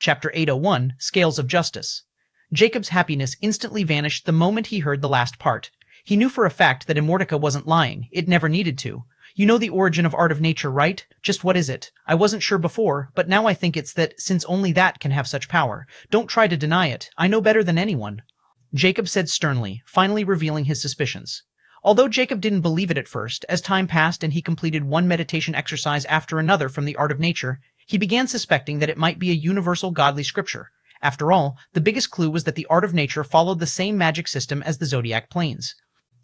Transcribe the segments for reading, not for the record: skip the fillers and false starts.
Chapter 801, Scales of Justice. Jacob's happiness instantly vanished the moment he heard the last part. He knew for a fact that Immortality wasn't lying. It never needed to. You know the origin of art of nature, right? Just what is it? I wasn't sure before, but now I think it's that, since only that can have such power. Don't try to deny it. I know better than anyone. Jacob said sternly, finally revealing his suspicions. Although Jacob didn't believe it at first, as time passed and he completed one meditation exercise after another from the art of nature, he began suspecting that it might be a universal godly scripture. After all, the biggest clue was that the art of nature followed the same magic system as the zodiac planes.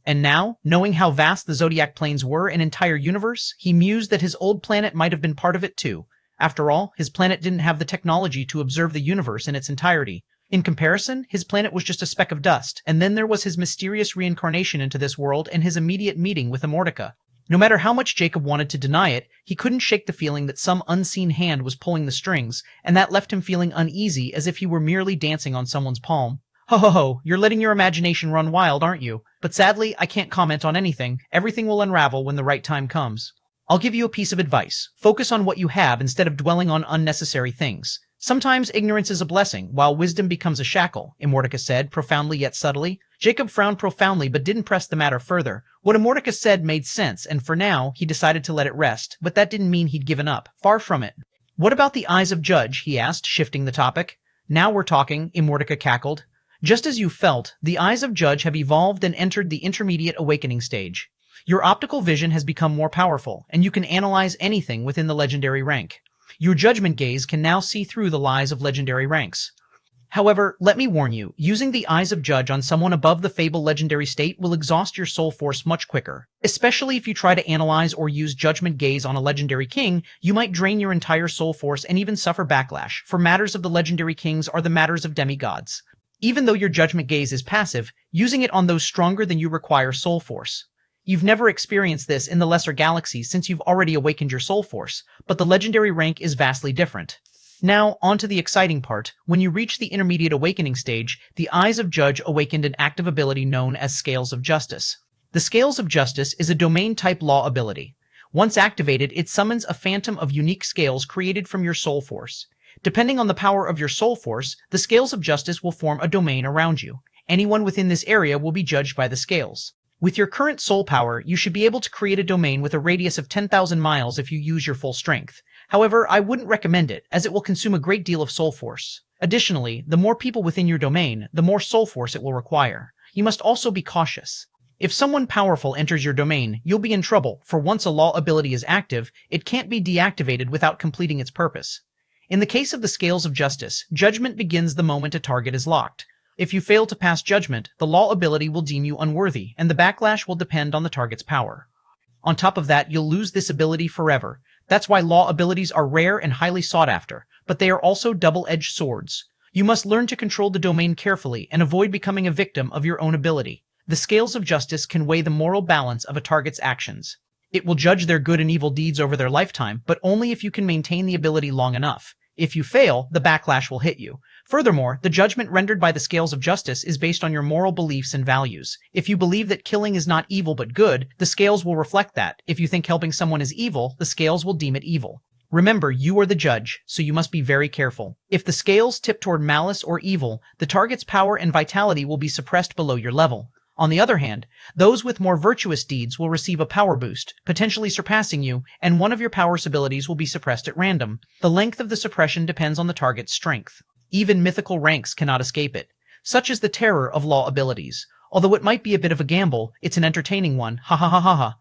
And now, knowing how vast the zodiac planes were, an entire universe, he mused that his old planet might have been part of it too. After all, his planet didn't have the technology to observe the universe in its entirety. In comparison, his planet was just a speck of dust, and then there was his mysterious reincarnation into this world and his immediate meeting with Immortality. No matter how much Jacob wanted to deny it, he couldn't shake the feeling that some unseen hand was pulling the strings, and that left him feeling uneasy as if he were merely dancing on someone's palm. Ho ho ho, you're letting your imagination run wild, aren't you? But sadly, I can't comment on anything. Everything will unravel when the right time comes. I'll give you a piece of advice. Focus on what you have instead of dwelling on unnecessary things. Sometimes ignorance is a blessing, while wisdom becomes a shackle, Immortality said, profoundly yet subtly. Jacob frowned profoundly but didn't press the matter further. What Immortality said made sense, and for now, he decided to let it rest, but that didn't mean he'd given up. Far from it. What about the eyes of Judge? He asked, shifting the topic. Now we're talking, Immortality cackled. Just as you felt, the eyes of Judge have evolved and entered the intermediate awakening stage. Your optical vision has become more powerful, and you can analyze anything within the legendary rank. Your judgment gaze can now see through the lies of legendary ranks. However, let me warn you, using the eyes of Judge on someone above the fable legendary state will exhaust your soul force much quicker. Especially if you try to analyze or use judgment gaze on a legendary king, you might drain your entire soul force and even suffer backlash, for matters of the legendary kings are the matters of demigods. Even though your judgment gaze is passive, using it on those stronger than you require soul force. You've never experienced this in the lesser galaxies since you've already awakened your soul force, but the legendary rank is vastly different. Now, on to the exciting part. When you reach the intermediate awakening stage, the eyes of Judge awakened an active ability known as Scales of Justice. The Scales of Justice is a domain-type law ability. Once activated, it summons a phantom of unique scales created from your soul force. Depending on the power of your soul force, the Scales of Justice will form a domain around you. Anyone within this area will be judged by the scales. With your current soul power, you should be able to create a domain with a radius of 10,000 miles if you use your full strength. However, I wouldn't recommend it, as it will consume a great deal of soul force. Additionally, the more people within your domain, the more soul force it will require. You must also be cautious. If someone powerful enters your domain, you'll be in trouble, for once a law ability is active, it can't be deactivated without completing its purpose. In the case of the Scales of Justice, judgment begins the moment a target is locked. If you fail to pass judgment, the law ability will deem you unworthy, and the backlash will depend on the target's power. On top of that, you'll lose this ability forever. That's why law abilities are rare and highly sought after, but they are also double-edged swords. You must learn to control the domain carefully and avoid becoming a victim of your own ability. The Scales of Justice can weigh the moral balance of a target's actions. It will judge their good and evil deeds over their lifetime, but only if you can maintain the ability long enough. If you fail, the backlash will hit you. Furthermore, the judgment rendered by the Scales of Justice is based on your moral beliefs and values. If you believe that killing is not evil but good, the scales will reflect that. If you think helping someone is evil, the scales will deem it evil. Remember, you are the judge, so you must be very careful. If the scales tip toward malice or evil, the target's power and vitality will be suppressed below your level. On the other hand, those with more virtuous deeds will receive a power boost, potentially surpassing you, and one of your power's abilities will be suppressed at random. The length of the suppression depends on the target's strength. Even mythical ranks cannot escape it. Such is the terror of law abilities. Although it might be a bit of a gamble, it's an entertaining one. Ha ha ha ha ha.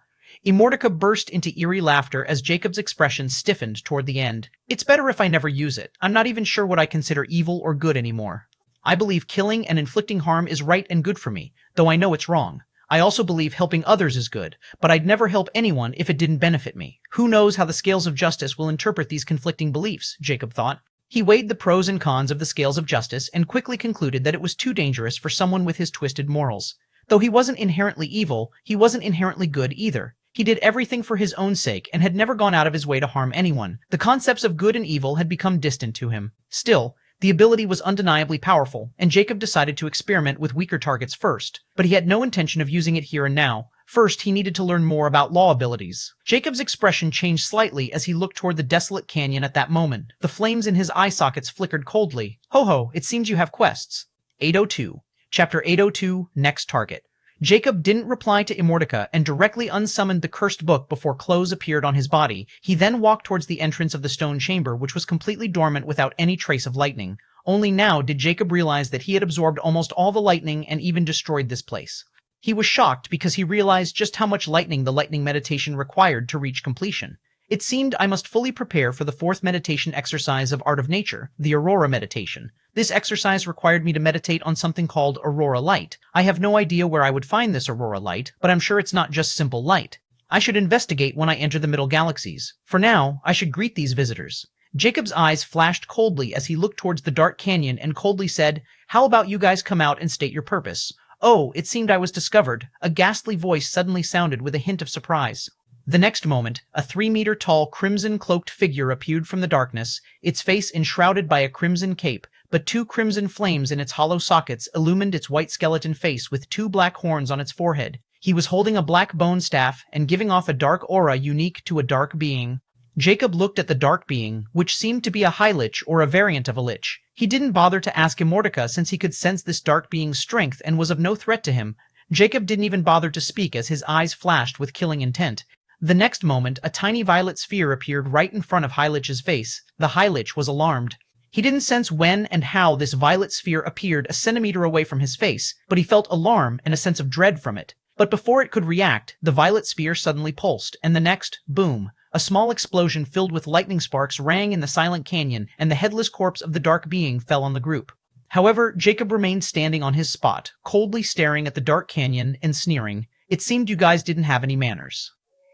Immortality burst into eerie laughter as Jacob's expression stiffened toward the end. It's better if I never use it. I'm not even sure what I consider evil or good anymore. I believe killing and inflicting harm is right and good for me, though I know it's wrong. I also believe helping others is good, but I'd never help anyone if it didn't benefit me. Who knows how the Scales of Justice will interpret these conflicting beliefs, Jacob thought. He weighed the pros and cons of the Scales of Justice and quickly concluded that it was too dangerous for someone with his twisted morals. Though he wasn't inherently evil, he wasn't inherently good either. He did everything for his own sake and had never gone out of his way to harm anyone. The concepts of good and evil had become distant to him. Still, the ability was undeniably powerful, and Jacob decided to experiment with weaker targets first, but he had no intention of using it here and now. First, he needed to learn more about law abilities. Jacob's expression changed slightly as he looked toward the desolate canyon at that moment. The flames in his eye sockets flickered coldly. Ho ho, it seems you have quests. 802. Chapter 802, Next Target. Jacob didn't reply to Immortality and directly unsummoned the cursed book before clothes appeared on his body. He then walked towards the entrance of the stone chamber, which was completely dormant without any trace of lightning. Only now did Jacob realize that he had absorbed almost all the lightning and even destroyed this place. He was shocked because he realized just how much lightning the lightning meditation required to reach completion. It seemed I must fully prepare for the fourth meditation exercise of Art of Nature, the Aurora meditation. This exercise required me to meditate on something called Aurora Light. I have no idea where I would find this Aurora Light, but I'm sure it's not just simple light. I should investigate when I enter the Middle Galaxies. For now, I should greet these visitors. Jacob's eyes flashed coldly as he looked towards the dark canyon and coldly said, "How about you guys come out and state your purpose?" Oh, it seemed I was discovered. A ghastly voice suddenly sounded with a hint of surprise. The next moment, a 3-meter-tall, crimson-cloaked figure appeared from the darkness, its face enshrouded by a crimson cape, but 2 crimson flames in its hollow sockets illumined its white skeleton face with 2 black horns on its forehead. He was holding a black bone staff and giving off a dark aura unique to a dark being. Jacob looked at the dark being, which seemed to be a high lich or a variant of a lich. He didn't bother to ask Immortality since he could sense this dark being's strength and was of no threat to him. Jacob didn't even bother to speak as his eyes flashed with killing intent. The next moment, a tiny violet sphere appeared right in front of High Lich's face. The High Lich was alarmed. He didn't sense when and how this violet sphere appeared a centimeter away from his face, but he felt alarm and a sense of dread from it. But before it could react, the violet sphere suddenly pulsed, and the next, boom, a small explosion filled with lightning sparks rang in the silent canyon, and the headless corpse of the dark being fell on the group. However, Jacob remained standing on his spot, coldly staring at the dark canyon and sneering. It seemed you guys didn't have any manners.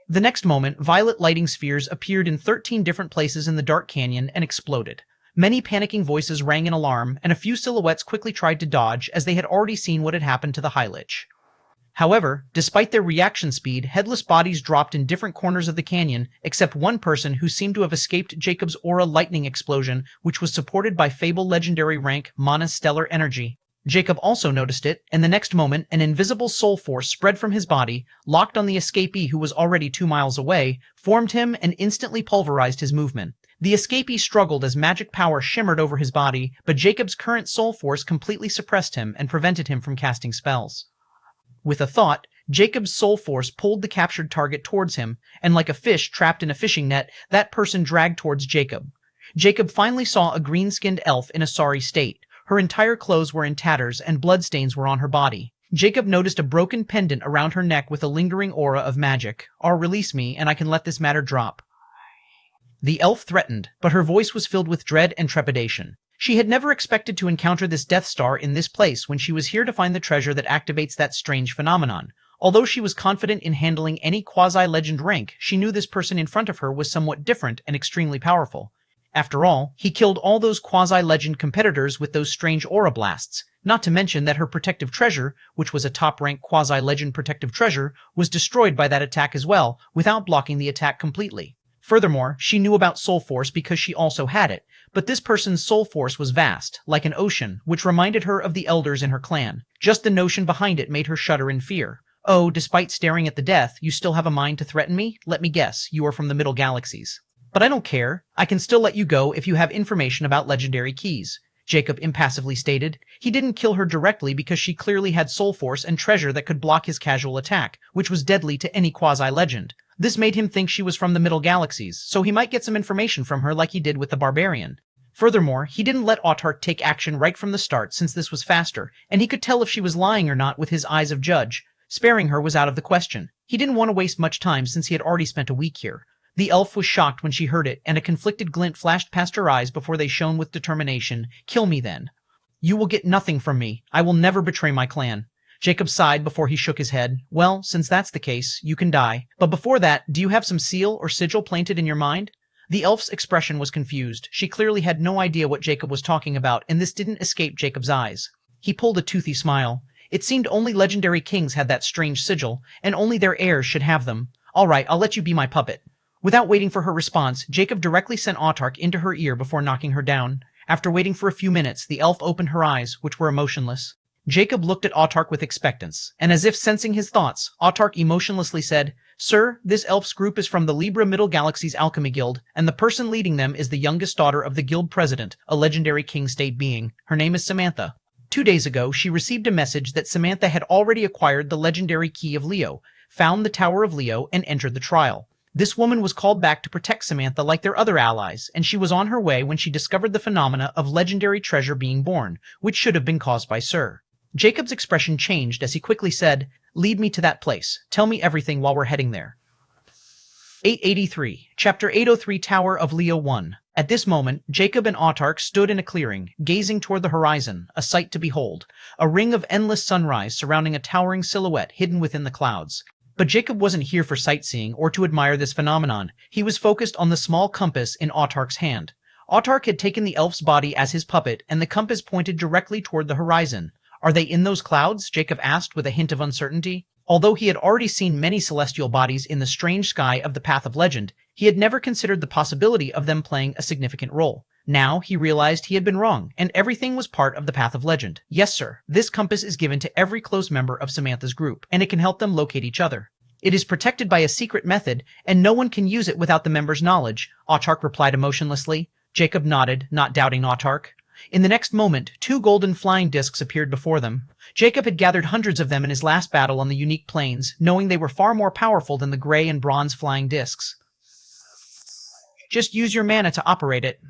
The next moment, violet lighting spheres appeared in 13 different places in the dark canyon and exploded. Many panicking voices rang in alarm, and a few silhouettes quickly tried to dodge as they had already seen what had happened to the High Lich. However, despite their reaction speed, headless bodies dropped in different corners of the canyon, except one person who seemed to have escaped Jacob's aura lightning explosion, which was supported by Fable legendary rank Mana's stellar energy. Jacob also noticed it, and the next moment, an invisible soul force spread from his body, locked on the escapee who was already 2 miles away, formed him and instantly pulverized his movement. The escapee struggled as magic power shimmered over his body, but Jacob's current soul force completely suppressed him and prevented him from casting spells. With a thought, Jacob's soul force pulled the captured target towards him, and like a fish trapped in a fishing net, that person dragged towards Jacob. Jacob finally saw a green-skinned elf in a sorry state. Her entire clothes were in tatters, and bloodstains were on her body. Jacob noticed a broken pendant around her neck with a lingering aura of magic. Release me, and I can let this matter drop. The elf threatened, but her voice was filled with dread and trepidation. She had never expected to encounter this Death Star in this place when she was here to find the treasure that activates that strange phenomenon. Although she was confident in handling any quasi-legend rank, she knew this person in front of her was somewhat different and extremely powerful. After all, he killed all those quasi-legend competitors with those strange aura blasts, not to mention that her protective treasure, which was a top-rank quasi-legend protective treasure, was destroyed by that attack as well, without blocking the attack completely. Furthermore, she knew about Soul Force because she also had it, but this person's Soul Force was vast, like an ocean, which reminded her of the elders in her clan. Just the notion behind it made her shudder in fear. Oh, despite staring at the death, you still have a mind to threaten me? Let me guess, you are from the Middle Galaxies. But I don't care. I can still let you go if you have information about legendary keys, Jacob impassively stated. He didn't kill her directly because she clearly had Soul Force and treasure that could block his casual attack, which was deadly to any quasi-legend. This made him think she was from the Middle Galaxies, so he might get some information from her like he did with the Barbarian. Furthermore, he didn't let Autark take action right from the start since this was faster, and he could tell if she was lying or not with his eyes of judge. Sparing her was out of the question. He didn't want to waste much time since he had already spent a week here. The elf was shocked when she heard it, and a conflicted glint flashed past her eyes before they shone with determination. Kill me then. You will get nothing from me. I will never betray my clan. Jacob sighed before he shook his head. Well, since that's the case, you can die. But before that, do you have some seal or sigil planted in your mind? The elf's expression was confused. She clearly had no idea what Jacob was talking about, and this didn't escape Jacob's eyes. He pulled a toothy smile. It seemed only legendary kings had that strange sigil, and only their heirs should have them. All right, I'll let you be my puppet. Without waiting for her response, Jacob directly sent Autark into her ear before knocking her down. After waiting for a few minutes, the elf opened her eyes, which were emotionless. Jacob looked at Autark with expectance, and as if sensing his thoughts, Autark emotionlessly said, "Sir, this elf's group is from the Libra Middle Galaxy's Alchemy Guild, and the person leading them is the youngest daughter of the guild president, a legendary king-state being. Her name is Samantha. 2 days ago, she received a message that Samantha had already acquired the legendary Key of Leo, found the Tower of Leo, and entered the trial. This woman was called back to protect Samantha like their other allies, and she was on her way when she discovered the phenomena of legendary treasure being born, which should have been caused by Sir." Jacob's expression changed as he quickly said, "Lead me to that place. Tell me everything while we're heading there." 883, Chapter 803, Tower of Leo 1. At this moment, Jacob and Autark stood in a clearing, gazing toward the horizon, a sight to behold, a ring of endless sunrise surrounding a towering silhouette hidden within the clouds. But Jacob wasn't here for sightseeing or to admire this phenomenon. He was focused on the small compass in Autark's hand. Autark had taken the elf's body as his puppet, and the compass pointed directly toward the horizon. "Are they in those clouds?" Jacob asked with a hint of uncertainty. Although he had already seen many celestial bodies in the strange sky of the Path of Legend, he had never considered the possibility of them playing a significant role. Now he realized he had been wrong, and everything was part of the Path of Legend. "Yes, sir. This compass is given to every close member of Samantha's group, and it can help them locate each other. It is protected by a secret method, and no one can use it without the member's knowledge," Autark replied emotionlessly. Jacob nodded, not doubting Autark. In the next moment, 2 golden flying discs appeared before them. Jacob had gathered hundreds of them in his last battle on the unique plains, knowing they were far more powerful than the gray and bronze flying discs. "Just use your mana to operate it."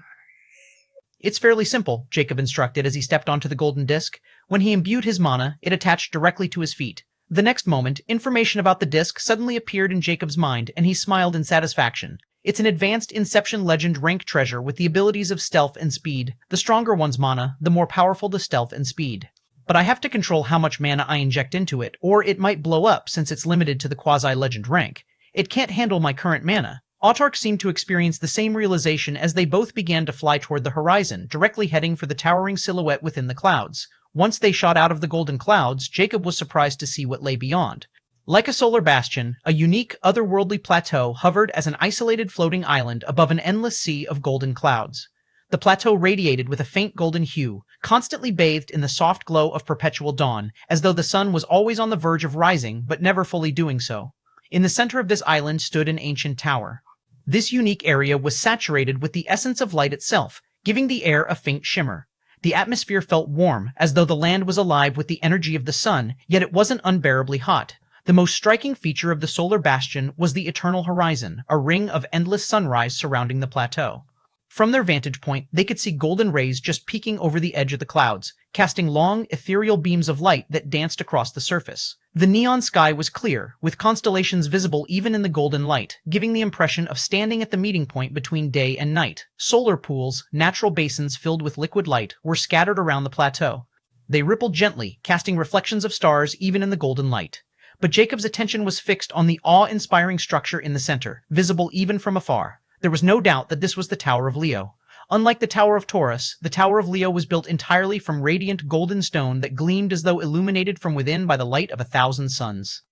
"It's fairly simple," Jacob instructed as he stepped onto the golden disc. When he imbued his mana, it attached directly to his feet. The next moment, information about the disc suddenly appeared in Jacob's mind, and he smiled in satisfaction. It's an advanced Inception Legend rank treasure with the abilities of stealth and speed. The stronger one's mana, the more powerful the stealth and speed. But I have to control how much mana I inject into it, or it might blow up since it's limited to the quasi-legend rank. It can't handle my current mana. Autark seemed to experience the same realization as they both began to fly toward the horizon, directly heading for the towering silhouette within the clouds. Once they shot out of the golden clouds, Jacob was surprised to see what lay beyond. Like a solar bastion, a unique, otherworldly plateau hovered as an isolated floating island above an endless sea of golden clouds. The plateau radiated with a faint golden hue, constantly bathed in the soft glow of perpetual dawn, as though the sun was always on the verge of rising, but never fully doing so. In the center of this island stood an ancient tower. This unique area was saturated with the essence of light itself, giving the air a faint shimmer. The atmosphere felt warm, as though the land was alive with the energy of the sun, yet it wasn't unbearably hot. The most striking feature of the solar bastion was the eternal horizon, a ring of endless sunrise surrounding the plateau. From their vantage point, they could see golden rays just peeking over the edge of the clouds, casting long, ethereal beams of light that danced across the surface. The neon sky was clear, with constellations visible even in the golden light, giving the impression of standing at the meeting point between day and night. Solar pools, natural basins filled with liquid light, were scattered around the plateau. They rippled gently, casting reflections of stars even in the golden light. But Jacob's attention was fixed on the awe-inspiring structure in the center, visible even from afar. There was no doubt that this was the Tower of Leo. Unlike the Tower of Taurus, the Tower of Leo was built entirely from radiant golden stone that gleamed as though illuminated from within by the light of 1,000 suns.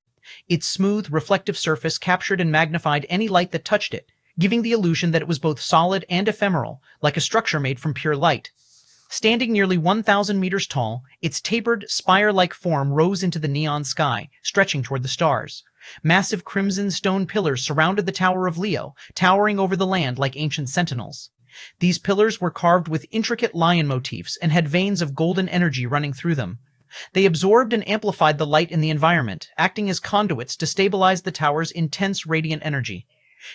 Its smooth, reflective surface captured and magnified any light that touched it, giving the illusion that it was both solid and ephemeral, like a structure made from pure light. Standing nearly 1,000 meters tall, its tapered, spire-like form rose into the neon sky, stretching toward the stars. Massive crimson stone pillars surrounded the Tower of Leo, towering over the land like ancient sentinels. These pillars were carved with intricate lion motifs and had veins of golden energy running through them. They absorbed and amplified the light in the environment, acting as conduits to stabilize the tower's intense radiant energy.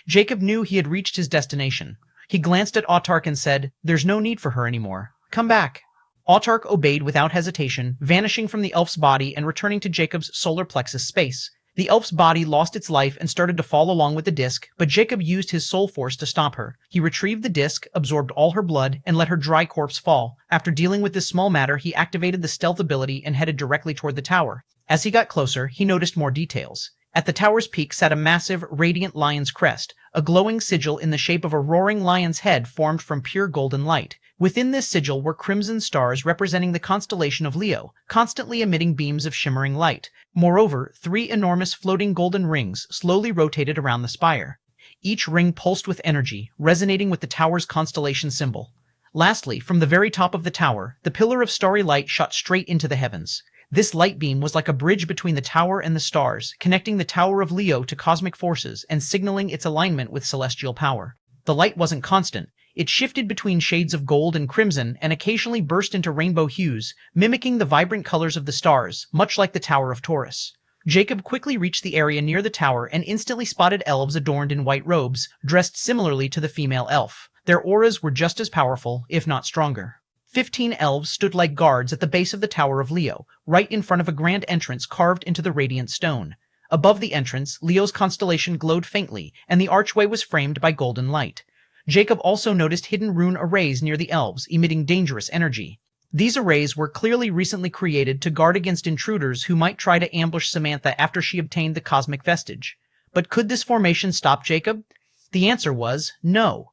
Jacob knew he had reached his destination. He glanced at Autark and said, "There's no need for her anymore. Come back." Autark obeyed without hesitation, vanishing from the elf's body and returning to Jacob's solar plexus space. The elf's body lost its life and started to fall along with the disc, but Jacob used his soul force to stop her. He retrieved the disc, absorbed all her blood, and let her dry corpse fall. After dealing with this small matter, he activated the stealth ability and headed directly toward the tower. As he got closer, he noticed more details. At the tower's peak sat a massive, radiant lion's crest, a glowing sigil in the shape of a roaring lion's head formed from pure golden light. Within this sigil were crimson stars representing the constellation of Leo, constantly emitting beams of shimmering light. Moreover, 3 enormous floating golden rings slowly rotated around the spire. Each ring pulsed with energy, resonating with the tower's constellation symbol. Lastly, from the very top of the tower, the pillar of starry light shot straight into the heavens. This light beam was like a bridge between the tower and the stars, connecting the Tower of Leo to cosmic forces and signaling its alignment with celestial power. The light wasn't constant. It shifted between shades of gold and crimson and occasionally burst into rainbow hues, mimicking the vibrant colors of the stars, much like the Tower of Taurus. Jacob quickly reached the area near the tower and instantly spotted elves adorned in white robes, dressed similarly to the female elf. Their auras were just as powerful, if not stronger. 15 elves stood like guards at the base of the Tower of Leo, right in front of a grand entrance carved into the radiant stone. Above the entrance, Leo's constellation glowed faintly, and the archway was framed by golden light. Jacob also noticed hidden rune arrays near the elves, emitting dangerous energy. These arrays were clearly recently created to guard against intruders who might try to ambush Samantha after she obtained the cosmic vestige. But could this formation stop Jacob? The answer was no.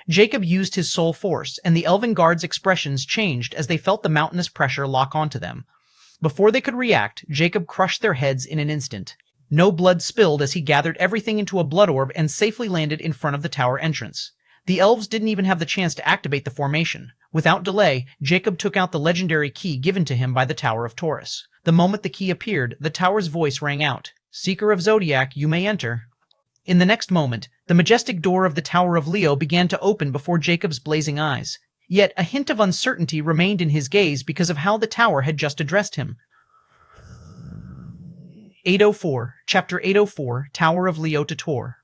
Jacob used his soul force, and the elven guards' expressions changed as they felt the mountainous pressure lock onto them. Before they could react, Jacob crushed their heads in an instant. No blood spilled as he gathered everything into a blood orb and safely landed in front of the tower entrance. The elves didn't even have the chance to activate the formation. Without delay, Jacob took out the legendary key given to him by the Tower of Taurus. The moment the key appeared, the tower's voice rang out. "Seeker of Zodiac, you may enter." In the next moment, the majestic door of the Tower of Leo began to open before Jacob's blazing eyes. Yet a hint of uncertainty remained in his gaze because of how the tower had just addressed him. 804, Chapter 804, Tower of Leo to Tor.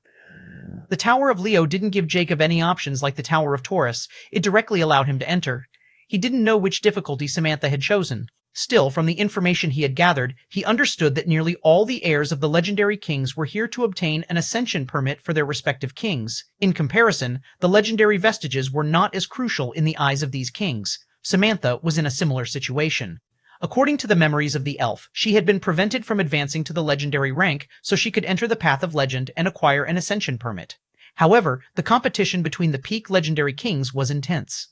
The Tower of Leo didn't give Jacob any options like the Tower of Taurus. It directly allowed him to enter. He didn't know which difficulty Samantha had chosen. Still, from the information he had gathered, he understood that nearly all the heirs of the legendary kings were here to obtain an ascension permit for their respective kings. In comparison, the legendary vestiges were not as crucial in the eyes of these kings. Samantha was in a similar situation. According to the memories of the elf, she had been prevented from advancing to the legendary rank so she could enter the path of legend and acquire an ascension permit. However, the competition between the peak legendary kings was intense.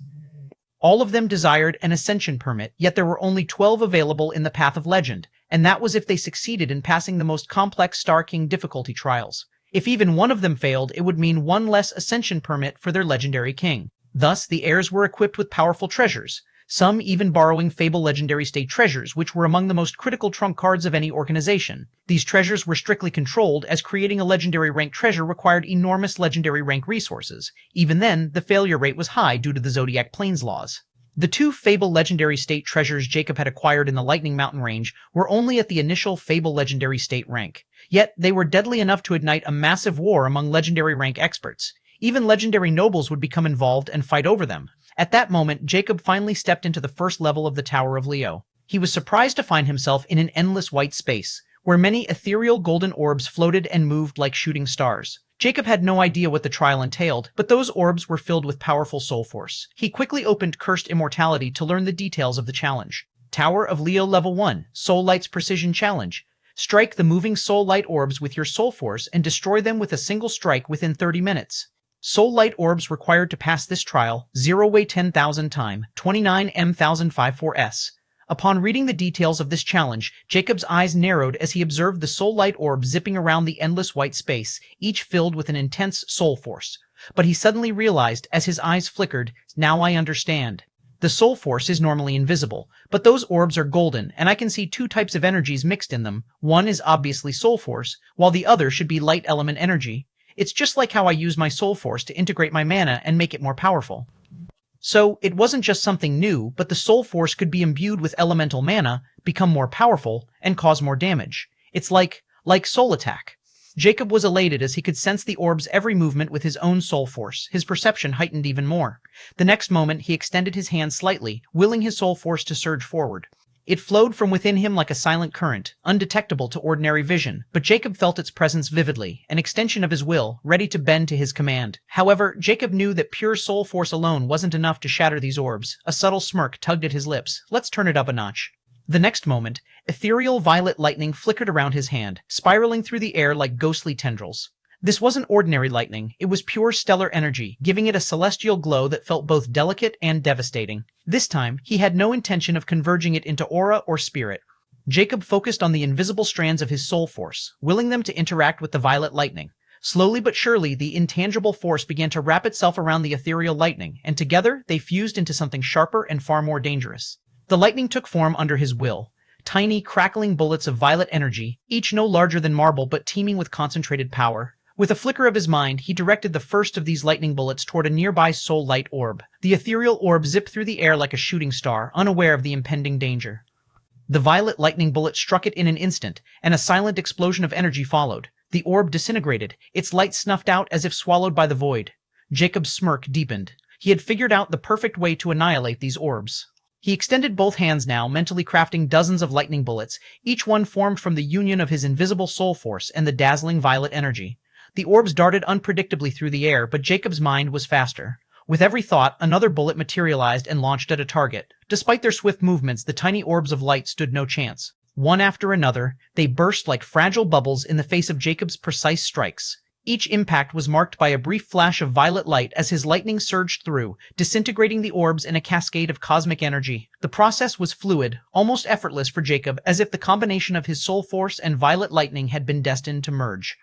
All of them desired an ascension permit, yet there were only 12 available in the Path of Legend, and that was if they succeeded in passing the most complex Star King difficulty trials. If even one of them failed, it would mean one less ascension permit for their legendary king. Thus, the heirs were equipped with powerful treasures, some even borrowing Fable Legendary State treasures, which were among the most critical trump cards of any organization. These treasures were strictly controlled, as creating a legendary rank treasure required enormous legendary rank resources. Even then, the failure rate was high due to the Zodiac Plains laws. The 2 Fable Legendary State treasures Jacob had acquired in the Lightning Mountain range were only at the initial Fable Legendary State rank. Yet, they were deadly enough to ignite a massive war among legendary rank experts. Even legendary nobles would become involved and fight over them. At that moment, Jacob finally stepped into the first level of the Tower of Leo. He was surprised to find himself in an endless white space, where many ethereal golden orbs floated and moved like shooting stars. Jacob had no idea what the trial entailed, but those orbs were filled with powerful soul force. He quickly opened Cursed Immortality to learn the details of the challenge. Tower of Leo Level 1, Soul Light's Precision Challenge. Strike the moving soul light orbs with your soul force and destroy them with a single strike within 30 minutes. Soul light orbs required to pass this trial, 0 weigh 10,000 time, 29 M1054S. Upon reading the details of this challenge, Jacob's eyes narrowed as he observed the soul light orb zipping around the endless white space, each filled with an intense soul force. But he suddenly realized, as his eyes flickered, now I understand. The soul force is normally invisible, but those orbs are golden, and I can see 2 types of energies mixed in them. One is obviously soul force, while the other should be light element energy. It's just like how I use my soul force to integrate my mana and make it more powerful. So, it wasn't just something new, but the soul force could be imbued with elemental mana, become more powerful, and cause more damage. It's like soul attack. Jacob was elated as he could sense the orb's every movement with his own soul force. His perception heightened even more. The next moment, he extended his hand slightly, willing his soul force to surge forward. It flowed from within him like a silent current, undetectable to ordinary vision, but Jacob felt its presence vividly, an extension of his will, ready to bend to his command. However, Jacob knew that pure soul force alone wasn't enough to shatter these orbs. A subtle smirk tugged at his lips. Let's turn it up a notch. The next moment, ethereal violet lightning flickered around his hand, spiraling through the air like ghostly tendrils. This wasn't ordinary lightning, it was pure stellar energy, giving it a celestial glow that felt both delicate and devastating. This time, he had no intention of converging it into aura or spirit. Jacob focused on the invisible strands of his soul force, willing them to interact with the violet lightning. Slowly but surely, the intangible force began to wrap itself around the ethereal lightning, and together they fused into something sharper and far more dangerous. The lightning took form under his will, tiny, crackling bullets of violet energy, each no larger than marble but teeming with concentrated power. With a flicker of his mind, he directed the first of these lightning bullets toward a nearby soul light orb. The ethereal orb zipped through the air like a shooting star, unaware of the impending danger. The violet lightning bullet struck it in an instant, and a silent explosion of energy followed. The orb disintegrated, its light snuffed out as if swallowed by the void. Jacob's smirk deepened. He had figured out the perfect way to annihilate these orbs. He extended both hands now, mentally crafting dozens of lightning bullets, each one formed from the union of his invisible soul force and the dazzling violet energy. The orbs darted unpredictably through the air, but Jacob's mind was faster. With every thought, another bullet materialized and launched at a target. Despite their swift movements, the tiny orbs of light stood no chance. One after another, they burst like fragile bubbles in the face of Jacob's precise strikes. Each impact was marked by a brief flash of violet light as his lightning surged through, disintegrating the orbs in a cascade of cosmic energy. The process was fluid, almost effortless for Jacob, as if the combination of his soul force and violet lightning had been destined to merge.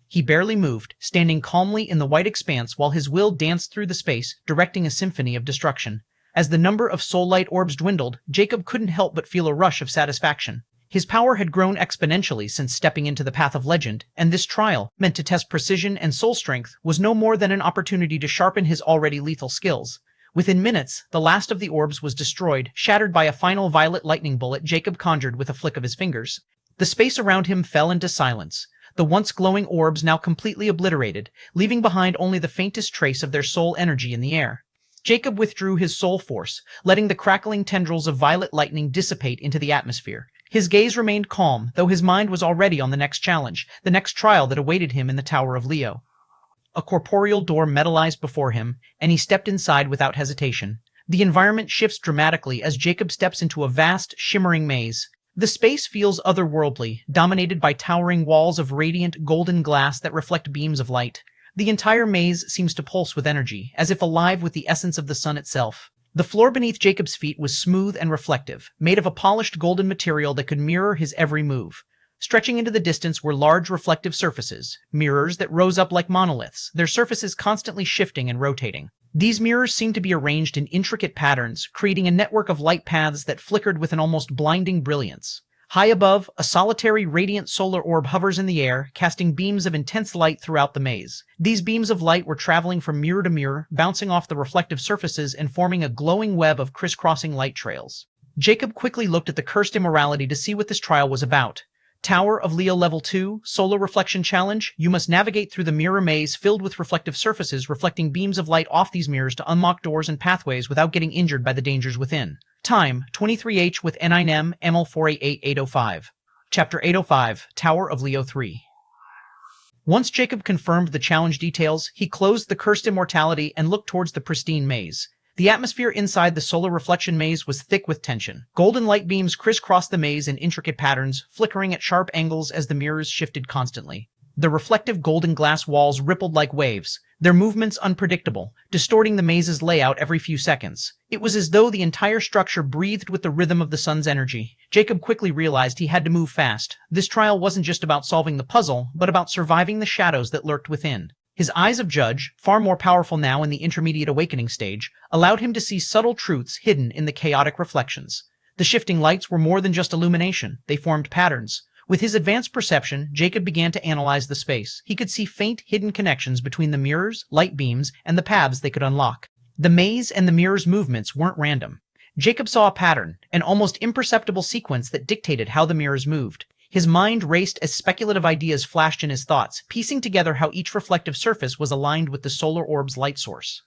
He barely moved, standing calmly in the white expanse while his will danced through the space, directing a symphony of destruction. As the number of soul light orbs dwindled, Jacob couldn't help but feel a rush of satisfaction. His power had grown exponentially since stepping into the path of legend, and this trial, meant to test precision and soul strength, was no more than an opportunity to sharpen his already lethal skills. Within minutes, the last of the orbs was destroyed, shattered by a final violet lightning bullet Jacob conjured with a flick of his fingers. The space around him fell into silence. The once glowing orbs now completely obliterated, leaving behind only the faintest trace of their soul energy in the air. Jacob withdrew his soul force, letting the crackling tendrils of violet lightning dissipate into the atmosphere. His gaze remained calm, though his mind was already on the next challenge, the next trial that awaited him in the Tower of Leo. A corporeal door metallized before him, and he stepped inside without hesitation. The environment shifts dramatically as Jacob steps into a vast, shimmering maze. The space feels otherworldly, dominated by towering walls of radiant, golden glass that reflect beams of light. The entire maze seems to pulse with energy, as if alive with the essence of the sun itself. The floor beneath Jacob's feet was smooth and reflective, made of a polished golden material that could mirror his every move. Stretching into the distance were large reflective surfaces, mirrors that rose up like monoliths, their surfaces constantly shifting and rotating. These mirrors seemed to be arranged in intricate patterns, creating a network of light paths that flickered with an almost blinding brilliance. High above, a solitary radiant solar orb hovers in the air, casting beams of intense light throughout the maze. These beams of light were traveling from mirror to mirror, bouncing off the reflective surfaces and forming a glowing web of crisscrossing light trails. Jacob quickly looked at the Cursed Immortality to see what this trial was about. Tower of Leo Level 2, Solar Reflection Challenge. You must navigate through the mirror maze filled with reflective surfaces, reflecting beams of light off these mirrors to unlock doors and pathways without getting injured by the dangers within. Time, 23H with N9M, ML488805. Chapter 805, Tower of Leo 3. Once Jacob confirmed the challenge details, he closed the Cursed Immortality and looked towards the pristine maze. The atmosphere inside the solar reflection maze was thick with tension. Golden light beams crisscrossed the maze in intricate patterns, flickering at sharp angles as the mirrors shifted constantly. The reflective golden glass walls rippled like waves, their movements unpredictable, distorting the maze's layout every few seconds. It was as though the entire structure breathed with the rhythm of the sun's energy. Jacob quickly realized he had to move fast. This trial wasn't just about solving the puzzle, but about surviving the shadows that lurked within. His eyes of judge, far more powerful now in the intermediate awakening stage, allowed him to see subtle truths hidden in the chaotic reflections. The shifting lights were more than just illumination, they formed patterns. With his advanced perception, Jacob began to analyze the space. He could see faint, hidden connections between the mirrors, light beams, and the paths they could unlock. The maze and the mirrors' movements weren't random. Jacob saw a pattern, an almost imperceptible sequence that dictated how the mirrors moved. His mind raced as speculative ideas flashed in his thoughts, piecing together how each reflective surface was aligned with the solar orb's light source.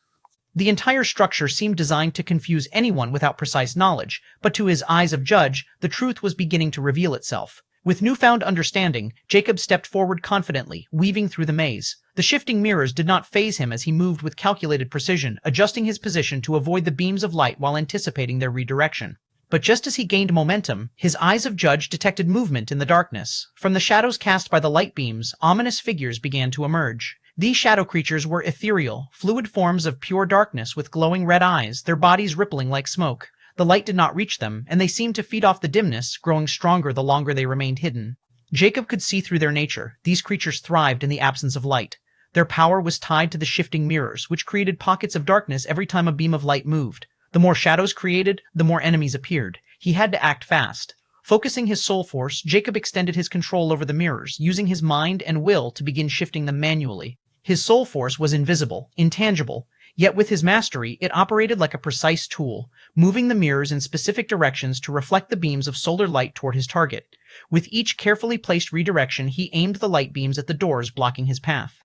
The entire structure seemed designed to confuse anyone without precise knowledge, but to his eyes of judge, the truth was beginning to reveal itself. With newfound understanding, Jacob stepped forward confidently, weaving through the maze. The shifting mirrors did not faze him as he moved with calculated precision, adjusting his position to avoid the beams of light while anticipating their redirection. But just as he gained momentum, his eyes of judge detected movement in the darkness. From the shadows cast by the light beams, ominous figures began to emerge. These shadow creatures were ethereal, fluid forms of pure darkness with glowing red eyes, their bodies rippling like smoke. The light did not reach them, and they seemed to feed off the dimness, growing stronger the longer they remained hidden. Jacob could see through their nature. These creatures thrived in the absence of light. Their power was tied to the shifting mirrors, which created pockets of darkness every time a beam of light moved. The more shadows created, the more enemies appeared. He had to act fast. Focusing his soul force, Jacob extended his control over the mirrors, using his mind and will to begin shifting them manually. His soul force was invisible, intangible, yet with his mastery, it operated like a precise tool, moving the mirrors in specific directions to reflect the beams of solar light toward his target. With each carefully placed redirection, he aimed the light beams at the doors blocking his path.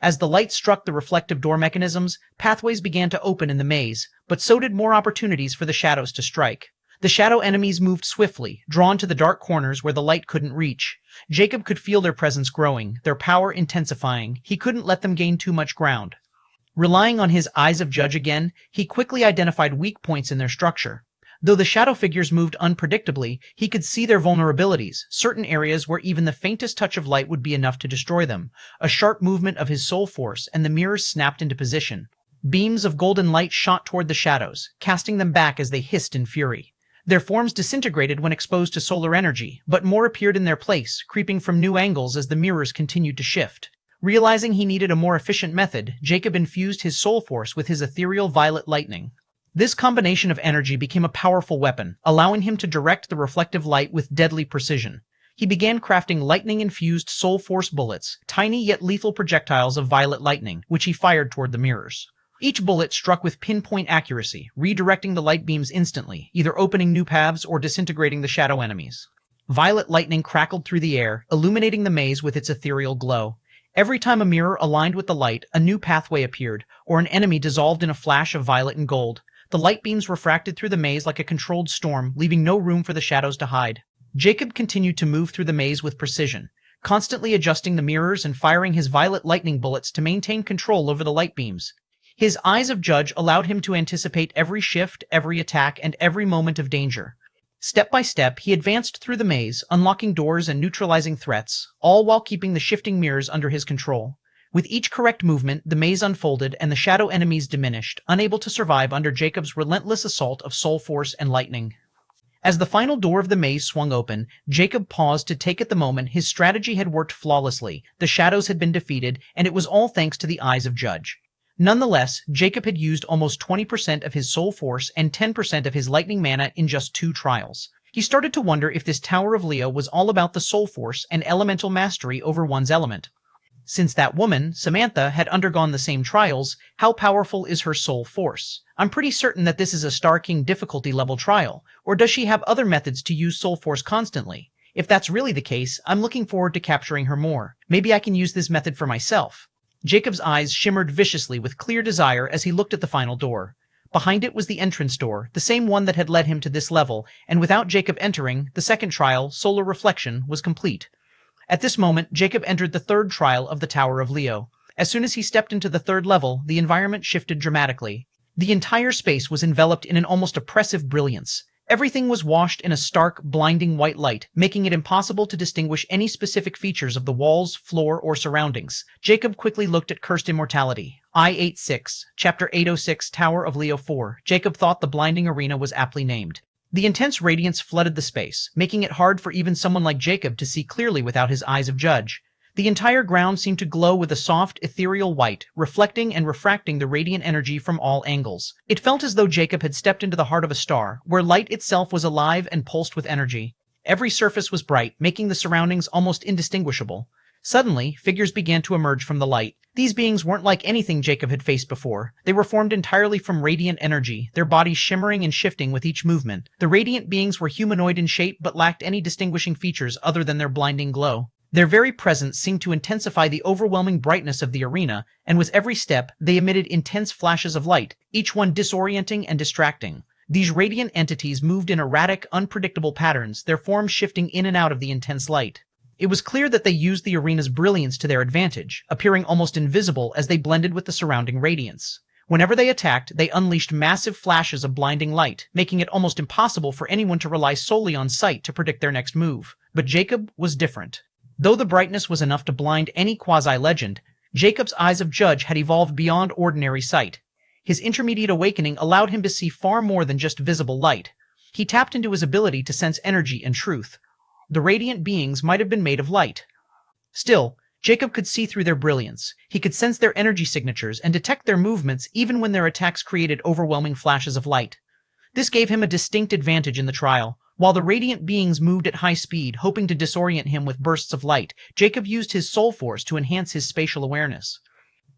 As the light struck the reflective door mechanisms, pathways began to open in the maze, but so did more opportunities for the shadows to strike. The shadow enemies moved swiftly, drawn to the dark corners where the light couldn't reach. Jacob could feel their presence growing, their power intensifying. He couldn't let them gain too much ground. Relying on his eyes of judge again, he quickly identified weak points in their structure. Though the shadow figures moved unpredictably, he could see their vulnerabilities, certain areas where even the faintest touch of light would be enough to destroy them. A sharp movement of his soul force, and the mirrors snapped into position. Beams of golden light shot toward the shadows, casting them back as they hissed in fury. Their forms disintegrated when exposed to solar energy, but more appeared in their place, creeping from new angles as the mirrors continued to shift. Realizing he needed a more efficient method, Jacob infused his soul force with his ethereal violet lightning. This combination of energy became a powerful weapon, allowing him to direct the reflective light with deadly precision. He began crafting lightning-infused soul force bullets, tiny yet lethal projectiles of violet lightning, which he fired toward the mirrors. Each bullet struck with pinpoint accuracy, redirecting the light beams instantly, either opening new paths or disintegrating the shadow enemies. Violet lightning crackled through the air, illuminating the maze with its ethereal glow. Every time a mirror aligned with the light, a new pathway appeared, or an enemy dissolved in a flash of violet and gold. The light beams refracted through the maze like a controlled storm, leaving no room for the shadows to hide. Jacob continued to move through the maze with precision, constantly adjusting the mirrors and firing his violet lightning bullets to maintain control over the light beams. His eyes of judge allowed him to anticipate every shift, every attack, and every moment of danger. Step by step, he advanced through the maze, unlocking doors and neutralizing threats, all while keeping the shifting mirrors under his control. With each correct movement, the maze unfolded and the shadow enemies diminished, unable to survive under Jacob's relentless assault of soul force and lightning. As the final door of the maze swung open, Jacob paused to take at the moment. His strategy had worked flawlessly, the shadows had been defeated, and it was all thanks to the eyes of judge. Nonetheless, Jacob had used almost 20% of his soul force and 10% of his lightning mana in just 2 trials. He started to wonder if this Tower of Leo was all about the soul force and elemental mastery over one's element. Since that woman, Samantha, had undergone the same trials, how powerful is her soul force? I'm pretty certain that this is a Star King difficulty level trial, or does she have other methods to use soul force constantly? If that's really the case, I'm looking forward to capturing her more. Maybe I can use this method for myself. Jacob's eyes shimmered viciously with clear desire as he looked at the final door. Behind it was the entrance door, the same one that had led him to this level, and without Jacob entering, the second trial, Solar Reflection, was complete. At this moment, Jacob entered the third trial of the Tower of Leo. As soon as he stepped into the third level, the environment shifted dramatically. The entire space was enveloped in an almost oppressive brilliance. Everything was washed in a stark, blinding white light, making it impossible to distinguish any specific features of the walls, floor, or surroundings. Jacob quickly looked at Cursed Immortality. I-86, Chapter 806, Tower of Leo 4. Jacob thought the blinding arena was aptly named. The intense radiance flooded the space, making it hard for even someone like Jacob to see clearly without his eyes of judge. The entire ground seemed to glow with a soft, ethereal white, reflecting and refracting the radiant energy from all angles. It felt as though Jacob had stepped into the heart of a star, where light itself was alive and pulsed with energy. Every surface was bright, making the surroundings almost indistinguishable. Suddenly, figures began to emerge from the light. These beings weren't like anything Jacob had faced before. They were formed entirely from radiant energy, their bodies shimmering and shifting with each movement. The radiant beings were humanoid in shape but lacked any distinguishing features other than their blinding glow. Their very presence seemed to intensify the overwhelming brightness of the arena, and with every step, they emitted intense flashes of light, each one disorienting and distracting. These radiant entities moved in erratic, unpredictable patterns, their forms shifting in and out of the intense light. It was clear that they used the arena's brilliance to their advantage, appearing almost invisible as they blended with the surrounding radiance. Whenever they attacked, they unleashed massive flashes of blinding light, making it almost impossible for anyone to rely solely on sight to predict their next move. But Jacob was different. Though the brightness was enough to blind any quasi-legend, Jacob's eyes of judge had evolved beyond ordinary sight. His intermediate awakening allowed him to see far more than just visible light. He tapped into his ability to sense energy and truth. The radiant beings might have been made of light. Still, Jacob could see through their brilliance. He could sense their energy signatures and detect their movements even when their attacks created overwhelming flashes of light. This gave him a distinct advantage in the trial. While the radiant beings moved at high speed, hoping to disorient him with bursts of light, Jacob used his soul force to enhance his spatial awareness.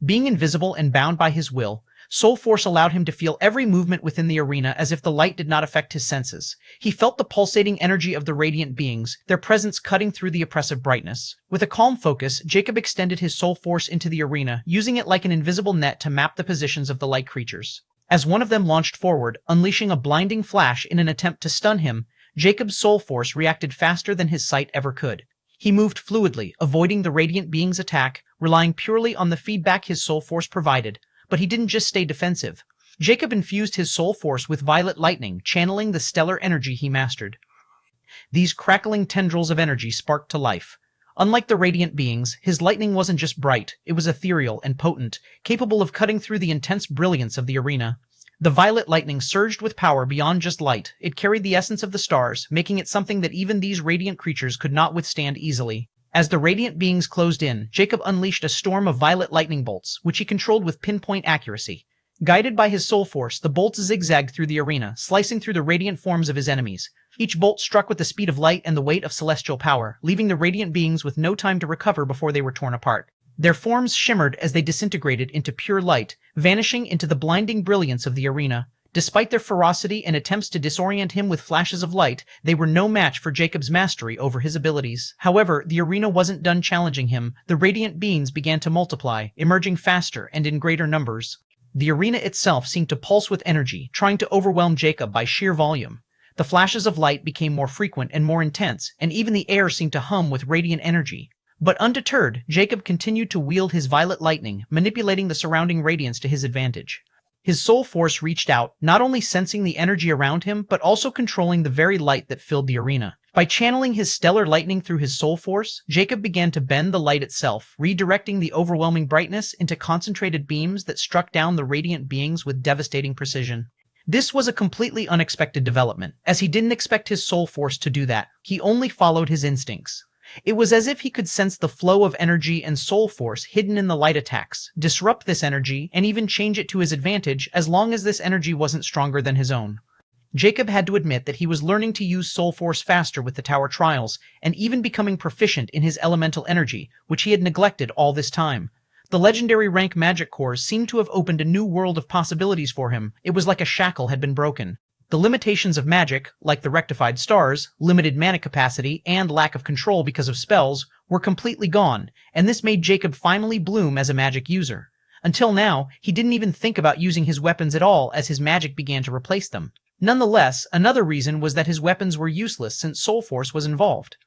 Being invisible and bound by his will, Soul Force allowed him to feel every movement within the arena as if the light did not affect his senses. He felt the pulsating energy of the radiant beings, their presence cutting through the oppressive brightness. With a calm focus, Jacob extended his Soul Force into the arena, using it like an invisible net to map the positions of the light creatures. As one of them launched forward, unleashing a blinding flash in an attempt to stun him, Jacob's Soul Force reacted faster than his sight ever could. He moved fluidly, avoiding the radiant being's attack, relying purely on the feedback his Soul Force provided. But he didn't just stay defensive. Jacob infused his Soul Force with violet lightning, channeling the stellar energy he mastered. These crackling tendrils of energy sparked to life. Unlike the radiant beings, his lightning wasn't just bright, it was ethereal and potent, capable of cutting through the intense brilliance of the arena. The violet lightning surged with power beyond just light. It carried the essence of the stars, making it something that even these radiant creatures could not withstand easily. As the radiant beings closed in, Jacob unleashed a storm of violet lightning bolts, which he controlled with pinpoint accuracy. Guided by his soul force, the bolts zigzagged through the arena, slicing through the radiant forms of his enemies. Each bolt struck with the speed of light and the weight of celestial power, leaving the radiant beings with no time to recover before they were torn apart. Their forms shimmered as they disintegrated into pure light, vanishing into the blinding brilliance of the arena. Despite their ferocity and attempts to disorient him with flashes of light, they were no match for Jacob's mastery over his abilities. However, the arena wasn't done challenging him. The radiant beings began to multiply, emerging faster and in greater numbers. The arena itself seemed to pulse with energy, trying to overwhelm Jacob by sheer volume. The flashes of light became more frequent and more intense, and even the air seemed to hum with radiant energy. But undeterred, Jacob continued to wield his violet lightning, manipulating the surrounding radiance to his advantage. His soul force reached out, not only sensing the energy around him, but also controlling the very light that filled the arena. By channeling his stellar lightning through his soul force, Jacob began to bend the light itself, redirecting the overwhelming brightness into concentrated beams that struck down the radiant beings with devastating precision. This was a completely unexpected development, as he didn't expect his soul force to do that. He only followed his instincts. It was as if he could sense the flow of energy and soul force hidden in the light attacks, disrupt this energy, and even change it to his advantage as long as this energy wasn't stronger than his own. Jacob had to admit that he was learning to use soul force faster with the tower trials, and even becoming proficient in his elemental energy, which he had neglected all this time. The legendary rank magic cores seemed to have opened a new world of possibilities for him. It was like a shackle had been broken. The limitations of magic, like the rectified stars, limited mana capacity, and lack of control because of spells, were completely gone, and this made Jacob finally bloom as a magic user. Until now, he didn't even think about using his weapons at all as his magic began to replace them. Nonetheless, another reason was that his weapons were useless since Soul Force was involved.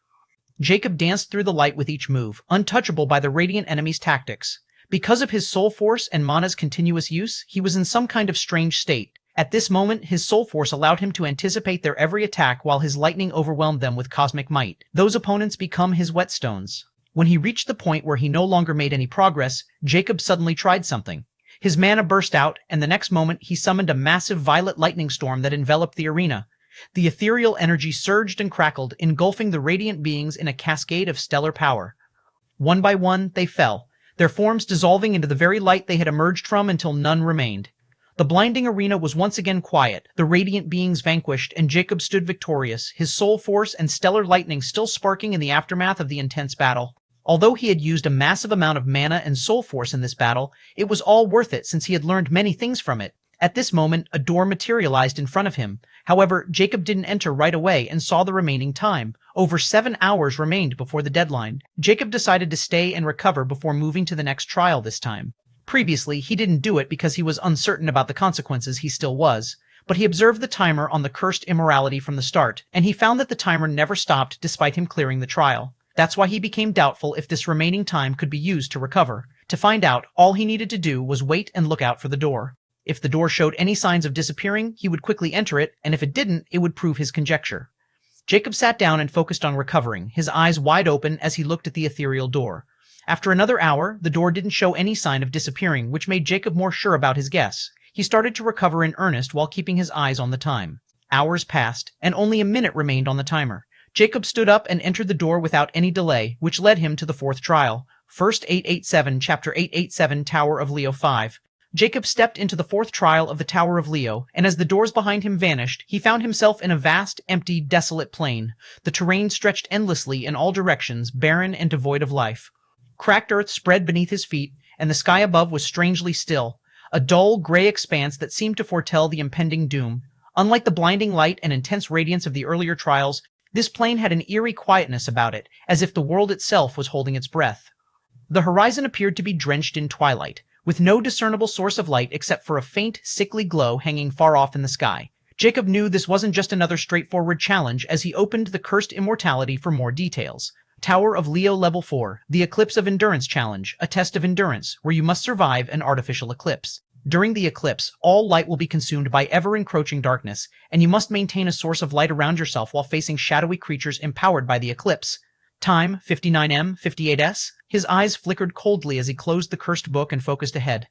Jacob danced through the light with each move, untouchable by the radiant enemy's tactics. Because of his Soul Force and mana's continuous use, he was in some kind of strange state. At this moment, his soul force allowed him to anticipate their every attack while his lightning overwhelmed them with cosmic might. Those opponents become his whetstones. When he reached the point where he no longer made any progress, Jacob suddenly tried something. His mana burst out, and the next moment he summoned a massive violet lightning storm that enveloped the arena. The ethereal energy surged and crackled, engulfing the radiant beings in a cascade of stellar power. One by one, they fell, their forms dissolving into the very light they had emerged from until none remained. The blinding arena was once again quiet, the radiant beings vanquished, and Jacob stood victorious, his soul force and stellar lightning still sparking in the aftermath of the intense battle. Although he had used a massive amount of mana and soul force in this battle, it was all worth it since he had learned many things from it. At this moment, a door materialized in front of him. However, Jacob didn't enter right away and saw the remaining time. Over 7 hours remained before the deadline. Jacob decided to stay and recover before moving to the next trial this time. Previously, he didn't do it because he was uncertain about the consequences. He still was. But he observed the timer on the Cursed Immortality from the start, and he found that the timer never stopped despite him clearing the trial. That's why he became doubtful if this remaining time could be used to recover. To find out, all he needed to do was wait and look out for the door. If the door showed any signs of disappearing, he would quickly enter it, and if it didn't, it would prove his conjecture. Jacob sat down and focused on recovering, his eyes wide open as he looked at the ethereal door. After another hour, the door didn't show any sign of disappearing, which made Jacob more sure about his guess. He started to recover in earnest while keeping his eyes on the time. Hours passed, and only a minute remained on the timer. Jacob stood up and entered the door without any delay, which led him to the fourth trial. First 887, Chapter 887, Tower of Leo 5. Jacob stepped into the fourth trial of the Tower of Leo, and as the doors behind him vanished, he found himself in a vast, empty, desolate plain. The terrain stretched endlessly in all directions, barren and devoid of life. Cracked earth spread beneath his feet, and the sky above was strangely still, a dull, gray expanse that seemed to foretell the impending doom. Unlike the blinding light and intense radiance of the earlier trials, this plain had an eerie quietness about it, as if the world itself was holding its breath. The horizon appeared to be drenched in twilight, with no discernible source of light except for a faint, sickly glow hanging far off in the sky. Jacob knew this wasn't just another straightforward challenge as he opened the Cursed Immortality for more details. Tower of Leo Level 4, the Eclipse of Endurance Challenge, a test of endurance, where you must survive an artificial eclipse. During the eclipse, all light will be consumed by ever-encroaching darkness, and you must maintain a source of light around yourself while facing shadowy creatures empowered by the eclipse. Time, 59M, 58S. His eyes flickered coldly as he closed the cursed book and focused ahead.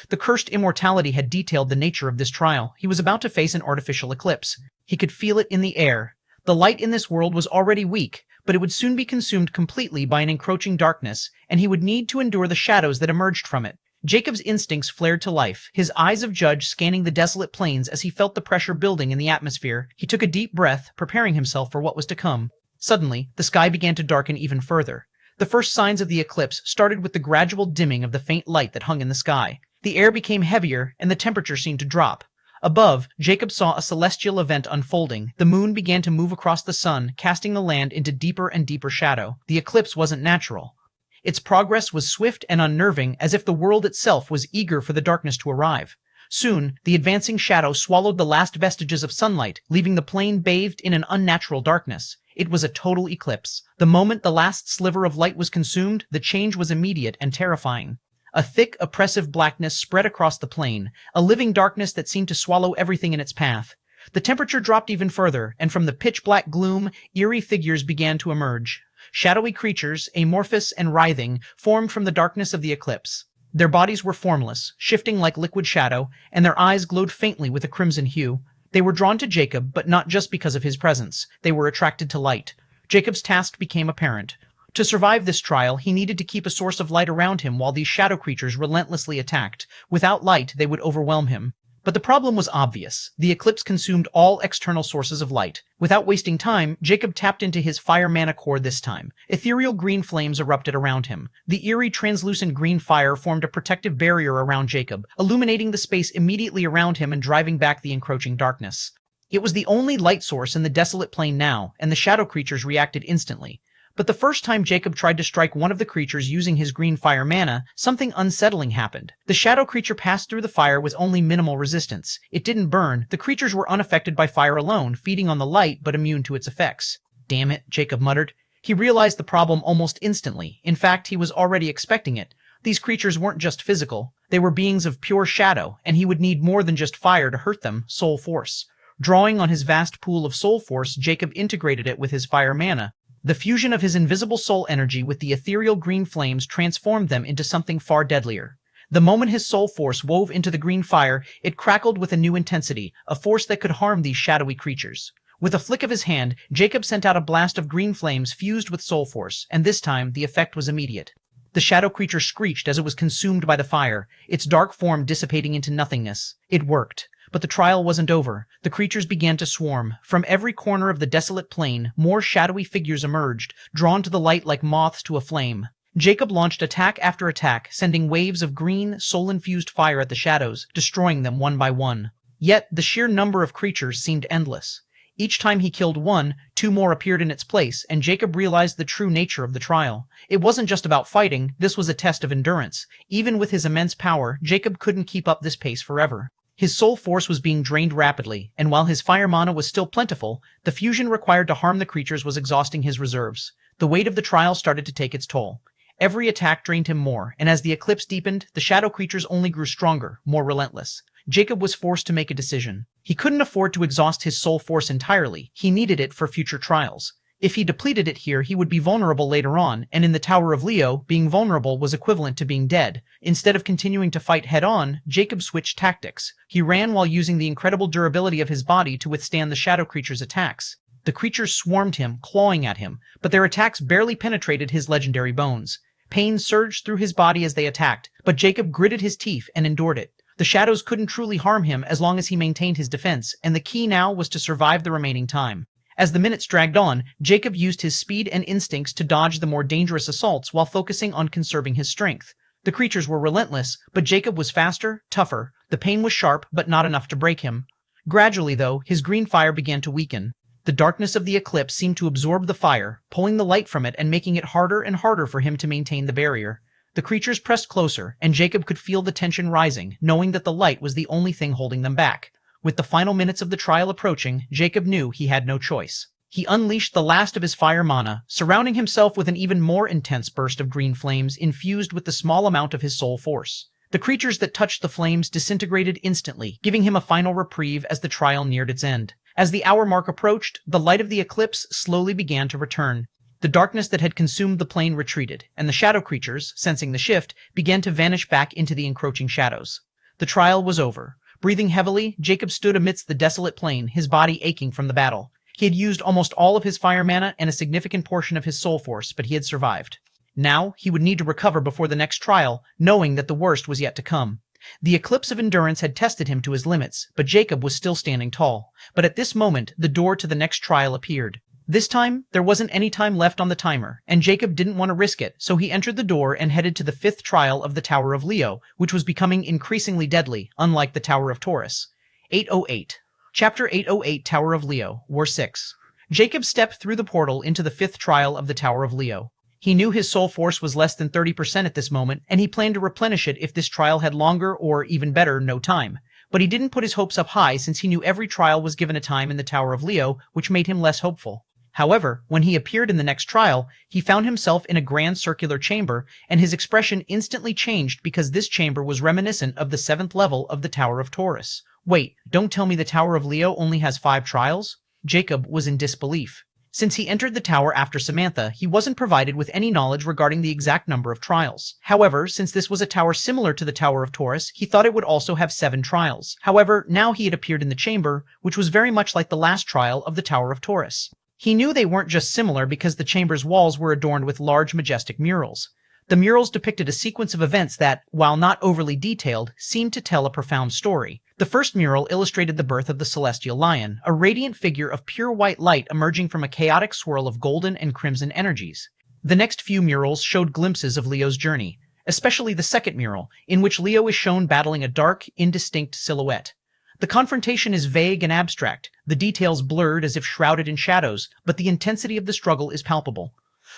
The Cursed Immortality had detailed the nature of this trial. He was about to face an artificial eclipse. He could feel it in the air. The light in this world was already weak, but it would soon be consumed completely by an encroaching darkness, and he would need to endure the shadows that emerged from it. Jacob's instincts flared to life, his eyes of judge scanning the desolate plains as he felt the pressure building in the atmosphere. He took a deep breath, preparing himself for what was to come. Suddenly, the sky began to darken even further. The first signs of the eclipse started with the gradual dimming of the faint light that hung in the sky. The air became heavier, and the temperature seemed to drop. Above, Jacob saw a celestial event unfolding. The moon began to move across the sun, casting the land into deeper and deeper shadow. The eclipse wasn't natural. Its progress was swift and unnerving, as if the world itself was eager for the darkness to arrive. Soon, the advancing shadow swallowed the last vestiges of sunlight, leaving the plain bathed in an unnatural darkness. It was a total eclipse. The moment the last sliver of light was consumed, the change was immediate and terrifying. A thick, oppressive blackness spread across the plain, a living darkness that seemed to swallow everything in its path. The temperature dropped even further, and from the pitch-black gloom, eerie figures began to emerge. Shadowy creatures, amorphous and writhing, formed from the darkness of the eclipse. Their bodies were formless, shifting like liquid shadow, and their eyes glowed faintly with a crimson hue. They were drawn to Jacob, but not just because of his presence. They were attracted to light. Jacob's task became apparent. To survive this trial, he needed to keep a source of light around him while these shadow creatures relentlessly attacked. Without light, they would overwhelm him. But the problem was obvious. The eclipse consumed all external sources of light. Without wasting time, Jacob tapped into his fire mana core this time. Ethereal green flames erupted around him. The eerie, translucent green fire formed a protective barrier around Jacob, illuminating the space immediately around him and driving back the encroaching darkness. It was the only light source in the desolate plain now, and the shadow creatures reacted instantly. But the first time Jacob tried to strike one of the creatures using his green fire mana, something unsettling happened. The shadow creature passed through the fire with only minimal resistance. It didn't burn. The creatures were unaffected by fire alone, feeding on the light but immune to its effects. Damn it, Jacob muttered. He realized the problem almost instantly. In fact, he was already expecting it. These creatures weren't just physical. They were beings of pure shadow, and he would need more than just fire to hurt them, soul force. Drawing on his vast pool of soul force, Jacob integrated it with his fire mana. The fusion of his invisible soul energy with the ethereal green flames transformed them into something far deadlier. The moment his soul force wove into the green fire, it crackled with a new intensity, a force that could harm these shadowy creatures. With a flick of his hand, Jacob sent out a blast of green flames fused with soul force, and this time the effect was immediate. The shadow creature screeched as it was consumed by the fire, its dark form dissipating into nothingness. It worked. But the trial wasn't over. The creatures began to swarm. From every corner of the desolate plain, more shadowy figures emerged, drawn to the light like moths to a flame. Jacob launched attack after attack, sending waves of green, soul-infused fire at the shadows, destroying them one by one. Yet, the sheer number of creatures seemed endless. Each time he killed one, two more appeared in its place, and Jacob realized the true nature of the trial. It wasn't just about fighting, this was a test of endurance. Even with his immense power, Jacob couldn't keep up this pace forever. His soul force was being drained rapidly, and while his fire mana was still plentiful, the fusion required to harm the creatures was exhausting his reserves. The weight of the trial started to take its toll. Every attack drained him more, and as the eclipse deepened, the shadow creatures only grew stronger, more relentless. Jacob was forced to make a decision. He couldn't afford to exhaust his soul force entirely. He needed it for future trials. If he depleted it here, he would be vulnerable later on, and in the Tower of Leo, being vulnerable was equivalent to being dead. Instead of continuing to fight head-on, Jacob switched tactics. He ran while using the incredible durability of his body to withstand the shadow creature's attacks. The creatures swarmed him, clawing at him, but their attacks barely penetrated his legendary bones. Pain surged through his body as they attacked, but Jacob gritted his teeth and endured it. The shadows couldn't truly harm him as long as he maintained his defense, and the key now was to survive the remaining time. As the minutes dragged on, Jacob used his speed and instincts to dodge the more dangerous assaults while focusing on conserving his strength. The creatures were relentless, but Jacob was faster, tougher. The pain was sharp, but not enough to break him. Gradually, though, his green fire began to weaken. The darkness of the eclipse seemed to absorb the fire, pulling the light from it and making it harder and harder for him to maintain the barrier. The creatures pressed closer, and Jacob could feel the tension rising, knowing that the light was the only thing holding them back. With the final minutes of the trial approaching, Jacob knew he had no choice. He unleashed the last of his fire mana, surrounding himself with an even more intense burst of green flames infused with the small amount of his soul force. The creatures that touched the flames disintegrated instantly, giving him a final reprieve as the trial neared its end. As the hour mark approached, the light of the eclipse slowly began to return. The darkness that had consumed the plane retreated, and the shadow creatures, sensing the shift, began to vanish back into the encroaching shadows. The trial was over. Breathing heavily, Jacob stood amidst the desolate plain, his body aching from the battle. He had used almost all of his fire mana and a significant portion of his soul force, but he had survived. Now, he would need to recover before the next trial, knowing that the worst was yet to come. The eclipse of endurance had tested him to his limits, but Jacob was still standing tall. But at this moment, the door to the next trial appeared. This time, there wasn't any time left on the timer, and Jacob didn't want to risk it, so he entered the door and headed to the 5th trial of the Tower of Leo, which was becoming increasingly deadly, unlike the Tower of Taurus. 808. Chapter 808 Tower of Leo, War 6. Jacob stepped through the portal into the 5th trial of the Tower of Leo. He knew his soul force was less than 30% at this moment, and he planned to replenish it if this trial had longer or, even better, no time. But he didn't put his hopes up high since he knew every trial was given a time in the Tower of Leo, which made him less hopeful. However, when he appeared in the next trial, he found himself in a grand circular chamber, and his expression instantly changed because this chamber was reminiscent of the 7th level of the Tower of Taurus. Wait, don't tell me the Tower of Leo only has 5 trials? Jacob was in disbelief. Since he entered the tower after Samantha, he wasn't provided with any knowledge regarding the exact number of trials. However, since this was a tower similar to the Tower of Taurus, he thought it would also have 7 trials. However, now he had appeared in the chamber, which was very much like the last trial of the Tower of Taurus. He knew they weren't just similar because the chamber's walls were adorned with large, majestic murals. The murals depicted a sequence of events that, while not overly detailed, seemed to tell a profound story. The first mural illustrated the birth of the celestial lion, a radiant figure of pure white light emerging from a chaotic swirl of golden and crimson energies. The next few murals showed glimpses of Leo's journey, especially the second mural, in which Leo is shown battling a dark, indistinct silhouette. The confrontation is vague and abstract, the details blurred as if shrouded in shadows, but the intensity of the struggle is palpable.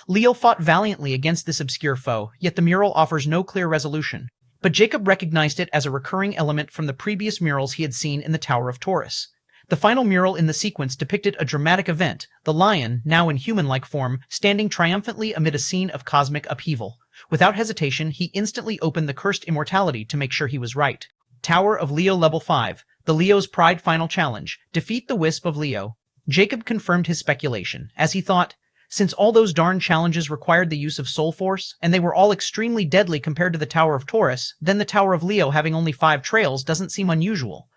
Leo fought valiantly against this obscure foe, yet the mural offers no clear resolution. But Jacob recognized it as a recurring element from the previous murals he had seen in the Tower of Taurus. The final mural in the sequence depicted a dramatic event, the lion, now in human-like form, standing triumphantly amid a scene of cosmic upheaval. Without hesitation, he instantly opened the Cursed Immortality to make sure he was right. Tower of Leo Level 5. The Leo's Pride Final Challenge. Defeat the Wisp of Leo. Jacob confirmed his speculation, as he thought, since all those darn challenges required the use of soul force, and they were all extremely deadly compared to the Tower of Taurus, then the Tower of Leo having only 5 trails doesn't seem unusual.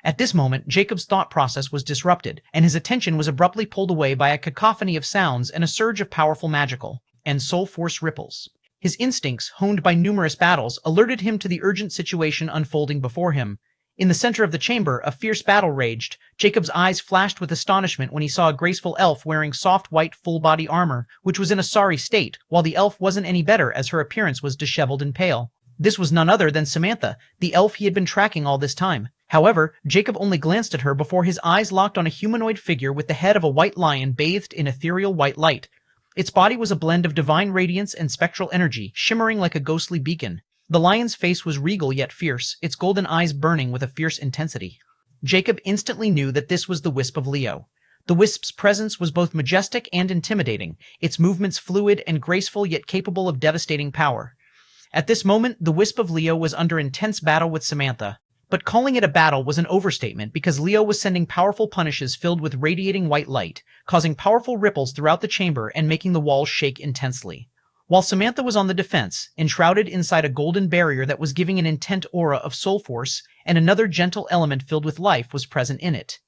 At this moment, Jacob's thought process was disrupted, and his attention was abruptly pulled away by a cacophony of sounds and a surge of powerful magical and soul force ripples. His instincts, honed by numerous battles, alerted him to the urgent situation unfolding before him. In the center of the chamber, a fierce battle raged. Jacob's eyes flashed with astonishment when he saw a graceful elf wearing soft white full-body armor, which was in a sorry state, while the elf wasn't any better as her appearance was disheveled and pale. This was none other than Samantha, the elf he had been tracking all this time. However, Jacob only glanced at her before his eyes locked on a humanoid figure with the head of a white lion bathed in ethereal white light. Its body was a blend of divine radiance and spectral energy, shimmering like a ghostly beacon. The lion's face was regal yet fierce, its golden eyes burning with a fierce intensity. Jacob instantly knew that this was the Wisp of Leo. The Wisp's presence was both majestic and intimidating, its movements fluid and graceful yet capable of devastating power. At this moment, the Wisp of Leo was under intense battle with Samantha. But calling it a battle was an overstatement because Leo was sending powerful punishes filled with radiating white light, causing powerful ripples throughout the chamber and making the walls shake intensely. While Samantha was on the defense, enshrouded inside a golden barrier that was giving an intent aura of soul force, and another gentle element filled with life was present in it.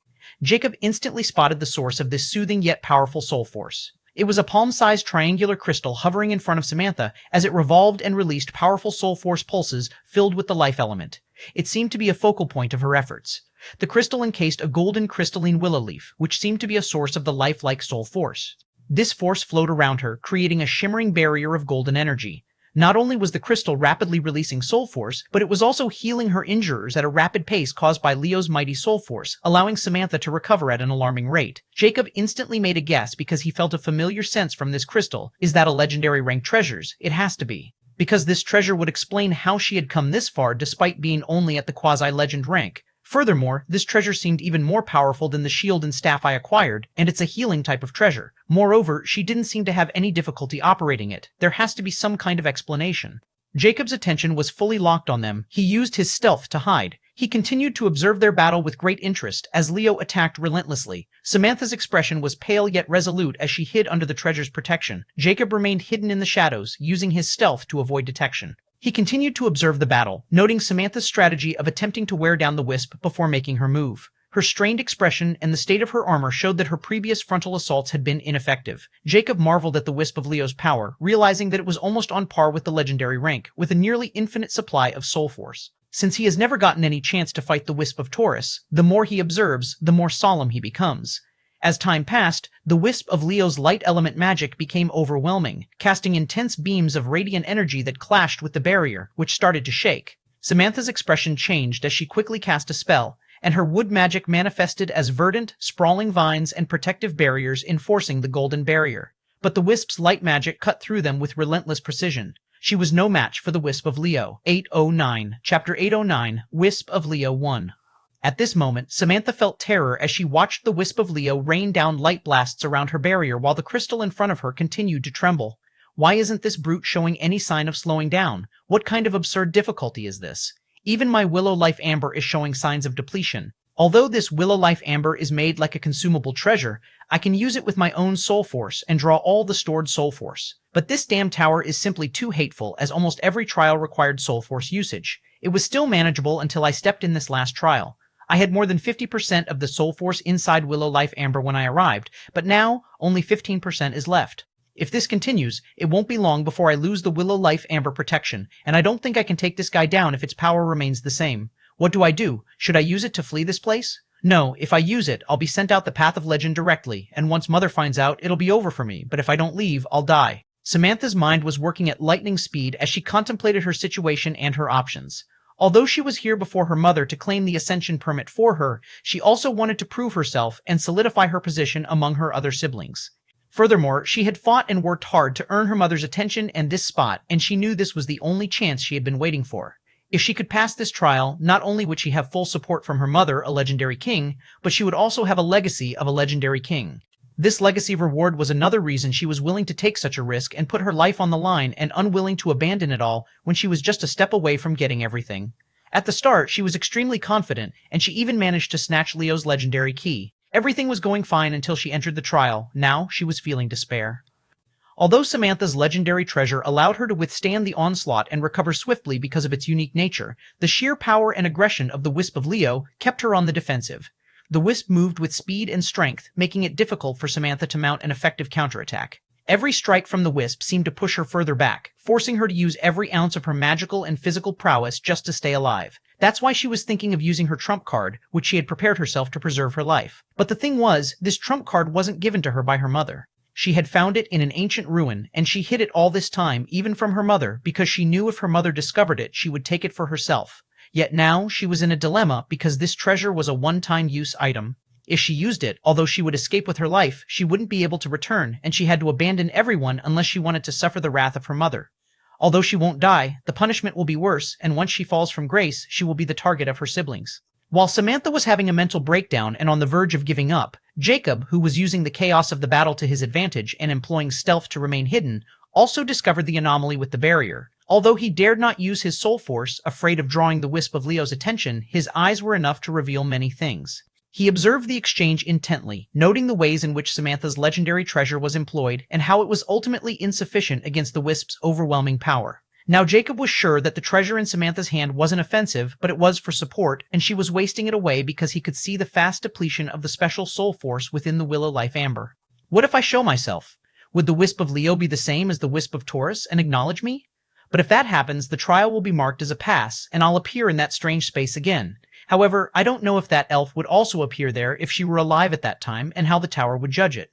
Jacob instantly spotted the source of this soothing yet powerful soul force. It was a palm-sized triangular crystal hovering in front of Samantha as it revolved and released powerful soul force pulses filled with the life element. It seemed to be a focal point of her efforts. The crystal encased a golden crystalline willow leaf, which seemed to be a source of the lifelike soul force. This force flowed around her, creating a shimmering barrier of golden energy. Not only was the crystal rapidly releasing soul force, but it was also healing her injurers at a rapid pace caused by Leo's mighty soul force, allowing Samantha to recover at an alarming rate. Jacob instantly made a guess because he felt a familiar sense from this crystal. Is that a legendary rank treasures? It has to be. Because this treasure would explain how she had come this far despite being only at the quasi-legend rank. Furthermore, this treasure seemed even more powerful than the shield and staff I acquired, and it's a healing type of treasure. Moreover, she didn't seem to have any difficulty operating it. There has to be some kind of explanation. Jacob's attention was fully locked on them. He used his stealth to hide. He continued to observe their battle with great interest as Leo attacked relentlessly. Samantha's expression was pale yet resolute as she hid under the treasure's protection. Jacob remained hidden in the shadows, using his stealth to avoid detection. He continued to observe the battle, noting Samantha's strategy of attempting to wear down the wisp before making her move. Her strained expression and the state of her armor showed that her previous frontal assaults had been ineffective. Jacob marveled at the wisp of Leo's power, realizing that it was almost on par with the legendary rank, with a nearly infinite supply of soul force. Since he has never gotten any chance to fight the wisp of Taurus, the more he observes, the more solemn he becomes. As time passed, the wisp of Leo's light element magic became overwhelming, casting intense beams of radiant energy that clashed with the barrier, which started to shake. Samantha's expression changed as she quickly cast a spell, and her wood magic manifested as verdant, sprawling vines and protective barriers enforcing the golden barrier. But the wisp's light magic cut through them with relentless precision. She was no match for the wisp of Leo. 809, Chapter 809, Wisp of Leo 1. At this moment, Samantha felt terror as she watched the wisp of Leo rain down light blasts around her barrier while the crystal in front of her continued to tremble. Why isn't this brute showing any sign of slowing down? What kind of absurd difficulty is this? Even my Willow Life Amber is showing signs of depletion. Although this Willow Life Amber is made like a consumable treasure, I can use it with my own soul force and draw all the stored soul force. But this damn tower is simply too hateful, as almost every trial required soul force usage. It was still manageable until I stepped in this last trial. I had more than 50% of the soul force inside Willow Life Amber when I arrived, but now only 15% is left. If this continues, it won't be long before I lose the Willow Life Amber protection, and I don't think I can take this guy down if its power remains the same. What do I do? Should I use it to flee this place? No, if I use it, I'll be sent out the path of legend directly, and once Mother finds out, it'll be over for me, but if I don't leave, I'll die. Samantha's mind was working at lightning speed as she contemplated her situation and her options. Although she was here before her mother to claim the ascension permit for her, she also wanted to prove herself and solidify her position among her other siblings. Furthermore, she had fought and worked hard to earn her mother's attention and this spot, and she knew this was the only chance she had been waiting for. If she could pass this trial, not only would she have full support from her mother, a legendary king, but she would also have a legacy of a legendary king. This legacy reward was another reason she was willing to take such a risk and put her life on the line and unwilling to abandon it all when she was just a step away from getting everything. At the start, she was extremely confident, and she even managed to snatch Leo's legendary key. Everything was going fine until she entered the trial. Now she was feeling despair. Although Samantha's legendary treasure allowed her to withstand the onslaught and recover swiftly because of its unique nature, the sheer power and aggression of the Wisp of Leo kept her on the defensive. The Wisp moved with speed and strength, making it difficult for Samantha to mount an effective counterattack. Every strike from the Wisp seemed to push her further back, forcing her to use every ounce of her magical and physical prowess just to stay alive. That's why she was thinking of using her trump card, which she had prepared herself to preserve her life. But the thing was, this trump card wasn't given to her by her mother. She had found it in an ancient ruin, and she hid it all this time, even from her mother, because she knew if her mother discovered it, she would take it for herself. Yet now she was in a dilemma because this treasure was a one-time use item. If she used it, although she would escape with her life, she wouldn't be able to return, and she had to abandon everyone unless she wanted to suffer the wrath of her mother. Although she won't die, the punishment will be worse, and once she falls from grace, she will be the target of her siblings. While Samantha was having a mental breakdown and on the verge of giving up, Jacob, who was using the chaos of the battle to his advantage and employing stealth to remain hidden, also discovered the anomaly with the barrier. Although he dared not use his soul force, afraid of drawing the Wisp of Leo's attention, his eyes were enough to reveal many things. He observed the exchange intently, noting the ways in which Samantha's legendary treasure was employed and how it was ultimately insufficient against the Wisp's overwhelming power. Now Jacob was sure that the treasure in Samantha's hand wasn't offensive, but it was for support, and she was wasting it away because he could see the fast depletion of the special soul force within the Willow Life Amber. What if I show myself? Would the Wisp of Leo be the same as the Wisp of Taurus and acknowledge me? But if that happens, the trial will be marked as a pass, and I'll appear in that strange space again. However, I don't know if that elf would also appear there if she were alive at that time, and how the tower would judge it.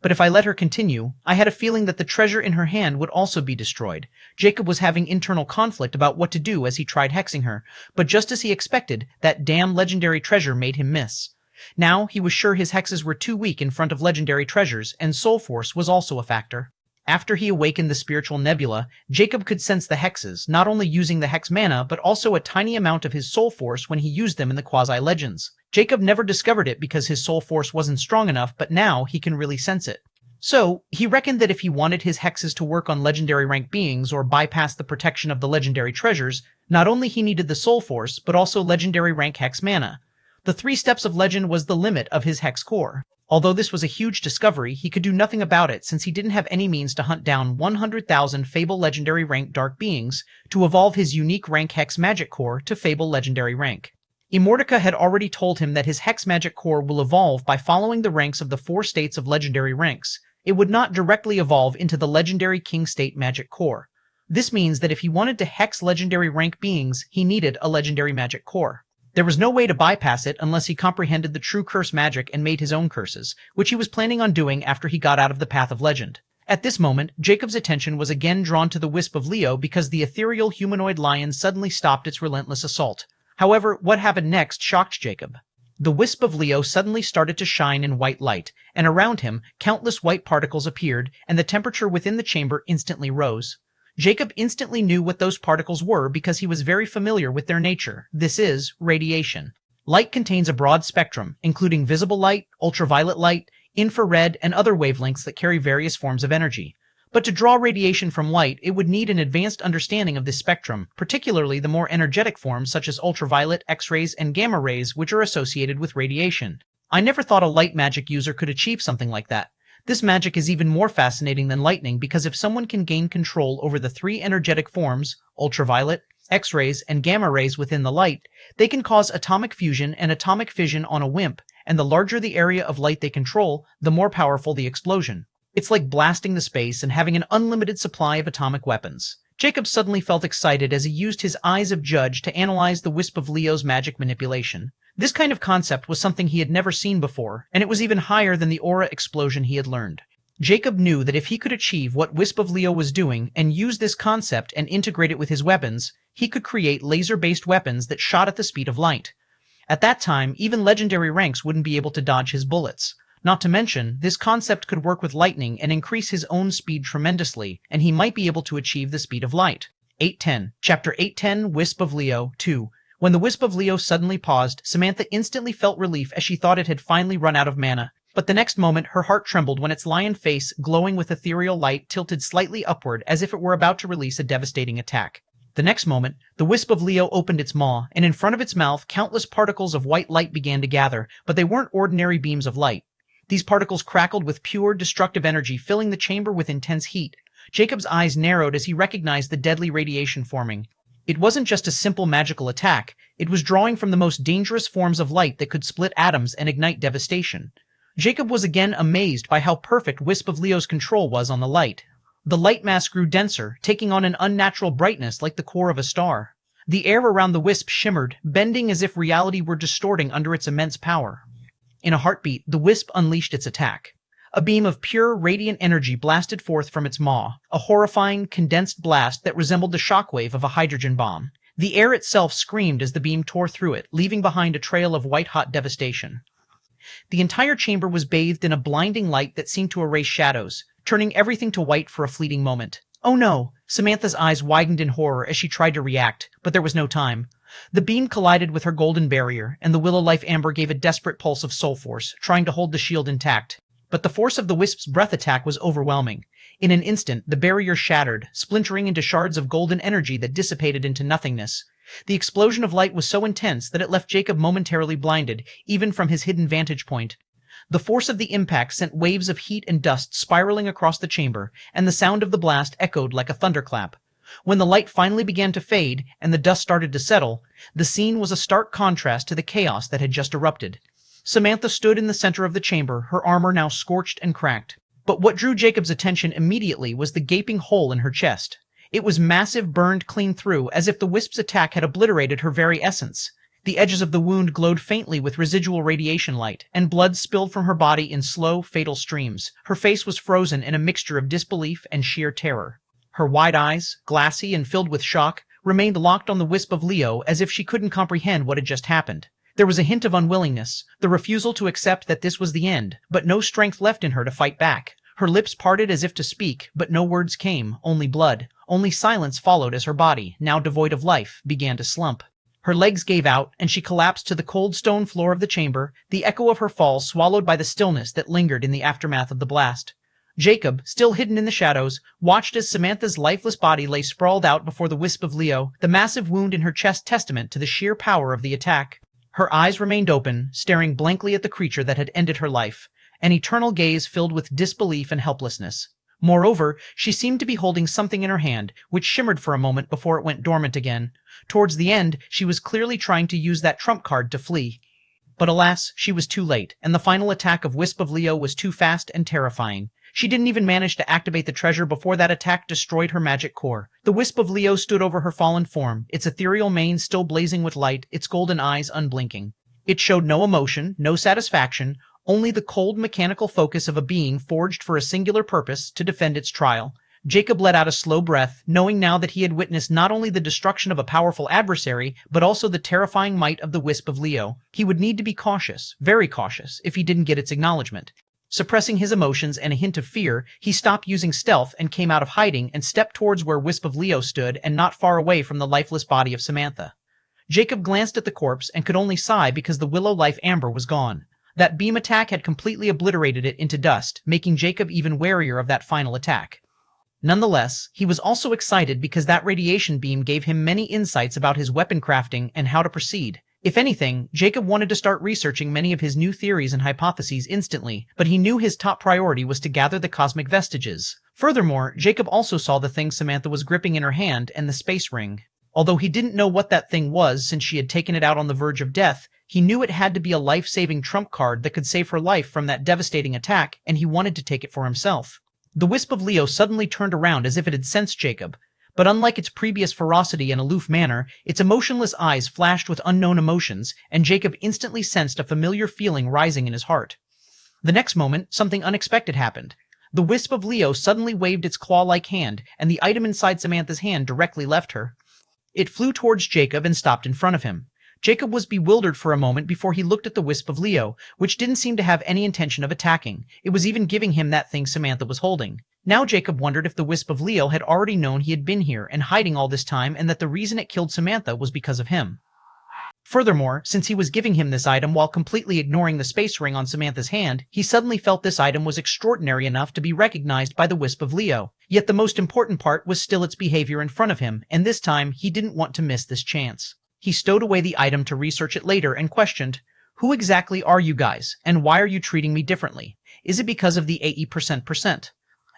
But if I let her continue, I had a feeling that the treasure in her hand would also be destroyed. Jacob was having internal conflict about what to do as he tried hexing her, but just as he expected, that damn legendary treasure made him miss. Now, he was sure his hexes were too weak in front of legendary treasures, and soul force was also a factor. After he awakened the spiritual nebula, Jacob could sense the hexes, not only using the hex mana, but also a tiny amount of his soul force when he used them in the quasi-legends. Jacob never discovered it because his soul force wasn't strong enough, but now he can really sense it. So, he reckoned that if he wanted his hexes to work on legendary rank beings or bypass the protection of the legendary treasures, not only he needed the soul force, but also legendary rank hex mana. The 3 steps of legend was the limit of his hex core. Although this was a huge discovery, he could do nothing about it since he didn't have any means to hunt down 100,000 Fable legendary rank dark beings to evolve his unique rank hex magic core to Fable legendary rank. Immortality had already told him that his hex magic core will evolve by following the ranks of the 4 states of legendary ranks. It would not directly evolve into the legendary king state magic core. This means that if he wanted to hex legendary rank beings, he needed a legendary magic core. There was no way to bypass it unless he comprehended the true curse magic and made his own curses, which he was planning on doing after he got out of the path of legend. At this moment, Jacob's attention was again drawn to the wisp of Leo because the ethereal humanoid lion suddenly stopped its relentless assault. However, what happened next shocked Jacob. The wisp of Leo suddenly started to shine in white light, and around him, countless white particles appeared, and the temperature within the chamber instantly rose. Jacob instantly knew what those particles were because he was very familiar with their nature. This is radiation. Light contains a broad spectrum, including visible light, ultraviolet light, infrared, and other wavelengths that carry various forms of energy. But to draw radiation from light, it would need an advanced understanding of this spectrum, particularly the more energetic forms such as ultraviolet, X-rays, and gamma rays, which are associated with radiation. I never thought a light magic user could achieve something like that. This magic is even more fascinating than lightning because if someone can gain control over the 3 energetic forms, ultraviolet, X-rays, and gamma rays within the light, they can cause atomic fusion and atomic fission on a whim, and the larger the area of light they control, the more powerful the explosion. It's like blasting the space and having an unlimited supply of atomic weapons. Jacob suddenly felt excited as he used his eyes of judge to analyze the wisp of Leo's magic manipulation. This kind of concept was something he had never seen before, and it was even higher than the aura explosion he had learned. Jacob knew that if he could achieve what Wisp of Leo was doing and use this concept and integrate it with his weapons, he could create laser-based weapons that shot at the speed of light. At that time, even legendary ranks wouldn't be able to dodge his bullets. Not to mention, this concept could work with lightning and increase his own speed tremendously, and he might be able to achieve the speed of light. 810. Chapter 810, Wisp of Leo, 2. When the Wisp of Leo suddenly paused, Samantha instantly felt relief as she thought it had finally run out of mana. But the next moment, her heart trembled when its lion face, glowing with ethereal light, tilted slightly upward as if it were about to release a devastating attack. The next moment, the Wisp of Leo opened its maw, and in front of its mouth, countless particles of white light began to gather, but they weren't ordinary beams of light. These particles crackled with pure, destructive energy, filling the chamber with intense heat. Jacob's eyes narrowed as he recognized the deadly radiation forming. It wasn't just a simple magical attack, it was drawing from the most dangerous forms of light that could split atoms and ignite devastation. Jacob was again amazed by how perfect Wisp of Leo's control was on the light. The light mass grew denser, taking on an unnatural brightness like the core of a star. The air around the wisp shimmered, bending as if reality were distorting under its immense power. In a heartbeat, the wisp unleashed its attack. A beam of pure, radiant energy blasted forth from its maw, a horrifying, condensed blast that resembled the shockwave of a hydrogen bomb. The air itself screamed as the beam tore through it, leaving behind a trail of white-hot devastation. The entire chamber was bathed in a blinding light that seemed to erase shadows, turning everything to white for a fleeting moment. Oh no! Samantha's eyes widened in horror as she tried to react, but there was no time. The beam collided with her golden barrier, and the Willow Life Amber gave a desperate pulse of soul force, trying to hold the shield intact. But the force of the Wisp's breath attack was overwhelming. In an instant, the barrier shattered, splintering into shards of golden energy that dissipated into nothingness. The explosion of light was so intense that it left Jacob momentarily blinded, even from his hidden vantage point. The force of the impact sent waves of heat and dust spiraling across the chamber, and the sound of the blast echoed like a thunderclap. When the light finally began to fade, and the dust started to settle, the scene was a stark contrast to the chaos that had just erupted. Samantha stood in the center of the chamber, her armor now scorched and cracked. But what drew Jacob's attention immediately was the gaping hole in her chest. It was massive, burned clean through, as if the wisp's attack had obliterated her very essence. The edges of the wound glowed faintly with residual radiation light, and blood spilled from her body in slow, fatal streams. Her face was frozen in a mixture of disbelief and sheer terror. Her wide eyes, glassy and filled with shock, remained locked on the wisp of Leo as if she couldn't comprehend what had just happened. There was a hint of unwillingness, the refusal to accept that this was the end, but no strength left in her to fight back. Her lips parted as if to speak, but no words came, only blood. Only silence followed as her body, now devoid of life, began to slump. Her legs gave out, and she collapsed to the cold stone floor of the chamber, the echo of her fall swallowed by the stillness that lingered in the aftermath of the blast. Jacob, still hidden in the shadows, watched as Samantha's lifeless body lay sprawled out before the wisp of Leo, the massive wound in her chest testament to the sheer power of the attack. Her eyes remained open, staring blankly at the creature that had ended her life, an eternal gaze filled with disbelief and helplessness. Moreover, she seemed to be holding something in her hand, which shimmered for a moment before it went dormant again. Towards the end, she was clearly trying to use that trump card to flee. But alas, she was too late, and the final attack of Wisp of Leo was too fast and terrifying. She didn't even manage to activate the treasure before that attack destroyed her magic core. The Wisp of Leo stood over her fallen form, its ethereal mane still blazing with light, its golden eyes unblinking. It showed no emotion, no satisfaction, only the cold mechanical focus of a being forged for a singular purpose, to defend its trial. Jacob let out a slow breath, knowing now that he had witnessed not only the destruction of a powerful adversary, but also the terrifying might of the Wisp of Leo. He would need to be cautious, very cautious, if he didn't get its acknowledgement. Suppressing his emotions and a hint of fear, he stopped using stealth and came out of hiding and stepped towards where Wisp of Leo stood and not far away from the lifeless body of Samantha. Jacob glanced at the corpse and could only sigh because the willow life amber was gone. That beam attack had completely obliterated it into dust, making Jacob even warier of that final attack. Nonetheless, he was also excited because that radiation beam gave him many insights about his weapon crafting and how to proceed. If anything, Jacob wanted to start researching many of his new theories and hypotheses instantly, but he knew his top priority was to gather the cosmic vestiges. Furthermore, Jacob also saw the thing Samantha was gripping in her hand and the space ring. Although he didn't know what that thing was since she had taken it out on the verge of death, he knew it had to be a life-saving trump card that could save her life from that devastating attack, and he wanted to take it for himself. The Wisp of Leo suddenly turned around as if it had sensed Jacob, but unlike its previous ferocity and aloof manner, its emotionless eyes flashed with unknown emotions, and Jacob instantly sensed a familiar feeling rising in his heart. The next moment, something unexpected happened. The Wisp of Leo suddenly waved its claw-like hand, and the item inside Samantha's hand directly left her. It flew towards Jacob and stopped in front of him. Jacob was bewildered for a moment before he looked at the Wisp of Leo, which didn't seem to have any intention of attacking. It was even giving him that thing Samantha was holding. Now Jacob wondered if the Wisp of Leo had already known he had been here and hiding all this time, and that the reason it killed Samantha was because of him. Furthermore, since he was giving him this item while completely ignoring the space ring on Samantha's hand, he suddenly felt this item was extraordinary enough to be recognized by the Wisp of Leo. Yet the most important part was still its behavior in front of him, and this time he didn't want to miss this chance. He stowed away the item to research it later and questioned, "Who exactly are you guys, and why are you treating me differently? Is it because of the AE%%?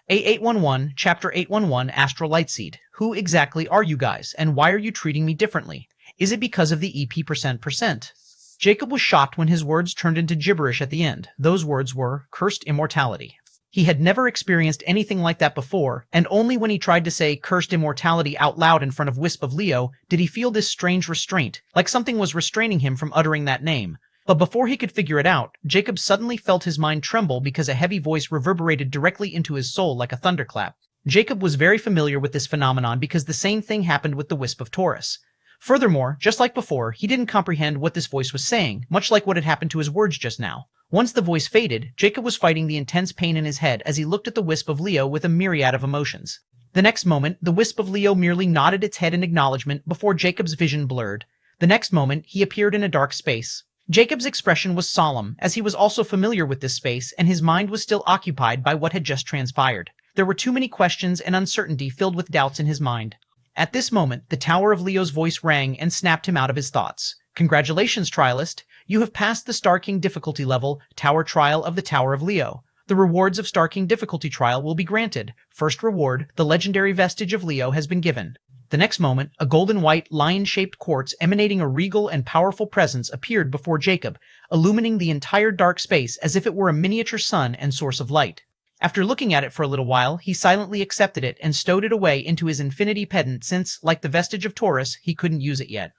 A811, Chapter 811, Astral Lightseed. Who exactly are you guys, and why are you treating me differently? Is it because of the EP%%? Jacob was shocked when his words turned into gibberish at the end. Those words were, Cursed Immortality. He had never experienced anything like that before, and only when he tried to say Cursed Immortality out loud in front of Wisp of Leo did he feel this strange restraint, like something was restraining him from uttering that name. But before he could figure it out, Jacob suddenly felt his mind tremble because a heavy voice reverberated directly into his soul like a thunderclap. Jacob was very familiar with this phenomenon because the same thing happened with the Wisp of Taurus. Furthermore, just like before, he didn't comprehend what this voice was saying, much like what had happened to his words just now. Once the voice faded, Jacob was fighting the intense pain in his head as he looked at the Wisp of Leo with a myriad of emotions. The next moment, the Wisp of Leo merely nodded its head in acknowledgement before Jacob's vision blurred. The next moment, he appeared in a dark space. Jacob's expression was solemn, as he was also familiar with this space, and his mind was still occupied by what had just transpired. There were too many questions and uncertainty filled with doubts in his mind. At this moment, the Tower of Leo's voice rang and snapped him out of his thoughts. Congratulations, Trialist. You have passed the Star King difficulty level, Tower Trial of the Tower of Leo. The rewards of Star King difficulty trial will be granted. First reward, the legendary vestige of Leo has been given. The next moment, a golden-white, lion-shaped quartz emanating a regal and powerful presence appeared before Jacob, illumining the entire dark space as if it were a miniature sun and source of light. After looking at it for a little while, he silently accepted it and stowed it away into his infinity pendant since, like the vestige of Taurus, he couldn't use it yet.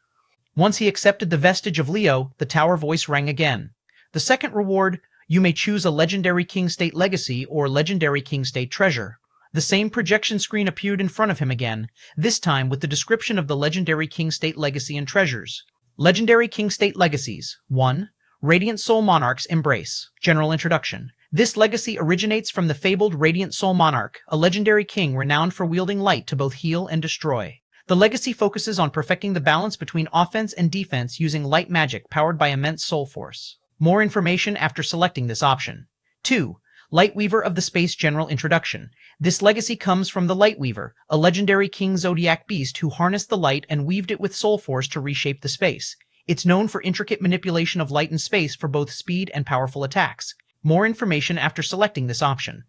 Once he accepted the vestige of Leo, the tower voice rang again. The second reward, you may choose a Legendary King State Legacy or Legendary King State Treasure. The same projection screen appeared in front of him again, this time with the description of the Legendary King State Legacy and Treasures. Legendary King State Legacies. 1. Radiant Soul Monarch's Embrace. General Introduction. This legacy originates from the fabled Radiant Soul Monarch, a legendary king renowned for wielding light to both heal and destroy. The legacy focuses on perfecting the balance between offense and defense using light magic powered by immense soul force. More information after selecting this option. 2. Lightweaver of the Space General Introduction. This legacy comes from the Lightweaver, a legendary king zodiac beast who harnessed the light and weaved it with soul force to reshape the space. It's known for intricate manipulation of light and space for both speed and powerful attacks. More information after selecting this option.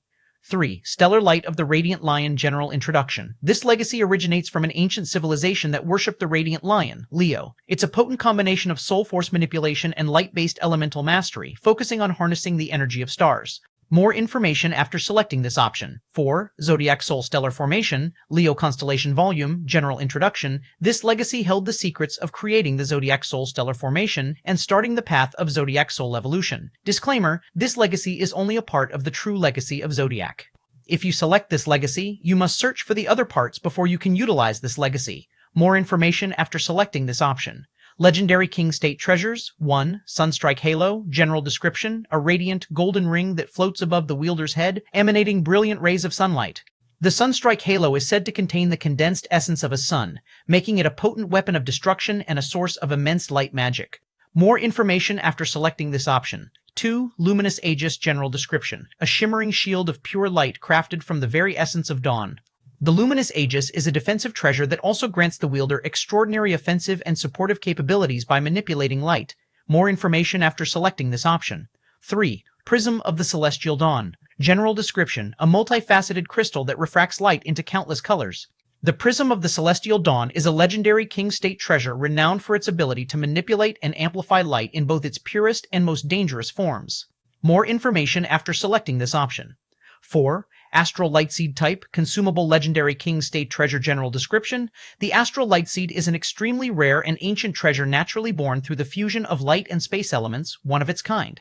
3. Stellar Light of the Radiant Lion General Introduction. This legacy originates from an ancient civilization that worshipped the Radiant Lion, Leo. It's a potent combination of soul force manipulation and light-based elemental mastery, focusing on harnessing the energy of stars. More information after selecting this option. 4. Zodiac Soul Stellar Formation, Leo Constellation Volume, General Introduction. This legacy held the secrets of creating the Zodiac Soul Stellar Formation and starting the path of Zodiac Soul Evolution. Disclaimer, this legacy is only a part of the true legacy of Zodiac. If you select this legacy, you must search for the other parts before you can utilize this legacy. More information after selecting this option. Legendary King State Treasures. 1. Sunstrike Halo. General Description. A radiant, golden ring that floats above the wielder's head, emanating brilliant rays of sunlight. The Sunstrike Halo is said to contain the condensed essence of a sun, making it a potent weapon of destruction and a source of immense light magic. More information after selecting this option. 2. Luminous Aegis General Description. A shimmering shield of pure light crafted from the very essence of dawn. The Luminous Aegis is a defensive treasure that also grants the wielder extraordinary offensive and supportive capabilities by manipulating light. More information after selecting this option. 3. Prism of the Celestial Dawn. General Description. A multifaceted crystal that refracts light into countless colors. The Prism of the Celestial Dawn is a legendary King State treasure renowned for its ability to manipulate and amplify light in both its purest and most dangerous forms. More information after selecting this option. 4. Astral Lightseed Type, Consumable Legendary King State Treasure General Description. The Astral Lightseed is an extremely rare and ancient treasure naturally born through the fusion of light and space elements, one of its kind.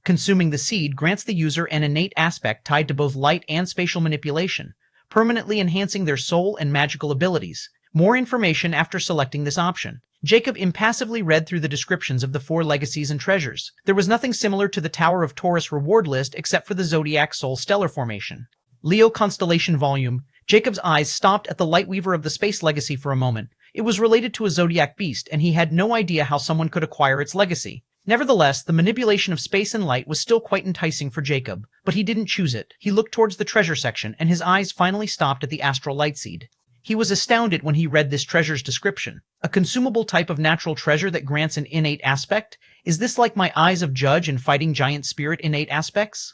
Consuming the seed grants the user an innate aspect tied to both light and spatial manipulation, permanently enhancing their soul and magical abilities. More information after selecting this option. Jacob impassively read through the descriptions of the 4 legacies and treasures. There was nothing similar to the Tower of Taurus reward list except for the Zodiac Soul Stellar Formation. Leo Constellation Volume. Jacob's eyes stopped at the Lightweaver of the Space Legacy for a moment. It was related to a Zodiac beast, and he had no idea how someone could acquire its legacy. Nevertheless, the manipulation of space and light was still quite enticing for Jacob, but he didn't choose it. He looked towards the treasure section, and his eyes finally stopped at the Astral Lightseed. He was astounded when he read this treasure's description. A consumable type of natural treasure that grants an innate aspect? Is this like my Eyes of Judge and Fighting Giant Spirit innate aspects?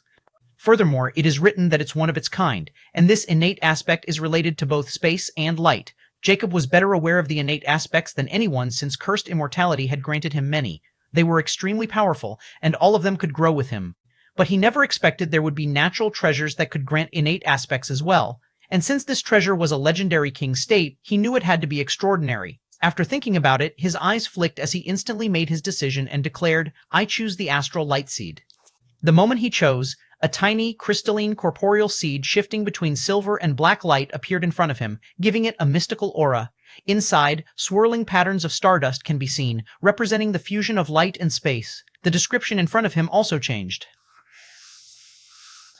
Furthermore, it is written that it's one of its kind, and this innate aspect is related to both space and light. Jacob was better aware of the innate aspects than anyone since Cursed Immortality had granted him many. They were extremely powerful, and all of them could grow with him. But he never expected there would be natural treasures that could grant innate aspects as well. And since this treasure was a legendary King State, he knew it had to be extraordinary. After thinking about it, his eyes flicked as he instantly made his decision and declared, I choose the Astral Lightseed. The moment he chose, a tiny, crystalline, corporeal seed shifting between silver and black light appeared in front of him, giving it a mystical aura. Inside, swirling patterns of stardust can be seen, representing the fusion of light and space. The description in front of him also changed.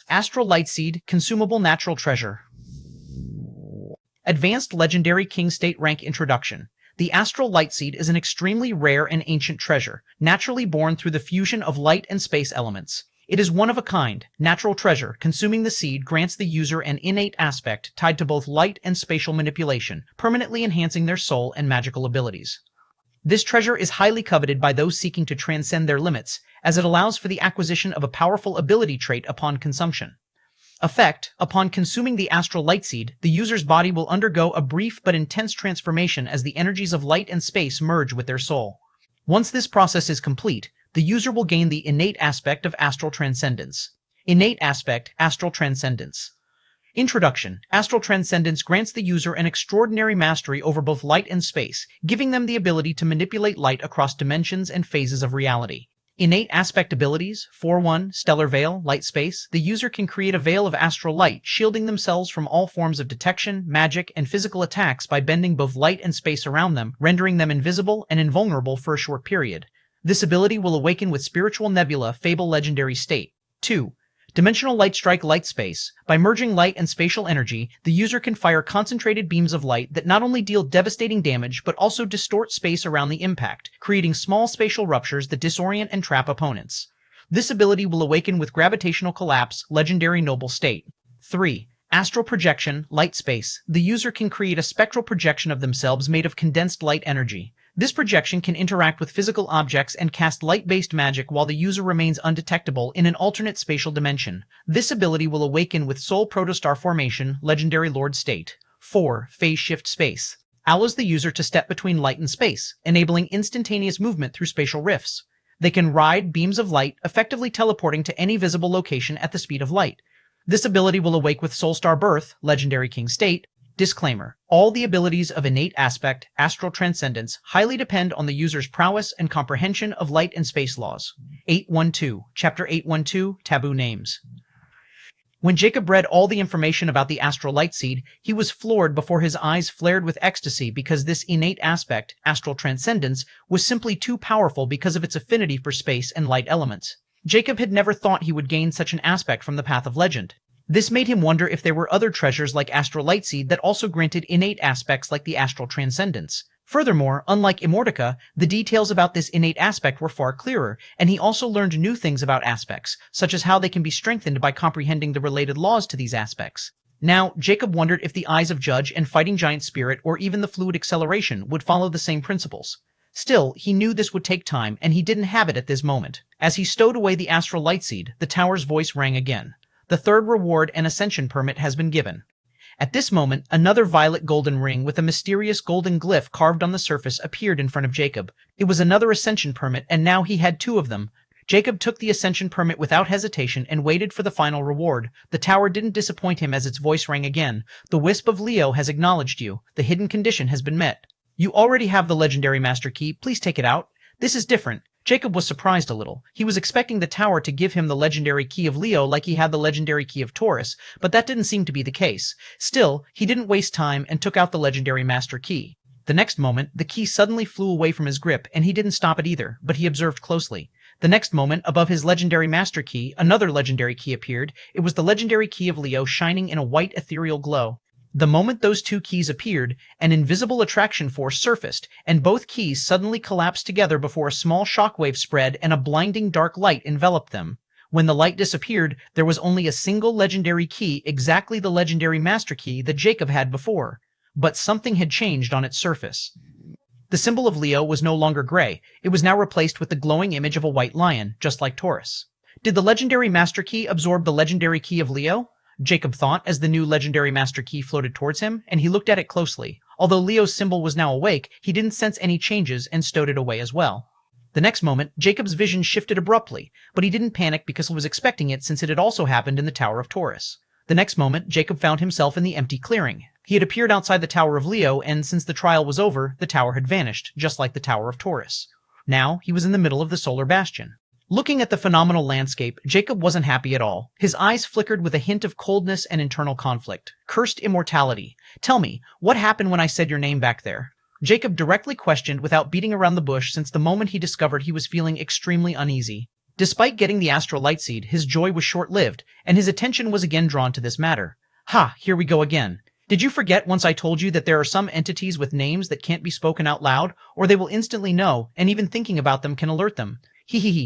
Astral Lightseed, Consumable Natural Treasure. Advanced Legendary King State Rank Introduction. The Astral Lightseed is an extremely rare and ancient treasure, naturally born through the fusion of light and space elements. It is one of a kind, natural treasure. Consuming the seed grants the user an innate aspect tied to both light and spatial manipulation, permanently enhancing their soul and magical abilities. This treasure is highly coveted by those seeking to transcend their limits, as it allows for the acquisition of a powerful ability trait upon consumption. Effect: upon consuming the Astral Lightseed, the user's body will undergo a brief but intense transformation as the energies of light and space merge with their soul. Once this process is complete, the user will gain the innate aspect of astral transcendence. Innate aspect, astral transcendence. Introduction. Astral transcendence grants the user an extraordinary mastery over both light and space, giving them the ability to manipulate light across dimensions and phases of reality. Innate aspect abilities. 4-1, stellar veil, light space. The user can create a veil of astral light, shielding themselves from all forms of detection, magic, and physical attacks by bending both light and space around them, rendering them invisible and invulnerable for a short period. This ability will awaken with spiritual nebula fable legendary state. 2. Dimensional light strike light space. By merging light and spatial energy, the user can fire concentrated beams of light that not only deal devastating damage but also distort space around the impact, creating small spatial ruptures that disorient and trap opponents. This ability will awaken with gravitational collapse, legendary noble state. 3. Astral projection, light space. The user can create a spectral projection of themselves made of condensed light energy. This projection can interact with physical objects and cast light-based magic while the user remains undetectable in an alternate spatial dimension. This ability will awaken with Soul Protostar Formation, Legendary Lord State. 4. Phase Shift Space. Allows the user to step between light and space, enabling instantaneous movement through spatial rifts. They can ride beams of light, effectively teleporting to any visible location at the speed of light. This ability will awake with Soulstar Birth, Legendary King State. Disclaimer. All the abilities of innate aspect, astral transcendence, highly depend on the user's prowess and comprehension of light and space laws. 812. Chapter 812, Taboo Names. When Jacob read all the information about the astral light seed, he was floored before his eyes flared with ecstasy because this innate aspect, astral transcendence, was simply too powerful because of its affinity for space and light elements. Jacob had never thought he would gain such an aspect from the Path of Legend. This made him wonder if there were other treasures like Astral Lightseed that also granted innate aspects like the Astral Transcendence. Furthermore, unlike Immortica, the details about this innate aspect were far clearer, and he also learned new things about aspects, such as how they can be strengthened by comprehending the related laws to these aspects. Now, Jacob wondered if the Eyes of Judge and Fighting Giant Spirit or even the Fluid Acceleration would follow the same principles. Still, he knew this would take time, and he didn't have it at this moment. As he stowed away the Astral Lightseed, the tower's voice rang again. The third reward and ascension permit has been given. At this moment, another violet golden ring with a mysterious golden glyph carved on the surface appeared in front of Jacob. It was another ascension permit, and now he had two of them. Jacob took the ascension permit without hesitation and waited for the final reward. The tower didn't disappoint him as its voice rang again. The Wisp of Leo has acknowledged you. The hidden condition has been met. You already have the legendary master key. Please take it out. This is different. Jacob was surprised a little. He was expecting the tower to give him the legendary key of Leo like he had the legendary key of Taurus, but that didn't seem to be the case. Still, he didn't waste time and took out the legendary master key. The next moment, the key suddenly flew away from his grip, and he didn't stop it either, but he observed closely. The next moment, above his legendary master key, another legendary key appeared. It was the legendary key of Leo shining in a white ethereal glow. The moment those two keys appeared, an invisible attraction force surfaced, and both keys suddenly collapsed together before a small shockwave spread and a blinding dark light enveloped them. When the light disappeared, there was only a single legendary key, exactly the legendary master key that Jacob had before. But something had changed on its surface. The symbol of Leo was no longer gray. It was now replaced with the glowing image of a white lion, just like Taurus. Did the legendary master key absorb the legendary key of Leo? Jacob thought as the new legendary master key floated towards him, and he looked at it closely. Although Leo's symbol was now awake, he didn't sense any changes and stowed it away as well. The next moment, Jacob's vision shifted abruptly, but he didn't panic because he was expecting it since it had also happened in the Tower of Taurus. The next moment, Jacob found himself in the empty clearing. He had appeared outside the Tower of Leo, and since the trial was over, the tower had vanished, just like the Tower of Taurus. Now, he was in the middle of the Solar Bastion. Looking at the phenomenal landscape, Jacob wasn't happy at all. His eyes flickered with a hint of coldness and internal conflict. Cursed Immortality. Tell me, what happened when I said your name back there? Jacob directly questioned without beating around the bush since the moment he discovered he was feeling extremely uneasy. Despite getting the Astral Lightseed, his joy was short-lived, and his attention was again drawn to this matter. Ha, here we go again. Did you forget once I told you that there are some entities with names that can't be spoken out loud, or they will instantly know, and even thinking about them can alert them?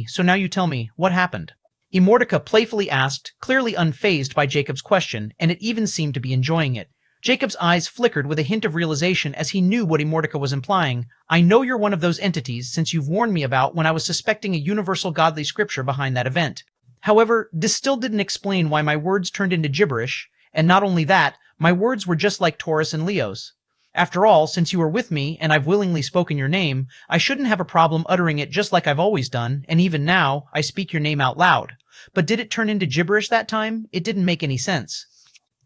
So now you tell me, what happened? Immortica playfully asked, clearly unfazed by Jacob's question, and it even seemed to be enjoying it. Jacob's eyes flickered with a hint of realization as he knew what Immortica was implying. I know you're one of those entities since you've warned me about when I was suspecting a universal godly scripture behind that event. However, this still didn't explain why my words turned into gibberish, and not only that, my words were just like Taurus and Leo's. After all, since you were with me and I've willingly spoken your name, I shouldn't have a problem uttering it just like I've always done, and even now, I speak your name out loud. But did it turn into gibberish that time? It didn't make any sense.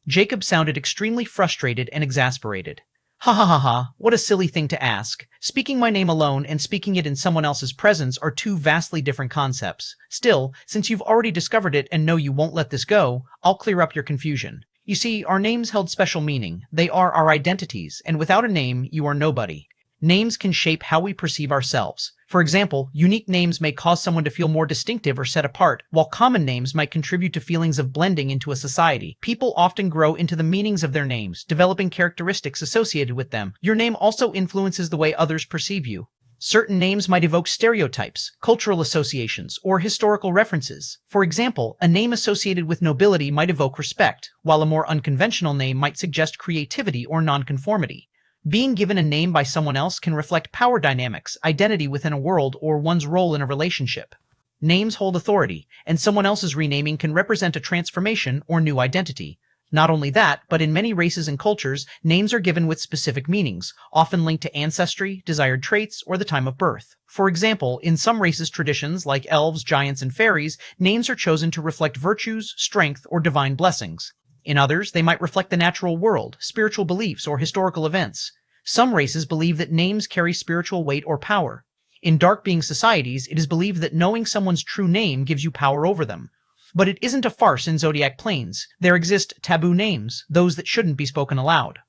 Jacob sounded extremely frustrated and exasperated. Ha ha ha ha, what a silly thing to ask. Speaking my name alone and speaking it in someone else's presence are two vastly different concepts. Still, since you've already discovered it and know you won't let this go, I'll clear up your confusion. You see, our names held special meaning. They are our identities, and without a name, you are nobody. Names can shape how we perceive ourselves. For example, unique names may cause someone to feel more distinctive or set apart, while common names might contribute to feelings of blending into a society. People often grow into the meanings of their names, developing characteristics associated with them. Your name also influences the way others perceive you. Certain names might evoke stereotypes, cultural associations, or historical references. For example, a name associated with nobility might evoke respect, while a more unconventional name might suggest creativity or nonconformity. Being given a name by someone else can reflect power dynamics, identity within a world, or one's role in a relationship. Names hold authority, and someone else's renaming can represent a transformation or new identity. Not only that, but in many races and cultures, names are given with specific meanings, often linked to ancestry, desired traits, or the time of birth. For example, in some races' traditions, like elves, giants, and fairies, names are chosen to reflect virtues, strength, or divine blessings. In others, they might reflect the natural world, spiritual beliefs, or historical events. Some races believe that names carry spiritual weight or power. In dark-being societies, it is believed that knowing someone's true name gives you power over them. But it isn't a farce in zodiac planes. There exist taboo names, those that shouldn't be spoken aloud.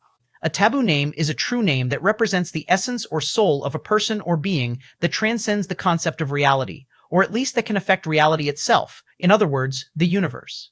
A taboo name is a true name that represents the essence or soul of a person or being that transcends the concept of reality, or at least that can affect reality itself, in other words, the universe.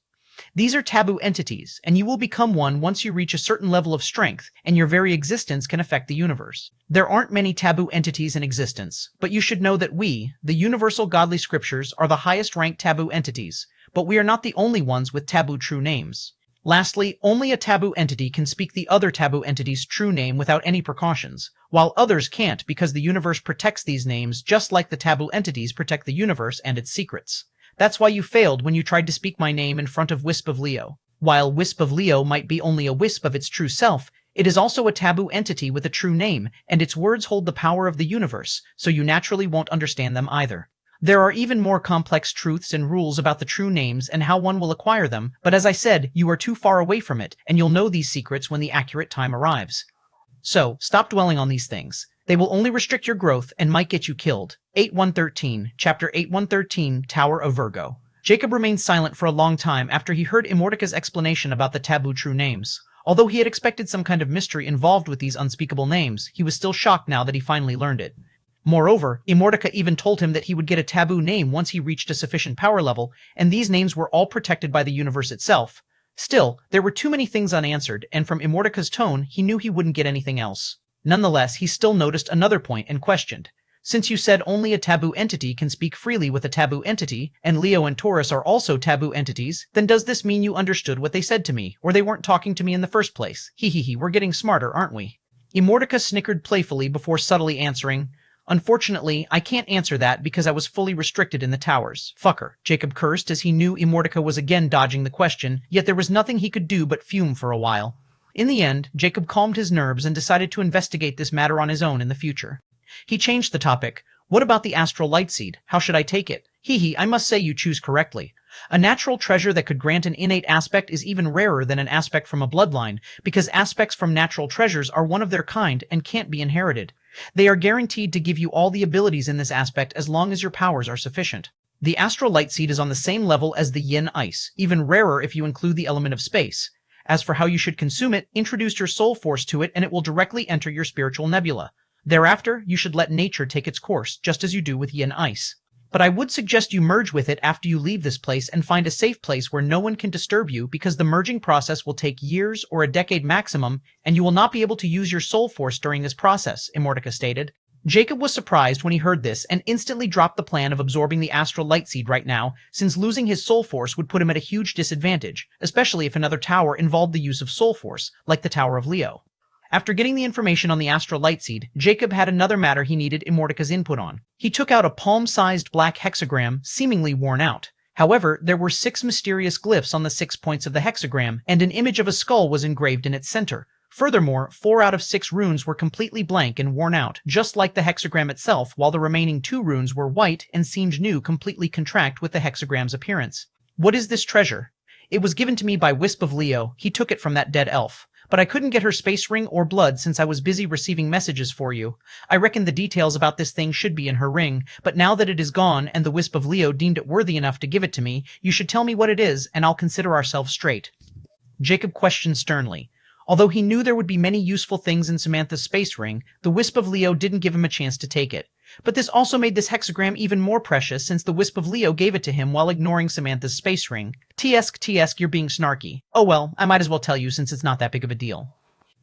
These are taboo entities, and you will become one once you reach a certain level of strength, and your very existence can affect the universe. There aren't many taboo entities in existence, but you should know that we, the universal godly scriptures, are the highest-ranked taboo entities, but we are not the only ones with taboo true names. Lastly, only a taboo entity can speak the other taboo entity's true name without any precautions, while others can't because the universe protects these names just like the taboo entities protect the universe and its secrets. That's why you failed when you tried to speak my name in front of Wisp of Leo. While Wisp of Leo might be only a wisp of its true self, it is also a taboo entity with a true name, and its words hold the power of the universe, so you naturally won't understand them either. There are even more complex truths and rules about the true names and how one will acquire them, but as I said, you are too far away from it, and you'll know these secrets when the accurate time arrives. So, stop dwelling on these things. They will only restrict your growth and might get you killed. 8113, Chapter 8113, Tower of Virgo. Jacob remained silent for a long time after he heard Immortica's explanation about the taboo true names. Although he had expected some kind of mystery involved with these unspeakable names, he was still shocked now that he finally learned it. Moreover, Immortica even told him that he would get a taboo name once he reached a sufficient power level, and these names were all protected by the universe itself. Still, there were too many things unanswered, and from Immortica's tone, he knew he wouldn't get anything else. Nonetheless, he still noticed another point and questioned. Since you said only a taboo entity can speak freely with a taboo entity, and Leo and Taurus are also taboo entities, then does this mean you understood what they said to me, or they weren't talking to me in the first place? Hehehe, we're getting smarter, aren't we? Immortica snickered playfully before subtly answering, Unfortunately, I can't answer that because I was fully restricted in the towers. Fucker, Jacob cursed as he knew Immortica was again dodging the question, yet there was nothing he could do but fume for a while. In the end, Jacob calmed his nerves and decided to investigate this matter on his own in the future. He changed the topic. What about the astral light seed? How should I take it? Hehe, I must say you choose correctly. A natural treasure that could grant an innate aspect is even rarer than an aspect from a bloodline, because aspects from natural treasures are one of their kind and can't be inherited. They are guaranteed to give you all the abilities in this aspect as long as your powers are sufficient. The astral light seed is on the same level as the yin ice, even rarer if you include the element of space. As for how you should consume it, introduce your soul force to it and it will directly enter your spiritual nebula. Thereafter, you should let nature take its course, just as you do with yin ice. But I would suggest you merge with it after you leave this place and find a safe place where no one can disturb you, because the merging process will take years or a decade maximum, and you will not be able to use your soul force during this process, Immortica stated. Jacob was surprised when he heard this and instantly dropped the plan of absorbing the astral light seed right now, since losing his soul force would put him at a huge disadvantage, especially if another tower involved the use of soul force, like the Tower of Leo. After getting the information on the astral light seed, Jacob had another matter he needed Immortica's input on. He took out a palm-sized black hexagram, seemingly worn out. However, there were 6 mysterious glyphs on the 6 points of the hexagram, and an image of a skull was engraved in its center. Furthermore, 4 out of 6 runes were completely blank and worn out, just like the hexagram itself, while the remaining 2 runes were white and seemed new, completely contract with the hexagram's appearance. What is this treasure? It was given to me by Wisp of Leo. He took it from that dead elf. But I couldn't get her space ring or blood since I was busy receiving messages for you. I reckon the details about this thing should be in her ring, but now that it is gone and the Wisp of Leo deemed it worthy enough to give it to me, you should tell me what it is, and I'll consider ourselves straight. Jacob questioned sternly. Although he knew there would be many useful things in Samantha's space ring, the Wisp of Leo didn't give him a chance to take it. But this also made this hexagram even more precious since the Wisp of Leo gave it to him while ignoring Samantha's space ring. Tsk, you're being snarky. Oh well, I might as well tell you since it's not that big of a deal.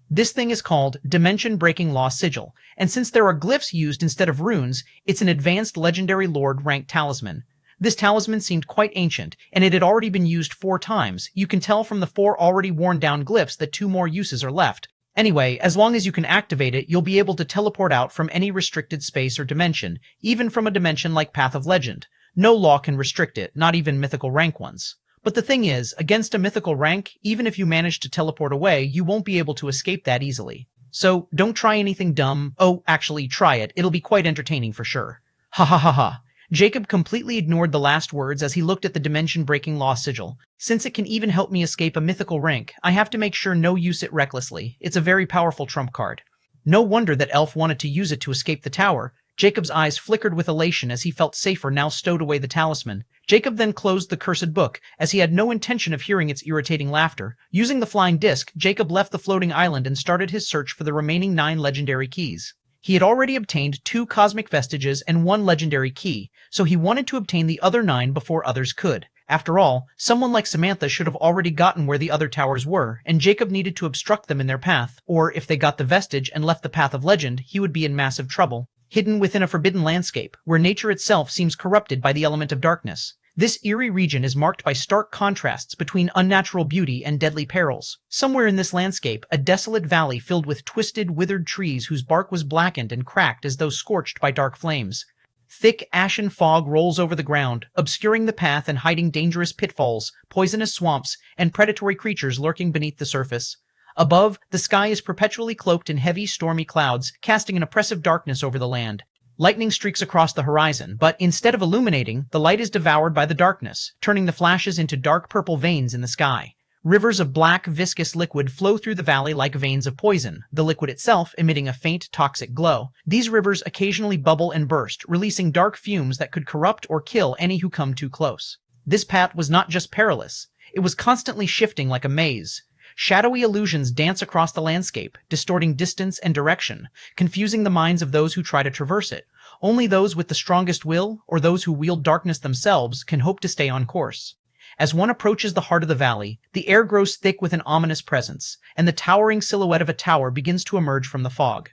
This thing is called Dimension-Breaking Law Sigil, and since there are glyphs used instead of runes, it's an advanced legendary lord rank talisman. This talisman seemed quite ancient, and it had already been used 4 times. You can tell from the 4 already worn-down glyphs that 2 more uses are left. Anyway, as long as you can activate it, you'll be able to teleport out from any restricted space or dimension, even from a dimension like Path of Legend. No law can restrict it, not even mythical rank ones. But the thing is, against a mythical rank, even if you manage to teleport away, you won't be able to escape that easily. So, don't try anything dumb. Oh, actually, try it. It'll be quite entertaining for sure. Ha ha ha ha. Jacob completely ignored the last words as he looked at the dimension-breaking law sigil. Since it can even help me escape a mythical rank, I have to make sure no use it recklessly. It's a very powerful trump card. No wonder that Elf wanted to use it to escape the tower. Jacob's eyes flickered with elation as he felt safer now stowed away the talisman. Jacob then closed the cursed book, as he had no intention of hearing its irritating laughter. Using the flying disc, Jacob left the floating island and started his search for the remaining 9 legendary keys. He had already obtained 2 cosmic vestiges and 1 legendary key, so he wanted to obtain the other 9 before others could. After all, someone like Samantha should have already gotten where the other towers were, and Jacob needed to obstruct them in their path, or if they got the vestige and left the Path of Legend, he would be in massive trouble, hidden within a forbidden landscape, where nature itself seems corrupted by the element of darkness. This eerie region is marked by stark contrasts between unnatural beauty and deadly perils. Somewhere in this landscape, a desolate valley filled with twisted, withered trees whose bark was blackened and cracked as though scorched by dark flames. Thick, ashen fog rolls over the ground, obscuring the path and hiding dangerous pitfalls, poisonous swamps, and predatory creatures lurking beneath the surface. Above, the sky is perpetually cloaked in heavy, stormy clouds, casting an oppressive darkness over the land. Lightning streaks across the horizon, but instead of illuminating, the light is devoured by the darkness, turning the flashes into dark purple veins in the sky. Rivers of black, viscous liquid flow through the valley like veins of poison, the liquid itself emitting a faint, toxic glow. These rivers occasionally bubble and burst, releasing dark fumes that could corrupt or kill any who come too close. This path was not just perilous, it was constantly shifting like a maze. Shadowy illusions dance across the landscape, distorting distance and direction, confusing the minds of those who try to traverse it. Only those with the strongest will, or those who wield darkness themselves, can hope to stay on course. As one approaches the heart of the valley, the air grows thick with an ominous presence, and the towering silhouette of a tower begins to emerge from the fog.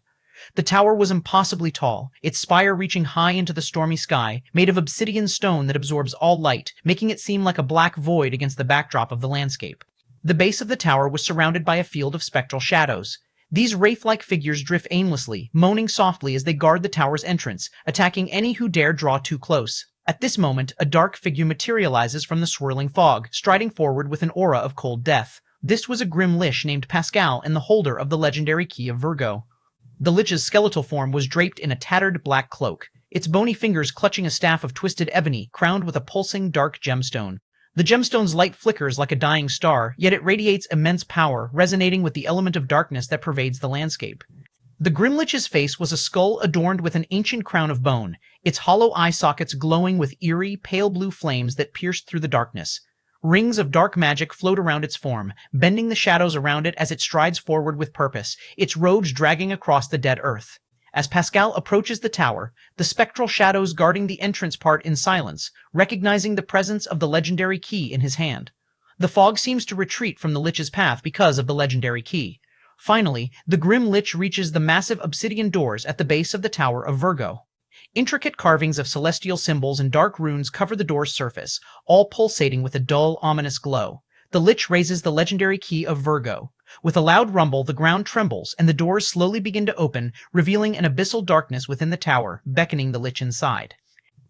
The tower was impossibly tall, its spire reaching high into the stormy sky, made of obsidian stone that absorbs all light, making it seem like a black void against the backdrop of the landscape. The base of the tower was surrounded by a field of spectral shadows. These wraith-like figures drift aimlessly, moaning softly as they guard the tower's entrance, attacking any who dare draw too close. At this moment, a dark figure materializes from the swirling fog, striding forward with an aura of cold death. This was a grim lich named Pascal and the holder of the legendary key of Virgo. The lich's skeletal form was draped in a tattered black cloak, its bony fingers clutching a staff of twisted ebony crowned with a pulsing dark gemstone. The gemstone's light flickers like a dying star, yet it radiates immense power, resonating with the element of darkness that pervades the landscape. The Grimlich's face was a skull adorned with an ancient crown of bone, its hollow eye sockets glowing with eerie, pale blue flames that pierced through the darkness. Rings of dark magic float around its form, bending the shadows around it as it strides forward with purpose, its robes dragging across the dead earth. As Pascal approaches the tower, the spectral shadows guarding the entrance part in silence, recognizing the presence of the legendary key in his hand. The fog seems to retreat from the lich's path because of the legendary key. Finally, the grim lich reaches the massive obsidian doors at the base of the Tower of Virgo. Intricate carvings of celestial symbols and dark runes cover the door's surface, all pulsating with a dull, ominous glow. The lich raises the legendary key of Virgo. With a loud rumble, the ground trembles, and the doors slowly begin to open, revealing an abyssal darkness within the tower, beckoning the lich inside.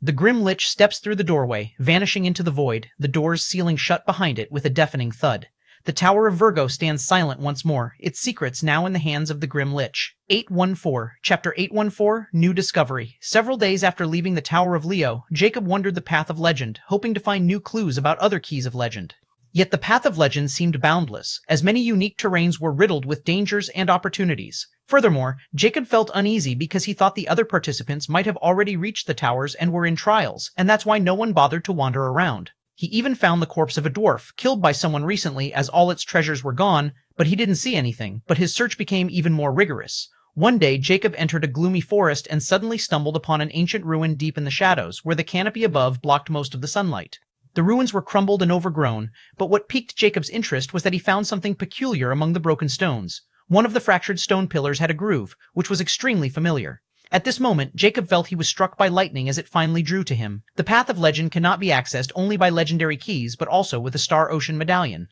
The grim lich steps through the doorway, vanishing into the void, the doors sealing shut behind it with a deafening thud. The Tower of Virgo stands silent once more, its secrets now in the hands of the Grim Lich. 814, Chapter 814, New Discovery. Several days after leaving the Tower of Leo, Jacob wandered the Path of Legend, hoping to find new clues about other keys of legend. Yet the Path of Legend seemed boundless, as many unique terrains were riddled with dangers and opportunities. Furthermore, Jacob felt uneasy because he thought the other participants might have already reached the towers and were in trials, and that's why no one bothered to wander around. He even found the corpse of a dwarf, killed by someone recently as all its treasures were gone, but he didn't see anything, but his search became even more rigorous. One day, Jacob entered a gloomy forest and suddenly stumbled upon an ancient ruin deep in the shadows, where the canopy above blocked most of the sunlight. The ruins were crumbled and overgrown, but what piqued Jacob's interest was that he found something peculiar among the broken stones. One of the fractured stone pillars had a groove, which was extremely familiar. At this moment, Jacob felt he was struck by lightning as it finally drew to him. The Path of Legend cannot be accessed only by legendary keys, but also with a Star Ocean medallion.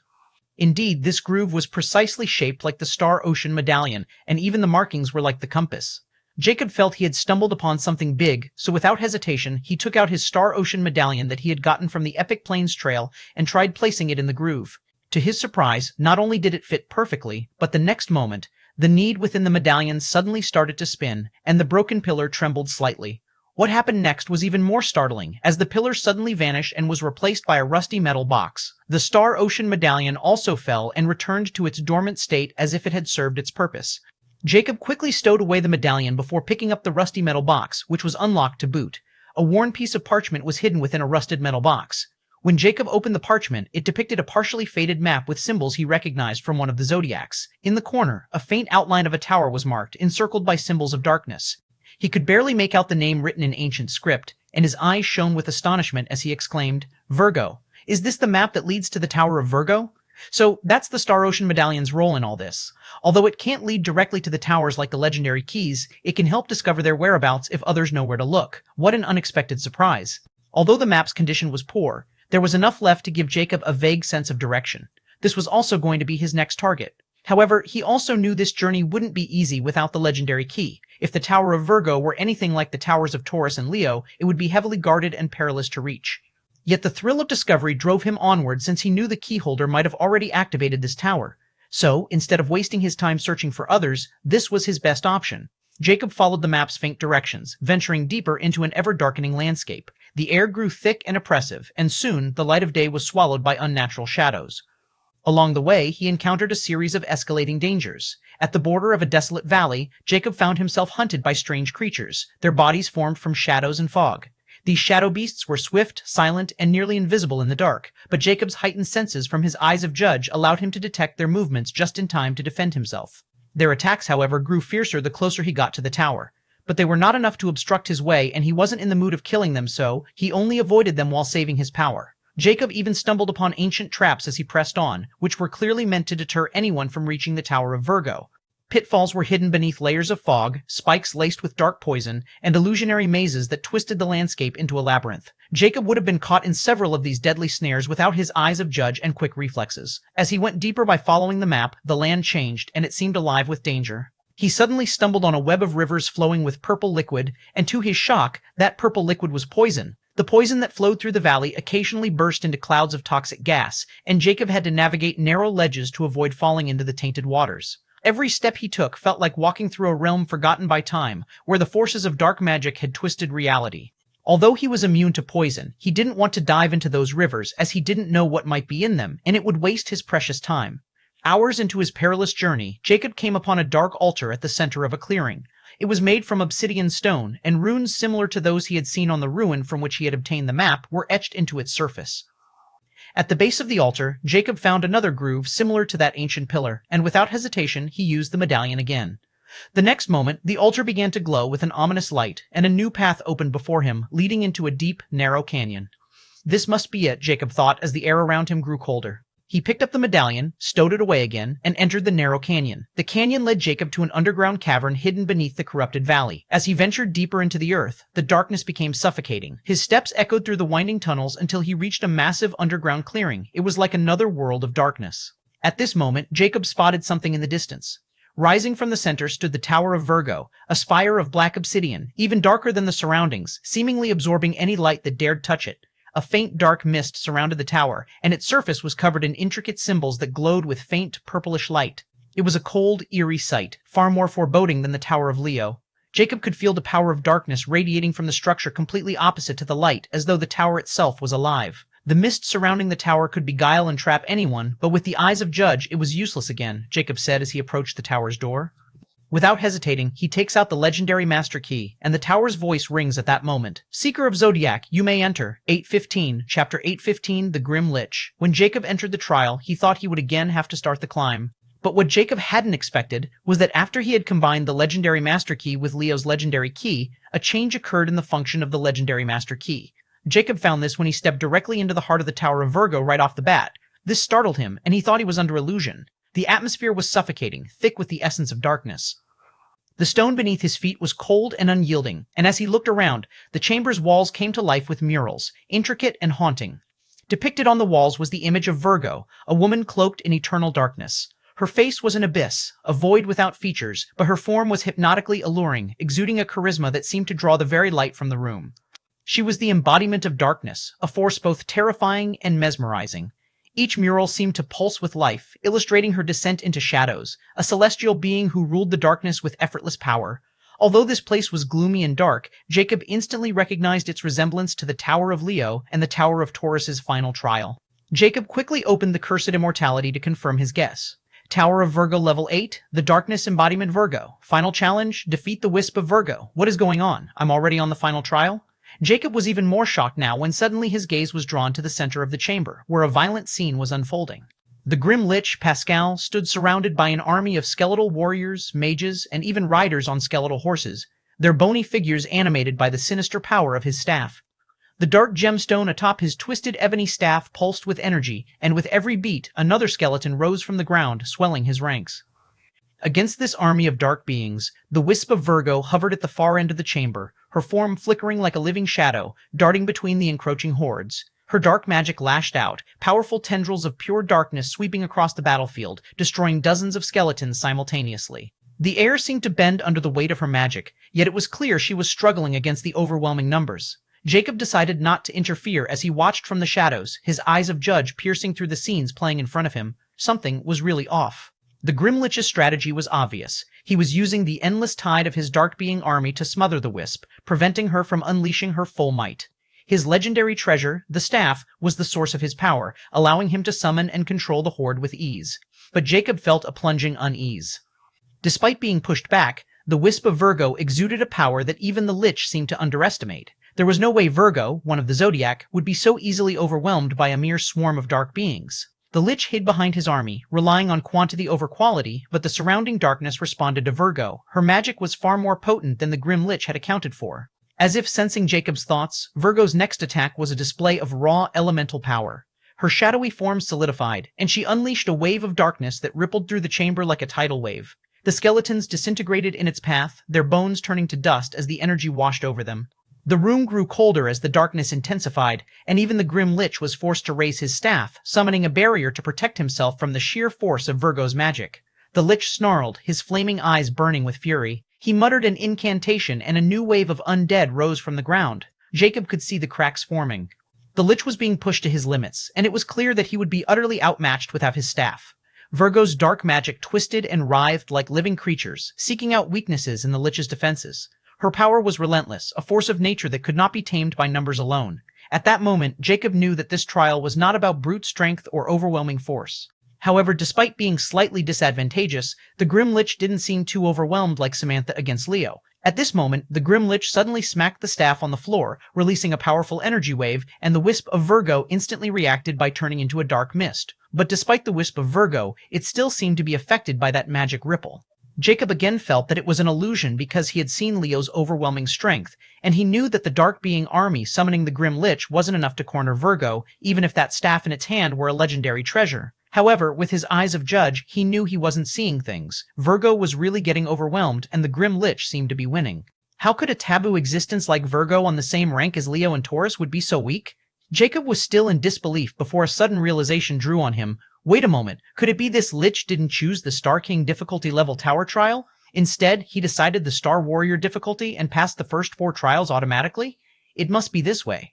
Indeed, this groove was precisely shaped like the Star Ocean medallion, and even the markings were like the compass. Jacob felt he had stumbled upon something big, so without hesitation, he took out his Star Ocean medallion that he had gotten from the Epic Plains Trail and tried placing it in the groove. To his surprise, not only did it fit perfectly, but the next moment, the need within the medallion suddenly started to spin, and the broken pillar trembled slightly. What happened next was even more startling, as the pillar suddenly vanished and was replaced by a rusty metal box. The Star Ocean medallion also fell and returned to its dormant state as if it had served its purpose. Jacob quickly stowed away the medallion before picking up the rusty metal box, which was unlocked to boot. A worn piece of parchment was hidden within a rusted metal box. When Jacob opened the parchment, it depicted a partially faded map with symbols he recognized from one of the zodiacs. In the corner, a faint outline of a tower was marked, encircled by symbols of darkness. He could barely make out the name written in ancient script, and his eyes shone with astonishment as he exclaimed, "Virgo. Is this the map that leads to the Tower of Virgo?" So that's the Star Ocean medallion's role in all this. Although it can't lead directly to the towers like the legendary keys, it can help discover their whereabouts if others know where to look. What an unexpected surprise. Although the map's condition was poor, there was enough left to give Jacob a vague sense of direction. This was also going to be his next target. However, he also knew this journey wouldn't be easy without the legendary key. If the Tower of Virgo were anything like the towers of Taurus and Leo, it would be heavily guarded and perilous to reach. Yet the thrill of discovery drove him onward since he knew the keyholder might have already activated this tower. So, instead of wasting his time searching for others, this was his best option. Jacob followed the map's faint directions, venturing deeper into an ever-darkening landscape. The air grew thick and oppressive, and soon the light of day was swallowed by unnatural shadows. Along the way, he encountered a series of escalating dangers. At the border of a desolate valley, Jacob found himself hunted by strange creatures, their bodies formed from shadows and fog. These shadow beasts were swift, silent, and nearly invisible in the dark, but Jacob's heightened senses from his eyes of judge allowed him to detect their movements just in time to defend himself. Their attacks, however, grew fiercer the closer he got to the tower. But they were not enough to obstruct his way, and he wasn't in the mood of killing them, so he only avoided them while saving his power. Jacob even stumbled upon ancient traps as he pressed on, which were clearly meant to deter anyone from reaching the Tower of Virgo. Pitfalls were hidden beneath layers of fog, spikes laced with dark poison, and illusionary mazes that twisted the landscape into a labyrinth. Jacob would have been caught in several of these deadly snares without his eyes of judge and quick reflexes. As he went deeper by following the map, the land changed, and it seemed alive with danger. He suddenly stumbled on a web of rivers flowing with purple liquid, and to his shock, that purple liquid was poison. The poison that flowed through the valley occasionally burst into clouds of toxic gas, and Jacob had to navigate narrow ledges to avoid falling into the tainted waters. Every step he took felt like walking through a realm forgotten by time, where the forces of dark magic had twisted reality. Although he was immune to poison, he didn't want to dive into those rivers as he didn't know what might be in them, and it would waste his precious time. Hours into his perilous journey, Jacob came upon a dark altar at the center of a clearing. It was made from obsidian stone, and runes similar to those he had seen on the ruin from which he had obtained the map were etched into its surface. At the base of the altar, Jacob found another groove similar to that ancient pillar, and without hesitation he used the medallion again. The next moment, the altar began to glow with an ominous light, and a new path opened before him, leading into a deep, narrow canyon. This must be it, Jacob thought as the air around him grew colder. He picked up the medallion, stowed it away again, and entered the narrow canyon. The canyon led Jacob to an underground cavern hidden beneath the corrupted valley. As he ventured deeper into the earth, the darkness became suffocating. His steps echoed through the winding tunnels until he reached a massive underground clearing. It was like another world of darkness. At this moment, Jacob spotted something in the distance. Rising from the center stood the Tower of Virgo, a spire of black obsidian, even darker than the surroundings, seemingly absorbing any light that dared touch it. A faint dark mist surrounded the tower, and its surface was covered in intricate symbols that glowed with faint purplish light. It was a cold, eerie sight, far more foreboding than the Tower of Leo. Jacob could feel the power of darkness radiating from the structure completely opposite to the light, as though the tower itself was alive. The mist surrounding the tower could beguile and trap anyone, but with the eyes of Judge, it was useless again, Jacob said as he approached the tower's door. Without hesitating, he takes out the legendary master key, and the tower's voice rings at that moment. Seeker of Zodiac, you may enter. 815, Chapter 815, The Grim Lich. When Jacob entered the trial, he thought he would again have to start the climb. But what Jacob hadn't expected was that after he had combined the legendary master key with Leo's legendary key, a change occurred in the function of the legendary master key. Jacob found this when he stepped directly into the heart of the Tower of Virgo right off the bat. This startled him, and he thought he was under illusion. The atmosphere was suffocating, thick with the essence of darkness. The stone beneath his feet was cold and unyielding, and as he looked around, the chamber's walls came to life with murals, intricate and haunting. Depicted on the walls was the image of Virgo, a woman cloaked in eternal darkness. Her face was an abyss, a void without features, but her form was hypnotically alluring, exuding a charisma that seemed to draw the very light from the room. She was the embodiment of darkness, a force both terrifying and mesmerizing. Each mural seemed to pulse with life, illustrating her descent into shadows, a celestial being who ruled the darkness with effortless power. Although this place was gloomy and dark, Jacob instantly recognized its resemblance to the Tower of Leo and the Tower of Taurus's final trial. Jacob quickly opened the Cursed Immortality to confirm his guess. Tower of Virgo level 8, the Darkness Embodiment Virgo. Final challenge, defeat the Wisp of Virgo. What is going on? I'm already on the final trial? Jacob was even more shocked now when suddenly his gaze was drawn to the center of the chamber, where a violent scene was unfolding. The grim lich, Pascal, stood surrounded by an army of skeletal warriors, mages, and even riders on skeletal horses, their bony figures animated by the sinister power of his staff. The dark gemstone atop his twisted ebony staff pulsed with energy, and with every beat, another skeleton rose from the ground, swelling his ranks. Against this army of dark beings, the Wisp of Virgo hovered at the far end of the chamber, her form flickering like a living shadow, darting between the encroaching hordes. Her dark magic lashed out, powerful tendrils of pure darkness sweeping across the battlefield, destroying dozens of skeletons simultaneously. The air seemed to bend under the weight of her magic, yet it was clear she was struggling against the overwhelming numbers. Jacob decided not to interfere as he watched from the shadows, his eyes of judge piercing through the scenes playing in front of him. Something was really off. The Grim Lich's strategy was obvious. He was using the endless tide of his dark being army to smother the Wisp, preventing her from unleashing her full might. His legendary treasure, the staff, was the source of his power, allowing him to summon and control the horde with ease. But Jacob felt a plunging unease. Despite being pushed back, the Wisp of Virgo exuded a power that even the Lich seemed to underestimate. There was no way Virgo, one of the Zodiac, would be so easily overwhelmed by a mere swarm of dark beings. The Lich hid behind his army, relying on quantity over quality, but the surrounding darkness responded to Virgo. Her magic was far more potent than the Grim Lich had accounted for. As if sensing Jacob's thoughts, Virgo's next attack was a display of raw elemental power. Her shadowy form solidified, and she unleashed a wave of darkness that rippled through the chamber like a tidal wave. The skeletons disintegrated in its path, their bones turning to dust as the energy washed over them. The room grew colder as the darkness intensified, and even the Grim Lich was forced to raise his staff, summoning a barrier to protect himself from the sheer force of Virgo's magic. The Lich snarled, his flaming eyes burning with fury. He muttered an incantation, and a new wave of undead rose from the ground. Jacob could see the cracks forming. The Lich was being pushed to his limits, and it was clear that he would be utterly outmatched without his staff. Virgo's dark magic twisted and writhed like living creatures, seeking out weaknesses in the Lich's defenses. Her power was relentless, a force of nature that could not be tamed by numbers alone. At that moment, Jacob knew that this trial was not about brute strength or overwhelming force. However, despite being slightly disadvantageous, the Grim Lich didn't seem too overwhelmed like Samantha against Leo. At this moment, the Grim Lich suddenly smacked the staff on the floor, releasing a powerful energy wave, and the Wisp of Virgo instantly reacted by turning into a dark mist. But despite the Wisp of Virgo, it still seemed to be affected by that magic ripple. Jacob again felt that it was an illusion because he had seen Leo's overwhelming strength, and he knew that the dark being army summoning the Grim Lich wasn't enough to corner Virgo, even if that staff in its hand were a legendary treasure. However, with his eyes of judge, he knew he wasn't seeing things. Virgo was really getting overwhelmed, and the Grim Lich seemed to be winning. How could a taboo existence like Virgo on the same rank as Leo and Taurus would be so weak? Jacob was still in disbelief before a sudden realization drew on him. Wait a moment, could it be this Lich didn't choose the Star King difficulty level tower trial? Instead, he decided the Star Warrior difficulty and passed the first 4 trials automatically? It must be this way.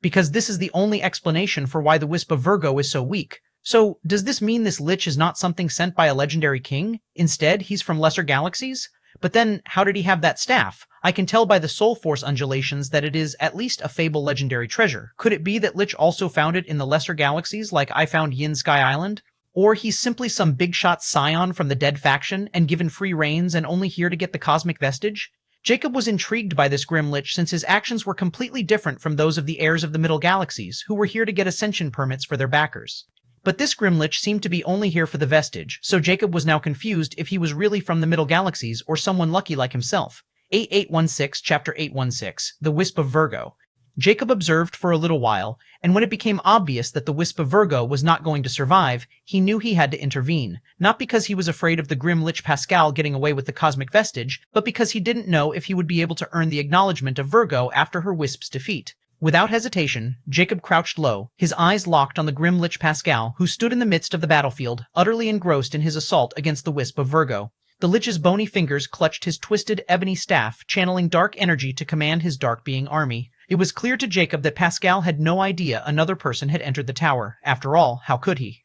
because this is the only explanation for why the Wisp of Virgo is so weak. So, does this mean this Lich is not something sent by a legendary king? Instead, he's from lesser galaxies? But then, how did he have that staff? I can tell by the soul force undulations that it is at least a fable legendary treasure. Could it be that Lich also found it in the lesser galaxies like I found Yin Sky Island? Or he's simply some big shot scion from the dead faction and given free reins and only here to get the cosmic vestige? Jacob was intrigued by this grim Lich since his actions were completely different from those of the heirs of the Middle Galaxies, who were here to get ascension permits for their backers. But this grim Lich seemed to be only here for the vestige, so Jacob was now confused if he was really from the Middle Galaxies or someone lucky like himself. 8816 Chapter 816, The Wisp of Virgo. Jacob observed for a little while, and when it became obvious that the Wisp of Virgo was not going to survive, he knew he had to intervene, not because he was afraid of the grim Lich Pascal getting away with the cosmic vestige, but because he didn't know if he would be able to earn the acknowledgement of Virgo after her Wisp's defeat. Without hesitation, Jacob crouched low, his eyes locked on the grim Lich Pascal, who stood in the midst of the battlefield, utterly engrossed in his assault against the Wisp of Virgo. The Lich's bony fingers clutched his twisted ebony staff, channeling dark energy to command his dark being army. It was clear to Jacob that Pascal had no idea another person had entered the tower. After all, how could he?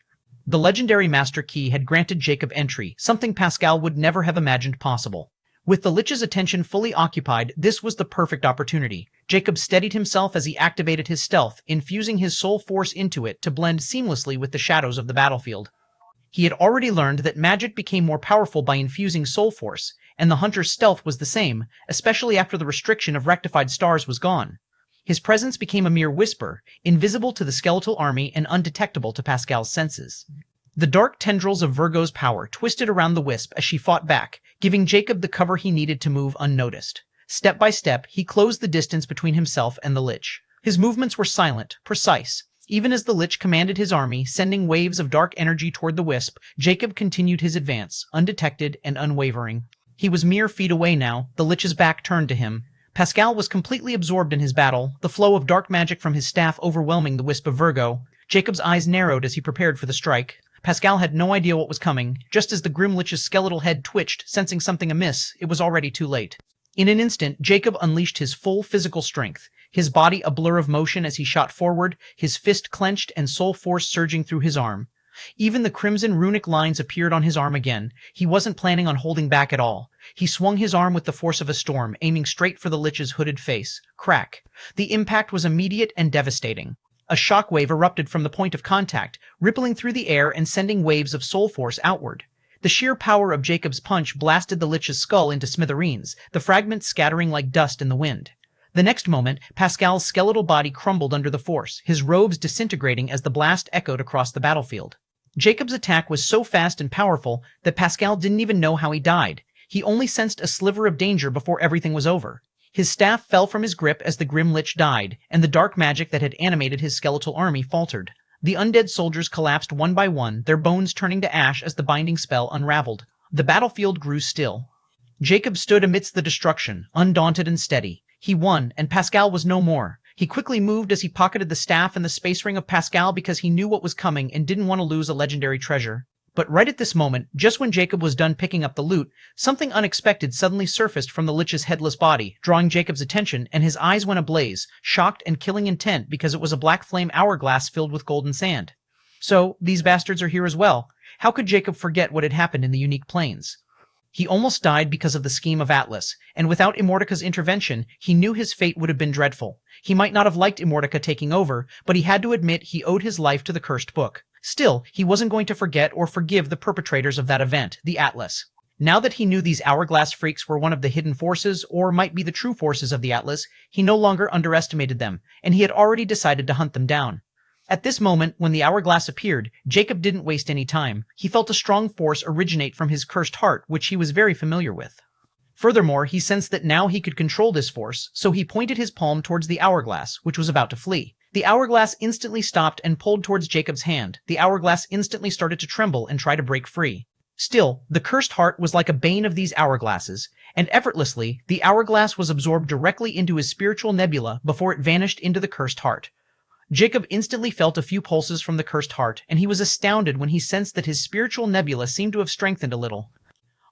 The legendary Master Key had granted Jacob entry, something Pascal would never have imagined possible. With the Lich's attention fully occupied, this was the perfect opportunity. Jacob steadied himself as he activated his stealth, infusing his soul force into it to blend seamlessly with the shadows of the battlefield. He had already learned that magic became more powerful by infusing soul force, and the hunter's stealth was the same, especially after the restriction of rectified stars was gone. His presence became a mere whisper, invisible to the skeletal army and undetectable to Pascal's senses. The dark tendrils of Virgo's power twisted around the Wisp as she fought back, giving Jacob the cover he needed to move unnoticed. Step by step, he closed the distance between himself and the Lich. His movements were silent, precise. Even as the Lich commanded his army, sending waves of dark energy toward the Wisp, Jacob continued his advance, undetected and unwavering. He was mere feet away now, the Lich's back turned to him. Pascal was completely absorbed in his battle, the flow of dark magic from his staff overwhelming the Wisp of Virgo. Jacob's eyes narrowed as he prepared for the strike. Pascal had no idea what was coming. Just as the grim Lich's skeletal head twitched, sensing something amiss, it was already too late. In an instant, Jacob unleashed his full physical strength, his body a blur of motion as he shot forward, his fist clenched and soul force surging through his arm. Even the crimson runic lines appeared on his arm again. He wasn't planning on holding back at all. He swung his arm with the force of a storm, aiming straight for the Lich's hooded face. Crack. The impact was immediate and devastating. A shockwave erupted from the point of contact, rippling through the air and sending waves of soul force outward. The sheer power of Jacob's punch blasted the Lich's skull into smithereens, the fragments scattering like dust in the wind. The next moment, Pascal's skeletal body crumbled under the force, his robes disintegrating as the blast echoed across the battlefield. Jacob's attack was so fast and powerful that Pascal didn't even know how he died. He only sensed a sliver of danger before everything was over. His staff fell from his grip as the grim Lich died, and the dark magic that had animated his skeletal army faltered. The undead soldiers collapsed one by one, their bones turning to ash as the binding spell unraveled. The battlefield grew still. Jacob stood amidst the destruction, undaunted and steady. He won, and Pascal was no more. He quickly moved as he pocketed the staff and the space ring of Pascal because he knew what was coming and didn't want to lose a legendary treasure. But right at this moment, just when Jacob was done picking up the loot, something unexpected suddenly surfaced from the Lich's headless body, drawing Jacob's attention, and his eyes went ablaze, shocked and killing intent because it was a black flame hourglass filled with golden sand. So, these bastards are here as well. How could Jacob forget what had happened in the unique planes? He almost died because of the scheme of Atlas, and without Immortica's intervention, he knew his fate would have been dreadful. He might not have liked Immortica taking over, but he had to admit he owed his life to the cursed book. Still, he wasn't going to forget or forgive the perpetrators of that event, the Atlas. Now that he knew these hourglass freaks were one of the hidden forces, or might be the true forces of the Atlas, he no longer underestimated them, and he had already decided to hunt them down. At this moment, when the hourglass appeared, Jacob didn't waste any time. He felt a strong force originate from his cursed heart, which he was very familiar with. Furthermore, he sensed that now he could control this force, so he pointed his palm towards the hourglass, which was about to flee. The hourglass instantly stopped and pulled towards Jacob's hand. The hourglass instantly started to tremble and try to break free. Still, the cursed heart was like a bane of these hourglasses, and effortlessly, the hourglass was absorbed directly into his spiritual nebula before it vanished into the cursed heart. Jacob instantly felt a few pulses from the cursed heart, and he was astounded when he sensed that his spiritual nebula seemed to have strengthened a little.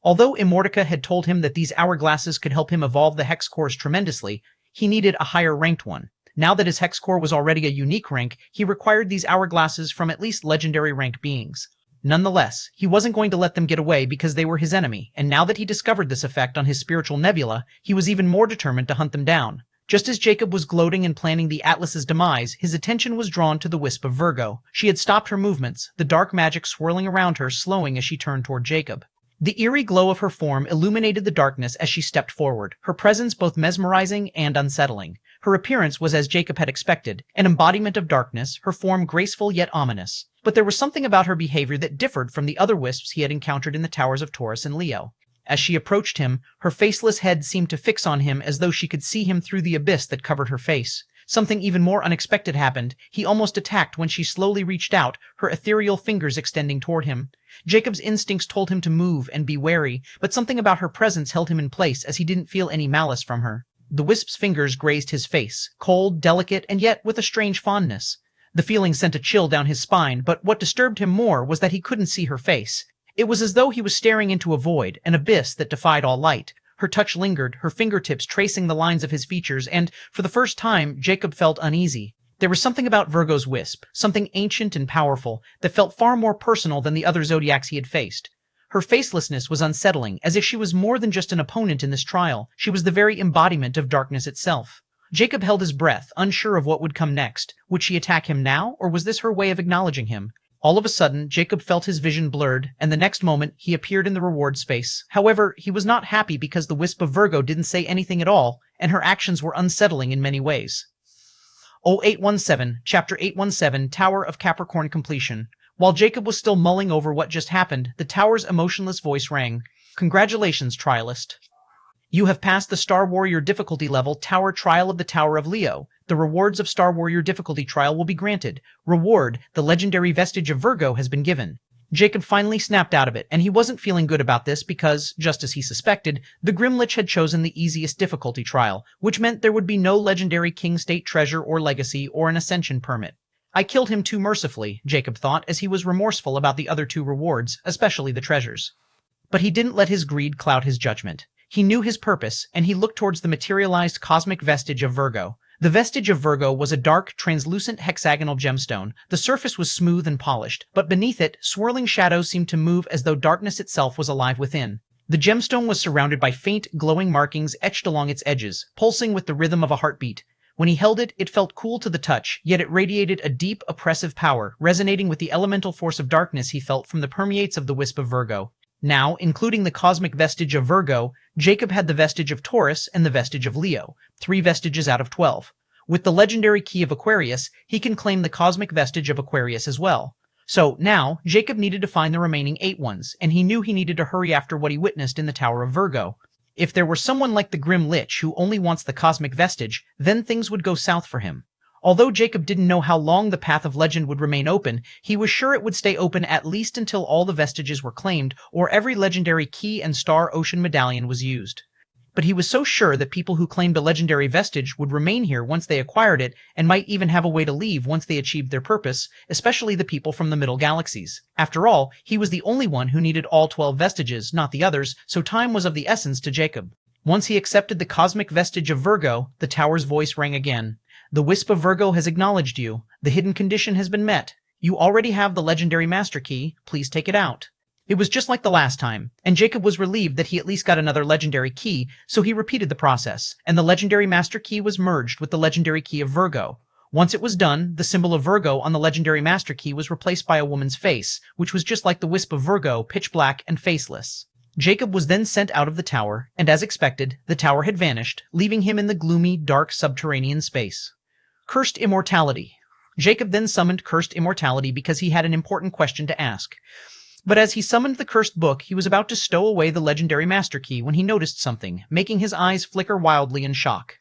Although Immortica had told him that these hourglasses could help him evolve the hex cores tremendously, he needed a higher-ranked one. Now that his hex core was already a unique rank, he required these hourglasses from at least legendary rank beings. Nonetheless, he wasn't going to let them get away because they were his enemy, and now that he discovered this effect on his spiritual nebula, he was even more determined to hunt them down. Just as Jacob was gloating and planning the Atlas's demise, his attention was drawn to the Wisp of Virgo. She had stopped her movements, the dark magic swirling around her slowing as she turned toward Jacob. The eerie glow of her form illuminated the darkness as she stepped forward, her presence both mesmerizing and unsettling. Her appearance was as Jacob had expected, an embodiment of darkness, her form graceful yet ominous. But there was something about her behavior that differed from the other wisps he had encountered in the towers of Taurus and Leo. As she approached him, her faceless head seemed to fix on him as though she could see him through the abyss that covered her face. Something even more unexpected happened. He almost attacked when she slowly reached out, her ethereal fingers extending toward him. Jacob's instincts told him to move and be wary, but something about her presence held him in place as he didn't feel any malice from her. The wisp's fingers grazed his face, cold, delicate, and yet with a strange fondness. The feeling sent a chill down his spine, but what disturbed him more was that he couldn't see her face. It was as though he was staring into a void, an abyss that defied all light. Her touch lingered, her fingertips tracing the lines of his features, and, for the first time, Jacob felt uneasy. There was something about Virgo's wisp, something ancient and powerful, that felt far more personal than the other zodiacs he had faced. Her facelessness was unsettling, as if she was more than just an opponent in this trial. She was the very embodiment of darkness itself. Jacob held his breath, unsure of what would come next. Would she attack him now, or was this her way of acknowledging him? All of a sudden, Jacob felt his vision blurred, and the next moment, he appeared in the reward space. However, he was not happy because the Wisp of Virgo didn't say anything at all, and her actions were unsettling in many ways. 0817, Chapter 817, Tower of Capricorn Completion. While Jacob was still mulling over what just happened, the tower's emotionless voice rang. Congratulations, trialist. You have passed the Star Warrior difficulty level Tower Trial of the Tower of Leo. The rewards of Star Warrior difficulty trial will be granted. Reward, the legendary vestige of Virgo, has been given. Jacob finally snapped out of it, and he wasn't feeling good about this because, just as he suspected, the Grimlich had chosen the easiest difficulty trial, which meant there would be no legendary King State treasure or legacy or an ascension permit. I killed him too mercifully, Jacob thought, as he was remorseful about the other two rewards, especially the treasures. But he didn't let his greed cloud his judgment. He knew his purpose, and he looked towards the materialized cosmic vestige of Virgo. The vestige of Virgo was a dark, translucent hexagonal gemstone. The surface was smooth and polished, but beneath it, swirling shadows seemed to move as though darkness itself was alive within. The gemstone was surrounded by faint, glowing markings etched along its edges, pulsing with the rhythm of a heartbeat. When he held it, it felt cool to the touch, yet it radiated a deep, oppressive power, resonating with the elemental force of darkness he felt from the permeates of the Wisp of Virgo. Now, including the cosmic vestige of Virgo, Jacob had the vestige of Taurus and the vestige of Leo, 3 vestiges out of 12. With the legendary key of Aquarius, he can claim the cosmic vestige of Aquarius as well. So, now, Jacob needed to find the remaining 8 ones, and he knew he needed to hurry after what he witnessed in the Tower of Virgo. If there were someone like the Grim Lich who only wants the cosmic vestige, then things would go south for him. Although Jacob didn't know how long the path of legend would remain open, he was sure it would stay open at least until all the vestiges were claimed, or every legendary key and star ocean medallion was used. But he was so sure that people who claimed a legendary vestige would remain here once they acquired it, and might even have a way to leave once they achieved their purpose, especially the people from the middle galaxies. After all, he was the only one who needed all 12 vestiges, not the others, so time was of the essence to Jacob. Once he accepted the cosmic vestige of Virgo, the tower's voice rang again. The Wisp of Virgo has acknowledged you. The hidden condition has been met. You already have the legendary master key. Please take it out. It was just like the last time, and Jacob was relieved that he at least got another legendary key, so he repeated the process, and the legendary master key was merged with the legendary key of Virgo. Once it was done, the symbol of Virgo on the legendary master key was replaced by a woman's face, which was just like the Wisp of Virgo, pitch black and faceless. Jacob was then sent out of the tower, and as expected, the tower had vanished, leaving him in the gloomy, dark subterranean space. Cursed Immortality. Jacob then summoned Cursed Immortality because he had an important question to ask. But as he summoned the cursed book, he was about to stow away the legendary master key when he noticed something, making his eyes flicker wildly in shock.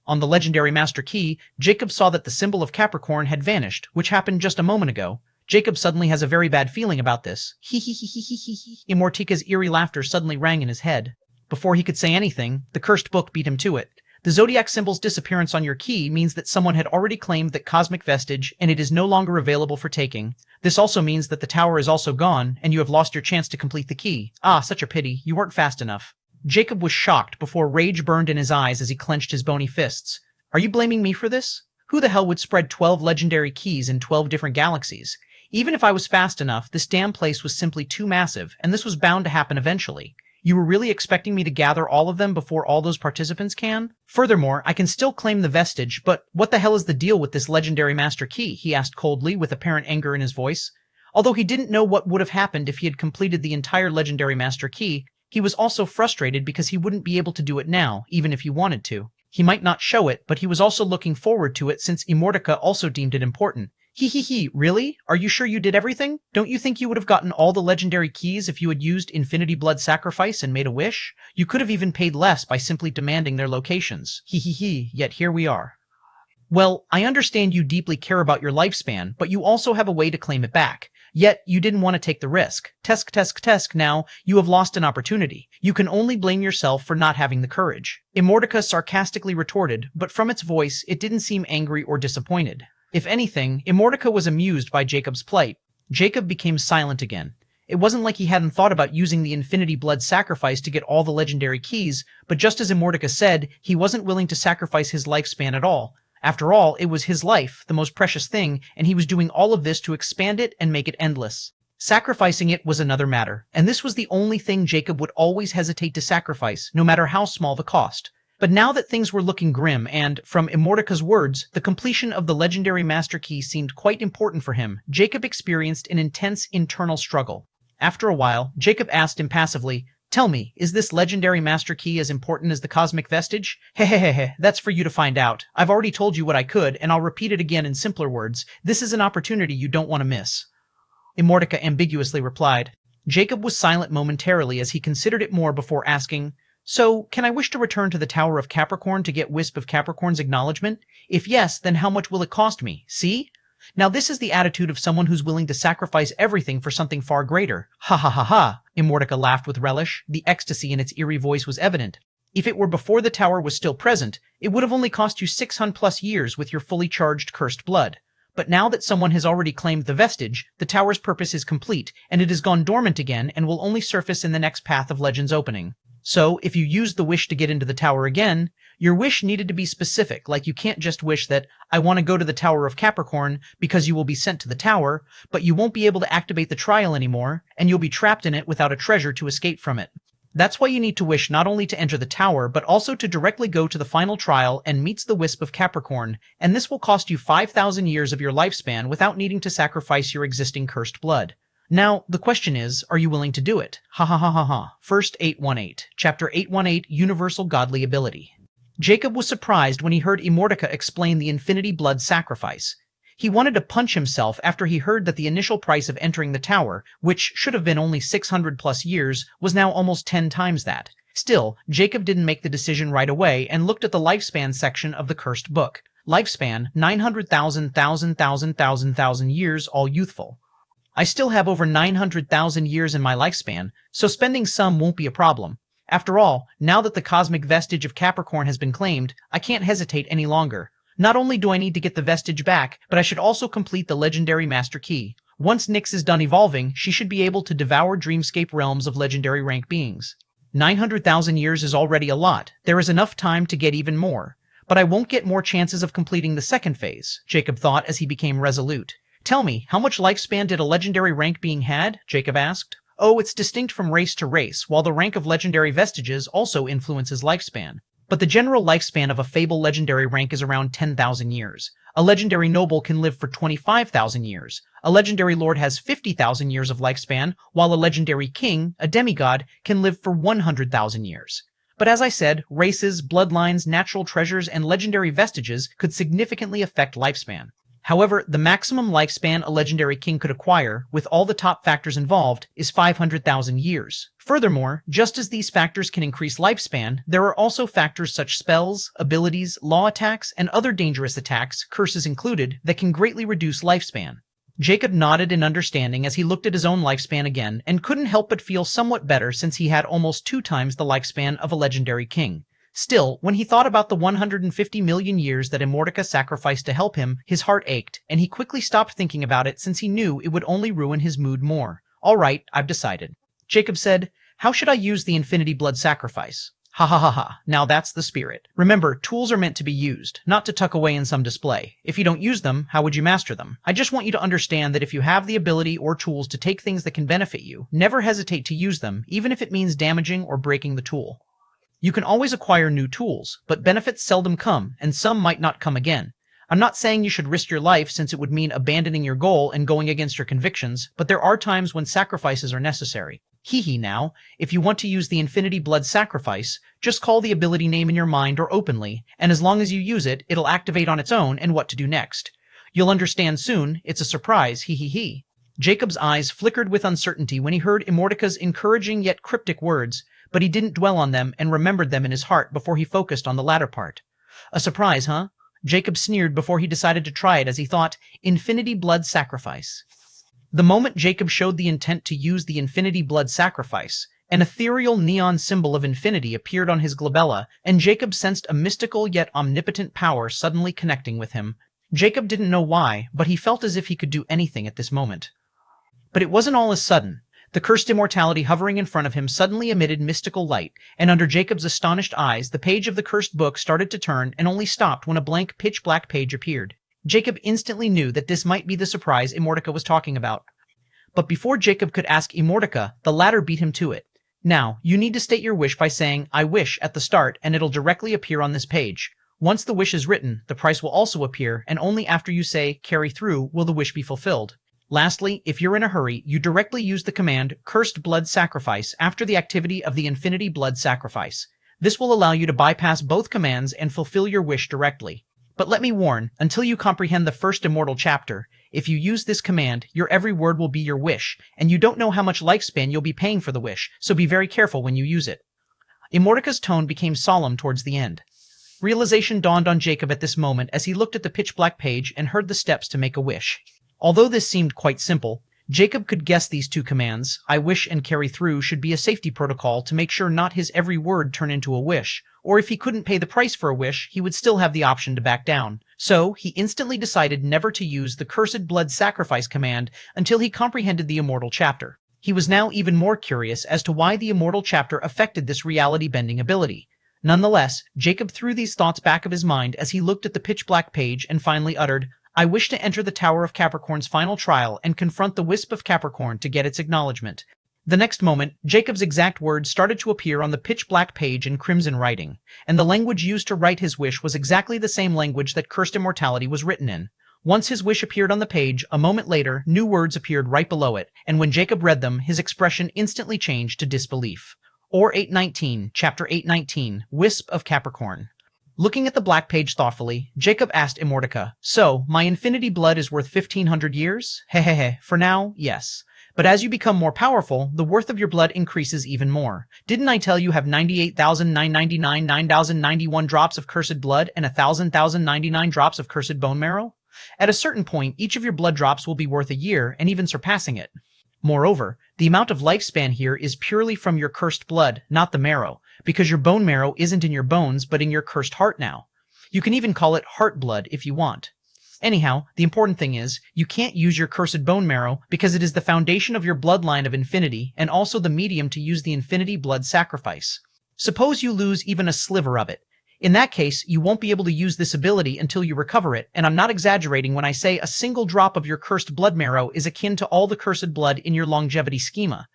On the legendary master key, Jacob saw that the symbol of Capricorn had vanished, which happened just a moment ago. Jacob suddenly has a very bad feeling about this. Hee hee hee hee hee hee hee. Immortika's eerie laughter suddenly rang in his head. Before he could say anything, the cursed book beat him to it. The zodiac symbol's disappearance on your key means that someone had already claimed that cosmic vestige, and it is no longer available for taking. This also means that the tower is also gone, and you have lost your chance to complete the key. Ah, such a pity. You weren't fast enough. Jacob was shocked before rage burned in his eyes as he clenched his bony fists. Are you blaming me for this? Who the hell would spread 12 legendary keys in 12 different galaxies? Even if I was fast enough, this damn place was simply too massive, and this was bound to happen eventually. You were really expecting me to gather all of them before all those participants can? Furthermore, I can still claim the vestige, but what the hell is the deal with this legendary master key? He asked coldly, with apparent anger in his voice. Although he didn't know what would have happened if he had completed the entire legendary master key, he was also frustrated because he wouldn't be able to do it now, even if he wanted to. He might not show it, but he was also looking forward to it since Immortica also deemed it important. Really? Are you sure you did everything? Don't you think you would have gotten all the legendary keys if you had used Infinity Blood Sacrifice and made a wish? You could have even paid less by simply demanding their locations. Yet here we are. Well, I understand you deeply care about your lifespan, but you also have a way to claim it back. Yet, you didn't want to take the risk. Tesk, now, you have lost an opportunity. You can only blame yourself for not having the courage. Immortica sarcastically retorted, but from its voice, it didn't seem angry or disappointed. If anything, Immortica was amused by Jacob's plight. Jacob became silent again. It wasn't like he hadn't thought about using the Infinity Blood Sacrifice to get all the legendary keys, but just as Immortica said, he wasn't willing to sacrifice his lifespan at all. After all, it was his life, the most precious thing, and he was doing all of this to expand it and make it endless. Sacrificing it was another matter, and this was the only thing Jacob would always hesitate to sacrifice, no matter how small the cost. But now that things were looking grim and, from Immortica's words, the completion of the legendary master key seemed quite important for him, Jacob experienced an intense internal struggle. After a while, Jacob asked impassively, "Tell me, is this legendary master key as important as the cosmic vestige?" Hehehehe, that's for you to find out. I've already told you what I could, and I'll repeat it again in simpler words. This is an opportunity you don't want to miss. Immortica ambiguously replied. Jacob was silent momentarily as he considered it more before asking, "So, can I wish to return to the Tower of Capricorn to get Wisp of Capricorn's acknowledgement? If yes, then how much will it cost me? See? Now this is the attitude of someone who's willing to sacrifice everything for something far greater. Ha ha ha ha." Immortica laughed with relish. The ecstasy in its eerie voice was evident. "If it were before the tower was still present, it would have only cost you 600+ years with your fully charged cursed blood. But now that someone has already claimed the vestige, the tower's purpose is complete, and it has gone dormant again and will only surface in the next path of Legend's opening. So, if you use the wish to get into the tower again, your wish needed to be specific, like you can't just wish that, I want to go to the Tower of Capricorn, because you will be sent to the tower, but you won't be able to activate the trial anymore, and you'll be trapped in it without a treasure to escape from it. That's why you need to wish not only to enter the tower, but also to directly go to the final trial and meet the Wisp of Capricorn, and this will cost you 5,000 years of your lifespan without needing to sacrifice your existing cursed blood. Now, the question is, are you willing to do it? Ha ha ha ha ha. First 818, Chapter 818, Universal Godly Ability. Jacob was surprised when he heard Immortica explain the Infinity Blood Sacrifice. He wanted to punch himself after he heard that the initial price of entering the tower, which should have been only 600+ years, was now almost 10 times that. Still, Jacob didn't make the decision right away and looked at the lifespan section of the cursed book. Lifespan, 900,000 years, all youthful. I still have over 900,000 years in my lifespan, so spending some won't be a problem. After all, now that the cosmic vestige of Capricorn has been claimed, I can't hesitate any longer. Not only do I need to get the vestige back, but I should also complete the legendary master key. Once Nyx is done evolving, she should be able to devour dreamscape realms of legendary rank beings. 900,000 years is already a lot. There is enough time to get even more. But I won't get more chances of completing the second phase, Jacob thought as he became resolute. Tell me, how much lifespan did a legendary rank being had? Jacob asked. Oh, it's distinct from race to race, while the rank of legendary vestiges also influences lifespan. But the general lifespan of a fable legendary rank is around 10,000 years. A legendary noble can live for 25,000 years. A legendary lord has 50,000 years of lifespan, while a legendary king, a demigod, can live for 100,000 years. But as I said, races, bloodlines, natural treasures, and legendary vestiges could significantly affect lifespan. However, the maximum lifespan a legendary king could acquire, with all the top factors involved, is 500,000 years. Furthermore, just as these factors can increase lifespan, there are also factors such spells, abilities, law attacks, and other dangerous attacks, curses included, that can greatly reduce lifespan. Jacob nodded in understanding as he looked at his own lifespan again, and couldn't help but feel somewhat better since he had almost 2 times the lifespan of a legendary king. Still, when he thought about the 150 million years that Immortica sacrificed to help him, his heart ached, and he quickly stopped thinking about it since he knew it would only ruin his mood more. All right, I've decided. Jacob said, how should I use the Infinity Blood Sacrifice? Ha ha ha ha, now that's the spirit. Remember, tools are meant to be used, not to tuck away in some display. If you don't use them, how would you master them? I just want you to understand that if you have the ability or tools to take things that can benefit you, never hesitate to use them, even if it means damaging or breaking the tool. You can always acquire new tools, but benefits seldom come, and some might not come again. I'm not saying you should risk your life since it would mean abandoning your goal and going against your convictions, but there are times when sacrifices are necessary. Hee hee now, if you want to use the Infinity Blood Sacrifice, just call the ability name in your mind or openly, and as long as you use it, it'll activate on its own and what to do next. You'll understand soon, it's a surprise, hee hee hee. Jacob's eyes flickered with uncertainty when he heard Immortica's encouraging yet cryptic words, but he didn't dwell on them and remembered them in his heart before he focused on the latter part. A surprise, huh? Jacob sneered before he decided to try it as he thought, Infinity Blood Sacrifice. The moment Jacob showed the intent to use the Infinity Blood Sacrifice, an ethereal neon symbol of infinity appeared on his glabella, and Jacob sensed a mystical yet omnipotent power suddenly connecting with him. Jacob didn't know why, but he felt as if he could do anything at this moment. But it wasn't all as sudden. The Cursed Immortality hovering in front of him suddenly emitted mystical light, and under Jacob's astonished eyes, the page of the cursed book started to turn and only stopped when a blank pitch-black page appeared. Jacob instantly knew that this might be the surprise Immortica was talking about. But before Jacob could ask Immortica, the latter beat him to it. Now, you need to state your wish by saying, I wish, at the start, and it'll directly appear on this page. Once the wish is written, the price will also appear, and only after you say, carry through, will the wish be fulfilled. Lastly, if you're in a hurry, you directly use the command Cursed Blood Sacrifice after the activity of the Infinity Blood Sacrifice. This will allow you to bypass both commands and fulfill your wish directly. But let me warn, until you comprehend the first immortal chapter, if you use this command, your every word will be your wish, and you don't know how much lifespan you'll be paying for the wish, so be very careful when you use it. Immortica's tone became solemn towards the end. Realization dawned on Jacob at this moment as he looked at the pitch-black page and heard the steps to make a wish. Although this seemed quite simple, Jacob could guess these two commands, I wish and carry through, should be a safety protocol to make sure not his every word turn into a wish, or if he couldn't pay the price for a wish, he would still have the option to back down. So, he instantly decided never to use the Cursed Blood Sacrifice command until he comprehended the Immortal chapter. He was now even more curious as to why the Immortal chapter affected this reality-bending ability. Nonetheless, Jacob threw these thoughts back of his mind as he looked at the pitch-black page and finally uttered, I wish to enter the Tower of Capricorn's final trial and confront the Wisp of Capricorn to get its acknowledgement. The next moment, Jacob's exact words started to appear on the pitch-black page in crimson writing, and the language used to write his wish was exactly the same language that Cursed Immortality was written in. Once his wish appeared on the page, a moment later, new words appeared right below it, and when Jacob read them, his expression instantly changed to disbelief. Or 819, Chapter 819, Wisp of Capricorn. Looking at the black page thoughtfully, Jacob asked Immortica, So, my infinity blood is worth 1,500 years? Hehehe, for now, yes. But as you become more powerful, the worth of your blood increases even more. Didn't I tell you have 98,999, 9,091 drops of cursed blood and 1,099 drops of cursed bone marrow? At a certain point, each of your blood drops will be worth a year, and even surpassing it. Moreover, the amount of lifespan here is purely from your cursed blood, not the marrow, because your bone marrow isn't in your bones but in your cursed heart now. You can even call it heart blood if you want. Anyhow, the important thing is, you can't use your cursed bone marrow because it is the foundation of your bloodline of infinity and also the medium to use the Infinity Blood Sacrifice. Suppose you lose even a sliver of it. In that case, you won't be able to use this ability until you recover it, and I'm not exaggerating when I say a single drop of your cursed blood marrow is akin to all the cursed blood in your longevity schema.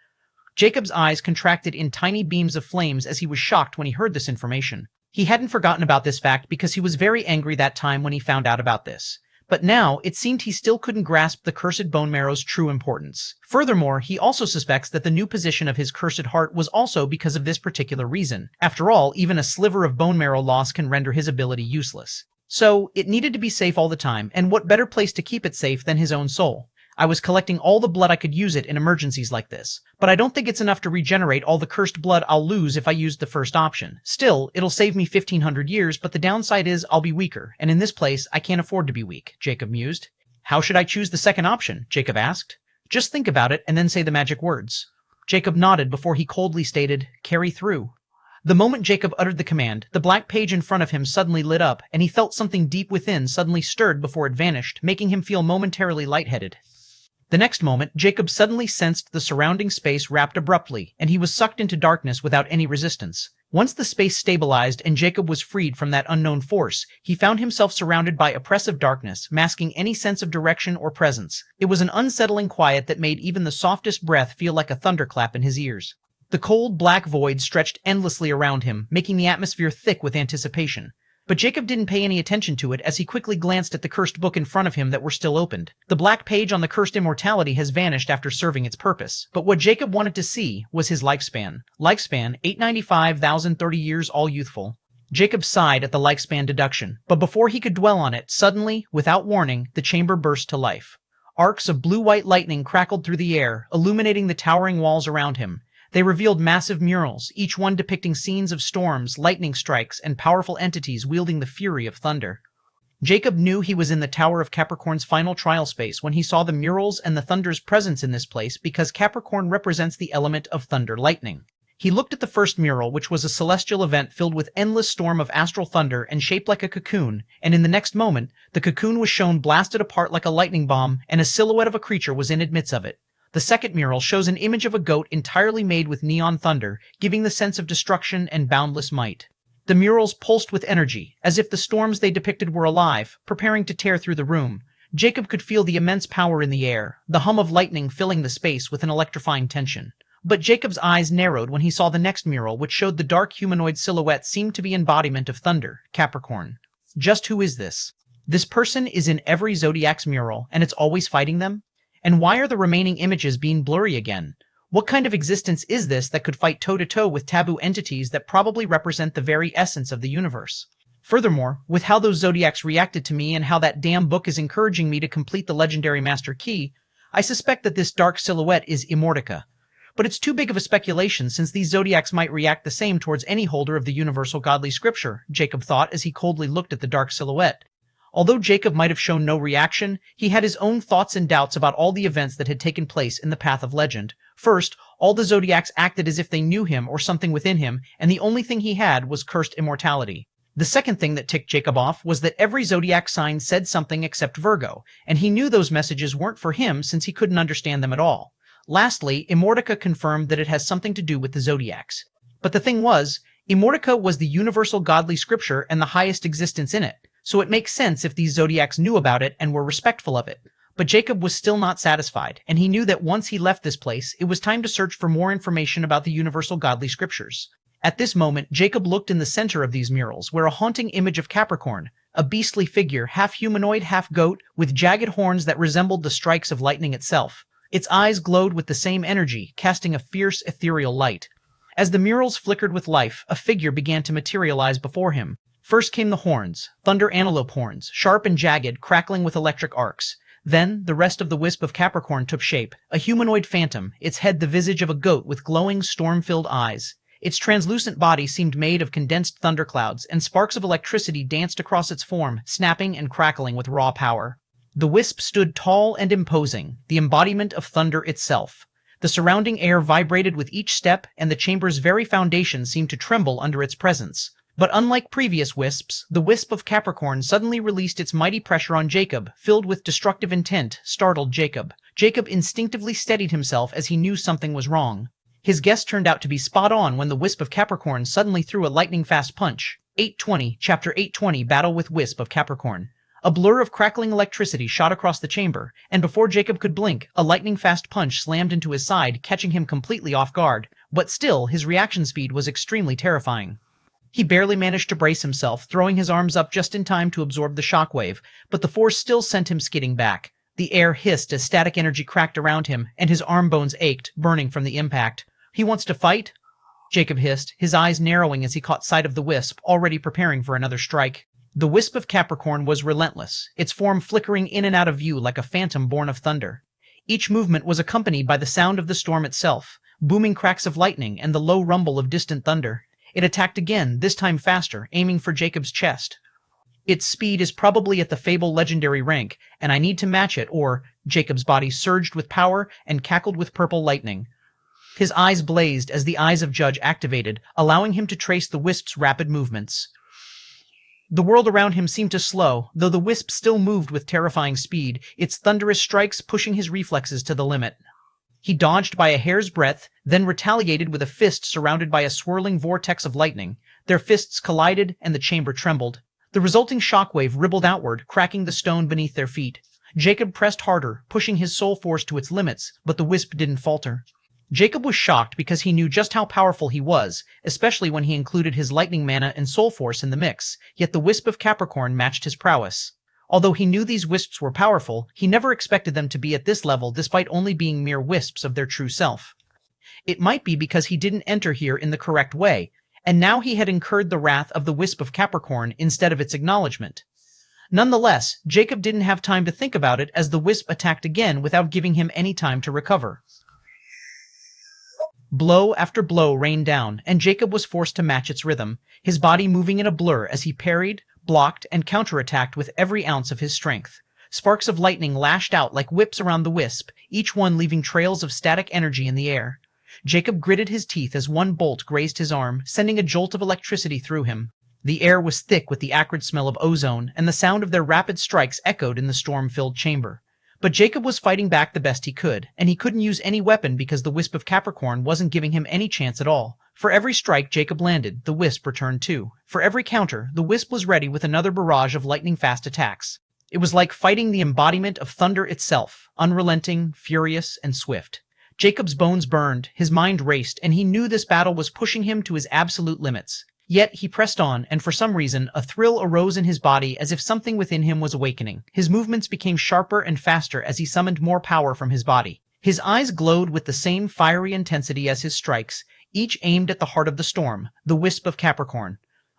Jacob's eyes contracted in tiny beams of flames as he was shocked when he heard this information. He hadn't forgotten about this fact because he was very angry that time when he found out about this. But now, it seemed he still couldn't grasp the cursed bone marrow's true importance. Furthermore, he also suspects that the new position of his cursed heart was also because of this particular reason. After all, even a sliver of bone marrow loss can render his ability useless. So, it needed to be safe all the time, and what better place to keep it safe than his own soul? I was collecting all the blood I could use it in emergencies like this, but I don't think it's enough to regenerate all the cursed blood I'll lose if I used the first option. Still, it'll save me 1,500 years, but the downside is I'll be weaker, and in this place, I can't afford to be weak, Jacob mused. How should I choose the second option? Jacob asked. Just think about it and then say the magic words. Jacob nodded before he coldly stated, carry through. The moment Jacob uttered the command, the black page in front of him suddenly lit up, and he felt something deep within suddenly stirred before it vanished, making him feel momentarily lightheaded. The next moment, Jacob suddenly sensed the surrounding space wrapped abruptly, and he was sucked into darkness without any resistance. Once the space stabilized and Jacob was freed from that unknown force, he found himself surrounded by oppressive darkness, masking any sense of direction or presence. It was an unsettling quiet that made even the softest breath feel like a thunderclap in his ears. The cold, black void stretched endlessly around him, making the atmosphere thick with anticipation. But Jacob didn't pay any attention to it as he quickly glanced at the cursed book in front of him that were still opened. The black page on the Cursed Immortality has vanished after serving its purpose. But what Jacob wanted to see was his lifespan. Lifespan, 895,030 years, all youthful. Jacob sighed at the lifespan deduction, but before he could dwell on it, suddenly, without warning, the chamber burst to life. Arcs of blue-white lightning crackled through the air, illuminating the towering walls around him. They revealed massive murals, each one depicting scenes of storms, lightning strikes, and powerful entities wielding the fury of thunder. Jacob knew he was in the Tower of Capricorn's final trial space when he saw the murals and the thunder's presence in this place because Capricorn represents the element of thunder lightning. He looked at the first mural, which was a celestial event filled with endless storm of astral thunder and shaped like a cocoon, and in the next moment, the cocoon was shown blasted apart like a lightning bomb, and a silhouette of a creature was in the midst of it. The second mural shows an image of a goat entirely made with neon thunder, giving the sense of destruction and boundless might. The murals pulsed with energy, as if the storms they depicted were alive, preparing to tear through the room. Jacob could feel the immense power in the air, the hum of lightning filling the space with an electrifying tension. But Jacob's eyes narrowed when he saw the next mural, which showed the dark humanoid silhouette seemed to be embodiment of thunder, Capricorn. Just who is this? This person is in every Zodiac's mural, and it's always fighting them? And why are the remaining images being blurry again? What kind of existence is this that could fight toe-to-toe with taboo entities that probably represent the very essence of the universe? Furthermore, with how those Zodiacs reacted to me and how that damn book is encouraging me to complete the legendary Master Key, I suspect that this dark silhouette is Immortality. But it's too big of a speculation since these Zodiacs might react the same towards any holder of the universal godly scripture, Jacob thought as he coldly looked at the dark silhouette. Although Jacob might have shown no reaction, he had his own thoughts and doubts about all the events that had taken place in the path of legend. First, all the Zodiacs acted as if they knew him or something within him, and the only thing he had was cursed immortality. The second thing that ticked Jacob off was that every Zodiac sign said something except Virgo, and he knew those messages weren't for him since he couldn't understand them at all. Lastly, Immortality confirmed that it has something to do with the Zodiacs. But the thing was, Immortality was the universal godly scripture and the highest existence in it. So it makes sense if these Zodiacs knew about it and were respectful of it. But Jacob was still not satisfied, and he knew that once he left this place, it was time to search for more information about the universal godly scriptures. At this moment, Jacob looked in the center of these murals, where a haunting image of Capricorn, a beastly figure, half humanoid, half goat, with jagged horns that resembled the strikes of lightning itself. Its eyes glowed with the same energy, casting a fierce, ethereal light. As the murals flickered with life, a figure began to materialize before him. First came the horns, thunder antelope horns, sharp and jagged, crackling with electric arcs. Then, the rest of the wisp of Capricorn took shape, a humanoid phantom, its head the visage of a goat with glowing, storm-filled eyes. Its translucent body seemed made of condensed thunderclouds, and sparks of electricity danced across its form, snapping and crackling with raw power. The wisp stood tall and imposing, the embodiment of thunder itself. The surrounding air vibrated with each step, and the chamber's very foundation seemed to tremble under its presence. But unlike previous wisps, the wisp of Capricorn suddenly released its mighty pressure on Jacob, filled with destructive intent, startled Jacob. Jacob instinctively steadied himself as he knew something was wrong. His guess turned out to be spot on when the wisp of Capricorn suddenly threw a lightning-fast punch. 820, Chapter 820, Battle with Wisp of Capricorn. A blur of crackling electricity shot across the chamber, and before Jacob could blink, a lightning-fast punch slammed into his side, catching him completely off guard. But still, his reaction speed was extremely terrifying. He barely managed to brace himself, throwing his arms up just in time to absorb the shockwave, but the force still sent him skidding back. The air hissed as static energy cracked around him, and his arm bones ached, burning from the impact. "He wants to fight?" Jacob hissed, his eyes narrowing as he caught sight of the wisp, already preparing for another strike. The wisp of Capricorn was relentless, its form flickering in and out of view like a phantom born of thunder. Each movement was accompanied by the sound of the storm itself, booming cracks of lightning and the low rumble of distant thunder. It attacked again, this time faster, aiming for Jacob's chest. Its speed is probably at the Fable legendary rank, and I need to match it, or Jacob's body surged with power and cackled with purple lightning. His eyes blazed as the eyes of Judge activated, allowing him to trace the wisp's rapid movements. The world around him seemed to slow, though the wisp still moved with terrifying speed, its thunderous strikes pushing his reflexes to the limit. He dodged by a hair's breadth, then retaliated with a fist surrounded by a swirling vortex of lightning. Their fists collided, and the chamber trembled. The resulting shockwave rippled outward, cracking the stone beneath their feet. Jacob pressed harder, pushing his soul force to its limits, but the wisp didn't falter. Jacob was shocked because he knew just how powerful he was, especially when he included his lightning mana and soul force in the mix, yet the wisp of Capricorn matched his prowess. Although he knew these wisps were powerful, he never expected them to be at this level despite only being mere wisps of their true self. It might be because he didn't enter here in the correct way, and now he had incurred the wrath of the wisp of Capricorn instead of its acknowledgement. Nonetheless, Jacob didn't have time to think about it as the wisp attacked again without giving him any time to recover. Blow after blow rained down, and Jacob was forced to match its rhythm, his body moving in a blur as he parried, blocked, and counterattacked with every ounce of his strength. Sparks of lightning lashed out like whips around the wisp, each one leaving trails of static energy in the air. Jacob gritted his teeth as one bolt grazed his arm, sending a jolt of electricity through him. The air was thick with the acrid smell of ozone, and the sound of their rapid strikes echoed in the storm-filled chamber. But Jacob was fighting back the best he could, and he couldn't use any weapon because the wisp of Capricorn wasn't giving him any chance at all. For every strike Jacob landed, the wisp returned too. For every counter, the wisp was ready with another barrage of lightning-fast attacks. It was like fighting the embodiment of thunder itself, unrelenting, furious, and swift. Jacob's bones burned, his mind raced, and he knew this battle was pushing him to his absolute limits. Yet he pressed on, and for some reason, a thrill arose in his body as if something within him was awakening. His movements became sharper and faster as he summoned more power from his body. His eyes glowed with the same fiery intensity as his strikes, each aimed at the heart of the storm, the wisp of Capricorn.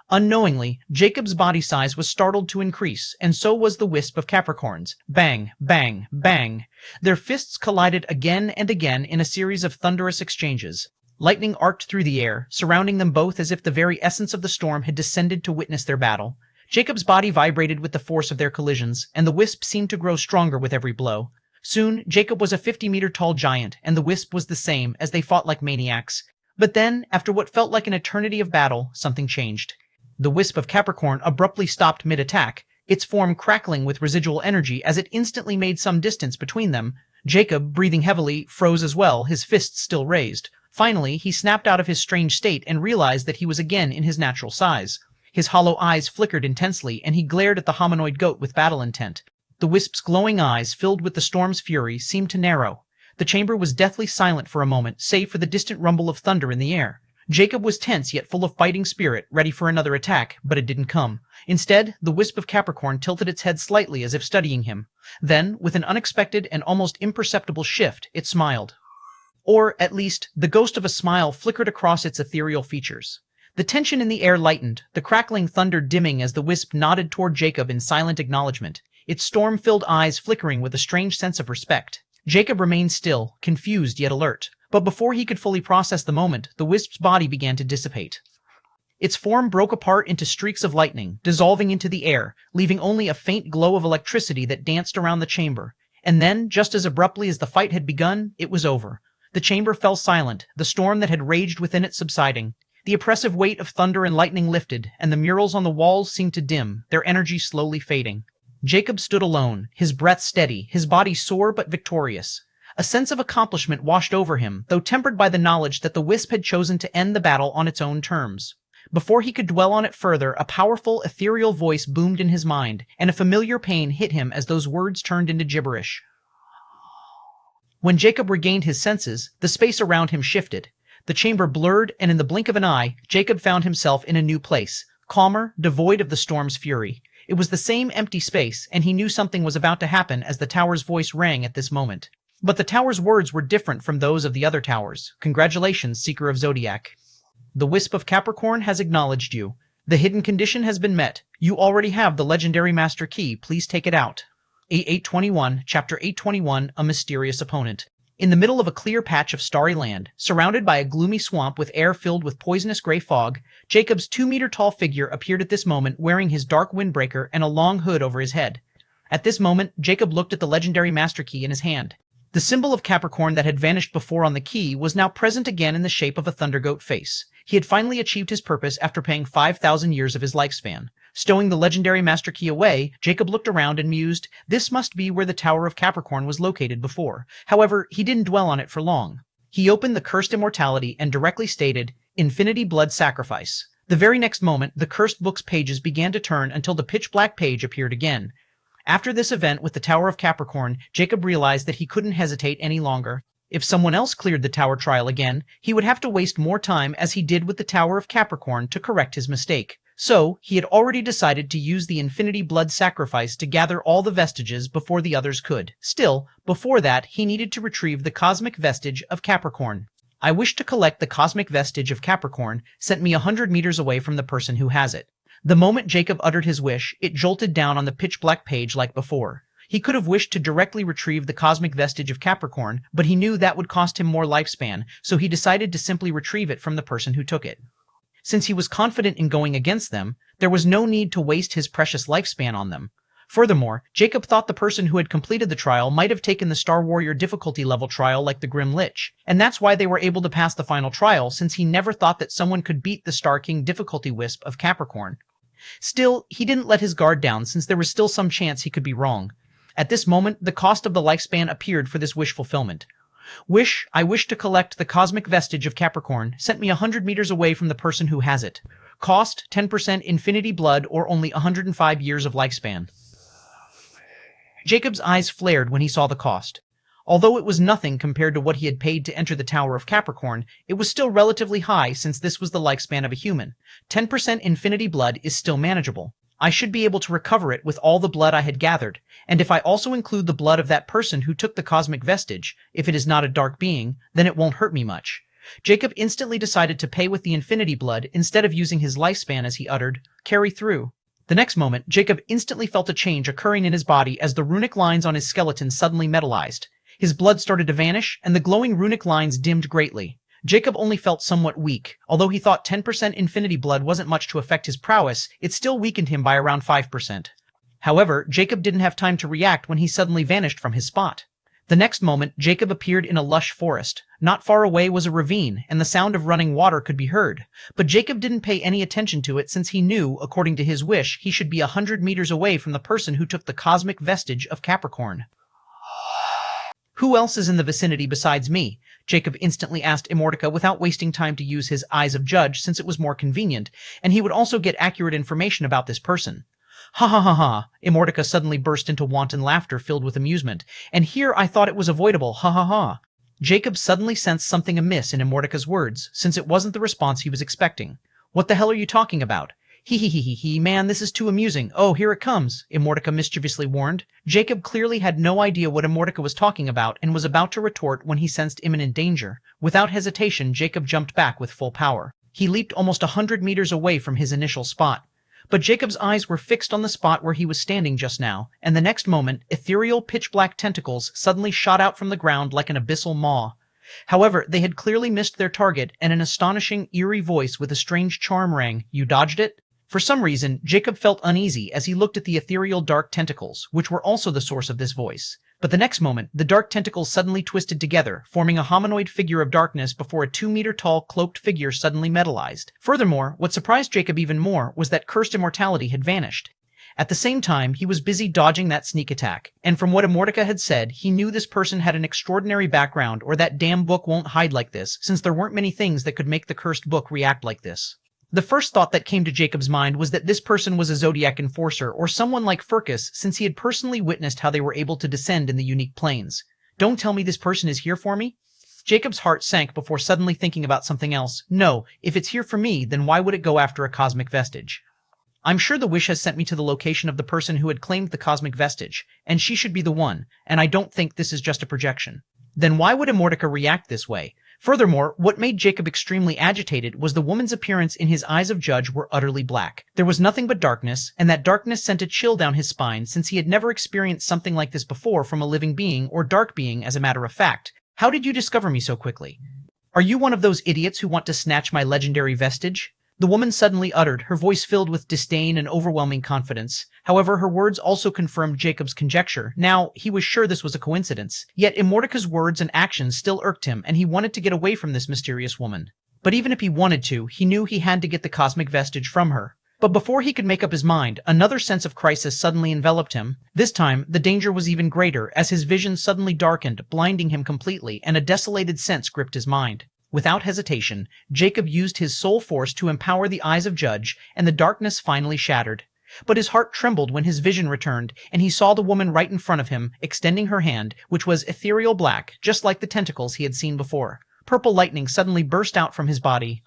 Unknowingly, Jacob's body size was startled to increase, and so was the wisp of Capricorn's. Bang, bang, bang. Their fists collided again and again in a series of thunderous exchanges. Lightning arced through the air, surrounding them both as if the very essence of the storm had descended to witness their battle. Jacob's body vibrated with the force of their collisions, and the wisp seemed to grow stronger with every blow. Soon, Jacob was a 50-meter-tall giant, and the wisp was the same, as they fought like maniacs. But then, after what felt like an eternity of battle, something changed. The wisp of Capricorn abruptly stopped mid-attack, its form crackling with residual energy as it instantly made some distance between them. Jacob, breathing heavily, froze as well, his fists still raised. Finally, he snapped out of his strange state and realized that he was again in his natural size. His hollow eyes flickered intensely, and he glared at the hominoid goat with battle intent. The wisp's glowing eyes, filled with the storm's fury, seemed to narrow. The chamber was deathly silent for a moment, save for the distant rumble of thunder in the air. Jacob was tense yet full of fighting spirit, ready for another attack, but it didn't come. Instead, the wisp of Capricorn tilted its head slightly as if studying him. Then, with an unexpected and almost imperceptible shift, it smiled. Or, at least, the ghost of a smile flickered across its ethereal features. The tension in the air lightened, the crackling thunder dimming as the wisp nodded toward Jacob in silent acknowledgement, its storm-filled eyes flickering with a strange sense of respect. Jacob remained still, confused yet alert. But before he could fully process the moment, the wisp's body began to dissipate. Its form broke apart into streaks of lightning, dissolving into the air, leaving only a faint glow of electricity that danced around the chamber. And then, just as abruptly as the fight had begun, it was over. The chamber fell silent, the storm that had raged within it subsiding. The oppressive weight of thunder and lightning lifted, and the murals on the walls seemed to dim, their energy slowly fading. Jacob stood alone, his breath steady, his body sore but victorious. A sense of accomplishment washed over him, though tempered by the knowledge that the wisp had chosen to end the battle on its own terms. Before he could dwell on it further, a powerful, ethereal voice boomed in his mind, and a familiar pain hit him as those words turned into gibberish. When Jacob regained his senses, the space around him shifted. The chamber blurred, and in the blink of an eye, Jacob found himself in a new place, calmer, devoid of the storm's fury. It was the same empty space, and he knew something was about to happen as the tower's voice rang at this moment. But the tower's words were different from those of the other towers. Congratulations, Seeker of Zodiac. The wisp of Capricorn has acknowledged you. The hidden condition has been met. You already have the legendary master key. Please take it out. A821, Chapter 821, A Mysterious Opponent. In the middle of a clear patch of starry land, surrounded by a gloomy swamp with air filled with poisonous gray fog, Jacob's 2-meter-tall figure appeared at this moment wearing his dark windbreaker and a long hood over his head. At this moment, Jacob looked at the legendary master key in his hand. The symbol of Capricorn that had vanished before on the key was now present again in the shape of a thundergoat face. He had finally achieved his purpose after paying 5,000 years of his lifespan. Stowing the legendary Master Key away, Jacob looked around and mused, this must be where the Tower of Capricorn was located before. However, he didn't dwell on it for long. He opened the Cursed Immortality and directly stated, Infinity Blood Sacrifice. The very next moment, the cursed book's pages began to turn until the pitch-black page appeared again. After this event with the Tower of Capricorn, Jacob realized that he couldn't hesitate any longer. If someone else cleared the Tower trial again, he would have to waste more time as he did with the Tower of Capricorn to correct his mistake. So, he had already decided to use the Infinity Blood Sacrifice to gather all the vestiges before the others could. Still, before that, he needed to retrieve the cosmic vestige of Capricorn. I wish to collect the cosmic vestige of Capricorn, sent me 100 meters away from the person who has it. The moment Jacob uttered his wish, it jolted down on the pitch-black page like before. He could have wished to directly retrieve the cosmic vestige of Capricorn, but he knew that would cost him more lifespan, so he decided to simply retrieve it from the person who took it. Since he was confident in going against them, there was no need to waste his precious lifespan on them. Furthermore, Jacob thought the person who had completed the trial might have taken the Star Warrior difficulty level trial like the Grim Lich, and that's why they were able to pass the final trial, since he never thought that someone could beat the Star King difficulty wisp of Capricorn. Still, he didn't let his guard down since there was still some chance he could be wrong. At this moment, the cost of the lifespan appeared for this wish fulfillment. I wish to collect the cosmic vestige of Capricorn, sent me 100 meters away from the person who has it. Cost, 10% infinity blood or only 105 years of lifespan. Jacob's eyes flared when he saw the cost. Although it was nothing compared to what he had paid to enter the Tower of Capricorn, it was still relatively high since this was the lifespan of a human. 10% infinity blood is still manageable. I should be able to recover it with all the blood I had gathered, and if I also include the blood of that person who took the cosmic vestige, if it is not a dark being, then it won't hurt me much. Jacob instantly decided to pay with the infinity blood instead of using his lifespan as he uttered, carry through. The next moment, Jacob instantly felt a change occurring in his body as the runic lines on his skeleton suddenly metallized. His blood started to vanish, and the glowing runic lines dimmed greatly. Jacob only felt somewhat weak. Although he thought 10% infinity blood wasn't much to affect his prowess, it still weakened him by around 5%. However, Jacob didn't have time to react when he suddenly vanished from his spot. The next moment, Jacob appeared in a lush forest. Not far away was a ravine, and the sound of running water could be heard. But Jacob didn't pay any attention to it since he knew, according to his wish, he should be 100 meters away from the person who took the cosmic vestige of Capricorn. Who else is in the vicinity besides me? Jacob instantly asked Immortality without wasting time to use his eyes of judge since it was more convenient, and he would also get accurate information about this person. Ha ha ha ha! Immortality suddenly burst into wanton laughter filled with amusement. And here I thought it was avoidable, ha ha ha! Jacob suddenly sensed something amiss in Immortality's words, since it wasn't the response he was expecting. What the hell are you talking about? He, man, this is too amusing. Oh, here it comes, Immortality mischievously warned. Jacob clearly had no idea what Immortality was talking about and was about to retort when he sensed imminent danger. Without hesitation, Jacob jumped back with full power. He leaped almost 100 meters away from his initial spot. But Jacob's eyes were fixed on the spot where he was standing just now, and the next moment, ethereal pitch-black tentacles suddenly shot out from the ground like an abyssal maw. However, they had clearly missed their target, and an astonishing, eerie voice with a strange charm rang, "You dodged it?" For some reason, Jacob felt uneasy as he looked at the ethereal dark tentacles, which were also the source of this voice. But the next moment, the dark tentacles suddenly twisted together, forming a hominoid figure of darkness before a 2-meter-tall cloaked figure suddenly metallized. Furthermore, what surprised Jacob even more was that Cursed Immortality had vanished. At the same time, he was busy dodging that sneak attack, and from what Immortality had said, he knew this person had an extraordinary background, or that damn book won't hide like this, since there weren't many things that could make the cursed book react like this. The first thought that came to Jacob's mind was that this person was a Zodiac Enforcer or someone like Furcus, since he had personally witnessed how they were able to descend in the unique planes. Don't tell me this person is here for me? Jacob's heart sank before suddenly thinking about something else. No, if it's here for me, then why would it go after a cosmic vestige? I'm sure the wish has sent me to the location of the person who had claimed the cosmic vestige, and she should be the one, and I don't think this is just a projection. Then why would Immortality react this way? Furthermore, what made Jacob extremely agitated was the woman's appearance in his eyes of judge were utterly black. There was nothing but darkness, and that darkness sent a chill down his spine since he had never experienced something like this before from a living being or dark being as a matter of fact. How did you discover me so quickly? Are you one of those idiots who want to snatch my legendary vestige? The woman suddenly uttered, her voice filled with disdain and overwhelming confidence. However, her words also confirmed Jacob's conjecture. Now, he was sure this was a coincidence. Yet Immortality's words and actions still irked him, and he wanted to get away from this mysterious woman. But even if he wanted to, he knew he had to get the cosmic vestige from her. But before he could make up his mind, another sense of crisis suddenly enveloped him. This time, the danger was even greater, as his vision suddenly darkened, blinding him completely, and a desolated sense gripped his mind. Without hesitation, Jacob used his soul force to empower the eyes of Judge, and the darkness finally shattered. But his heart trembled when his vision returned, and he saw the woman right in front of him, extending her hand, which was ethereal black, just like the tentacles he had seen before. Purple lightning suddenly burst out from his body.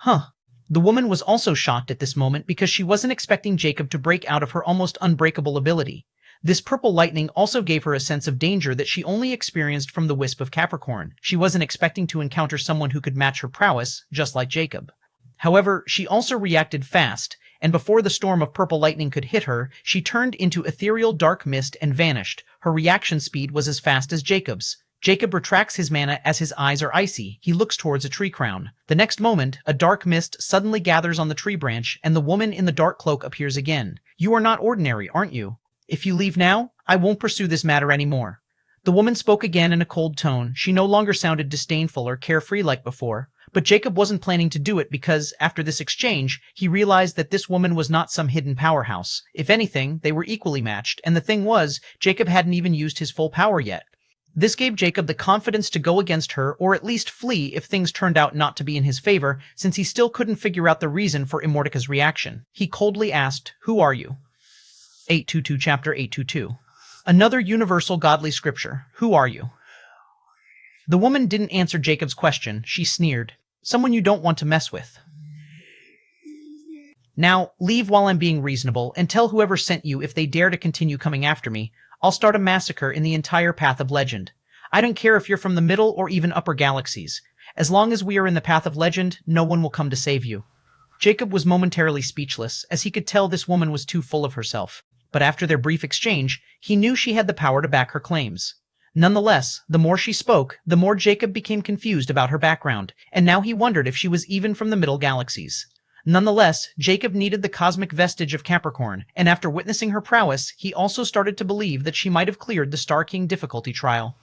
The woman was also shocked at this moment because she wasn't expecting Jacob to break out of her almost unbreakable ability. This purple lightning also gave her a sense of danger that she only experienced from the wisp of Capricorn. She wasn't expecting to encounter someone who could match her prowess, just like Jacob. However, she also reacted fast, and before the storm of purple lightning could hit her, she turned into ethereal dark mist and vanished. Her reaction speed was as fast as Jacob's. Jacob retracts his mana as his eyes are icy. He looks towards a tree crown. The next moment, a dark mist suddenly gathers on the tree branch, and the woman in the dark cloak appears again. "You are not ordinary, aren't you? If you leave now, I won't pursue this matter anymore." The woman spoke again in a cold tone. She no longer sounded disdainful or carefree like before. But Jacob wasn't planning to do it because, after this exchange, he realized that this woman was not some hidden powerhouse. If anything, they were equally matched, and the thing was, Jacob hadn't even used his full power yet. This gave Jacob the confidence to go against her, or at least flee if things turned out not to be in his favor, since he still couldn't figure out the reason for Immortalita's reaction. He coldly asked, "Who are you?" 822 Chapter 822. Another universal godly scripture. Who are you? The woman didn't answer Jacob's question. She sneered. "Someone you don't want to mess with. Now, leave while I'm being reasonable, and tell whoever sent you if they dare to continue coming after me, I'll start a massacre in the entire Path of Legend. I don't care if you're from the middle or even upper galaxies. As long as we are in the Path of Legend, no one will come to save you." Jacob was momentarily speechless, as he could tell this woman was too full of herself. But after their brief exchange, he knew she had the power to back her claims. Nonetheless, the more she spoke, the more Jacob became confused about her background, and now he wondered if she was even from the middle galaxies. Nonetheless, Jacob needed the cosmic vestige of Capricorn, and after witnessing her prowess, he also started to believe that she might have cleared the Star King difficulty trial.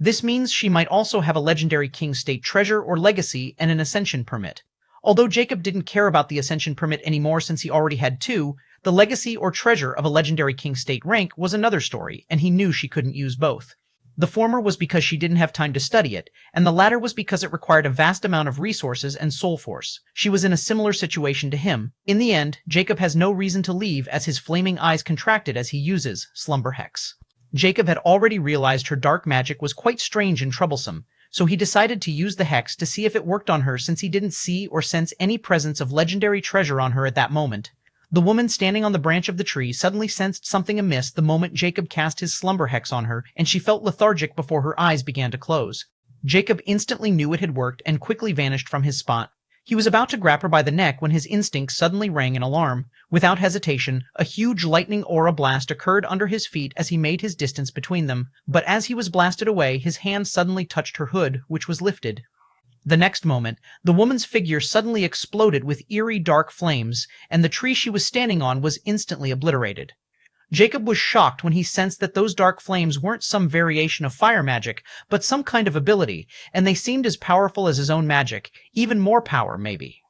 This means she might also have a legendary King State treasure or legacy and an Ascension permit. Although Jacob didn't care about the Ascension permit anymore since he already had two, the legacy or treasure of a legendary King State rank was another story, and he knew she couldn't use both. The former was because she didn't have time to study it, and the latter was because it required a vast amount of resources and soul force. She was in a similar situation to him. In the end, Jacob has no reason to leave as his flaming eyes contracted as he uses Slumber Hex. Jacob had already realized her dark magic was quite strange and troublesome, so he decided to use the hex to see if it worked on her since he didn't see or sense any presence of legendary treasure on her at that moment. The woman standing on the branch of the tree suddenly sensed something amiss the moment Jacob cast his slumber hex on her, and she felt lethargic before her eyes began to close. Jacob instantly knew it had worked and quickly vanished from his spot. He was about to grab her by the neck when his instinct suddenly rang an alarm. Without hesitation, a huge lightning aura blast occurred under his feet as he made his distance between them, but as he was blasted away, his hand suddenly touched her hood, which was lifted. The next moment, the woman's figure suddenly exploded with eerie dark flames, and the tree she was standing on was instantly obliterated. Jacob was shocked when he sensed that those dark flames weren't some variation of fire magic, but some kind of ability, and they seemed as powerful as his own magic, even more power, maybe.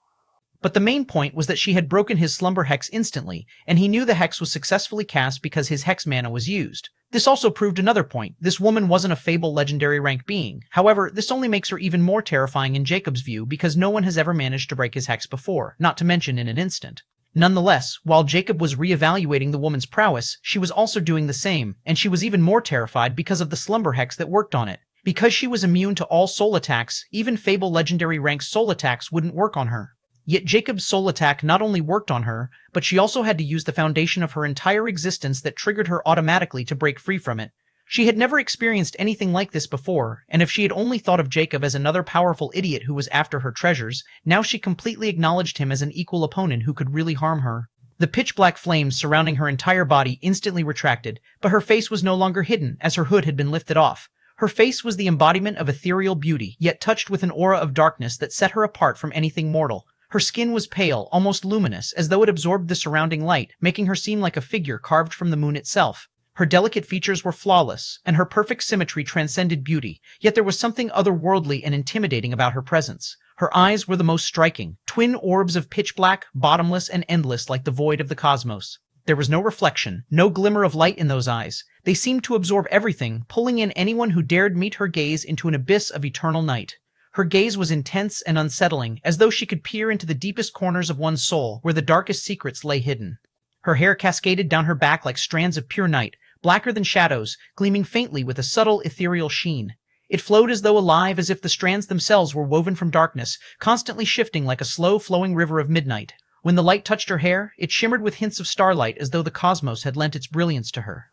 But the main point was that she had broken his slumber hex instantly, and he knew the hex was successfully cast because his hex mana was used. This also proved another point. This woman wasn't a Fable legendary rank being. However, this only makes her even more terrifying in Jacob's view because no one has ever managed to break his hex before, not to mention in an instant. Nonetheless, while Jacob was re-evaluating the woman's prowess, she was also doing the same, and she was even more terrified because of the slumber hex that worked on it. Because she was immune to all soul attacks, even Fable legendary rank soul attacks wouldn't work on her. Yet Jacob's soul attack not only worked on her, but she also had to use the foundation of her entire existence that triggered her automatically to break free from it. She had never experienced anything like this before, and if she had only thought of Jacob as another powerful idiot who was after her treasures, now she completely acknowledged him as an equal opponent who could really harm her. The pitch-black flames surrounding her entire body instantly retracted, but her face was no longer hidden as her hood had been lifted off. Her face was the embodiment of ethereal beauty, yet touched with an aura of darkness that set her apart from anything mortal. Her skin was pale, almost luminous, as though it absorbed the surrounding light, making her seem like a figure carved from the moon itself. Her delicate features were flawless, and her perfect symmetry transcended beauty, yet there was something otherworldly and intimidating about her presence. Her eyes were the most striking, twin orbs of pitch black, bottomless and endless like the void of the cosmos. There was no reflection, no glimmer of light in those eyes. They seemed to absorb everything, pulling in anyone who dared meet her gaze into an abyss of eternal night. Her gaze was intense and unsettling, as though she could peer into the deepest corners of one's soul, where the darkest secrets lay hidden. Her hair cascaded down her back like strands of pure night, blacker than shadows, gleaming faintly with a subtle ethereal sheen. It flowed as though alive, as if the strands themselves were woven from darkness, constantly shifting like a slow-flowing river of midnight. When the light touched her hair, it shimmered with hints of starlight as though the cosmos had lent its brilliance to her.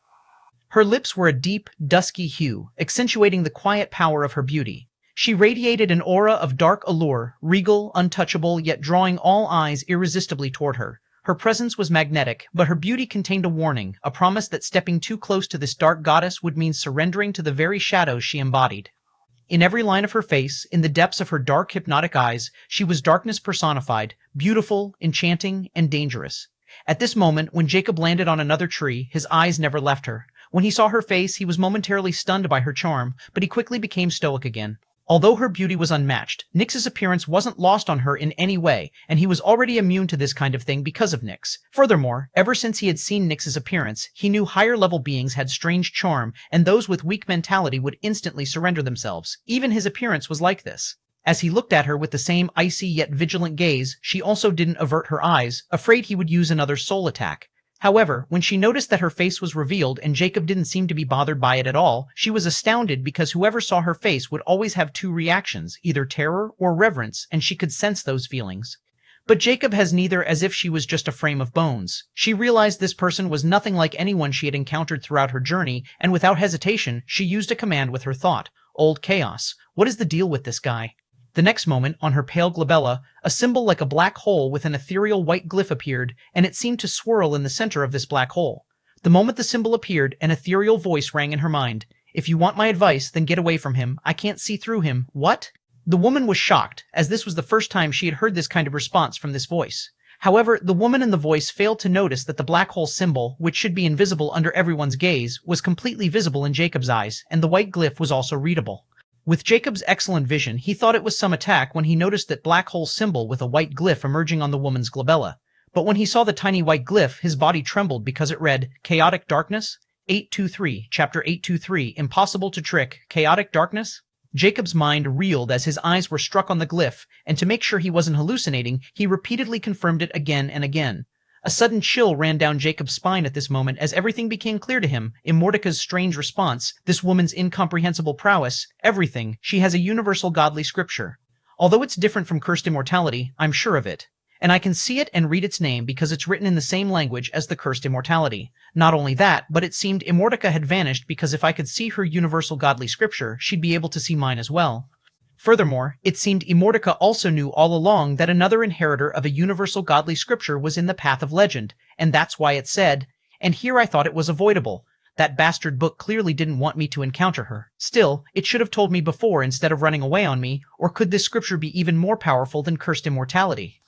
Her lips were a deep, dusky hue, accentuating the quiet power of her beauty. She radiated an aura of dark allure, regal, untouchable, yet drawing all eyes irresistibly toward her. Her presence was magnetic, but her beauty contained a warning, a promise that stepping too close to this dark goddess would mean surrendering to the very shadows she embodied. In every line of her face, in the depths of her dark, hypnotic eyes, she was darkness personified, beautiful, enchanting, and dangerous. At this moment, when Jacob landed on another tree, his eyes never left her. When he saw her face, he was momentarily stunned by her charm, but he quickly became stoic again. Although her beauty was unmatched, Nyx's appearance wasn't lost on her in any way, and he was already immune to this kind of thing because of Nyx. Furthermore, ever since he had seen Nyx's appearance, he knew higher-level beings had strange charm, and those with weak mentality would instantly surrender themselves. Even his appearance was like this. As he looked at her with the same icy yet vigilant gaze, she also didn't avert her eyes, afraid he would use another soul attack. However, when she noticed that her face was revealed and Jacob didn't seem to be bothered by it at all, she was astounded because whoever saw her face would always have two reactions, either terror or reverence, and she could sense those feelings. But Jacob has neither, as if she was just a frame of bones. She realized this person was nothing like anyone she had encountered throughout her journey, and without hesitation, she used a command with her thought. Old Chaos, what is the deal with this guy? The next moment, on her pale glabella, a symbol like a black hole with an ethereal white glyph appeared, and it seemed to swirl in the center of this black hole. The moment the symbol appeared, an ethereal voice rang in her mind. If you want my advice, then get away from him. I can't see through him. What? The woman was shocked, as this was the first time she had heard this kind of response from this voice. However, the woman in the voice failed to notice that the black hole symbol, which should be invisible under everyone's gaze, was completely visible in Jacob's eyes, and the white glyph was also readable. With Jacob's excellent vision, he thought it was some attack when he noticed that black hole symbol with a white glyph emerging on the woman's glabella. But when he saw the tiny white glyph, his body trembled because it read, Chaotic Darkness? 823, Chapter 823, Impossible to Trick, Chaotic Darkness? Jacob's mind reeled as his eyes were struck on the glyph, and to make sure he wasn't hallucinating, he repeatedly confirmed it again and again. A sudden chill ran down Jacob's spine at this moment as everything became clear to him. Immortica's strange response, this woman's incomprehensible prowess, everything. She has a universal godly scripture. Although it's different from Cursed Immortality, I'm sure of it. And I can see it and read its name because it's written in the same language as the Cursed Immortality. Not only that, but it seemed Immortica had vanished because if I could see her universal godly scripture, she'd be able to see mine as well. Furthermore, it seemed Immortica also knew all along that another inheritor of a universal godly scripture was in the path of legend, and that's why it said, and here I thought it was avoidable. That bastard book clearly didn't want me to encounter her. Still, it should have told me before instead of running away on me, or could this scripture be even more powerful than Cursed Immortality?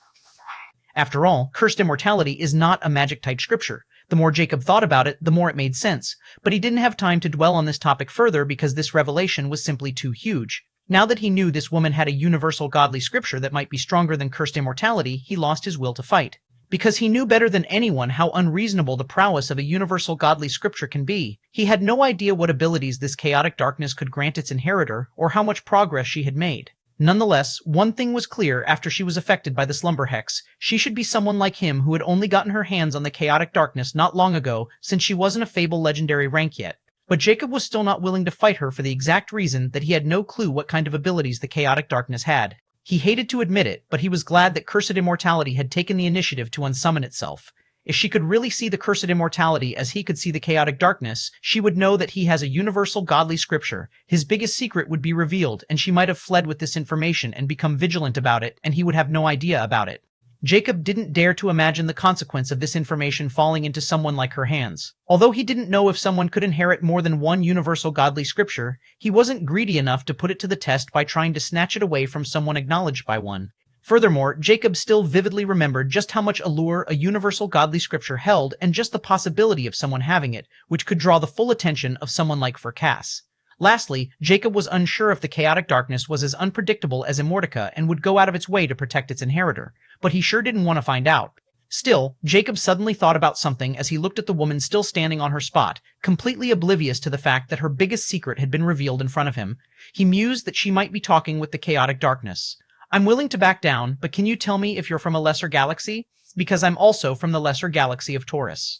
After all, Cursed Immortality is not a magic-type scripture. The more Jacob thought about it, the more it made sense, but he didn't have time to dwell on this topic further because this revelation was simply too huge. Now that he knew this woman had a universal godly scripture that might be stronger than Cursed Immortality, he lost his will to fight. Because he knew better than anyone how unreasonable the prowess of a universal godly scripture can be. He had no idea what abilities this chaotic darkness could grant its inheritor, or how much progress she had made. Nonetheless, one thing was clear after she was affected by the slumber hex. She should be someone like him who had only gotten her hands on the chaotic darkness not long ago, since she wasn't a Fable legendary rank yet. But Jacob was still not willing to fight her for the exact reason that he had no clue what kind of abilities the chaotic darkness had. He hated to admit it, but he was glad that Cursed Immortality had taken the initiative to unsummon itself. If she could really see the Cursed Immortality as he could see the chaotic darkness, she would know that he has a universal godly scripture. His biggest secret would be revealed, and she might have fled with this information and become vigilant about it, and he would have no idea about it. Jacob didn't dare to imagine the consequence of this information falling into someone like her hands. Although he didn't know if someone could inherit more than one universal godly scripture, he wasn't greedy enough to put it to the test by trying to snatch it away from someone acknowledged by one. Furthermore, Jacob still vividly remembered just how much allure a universal godly scripture held and just the possibility of someone having it, which could draw the full attention of someone like Furcass. Lastly, Jacob was unsure if the chaotic darkness was as unpredictable as Immortica and would go out of its way to protect its inheritor, but he sure didn't want to find out. Still, Jacob suddenly thought about something as he looked at the woman still standing on her spot, completely oblivious to the fact that her biggest secret had been revealed in front of him. He mused that she might be talking with the chaotic darkness. I'm willing to back down, but can you tell me if you're from a lesser galaxy? Because I'm also from the lesser galaxy of Taurus.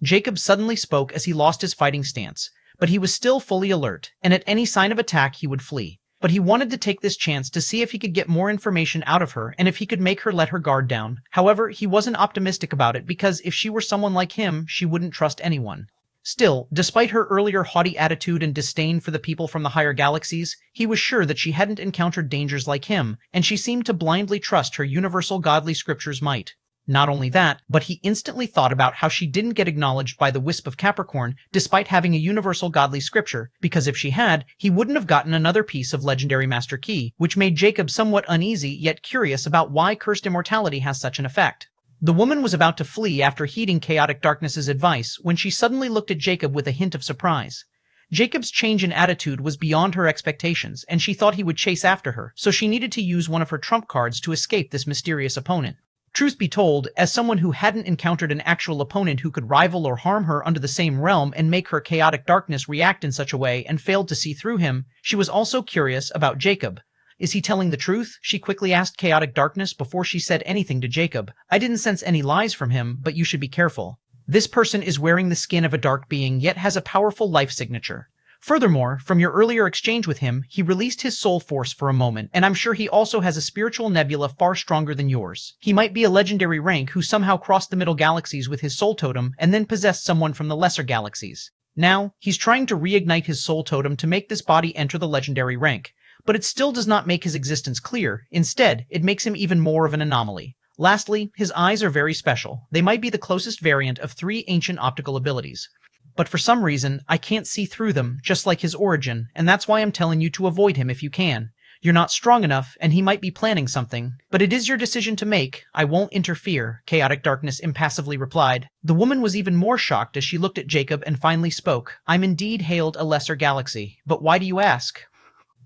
Jacob suddenly spoke as he lost his fighting stance, but he was still fully alert, and at any sign of attack he would flee. But he wanted to take this chance to see if he could get more information out of her and if he could make her let her guard down. However, he wasn't optimistic about it because if she were someone like him, she wouldn't trust anyone. Still, despite her earlier haughty attitude and disdain for the people from the higher galaxies, he was sure that she hadn't encountered dangers like him, and she seemed to blindly trust her universal godly scripture's might. Not only that, but he instantly thought about how she didn't get acknowledged by the Wisp of Capricorn despite having a universal godly scripture, because if she had, he wouldn't have gotten another piece of legendary master key, which made Jacob somewhat uneasy yet curious about why cursed immortality has such an effect. The woman was about to flee after heeding chaotic darkness's advice when she suddenly looked at Jacob with a hint of surprise. Jacob's change in attitude was beyond her expectations, and she thought he would chase after her, so she needed to use one of her trump cards to escape this mysterious opponent. Truth be told, as someone who hadn't encountered an actual opponent who could rival or harm her under the same realm and make her chaotic darkness react in such a way and failed to see through him, she was also curious about Jacob. Is he telling the truth? She quickly asked chaotic darkness before she said anything to Jacob. I didn't sense any lies from him, but you should be careful. This person is wearing the skin of a dark being yet has a powerful life signature. Furthermore, from your earlier exchange with him, he released his soul force for a moment, and I'm sure he also has a spiritual nebula far stronger than yours. He might be a legendary rank who somehow crossed the middle galaxies with his soul totem and then possessed someone from the lesser galaxies. Now, he's trying to reignite his soul totem to make this body enter the legendary rank, but it still does not make his existence clear. Instead, it makes him even more of an anomaly. Lastly, his eyes are very special. They might be the closest variant of 3 ancient optical abilities. But for some reason, I can't see through them, just like his origin, and that's why I'm telling you to avoid him if you can. You're not strong enough, and he might be planning something, but it is your decision to make. I won't interfere, chaotic darkness impassively replied. The woman was even more shocked as she looked at Jacob and finally spoke. I'm indeed hailed a lesser galaxy, but why do you ask?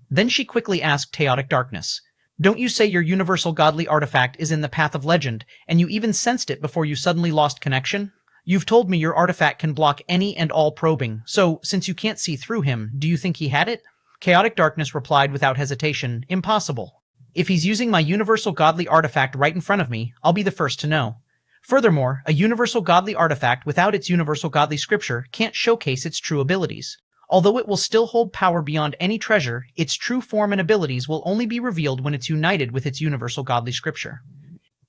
Then she quickly asked chaotic darkness. Don't you say your universal godly artifact is in the path of legend, and you even sensed it before you suddenly lost connection? You've told me your artifact can block any and all probing, so since you can't see through him, do you think he had it? Chaotic darkness replied without hesitation, impossible. If he's using my universal godly artifact right in front of me, I'll be the first to know. Furthermore, a universal godly artifact without its universal godly scripture can't showcase its true abilities. Although it will still hold power beyond any treasure, its true form and abilities will only be revealed when it's united with its universal godly scripture.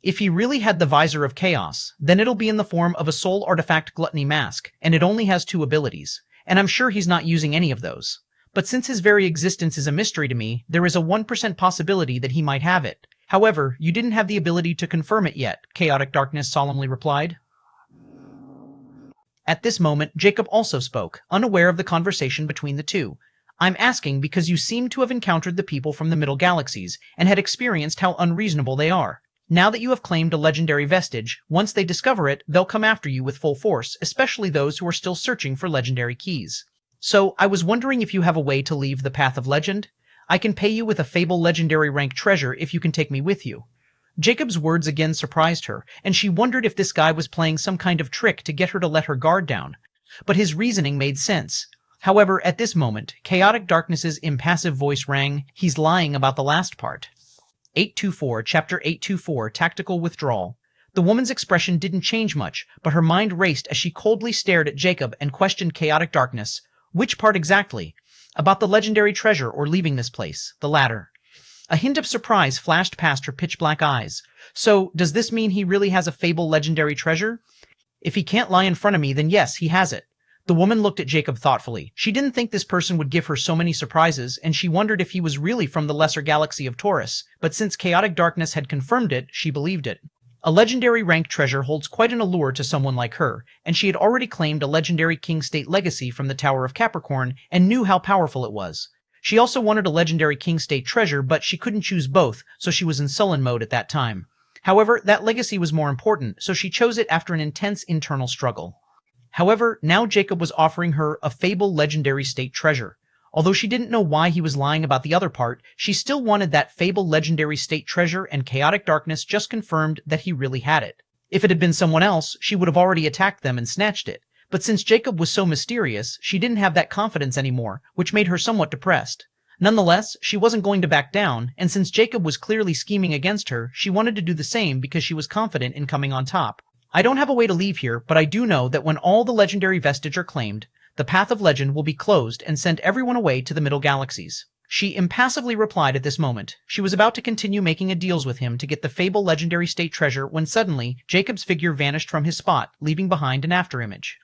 If he really had the Visor of Chaos, then it'll be in the form of a soul artifact gluttony mask, and it only has 2 abilities, and I'm sure he's not using any of those. But since his very existence is a mystery to me, there is a 1% possibility that he might have it. However, you didn't have the ability to confirm it yet, chaotic darkness solemnly replied. At this moment, Jacob also spoke, unaware of the conversation between the two. I'm asking because you seem to have encountered the people from the middle galaxies, and had experienced how unreasonable they are. Now that you have claimed a legendary vestige, once they discover it, they'll come after you with full force, especially those who are still searching for legendary keys. So, I was wondering if you have a way to leave the path of legend? I can pay you with a Fable legendary rank treasure if you can take me with you. Jacob's words again surprised her, and she wondered if this guy was playing some kind of trick to get her to let her guard down. But his reasoning made sense. However, at this moment, chaotic darkness's impassive voice rang, he's lying about the last part. 824, Chapter 824, Tactical Withdrawal. The woman's expression didn't change much, but her mind raced as she coldly stared at Jacob and questioned chaotic darkness. Which part exactly? About the legendary treasure or leaving this place? The latter. A hint of surprise flashed past her pitch-black eyes. So, does this mean he really has a Fable legendary treasure? If he can't lie in front of me, then yes, he has it. The woman looked at Jacob thoughtfully. She didn't think this person would give her so many surprises, and she wondered if he was really from the lesser galaxy of Taurus, but since chaotic darkness had confirmed it, she believed it. A legendary rank treasure holds quite an allure to someone like her, and she had already claimed a legendary King State legacy from the Tower of Capricorn and knew how powerful it was. She also wanted a legendary King State treasure, but she couldn't choose both, so she was in sullen mode at that time. However, that legacy was more important, so she chose it after an intense internal struggle. However, now Jacob was offering her a fable legendary state treasure. Although she didn't know why he was lying about the other part, she still wanted that fable legendary state treasure, and chaotic darkness just confirmed that he really had it. If it had been someone else, she would have already attacked them and snatched it. But since Jacob was so mysterious, she didn't have that confidence anymore, which made her somewhat depressed. Nonetheless, she wasn't going to back down, and since Jacob was clearly scheming against her, she wanted to do the same because she was confident in coming on top. I don't have a way to leave here, but I do know that when all the legendary vestige are claimed, the path of legend will be closed and send everyone away to the middle galaxies. She impassively replied at this moment. She was about to continue making deals with him to get the fable legendary state treasure when suddenly Jacob's figure vanished from his spot, leaving behind an afterimage.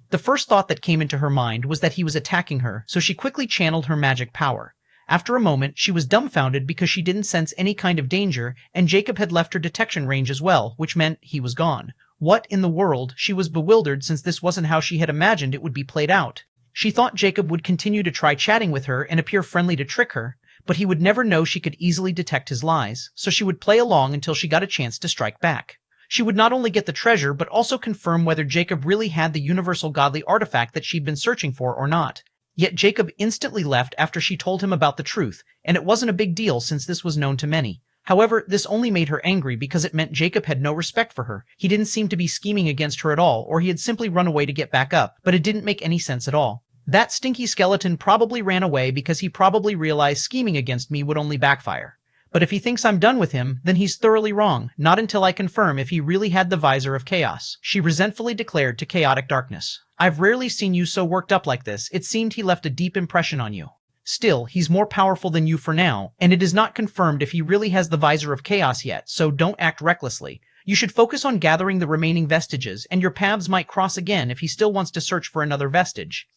The first thought that came into her mind was that he was attacking her, so she quickly channeled her magic power. After a moment, she was dumbfounded because she didn't sense any kind of danger, and Jacob had left her detection range as well, which meant he was gone. What in the world? She was bewildered since this wasn't how she had imagined it would be played out. She thought Jacob would continue to try chatting with her and appear friendly to trick her, but he would never know she could easily detect his lies, so she would play along until she got a chance to strike back. She would not only get the treasure, but also confirm whether Jacob really had the universal godly artifact that she'd been searching for or not. Yet Jacob instantly left after she told him about the truth, and it wasn't a big deal since this was known to many. However, this only made her angry because it meant Jacob had no respect for her. He didn't seem to be scheming against her at all, or he had simply run away to get back up, but it didn't make any sense at all. That stinky skeleton probably ran away because he probably realized scheming against me would only backfire. But if he thinks I'm done with him, then he's thoroughly wrong, not until I confirm if he really had the visor of chaos, she resentfully declared to chaotic darkness. I've rarely seen you so worked up like this. It seemed he left a deep impression on you. Still, he's more powerful than you for now, and it is not confirmed if he really has the visor of chaos yet, so don't act recklessly. You should focus on gathering the remaining vestiges, and your paths might cross again if he still wants to search for another vestige.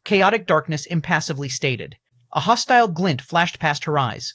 Chaotic darkness impassively stated. A hostile glint flashed past her eyes.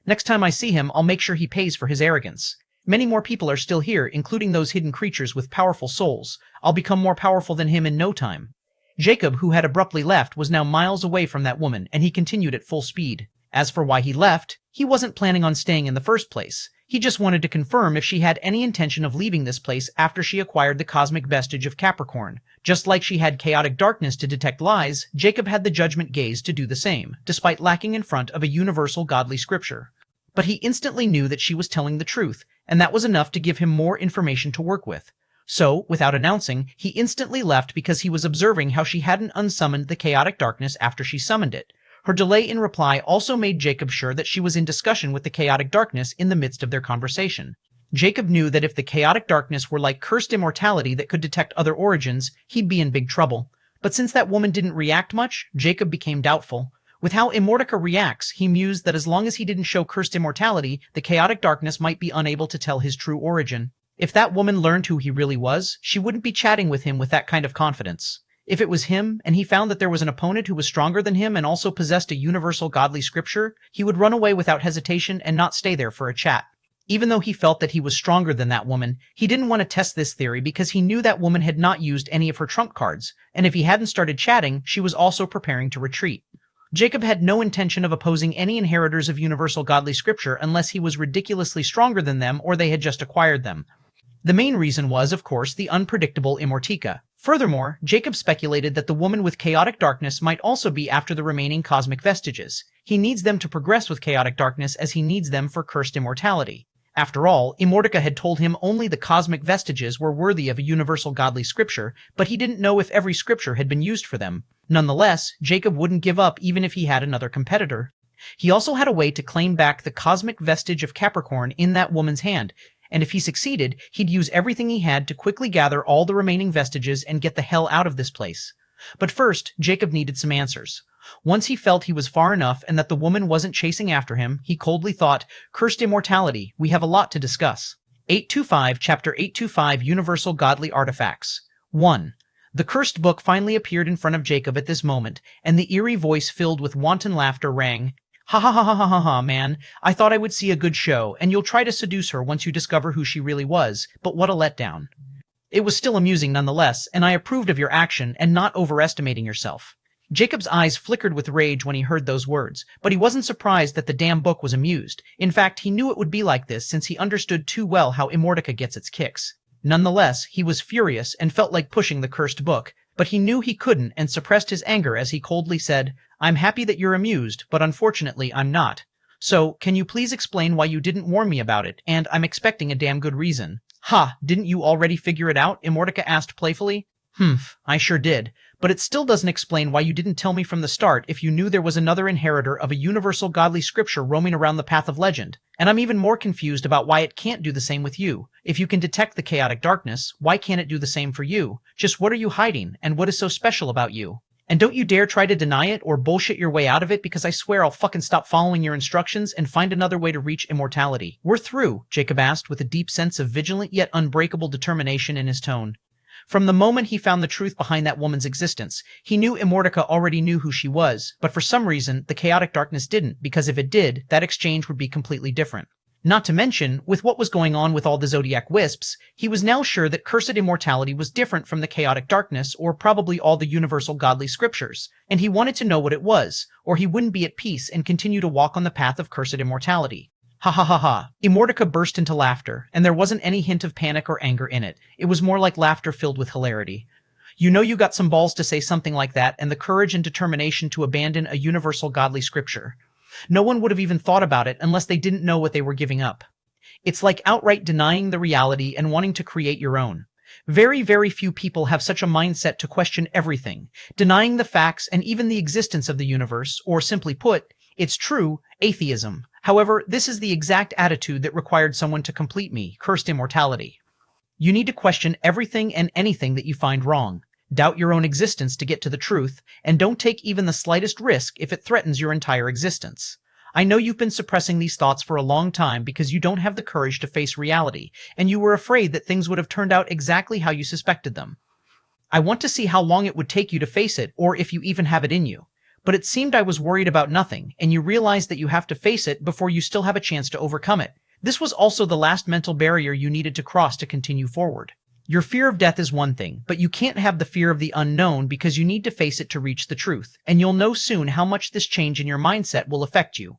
Next time I see him, I'll make sure he pays for his arrogance. Many more people are still here, including those hidden creatures with powerful souls. I'll become more powerful than him in no time. Jacob, who had abruptly left, was now miles away from that woman, and he continued at full speed. As for why he left, he wasn't planning on staying in the first place. He just wanted to confirm if she had any intention of leaving this place after she acquired the cosmic vestige of Capricorn. Just like she had chaotic darkness to detect lies, Jacob had the judgment gaze to do the same, despite lacking in front of a universal godly scripture. But he instantly knew that she was telling the truth, and that was enough to give him more information to work with. So, without announcing, he instantly left because he was observing how she hadn't unsummoned the chaotic darkness after she summoned it. Her delay in reply also made Jacob sure that she was in discussion with the chaotic darkness in the midst of their conversation. Jacob knew that if the chaotic darkness were like cursed immortality that could detect other origins, he'd be in big trouble. But since that woman didn't react much, Jacob became doubtful. With how Immortality reacts, he mused that as long as he didn't show cursed immortality, the chaotic darkness might be unable to tell his true origin. If that woman learned who he really was, she wouldn't be chatting with him with that kind of confidence. If it was him, and he found that there was an opponent who was stronger than him and also possessed a universal godly scripture, he would run away without hesitation and not stay there for a chat. Even though he felt that he was stronger than that woman, he didn't want to test this theory because he knew that woman had not used any of her trump cards, and if he hadn't started chatting, she was also preparing to retreat. Jacob had no intention of opposing any inheritors of universal godly scripture unless he was ridiculously stronger than them or they had just acquired them. The main reason was, of course, the unpredictable Immortality. Furthermore, Jacob speculated that the woman with chaotic darkness might also be after the remaining cosmic vestiges. He needs them to progress with chaotic darkness as he needs them for cursed immortality. After all, Immortality had told him only the cosmic vestiges were worthy of a universal godly scripture, but he didn't know if every scripture had been used for them. Nonetheless, Jacob wouldn't give up even if he had another competitor. He also had a way to claim back the cosmic vestige of Capricorn in that woman's hand, and if he succeeded, he'd use everything he had to quickly gather all the remaining vestiges and get the hell out of this place. But first, Jacob needed some answers. Once he felt he was far enough and that the woman wasn't chasing after him, he coldly thought, Cursed Immortality, we have a lot to discuss. 825, Chapter 825, Universal Godly Artifacts. 1. The cursed book finally appeared in front of Jacob at this moment, and the eerie voice filled with wanton laughter rang. Ha ha ha ha ha ha ha, man. I thought I would see a good show, and you'll try to seduce her once you discover who she really was, but what a letdown. It was still amusing nonetheless, and I approved of your action and not overestimating yourself. Jacob's eyes flickered with rage when he heard those words, but he wasn't surprised that the damn book was amused. In fact, he knew it would be like this since he understood too well how Immortality gets its kicks. Nonetheless, he was furious and felt like pushing the cursed book, but he knew he couldn't and suppressed his anger as he coldly said, "I'm happy that you're amused, but unfortunately I'm not. So, can you please explain why you didn't warn me about it, and I'm expecting a damn good reason." "Ha, didn't you already figure it out?" Immortica asked playfully. "Humph, I sure did. But it still doesn't explain why you didn't tell me from the start if you knew there was another inheritor of a universal godly scripture roaming around the path of legend. And I'm even more confused about why it can't do the same with you. If you can detect the chaotic darkness, why can't it do the same for you? Just what are you hiding, and what is so special about you? And don't you dare try to deny it or bullshit your way out of it, because I swear I'll fucking stop following your instructions and find another way to reach immortality." "We're through?" Jacob asked with a deep sense of vigilant yet unbreakable determination in his tone. From the moment he found the truth behind that woman's existence, he knew Immortica already knew who she was, but for some reason, the chaotic darkness didn't, because if it did, that exchange would be completely different. Not to mention, with what was going on with all the Zodiac Wisps, he was now sure that Cursed Immortality was different from the chaotic darkness, or probably all the universal godly scriptures, and he wanted to know what it was, or he wouldn't be at peace and continue to walk on the path of Cursed Immortality. "Ha ha ha ha." Immortica burst into laughter, and there wasn't any hint of panic or anger in it. It was more like laughter filled with hilarity. "You know you got some balls to say something like that, and the courage and determination to abandon a universal godly scripture. No one would have even thought about it unless they didn't know what they were giving up. It's like outright denying the reality and wanting to create your own. Very, very few people have such a mindset to question everything, denying the facts and even the existence of the universe, or simply put, it's true, atheism. However, this is the exact attitude that required someone to complete me, Cursed Immortality. You need to question everything and anything that you find wrong. Doubt your own existence to get to the truth, and don't take even the slightest risk if it threatens your entire existence. I know you've been suppressing these thoughts for a long time because you don't have the courage to face reality, and you were afraid that things would have turned out exactly how you suspected them. I want to see how long it would take you to face it, or if you even have it in you. But it seemed I was worried about nothing, and you realized that you have to face it before you still have a chance to overcome it. This was also the last mental barrier you needed to cross to continue forward. Your fear of death is one thing, but you can't have the fear of the unknown because you need to face it to reach the truth, and you'll know soon how much this change in your mindset will affect you."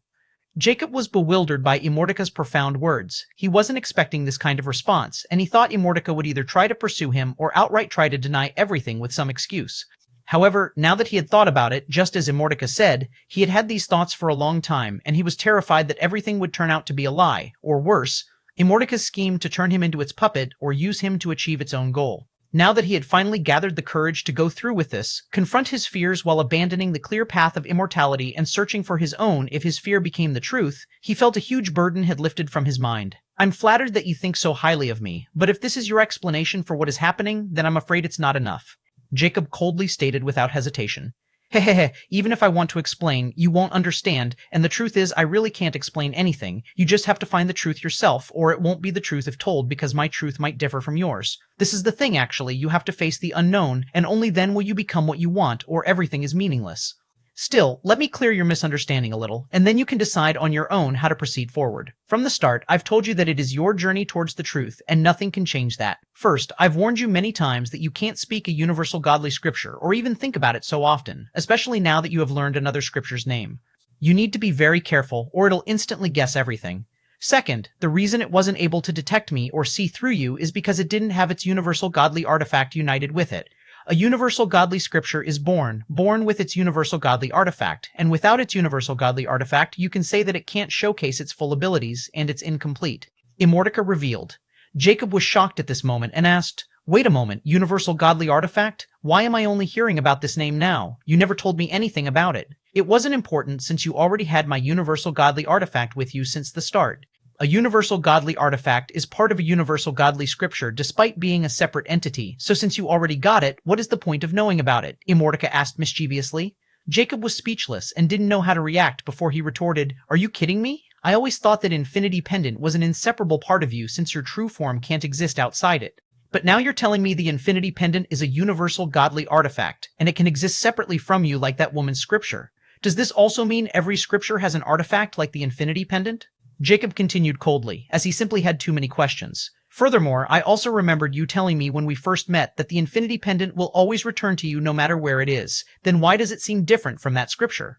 Jacob was bewildered by Immortica's profound words. He wasn't expecting this kind of response, and he thought Immortica would either try to pursue him or outright try to deny everything with some excuse. However, now that he had thought about it, just as Immortica said, he had had these thoughts for a long time, and he was terrified that everything would turn out to be a lie, or worse, Immortica's scheme to turn him into its puppet or use him to achieve its own goal. Now that he had finally gathered the courage to go through with this, confront his fears while abandoning the clear path of immortality and searching for his own if his fear became the truth, he felt a huge burden had lifted from his mind. "I'm flattered that you think so highly of me, but if this is your explanation for what is happening, then I'm afraid it's not enough," Jacob coldly stated without hesitation. "Hehehe, even if I want to explain, you won't understand, and the truth is I really can't explain anything. You just have to find the truth yourself, or it won't be the truth if told because my truth might differ from yours. This is the thing actually, you have to face the unknown, and only then will you become what you want, or everything is meaningless. Still, let me clear your misunderstanding a little, and then you can decide on your own how to proceed forward. From the start, I've told you that it is your journey towards the truth, and nothing can change that. First, I've warned you many times that you can't speak a universal godly scripture, or even think about it so often, especially now that you have learned another scripture's name. You need to be very careful, or it'll instantly guess everything. Second, the reason it wasn't able to detect me or see through you is because it didn't have its universal godly artifact united with it. A universal godly scripture is born with its universal godly artifact, and without its universal godly artifact, you can say that it can't showcase its full abilities, and it's incomplete. Immortica revealed. Jacob was shocked at this moment and asked, "Wait a moment, universal godly artifact? Why am I only hearing about this name now? You never told me anything about it." "It wasn't important since you already had my universal godly artifact with you since the start. A universal godly artifact is part of a universal godly scripture despite being a separate entity, so since you already got it, what is the point of knowing about it?" Immortica asked mischievously. Jacob was speechless and didn't know how to react before he retorted, "Are you kidding me? I always thought that Infinity Pendant was an inseparable part of you since your true form can't exist outside it. But now you're telling me the Infinity Pendant is a universal godly artifact, and it can exist separately from you like that woman's scripture. Does this also mean every scripture has an artifact like the Infinity Pendant?" Jacob continued coldly, as he simply had too many questions. "Furthermore, I also remembered you telling me when we first met that the Infinity Pendant will always return to you no matter where it is. Then why does it seem different from that scripture?"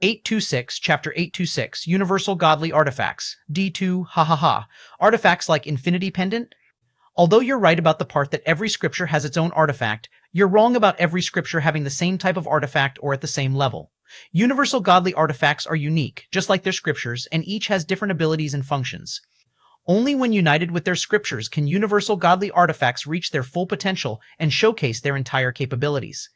826, Chapter 826, Universal Godly Artifacts. D2, ha ha ha. Artifacts like Infinity Pendant? Although you're right about the part that every scripture has its own artifact, you're wrong about every scripture having the same type of artifact or at the same level. Universal godly artifacts are unique, just like their scriptures, and each has different abilities and functions. Only when united with their scriptures can universal godly artifacts reach their full potential and showcase their entire capabilities.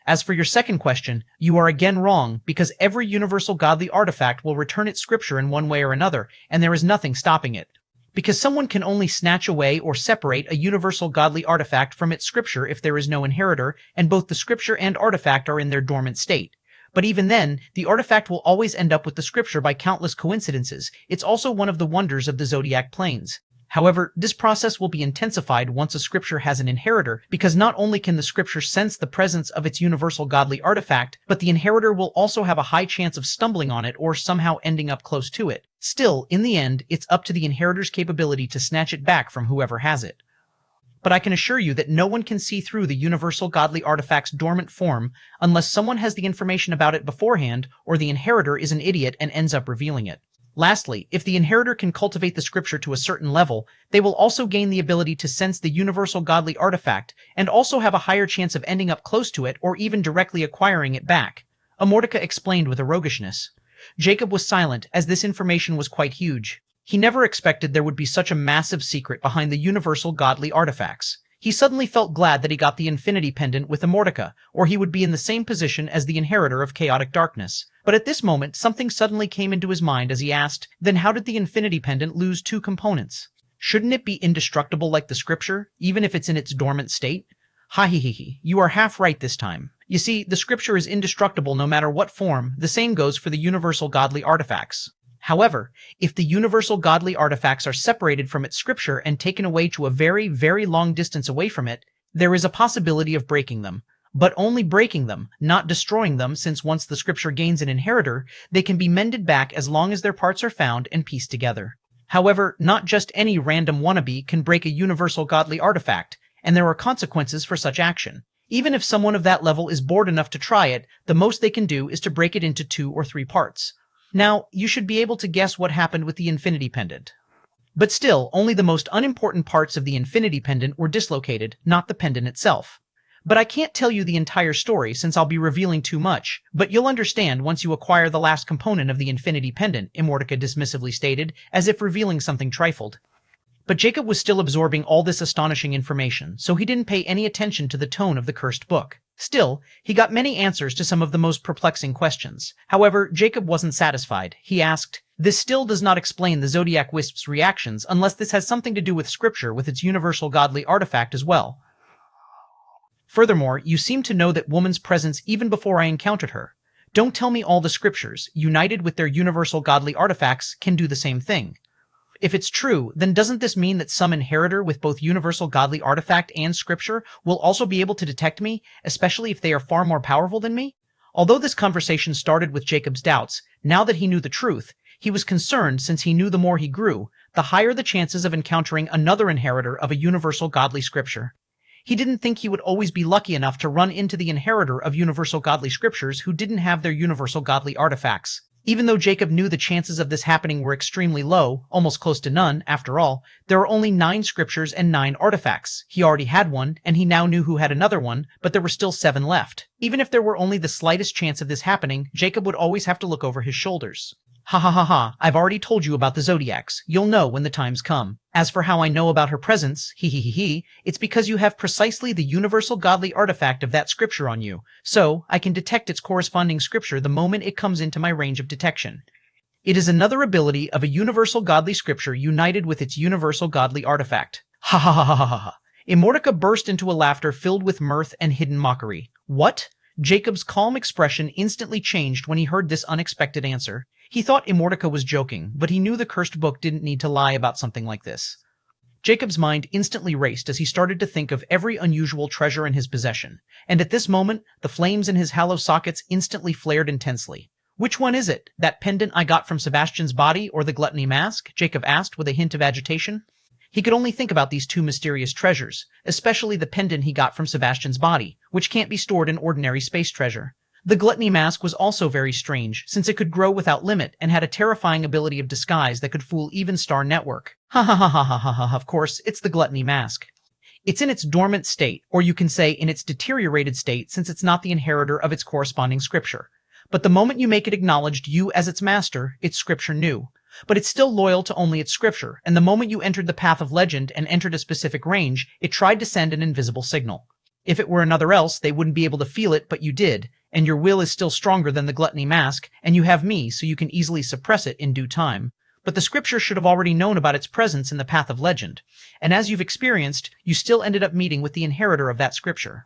As for your second question, you are again wrong, because every universal godly artifact will return its scripture in one way or another, and there is nothing stopping it. Because someone can only snatch away or separate a universal godly artifact from its scripture if there is no inheritor, and both the scripture and artifact are in their dormant state. But even then, the artifact will always end up with the scripture by countless coincidences. It's also one of the wonders of the zodiac planes. However, this process will be intensified once a scripture has an inheritor, because not only can the scripture sense the presence of its universal godly artifact, but the inheritor will also have a high chance of stumbling on it or somehow ending up close to it. Still, in the end, it's up to the inheritor's capability to snatch it back from whoever has it. But I can assure you that no one can see through the universal godly artifact's dormant form unless someone has the information about it beforehand, or the inheritor is an idiot and ends up revealing it. Lastly, if the inheritor can cultivate the scripture to a certain level, they will also gain the ability to sense the universal godly artifact, and also have a higher chance of ending up close to it or even directly acquiring it back. Immortality explained with a roguishness. Jacob was silent, as this information was quite huge. He never expected there would be such a massive secret behind the universal godly artifacts. He suddenly felt glad that he got the infinity pendant with Immortality, or he would be in the same position as the inheritor of chaotic darkness. But at this moment, something suddenly came into his mind as he asked, then how did the infinity pendant lose two components? Shouldn't it be indestructible like the scripture, even if it's in its dormant state? Ha he he he, you are half right this time. You see, the scripture is indestructible no matter what form. The same goes for the universal godly artifacts. However, if the universal godly artifacts are separated from its scripture and taken away to a very, very long distance away from it, there is a possibility of breaking them. But only breaking them, not destroying them, since once the scripture gains an inheritor, they can be mended back as long as their parts are found and pieced together. However, not just any random wannabe can break a universal godly artifact, and there are consequences for such action. Even if someone of that level is bored enough to try it, the most they can do is to break it into 2 or 3 parts. Now, you should be able to guess what happened with the infinity pendant. But still, only the most unimportant parts of the infinity pendant were dislocated, not the pendant itself. But I can't tell you the entire story since I'll be revealing too much, but you'll understand once you acquire the last component of the infinity pendant, Immortality dismissively stated, as if revealing something trifled. But Jacob was still absorbing all this astonishing information, so he didn't pay any attention to the tone of the cursed book. Still, he got many answers to some of the most perplexing questions. However, Jacob wasn't satisfied. He asked, "This still does not explain the Zodiac Wisp's reactions unless this has something to do with scripture with its universal godly artifact as well. Furthermore, you seem to know that woman's presence even before I encountered her. Don't tell me all the scriptures, united with their universal godly artifacts, can do the same thing. If it's true, then doesn't this mean that some inheritor with both universal godly artifact and scripture will also be able to detect me, especially if they are far more powerful than me?" Although this conversation started with Jacob's doubts, now that he knew the truth, he was concerned since he knew the more he grew, the higher the chances of encountering another inheritor of a universal godly scripture. He didn't think he would always be lucky enough to run into the inheritor of universal godly scriptures who didn't have their universal godly artifacts. Even though Jacob knew the chances of this happening were extremely low, almost close to none, after all, there are only 9 scriptures and 9 artifacts. He already had one, and he now knew who had another one, but there were still 7 left. Even if there were only the slightest chance of this happening, Jacob would always have to look over his shoulders. Ha ha ha ha, I've already told you about the Zodiacs. You'll know when the times come. As for how I know about her presence, it's because you have precisely the universal godly artifact of that scripture on you, so I can detect its corresponding scripture the moment it comes into my range of detection. It is another ability of a universal godly scripture united with its universal godly artifact. Ha ha ha ha ha ha. Immortality burst into a laughter filled with mirth and hidden mockery. What? Jacob's calm expression instantly changed when he heard this unexpected answer. He thought Immortality was joking, but he knew the cursed book didn't need to lie about something like this. Jacob's mind instantly raced as he started to think of every unusual treasure in his possession, and at this moment, the flames in his hollow sockets instantly flared intensely. "Which one is it? That pendant I got from Sebastian's body or the gluttony mask?" Jacob asked with a hint of agitation. He could only think about these 2 mysterious treasures, especially the pendant he got from Sebastian's body, which can't be stored in ordinary space treasure. The gluttony mask was also very strange, since it could grow without limit and had a terrifying ability of disguise that could fool even Star Network. Ha ha ha ha ha ha ha, of course, it's the gluttony mask. It's in its dormant state, or you can say in its deteriorated state since it's not the inheritor of its corresponding scripture. But the moment you make it acknowledged you as its master, its scripture knew. But it's still loyal to only its scripture, and the moment you entered the path of legend and entered a specific range, it tried to send an invisible signal. If it were another else, they wouldn't be able to feel it, but you did, and your will is still stronger than the gluttony mask, and you have me, so you can easily suppress it in due time. But the scripture should have already known about its presence in the path of legend, and as you've experienced, you still ended up meeting with the inheritor of that scripture.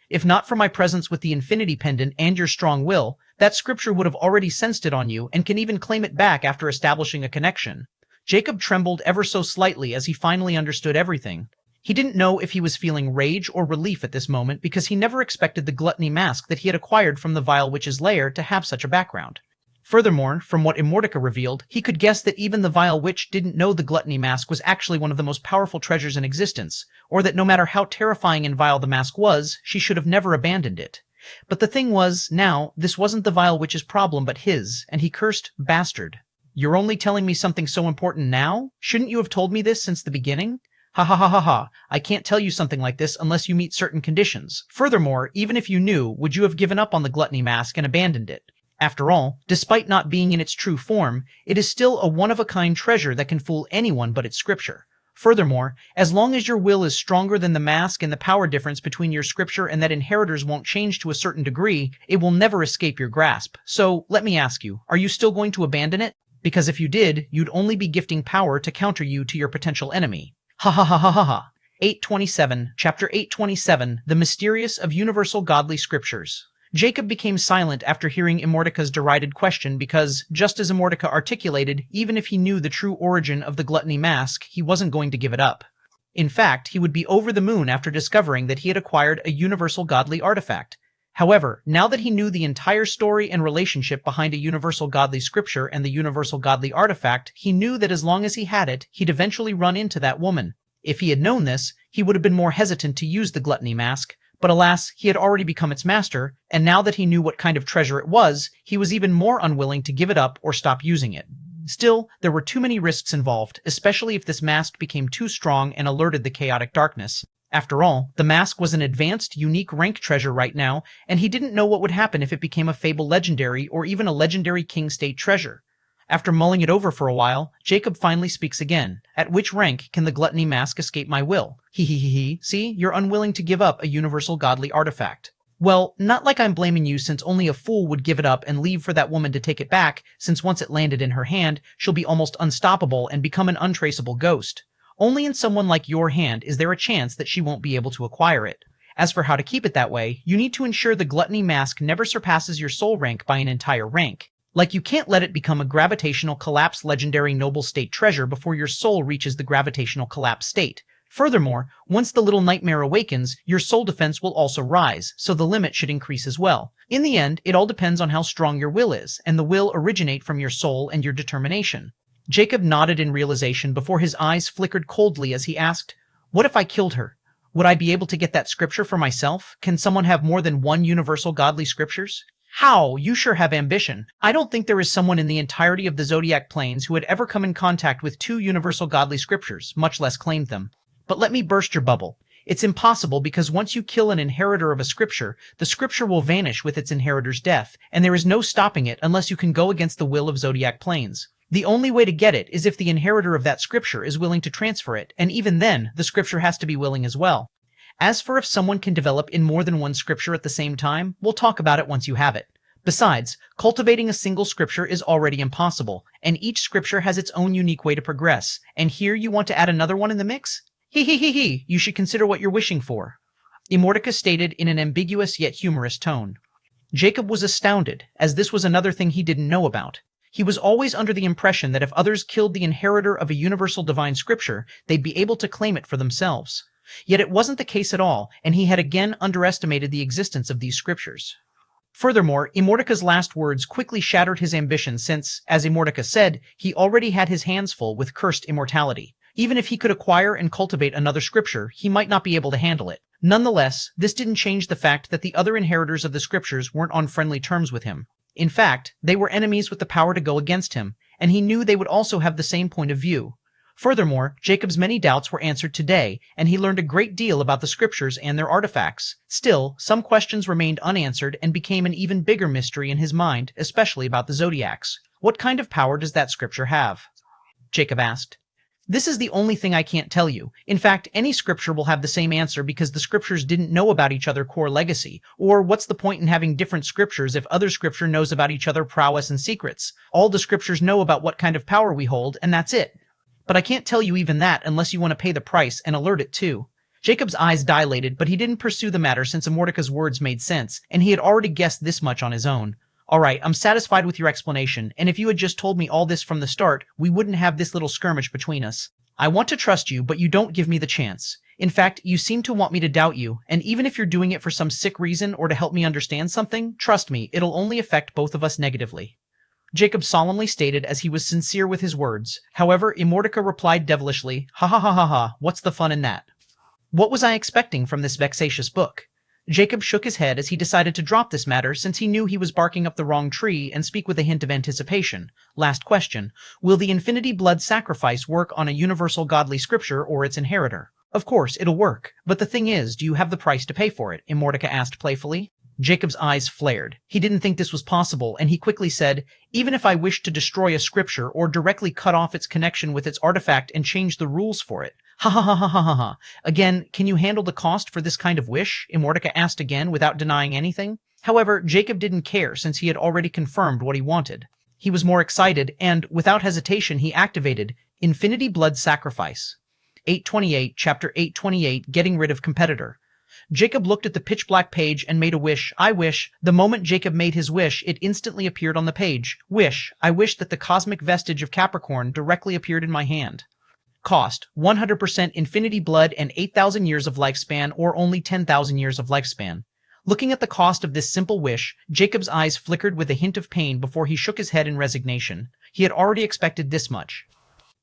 If not for my presence with the infinity pendant and your strong will, that scripture would have already sensed it on you and can even claim it back after establishing a connection. Jacob trembled ever so slightly as he finally understood everything. He didn't know if he was feeling rage or relief at this moment because he never expected the gluttony mask that he had acquired from the Vile Witch's lair to have such a background. Furthermore, from what Immortality revealed, he could guess that even the Vile Witch didn't know the gluttony mask was actually one of the most powerful treasures in existence, or that no matter how terrifying and vile the mask was, she should have never abandoned it. But the thing was, now, this wasn't the Vile Witch's problem but his, and he cursed, "Bastard. You're only telling me something so important now? Shouldn't you have told me this since the beginning? Ha ha ha ha ha, I can't tell you something like this unless you meet certain conditions. Furthermore, even if you knew, would you have given up on the gluttony mask and abandoned it? After all, despite not being in its true form, it is still a one-of-a-kind treasure that can fool anyone but its scripture. Furthermore, as long as your will is stronger than the mask and the power difference between your scripture and that inheritors won't change to a certain degree, it will never escape your grasp. So, let me ask you, are you still going to abandon it? Because if you did, you'd only be gifting power to counter you to your potential enemy. Ha ha ha ha ha ha. 827, Chapter 827, The Mysterious of Universal Godly Scriptures. Jacob became silent after hearing Immortaka's derided question because, just as Immortaka articulated, even if he knew the true origin of the gluttony mask, he wasn't going to give it up. In fact, he would be over the moon after discovering that he had acquired a universal godly artifact. However, now that he knew the entire story and relationship behind a universal godly scripture and the universal godly artifact, he knew that as long as he had it, he'd eventually run into that woman. If he had known this, he would have been more hesitant to use the gluttony mask, but alas, he had already become its master, and now that he knew what kind of treasure it was, he was even more unwilling to give it up or stop using it. Still, there were too many risks involved, especially if this mask became too strong and alerted the chaotic darkness. After all, the mask was an advanced, unique rank treasure right now, and he didn't know what would happen if it became a Fable Legendary or even a Legendary King State treasure. After mulling it over for a while, Jacob finally speaks again. At which rank can the gluttony mask escape my will? He. See, you're unwilling to give up a universal godly artifact. Well, not like I'm blaming you since only a fool would give it up and leave for that woman to take it back, since once it landed in her hand, she'll be almost unstoppable and become an untraceable ghost. Only in someone like your hand is there a chance that she won't be able to acquire it. As for how to keep it that way, you need to ensure the gluttony mask never surpasses your soul rank by an entire rank. Like you can't let it become a gravitational collapse legendary noble state treasure before your soul reaches the gravitational collapse state. Furthermore, once the little nightmare awakens, your soul defense will also rise, so the limit should increase as well. In the end, it all depends on how strong your will is, and the will originate from your soul and your determination. Jacob nodded in realization before his eyes flickered coldly as he asked, "What if I killed her? Would I be able to get that scripture for myself? Can someone have more than one universal godly scriptures?" How? You sure have ambition. I don't think there is someone in the entirety of the Zodiac Plains who had ever come in contact with two universal godly scriptures, much less claimed them. But let me burst your bubble. It's impossible because once you kill an inheritor of a scripture, the scripture will vanish with its inheritor's death, and there is no stopping it unless you can go against the will of Zodiac Plains. The only way to get it is if the inheritor of that scripture is willing to transfer it, and even then, the scripture has to be willing as well. As for if someone can develop in more than one scripture at the same time, we'll talk about it once you have it. Besides, cultivating a single scripture is already impossible, and each scripture has its own unique way to progress, and here you want to add another one in the mix? He, you should consider what you're wishing for. Immortality stated in an ambiguous yet humorous tone. Jacob was astounded, as this was another thing he didn't know about. He was always under the impression that if others killed the inheritor of a universal divine scripture, they'd be able to claim it for themselves. Yet it wasn't the case at all, and he had again underestimated the existence of these scriptures. Furthermore, Immortaka's last words quickly shattered his ambition since, as Immortaka said, he already had his hands full with Cursed Immortality. Even if he could acquire and cultivate another scripture, he might not be able to handle it. Nonetheless, this didn't change the fact that the other inheritors of the scriptures weren't on friendly terms with him. In fact, they were enemies with the power to go against him, and he knew they would also have the same point of view. Furthermore, Jacob's many doubts were answered today, and he learned a great deal about the scriptures and their artifacts. Still, some questions remained unanswered and became an even bigger mystery in his mind, especially about the zodiacs. What kind of power does that scripture have? Jacob asked. This is the only thing I can't tell you. In fact, any scripture will have the same answer because the scriptures didn't know about each other's core legacy. Or what's the point in having different scriptures if other scripture knows about each other's prowess and secrets? All the scriptures know about what kind of power we hold, and that's it. But I can't tell you even that unless you want to pay the price and alert it too. Jacob's eyes dilated, but he didn't pursue the matter since Immortalita's words made sense, and he had already guessed this much on his own. Alright, I'm satisfied with your explanation, and if you had just told me all this from the start, we wouldn't have this little skirmish between us. I want to trust you, but you don't give me the chance. In fact, you seem to want me to doubt you, and even if you're doing it for some sick reason or to help me understand something, trust me, it'll only affect both of us negatively. Jacob solemnly stated as he was sincere with his words. However, Immortalita replied devilishly, "Ha ha ha ha ha, what's the fun in that? What was I expecting from this vexatious book?" Jacob shook his head as he decided to drop this matter since he knew he was barking up the wrong tree and speak with a hint of anticipation. Last question. Will the infinity blood sacrifice work on a universal godly scripture or its inheritor? Of course, it'll work. But the thing is, do you have the price to pay for it? Immortalita asked playfully. Jacob's eyes flared. He didn't think this was possible, and he quickly said, "Even if I wished to destroy a scripture or directly cut off its connection with its artifact and change the rules for it." Ha ha ha ha ha ha ha. Again, can you handle the cost for this kind of wish? Immortalita asked again without denying anything. However, Jacob didn't care since he had already confirmed what he wanted. He was more excited, and, without hesitation, he activated Infinity Blood Sacrifice. 828, Chapter 828, Getting Rid of Competitor. Jacob looked at the pitch-black page and made a wish. I wish. The moment Jacob made his wish, it instantly appeared on the page. Wish. I wish that the cosmic vestige of Capricorn directly appeared in my hand. Cost. 100% infinity blood and 8,000 years of lifespan or only 10,000 years of lifespan. Looking at the cost of this simple wish, Jacob's eyes flickered with a hint of pain before he shook his head in resignation. He had already expected this much.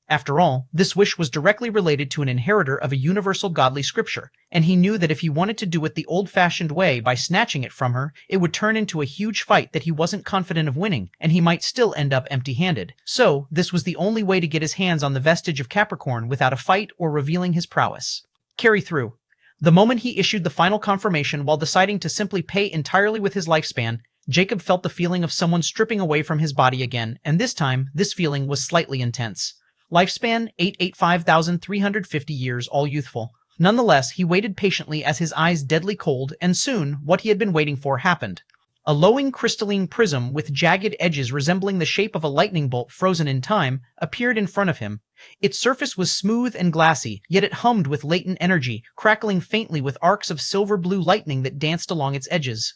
After all, this wish was directly related to an inheritor of a universal godly scripture, and he knew that if he wanted to do it the old-fashioned way by snatching it from her, it would turn into a huge fight that he wasn't confident of winning, and he might still end up empty-handed. So, this was the only way to get his hands on the vestige of Capricorn without a fight or revealing his prowess. Carry through. The moment he issued the final confirmation while deciding to simply pay entirely with his lifespan, Jacob felt the feeling of someone stripping away from his body again, and this time, this feeling was slightly intense. Lifespan, 885,350 years, all youthful. Nonetheless, he waited patiently as his eyes deadly cold, and soon, what he had been waiting for happened. A glowing crystalline prism with jagged edges resembling the shape of a lightning bolt frozen in time appeared in front of him. Its surface was smooth and glassy, yet it hummed with latent energy, crackling faintly with arcs of silver-blue lightning that danced along its edges.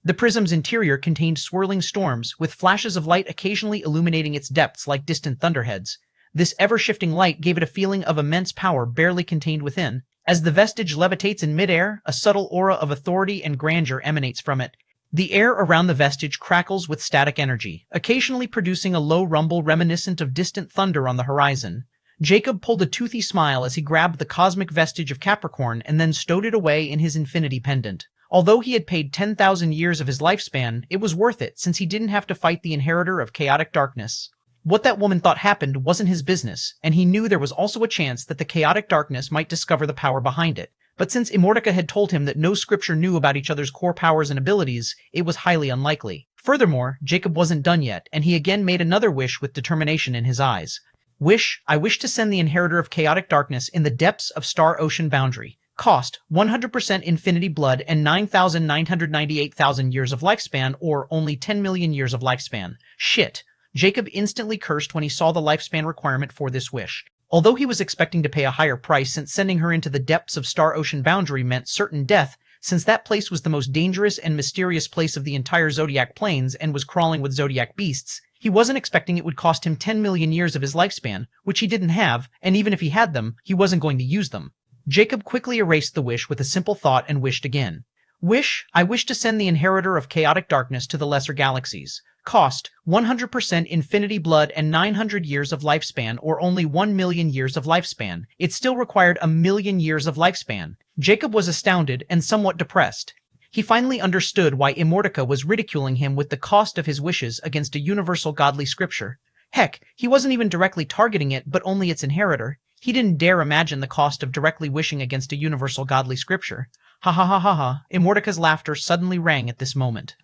The prism's interior contained swirling storms, with flashes of light occasionally illuminating its depths like distant thunderheads. This ever-shifting light gave it a feeling of immense power barely contained within. As the vestige levitates in midair, a subtle aura of authority and grandeur emanates from it. The air around the vestige crackles with static energy, occasionally producing a low rumble reminiscent of distant thunder on the horizon. Jacob pulled a toothy smile as he grabbed the cosmic vestige of Capricorn and then stowed it away in his infinity pendant. Although he had paid 10,000 years of his lifespan, it was worth it since he didn't have to fight the inheritor of chaotic darkness. What that woman thought happened wasn't his business, and he knew there was also a chance that the chaotic darkness might discover the power behind it. But since Immortalita had told him that no scripture knew about each other's core powers and abilities, it was highly unlikely. Furthermore, Jacob wasn't done yet, and he again made another wish with determination in his eyes. Wish, I wish to send the inheritor of chaotic darkness in the depths of star-ocean boundary. Cost, 100% infinity blood and 9,998,000 years of lifespan, or only 10 million years of lifespan. Shit. Jacob instantly cursed when he saw the lifespan requirement for this wish. Although he was expecting to pay a higher price since sending her into the depths of star-ocean boundary meant certain death, since that place was the most dangerous and mysterious place of the entire Zodiac Plains and was crawling with Zodiac beasts, he wasn't expecting it would cost him 10 million years of his lifespan, which he didn't have, and even if he had them, he wasn't going to use them. Jacob quickly erased the wish with a simple thought and wished again. Wish, I wish to send the inheritor of chaotic darkness to the lesser galaxies. Cost, 100% infinity blood and 900 years of lifespan or only 1 million years of lifespan. It still required a million years of lifespan. Jacob was astounded and somewhat depressed. He finally understood why Immortality was ridiculing him with the cost of his wishes against a universal godly scripture. Heck, he wasn't even directly targeting it, but only its inheritor. He didn't dare imagine the cost of directly wishing against a universal godly scripture. Ha ha ha ha ha. Immortaka's laughter suddenly rang at this moment.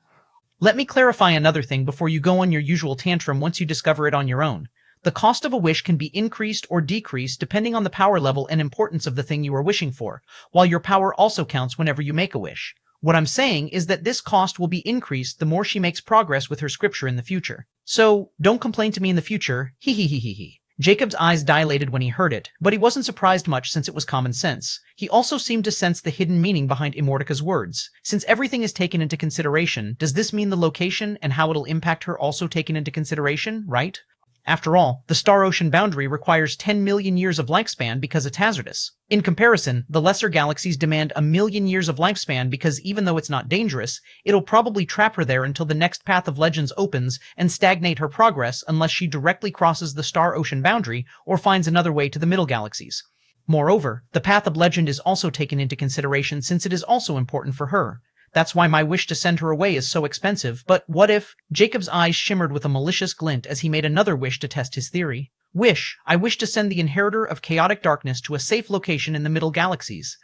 Let me clarify another thing before you go on your usual tantrum once you discover it on your own. The cost of a wish can be increased or decreased depending on the power level and importance of the thing you are wishing for, while your power also counts whenever you make a wish. What I'm saying is that this cost will be increased the more she makes progress with her scripture in the future. So, don't complain to me in the future, hee hee hee hee hee. Jacob's eyes dilated when he heard it, but he wasn't surprised much since it was common sense. He also seemed to sense the hidden meaning behind Immortaka's words. Since everything is taken into consideration, does this mean the location and how it'll impact her also taken into consideration, right? After all, the star ocean boundary requires 10 million years of lifespan because it's hazardous. In comparison, the lesser galaxies demand a million years of lifespan because even though it's not dangerous, it'll probably trap her there until the next path of legends opens and stagnate her progress unless she directly crosses the star ocean boundary or finds another way to the middle galaxies. Moreover, the path of legend is also taken into consideration since it is also important for her. That's why my wish to send her away is so expensive, but what if— Jacob's eyes shimmered with a malicious glint as he made another wish to test his theory. I wish to send the inheritor of chaotic darkness to a safe location in the middle galaxies.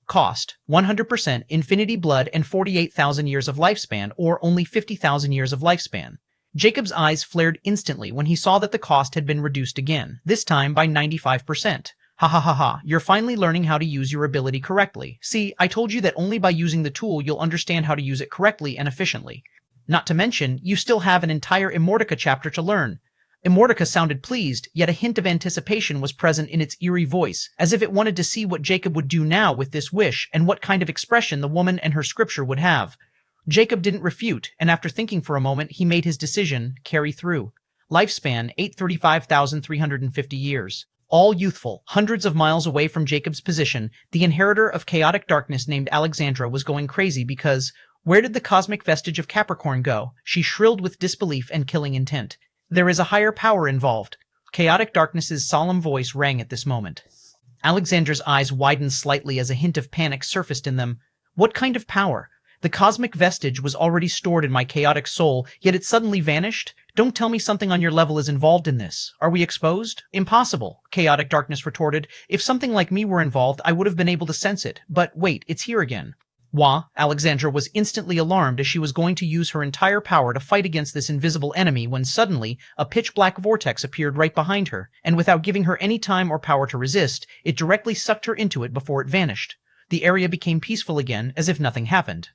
Cost, 100% infinity blood and 48,000 years of lifespan, or only 50,000 years of lifespan. Jacob's eyes flared instantly when he saw that the cost had been reduced again, this time by 95%. Ha ha ha ha, you're finally learning how to use your ability correctly. See, I told you that only by using the tool you'll understand how to use it correctly and efficiently. Not to mention, you still have an entire Immortality chapter to learn. Immortality sounded pleased, yet a hint of anticipation was present in its eerie voice, as if it wanted to see what Jacob would do now with this wish and what kind of expression the woman and her scripture would have. Jacob didn't refute, and after thinking for a moment, he made his decision carry through. Lifespan, 835,350 years. All youthful, hundreds of miles away from Jacob's position, the inheritor of chaotic darkness named Alexandra was going crazy because, where did the cosmic vestige of Capricorn go? She shrilled with disbelief and killing intent. There is a higher power involved. Chaotic darkness's solemn voice rang at this moment. Alexandra's eyes widened slightly as a hint of panic surfaced in them. What kind of power? The cosmic vestige was already stored in my chaotic soul, yet it suddenly vanished? Don't tell me something on your level is involved in this. Are we exposed? Impossible, chaotic darkness retorted. If something like me were involved, I would have been able to sense it. But wait, it's here again. Wah, Alexandra was instantly alarmed as she was going to use her entire power to fight against this invisible enemy when suddenly a pitch-black vortex appeared right behind her, and without giving her any time or power to resist, it directly sucked her into it before it vanished. The area became peaceful again, as if nothing happened.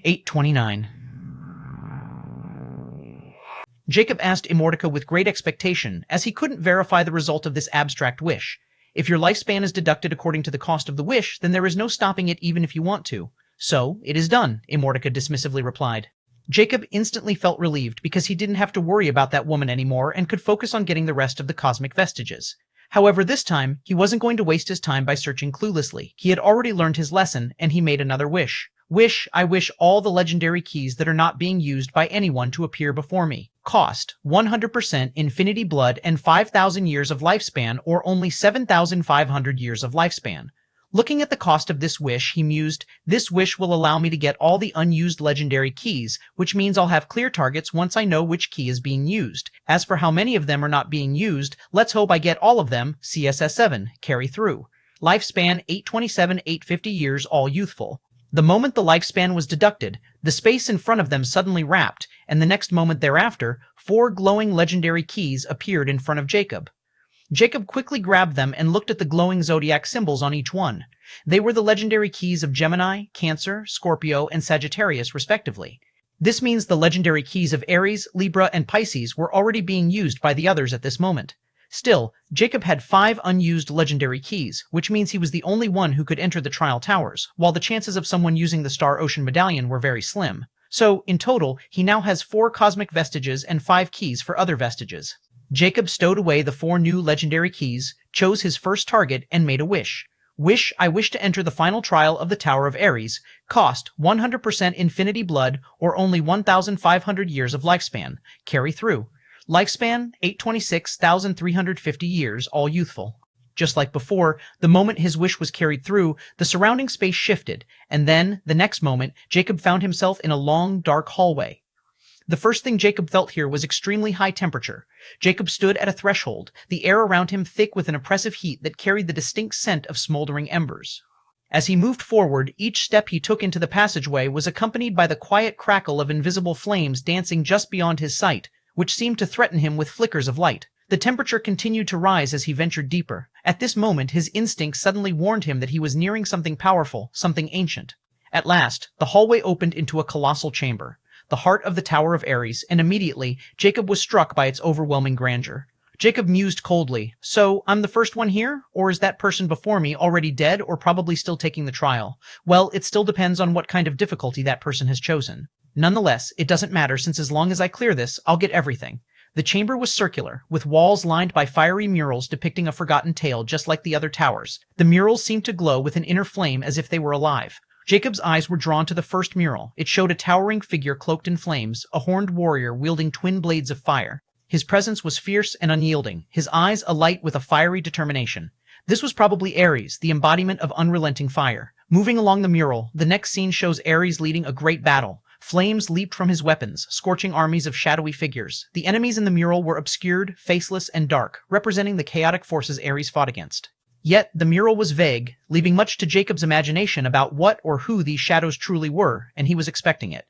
829. Jacob asked Immortality with great expectation, as he couldn't verify the result of this abstract wish. If your lifespan is deducted according to the cost of the wish, then there is no stopping it even if you want to. So, it is done, Immortality dismissively replied. Jacob instantly felt relieved because he didn't have to worry about that woman anymore and could focus on getting the rest of the cosmic vestiges. However, this time, he wasn't going to waste his time by searching cluelessly. He had already learned his lesson, and he made another wish. I wish all the legendary keys that are not being used by anyone to appear before me. Cost, 100% infinity blood and 5,000 years of lifespan, or only 7,500 years of lifespan. Looking at the cost of this wish, he mused, this wish will allow me to get all the unused legendary keys, which means I'll have clear targets once I know which key is being used. As for how many of them are not being used, let's hope I get all of them, CSS7, carry through. Lifespan, 827, 850 years, all youthful. The moment the lifespan was deducted, the space in front of them suddenly wrapped, and the next moment thereafter, 4 glowing legendary keys appeared in front of Jacob. Jacob quickly grabbed them and looked at the glowing zodiac symbols on each one. They were the legendary keys of Gemini, Cancer, Scorpio, and Sagittarius, respectively. This means the legendary keys of Aries, Libra, and Pisces were already being used by the others at this moment. Still, Jacob had 5 unused legendary keys, which means he was the only one who could enter the Trial Towers, while the chances of someone using the Star Ocean Medallion were very slim. So, in total, he now has 4 cosmic vestiges and 5 keys for other vestiges. Jacob stowed away the 4 new legendary keys, chose his first target, and made a wish. I wish to enter the final trial of the Tower of Ares. Cost 100% infinity blood or only 1,500 years of lifespan. Carry through. Lifespan 826,350 years, all youthful. Just like before, the moment his wish was carried through, the surrounding space shifted, and then, the next moment, Jacob found himself in a long, dark hallway. The first thing Jacob felt here was extremely high temperature. Jacob stood at a threshold, the air around him thick with an oppressive heat that carried the distinct scent of smoldering embers. As he moved forward, each step he took into the passageway was accompanied by the quiet crackle of invisible flames dancing just beyond his sight, which seemed to threaten him with flickers of light. The temperature continued to rise as he ventured deeper. At this moment, his instinct suddenly warned him that he was nearing something powerful, something ancient. At last, the hallway opened into a colossal chamber, the heart of the Tower of Ares, and immediately, Jacob was struck by its overwhelming grandeur. Jacob mused coldly, so, I'm the first one here? Or is that person before me already dead or probably still taking the trial? Well, it still depends on what kind of difficulty that person has chosen. Nonetheless, it doesn't matter since as long as I clear this, I'll get everything. The chamber was circular, with walls lined by fiery murals depicting a forgotten tale just like the other towers. The murals seemed to glow with an inner flame as if they were alive. Jacob's eyes were drawn to the first mural. It showed a towering figure cloaked in flames, a horned warrior wielding twin blades of fire. His presence was fierce and unyielding, his eyes alight with a fiery determination. This was probably Ares, the embodiment of unrelenting fire. Moving along the mural, the next scene shows Ares leading a great battle. Flames leaped from his weapons, scorching armies of shadowy figures. The enemies in the mural were obscured, faceless, and dark, representing the chaotic forces Ares fought against. Yet, the mural was vague, leaving much to Jacob's imagination about what or who these shadows truly were, and he was expecting it.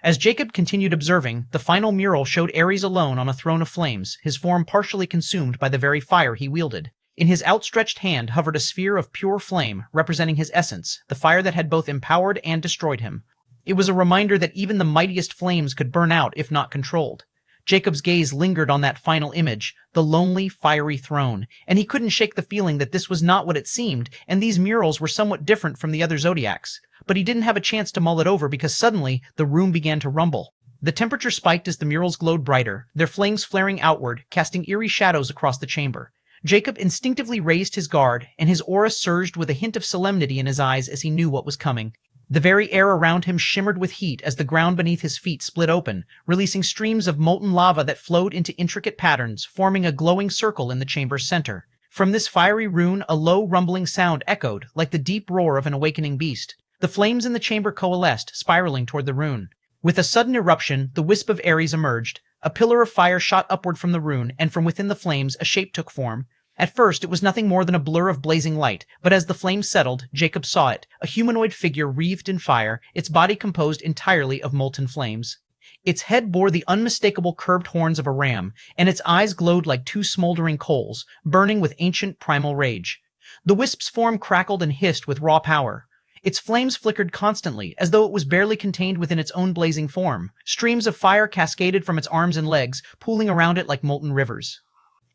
As Jacob continued observing, the final mural showed Ares alone on a throne of flames, his form partially consumed by the very fire he wielded. In his outstretched hand hovered a sphere of pure flame, representing his essence, the fire that had both empowered and destroyed him. It was a reminder that even the mightiest flames could burn out if not controlled. Jacob's gaze lingered on that final image, the lonely, fiery throne, and he couldn't shake the feeling that this was not what it seemed, and these murals were somewhat different from the other zodiacs. But he didn't have a chance to mull it over because suddenly the room began to rumble. The temperature spiked as the murals glowed brighter, their flames flaring outward, casting eerie shadows across the chamber. Jacob instinctively raised his guard, and his aura surged with a hint of solemnity in his eyes as he knew what was coming. The very air around him shimmered with heat as the ground beneath his feet split open, releasing streams of molten lava that flowed into intricate patterns, forming a glowing circle in the chamber's center. From this fiery rune, a low, rumbling sound echoed, like the deep roar of an awakening beast. The flames in the chamber coalesced, spiraling toward the rune. With a sudden eruption, the wisp of Ares emerged. A pillar of fire shot upward from the rune, and from within the flames, a shape took form. At first, it was nothing more than a blur of blazing light, but as the flames settled, Jacob saw it, a humanoid figure wreathed in fire, its body composed entirely of molten flames. Its head bore the unmistakable curved horns of a ram, and its eyes glowed like two smoldering coals, burning with ancient primal rage. The wisp's form crackled and hissed with raw power. Its flames flickered constantly, as though it was barely contained within its own blazing form. Streams of fire cascaded from its arms and legs, pooling around it like molten rivers.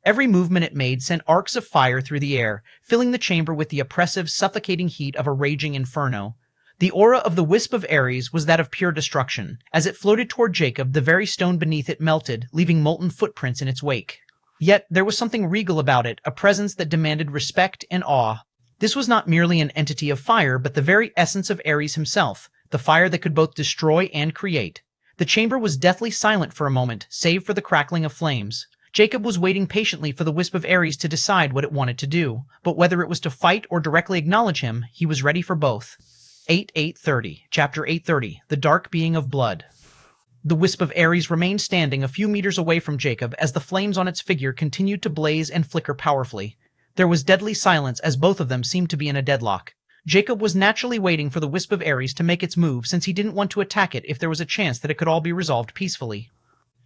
Every movement it made sent arcs of fire through the air, filling the chamber with the oppressive, suffocating heat of a raging inferno. The aura of the wisp of Ares was that of pure destruction. As it floated toward Jacob, the very stone beneath it melted, leaving molten footprints in its wake. Yet there was something regal about it, a presence that demanded respect and awe. This was not merely an entity of fire, but the very essence of Ares himself, the fire that could both destroy and create. The chamber was deathly silent for a moment, save for the crackling of flames. Jacob was waiting patiently for the wisp of Ares to decide what it wanted to do, but whether it was to fight or directly acknowledge him, he was ready for both. 8:830, Chapter 830, The Dark Being of Blood. The wisp of Ares remained standing a few meters away from Jacob as the flames on its figure continued to blaze and flicker powerfully. There was deadly silence as both of them seemed to be in a deadlock. Jacob was naturally waiting for the wisp of Ares to make its move since he didn't want to attack it if there was a chance that it could all be resolved peacefully.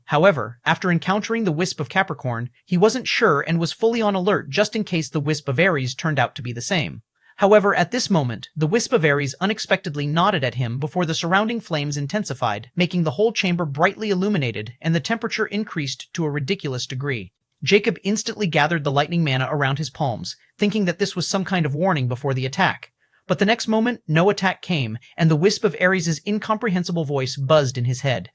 However, after encountering the wisp of Capricorn, he wasn't sure and was fully on alert just in case the wisp of Ares turned out to be the same. However, at this moment, the wisp of Ares unexpectedly nodded at him before the surrounding flames intensified, making the whole chamber brightly illuminated and the temperature increased to a ridiculous degree. Jacob instantly gathered the lightning mana around his palms, thinking that this was some kind of warning before the attack. But the next moment, no attack came, and the wisp of Ares' incomprehensible voice buzzed in his head.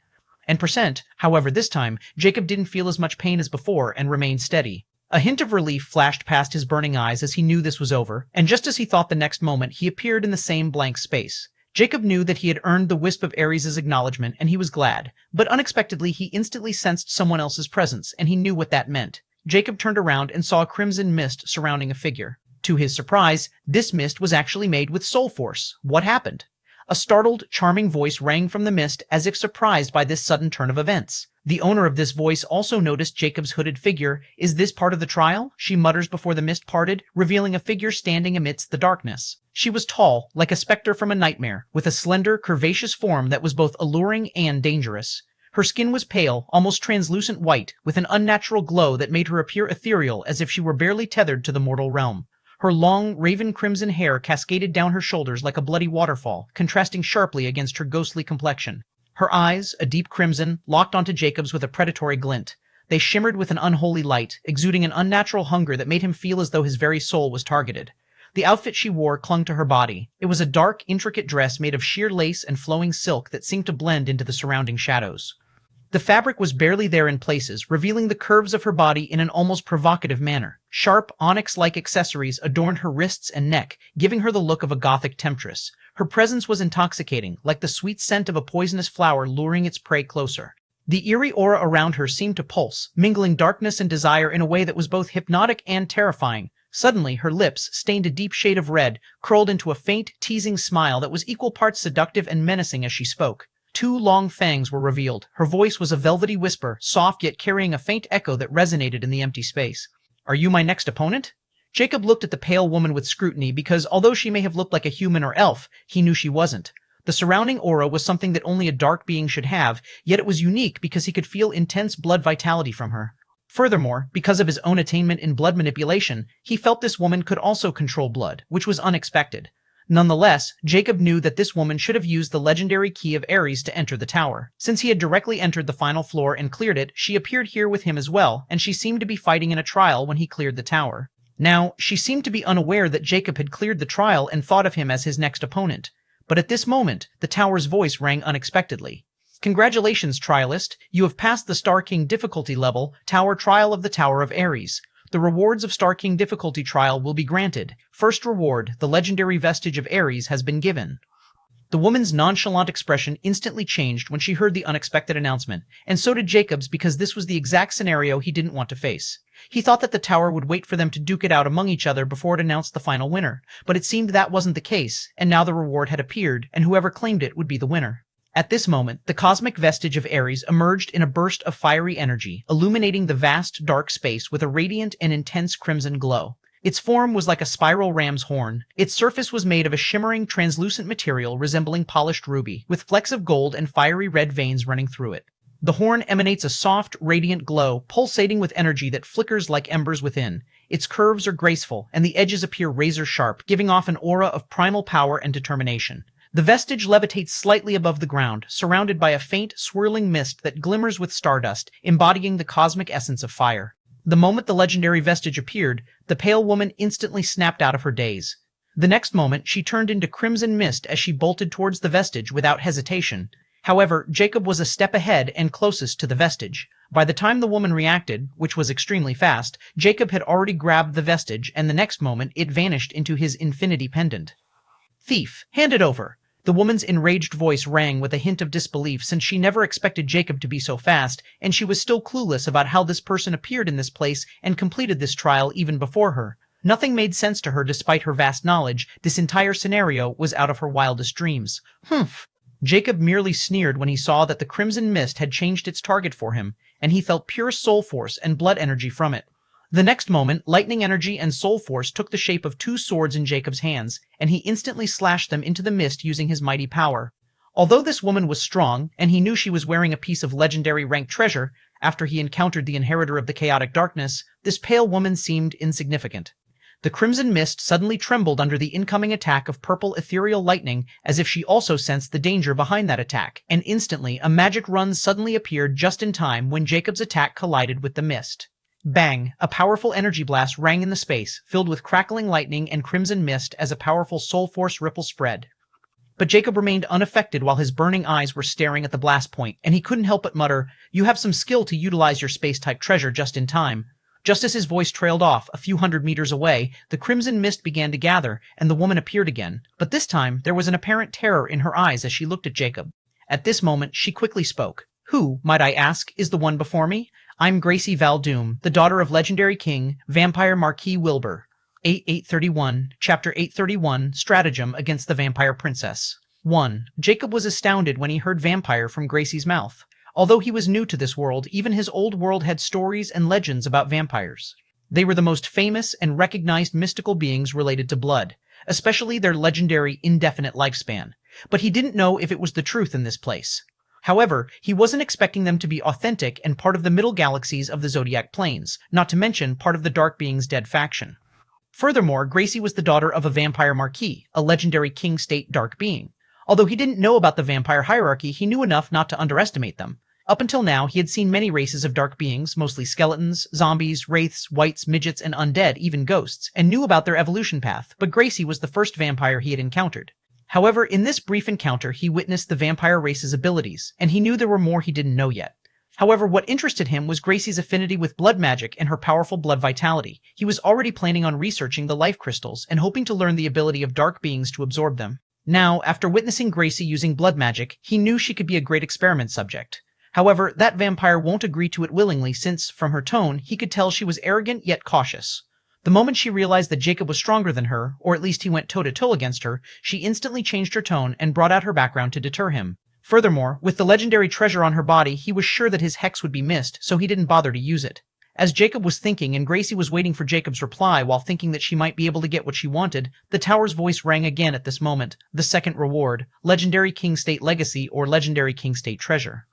And however, this time, Jacob didn't feel as much pain as before and remained steady. A hint of relief flashed past his burning eyes as he knew this was over, and just as he thought the next moment, he appeared in the same blank space. Jacob knew that he had earned the wisp of Ares' acknowledgement, and he was glad, but unexpectedly he instantly sensed someone else's presence, and he knew what that meant. Jacob turned around and saw a crimson mist surrounding a figure. To his surprise, this mist was actually made with soul force. What happened? A startled, charming voice rang from the mist as if surprised by this sudden turn of events. The owner of this voice also noticed Jacob's hooded figure. Is this part of the trial? She mutters before the mist parted, revealing a figure standing amidst the darkness. She was tall, like a specter from a nightmare, with a slender, curvaceous form that was both alluring and dangerous. Her skin was pale, almost translucent white, with an unnatural glow that made her appear ethereal as if she were barely tethered to the mortal realm. Her long, raven crimson hair cascaded down her shoulders like a bloody waterfall, contrasting sharply against her ghostly complexion. Her eyes, a deep crimson, locked onto Jacob's with a predatory glint. They shimmered with an unholy light, exuding an unnatural hunger that made him feel as though his very soul was targeted. The outfit she wore clung to her body. It was a dark, intricate dress made of sheer lace and flowing silk that seemed to blend into the surrounding shadows. The fabric was barely there in places, revealing the curves of her body in an almost provocative manner. Sharp, onyx-like accessories adorned her wrists and neck, giving her the look of a gothic temptress. Her presence was intoxicating, like the sweet scent of a poisonous flower luring its prey closer. The eerie aura around her seemed to pulse, mingling darkness and desire in a way that was both hypnotic and terrifying. Suddenly, her lips, stained a deep shade of red, curled into a faint, teasing smile that was equal parts seductive and menacing as she spoke. 2 long fangs were revealed. Her voice was a velvety whisper, soft yet carrying a faint echo that resonated in the empty space. Are you my next opponent? Jacob looked at the pale woman with scrutiny because, although she may have looked like a human or elf, he knew she wasn't. The surrounding aura was something that only a dark being should have, yet it was unique because he could feel intense blood vitality from her. Furthermore, because of his own attainment in blood manipulation, he felt this woman could also control blood, which was unexpected. Nonetheless, Jacob knew that this woman should have used the legendary key of Ares to enter the tower. Since he had directly entered the final floor and cleared it, she appeared here with him as well, and she seemed to be fighting in a trial when he cleared the tower. Now, she seemed to be unaware that Jacob had cleared the trial and thought of him as his next opponent. But at this moment, the tower's voice rang unexpectedly. Congratulations, trialist. You have passed the Star King difficulty level, Tower Trial of the Tower of Ares. The rewards of Star King difficulty trial will be granted. First reward, the legendary vestige of Ares, has been given. The woman's nonchalant expression instantly changed when she heard the unexpected announcement, and so did Jacob's because this was the exact scenario he didn't want to face. He thought that the tower would wait for them to duke it out among each other before it announced the final winner, but it seemed that wasn't the case, and now the reward had appeared, and whoever claimed it would be the winner. At this moment, the cosmic vestige of Ares emerged in a burst of fiery energy, illuminating the vast, dark space with a radiant and intense crimson glow. Its form was like a spiral ram's horn. Its surface was made of a shimmering, translucent material resembling polished ruby, with flecks of gold and fiery red veins running through it. The horn emanates a soft, radiant glow, pulsating with energy that flickers like embers within. Its curves are graceful, and the edges appear razor-sharp, giving off an aura of primal power and determination. The vestige levitates slightly above the ground, surrounded by a faint, swirling mist that glimmers with stardust, embodying the cosmic essence of fire. The moment the legendary vestige appeared, the pale woman instantly snapped out of her daze. The next moment, she turned into crimson mist as she bolted towards the vestige without hesitation. However, Jacob was a step ahead and closest to the vestige. By the time the woman reacted, which was extremely fast, Jacob had already grabbed the vestige, and the next moment it vanished into his infinity pendant. Thief, hand it over. The woman's enraged voice rang with a hint of disbelief since she never expected Jacob to be so fast, and she was still clueless about how this person appeared in this place and completed this trial even before her. Nothing made sense to her despite her vast knowledge. This entire scenario was out of her wildest dreams. Humph. Jacob merely sneered when he saw that the crimson mist had changed its target for him, and he felt pure soul force and blood energy from it. The next moment, lightning energy and soul force took the shape of 2 swords in Jacob's hands, and he instantly slashed them into the mist using his mighty power. Although this woman was strong, and he knew she was wearing a piece of legendary rank treasure, after he encountered the inheritor of the chaotic darkness, this pale woman seemed insignificant. The crimson mist suddenly trembled under the incoming attack of purple ethereal lightning as if she also sensed the danger behind that attack, and instantly a magic run suddenly appeared just in time when Jacob's attack collided with the mist. Bang! A powerful energy blast rang in the space, filled with crackling lightning and crimson mist as a powerful soul force ripple spread. But Jacob remained unaffected while his burning eyes were staring at the blast point, and he couldn't help but mutter, "You have some skill to utilize your space-type treasure just in time." Just as his voice trailed off a few hundred meters away, the crimson mist began to gather, and the woman appeared again. But this time, there was an apparent terror in her eyes as she looked at Jacob. At this moment, she quickly spoke. "Who, might I ask, is the one before me? I'm Gracie Valdoom, the daughter of legendary king, Vampire Marquis Wilbur." 831, Chapter 831, Stratagem Against the Vampire Princess. 1. Jacob was astounded when he heard vampire from Gracie's mouth. Although he was new to this world, even his old world had stories and legends about vampires. They were the most famous and recognized mystical beings related to blood, especially their legendary indefinite lifespan. But he didn't know if it was the truth in this place. However, he wasn't expecting them to be authentic and part of the middle galaxies of the Zodiac Plains, not to mention part of the Dark Being's dead faction. Furthermore, Gracie was the daughter of a vampire marquis, a legendary king-state dark being. Although he didn't know about the vampire hierarchy, he knew enough not to underestimate them. Up until now, he had seen many races of dark beings, mostly skeletons, zombies, wraiths, wights, midgets, and undead, even ghosts, and knew about their evolution path, but Gracie was the first vampire he had encountered. However, in this brief encounter, he witnessed the vampire race's abilities, and he knew there were more he didn't know yet. However, what interested him was Gracie's affinity with blood magic and her powerful blood vitality. He was already planning on researching the life crystals and hoping to learn the ability of dark beings to absorb them. Now, after witnessing Gracie using blood magic, he knew she could be a great experiment subject. However, that vampire won't agree to it willingly since, from her tone, he could tell she was arrogant yet cautious. The moment she realized that Jacob was stronger than her, or at least he went toe-to-toe against her, she instantly changed her tone and brought out her background to deter him. Furthermore, with the legendary treasure on her body, he was sure that his hex would be missed, so he didn't bother to use it. As Jacob was thinking and Gracie was waiting for Jacob's reply while thinking that she might be able to get what she wanted, the tower's voice rang again at this moment. The second reward, Legendary King State Legacy or Legendary King State Treasure.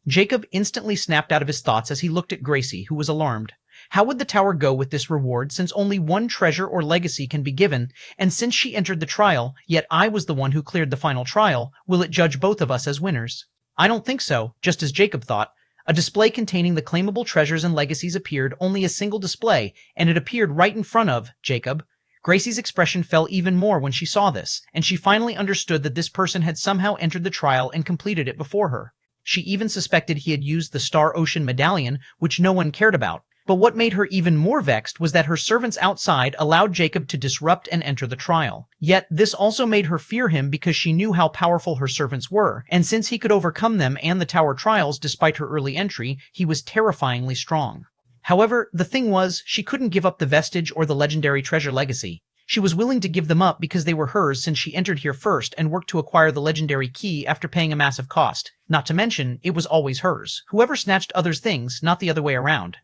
Jacob instantly snapped out of his thoughts as he looked at Gracie, who was alarmed. How would the tower go with this reward, since only one treasure or legacy can be given, and since she entered the trial, yet I was the one who cleared the final trial, will it judge both of us as winners? I don't think so, just as Jacob thought. A display containing the claimable treasures and legacies appeared, only a single display, and it appeared right in front of Jacob. Gracie's expression fell even more when she saw this, and she finally understood that this person had somehow entered the trial and completed it before her. She even suspected he had used the Star Ocean medallion, which no one cared about. But what made her even more vexed was that her servants outside allowed Jacob to disrupt and enter the trial. Yet this also made her fear him because she knew how powerful her servants were, and since he could overcome them and the tower trials despite her early entry, he was terrifyingly strong. However, the thing was, she couldn't give up the vestige or the legendary treasure legacy. She was willing to give them up because they were hers since she entered here first and worked to acquire the legendary key after paying a massive cost. Not to mention, it was always hers. Whoever snatched others' things, not the other way around.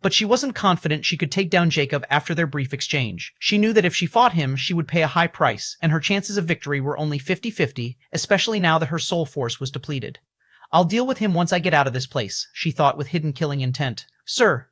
But she wasn't confident she could take down Jacob after their brief exchange. She knew that if she fought him, she would pay a high price, and her chances of victory were only 50-50, especially now that her soul force was depleted. I'll deal with him once I get out of this place, she thought with hidden killing intent. Sir,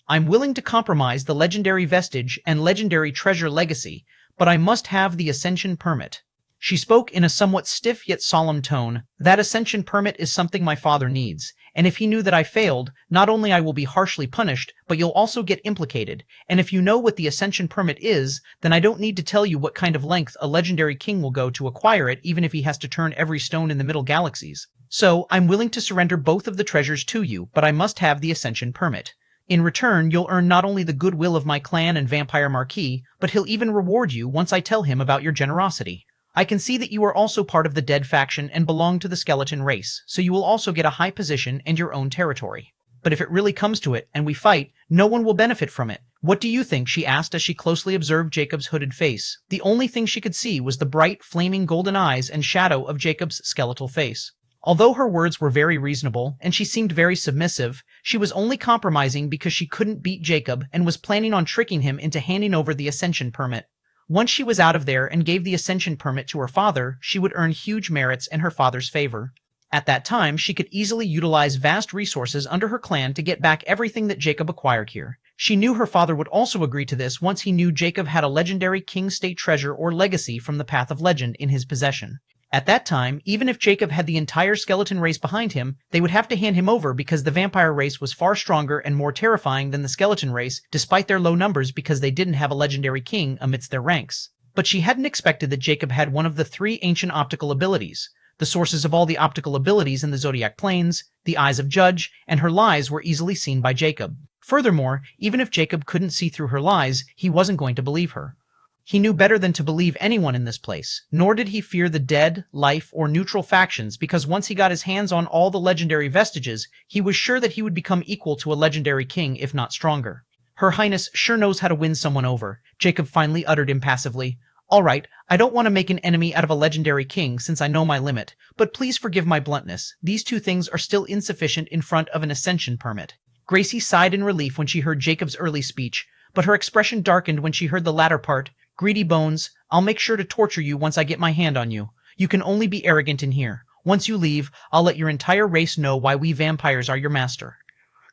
I'm willing to compromise the legendary vestige and legendary treasure legacy, but I must have the ascension permit. She spoke in a somewhat stiff yet solemn tone. That ascension permit is something my father needs, and if he knew that I failed, not only I will be harshly punished, but you'll also get implicated, and if you know what the ascension permit is, then I don't need to tell you what kind of length a legendary king will go to acquire it, even if he has to turn every stone in the middle galaxies. So, I'm willing to surrender both of the treasures to you, but I must have the ascension permit. In return, you'll earn not only the goodwill of my clan and Vampire Marquis, but he'll even reward you once I tell him about your generosity. I can see that you are also part of the dead faction and belong to the skeleton race, so you will also get a high position and your own territory. But if it really comes to it, and we fight, no one will benefit from it. What do you think? She asked as she closely observed Jacob's hooded face. The only thing she could see was the bright, flaming golden eyes and shadow of Jacob's skeletal face. Although her words were very reasonable, and she seemed very submissive, she was only compromising because she couldn't beat Jacob and was planning on tricking him into handing over the ascension permit. Once she was out of there and gave the ascension permit to her father, she would earn huge merits in her father's favor. At that time, she could easily utilize vast resources under her clan to get back everything that Jacob acquired here. She knew her father would also agree to this once he knew Jacob had a legendary King State treasure or legacy from the Path of Legend in his possession. At that time, even if Jacob had the entire skeleton race behind him, they would have to hand him over because the vampire race was far stronger and more terrifying than the skeleton race, despite their low numbers because they didn't have a legendary king amidst their ranks. But she hadn't expected that Jacob had one of the 3 ancient optical abilities. the sources of all the optical abilities in the zodiac planes, the eyes of Judge, and her lies were easily seen by Jacob. Furthermore, even if Jacob couldn't see through her lies, he wasn't going to believe her. He knew better than to believe anyone in this place, nor did he fear the dead, life, or neutral factions, because once he got his hands on all the legendary vestiges, he was sure that he would become equal to a legendary king, if not stronger. Her Highness sure knows how to win someone over, Jacob finally uttered impassively. All right, I don't want to make an enemy out of a legendary king since I know my limit, but please forgive my bluntness. These two things are still insufficient in front of an ascension permit. Gracie sighed in relief when she heard Jacob's early speech, but her expression darkened when she heard the latter part. Greedy bones, I'll make sure to torture you once I get my hand on you. You can only be arrogant in here. Once you leave, I'll let your entire race know why we vampires are your master.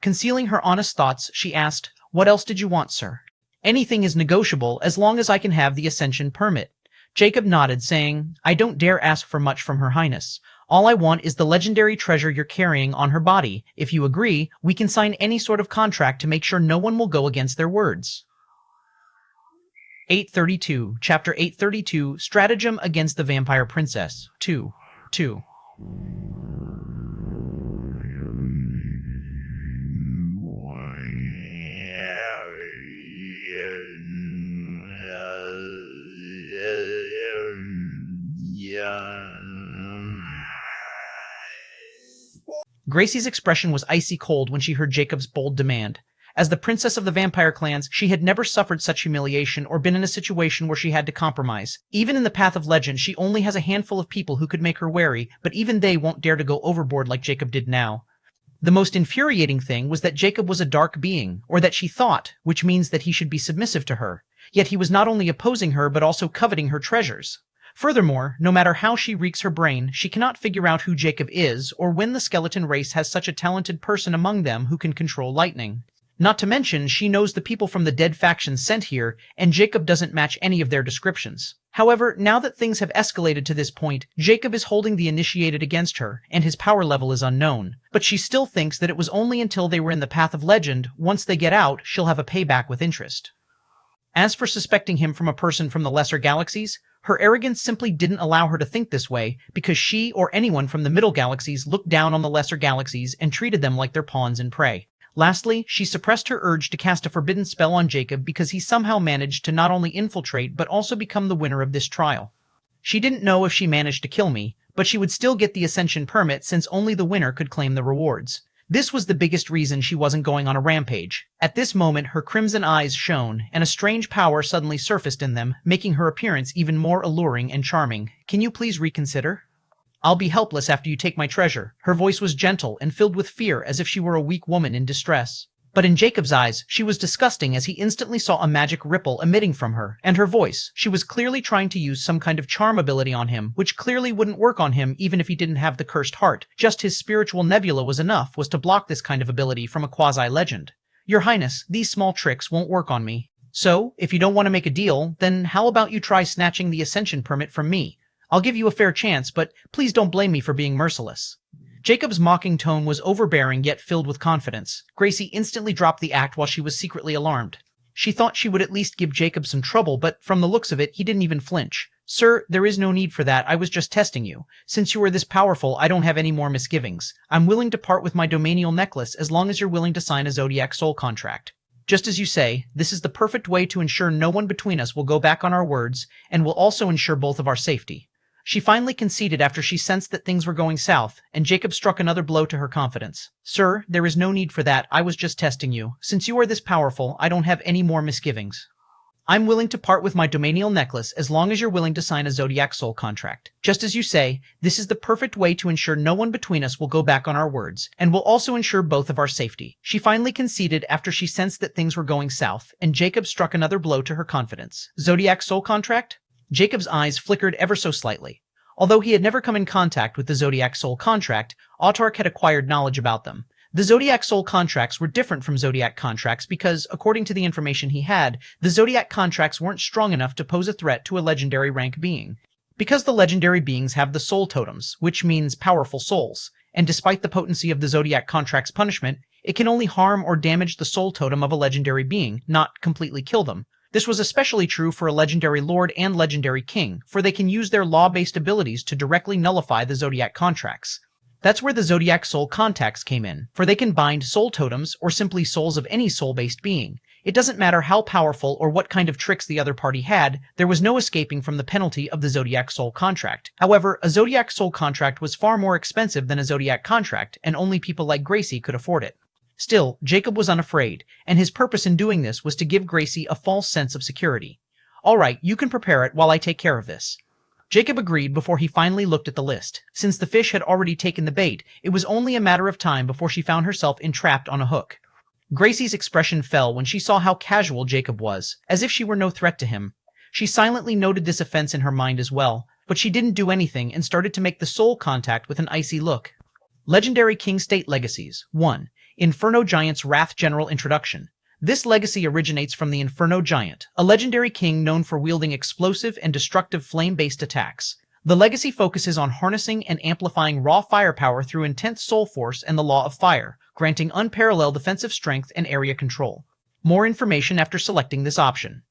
Concealing her honest thoughts, she asked, What else did you want, sir? Anything is negotiable as long as I can have the ascension permit. Jacob nodded, saying, I don't dare ask for much from Her Highness. All I want is the legendary treasure you're carrying on her body. If you agree, we can sign any sort of contract to make sure no one will go against their words. 832, Chapter 832, Stratagem Against the Vampire Princess, 2. Gracie's expression was icy cold when she heard Jacob's bold demand. As the princess of the vampire clans, she had never suffered such humiliation or been in a situation where she had to compromise. Even in the path of legend, she only has a handful of people who could make her wary, but even they won't dare to go overboard like Jacob did now. The most infuriating thing was that Jacob was a dark being, or that she thought, which means that he should be submissive to her. Yet he was not only opposing her but also coveting her treasures. Furthermore, no matter how she reeks her brain, she cannot figure out who Jacob is or when the skeleton race has such a talented person among them who can control lightning. Not to mention, she knows the people from the dead faction sent here, and Jacob doesn't match any of their descriptions. However, now that things have escalated to this point, Jacob is holding the initiated against her, and his power level is unknown. But she still thinks that it was only until they were in the path of legend. Once they get out, she'll have a payback with interest. As for suspecting him from a person from the lesser galaxies, her arrogance simply didn't allow her to think this way, because she or anyone from the middle galaxies looked down on the lesser galaxies and treated them like their pawns in prey. Lastly, she suppressed her urge to cast a forbidden spell on Jacob because he somehow managed to not only infiltrate but also become the winner of this trial. She didn't know if she managed to kill me, but she would still get the ascension permit since only the winner could claim the rewards. This was the biggest reason she wasn't going on a rampage. At this moment, her crimson eyes shone, and a strange power suddenly surfaced in them, making her appearance even more alluring and charming. Can you please reconsider? I'll be helpless after you take my treasure. Her voice was gentle and filled with fear, as if she were a weak woman in distress. But in Jacob's eyes, she was disgusting as he instantly saw a magic ripple emitting from her, and her voice. She was clearly trying to use some kind of charm ability on him, which clearly wouldn't work on him even if he didn't have the cursed heart. Just his spiritual nebula was enough to block this kind of ability from a quasi-legend. Your Highness, these small tricks won't work on me. So, if you don't want to make a deal, then how about you try snatching the ascension permit from me? I'll give you a fair chance, but please don't blame me for being merciless. Jacob's mocking tone was overbearing yet filled with confidence. Gracie instantly dropped the act while she was secretly alarmed. She thought she would at least give Jacob some trouble, but from the looks of it, he didn't even flinch. Sir, there is no need for that. I was just testing you. Since you are this powerful, I don't have any more misgivings. I'm willing to part with my domanial necklace as long as you're willing to sign a Zodiac Soul contract. Just as you say, this is the perfect way to ensure no one between us will go back on our words, and will also ensure both of our safety. She finally conceded after she sensed that things were going south, and Jacob struck another blow to her confidence. Sir, there is no need for that. I was just testing you. Since you are this powerful, I don't have any more misgivings. I'm willing to part with my domanial necklace as long as you're willing to sign a Zodiac Soul contract. Just as you say, this is the perfect way to ensure no one between us will go back on our words, and will also ensure both of our safety. She finally conceded after she sensed that things were going south, and Jacob struck another blow to her confidence. Zodiac Soul contract? Jacob's eyes flickered ever so slightly. Although he had never come in contact with the Zodiac Soul contract, Autark had acquired knowledge about them. The Zodiac Soul contracts were different from Zodiac contracts because, according to the information he had, the Zodiac contracts weren't strong enough to pose a threat to a legendary rank being. Because the legendary beings have the soul totems, which means powerful souls, and despite the potency of the Zodiac contract's punishment, it can only harm or damage the soul totem of a legendary being, not completely kill them. This was especially true for a legendary lord and legendary king, for they can use their law-based abilities to directly nullify the zodiac contracts. That's where the zodiac soul contacts came in, for they can bind soul totems or simply souls of any soul-based being. It doesn't matter how powerful or what kind of tricks the other party had, there was no escaping from the penalty of the zodiac soul contract. However, a zodiac soul contract was far more expensive than a zodiac contract, and only people like Gracie could afford it. Still, Jacob was unafraid, and his purpose in doing this was to give Gracie a false sense of security. All right, you can prepare it while I take care of this. Jacob agreed before he finally looked at the list. Since the fish had already taken the bait, it was only a matter of time before she found herself entrapped on a hook. Gracie's expression fell when she saw how casual Jacob was, as if she were no threat to him. She silently noted this offense in her mind as well, but she didn't do anything and started to make the soul contact with an icy look. Legendary King State Legacies 1. Inferno Giant's Wrath General Introduction. This legacy originates from the Inferno Giant, a legendary king known for wielding explosive and destructive flame-based attacks. The legacy focuses on harnessing and amplifying raw firepower through intense soul force and the law of fire, granting unparalleled defensive strength and area control. More information after selecting this option.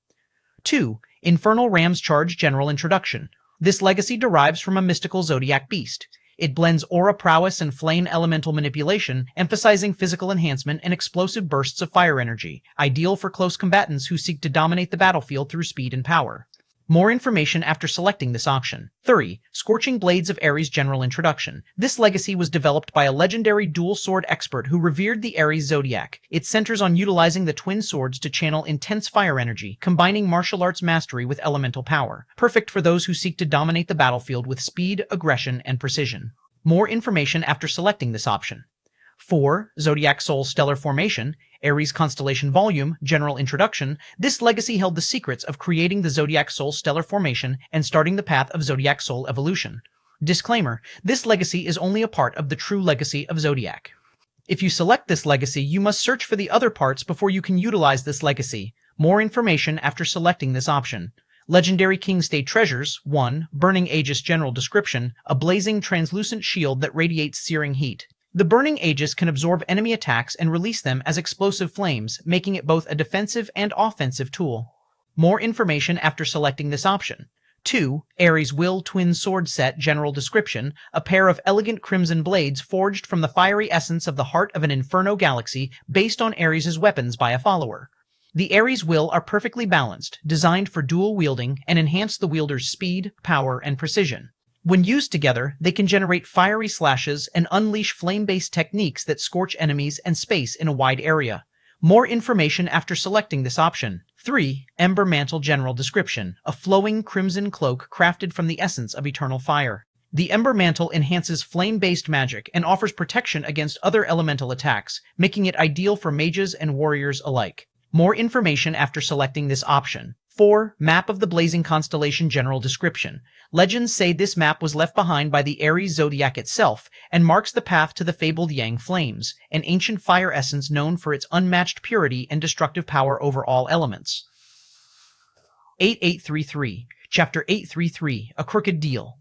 2. Infernal Ram's Charge General Introduction. This legacy derives from a mystical zodiac beast. It blends aura prowess and flame elemental manipulation, emphasizing physical enhancement and explosive bursts of fire energy, ideal for close combatants who seek to dominate the battlefield through speed and power. More information after selecting this option. 3. Scorching Blades of Ares General Introduction. This legacy was developed by a legendary dual sword expert who revered the Ares zodiac. It centers on utilizing the twin swords to channel intense fire energy, combining martial arts mastery with elemental power. Perfect for those who seek to dominate the battlefield with speed, aggression, and precision. More information after selecting this option. 4. Zodiac Soul Stellar Formation, Ares Constellation Volume, General Introduction. This legacy held the secrets of creating the Zodiac Soul Stellar Formation and starting the path of Zodiac Soul evolution. Disclaimer: this legacy is only a part of the true legacy of Zodiac. If you select this legacy, you must search for the other parts before you can utilize this legacy. More information after selecting this option. Legendary King State Treasures 1. Burning Aegis General Description, a blazing translucent shield that radiates searing heat. The Burning Aegis can absorb enemy attacks and release them as explosive flames, making it both a defensive and offensive tool. More information after selecting this option. 2. Ares Will Twin Sword Set General Description, a pair of elegant crimson blades forged from the fiery essence of the heart of an Inferno galaxy based on Ares' weapons by a follower. The Ares Will are perfectly balanced, designed for dual wielding, and enhance the wielder's speed, power, and precision. When used together, they can generate fiery slashes and unleash flame-based techniques that scorch enemies and space in a wide area. More information after selecting this option. 3. Ember Mantle General Description, a flowing crimson cloak crafted from the essence of eternal fire. The Ember Mantle enhances flame-based magic and offers protection against other elemental attacks, making it ideal for mages and warriors alike. More information after selecting this option. 4. Map of the Blazing Constellation General Description. Legends say this map was left behind by the Ares zodiac itself and marks the path to the fabled Yang Flames, an ancient fire essence known for its unmatched purity and destructive power over all elements. 8833. Chapter 833, A Crooked Deal.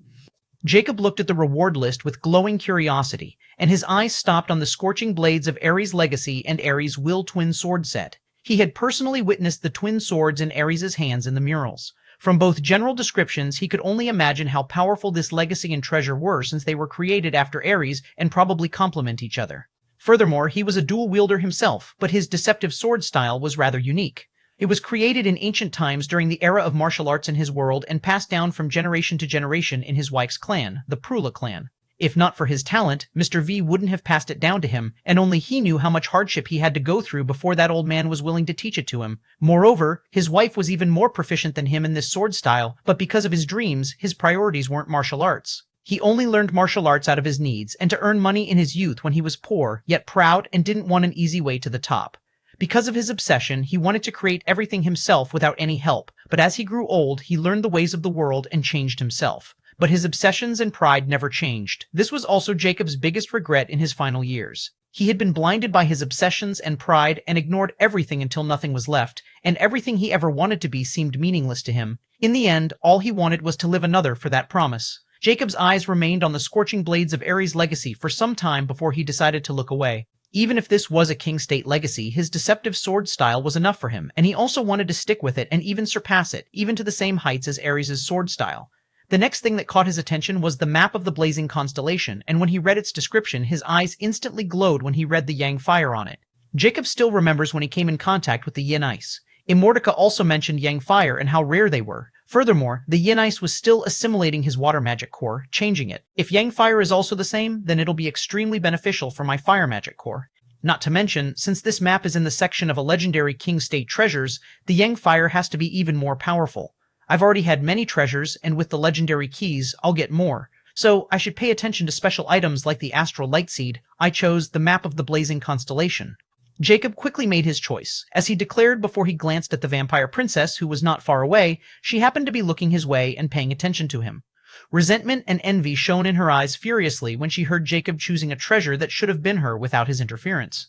Jacob looked at the reward list with glowing curiosity, and his eyes stopped on the scorching blades of Ares Legacy and Ares Will Twin Sword Set. He had personally witnessed the twin swords in Ares' hands in the murals. From both general descriptions, he could only imagine how powerful this legacy and treasure were since they were created after Ares and probably complement each other. Furthermore, he was a dual wielder himself, but his deceptive sword style was rather unique. It was created in ancient times during the era of martial arts in his world and passed down from generation to generation in his wife's clan, the Prula clan. If not for his talent, Mr. V wouldn't have passed it down to him, and only he knew how much hardship he had to go through before that old man was willing to teach it to him. Moreover, his wife was even more proficient than him in this sword style, but because of his dreams, his priorities weren't martial arts. He only learned martial arts out of his needs and to earn money in his youth when he was poor, yet proud and didn't want an easy way to the top. Because of his obsession, he wanted to create everything himself without any help, but as he grew old, he learned the ways of the world and changed himself. But his obsessions and pride never changed. This was also Jacob's biggest regret in his final years. He had been blinded by his obsessions and pride and ignored everything until nothing was left, and everything he ever wanted to be seemed meaningless to him. In the end, all he wanted was to live another for that promise. Jacob's eyes remained on the scorching blades of Ares' legacy for some time before he decided to look away. Even if this was a King State legacy, his deceptive sword style was enough for him, and he also wanted to stick with it and even surpass it, even to the same heights as Ares' sword style. The next thing that caught his attention was the map of the blazing constellation, and when he read its description, his eyes instantly glowed when he read the Yang fire on it. Jacob still remembers when he came in contact with the Yin ice. Immortica also mentioned Yang fire and how rare they were. Furthermore, the Yin ice was still assimilating his water magic core, changing it. If Yang fire is also the same, then it'll be extremely beneficial for my fire magic core. Not to mention, since this map is in the section of a legendary King State treasures, the Yang fire has to be even more powerful. I've already had many treasures, and with the legendary keys, I'll get more. So I should pay attention to special items like the Astral Light Seed. I chose the map of the blazing constellation. Jacob quickly made his choice. As he declared before he glanced at the vampire princess, who was not far away, she happened to be looking his way and paying attention to him. Resentment and envy shone in her eyes furiously when she heard Jacob choosing a treasure that should have been her without his interference.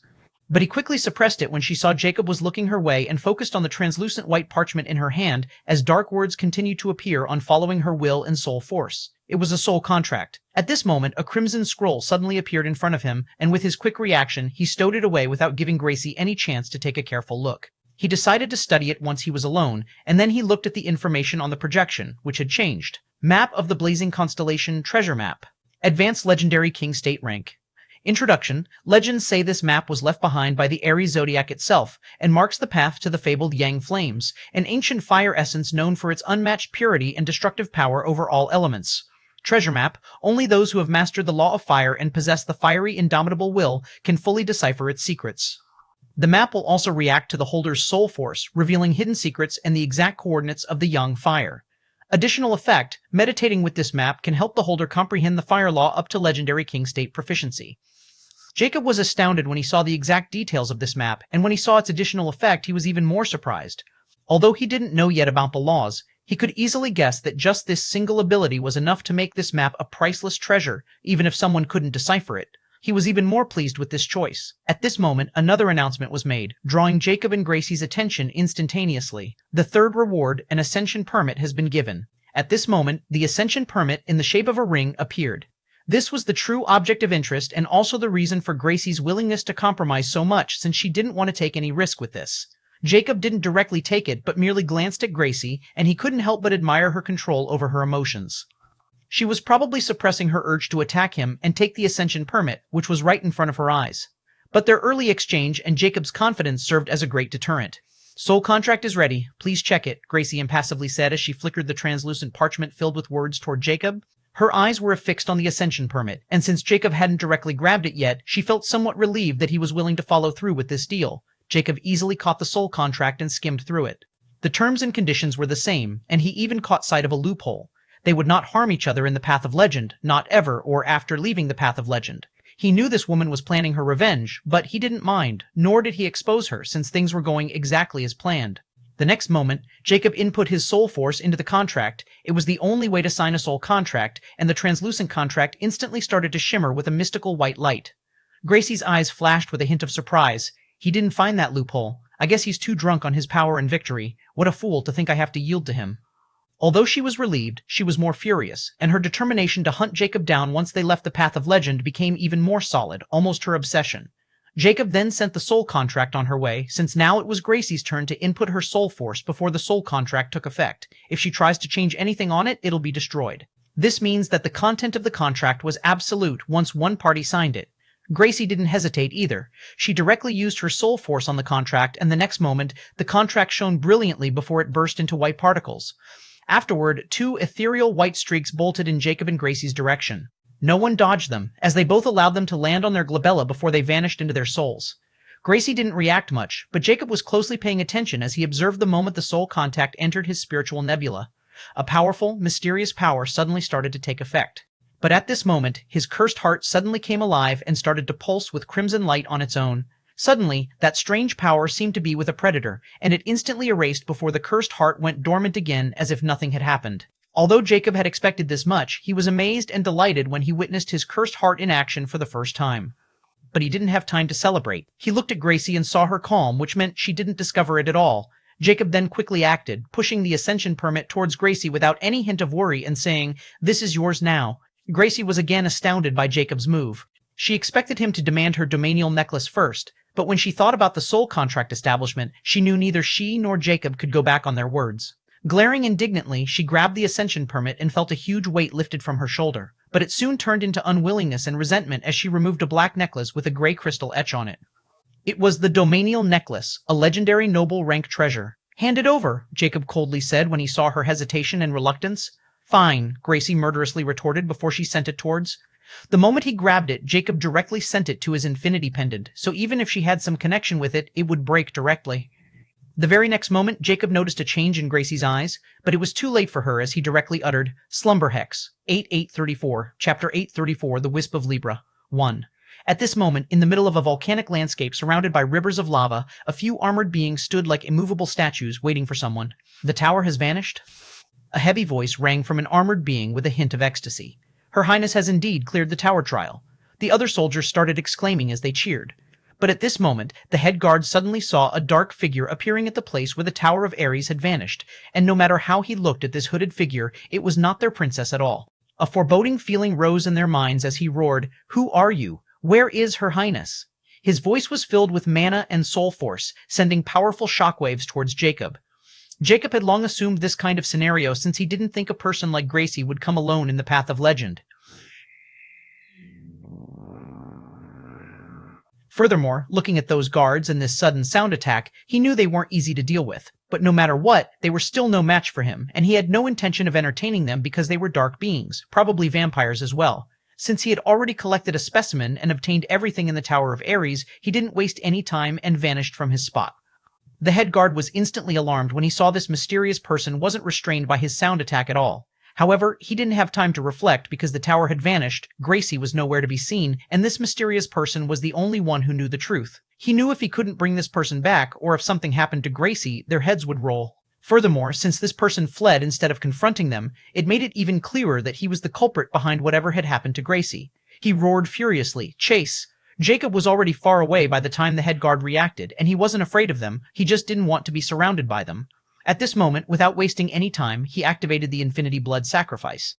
But he quickly suppressed it when she saw Jacob was looking her way and focused on the translucent white parchment in her hand as dark words continued to appear on following her will and soul force. It was a soul contract. At this moment, a crimson scroll suddenly appeared in front of him, and with his quick reaction, he stowed it away without giving Gracie any chance to take a careful look. He decided to study it once he was alone, and then he looked at the information on the projection, which had changed. Map of the Blazing Constellation Treasure Map. Advanced Legendary King State Rank. Introduction. Legends say this map was left behind by the Aries Zodiac itself, and marks the path to the fabled Yang Flames, an ancient fire essence known for its unmatched purity and destructive power over all elements. Treasure map. Only those who have mastered the law of fire and possess the fiery, indomitable will can fully decipher its secrets. The map will also react to the holder's soul force, revealing hidden secrets and the exact coordinates of the Yang fire. Additional effect. Meditating with this map can help the holder comprehend the fire law up to legendary King State proficiency. Jacob was astounded when he saw the exact details of this map, and when he saw its additional effect, he was even more surprised. Although he didn't know yet about the laws, he could easily guess that just this single ability was enough to make this map a priceless treasure, even if someone couldn't decipher it. He was even more pleased with this choice. At this moment, another announcement was made, drawing Jacob and Gracie's attention instantaneously. The third reward, an Ascension Permit, has been given. At this moment, the Ascension Permit, in the shape of a ring, appeared. This was the true object of interest and also the reason for Gracie's willingness to compromise so much, since she didn't want to take any risk with this. Jacob didn't directly take it, but merely glanced at Gracie, and he couldn't help but admire her control over her emotions. She was probably suppressing her urge to attack him and take the Ascension Permit, which was right in front of her eyes. But their early exchange and Jacob's confidence served as a great deterrent. Soul contract is ready. Please check it, Gracie impassively said as she flickered the translucent parchment filled with words toward Jacob. Her eyes were affixed on the Ascension Permit, and since Jacob hadn't directly grabbed it yet, she felt somewhat relieved that he was willing to follow through with this deal. Jacob easily caught the soul contract and skimmed through it. The terms and conditions were the same, and he even caught sight of a loophole. They would not harm each other in the Path of Legend, not ever or after leaving the Path of Legend. He knew this woman was planning her revenge, but he didn't mind, nor did he expose her since things were going exactly as planned. The next moment, Jacob input his soul force into the contract. It was the only way to sign a soul contract, and the translucent contract instantly started to shimmer with a mystical white light. Gracie's eyes flashed with a hint of surprise. He didn't find that loophole. I guess he's too drunk on his power and victory. What a fool to think I have to yield to him. Although she was relieved, she was more furious, and her determination to hunt Jacob down once they left the Path of Legend became even more solid, almost her obsession. Jacob then sent the soul contract on her way, since now it was Gracie's turn to input her soul force before the soul contract took effect. If she tries to change anything on it, it'll be destroyed. This means that the content of the contract was absolute once one party signed it. Gracie didn't hesitate either. She directly used her soul force on the contract, and the next moment, the contract shone brilliantly before it burst into white particles. Afterward, two ethereal white streaks bolted in Jacob and Gracie's direction. No one dodged them, as they both allowed them to land on their glabella before they vanished into their souls. Gracie didn't react much, but Jacob was closely paying attention as he observed the moment the soul contact entered his spiritual nebula. A powerful, mysterious power suddenly started to take effect. But at this moment, his cursed heart suddenly came alive and started to pulse with crimson light on its own. Suddenly, that strange power seemed to be with a predator, and it instantly erased before the cursed heart went dormant again as if nothing had happened. Although Jacob had expected this much, he was amazed and delighted when he witnessed his cursed heart in action for the first time. But he didn't have time to celebrate. He looked at Gracie and saw her calm, which meant she didn't discover it at all. Jacob then quickly acted, pushing the Ascension Permit towards Gracie without any hint of worry and saying, "This is yours now." Gracie was again astounded by Jacob's move. She expected him to demand her domanial necklace first, but when she thought about the soul contract establishment, she knew neither she nor Jacob could go back on their words. Glaring indignantly, she grabbed the ascension permit and felt a huge weight lifted from her shoulder, but it soon turned into unwillingness and resentment as she removed a black necklace with a gray crystal etch on it. It was the domanial necklace, a legendary noble rank treasure. Hand it over, Jacob coldly said when he saw her hesitation and reluctance. Fine, Gracie murderously retorted before she sent it towards. The moment he grabbed it, Jacob directly sent it to his infinity pendant, so even if she had some connection with it, it would break directly. The very next moment, Jacob noticed a change in Gracie's eyes, but it was too late for her as he directly uttered, Slumber Hex, 8834, Chapter 834, The Wisp of Libra, 1. At this moment, in the middle of a volcanic landscape surrounded by rivers of lava, a few armored beings stood like immovable statues waiting for someone. The tower has vanished? A heavy voice rang from an armored being with a hint of ecstasy. Her Highness has indeed cleared the tower trial. The other soldiers started exclaiming as they cheered. But at this moment, the head guard suddenly saw a dark figure appearing at the place where the Tower of Ares had vanished, and no matter how he looked at this hooded figure, it was not their princess at all. A foreboding feeling rose in their minds as he roared, Who are you? Where is Her Highness? His voice was filled with mana and soul force, sending powerful shockwaves towards Jacob. Jacob had long assumed this kind of scenario since he didn't think a person like Gracie would come alone in the path of legend. Furthermore, looking at those guards and this sudden sound attack, he knew they weren't easy to deal with. But no matter what, they were still no match for him, and he had no intention of entertaining them because they were dark beings, probably vampires as well. Since he had already collected a specimen and obtained everything in the Tower of Ares, he didn't waste any time and vanished from his spot. The head guard was instantly alarmed when he saw this mysterious person wasn't restrained by his sound attack at all. However, he didn't have time to reflect because the tower had vanished, Gracie was nowhere to be seen, and this mysterious person was the only one who knew the truth. He knew if he couldn't bring this person back, or if something happened to Gracie, their heads would roll. Furthermore, since this person fled instead of confronting them, it made it even clearer that he was the culprit behind whatever had happened to Gracie. He roared furiously, Chase! Jacob was already far away by the time the head guard reacted, and he wasn't afraid of them, he just didn't want to be surrounded by them. At this moment, without wasting any time, he activated the Infinity Blood Sacrifice.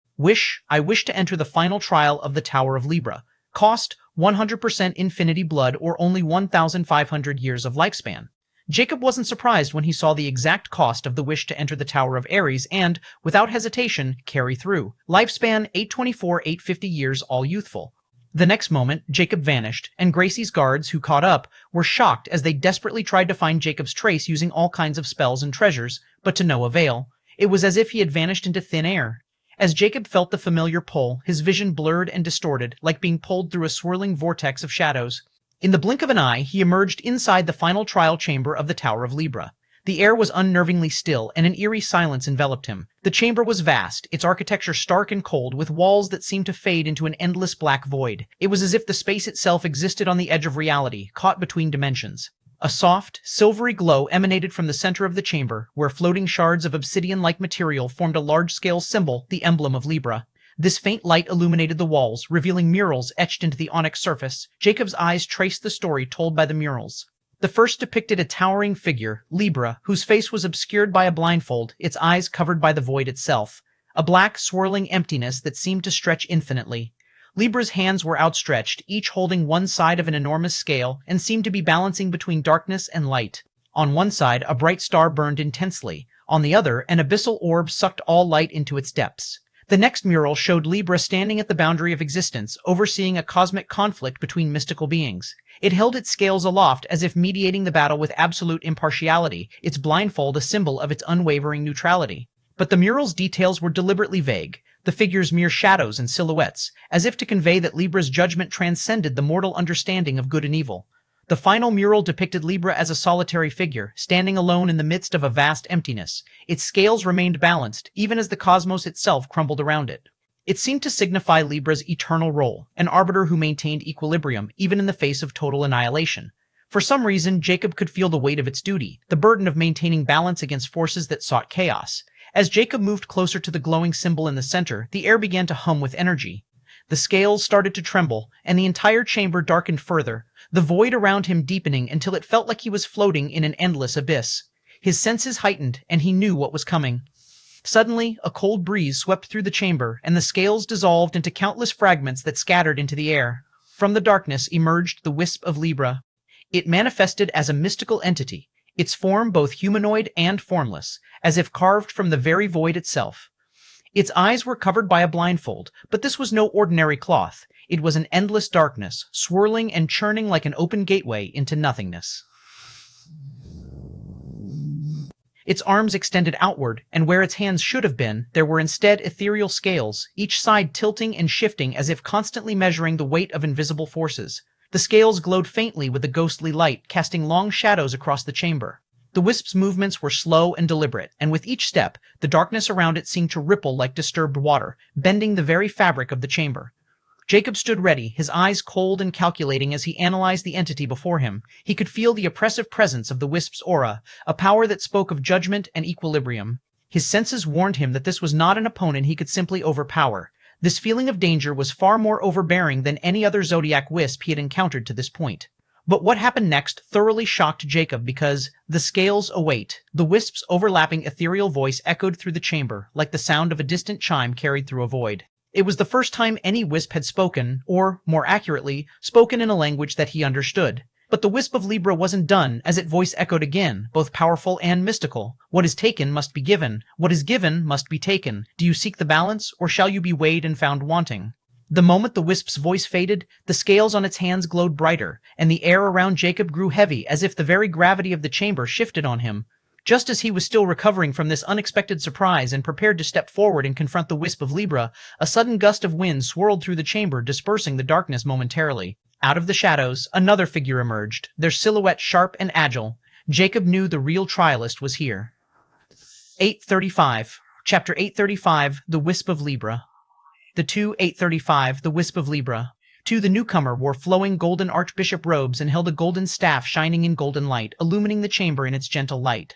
I wish to enter the final trial of the Tower of Libra. Cost, 100% Infinity Blood or only 1,500 years of lifespan. Jacob wasn't surprised when he saw the exact cost of the wish to enter the Tower of Ares and, without hesitation, carry through. Lifespan, 824-850 years, all youthful. The next moment, Jacob vanished, and Gracie's guards, who caught up, were shocked as they desperately tried to find Jacob's trace using all kinds of spells and treasures, but to no avail. It was as if he had vanished into thin air. As Jacob felt the familiar pull, his vision blurred and distorted, like being pulled through a swirling vortex of shadows. In the blink of an eye, he emerged inside the final trial chamber of the Tower of Libra. The air was unnervingly still, and an eerie silence enveloped him. The chamber was vast, its architecture stark and cold, with walls that seemed to fade into an endless black void. It was as if the space itself existed on the edge of reality, caught between dimensions. A soft, silvery glow emanated from the center of the chamber, where floating shards of obsidian-like material formed a large-scale symbol, the emblem of Libra. This faint light illuminated the walls, revealing murals etched into the onyx surface. Jacob's eyes traced the story told by the murals. The first depicted a towering figure, Libra, whose face was obscured by a blindfold, its eyes covered by the void itself. A black, swirling emptiness that seemed to stretch infinitely. Libra's hands were outstretched, each holding one side of an enormous scale, and seemed to be balancing between darkness and light. On one side, a bright star burned intensely. On the other, an abyssal orb sucked all light into its depths. The next mural showed Libra standing at the boundary of existence, overseeing a cosmic conflict between mystical beings. It held its scales aloft as if mediating the battle with absolute impartiality, its blindfold a symbol of its unwavering neutrality. But the mural's details were deliberately vague, the figures mere shadows and silhouettes, as if to convey that Libra's judgment transcended the mortal understanding of good and evil. The final mural depicted Libra as a solitary figure, standing alone in the midst of a vast emptiness. Its scales remained balanced, even as the cosmos itself crumbled around it. It seemed to signify Libra's eternal role, an arbiter who maintained equilibrium, even in the face of total annihilation. For some reason, Jacob could feel the weight of its duty, the burden of maintaining balance against forces that sought chaos. As Jacob moved closer to the glowing symbol in the center, the air began to hum with energy. The scales started to tremble, and the entire chamber darkened further, the void around him deepening until it felt like he was floating in an endless abyss. His senses heightened, and he knew what was coming. Suddenly, a cold breeze swept through the chamber, and the scales dissolved into countless fragments that scattered into the air. From the darkness emerged the Wisp of Libra. It manifested as a mystical entity, its form both humanoid and formless, as if carved from the very void itself. Its eyes were covered by a blindfold, but this was no ordinary cloth. It was an endless darkness, swirling and churning like an open gateway into nothingness. Its arms extended outward, and where its hands should have been, there were instead ethereal scales, each side tilting and shifting as if constantly measuring the weight of invisible forces. The scales glowed faintly with a ghostly light, casting long shadows across the chamber. The wisp's movements were slow and deliberate, and with each step, the darkness around it seemed to ripple like disturbed water, bending the very fabric of the chamber. Jacob stood ready, his eyes cold and calculating as he analyzed the entity before him. He could feel the oppressive presence of the wisp's aura, a power that spoke of judgment and equilibrium. His senses warned him that this was not an opponent he could simply overpower. This feeling of danger was far more overbearing than any other zodiac wisp he had encountered to this point. But what happened next thoroughly shocked Jacob because the scales await. The wisp's overlapping ethereal voice echoed through the chamber, like the sound of a distant chime carried through a void. It was the first time any wisp had spoken, or, more accurately, spoken in a language that he understood. But the Wisp of Libra wasn't done, as its voice echoed again, both powerful and mystical. What is taken must be given. What is given must be taken. Do you seek the balance, or shall you be weighed and found wanting? The moment the wisp's voice faded, the scales on its hands glowed brighter, and the air around Jacob grew heavy, as if the very gravity of the chamber shifted on him. Just as he was still recovering from this unexpected surprise and prepared to step forward and confront the Wisp of Libra, a sudden gust of wind swirled through the chamber, dispersing the darkness momentarily. Out of the shadows, another figure emerged, their silhouette sharp and agile. Jacob knew the real trialist was here. 835. Chapter 835, The Wisp of Libra. The 835, The Wisp of Libra. The newcomer wore flowing golden archbishop robes and held a golden staff shining in golden light, illumining the chamber in its gentle light.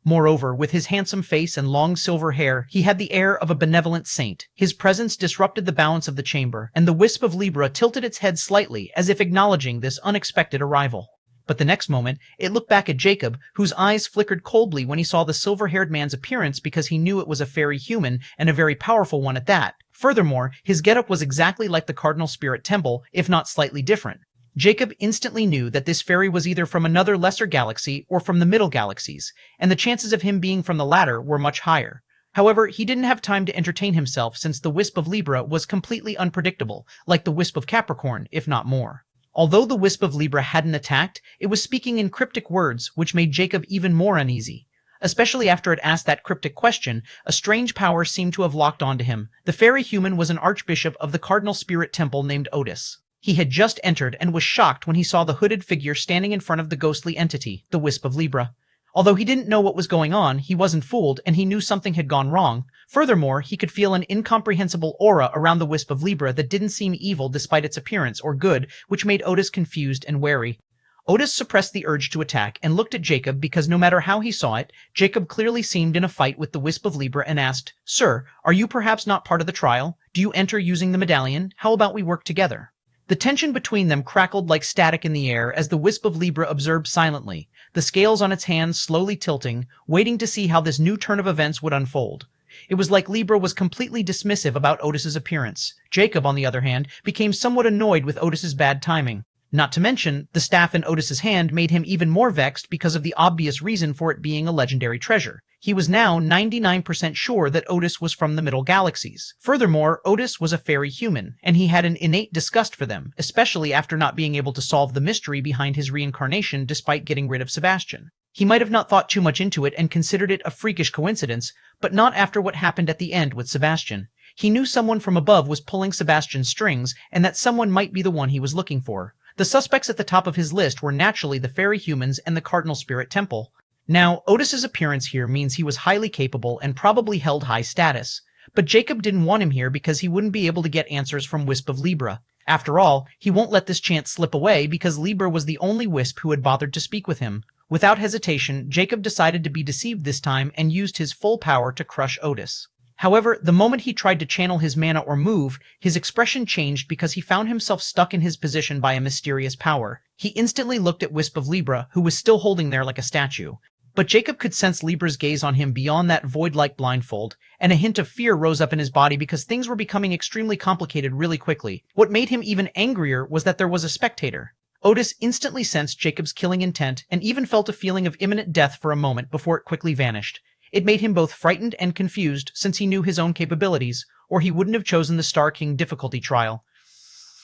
Moreover, with his handsome face and long silver hair, he had the air of a benevolent saint. His presence disrupted the balance of the chamber, and the Wisp of Libra tilted its head slightly, as if acknowledging this unexpected arrival. But the next moment, it looked back at Jacob, whose eyes flickered coldly when he saw the silver-haired man's appearance because he knew it was a fairy human, and a very powerful one at that. Furthermore, his getup was exactly like the Cardinal Spirit Temple, if not slightly different. Jacob instantly knew that this fairy was either from another lesser galaxy or from the middle galaxies, and the chances of him being from the latter were much higher. However, he didn't have time to entertain himself since the Wisp of Libra was completely unpredictable, like the Wisp of Capricorn, if not more. Although the Wisp of Libra hadn't attacked, it was speaking in cryptic words, which made Jacob even more uneasy. Especially after it asked that cryptic question, a strange power seemed to have locked onto him. The fairy human was an archbishop of the Cardinal Spirit Temple named Otis. He had just entered and was shocked when he saw the hooded figure standing in front of the ghostly entity, the Wisp of Libra. Although he didn't know what was going on, he wasn't fooled, and he knew something had gone wrong. Furthermore, he could feel an incomprehensible aura around the Wisp of Libra that didn't seem evil despite its appearance or good, which made Otis confused and wary. Otis suppressed the urge to attack and looked at Jacob because no matter how he saw it, Jacob clearly seemed in a fight with the Wisp of Libra and asked, "Sir, are you perhaps not part of the trial? Do you enter using the medallion? How about we work together?" The tension between them crackled like static in the air as the Wisp of Libra observed silently, the scales on its hands slowly tilting, waiting to see how this new turn of events would unfold. It was like Libra was completely dismissive about Otis's appearance. Jacob, on the other hand, became somewhat annoyed with Otis's bad timing. Not to mention, the staff in Otis's hand made him even more vexed because of the obvious reason for it being a legendary treasure. He was now 99% sure that Otis was from the Middle Galaxies. Furthermore, Otis was a fairy human, and he had an innate disgust for them, especially after not being able to solve the mystery behind his reincarnation despite getting rid of Sebastian. He might have not thought too much into it and considered it a freakish coincidence, but not after what happened at the end with Sebastian. He knew someone from above was pulling Sebastian's strings, and that someone might be the one he was looking for. The suspects at the top of his list were naturally the fairy humans and the Cardinal Spirit Temple. Now, Otis's appearance here means he was highly capable and probably held high status. But Jacob didn't want him here because he wouldn't be able to get answers from Wisp of Libra. After all, he won't let this chance slip away because Libra was the only Wisp who had bothered to speak with him. Without hesitation, Jacob decided to be deceived this time and used his full power to crush Otis. However, the moment he tried to channel his mana or move, his expression changed because he found himself stuck in his position by a mysterious power. He instantly looked at Wisp of Libra, who was still holding there like a statue. But Jacob could sense Libra's gaze on him beyond that void-like blindfold, and a hint of fear rose up in his body because things were becoming extremely complicated really quickly. What made him even angrier was that there was a spectator. Otis instantly sensed Jacob's killing intent and even felt a feeling of imminent death for a moment before it quickly vanished. It made him both frightened and confused since he knew his own capabilities, or he wouldn't have chosen the Star King difficulty trial.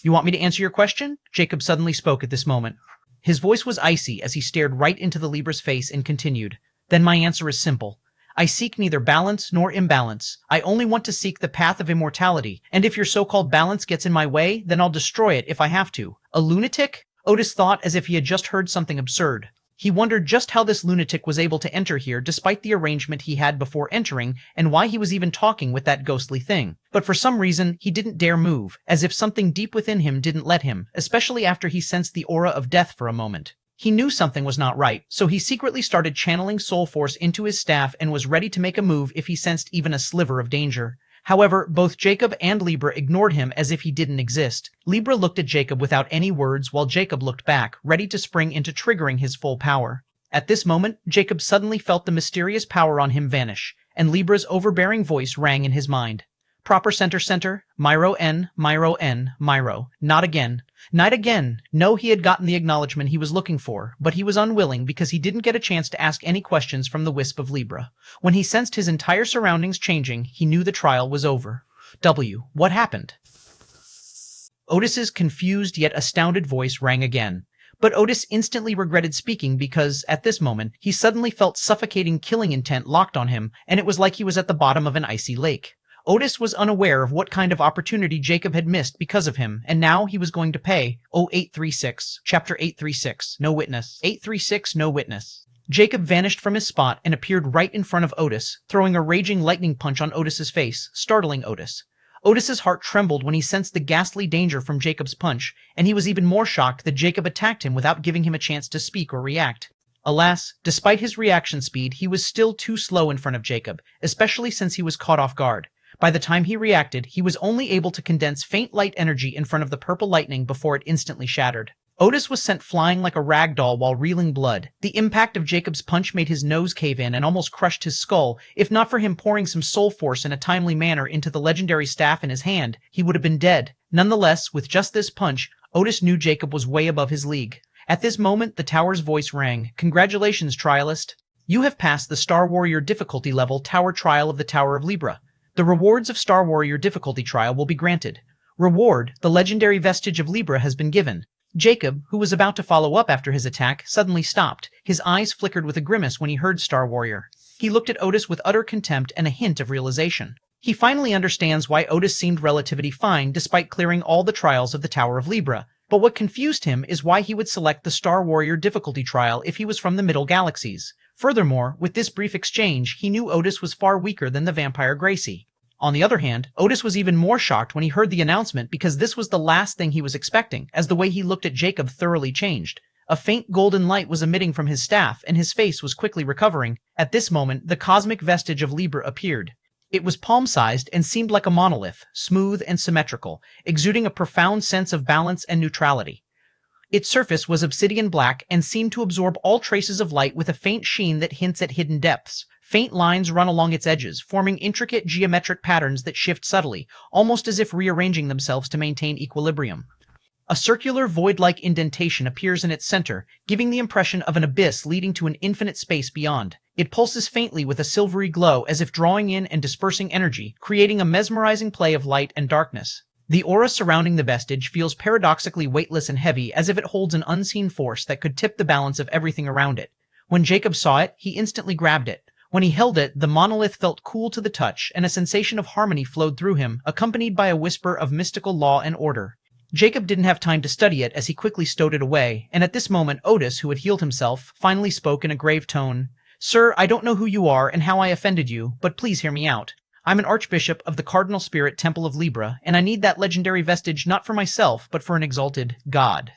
"You want me to answer your question?" Jacob suddenly spoke at this moment. His voice was icy as he stared right into the Libra's face and continued, "Then my answer is simple. I seek neither balance nor imbalance. I only want to seek the path of immortality, and if your so-called balance gets in my way, then I'll destroy it if I have to." A lunatic? Otis thought as if he had just heard something absurd. He wondered just how this lunatic was able to enter here despite the arrangement he had before entering, and why he was even talking with that ghostly thing. But for some reason, he didn't dare move, as if something deep within him didn't let him, especially after he sensed the aura of death for a moment. He knew something was not right, so he secretly started channeling soul force into his staff and was ready to make a move if he sensed even a sliver of danger. However, both Jacob and Libra ignored him as if he didn't exist. Libra looked at Jacob without any words while Jacob looked back, ready to spring into triggering his full power. At this moment, Jacob suddenly felt the mysterious power on him vanish, and Libra's overbearing voice rang in his mind. "Proper center, Myro N, Myro. Not again. Not again." No, he had gotten the acknowledgement he was looking for, but he was unwilling because he didn't get a chance to ask any questions from the wisp of Libra. When he sensed his entire surroundings changing, he knew the trial was over. What happened? Otis's confused yet astounded voice rang again. But Otis instantly regretted speaking because, at this moment, he suddenly felt suffocating killing intent locked on him, and it was like he was at the bottom of an icy lake. Otis was unaware of what kind of opportunity Jacob had missed because of him, and now he was going to pay. 836, Chapter 836, No Witness. 836, No Witness. Jacob vanished from his spot and appeared right in front of Otis, throwing a raging lightning punch on Otis's face, startling Otis. Otis's heart trembled when he sensed the ghastly danger from Jacob's punch, and he was even more shocked that Jacob attacked him without giving him a chance to speak or react. Alas, despite his reaction speed, he was still too slow in front of Jacob, especially since he was caught off guard. By the time he reacted, he was only able to condense faint light energy in front of the purple lightning before it instantly shattered. Otis was sent flying like a rag doll while reeling blood. The impact of Jacob's punch made his nose cave in and almost crushed his skull. If not for him pouring some soul force in a timely manner into the legendary staff in his hand, he would have been dead. Nonetheless, with just this punch, Otis knew Jacob was way above his league. At this moment, the tower's voice rang. "Congratulations, trialist. You have passed the Star Warrior difficulty level Tower Trial of the Tower of Libra. The rewards of Star Warrior difficulty trial will be granted. Reward, the legendary vestige of Libra has been given." Jacob, who was about to follow up after his attack, suddenly stopped. His eyes flickered with a grimace when he heard Star Warrior. He looked at Otis with utter contempt and a hint of realization. He finally understands why Otis seemed relatively fine despite clearing all the trials of the Tower of Libra. But what confused him is why he would select the Star Warrior difficulty trial if he was from the Middle Galaxies. Furthermore, with this brief exchange, he knew Otis was far weaker than the vampire Gracie. On the other hand, Otis was even more shocked when he heard the announcement because this was the last thing he was expecting, as the way he looked at Jacob thoroughly changed. A faint golden light was emitting from his staff, and his face was quickly recovering. At this moment, the cosmic vestige of Libra appeared. It was palm-sized and seemed like a monolith, smooth and symmetrical, exuding a profound sense of balance and neutrality. Its surface was obsidian black and seemed to absorb all traces of light with a faint sheen that hints at hidden depths. Faint lines run along its edges, forming intricate geometric patterns that shift subtly, almost as if rearranging themselves to maintain equilibrium. A circular void-like indentation appears in its center, giving the impression of an abyss leading to an infinite space beyond. It pulses faintly with a silvery glow as if drawing in and dispersing energy, creating a mesmerizing play of light and darkness. The aura surrounding the vestige feels paradoxically weightless and heavy, as if it holds an unseen force that could tip the balance of everything around it. When Jacob saw it, he instantly grabbed it. When he held it, the monolith felt cool to the touch, and a sensation of harmony flowed through him, accompanied by a whisper of mystical law and order. Jacob didn't have time to study it as he quickly stowed it away, and at this moment Otis, who had healed himself, finally spoke in a grave tone. "Sir, I don't know who you are and how I offended you, but please hear me out. I'm an Archbishop of the Cardinal Spirit Temple of Libra, and I need that legendary vestige not for myself, but for an exalted god.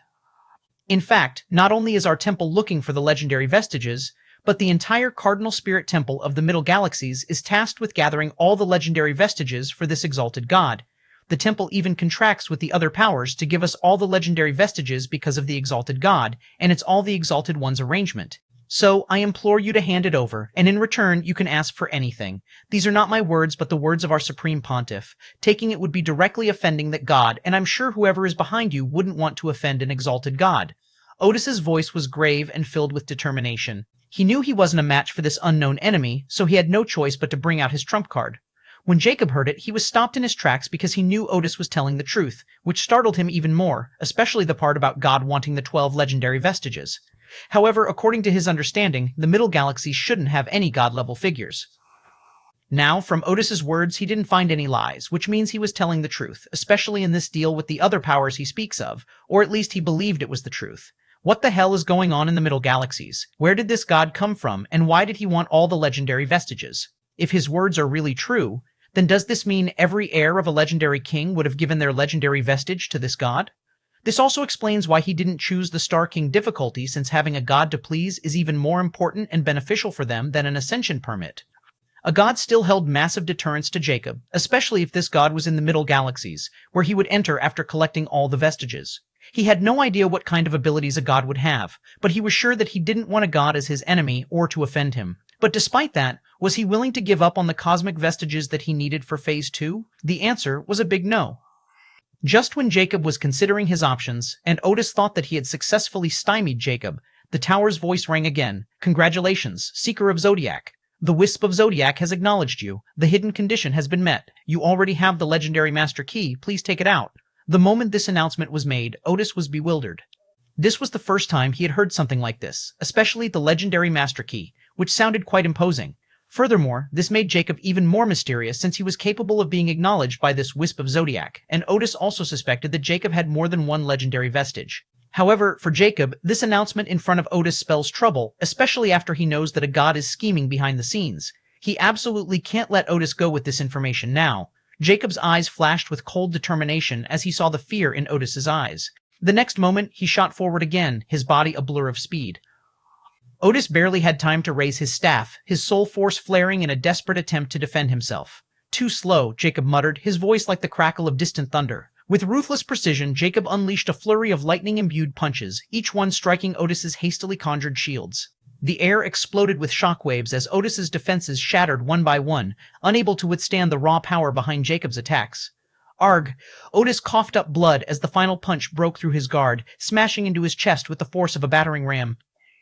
In fact, not only is our temple looking for the legendary vestiges, but the entire Cardinal Spirit Temple of the Middle Galaxies is tasked with gathering all the legendary vestiges for this exalted god. The temple even contracts with the other powers to give us all the legendary vestiges because of the exalted god, and it's all the exalted one's arrangement. So, I implore you to hand it over, and in return you can ask for anything. These are not my words, but the words of our Supreme Pontiff. Taking it would be directly offending that God, and I'm sure whoever is behind you wouldn't want to offend an exalted God. Otis's voice was grave and filled with determination. He knew he wasn't a match for this unknown enemy, so he had no choice but to bring out his trump card. When Jacob heard it, he was stopped in his tracks because he knew Otis was telling the truth, which startled him even more, especially the part about God wanting the 12 legendary vestiges. However, according to his understanding, the Middle Galaxies shouldn't have any god-level figures. Now, from Otis's words, he didn't find any lies, which means he was telling the truth, especially in this deal with the other powers he speaks of, or at least he believed it was the truth. What the hell is going on in the Middle Galaxies? Where did this god come from, and why did he want all the legendary vestiges? If his words are really true, then does this mean every heir of a legendary king would have given their legendary vestige to this god? This also explains why he didn't choose the Star King difficulty, since having a god to please is even more important and beneficial for them than an ascension permit. A god still held massive deterrence to Jacob, especially if this god was in the Middle Galaxies, where he would enter after collecting all the vestiges. He had no idea what kind of abilities a god would have, but he was sure that he didn't want a god as his enemy or to offend him. But despite that, was he willing to give up on the cosmic vestiges that he needed for Phase 2? The answer was a big no. Just when Jacob was considering his options, and Otis thought that he had successfully stymied Jacob, the tower's voice rang again. Congratulations, Seeker of Zodiac. The Wisp of Zodiac has acknowledged you. The hidden condition has been met. You already have the legendary Master Key. Please take it out. The moment this announcement was made, Otis was bewildered. This was the first time he had heard something like this, especially the legendary Master Key, which sounded quite imposing. Furthermore, this made Jacob even more mysterious since he was capable of being acknowledged by this Wisp of Zodiac, and Otis also suspected that Jacob had more than one legendary vestige. However, for Jacob, this announcement in front of Otis spells trouble, especially after he knows that a god is scheming behind the scenes. He absolutely can't let Otis go with this information now. Jacob's eyes flashed with cold determination as he saw the fear in Otis's eyes. The next moment, he shot forward again, his body a blur of speed. Otis barely had time to raise his staff, his soul force flaring in a desperate attempt to defend himself. Too slow, Jacob muttered, his voice like the crackle of distant thunder. With ruthless precision, Jacob unleashed a flurry of lightning-imbued punches, each one striking Otis's hastily conjured shields. The air exploded with shockwaves as Otis's defenses shattered one by one, unable to withstand the raw power behind Jacob's attacks. Arg! Otis coughed up blood as the final punch broke through his guard, smashing into his chest with the force of a battering ram.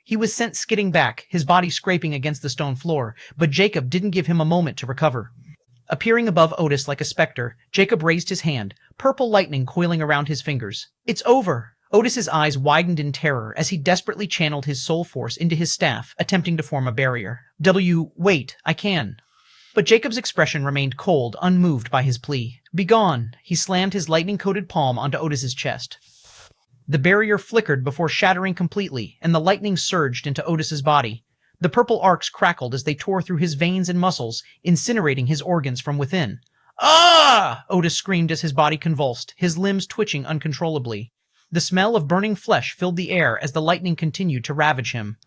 He was sent skidding back, his body scraping against the stone floor, but Jacob didn't give him a moment to recover. Appearing above Otis like a specter, Jacob raised his hand, purple lightning coiling around his fingers. It's over! Otis's eyes widened in terror as he desperately channeled his soul force into his staff, attempting to form a barrier. Wait, I can. But Jacob's expression remained cold, unmoved by his plea. Begone! He slammed his lightning-coated palm onto Otis's chest. The barrier flickered before shattering completely, and the lightning surged into Otis's body. The purple arcs crackled as they tore through his veins and muscles, incinerating his organs from within. Ah! Otis screamed as his body convulsed, his limbs twitching uncontrollably. The smell of burning flesh filled the air as the lightning continued to ravage him.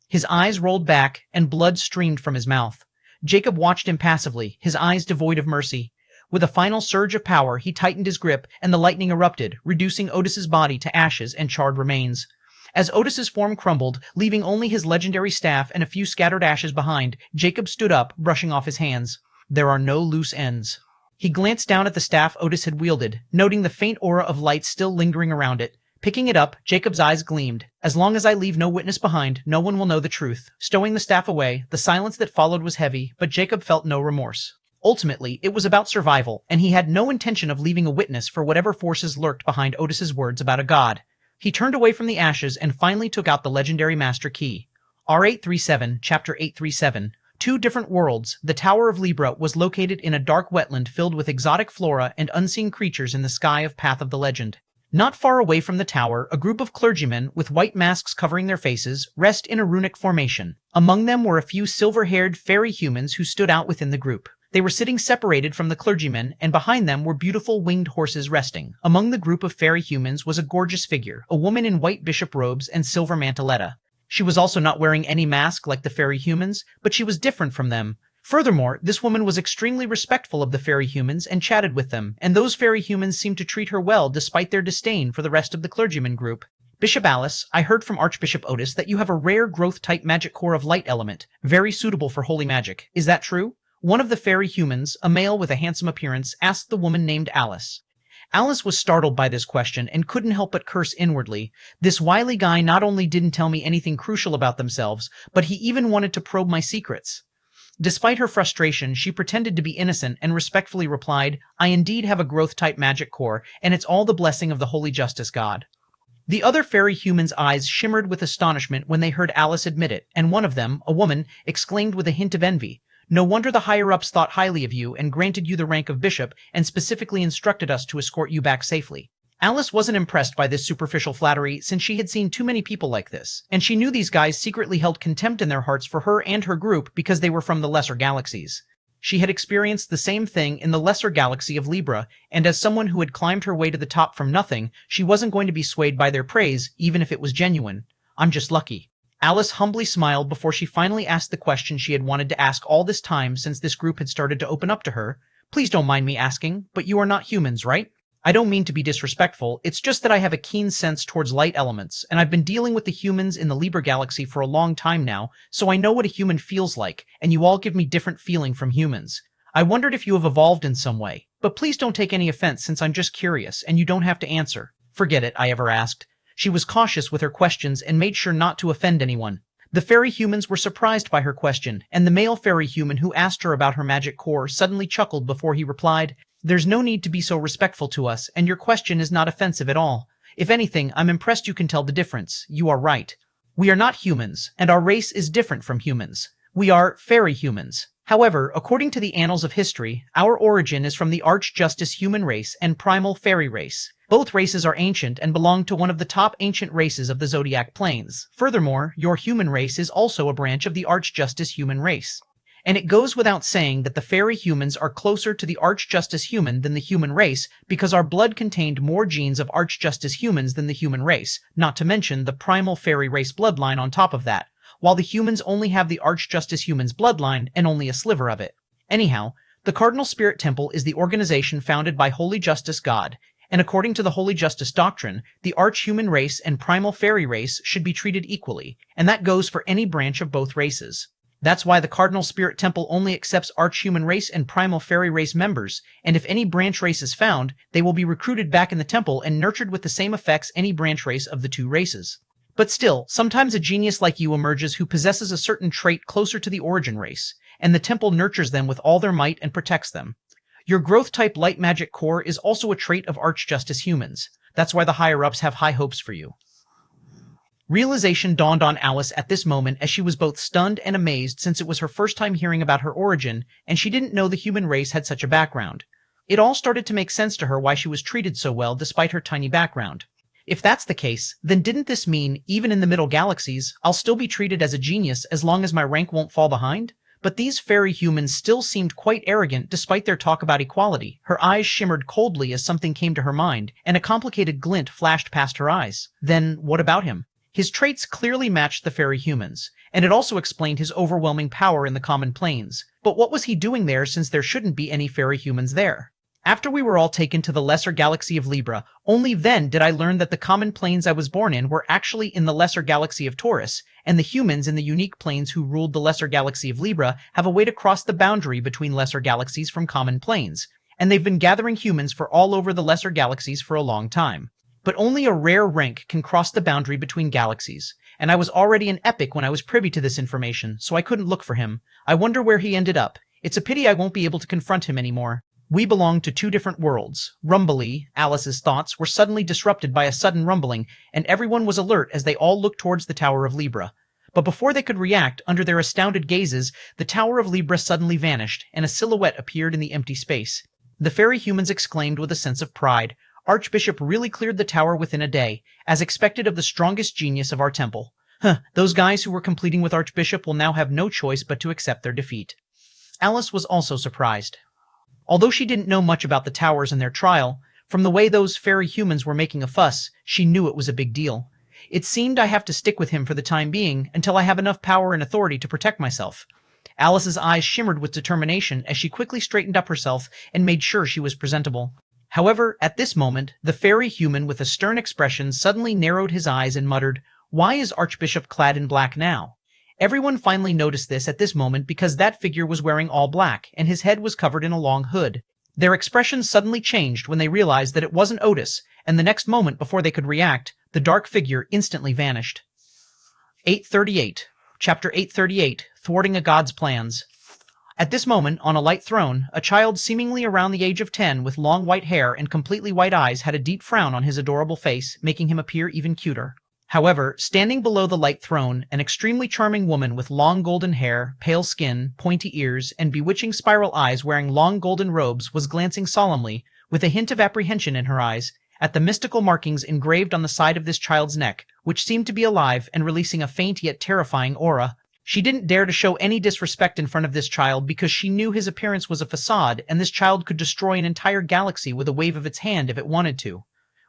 His eyes rolled back, and blood streamed from his mouth. Jacob watched impassively, his eyes devoid of mercy. With a final surge of power, he tightened his grip, and the lightning erupted, reducing Otis's body to ashes and charred remains. As Otis's form crumbled, leaving only his legendary staff and a few scattered ashes behind, Jacob stood up, brushing off his hands. There are no loose ends. He glanced down at the staff Otis had wielded, noting the faint aura of light still lingering around it. Picking it up, Jacob's eyes gleamed. As long as I leave no witness behind, no one will know the truth. Stowing the staff away, the silence that followed was heavy, but Jacob felt no remorse. Ultimately, it was about survival, and he had no intention of leaving a witness for whatever forces lurked behind Otis's words about a god. He turned away from the ashes and finally took out the legendary Master Key. R837, Chapter 837. Two different worlds. The Tower of Libra was located in a dark wetland filled with exotic flora and unseen creatures in the sky of Path of the Legend. Not far away from the tower, a group of clergymen, with white masks covering their faces, rest in a runic formation. Among them were a few silver-haired fairy humans who stood out within the group. They were sitting separated from the clergymen, and behind them were beautiful winged horses resting. Among the group of fairy humans was a gorgeous figure, a woman in white bishop robes and silver mantilletta. She was also not wearing any mask like the fairy humans, but she was different from them. Furthermore, this woman was extremely respectful of the fairy humans and chatted with them, and those fairy humans seemed to treat her well despite their disdain for the rest of the clergyman group. Bishop Alice, I heard from Archbishop Otis that you have a rare growth-type magic core of light element, very suitable for holy magic. Is that true? One of the fairy humans, a male with a handsome appearance, asked the woman named Alice. Alice was startled by this question and couldn't help but curse inwardly. This wily guy not only didn't tell me anything crucial about themselves, but he even wanted to probe my secrets. Despite her frustration, she pretended to be innocent and respectfully replied, I indeed have a growth-type magic core, and it's all the blessing of the Holy Justice God. The other fairy humans' eyes shimmered with astonishment when they heard Alice admit it, and one of them, a woman, exclaimed with a hint of envy, No wonder the higher-ups thought highly of you and granted you the rank of bishop and specifically instructed us to escort you back safely. Alice wasn't impressed by this superficial flattery since she had seen too many people like this, and she knew these guys secretly held contempt in their hearts for her and her group because they were from the lesser galaxies. She had experienced the same thing in the lesser galaxy of Libra, and as someone who had climbed her way to the top from nothing, she wasn't going to be swayed by their praise, even if it was genuine. I'm just lucky. Alice humbly smiled before she finally asked the question she had wanted to ask all this time since this group had started to open up to her. Please don't mind me asking, but you are not humans, right? I don't mean to be disrespectful, it's just that I have a keen sense towards light elements, and I've been dealing with the humans in the Libra galaxy for a long time now, so I know what a human feels like, and you all give me different feeling from humans. I wondered if you have evolved in some way, but please don't take any offense since I'm just curious, and you don't have to answer. Forget it, I ever asked. She was cautious with her questions and made sure not to offend anyone. The fairy humans were surprised by her question, and the male fairy human who asked her about her magic core suddenly chuckled before he replied, There's no need to be so respectful to us, and your question is not offensive at all. If anything, I'm impressed you can tell the difference. You are right. We are not humans, and our race is different from humans. We are fairy humans. However, according to the annals of history, our origin is from the Arch-Justice human race and primal fairy race. Both races are ancient and belong to one of the top ancient races of the zodiac planes. Furthermore, your human race is also a branch of the Arch-Justice human race. And it goes without saying that the fairy humans are closer to the Arch-Justice human than the human race because our blood contained more genes of Arch-Justice humans than the human race, not to mention the primal fairy race bloodline on top of that, while the humans only have the Arch-Justice humans bloodline and only a sliver of it. Anyhow, the Cardinal Spirit Temple is the organization founded by Holy Justice God, and according to the Holy Justice doctrine, the Arch-Human race and primal fairy race should be treated equally, and that goes for any branch of both races. That's why the Cardinal Spirit Temple only accepts Arch-Human race and primal fairy race members, and if any branch race is found, they will be recruited back in the temple and nurtured with the same effects any branch race of the two races. But still, sometimes a genius like you emerges who possesses a certain trait closer to the origin race, and the temple nurtures them with all their might and protects them. Your growth-type light magic core is also a trait of Arch-Justice humans. That's why the higher-ups have high hopes for you. Realization dawned on Alice at this moment as she was both stunned and amazed since it was her first time hearing about her origin, and she didn't know the human race had such a background. It all started to make sense to her why she was treated so well despite her tiny background. If that's the case, then didn't this mean, even in the middle galaxies, I'll still be treated as a genius as long as my rank won't fall behind? But these fairy humans still seemed quite arrogant despite their talk about equality. Her eyes shimmered coldly as something came to her mind, and a complicated glint flashed past her eyes. Then, what about him? His traits clearly matched the fairy humans, and it also explained his overwhelming power in the common planes. But what was he doing there since there shouldn't be any fairy humans there? After we were all taken to the lesser galaxy of Libra, only then did I learn that the common planes I was born in were actually in the lesser galaxy of Taurus, and the humans in the unique planes who ruled the lesser galaxy of Libra have a way to cross the boundary between lesser galaxies from common planes, and they've been gathering humans for all over the lesser galaxies for a long time. But only a rare rank can cross the boundary between galaxies, and I was already an epic when I was privy to this information, so I couldn't look for him. I wonder where he ended up. It's a pity I won't be able to confront him anymore. We belong to two different worlds. Rumbly, Alice's thoughts were suddenly disrupted by a sudden rumbling, and everyone was alert as they all looked towards the Tower of Libra. But before they could react, under their astounded gazes, the Tower of Libra suddenly vanished, and a silhouette appeared in the empty space. The fairy humans exclaimed with a sense of pride, Archbishop really cleared the tower within a day, as expected of the strongest genius of our temple. Those guys who were completing with Archbishop will now have no choice but to accept their defeat. Alice was also surprised. Although she didn't know much about the towers and their trial, from the way those fairy humans were making a fuss, she knew it was a big deal. It seemed I have to stick with him for the time being until I have enough power and authority to protect myself. Alice's eyes shimmered with determination as she quickly straightened up herself and made sure she was presentable. However, at this moment, the fairy human with a stern expression suddenly narrowed his eyes and muttered, "Why is Archbishop clad in black now?" Everyone finally noticed this at this moment because that figure was wearing all black, and his head was covered in a long hood. Their expressions suddenly changed when they realized that it wasn't Otis, and the next moment before they could react, the dark figure instantly vanished. 838. Chapter 838, Thwarting a God's Plans. At this moment, on a light throne, a child seemingly around the age of 10 with long white hair and completely white eyes had a deep frown on his adorable face, making him appear even cuter. However, standing below the light throne, an extremely charming woman with long golden hair, pale skin, pointy ears, and bewitching spiral eyes wearing long golden robes was glancing solemnly, with a hint of apprehension in her eyes, at the mystical markings engraved on the side of this child's neck, which seemed to be alive and releasing a faint yet terrifying aura. She didn't dare to show any disrespect in front of this child because she knew his appearance was a facade and this child could destroy an entire galaxy with a wave of its hand if it wanted to.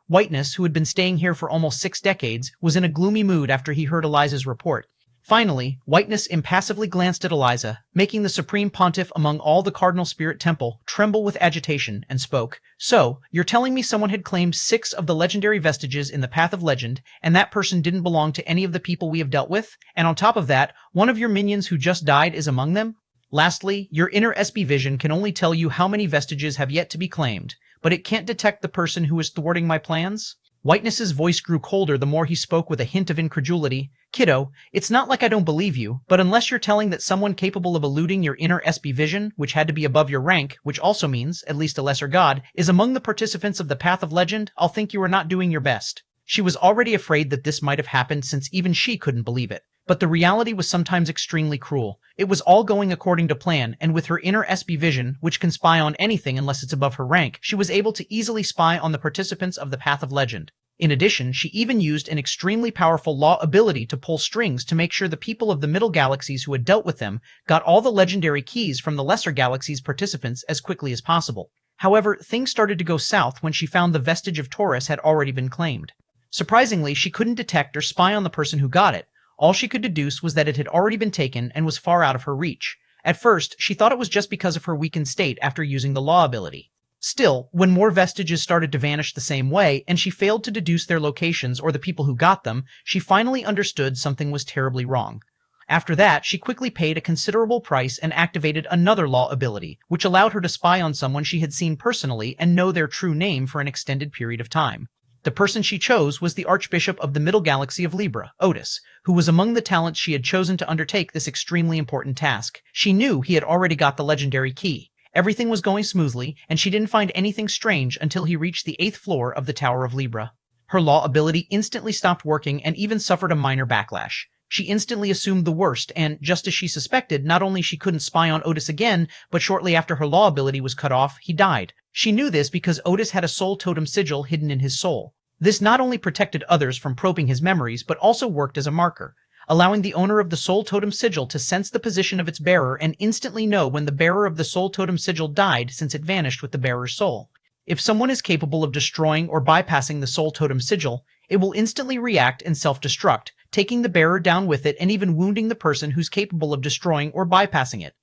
Whiteness, who had been staying here for almost 6 decades, was in a gloomy mood after he heard Eliza's report. Finally, Whiteness impassively glanced at Eliza, making the supreme pontiff among all the Cardinal Spirit Temple tremble with agitation, and spoke. "So, you're telling me someone had claimed 6 of the legendary vestiges in the Path of Legend, and that person didn't belong to any of the people we have dealt with? And on top of that, one of your minions who just died is among them? Lastly, your inner SB vision can only tell you how many vestiges have yet to be claimed, but it can't detect the person who is thwarting my plans?" Whiteness's voice grew colder the more he spoke with a hint of incredulity. "Kiddo, it's not like I don't believe you, but unless you're telling that someone capable of eluding your inner SB vision, which had to be above your rank, which also means, at least a lesser god, is among the participants of the Path of Legend, I'll think you are not doing your best." She was already afraid that this might have happened since even she couldn't believe it. But the reality was sometimes extremely cruel. It was all going according to plan, and with her inner SB vision, which can spy on anything unless it's above her rank, she was able to easily spy on the participants of the Path of Legend. In addition, she even used an extremely powerful law ability to pull strings to make sure the people of the middle galaxies who had dealt with them got all the legendary keys from the lesser galaxies' participants as quickly as possible. However, things started to go south when she found the vestige of Taurus had already been claimed. Surprisingly, she couldn't detect or spy on the person who got it. All she could deduce was that it had already been taken and was far out of her reach. At first, she thought it was just because of her weakened state after using the law ability. Still, when more vestiges started to vanish the same way, and she failed to deduce their locations or the people who got them, she finally understood something was terribly wrong. After that, she quickly paid a considerable price and activated another law ability, which allowed her to spy on someone she had seen personally and know their true name for an extended period of time. The person she chose was the Archbishop of the Middle Galaxy of Libra, Otis, who was among the talents she had chosen to undertake this extremely important task. She knew he had already got the legendary key. Everything was going smoothly, and she didn't find anything strange until he reached the 8th floor of the Tower of Libra. Her law ability instantly stopped working and even suffered a minor backlash. She instantly assumed the worst, and, just as she suspected, not only she couldn't spy on Otis again, but shortly after her law ability was cut off, he died. She knew this because Otis had a soul totem sigil hidden in his soul. This not only protected others from probing his memories, but also worked as a marker, allowing the owner of the soul totem sigil to sense the position of its bearer and instantly know when the bearer of the soul totem sigil died since it vanished with the bearer's soul. If someone is capable of destroying or bypassing the soul totem sigil, it will instantly react and self-destruct, taking the bearer down with it and even wounding the person who's capable of destroying or bypassing it.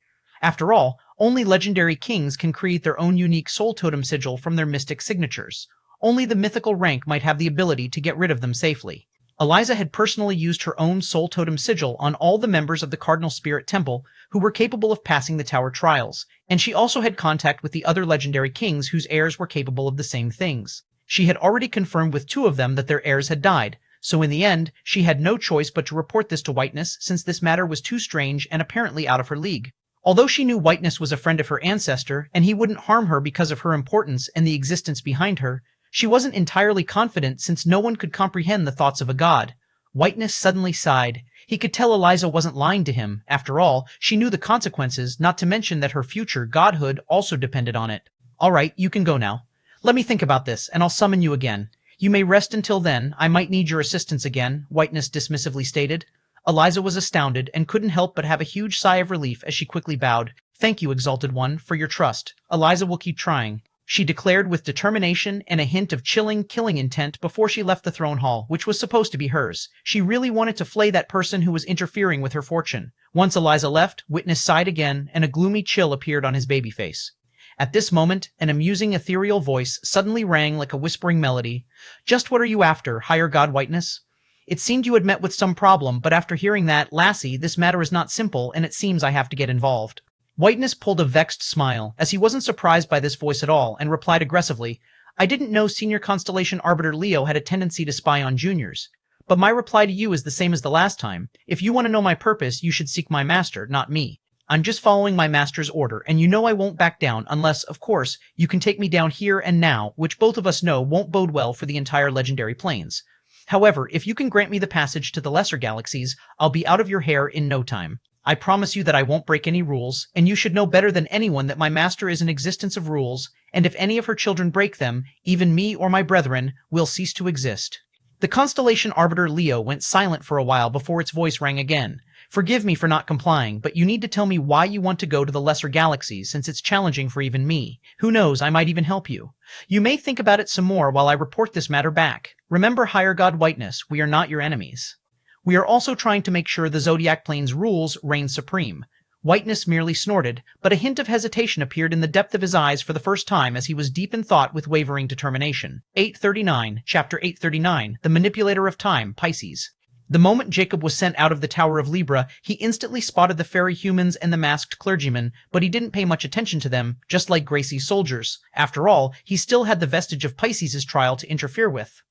After all, only legendary kings can create their own unique soul totem sigil from their mystic signatures. Only the mythical rank might have the ability to get rid of them safely. Eliza had personally used her own soul totem sigil on all the members of the Cardinal Spirit Temple who were capable of passing the tower trials, and she also had contact with the other legendary kings whose heirs were capable of the same things. She had already confirmed with 2 of them that their heirs had died, so in the end, she had no choice but to report this to Whiteness since this matter was too strange and apparently out of her league. Although she knew Whiteness was a friend of her ancestor, and he wouldn't harm her because of her importance and the existence behind her, she wasn't entirely confident since no one could comprehend the thoughts of a god. Whiteness suddenly sighed. He could tell Eliza wasn't lying to him. After all, she knew the consequences, not to mention that her future godhood also depended on it. "All right, you can go now. Let me think about this, and I'll summon you again. You may rest until then. I might need your assistance again," Whiteness dismissively stated. Eliza was astounded and couldn't help but have a huge sigh of relief as she quickly bowed. "Thank you, Exalted One, for your trust. Eliza will keep trying," she declared with determination and a hint of chilling, killing intent before she left the throne hall, which was supposed to be hers. She really wanted to flay that person who was interfering with her fortune. Once Eliza left, Witness sighed again, and a gloomy chill appeared on his baby face. At this moment, an amusing ethereal voice suddenly rang like a whispering melody. "Just what are you after, higher god Whiteness? It seemed you had met with some problem, but after hearing that, lassie, this matter is not simple, and it seems I have to get involved." Whiteness pulled a vexed smile, as he wasn't surprised by this voice at all, and replied aggressively, "I didn't know Senior Constellation Arbiter Leo had a tendency to spy on juniors. But my reply to you is the same as the last time. If you want to know my purpose, you should seek my master, not me. I'm just following my master's order, and you know I won't back down unless, of course, you can take me down here and now, which both of us know won't bode well for the entire legendary planes. However, if you can grant me the passage to the lesser galaxies, I'll be out of your hair in no time. I promise you that I won't break any rules, and you should know better than anyone that my master is an existence of rules, and if any of her children break them, even me or my brethren will cease to exist." The Constellation Arbiter Leo went silent for a while before its voice rang again. "Forgive me for not complying, but you need to tell me why you want to go to the lesser galaxies, since it's challenging for even me. Who knows, I might even help you. You may think about it some more while I report this matter back. Remember, higher god Whiteness, we are not your enemies. We are also trying to make sure the Zodiac Plane's rules reign supreme." Whiteness merely snorted, but a hint of hesitation appeared in the depth of his eyes for the first time as he was deep in thought with wavering determination. 839, Chapter 839, The Manipulator of Time, Pisces. The moment Jacob was sent out of the Tower of Libra, he instantly spotted the fairy humans and the masked clergyman, but he didn't pay much attention to them, just like Gracie's soldiers. After all, he still had the vestige of Pisces' trial to interfere with.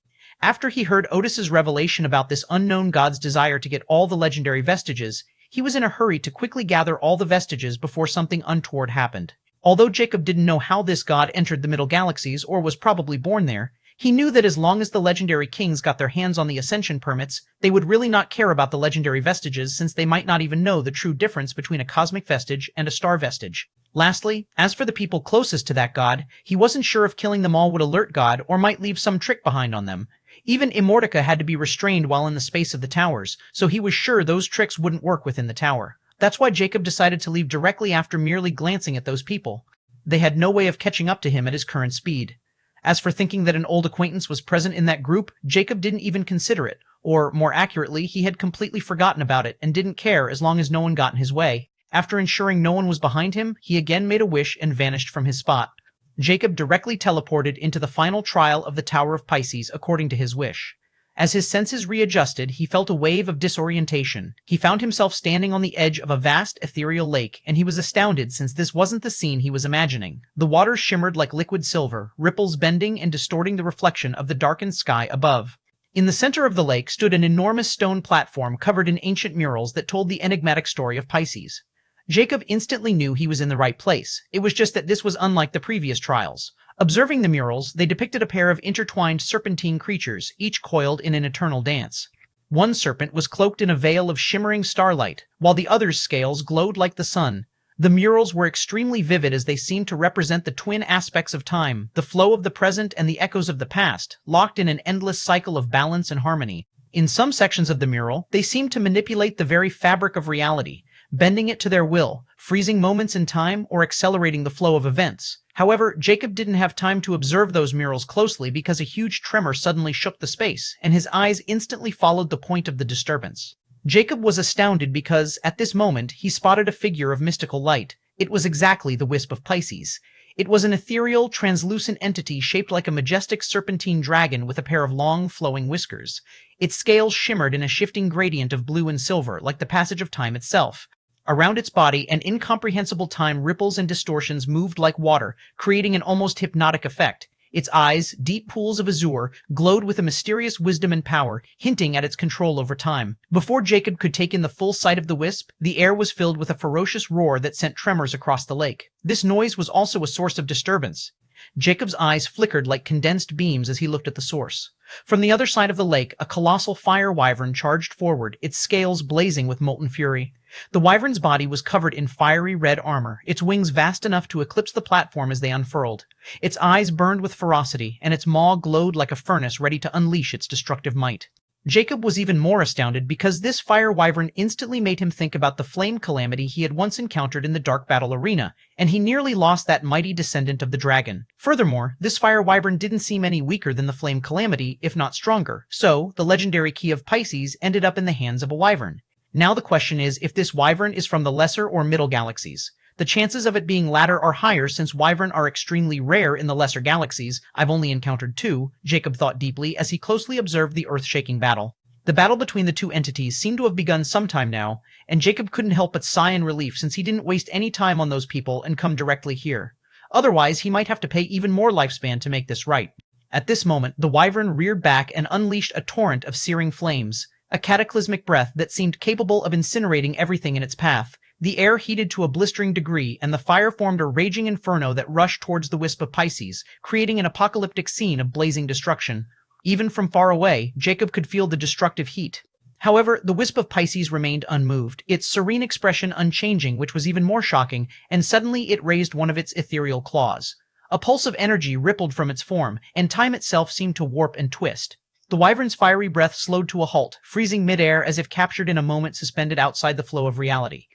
After he heard Otis's revelation about this unknown god's desire to get all the legendary vestiges, he was in a hurry to quickly gather all the vestiges before something untoward happened. Although Jacob didn't know how this god entered the Middle Galaxies or was probably born there, he knew that as long as the legendary kings got their hands on the ascension permits, they would really not care about the legendary vestiges since they might not even know the true difference between a cosmic vestige and a star vestige. Lastly, as for the people closest to that god, he wasn't sure if killing them all would alert God or might leave some trick behind on them. Even Immortality had to be restrained while in the space of the towers, so he was sure those tricks wouldn't work within the tower. That's why Jacob decided to leave directly after merely glancing at those people. They had no way of catching up to him at his current speed. As for thinking that an old acquaintance was present in that group, Jacob didn't even consider it, or more accurately, he had completely forgotten about it and didn't care as long as no one got in his way. After ensuring no one was behind him, he again made a wish and vanished from his spot. Jacob directly teleported into the final trial of the Tower of Pisces according to his wish. As his senses readjusted, he felt a wave of disorientation. He found himself standing on the edge of a vast ethereal lake, and he was astounded since this wasn't the scene he was imagining. The waters shimmered like liquid silver, ripples bending and distorting the reflection of the darkened sky above. In the center of the lake stood an enormous stone platform covered in ancient murals that told the enigmatic story of Pisces. Jacob instantly knew he was in the right place. It was just that this was unlike the previous trials. Observing the murals, they depicted a pair of intertwined serpentine creatures, each coiled in an eternal dance. One serpent was cloaked in a veil of shimmering starlight, while the other's scales glowed like the sun. The murals were extremely vivid as they seemed to represent the twin aspects of time, the flow of the present and the echoes of the past, locked in an endless cycle of balance and harmony. In some sections of the mural, they seemed to manipulate the very fabric of reality, bending it to their will, freezing moments in time or accelerating the flow of events. However, Jacob didn't have time to observe those murals closely because a huge tremor suddenly shook the space, and his eyes instantly followed the point of the disturbance. Jacob was astounded because, at this moment, he spotted a figure of mystical light. It was exactly the Wisp of Pisces. It was an ethereal, translucent entity shaped like a majestic serpentine dragon with a pair of long, flowing whiskers. Its scales shimmered in a shifting gradient of blue and silver, like the passage of time itself. Around its body, an incomprehensible time ripples and distortions moved like water, creating an almost hypnotic effect. Its eyes, deep pools of azure, glowed with a mysterious wisdom and power, hinting at its control over time. Before Jacob could take in the full sight of the wisp, the air was filled with a ferocious roar that sent tremors across the lake. This noise was also a source of disturbance. Jacob's eyes flickered like condensed beams as he looked at the source. From the other side of the lake, a colossal fire wyvern charged forward, its scales blazing with molten fury. The wyvern's body was covered in fiery red armor, its wings vast enough to eclipse the platform as they unfurled. Its eyes burned with ferocity, and its maw glowed like a furnace ready to unleash its destructive might. Jacob was even more astounded because this fire wyvern instantly made him think about the flame calamity he had once encountered in the Dark Battle Arena, and he nearly lost that mighty descendant of the dragon. Furthermore, this fire wyvern didn't seem any weaker than the flame calamity, if not stronger, so the legendary key of Pisces ended up in the hands of a wyvern. Now the question is if this wyvern is from the lesser or middle galaxies. The chances of it being latter are higher since wyvern are extremely rare in the lesser galaxies. I've only encountered two, Jacob thought deeply as he closely observed the earth-shaking battle. The battle between the two entities seemed to have begun sometime now, and Jacob couldn't help but sigh in relief since he didn't waste any time on those people and come directly here. Otherwise, he might have to pay even more lifespan to make this right. At this moment, the wyvern reared back and unleashed a torrent of searing flames, a cataclysmic breath that seemed capable of incinerating everything in its path. The air heated to a blistering degree, and the fire formed a raging inferno that rushed towards the wisp of Pisces, creating an apocalyptic scene of blazing destruction. Even from far away, Jacob could feel the destructive heat. However, the wisp of Pisces remained unmoved, its serene expression unchanging, which was even more shocking, and suddenly it raised one of its ethereal claws. A pulse of energy rippled from its form, and time itself seemed to warp and twist. The wyvern's fiery breath slowed to a halt, freezing midair as if captured in a moment suspended outside the flow of reality.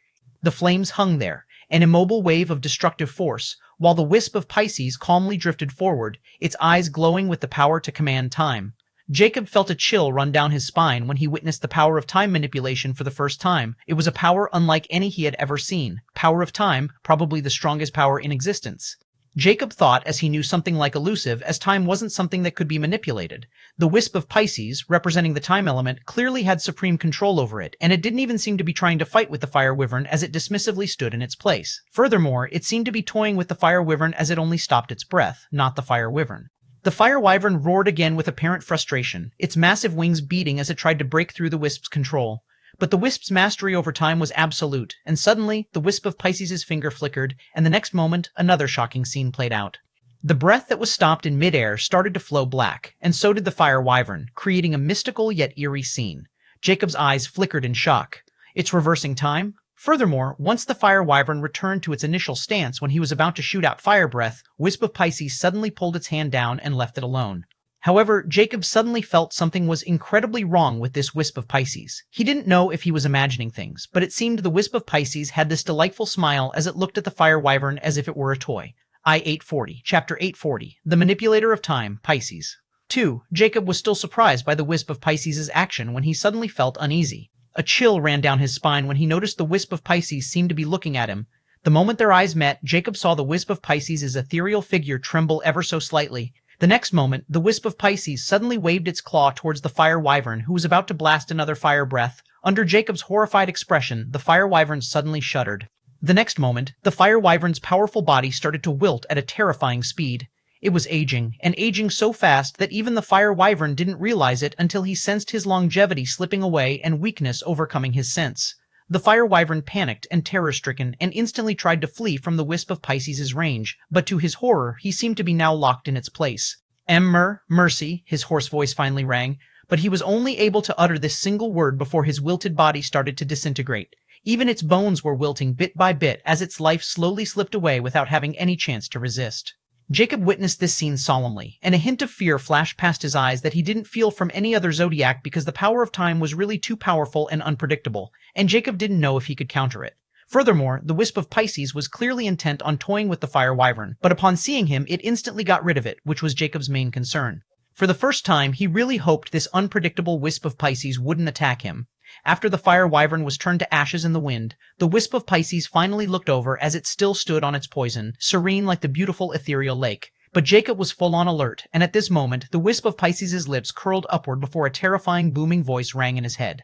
The flames hung there, an immobile wave of destructive force, while the wisp of Pisces calmly drifted forward, its eyes glowing with the power to command time. Jacob felt a chill run down his spine when he witnessed the power of time manipulation for the first time. It was a power unlike any he had ever seen. Power of time, probably the strongest power in existence. Jacob thought, as he knew something like elusive, as time wasn't something that could be manipulated. The wisp of Pisces, representing the time element, clearly had supreme control over it, and it didn't even seem to be trying to fight with the fire wyvern as it dismissively stood in its place. Furthermore, it seemed to be toying with the fire wyvern as it only stopped its breath, not the fire wyvern. The fire wyvern roared again with apparent frustration, its massive wings beating as it tried to break through the wisp's control. But the wisp's mastery over time was absolute, and suddenly the wisp of Pisces' finger flickered, and the next moment another shocking scene played out. The breath that was stopped in midair started to flow black, and so did the fire wyvern, creating a mystical yet eerie scene. Jacob's eyes flickered in shock. It's reversing time? Furthermore, once the fire wyvern returned to its initial stance when he was about to shoot out fire breath, wisp of Pisces suddenly pulled its hand down and left it alone. However, Jacob suddenly felt something was incredibly wrong with this wisp of Pisces. He didn't know if he was imagining things, but it seemed the wisp of Pisces had this delightful smile as it looked at the fire wyvern as if it were a toy. I-840, Chapter 840, The Manipulator of Time, Pisces. 2. Jacob was still surprised by the wisp of Pisces' action when he suddenly felt uneasy. A chill ran down his spine when he noticed the wisp of Pisces seemed to be looking at him. The moment their eyes met, Jacob saw the wisp of Pisces' ethereal figure tremble ever so slightly. The next moment, the wisp of Pisces suddenly waved its claw towards the fire wyvern, who was about to blast another fire breath. Under Jacob's horrified expression, the fire wyvern suddenly shuddered. The next moment, the fire wyvern's powerful body started to wilt at a terrifying speed. It was aging, and aging so fast that even the fire wyvern didn't realize it until he sensed his longevity slipping away and weakness overcoming his sense. The fire wyvern panicked and terror-stricken and instantly tried to flee from the wisp of Pisces' range, but to his horror, he seemed to be now locked in its place. Mercy, his hoarse voice finally rang, but he was only able to utter this single word before his wilted body started to disintegrate. Even its bones were wilting bit by bit as its life slowly slipped away without having any chance to resist. Jacob witnessed this scene solemnly, and a hint of fear flashed past his eyes that he didn't feel from any other zodiac because the power of time was really too powerful and unpredictable, and Jacob didn't know if he could counter it. Furthermore, the wisp of Pisces was clearly intent on toying with the fire wyvern, but upon seeing him, it instantly got rid of it, which was Jacob's main concern. For the first time, he really hoped this unpredictable wisp of Pisces wouldn't attack him. After the fire wyvern was turned to ashes in the wind, the wisp of Pisces finally looked over as it still stood on its poison, serene like the beautiful ethereal lake. But Jacob was full on alert, and at this moment, the wisp of Pisces' lips curled upward before a terrifying booming voice rang in his head.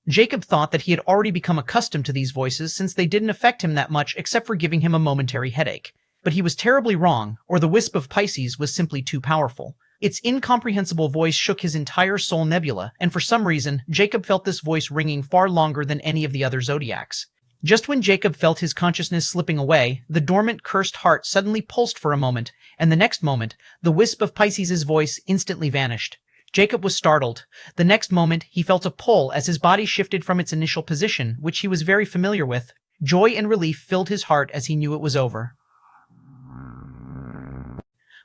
Jacob thought that he had already become accustomed to these voices since they didn't affect him that much except for giving him a momentary headache. But he was terribly wrong, or the wisp of Pisces was simply too powerful. Its incomprehensible voice shook his entire soul nebula, and for some reason, Jacob felt this voice ringing far longer than any of the other zodiacs. Just when Jacob felt his consciousness slipping away, the dormant, cursed heart suddenly pulsed for a moment, and the next moment, the wisp of Pisces' voice instantly vanished. Jacob was startled. The next moment, he felt a pull as his body shifted from its initial position, which he was very familiar with. Joy and relief filled his heart as he knew it was over.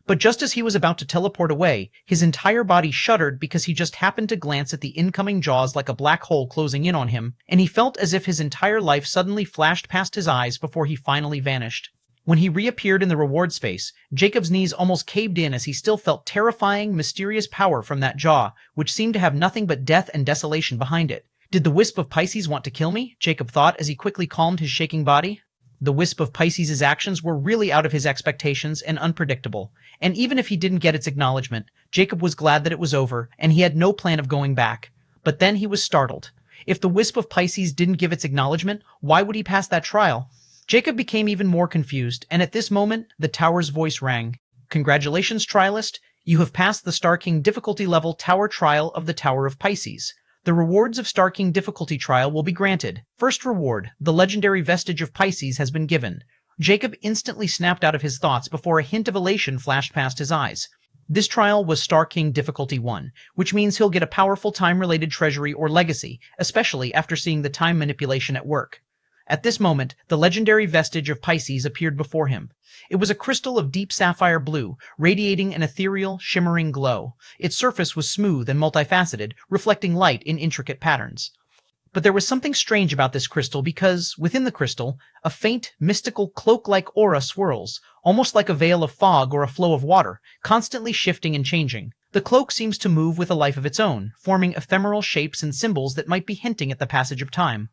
But just as he was about to teleport away, his entire body shuddered because he just happened to glance at the incoming jaws like a black hole closing in on him, and he felt as if his entire life suddenly flashed past his eyes before he finally vanished. When he reappeared in the reward space, Jacob's knees almost caved in as he still felt terrifying, mysterious power from that jaw, which seemed to have nothing but death and desolation behind it. Did the wisp of Pisces want to kill me? Jacob thought as he quickly calmed his shaking body. The wisp of Pisces' actions were really out of his expectations and unpredictable, and even if he didn't get its acknowledgement, Jacob was glad that it was over, and he had no plan of going back. But then he was startled. If the wisp of Pisces didn't give its acknowledgement, why would he pass that trial? Jacob became even more confused, and at this moment, the tower's voice rang. Congratulations, trialist. You have passed the Star King difficulty level tower trial of the Tower of Pisces. The rewards of Star King difficulty trial will be granted. First reward, the legendary vestige of Pisces has been given. Jacob instantly snapped out of his thoughts before a hint of elation flashed past his eyes. This trial was Star King difficulty 1, which means he'll get a powerful time-related treasury or legacy, especially after seeing the time manipulation at work. At this moment, the legendary vestige of Pisces appeared before him. It was a crystal of deep sapphire blue, radiating an ethereal, shimmering glow. Its surface was smooth and multifaceted, reflecting light in intricate patterns. But there was something strange about this crystal because, within the crystal, a faint, mystical, cloak-like aura swirls, almost like a veil of fog or a flow of water, constantly shifting and changing. The cloak seems to move with a life of its own, forming ephemeral shapes and symbols that might be hinting at the passage of time.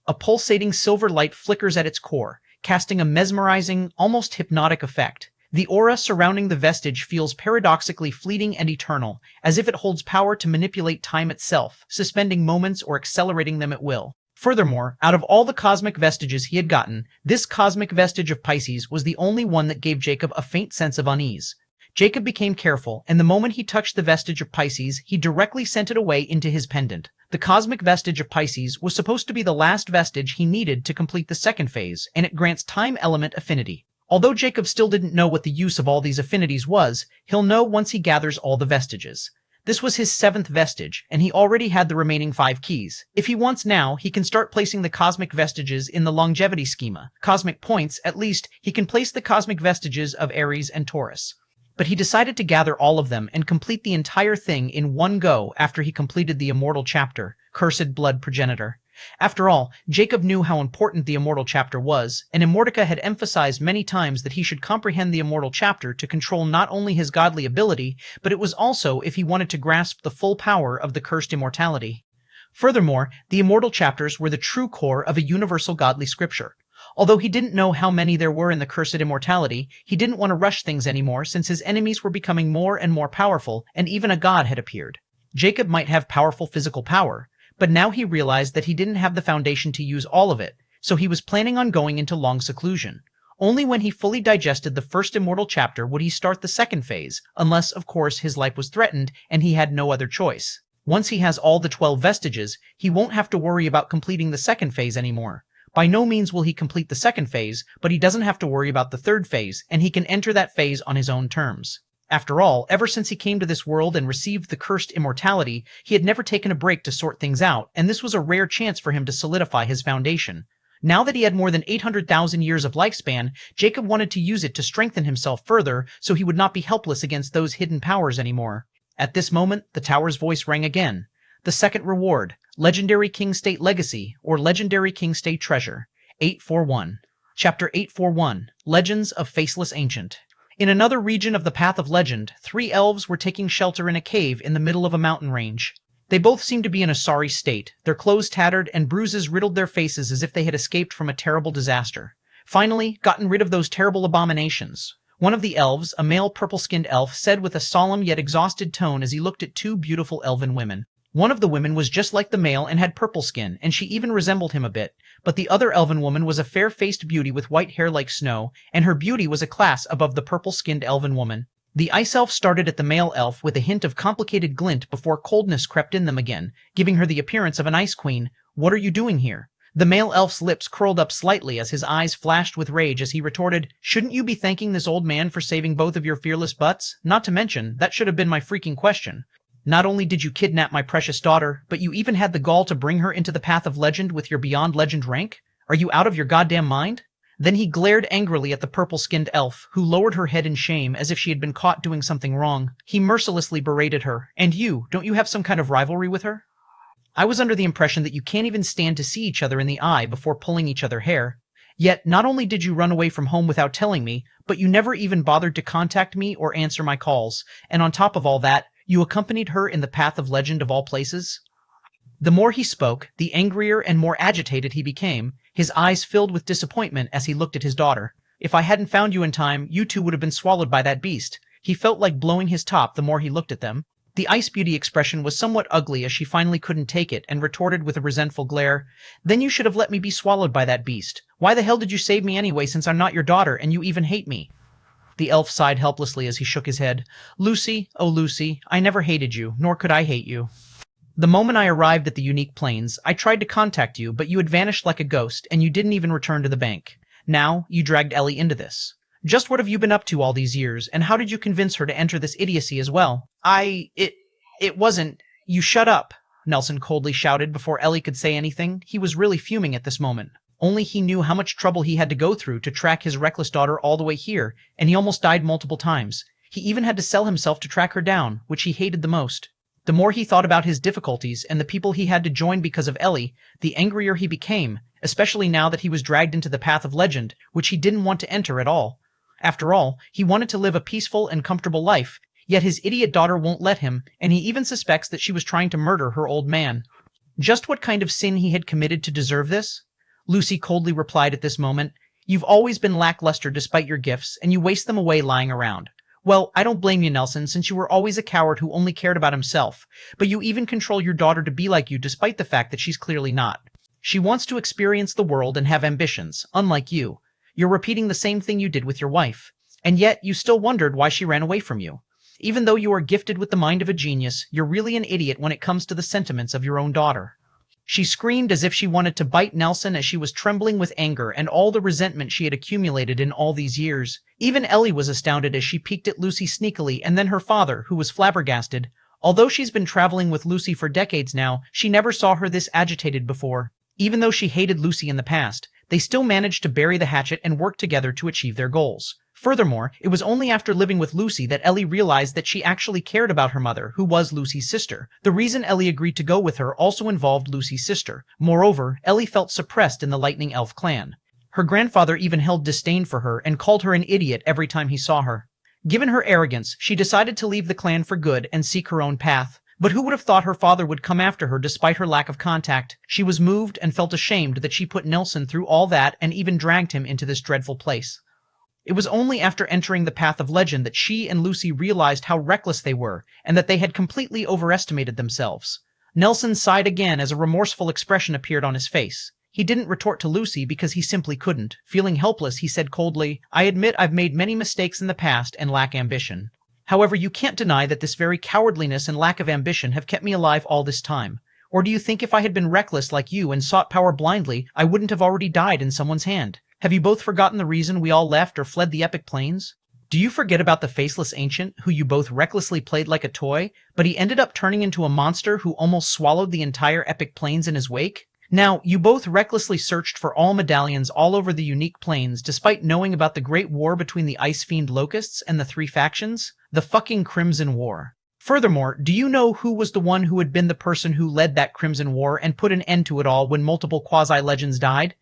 A pulsating silver light flickers at its core, casting a mesmerizing, almost hypnotic effect. The aura surrounding the vestige feels paradoxically fleeting and eternal, as if it holds power to manipulate time itself, suspending moments or accelerating them at will. Furthermore, out of all the cosmic vestiges he had gotten, this cosmic vestige of Pisces was the only one that gave Jacob a faint sense of unease. Jacob became careful, and the moment he touched the vestige of Pisces, he directly sent it away into his pendant. The cosmic vestige of Pisces was supposed to be the last vestige he needed to complete the second phase, and it grants time element affinity. Although Jacob still didn't know what the use of all these affinities was, he'll know once he gathers all the vestiges. This was his 7th vestige, and he already had the remaining 5 keys. If he wants now, he can start placing the cosmic vestiges in the longevity schema. Cosmic points, at least, he can place the cosmic vestiges of Aries and Taurus. But he decided to gather all of them and complete the entire thing in one go after he completed the immortal chapter, Cursed Blood Progenitor. After all, Jacob knew how important the immortal chapter was, and Immortica had emphasized many times that he should comprehend the immortal chapter to control not only his godly ability, but it was also if he wanted to grasp the full power of the Cursed Immortality. Furthermore, the immortal chapters were the true core of a universal godly scripture. Although he didn't know how many there were in the Cursed Immortality, he didn't want to rush things anymore since his enemies were becoming more and more powerful, and even a god had appeared. Jacob might have powerful physical power, but now he realized that he didn't have the foundation to use all of it, so he was planning on going into long seclusion. Only when he fully digested the first immortal chapter would he start the second phase, unless, of course, his life was threatened and he had no other choice. Once he has all the 12 vestiges, he won't have to worry about completing the second phase anymore. By no means will he complete the second phase, but he doesn't have to worry about the third phase, and he can enter that phase on his own terms. After all, ever since he came to this world and received the Cursed Immortality, he had never taken a break to sort things out, and this was a rare chance for him to solidify his foundation. Now that he had more than 800,000 years of lifespan, Jacob wanted to use it to strengthen himself further so he would not be helpless against those hidden powers anymore. At this moment, the tower's voice rang again. The second reward, Legendary King State Legacy, or Legendary King State Treasure, 841. Chapter 841, Legends of Faceless Ancient. In another region of the Path of Legend, 3 elves were taking shelter in a cave in the middle of a mountain range. They both seemed to be in a sorry state, their clothes tattered and bruises riddled their faces as if they had escaped from a terrible disaster. Finally, gotten rid of those terrible abominations. One of the elves, a male purple-skinned elf, said with a solemn yet exhausted tone as he looked at 2 beautiful elven women. One of the women was just like the male and had purple skin, and she even resembled him a bit, but the other elven woman was a fair-faced beauty with white hair like snow, and her beauty was a class above the purple-skinned elven woman. The ice elf started at the male elf with a hint of complicated glint before coldness crept in them again, giving her the appearance of an ice queen. "What are you doing here?" The male elf's lips curled up slightly as his eyes flashed with rage as he retorted, "Shouldn't you be thanking this old man for saving both of your fearless butts? Not to mention, that should have been my freaking question. Not only did you kidnap my precious daughter, but you even had the gall to bring her into the Path of Legend with your Beyond Legend rank? Are you out of your goddamn mind?" Then he glared angrily at the purple-skinned elf, who lowered her head in shame as if she had been caught doing something wrong. He mercilessly berated her. "And you, don't you have some kind of rivalry with her? I was under the impression that you can't even stand to see each other in the eye before pulling each other hair. Yet, not only did you run away from home without telling me, but you never even bothered to contact me or answer my calls. And on top of all that, you accompanied her in the Path of Legend of all places?" The more he spoke, the angrier and more agitated he became, his eyes filled with disappointment as he looked at his daughter. If I hadn't found you in time, you two would have been swallowed by that beast. He felt like blowing his top the more he looked at them. The Ice Beauty expression was somewhat ugly as she finally couldn't take it and retorted with a resentful glare. Then you should have let me be swallowed by that beast. Why the hell did you save me anyway, since I'm not your daughter and you even hate me? The elf sighed helplessly as he shook his head. Lucy, oh Lucy, I never hated you, nor could I hate you. The moment I arrived at the unique plains, I tried to contact you, but you had vanished like a ghost, and you didn't even return to the bank. Now, you dragged Ellie into this. Just what have you been up to all these years, and how did you convince her to enter this idiocy as well? It wasn't. You shut up, Nelson coldly shouted before Ellie could say anything. He was really fuming at this moment. Only he knew how much trouble he had to go through to track his reckless daughter all the way here, and he almost died multiple times. He even had to sell himself to track her down, which he hated the most. The more he thought about his difficulties and the people he had to join because of Ellie, the angrier he became, especially now that he was dragged into the path of legend, which he didn't want to enter at all. After all, he wanted to live a peaceful and comfortable life, yet his idiot daughter won't let him, and he even suspects that she was trying to murder her old man. Just what kind of sin he had committed to deserve this? Lucy coldly replied at this moment. You've always been lackluster despite your gifts, and you waste them away lying around. Well, I don't blame you, Nelson, since you were always a coward who only cared about himself, but you even control your daughter to be like you despite the fact that she's clearly not. She wants to experience the world and have ambitions, unlike you. You're repeating the same thing you did with your wife, and yet you still wondered why she ran away from you. Even though you are gifted with the mind of a genius, you're really an idiot when it comes to the sentiments of your own daughter. She screamed as if she wanted to bite Nelson as she was trembling with anger and all the resentment she had accumulated in all these years. Even Ellie was astounded as she peeked at Lucy sneakily, and then her father, who was flabbergasted. Although she's been traveling with Lucy for decades now, she never saw her this agitated before. Even though she hated Lucy in the past, they still managed to bury the hatchet and work together to achieve their goals. Furthermore, it was only after living with Lucy that Ellie realized that she actually cared about her mother, who was Lucy's sister. The reason Ellie agreed to go with her also involved Lucy's sister. Moreover, Ellie felt suppressed in the Lightning Elf clan. Her grandfather even held disdain for her and called her an idiot every time he saw her. Given her arrogance, she decided to leave the clan for good and seek her own path. But who would have thought her father would come after her despite her lack of contact? She was moved and felt ashamed that she put Nelson through all that and even dragged him into this dreadful place. It was only after entering the path of legend that she and Lucy realized how reckless they were and that they had completely overestimated themselves. Nelson sighed again as a remorseful expression appeared on his face. He didn't retort to Lucy because he simply couldn't. Feeling helpless, he said coldly, I admit I've made many mistakes in the past and lack ambition. However, you can't deny that this very cowardliness and lack of ambition have kept me alive all this time. Or do you think if I had been reckless like you and sought power blindly, I wouldn't have already died in someone's hand? Have you both forgotten the reason we all left or fled the epic plains? Do you forget about the faceless ancient, who you both recklessly played like a toy, but he ended up turning into a monster who almost swallowed the entire epic plains in his wake? Now, you both recklessly searched for all medallions all over the unique plains despite knowing about the great war between the Ice Fiend Locusts and the three factions? The fucking Crimson War. Furthermore, do you know who was the one who had been the person who led that Crimson War and put an end to it all when multiple quasi-legends died?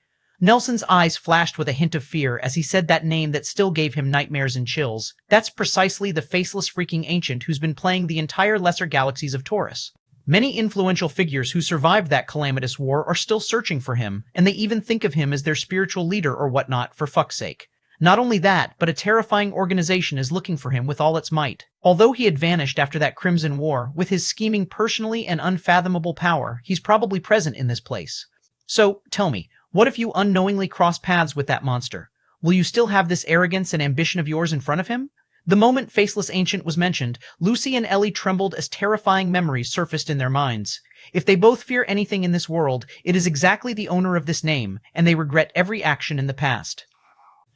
Nelson's eyes flashed with a hint of fear as he said that name that still gave him nightmares and chills. That's precisely the faceless freaking ancient who's been playing the entire lesser galaxies of Taurus. Many influential figures who survived that calamitous war are still searching for him, and they even think of him as their spiritual leader or whatnot, for fuck's sake. Not only that, but a terrifying organization is looking for him with all its might. Although he had vanished after that Crimson War, with his scheming personally and unfathomable power, he's probably present in this place. So, tell me, what if you unknowingly cross paths with that monster? Will you still have this arrogance and ambition of yours in front of him? The moment Faceless Ancient was mentioned, Lucy and Ellie trembled as terrifying memories surfaced in their minds. If they both fear anything in this world, it is exactly the owner of this name, and they regret every action in the past.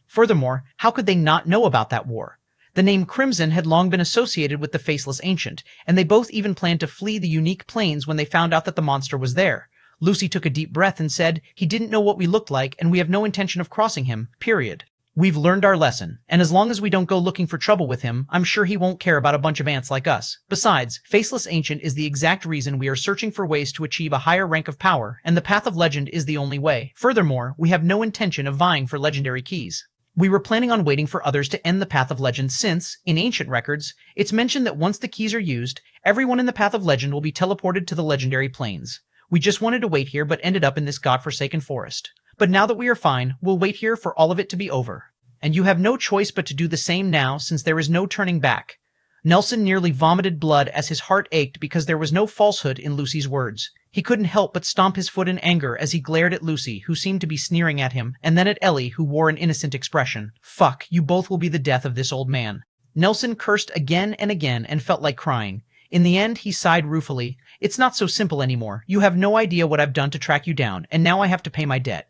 Furthermore, how could they not know about that war? The name Crimson had long been associated with the Faceless Ancient, and they both even planned to flee the unique plains when they found out that the monster was there. Lucy took a deep breath and said, he didn't know what we looked like, and we have no intention of crossing him, period. We've learned our lesson, and as long as we don't go looking for trouble with him, I'm sure he won't care about a bunch of ants like us. Besides, Faceless Ancient is the exact reason we are searching for ways to achieve a higher rank of power, and the path of legend is the only way. Furthermore, we have no intention of vying for legendary keys. We were planning on waiting for others to end the Path of Legend since, in ancient records, it's mentioned that once the keys are used, everyone in the Path of Legend will be teleported to the legendary plains. We just wanted to wait here but ended up in this godforsaken forest. But now that we are fine, we'll wait here for all of it to be over. And you have no choice but to do the same now, since there is no turning back. Nelson nearly vomited blood as his heart ached because there was no falsehood in Lucy's words. He couldn't help but stomp his foot in anger as he glared at Lucy, who seemed to be sneering at him, and then at Ellie, who wore an innocent expression. Fuck, you both will be the death of this old man. Nelson cursed again and felt like crying. In the end, he sighed ruefully. It's not so simple anymore. You have no idea what I've done to track you down, and now I have to pay my debt.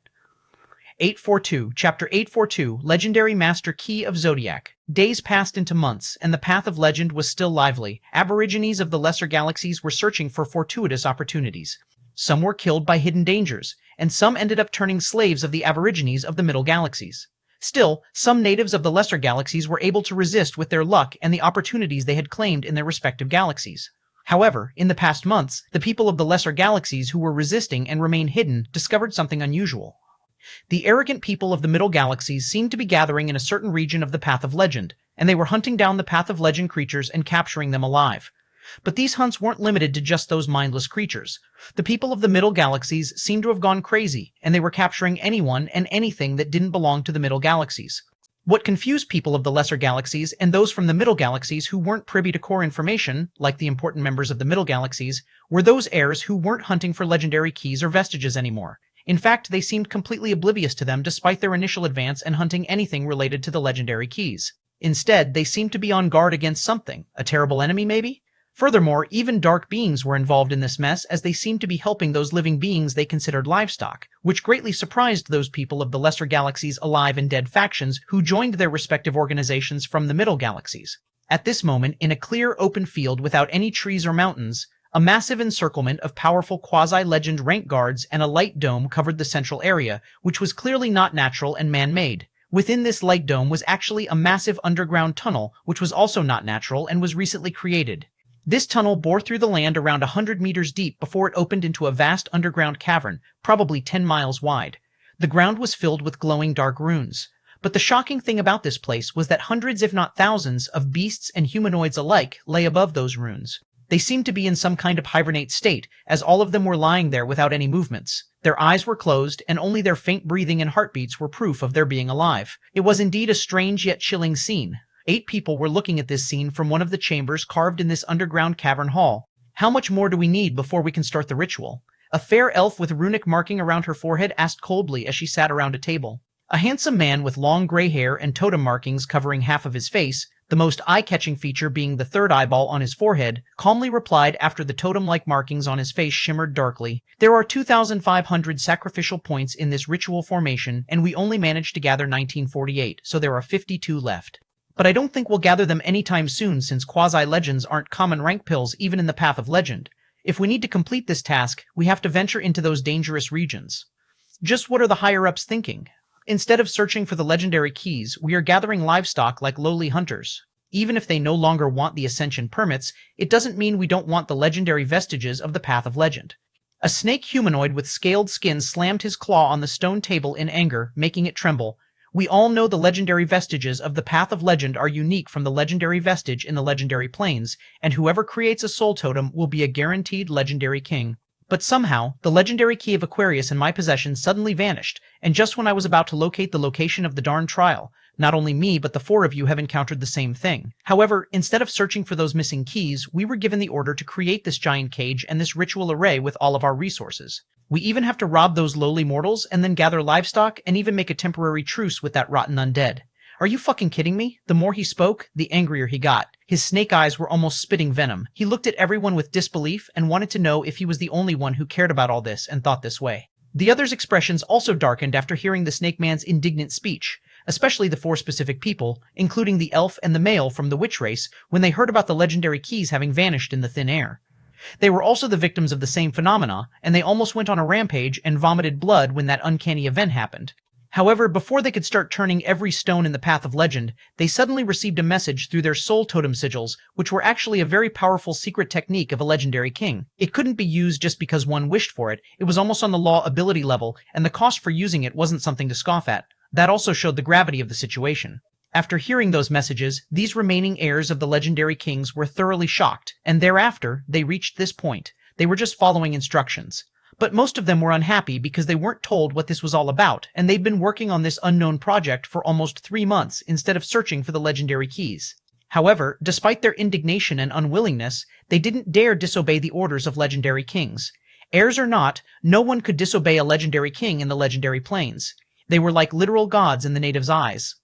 842, Chapter 842, Legendary Master Key of Zodiac. Days passed into months, and the path of legend was still lively. Aborigines of the lesser galaxies were searching for fortuitous opportunities. Some were killed by hidden dangers, and some ended up turning slaves of the aborigines of the middle galaxies. Still, some natives of the lesser galaxies were able to resist with their luck and the opportunities they had claimed in their respective galaxies. However, in the past months, the people of the lesser galaxies who were resisting and remained hidden discovered something unusual. The arrogant people of the middle galaxies seemed to be gathering in a certain region of the Path of Legend, and they were hunting down the Path of Legend creatures and capturing them alive. But these hunts weren't limited to just those mindless creatures. The people of the middle galaxies seemed to have gone crazy, and they were capturing anyone and anything that didn't belong to the middle galaxies. What confused people of the lesser galaxies and those from the middle galaxies who weren't privy to core information, like the important members of the middle galaxies, were those heirs who weren't hunting for legendary keys or vestiges anymore. In fact, they seemed completely oblivious to them despite their initial advance and hunting anything related to the legendary keys. Instead, they seemed to be on guard against something, a terrible enemy maybe? Furthermore, even dark beings were involved in this mess as they seemed to be helping those living beings they considered livestock, which greatly surprised those people of the lesser galaxies' alive and dead factions who joined their respective organizations from the middle galaxies. At this moment, in a clear open field without any trees or mountains, a massive encirclement of powerful quasi-legend rank guards and a light dome covered the central area, which was clearly not natural and man-made. Within this light dome was actually a massive underground tunnel, which was also not natural and was recently created. This tunnel bore through the land around 100 meters deep before it opened into a vast underground cavern, probably 10 miles wide. The ground was filled with glowing dark runes. But the shocking thing about this place was that hundreds if not thousands of beasts and humanoids alike lay above those runes. They seemed to be in some kind of hibernate state, as all of them were lying there without any movements. Their eyes were closed, and only their faint breathing and heartbeats were proof of their being alive. It was indeed a strange yet chilling scene. 8 people were looking at this scene from one of the chambers carved in this underground cavern hall. How much more do we need before we can start the ritual? A fair elf with runic marking around her forehead asked coldly as she sat around a table. A handsome man with long gray hair and totem markings covering half of his face, the most eye-catching feature being the third eyeball on his forehead, calmly replied after the totem-like markings on his face shimmered darkly. There are 2,500 sacrificial points in this ritual formation, and we only managed to gather 1948, so there are 52 left. But I don't think we'll gather them anytime soon since quasi-legends aren't common rank pills even in the Path of Legend. If we need to complete this task, we have to venture into those dangerous regions. Just what are the higher-ups thinking? Instead of searching for the legendary keys, we are gathering livestock like lowly hunters. Even if they no longer want the ascension permits, it doesn't mean we don't want the legendary vestiges of the Path of Legend. A snake humanoid with scaled skin slammed his claw on the stone table in anger, making it tremble. We all know the legendary vestiges of the Path of Legend are unique from the legendary vestige in the legendary planes, and whoever creates a soul totem will be a guaranteed legendary king. But somehow, the legendary key of Aquarius in my possession suddenly vanished, and just when I was about to locate the location of the darn trial, not only me but the 4 of you have encountered the same thing. However, instead of searching for those missing keys, we were given the order to create this giant cage and this ritual array with all of our resources. We even have to rob those lowly mortals and then gather livestock and even make a temporary truce with that rotten undead. Are you fucking kidding me? The more he spoke, the angrier he got. His snake eyes were almost spitting venom. He looked at everyone with disbelief and wanted to know if he was the only one who cared about all this and thought this way. The others' expressions also darkened after hearing the snake man's indignant speech, especially the 4 specific people, including the elf and the male from the witch race, when they heard about the legendary keys having vanished in the thin air. They were also the victims of the same phenomena, and they almost went on a rampage and vomited blood when that uncanny event happened. However, before they could start turning every stone in the Path of Legend, they suddenly received a message through their soul totem sigils, which were actually a very powerful secret technique of a legendary king. It couldn't be used just because one wished for it. It was almost on the law ability level, and the cost for using it wasn't something to scoff at. That also showed the gravity of the situation. After hearing those messages, these remaining heirs of the legendary kings were thoroughly shocked, and thereafter, they reached this point. They were just following instructions. But most of them were unhappy because they weren't told what this was all about, and they'd been working on this unknown project for almost 3 months instead of searching for the legendary keys. However, despite their indignation and unwillingness, they didn't dare disobey the orders of legendary kings. Heirs or not, no one could disobey a legendary king in the legendary plains. They were like literal gods in the natives' eyes.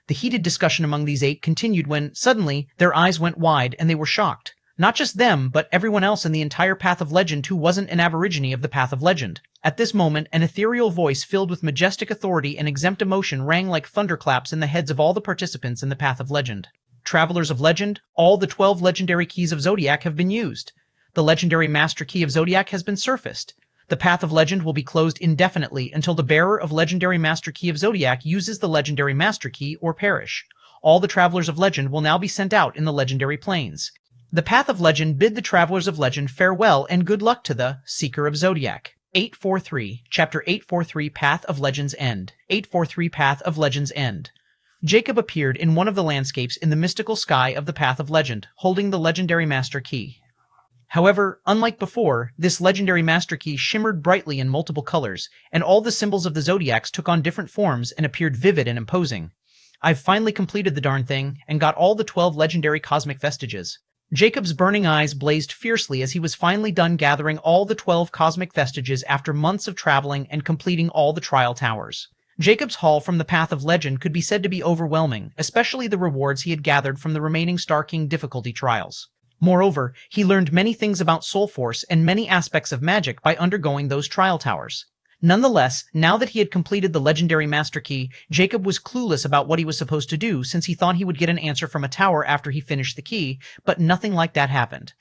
The heated discussion among these 8 continued when, suddenly, their eyes went wide and they were shocked. Not just them, but everyone else in the entire Path of Legend who wasn't an aborigine of the Path of Legend. At this moment, an ethereal voice filled with majestic authority and exempt emotion rang like thunderclaps in the heads of all the participants in the Path of Legend. Travelers of Legend, all the 12 legendary keys of Zodiac have been used. The legendary Master Key of Zodiac has been surfaced. The Path of Legend will be closed indefinitely until the bearer of legendary Master Key of Zodiac uses the legendary Master Key or perish. All the Travelers of Legend will now be sent out in the legendary plains. The Path of Legend bid the Travelers of Legend farewell and good luck to the Seeker of Zodiac. 843, Chapter 843, Path of Legends End. 843, Path of Legends End. Jacob appeared in one of the landscapes in the mystical sky of the Path of Legend, holding the legendary Master Key. However, unlike before, this legendary Master Key shimmered brightly in multiple colors, and all the symbols of the Zodiacs took on different forms and appeared vivid and imposing. I've finally completed the darn thing, and got all the 12 legendary cosmic vestiges. Jacob's burning eyes blazed fiercely as he was finally done gathering all the 12 cosmic vestiges after months of traveling and completing all the trial towers. Jacob's haul from the Path of Legend could be said to be overwhelming, especially the rewards he had gathered from the remaining Star King difficulty trials. Moreover, he learned many things about Soul Force and many aspects of magic by undergoing those trial towers. Nonetheless, now that he had completed the legendary Master Key, Jacob was clueless about what he was supposed to do since he thought he would get an answer from a tower after he finished the key, but nothing like that happened.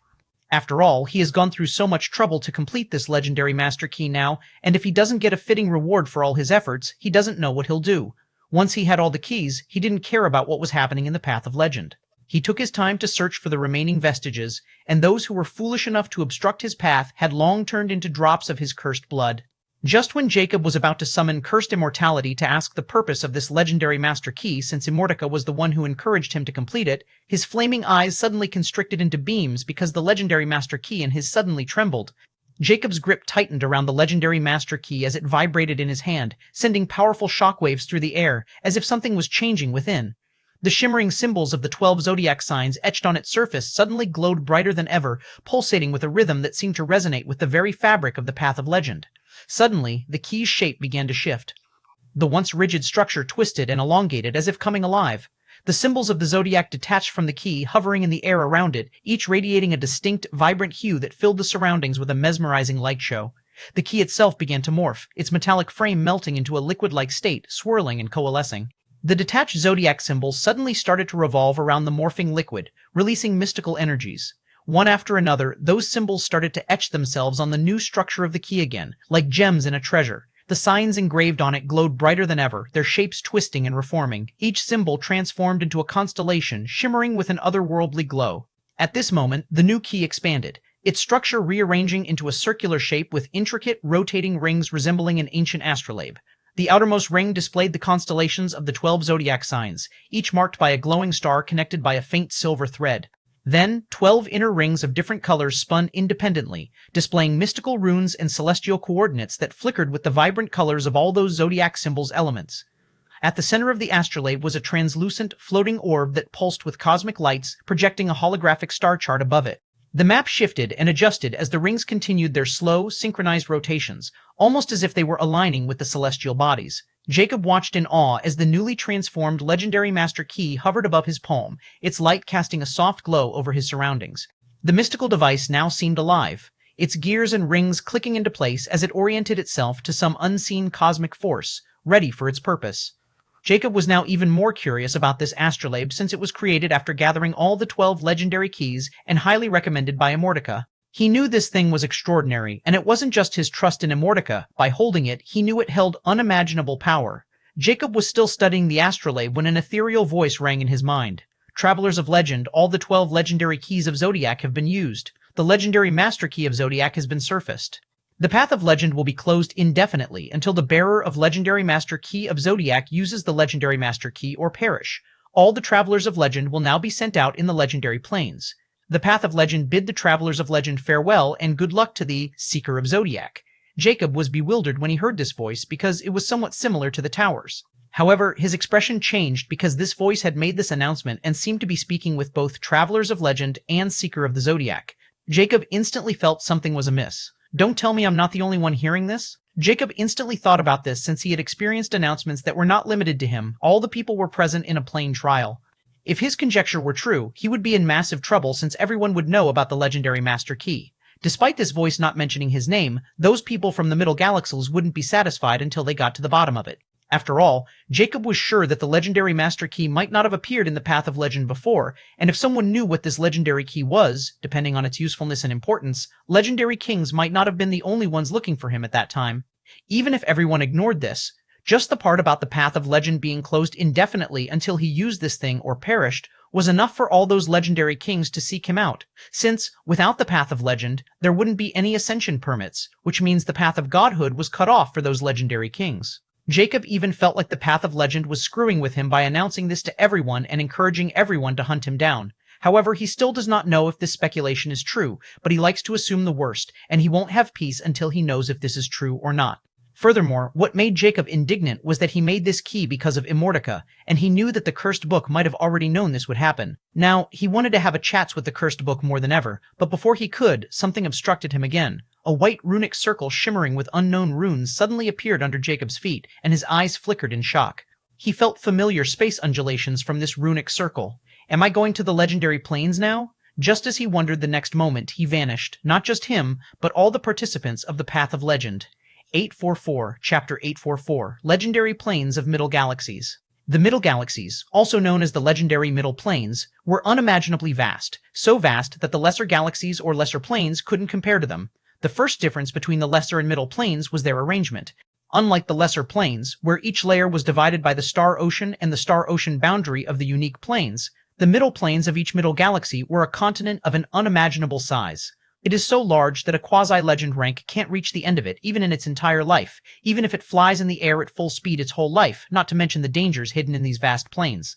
After all, he has gone through so much trouble to complete this legendary Master Key now, and if he doesn't get a fitting reward for all his efforts, he doesn't know what he'll do. Once he had all the keys, he didn't care about what was happening in the Path of Legend. He took his time to search for the remaining vestiges, and those who were foolish enough to obstruct his path had long turned into drops of his cursed blood. Just when Jacob was about to summon Cursed Immortality to ask the purpose of this legendary Master Key, since Immortica was the one who encouraged him to complete it, his flaming eyes suddenly constricted into beams because the legendary Master Key in his suddenly trembled. Jacob's grip tightened around the legendary Master Key as it vibrated in his hand, sending powerful shockwaves through the air, as if something was changing within. The shimmering symbols of the 12 zodiac signs etched on its surface suddenly glowed brighter than ever, pulsating with a rhythm that seemed to resonate with the very fabric of the Path of Legend. Suddenly, the key's shape began to shift. The once rigid structure twisted and elongated as if coming alive. The symbols of the zodiac detached from the key, hovering in the air around it, each radiating a distinct, vibrant hue that filled the surroundings with a mesmerizing light show. The key itself began to morph, its metallic frame melting into a liquid-like state, swirling and coalescing. The detached zodiac symbols suddenly started to revolve around the morphing liquid, releasing mystical energies. One after another, those symbols started to etch themselves on the new structure of the key again, like gems in a treasure. The signs engraved on it glowed brighter than ever, their shapes twisting and reforming, each symbol transformed into a constellation, shimmering with an otherworldly glow. At this moment, the new key expanded, its structure rearranging into a circular shape with intricate, rotating rings resembling an ancient astrolabe. The outermost ring displayed the constellations of the 12 zodiac signs, each marked by a glowing star connected by a faint silver thread. Then, 12 inner rings of different colors spun independently, displaying mystical runes and celestial coordinates that flickered with the vibrant colors of all those zodiac symbols' elements. At the center of the astrolabe was a translucent, floating orb that pulsed with cosmic lights, projecting a holographic star chart above it. The map shifted and adjusted as the rings continued their slow, synchronized rotations, almost as if they were aligning with the celestial bodies. Jacob watched in awe as the newly transformed legendary Master Key hovered above his palm, its light casting a soft glow over his surroundings. The mystical device now seemed alive, its gears and rings clicking into place as it oriented itself to some unseen cosmic force, ready for its purpose. Jacob was now even more curious about this astrolabe since it was created after gathering all the 12 legendary keys and highly recommended by Immortica. He knew this thing was extraordinary, and it wasn't just his trust in Immortica. By holding it, he knew it held unimaginable power. Jacob was still studying the astrolabe when an ethereal voice rang in his mind. Travelers of Legend, all the 12 legendary keys of Zodiac have been used. The legendary Master Key of Zodiac has been surfaced. The Path of Legend will be closed indefinitely until the bearer of legendary Master Key of Zodiac uses the legendary Master Key or perish. All the Travelers of Legend will now be sent out in the legendary plains. The Path of Legend bid the Travelers of Legend farewell and good luck to the Seeker of Zodiac. Jacob was bewildered when he heard this voice because it was somewhat similar to the tower's. However, his expression changed because this voice had made this announcement and seemed to be speaking with both travelers of legend and seeker of the zodiac. Jacob instantly felt something was amiss. Don't tell me I'm not the only one hearing this? Jacob instantly thought about this since he had experienced announcements that were not limited to him. All the people were present in a plain trial. If his conjecture were true, he would be in massive trouble since everyone would know about the legendary Master Key. Despite this voice not mentioning his name, those people from the Middle Galaxies wouldn't be satisfied until they got to the bottom of it. After all, Jacob was sure that the legendary Master Key might not have appeared in the Path of Legend before, and if someone knew what this legendary key was, depending on its usefulness and importance, legendary kings might not have been the only ones looking for him at that time. Even if everyone ignored this, just the part about the Path of Legend being closed indefinitely until he used this thing or perished was enough for all those legendary kings to seek him out, since, without the Path of Legend, there wouldn't be any ascension permits, which means the Path of Godhood was cut off for those legendary kings. Jacob even felt like the Path of Legend was screwing with him by announcing this to everyone and encouraging everyone to hunt him down. However, he still does not know if this speculation is true, but he likes to assume the worst, and he won't have peace until he knows if this is true or not. Furthermore, what made Jacob indignant was that he made this key because of Immortality, and he knew that the Cursed Book might have already known this would happen. Now, he wanted to have a chats with the Cursed Book more than ever, but before he could, something obstructed him again. A white runic circle shimmering with unknown runes suddenly appeared under Jacob's feet, and his eyes flickered in shock. He felt familiar space undulations from this runic circle. Am I going to the legendary plains now? Just as he wondered the next moment, he vanished, not just him, but all the participants of the Path of Legend. 844, Chapter 844, Legendary Plains of Middle Galaxies. The Middle Galaxies, also known as the legendary Middle Plains, were unimaginably vast, so vast that the lesser galaxies or lesser planes couldn't compare to them. The first difference between the lesser and middle planes was their arrangement. Unlike the lesser planes, where each layer was divided by the star ocean and the star ocean boundary of the unique planes, the middle planes of each middle galaxy were a continent of an unimaginable size. It is so large that a quasi-legend rank can't reach the end of it, even in its entire life, even if it flies in the air at full speed its whole life, not to mention the dangers hidden in these vast plains.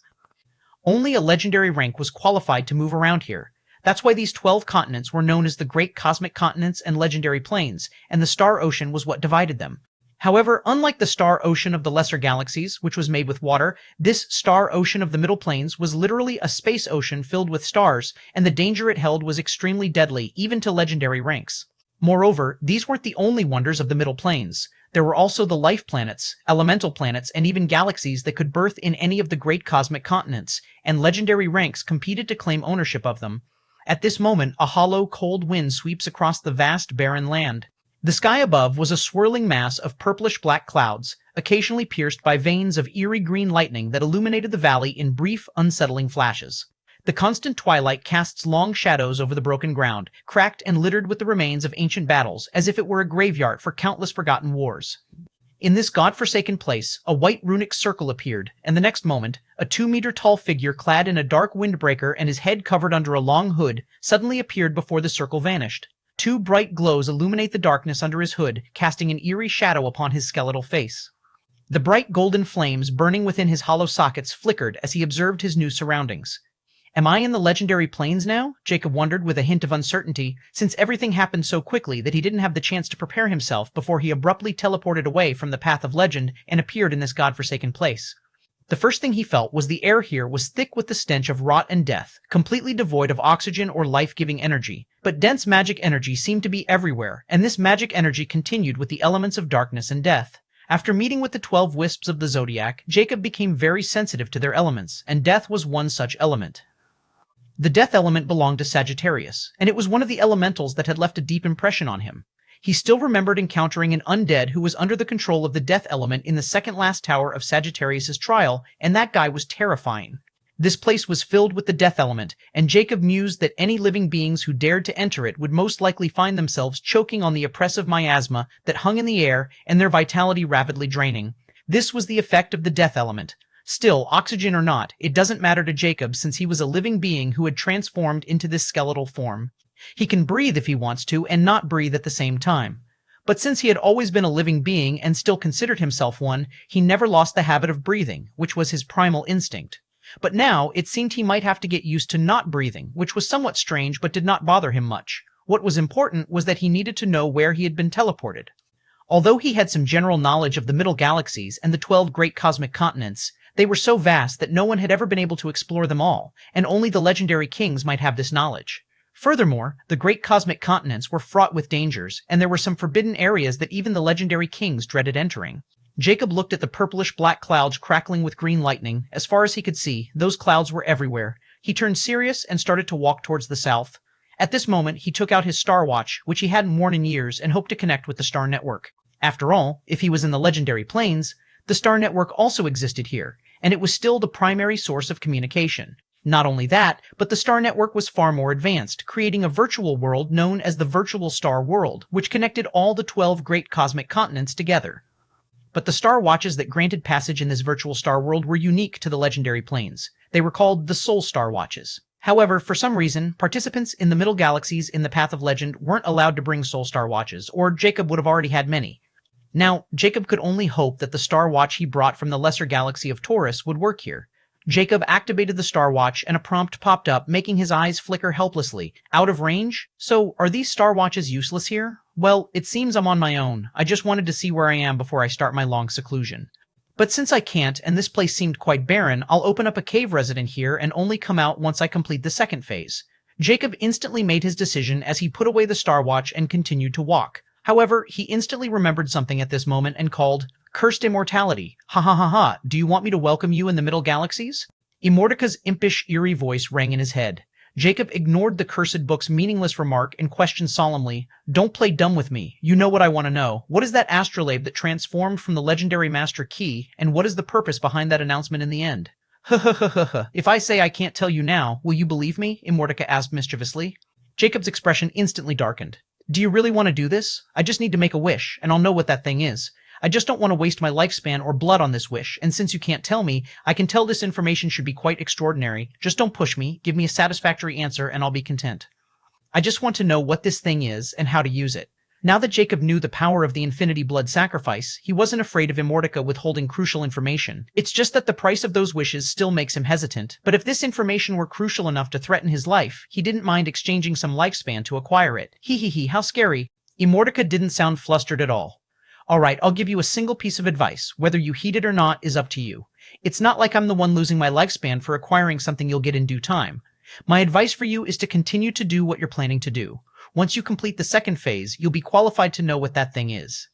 Only a legendary rank was qualified to move around here. That's why these 12 continents were known as the Great Cosmic Continents and Legendary Plains, and the Star Ocean was what divided them. However, unlike the Star Ocean of the lesser galaxies, which was made with water, this Star Ocean of the Middle Plains was literally a space ocean filled with stars, and the danger it held was extremely deadly, even to legendary ranks. Moreover, these weren't the only wonders of the Middle Plains. There were also the life planets, elemental planets, and even galaxies that could birth in any of the great cosmic continents, and legendary ranks competed to claim ownership of them. At this moment, a hollow, cold wind sweeps across the vast, barren land. The sky above was a swirling mass of purplish-black clouds, occasionally pierced by veins of eerie green lightning that illuminated the valley in brief, unsettling flashes. The constant twilight casts long shadows over the broken ground, cracked and littered with the remains of ancient battles, as if it were a graveyard for countless forgotten wars. In this god-forsaken place, a white runic circle appeared, and the next moment, a 2-meter-tall figure clad in a dark windbreaker and his head covered under a long hood suddenly appeared before the circle vanished. 2 bright glows illuminate the darkness under his hood, casting an eerie shadow upon his skeletal face. The bright golden flames burning within his hollow sockets flickered as he observed his new surroundings. Am I in the legendary plains now? Jacob wondered with a hint of uncertainty, since everything happened so quickly that he didn't have the chance to prepare himself before he abruptly teleported away from the Path of Legend and appeared in this godforsaken place. The first thing he felt was the air here was thick with the stench of rot and death, completely devoid of oxygen or life-giving energy. But dense magic energy seemed to be everywhere, and this magic energy continued with the elements of darkness and death. After meeting with the 12 wisps of the zodiac, Jacob became very sensitive to their elements, and death was one such element. The death element belonged to Sagittarius, and it was one of the elementals that had left a deep impression on him. He still remembered encountering an undead who was under the control of the death element in the second-last tower of Sagittarius's trial, and that guy was terrifying. This place was filled with the death element, and Jacob mused that any living beings who dared to enter it would most likely find themselves choking on the oppressive miasma that hung in the air and their vitality rapidly draining. This was the effect of the death element. Still, oxygen or not, it doesn't matter to Jacob since he was a living being who had transformed into this skeletal form. He can breathe if he wants to and not breathe at the same time. But since he had always been a living being and still considered himself one, he never lost the habit of breathing, which was his primal instinct. But now, it seemed he might have to get used to not breathing, which was somewhat strange but did not bother him much. What was important was that he needed to know where he had been teleported. Although he had some general knowledge of the middle galaxies and the 12 great cosmic continents, they were so vast that no one had ever been able to explore them all, and only the legendary kings might have this knowledge. Furthermore, the great cosmic continents were fraught with dangers, and there were some forbidden areas that even the legendary kings dreaded entering. Jacob looked at the purplish-black clouds crackling with green lightning. As far as he could see, those clouds were everywhere. He turned serious and started to walk towards the south. At this moment, he took out his star watch, which he hadn't worn in years, and hoped to connect with the star network. After all, if he was in the legendary planes, the star network also existed here, and it was still the primary source of communication. Not only that, but the star network was far more advanced, creating a virtual world known as the Virtual Star World, which connected all the 12 great cosmic continents together. But the star watches that granted passage in this virtual star world were unique to the legendary planes. They were called the Soul Star Watches. However, for some reason, participants in the middle galaxies in the Path of Legend weren't allowed to bring Soul Star Watches, or Jacob would have already had many. Now, Jacob could only hope that the star watch he brought from the lesser galaxy of Taurus would work here. Jacob activated the star watch and a prompt popped up, making his eyes flicker helplessly. Out of range? So, are these star watches useless here? Well, it seems I'm on my own. I just wanted to see where I am before I start my long seclusion. But since I can't, and this place seemed quite barren, I'll open up a cave resident here and only come out once I complete the second phase. Jacob instantly made his decision as he put away the star watch and continued to walk. However, he instantly remembered something at this moment and called, "Cursed Immortality. Ha ha ha ha, do you want me to welcome you in the middle galaxies?" Immortica's impish, eerie voice rang in his head. Jacob ignored the cursed book's meaningless remark and questioned solemnly, "Don't play dumb with me. You know what I want to know. What is that astrolabe that transformed from the legendary Master Key, and what is the purpose behind that announcement in the end?" If I say I can't tell you now, will you believe me?" Immortica asked mischievously. Jacob's expression instantly darkened. "Do you really want to do this? I just need to make a wish, and I'll know what that thing is. I just don't want to waste my lifespan or blood on this wish, and since you can't tell me, I can tell this information should be quite extraordinary. Just don't push me, give me a satisfactory answer, and I'll be content. I just want to know what this thing is and how to use it." Now that Jacob knew the power of the Infinity Blood Sacrifice, he wasn't afraid of Immortica withholding crucial information. It's just that the price of those wishes still makes him hesitant, but if this information were crucial enough to threaten his life, he didn't mind exchanging some lifespan to acquire it. Hee, how scary. Immortica didn't sound flustered at all. "Alright, I'll give you a single piece of advice. Whether you heed it or not is up to you. It's not like I'm the one losing my lifespan for acquiring something you'll get in due time. My advice for you is to continue to do what you're planning to do. Once you complete the second phase, you'll be qualified to know what that thing is.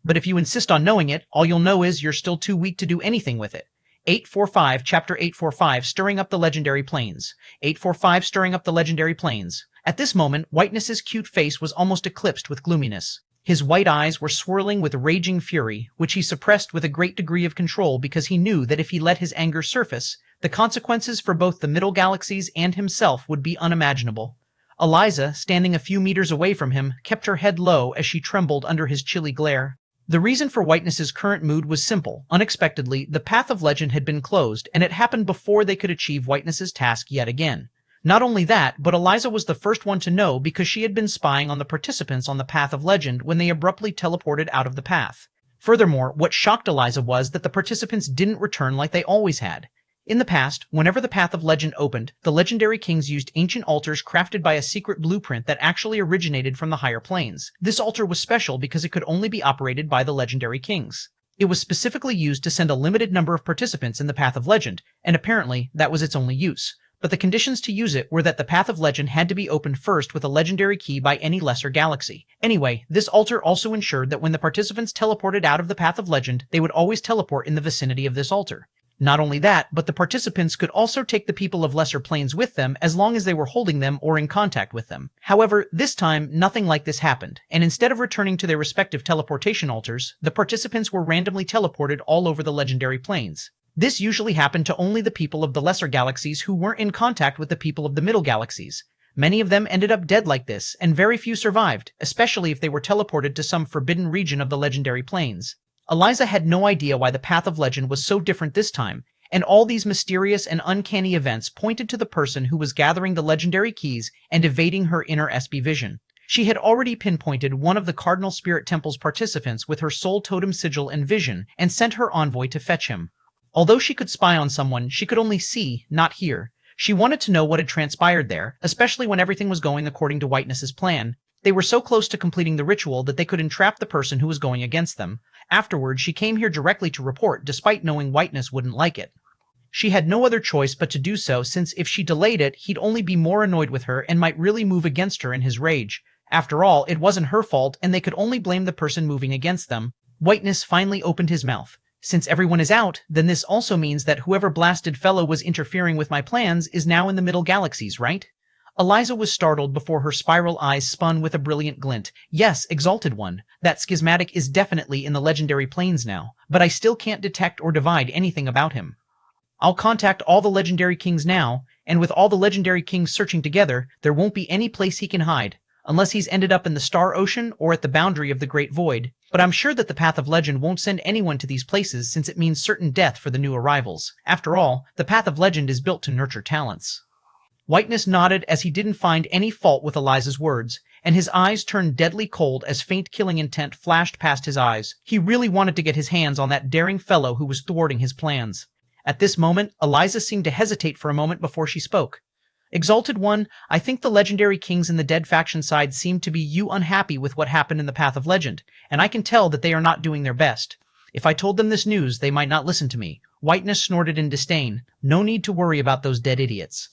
But if you insist on knowing it, all you'll know is you're still too weak to do anything with it." 845, Chapter 845, Stirring Up the Legendary Planes. 845, Stirring Up the Legendary Planes. At this moment, Whiteness's cute face was almost eclipsed with gloominess. His white eyes were swirling with raging fury, which he suppressed with a great degree of control because he knew that if he let his anger surface, the consequences for both the middle galaxies and himself would be unimaginable. Eliza, standing a few meters away from him, kept her head low as she trembled under his chilly glare. The reason for Whiteness's current mood was simple. Unexpectedly, the Path of Legend had been closed, and it happened before they could achieve Whiteness's task yet again. Not only that, but Eliza was the first one to know because she had been spying on the participants on the Path of Legend when they abruptly teleported out of the path. Furthermore, what shocked Eliza was that the participants didn't return like they always had. In the past, whenever the Path of Legend opened, the legendary kings used ancient altars crafted by a secret blueprint that actually originated from the higher planes. This altar was special because it could only be operated by the legendary kings. It was specifically used to send a limited number of participants in the Path of Legend, and apparently that was its only use. But the conditions to use it were that the Path of Legend had to be opened first with a legendary key by any lesser galaxy. Anyway, this altar also ensured that when the participants teleported out of the Path of Legend, they would always teleport in the vicinity of this altar. Not only that, but the participants could also take the people of lesser planes with them as long as they were holding them or in contact with them. However, this time, nothing like this happened, and instead of returning to their respective teleportation altars, the participants were randomly teleported all over the legendary planes. This usually happened to only the people of the lesser galaxies who weren't in contact with the people of the middle galaxies. Many of them ended up dead like this, and very few survived, especially if they were teleported to some forbidden region of the legendary planes. Eliza had no idea why the Path of Legend was so different this time, and all these mysterious and uncanny events pointed to the person who was gathering the legendary keys and evading her inner SB vision. She had already pinpointed one of the Cardinal Spirit Temple's participants with her soul totem sigil and vision, and sent her envoy to fetch him. Although she could spy on someone, she could only see, not hear. She wanted to know what had transpired there, especially when everything was going according to Whiteness's plan. They were so close to completing the ritual that they could entrap the person who was going against them. Afterwards, she came here directly to report, despite knowing Whiteness wouldn't like it. She had no other choice but to do so, since if she delayed it, he'd only be more annoyed with her and might really move against her in his rage. After all, it wasn't her fault, and they could only blame the person moving against them. Whiteness finally opened his mouth. Since everyone is out, then this also means that whoever blasted fellow was interfering with my plans is now in the middle galaxies, right? Eliza was startled before her spiral eyes spun with a brilliant glint. Yes, Exalted One. That schismatic is definitely in the legendary planes now, but I still can't detect or divide anything about him. I'll contact all the legendary kings now, and with all the legendary kings searching together, there won't be any place he can hide, unless he's ended up in the Star Ocean or at the boundary of the Great Void. But I'm sure that the Path of Legend won't send anyone to these places, since it means certain death for the new arrivals. After all, the Path of Legend is built to nurture talents. Whiteness nodded as he didn't find any fault with Eliza's words, and his eyes turned deadly cold as faint killing intent flashed past his eyes. He really wanted to get his hands on that daring fellow who was thwarting his plans. At this moment, Eliza seemed to hesitate for a moment before she spoke. Exalted One, I think the legendary kings in the dead faction side seem to be unhappy with what happened in the Path of Legend, and I can tell that they are not doing their best. If I told them this news, they might not listen to me. Whiteness snorted in disdain. No need to worry about those dead idiots.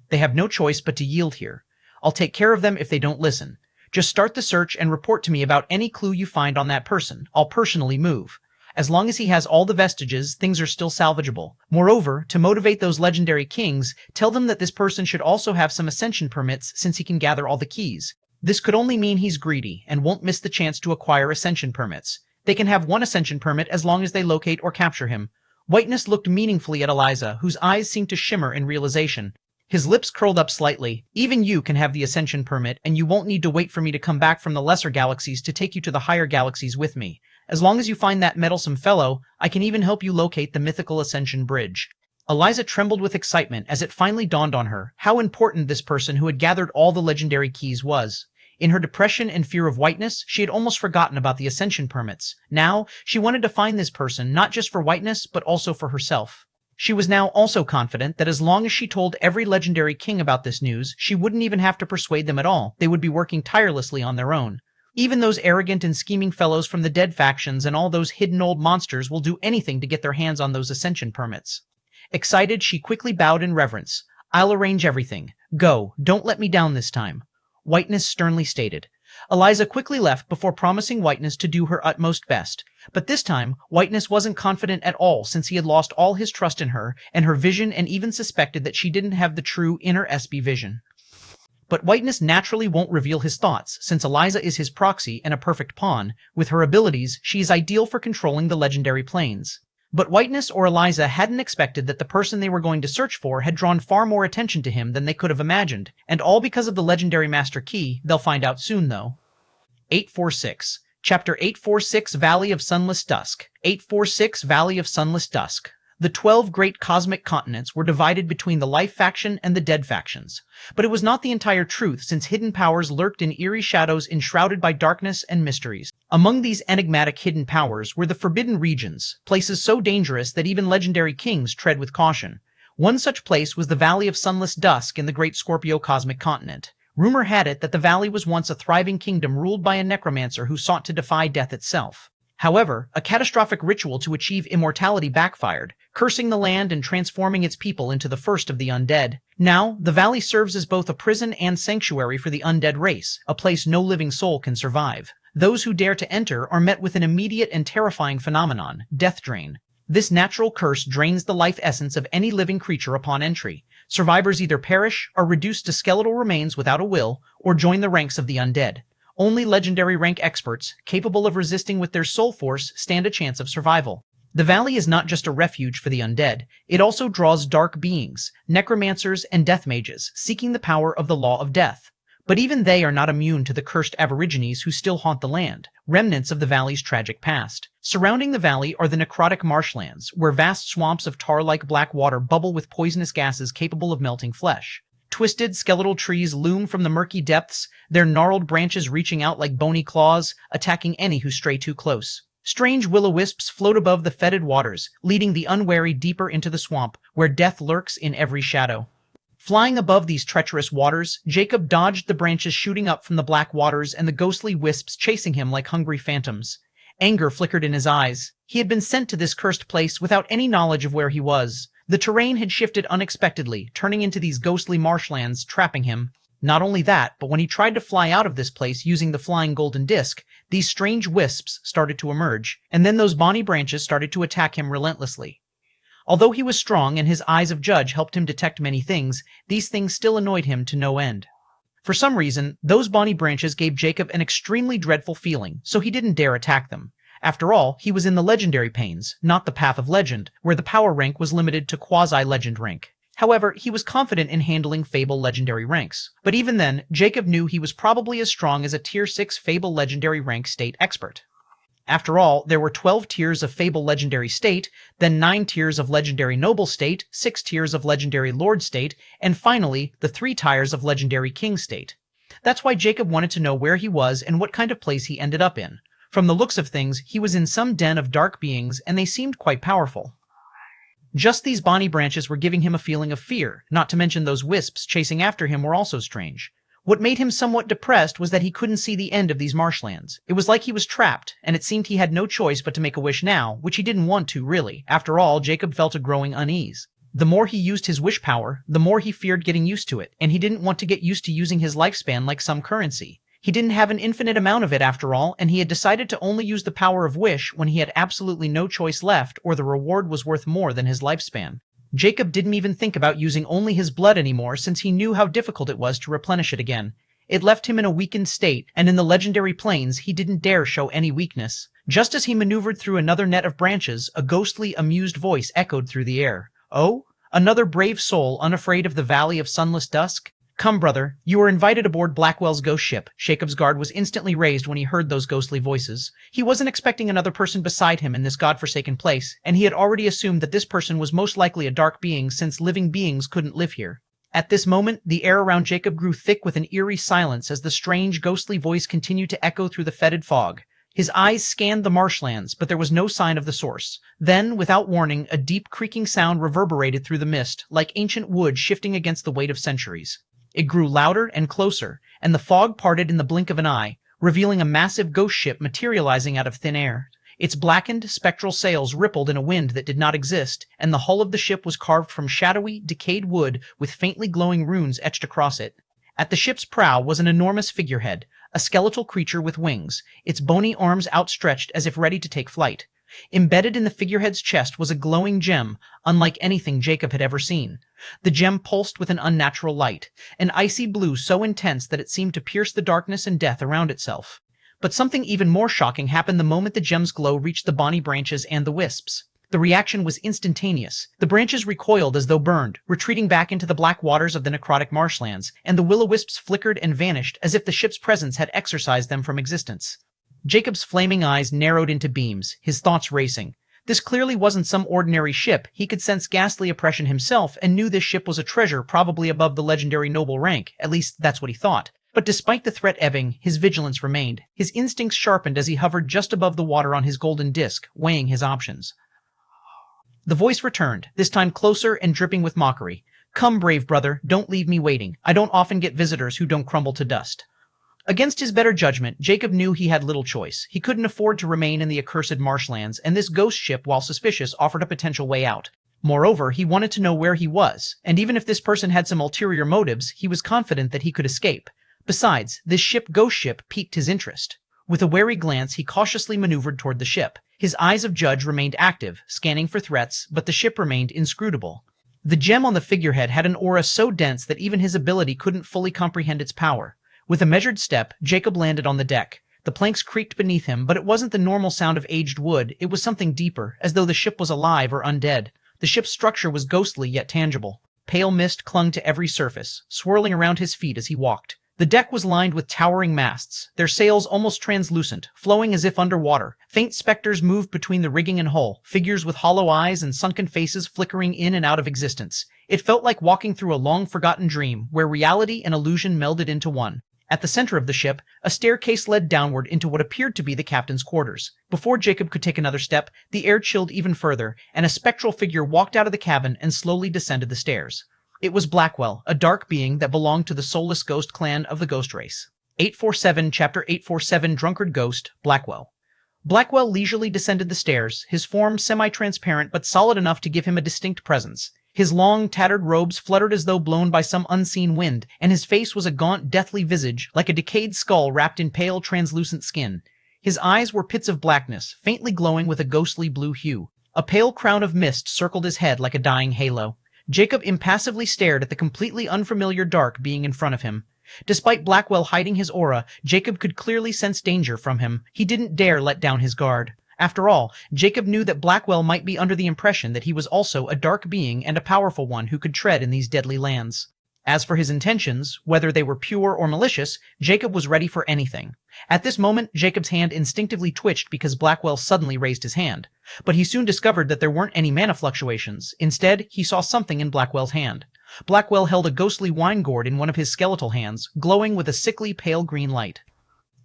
They have no choice but to yield here. I'll take care of them if they don't listen. Just start the search and report to me about any clue you find on that person. I'll personally move. As long as he has all the vestiges, things are still salvageable. Moreover, to motivate those legendary kings, tell them that this person should also have some ascension permits since he can gather all the keys. This could only mean he's greedy and won't miss the chance to acquire ascension permits. They can have one ascension permit as long as they locate or capture him. Whiteness looked meaningfully at Eliza, whose eyes seemed to shimmer in realization. His lips curled up slightly. Even you can have the ascension permit, and you won't need to wait for me to come back from the lesser galaxies to take you to the higher galaxies with me. As long as you find that meddlesome fellow, I can even help you locate the mythical Ascension Bridge. Eliza trembled with excitement as it finally dawned on her how important this person who had gathered all the legendary keys was. In her depression and fear of Whiteness, she had almost forgotten about the ascension permits. Now, she wanted to find this person not just for Whiteness, but also for herself. She was now also confident that as long as she told every legendary king about this news, she wouldn't even have to persuade them at all. They would be working tirelessly on their own. Even those arrogant and scheming fellows from the dead factions and all those hidden old monsters will do anything to get their hands on those ascension permits. Excited, she quickly bowed in reverence. I'll arrange everything. Go, don't let me down this time. Whiteness sternly stated. Eliza quickly left before promising Whiteness to do her utmost best. But this time, Whiteness wasn't confident at all since he had lost all his trust in her and her vision and even suspected that she didn't have the true inner SB vision. But Whiteness naturally won't reveal his thoughts, since Eliza is his proxy and a perfect pawn. With her abilities, she is ideal for controlling the legendary planes. But Whiteness or Eliza hadn't expected that the person they were going to search for had drawn far more attention to him than they could have imagined, and all because of the legendary Master Key. They'll find out soon, though. 846. Chapter 846, Valley of Sunless Dusk. 846, Valley of Sunless Dusk. The 12 great cosmic continents were divided between the life faction and the dead factions. But it was not the entire truth, since hidden powers lurked in eerie shadows enshrouded by darkness and mysteries. Among these enigmatic hidden powers were the Forbidden Regions, places so dangerous that even legendary kings tread with caution. One such place was the Valley of Sunless Dusk in the Great Scorpio Cosmic Continent. Rumor had it that the valley was once a thriving kingdom ruled by a necromancer who sought to defy death itself. However, a catastrophic ritual to achieve immortality backfired, cursing the land and transforming its people into the first of the undead. Now, the valley serves as both a prison and sanctuary for the undead race, a place no living soul can survive. Those who dare to enter are met with an immediate and terrifying phenomenon, death drain. This natural curse drains the life essence of any living creature upon entry. Survivors either perish, are reduced to skeletal remains without a will, or join the ranks of the undead. Only legendary rank experts, capable of resisting with their soul force, stand a chance of survival. The valley is not just a refuge for the undead, it also draws dark beings, necromancers and death mages, seeking the power of the law of death. But even they are not immune to the cursed aborigines who still haunt the land, remnants of the valley's tragic past. Surrounding the valley are the necrotic marshlands, where vast swamps of tar-like black water bubble with poisonous gases capable of melting flesh. Twisted, skeletal trees loom from the murky depths, their gnarled branches reaching out like bony claws, attacking any who stray too close. Strange will-o-wisps float above the fetid waters, leading the unwary deeper into the swamp, where death lurks in every shadow. Flying above these treacherous waters, Jacob dodged the branches shooting up from the black waters and the ghostly wisps chasing him like hungry phantoms. Anger flickered in his eyes. He had been sent to this cursed place without any knowledge of where he was. The terrain had shifted unexpectedly, turning into these ghostly marshlands, trapping him. Not only that, but when he tried to fly out of this place using the flying golden disc, these strange wisps started to emerge, and then those bonny branches started to attack him relentlessly. Although he was strong and his eyes of judge helped him detect many things, these things still annoyed him to no end. For some reason, those bonny branches gave Jacob an extremely dreadful feeling, so he didn't dare attack them. After all, he was in the legendary planes, not the path of legend, where the power rank was limited to quasi-legend rank. However, he was confident in handling Fable legendary ranks. But even then, Jacob knew he was probably as strong as a Tier 6 Fable legendary rank state expert. After all, there were 12 tiers of Fable Legendary State, then 9 tiers of Legendary Noble State, 6 tiers of Legendary Lord State, and finally, the 3 tiers of Legendary King State. That's why Jacob wanted to know where he was and what kind of place he ended up in. From the looks of things, he was in some den of dark beings, and they seemed quite powerful. Just these bonny branches were giving him a feeling of fear, not to mention those wisps chasing after him were also strange. What made him somewhat depressed was that he couldn't see the end of these marshlands. It was like he was trapped, and it seemed he had no choice but to make a wish now, which he didn't want to, really. After all, Jacob felt a growing unease. The more he used his wish power, the more he feared getting used to it, and he didn't want to get used to using his lifespan like some currency. He didn't have an infinite amount of it after all, and he had decided to only use the power of wish when he had absolutely no choice left or the reward was worth more than his lifespan. Jacob didn't even think about using only his blood anymore since he knew how difficult it was to replenish it again. It left him in a weakened state, and in the legendary planes he didn't dare show any weakness. Just as he maneuvered through another net of branches, a ghostly, amused voice echoed through the air. "Oh? Another brave soul unafraid of the Valley of Sunless Dusk? Come, brother, you are invited aboard Blackwell's ghost ship." Jacob's guard was instantly raised when he heard those ghostly voices. He wasn't expecting another person beside him in this godforsaken place, and he had already assumed that this person was most likely a dark being since living beings couldn't live here. At this moment, the air around Jacob grew thick with an eerie silence as the strange, ghostly voice continued to echo through the fetid fog. His eyes scanned the marshlands, but there was no sign of the source. Then, without warning, a deep creaking sound reverberated through the mist, like ancient wood shifting against the weight of centuries. It grew louder and closer, and the fog parted in the blink of an eye, revealing a massive ghost ship materializing out of thin air. Its blackened, spectral sails rippled in a wind that did not exist, and the hull of the ship was carved from shadowy, decayed wood with faintly glowing runes etched across it. At the ship's prow was an enormous figurehead, a skeletal creature with wings, its bony arms outstretched as if ready to take flight. Embedded in the figurehead's chest was a glowing gem, unlike anything Jacob had ever seen. The gem pulsed with an unnatural light, an icy blue so intense that it seemed to pierce the darkness and death around itself. But something even more shocking happened the moment the gem's glow reached the bonny branches and the wisps. The reaction was instantaneous. The branches recoiled as though burned, retreating back into the black waters of the necrotic marshlands, and the will-o-wisps flickered and vanished as if the ship's presence had exorcised them from existence. Jacob's flaming eyes narrowed into beams, his thoughts racing. This clearly wasn't some ordinary ship. He could sense ghastly oppression himself and knew this ship was a treasure probably above the legendary noble rank. At least that's what he thought. But despite the threat ebbing, his vigilance remained. His instincts sharpened as he hovered just above the water on his golden disc, weighing his options. The voice returned, this time closer and dripping with mockery. "Come, brave brother, don't leave me waiting. I don't often get visitors who don't crumble to dust." Against his better judgment, Jacob knew he had little choice. He couldn't afford to remain in the accursed marshlands, and this ghost ship, while suspicious, offered a potential way out. Moreover, he wanted to know where he was, and even if this person had some ulterior motives, he was confident that he could escape. Besides, this ghost ship, piqued his interest. With a wary glance, he cautiously maneuvered toward the ship. His eyes of judge remained active, scanning for threats, but the ship remained inscrutable. The gem on the figurehead had an aura so dense that even his ability couldn't fully comprehend its power. With a measured step, Jacob landed on the deck. The planks creaked beneath him, but it wasn't the normal sound of aged wood. It was something deeper, as though the ship was alive or undead. The ship's structure was ghostly yet tangible. Pale mist clung to every surface, swirling around his feet as he walked. The deck was lined with towering masts, their sails almost translucent, flowing as if underwater. Faint specters moved between the rigging and hull, figures with hollow eyes and sunken faces flickering in and out of existence. It felt like walking through a long-forgotten dream, where reality and illusion melded into one. At the center of the ship, a staircase led downward into what appeared to be the captain's quarters. Before Jacob could take another step, the air chilled even further, and a spectral figure walked out of the cabin and slowly descended the stairs. It was Blackwell, a dark being that belonged to the soulless ghost clan of the ghost race. 847, Chapter 847, Drunkard Ghost, Blackwell. Blackwell leisurely descended the stairs, his form semi-transparent but solid enough to give him a distinct presence. His long, tattered robes fluttered as though blown by some unseen wind, and his face was a gaunt, deathly visage, like a decayed skull wrapped in pale, translucent skin. His eyes were pits of blackness, faintly glowing with a ghostly blue hue. A pale crown of mist circled his head like a dying halo. Jacob impassively stared at the completely unfamiliar dark being in front of him. Despite Blackwell hiding his aura, Jacob could clearly sense danger from him. He didn't dare let down his guard. After all, Jacob knew that Blackwell might be under the impression that he was also a dark being and a powerful one who could tread in these deadly lands. As for his intentions, whether they were pure or malicious, Jacob was ready for anything. At this moment, Jacob's hand instinctively twitched because Blackwell suddenly raised his hand. But he soon discovered that there weren't any mana fluctuations. Instead, he saw something in Blackwell's hand. Blackwell held a ghostly wine gourd in one of his skeletal hands, glowing with a sickly pale green light.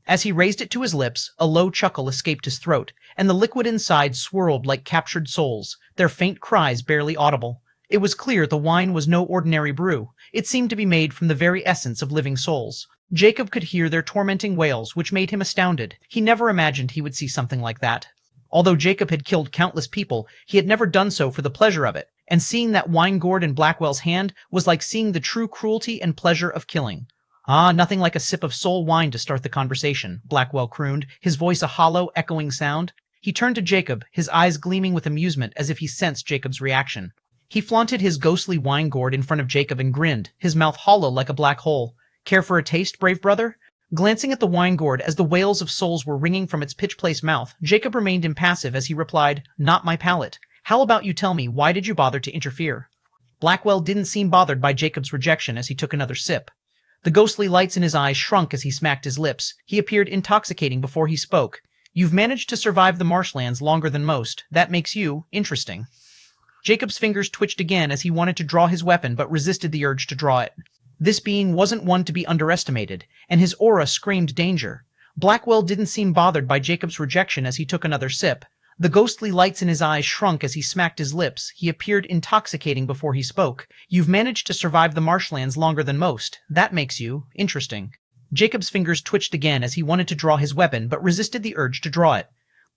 As he raised it to his lips, a low chuckle escaped his throat, and the liquid inside swirled like captured souls, their faint cries barely audible. It was clear the wine was no ordinary brew. It seemed to be made from the very essence of living souls. Jacob could hear their tormenting wails, which made him astounded. He never imagined he would see something like that. Although Jacob had killed countless people, he had never done so for the pleasure of it, and seeing that wine gourd in Blackwell's hand was like seeing the true cruelty and pleasure of killing. Ah, nothing like a sip of soul wine to start the conversation, Blackwell crooned, his voice a hollow, echoing sound. He turned to Jacob, his eyes gleaming with amusement as if he sensed Jacob's reaction. He flaunted his ghostly wine gourd in front of Jacob and grinned, his mouth hollow like a black hole. Care for a taste, brave brother? Glancing at the wine gourd as the wails of souls were ringing from its pitch-place mouth, Jacob remained impassive as he replied, "Not my palate. How about you tell me, why did you bother to interfere?" Blackwell didn't seem bothered by Jacob's rejection as he took another sip. The ghostly lights in his eyes shrunk as he smacked his lips. He appeared intoxicating before he spoke. "You've managed to survive the marshlands longer than most. That makes you interesting." Jacob's fingers twitched again as he wanted to draw his weapon but resisted the urge to draw it. This being wasn't one to be underestimated, and his aura screamed danger. Blackwell didn't seem bothered by Jacob's rejection as he took another sip. The ghostly lights in his eyes shrunk as he smacked his lips. He appeared intoxicating before he spoke. "You've managed to survive the marshlands longer than most. That makes you interesting." Jacob's fingers twitched again as he wanted to draw his weapon but resisted the urge to draw it.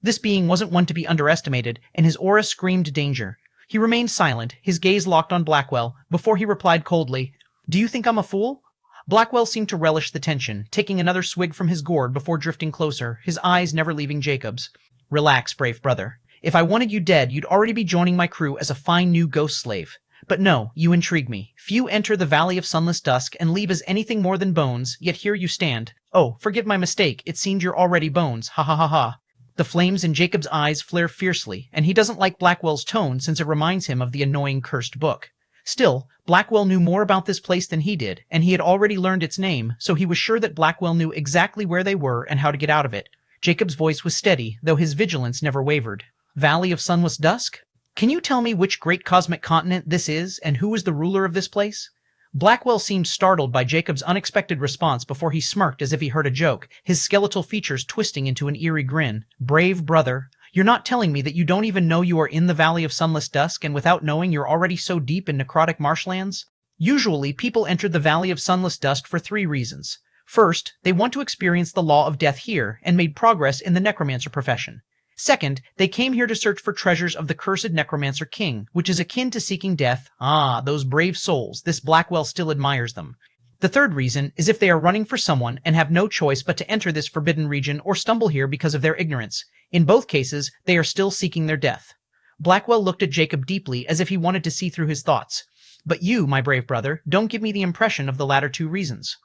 This being wasn't one to be underestimated, and his aura screamed danger. He remained silent, his gaze locked on Blackwell, before he replied coldly, "Do you think I'm a fool?" Blackwell seemed to relish the tension, taking another swig from his gourd before drifting closer, his eyes never leaving Jacob's. "Relax, brave brother. If I wanted you dead, you'd already be joining my crew as a fine new ghost slave. But no, you intrigue me. Few enter the Valley of Sunless Dusk and leave as anything more than bones, yet here you stand. Oh, forgive my mistake, it seemed you're already bones, ha ha ha ha." The flames in Jacob's eyes flare fiercely, and he doesn't like Blackwell's tone since it reminds him of the annoying cursed book. Still, Blackwell knew more about this place than he did, and he had already learned its name, so he was sure that Blackwell knew exactly where they were and how to get out of it. Jacob's voice was steady, though his vigilance never wavered. "Valley of Sunless Dusk? Can you tell me which great cosmic continent this is, and who is the ruler of this place?" Blackwell seemed startled by Jacob's unexpected response before he smirked as if he heard a joke, his skeletal features twisting into an eerie grin. "Brave brother, you're not telling me that you don't even know you are in the Valley of Sunless Dusk, and without knowing you're already so deep in necrotic marshlands?" Usually, people enter the Valley of Sunless Dusk for 3 reasons. First, they want to experience the law of death here, and made progress in the necromancer profession. Second, they came here to search for treasures of the Cursed Necromancer King, which is akin to seeking death. Ah, those brave souls, this Blackwell still admires them. The third reason is if they are running for someone and have no choice but to enter this forbidden region or stumble here because of their ignorance. In both cases, they are still seeking their death. Blackwell looked at Jacob deeply as if he wanted to see through his thoughts. "But you, my brave brother, don't give me the impression of the latter 2 reasons.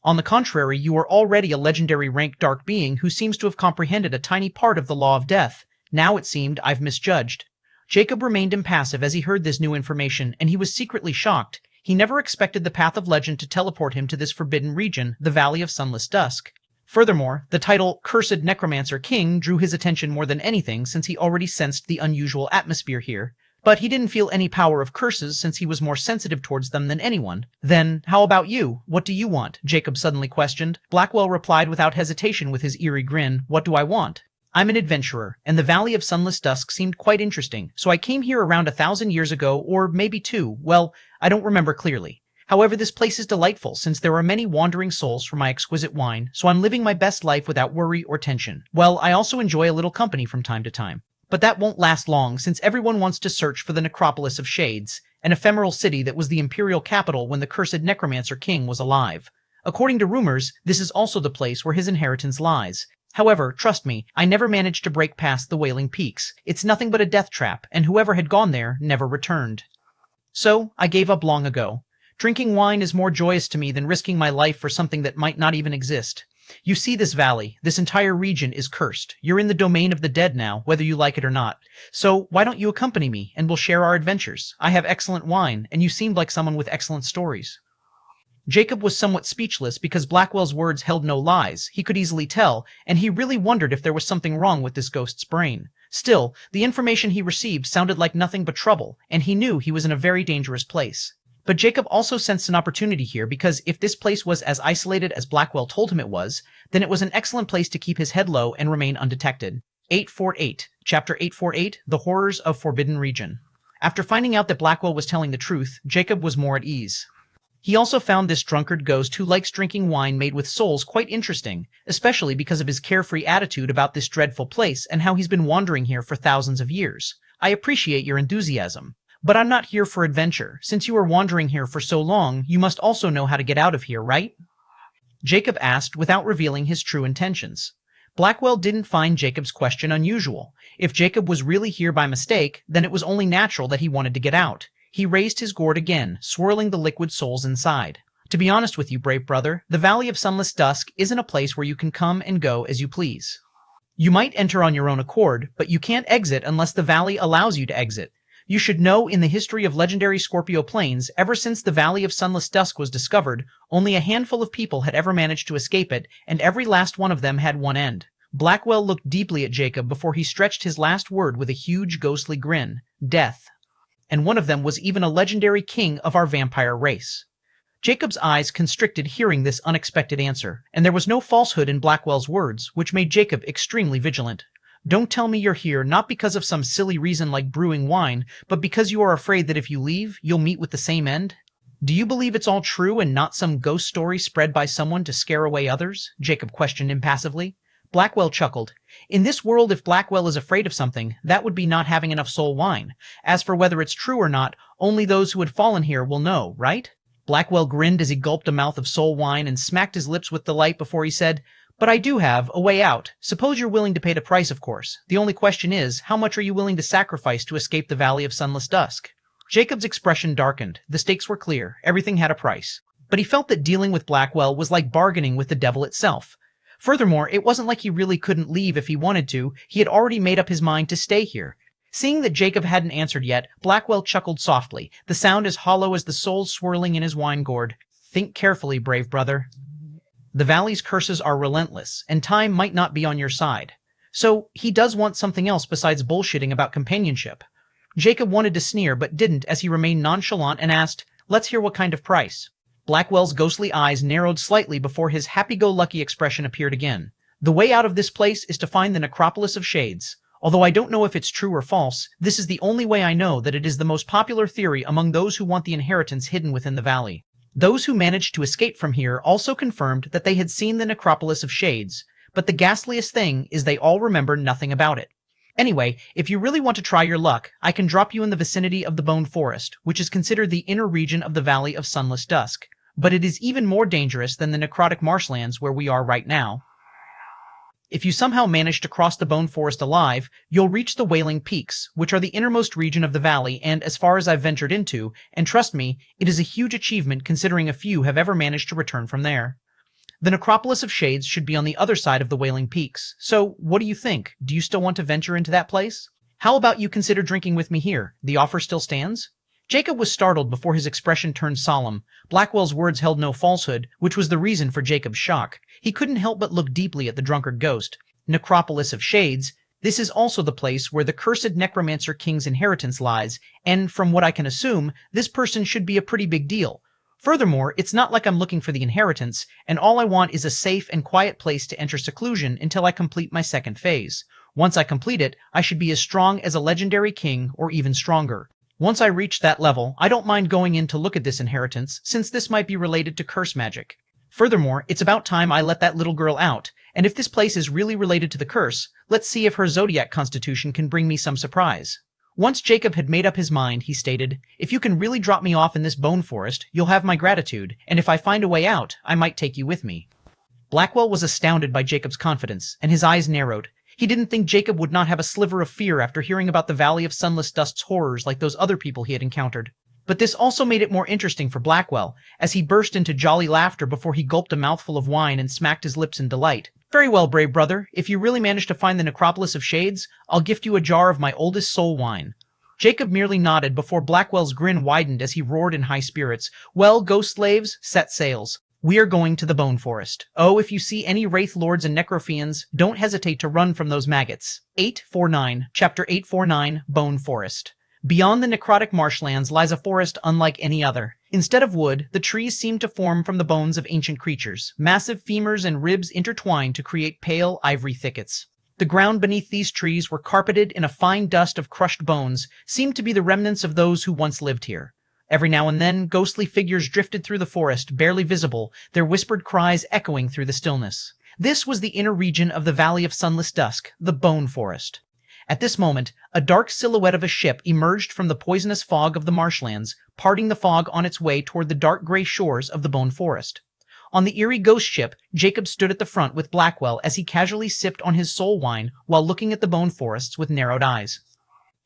On the contrary, you are already a legendary rank dark being who seems to have comprehended a tiny part of the law of death. Now it seemed I've misjudged." Jacob remained impassive as he heard this new information, and he was secretly shocked. He never expected the Path of Legend to teleport him to this forbidden region, the Valley of Sunless Dusk. Furthermore, the title Cursed Necromancer King drew his attention more than anything since he already sensed the unusual atmosphere here. But he didn't feel any power of curses since he was more sensitive towards them than anyone. "Then, how about you? What do you want?" Jacob suddenly questioned. Blackwell replied without hesitation with his eerie grin, "What do I want? I'm an adventurer, and the Valley of Sunless Dusk seemed quite interesting, so I came here around 1,000 years ago, or maybe two. Well, I don't remember clearly. However, this place is delightful since there are many wandering souls for my exquisite wine, so I'm living my best life without worry or tension. Well, I also enjoy a little company from time to time. But that won't last long since everyone wants to search for the Necropolis of Shades, an ephemeral city that was the imperial capital when the cursed Necromancer King was alive. According to rumors, this is also the place where his inheritance lies. However, trust me, I never managed to break past the Wailing Peaks. It's nothing but a death trap, and whoever had gone there never returned. So, I gave up long ago. Drinking wine is more joyous to me than risking my life for something that might not even exist. You see this valley, this entire region is cursed. You're in the domain of the dead now, whether you like it or not. So, why don't you accompany me, and we'll share our adventures? I have excellent wine, and you seemed like someone with excellent stories. Jacob was somewhat speechless because Blackwell's words held no lies, he could easily tell, and he really wondered if there was something wrong with this ghost's brain. Still, the information he received sounded like nothing but trouble, and he knew he was in a very dangerous place. But Jacob also sensed an opportunity here because if this place was as isolated as Blackwell told him it was, then it was an excellent place to keep his head low and remain undetected. 848, Chapter 848, The Horrors of Forbidden Region. After finding out that Blackwell was telling the truth, Jacob was more at ease. He also found this drunkard ghost who likes drinking wine made with souls quite interesting, especially because of his carefree attitude about this dreadful place and how he's been wandering here for thousands of years. I appreciate your enthusiasm. But I'm not here for adventure. Since you are wandering here for so long, you must also know how to get out of here, right? Jacob asked without revealing his true intentions. Blackwell didn't find Jacob's question unusual. If Jacob was really here by mistake, then it was only natural that he wanted to get out. He raised his gourd again, swirling the liquid souls inside. To be honest with you, brave brother, the Valley of Sunless Dusk isn't a place where you can come and go as you please. You might enter on your own accord, but you can't exit unless the valley allows you to exit. You should know in the history of legendary Scorpio Plains, ever since the Valley of Sunless Dusk was discovered, only a handful of people had ever managed to escape it, and every last one of them had one end. Blackwell looked deeply at Jacob before he stretched his last word with a huge ghostly grin. Death. And one of them was even a legendary king of our vampire race. Jacob's eyes constricted hearing this unexpected answer, and there was no falsehood in Blackwell's words, which made Jacob extremely vigilant. Don't tell me you're here not because of some silly reason like brewing wine, but because you are afraid that if you leave, you'll meet with the same end? Do you believe it's all true and not some ghost story spread by someone to scare away others? Jacob questioned impassively. Blackwell chuckled. In this world, if Blackwell is afraid of something, that would be not having enough soul wine. As for whether it's true or not, only those who had fallen here will know, right? Blackwell grinned as he gulped a mouth of soul wine and smacked his lips with delight before he said, But I do have a way out. Suppose you're willing to pay the price, of course. The only question is, how much are you willing to sacrifice to escape the Valley of Sunless Dusk? Jacob's expression darkened. The stakes were clear. Everything had a price. But he felt that dealing with Blackwell was like bargaining with the devil itself. Furthermore, it wasn't like he really couldn't leave if he wanted to. He had already made up his mind to stay here. Seeing that Jacob hadn't answered yet, Blackwell chuckled softly, the sound as hollow as the souls swirling in his wine gourd. Think carefully, brave brother. The valley's curses are relentless, and time might not be on your side. So, he does want something else besides bullshitting about companionship. Jacob wanted to sneer, but didn't as he remained nonchalant and asked, Let's hear what kind of price. Blackwell's ghostly eyes narrowed slightly before his happy-go-lucky expression appeared again. The way out of this place is to find the Necropolis of Shades. Although I don't know if it's true or false, this is the only way I know that it is the most popular theory among those who want the inheritance hidden within the valley. Those who managed to escape from here also confirmed that they had seen the Necropolis of Shades, but the ghastliest thing is they all remember nothing about it. Anyway, if you really want to try your luck, I can drop you in the vicinity of the Bone Forest, which is considered the inner region of the Valley of Sunless Dusk. But it is even more dangerous than the necrotic marshlands where we are right now. If you somehow manage to cross the Bone Forest alive, you'll reach the Wailing Peaks, which are the innermost region of the valley and as far as I've ventured into, and trust me, it is a huge achievement considering a few have ever managed to return from there. The Necropolis of Shades should be on the other side of the Wailing Peaks, so what do you think? Do you still want to venture into that place? How about you consider drinking with me here? The offer still stands? Jacob was startled before his expression turned solemn. Blackwell's words held no falsehood, which was the reason for Jacob's shock. He couldn't help but look deeply at the drunkard ghost. Necropolis of Shades, this is also the place where the cursed Necromancer King's inheritance lies, and from what I can assume, this person should be a pretty big deal. Furthermore, it's not like I'm looking for the inheritance, and all I want is a safe and quiet place to enter seclusion until I complete my second phase. Once I complete it, I should be as strong as a legendary king or even stronger. Once I reach that level, I don't mind going in to look at this inheritance, since this might be related to curse magic. Furthermore, it's about time I let that little girl out, and if this place is really related to the curse, let's see if her zodiac constitution can bring me some surprise. Once Jacob had made up his mind, he stated, "If you can really drop me off in this bone forest, you'll have my gratitude, and if I find a way out, I might take you with me." Blackwell was astounded by Jacob's confidence, and his eyes narrowed. He didn't think Jacob would not have a sliver of fear after hearing about the Valley of Sunless Dust's horrors like those other people he had encountered. But this also made it more interesting for Blackwell, as he burst into jolly laughter before he gulped a mouthful of wine and smacked his lips in delight. "Very well, brave brother. If you really manage to find the Necropolis of Shades, I'll gift you a jar of my oldest soul wine." Jacob merely nodded before Blackwell's grin widened as he roared in high spirits. "Well, ghost slaves, set sails. We are going to the Bone Forest. Oh, if you see any Wraith Lords and Necrophians, don't hesitate to run from those maggots." 849, Chapter 849, Bone Forest. Beyond the necrotic marshlands lies a forest unlike any other. Instead of wood, the trees seem to form from the bones of ancient creatures. Massive femurs and ribs intertwine to create pale ivory thickets. The ground beneath these trees were carpeted in a fine dust of crushed bones, seemed to be the remnants of those who once lived here. Every now and then, ghostly figures drifted through the forest, barely visible, their whispered cries echoing through the stillness. This was the inner region of the Valley of Sunless Dusk, the Bone Forest. At this moment, a dark silhouette of a ship emerged from the poisonous fog of the marshlands, parting the fog on its way toward the dark gray shores of the Bone Forest. On the eerie ghost ship, Jacob stood at the front with Blackwell as he casually sipped on his soul wine while looking at the bone forests with narrowed eyes.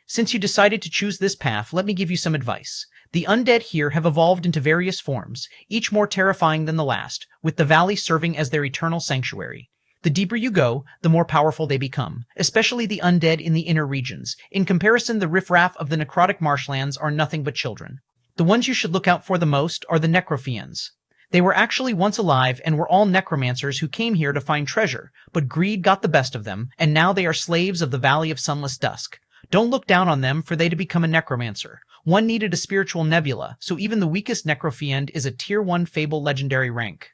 "Since you decided to choose this path, let me give you some advice. The undead here have evolved into various forms, each more terrifying than the last, with the valley serving as their eternal sanctuary. The deeper you go, the more powerful they become, especially the undead in the inner regions. In comparison, the riffraff of the necrotic marshlands are nothing but children. The ones you should look out for the most are the Necrophians. They were actually once alive and were all necromancers who came here to find treasure, but greed got the best of them, and now they are slaves of the Valley of Sunless Dusk. Don't look down on them for they to become a necromancer. One needed a spiritual nebula, so even the weakest Necrophiend is a Tier 1 Fable legendary rank.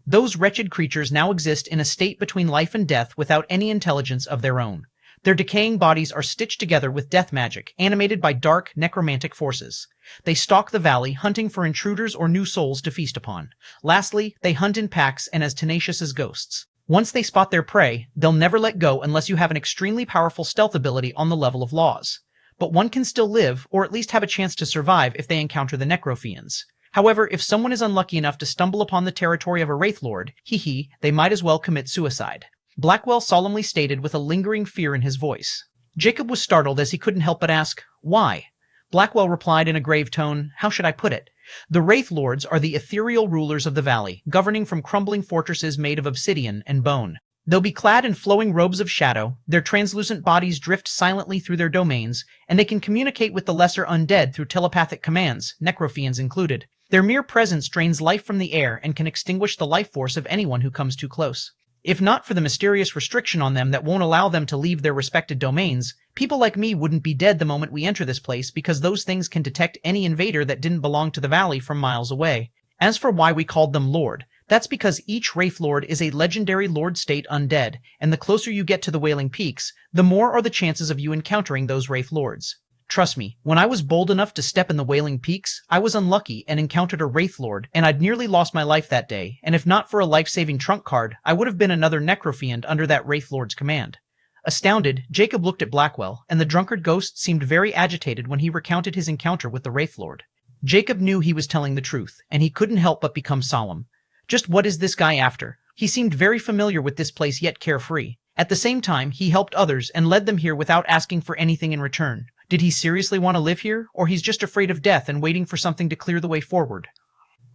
Those wretched creatures now exist in a state between life and death without any intelligence of their own. Their decaying bodies are stitched together with death magic, animated by dark, necromantic forces. They stalk the valley, hunting for intruders or new souls to feast upon. Lastly, they hunt in packs and as tenacious as ghosts. Once they spot their prey, they'll never let go unless you have an extremely powerful stealth ability on the level of Laws. But one can still live, or at least have a chance to survive if they encounter the Necrophians. However, if someone is unlucky enough to stumble upon the territory of a Wraith Lord, they might as well commit suicide. Blackwell solemnly stated with a lingering fear in his voice. Jacob was startled as he couldn't help but ask, "Why?" Blackwell replied in a grave tone, "How should I put it? The Wraith Lords are the ethereal rulers of the valley, governing from crumbling fortresses made of obsidian and bone. They'll be clad in flowing robes of shadow, their translucent bodies drift silently through their domains, and they can communicate with the lesser undead through telepathic commands, Necrophians included. Their mere presence drains life from the air and can extinguish the life force of anyone who comes too close. If not for the mysterious restriction on them that won't allow them to leave their respected domains, people like me wouldn't be dead the moment we enter this place because those things can detect any invader that didn't belong to the valley from miles away. As for why we called them Lord, that's because each Wraith Lord is a legendary Lord State undead, and the closer you get to the Wailing Peaks, the more are the chances of you encountering those Wraith Lords. Trust me, when I was bold enough to step in the Wailing Peaks, I was unlucky and encountered a Wraith Lord, and I'd nearly lost my life that day, and if not for a life-saving trunk card, I would have been another Necrophiend under that Wraith Lord's command." Astounded, Jacob looked at Blackwell, and the drunkard ghost seemed very agitated when he recounted his encounter with the Wraith Lord. Jacob knew he was telling the truth, and he couldn't help but become solemn. Just what is this guy after? He seemed very familiar with this place yet carefree. At the same time, he helped others and led them here without asking for anything in return. Did he seriously want to live here, or he's just afraid of death and waiting for something to clear the way forward?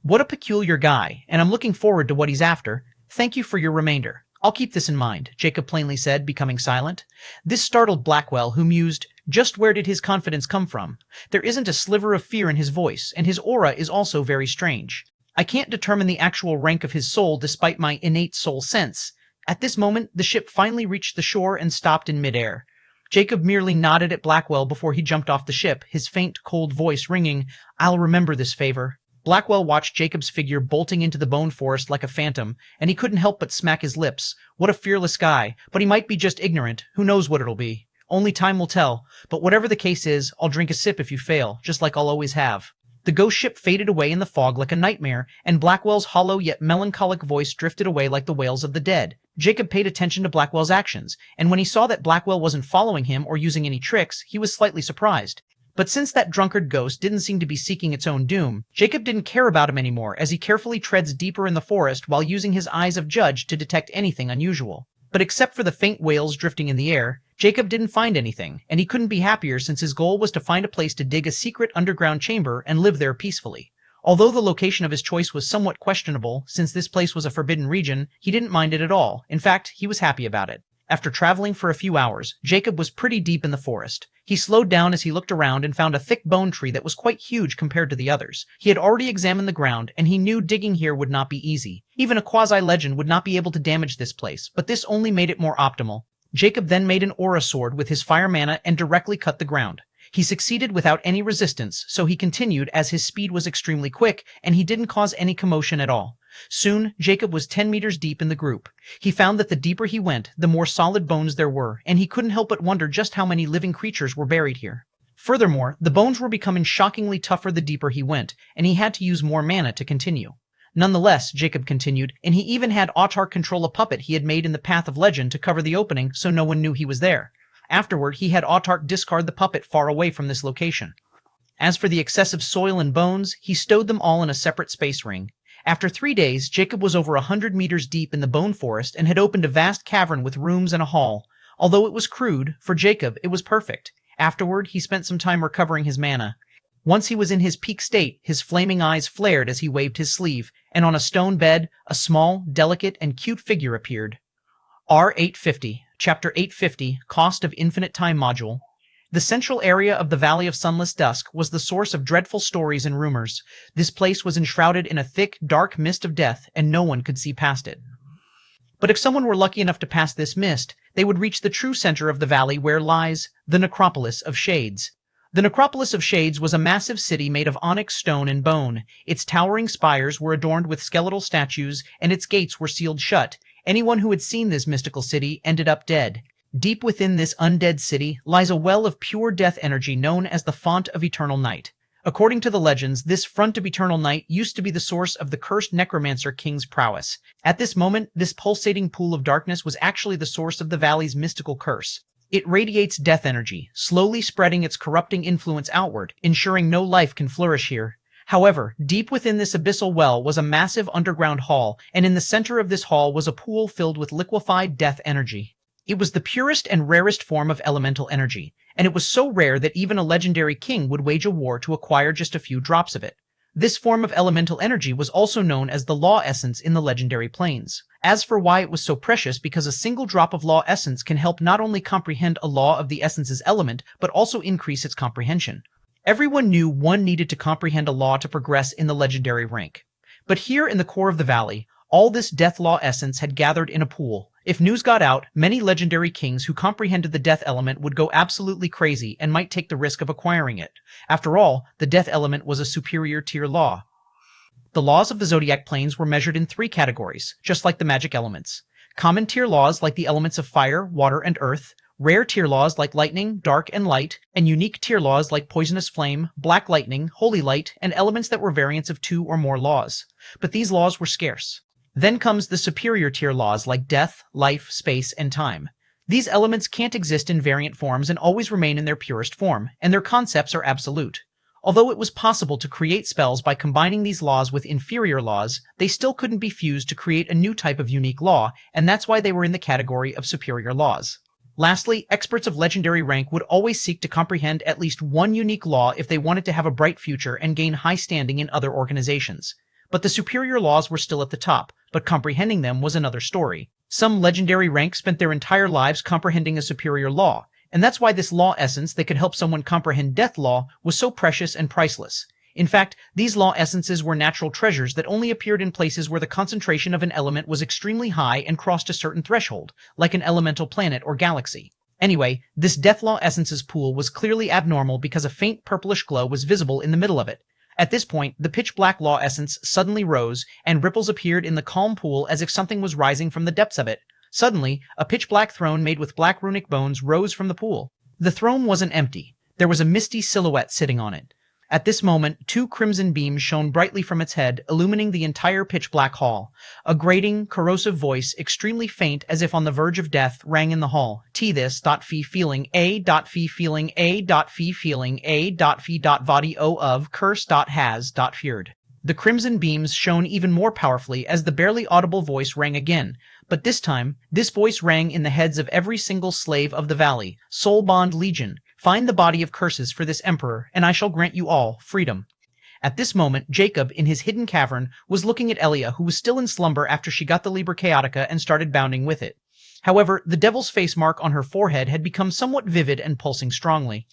What a peculiar guy, and I'm looking forward to what he's after. Thank you for your remainder. I'll keep this in mind, Jacob plainly said, becoming silent. This startled Blackwell, who mused, just where did his confidence come from? There isn't a sliver of fear in his voice, and his aura is also very strange. I can't determine the actual rank of his soul despite my innate soul sense. At this moment, the ship finally reached the shore and stopped in midair. Jacob merely nodded at Blackwell before he jumped off the ship, his faint, cold voice ringing, "I'll remember this favor." Blackwell watched Jacob's figure bolting into the bone forest like a phantom, and he couldn't help but smack his lips. What a fearless guy, but he might be just ignorant. Who knows what it'll be? Only time will tell, but whatever the case is, I'll drink a sip if you fail, just like I'll always have. The ghost ship faded away in the fog like a nightmare, and Blackwell's hollow yet melancholic voice drifted away like the wails of the dead. Jacob paid attention to Blackwell's actions, and when he saw that Blackwell wasn't following him or using any tricks, he was slightly surprised. But since that drunkard ghost didn't seem to be seeking its own doom, Jacob didn't care about him anymore as he carefully treads deeper in the forest while using his eyes of judge to detect anything unusual. But except for the faint wails drifting in the air, Jacob didn't find anything, and he couldn't be happier since his goal was to find a place to dig a secret underground chamber and live there peacefully. Although the location of his choice was somewhat questionable, since this place was a forbidden region, he didn't mind it at all. In fact, he was happy about it. After traveling for a few hours, Jacob was pretty deep in the forest. He slowed down as he looked around and found a thick bone tree that was quite huge compared to the others. He had already examined the ground, and he knew digging here would not be easy. Even a quasi-legend would not be able to damage this place, but this only made it more optimal. Jacob then made an aura sword with his fire mana and directly cut the ground. He succeeded without any resistance, so he continued as his speed was extremely quick, and he didn't cause any commotion at all. Soon, Jacob was 10 meters deep in the group. He found that the deeper he went, the more solid bones there were, and he couldn't help but wonder just how many living creatures were buried here. Furthermore, the bones were becoming shockingly tougher the deeper he went, and he had to use more mana to continue. Nonetheless, Jacob continued, and he even had Autark control a puppet he had made in the Path of Legend to cover the opening so no one knew he was there. Afterward, he had Autark discard the puppet far away from this location. As for the excessive soil and bones, he stowed them all in a separate space ring. After 3 days, Jacob was over 100 meters deep in the bone forest and had opened a vast cavern with rooms and a hall. Although it was crude, for Jacob it was perfect. Afterward, he spent some time recovering his mana. Once he was in his peak state, his flaming eyes flared as he waved his sleeve, and on a stone bed, a small, delicate, and cute figure appeared. R850, Chapter 850, Cost of Infinite Time Module. The central area of the Valley of Sunless Dusk was the source of dreadful stories and rumors. This place was enshrouded in a thick, dark mist of death, and no one could see past it. But if someone were lucky enough to pass this mist, they would reach the true center of the valley where lies the Necropolis of Shades. The Necropolis of Shades was a massive city made of onyx stone and bone. Its towering spires were adorned with skeletal statues, and its gates were sealed shut. Anyone who had seen this mystical city ended up dead. Deep within this undead city lies a well of pure death energy known as the Font of Eternal Night. According to the legends, this Font of Eternal Night used to be the source of the cursed necromancer king's prowess. At this moment, this pulsating pool of darkness was actually the source of the valley's mystical curse. It radiates death energy, slowly spreading its corrupting influence outward, ensuring no life can flourish here. However, deep within this abyssal well was a massive underground hall, and in the center of this hall was a pool filled with liquefied death energy. It was the purest and rarest form of elemental energy, and it was so rare that even a legendary king would wage a war to acquire just a few drops of it. This form of elemental energy was also known as the Law Essence in the legendary planes. As for why it was so precious, because a single drop of Law Essence can help not only comprehend a law of the essence's element, but also increase its comprehension. Everyone knew one needed to comprehend a law to progress in the legendary rank. But here in the core of the valley, all this death law essence had gathered in a pool. If news got out, many legendary kings who comprehended the death element would go absolutely crazy and might take the risk of acquiring it. After all, the death element was a superior tier law. The laws of the zodiac planes were measured in 3 categories, just like the magic elements. Common tier laws like the elements of fire, water, and earth, rare tier laws like lightning, dark, and light, and unique tier laws like poisonous flame, black lightning, holy light, and elements that were variants of 2 or more laws. But these laws were scarce. Then comes the superior tier laws like death, life, space, and time. These elements can't exist in variant forms and always remain in their purest form, and their concepts are absolute. Although it was possible to create spells by combining these laws with inferior laws, they still couldn't be fused to create a new type of unique law, and that's why they were in the category of superior laws. Lastly, experts of legendary rank would always seek to comprehend at least one unique law if they wanted to have a bright future and gain high standing in other organizations. But the superior laws were still at the top, but comprehending them was another story. Some legendary rank spent their entire lives comprehending a superior law, and that's why this law essence that could help someone comprehend death law was so precious and priceless. In fact, these law essences were natural treasures that only appeared in places where the concentration of an element was extremely high and crossed a certain threshold, like an elemental planet or galaxy. Anyway, this death law essences pool was clearly abnormal because a faint purplish glow was visible in the middle of it. At this point, the pitch-black law essence suddenly rose, and ripples appeared in the calm pool as if something was rising from the depths of it. Suddenly, a pitch-black throne made with black runic bones rose from the pool. The throne wasn't empty. There was a misty silhouette sitting on it. At this moment, 2 crimson beams shone brightly from its head, illumining the entire pitch-black hall. A grating, corrosive voice, extremely faint as if on the verge of death, rang in the hall. T this dot fee feeling a dot fee feeling a dot fee feeling a dot fee dot body o of curse dot has dot feared. The crimson beams shone even more powerfully as the barely audible voice rang again, but this time, this voice rang in the heads of every single slave of the valley. Soul Bond Legion, find the body of curses for this emperor, and I shall grant you all freedom. At this moment, Jacob, in his hidden cavern, was looking at Elia, who was still in slumber after she got the Liber Chaotica and started bounding with it. However, the devil's face mark on her forehead had become somewhat vivid and pulsing strongly.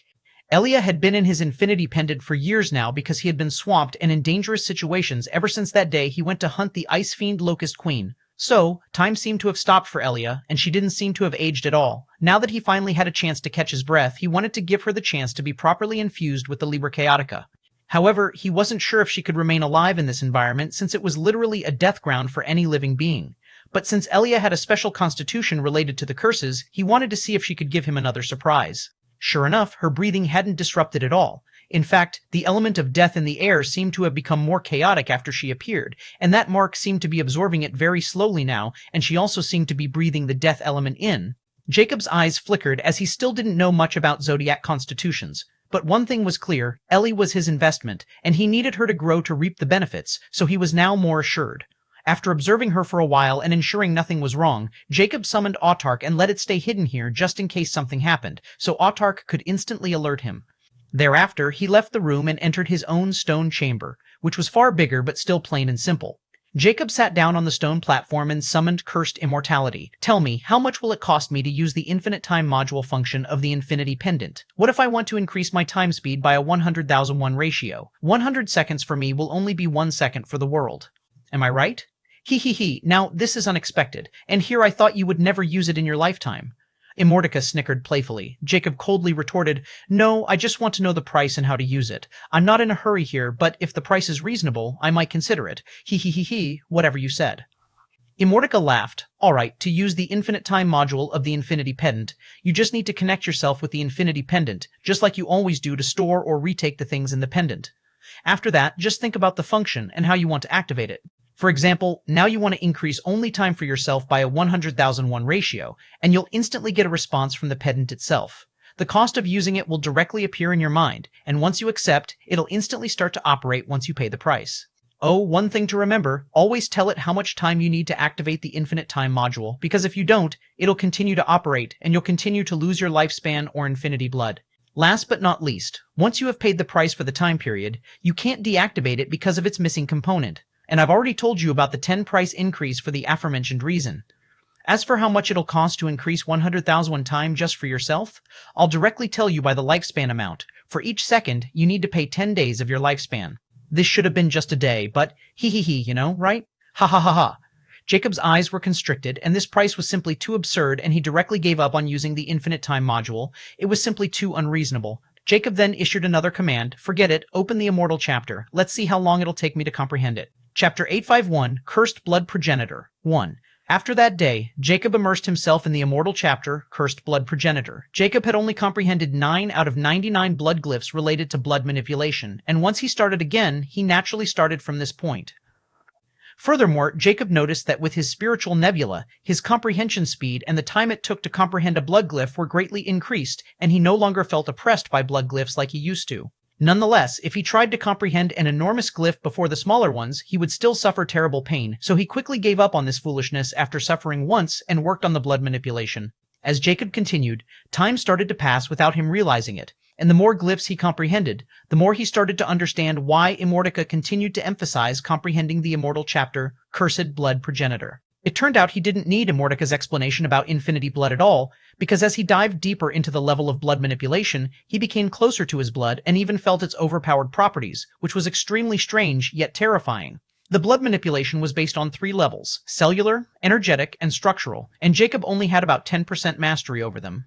Elia had been in his infinity pendant for years now because he had been swamped and in dangerous situations ever since that day he went to hunt the ice fiend Locust Queen. So, time seemed to have stopped for Elia, and she didn't seem to have aged at all. Now that he finally had a chance to catch his breath, he wanted to give her the chance to be properly infused with the Liber Chaotica. However, he wasn't sure if she could remain alive in this environment since it was literally a death ground for any living being. But since Elia had a special constitution related to the curses, he wanted to see if she could give him another surprise. Sure enough, her breathing hadn't disrupted at all. In fact, the element of death in the air seemed to have become more chaotic after she appeared, and that mark seemed to be absorbing it very slowly now, and she also seemed to be breathing the death element in. Jacob's eyes flickered as he still didn't know much about zodiac constitutions. But one thing was clear, Ellie was his investment, and he needed her to grow to reap the benefits, so he was now more assured. After observing her for a while and ensuring nothing was wrong, Jacob summoned Autark and let it stay hidden here just in case something happened, so Autark could instantly alert him. Thereafter, he left the room and entered his own stone chamber, which was far bigger but still plain and simple. Jacob sat down on the stone platform and summoned Cursed Immortality. Tell me, how much will it cost me to use the infinite time module function of the Infinity Pendant? What if I want to increase my time speed by a 100,001 ratio? 100 seconds for me will only be 1 second for the world. Am I right? Now this is unexpected, and here I thought you would never use it in your lifetime. Immortica snickered playfully. Jacob coldly retorted, No, I just want to know the price and how to use it. I'm not in a hurry here, but if the price is reasonable, I might consider it. Whatever you said. Immortica laughed. Alright, to use the infinite time module of the Infinity Pendant, you just need to connect yourself with the Infinity Pendant, just like you always do to store or retake the things in the pendant. After that, just think about the function and how you want to activate it. For example, now you want to increase only time for yourself by a 100,001 ratio, and you'll instantly get a response from the pendant itself. The cost of using it will directly appear in your mind, and once you accept, it'll instantly start to operate once you pay the price. Oh, one thing to remember, always tell it how much time you need to activate the infinite time module, because if you don't, it'll continue to operate, and you'll continue to lose your lifespan or infinity blood. Last but not least, once you have paid the price for the time period, you can't deactivate it because of its missing component. And I've already told you about the 10 price increase for the aforementioned reason. As for how much it'll cost to increase 100,001 time just for yourself, I'll directly tell you by the lifespan amount. For each second, you need to pay 10 days of your lifespan. This should have been just a day, but you know, right? Ha. Jacob's eyes were constricted, and this price was simply too absurd, and he directly gave up on using the infinite time module. It was simply too unreasonable. Jacob then issued another command. Forget it, open the immortal chapter. Let's see how long it'll take me to comprehend it. Chapter 851, Cursed Blood Progenitor. 1. After that day, Jacob immersed himself in the immortal chapter, Cursed Blood Progenitor. Jacob had only comprehended 9 out of 99 blood glyphs related to blood manipulation, and once he started again, he naturally started from this point. Furthermore, Jacob noticed that with his spiritual nebula, his comprehension speed and the time it took to comprehend a blood glyph were greatly increased, and he no longer felt oppressed by blood glyphs like he used to. Nonetheless, if he tried to comprehend an enormous glyph before the smaller ones, he would still suffer terrible pain, so he quickly gave up on this foolishness after suffering once and worked on the blood manipulation. As Jacob continued, time started to pass without him realizing it, and the more glyphs he comprehended, the more he started to understand why Immortica continued to emphasize comprehending the immortal chapter, Cursed Blood Progenitor. It turned out he didn't need Immortica's explanation about infinity blood at all, because as he dived deeper into the level of blood manipulation, he became closer to his blood and even felt its overpowered properties, which was extremely strange yet terrifying. The blood manipulation was based on 3 levels: cellular, energetic, and structural, and Jacob only had about 10% mastery over them.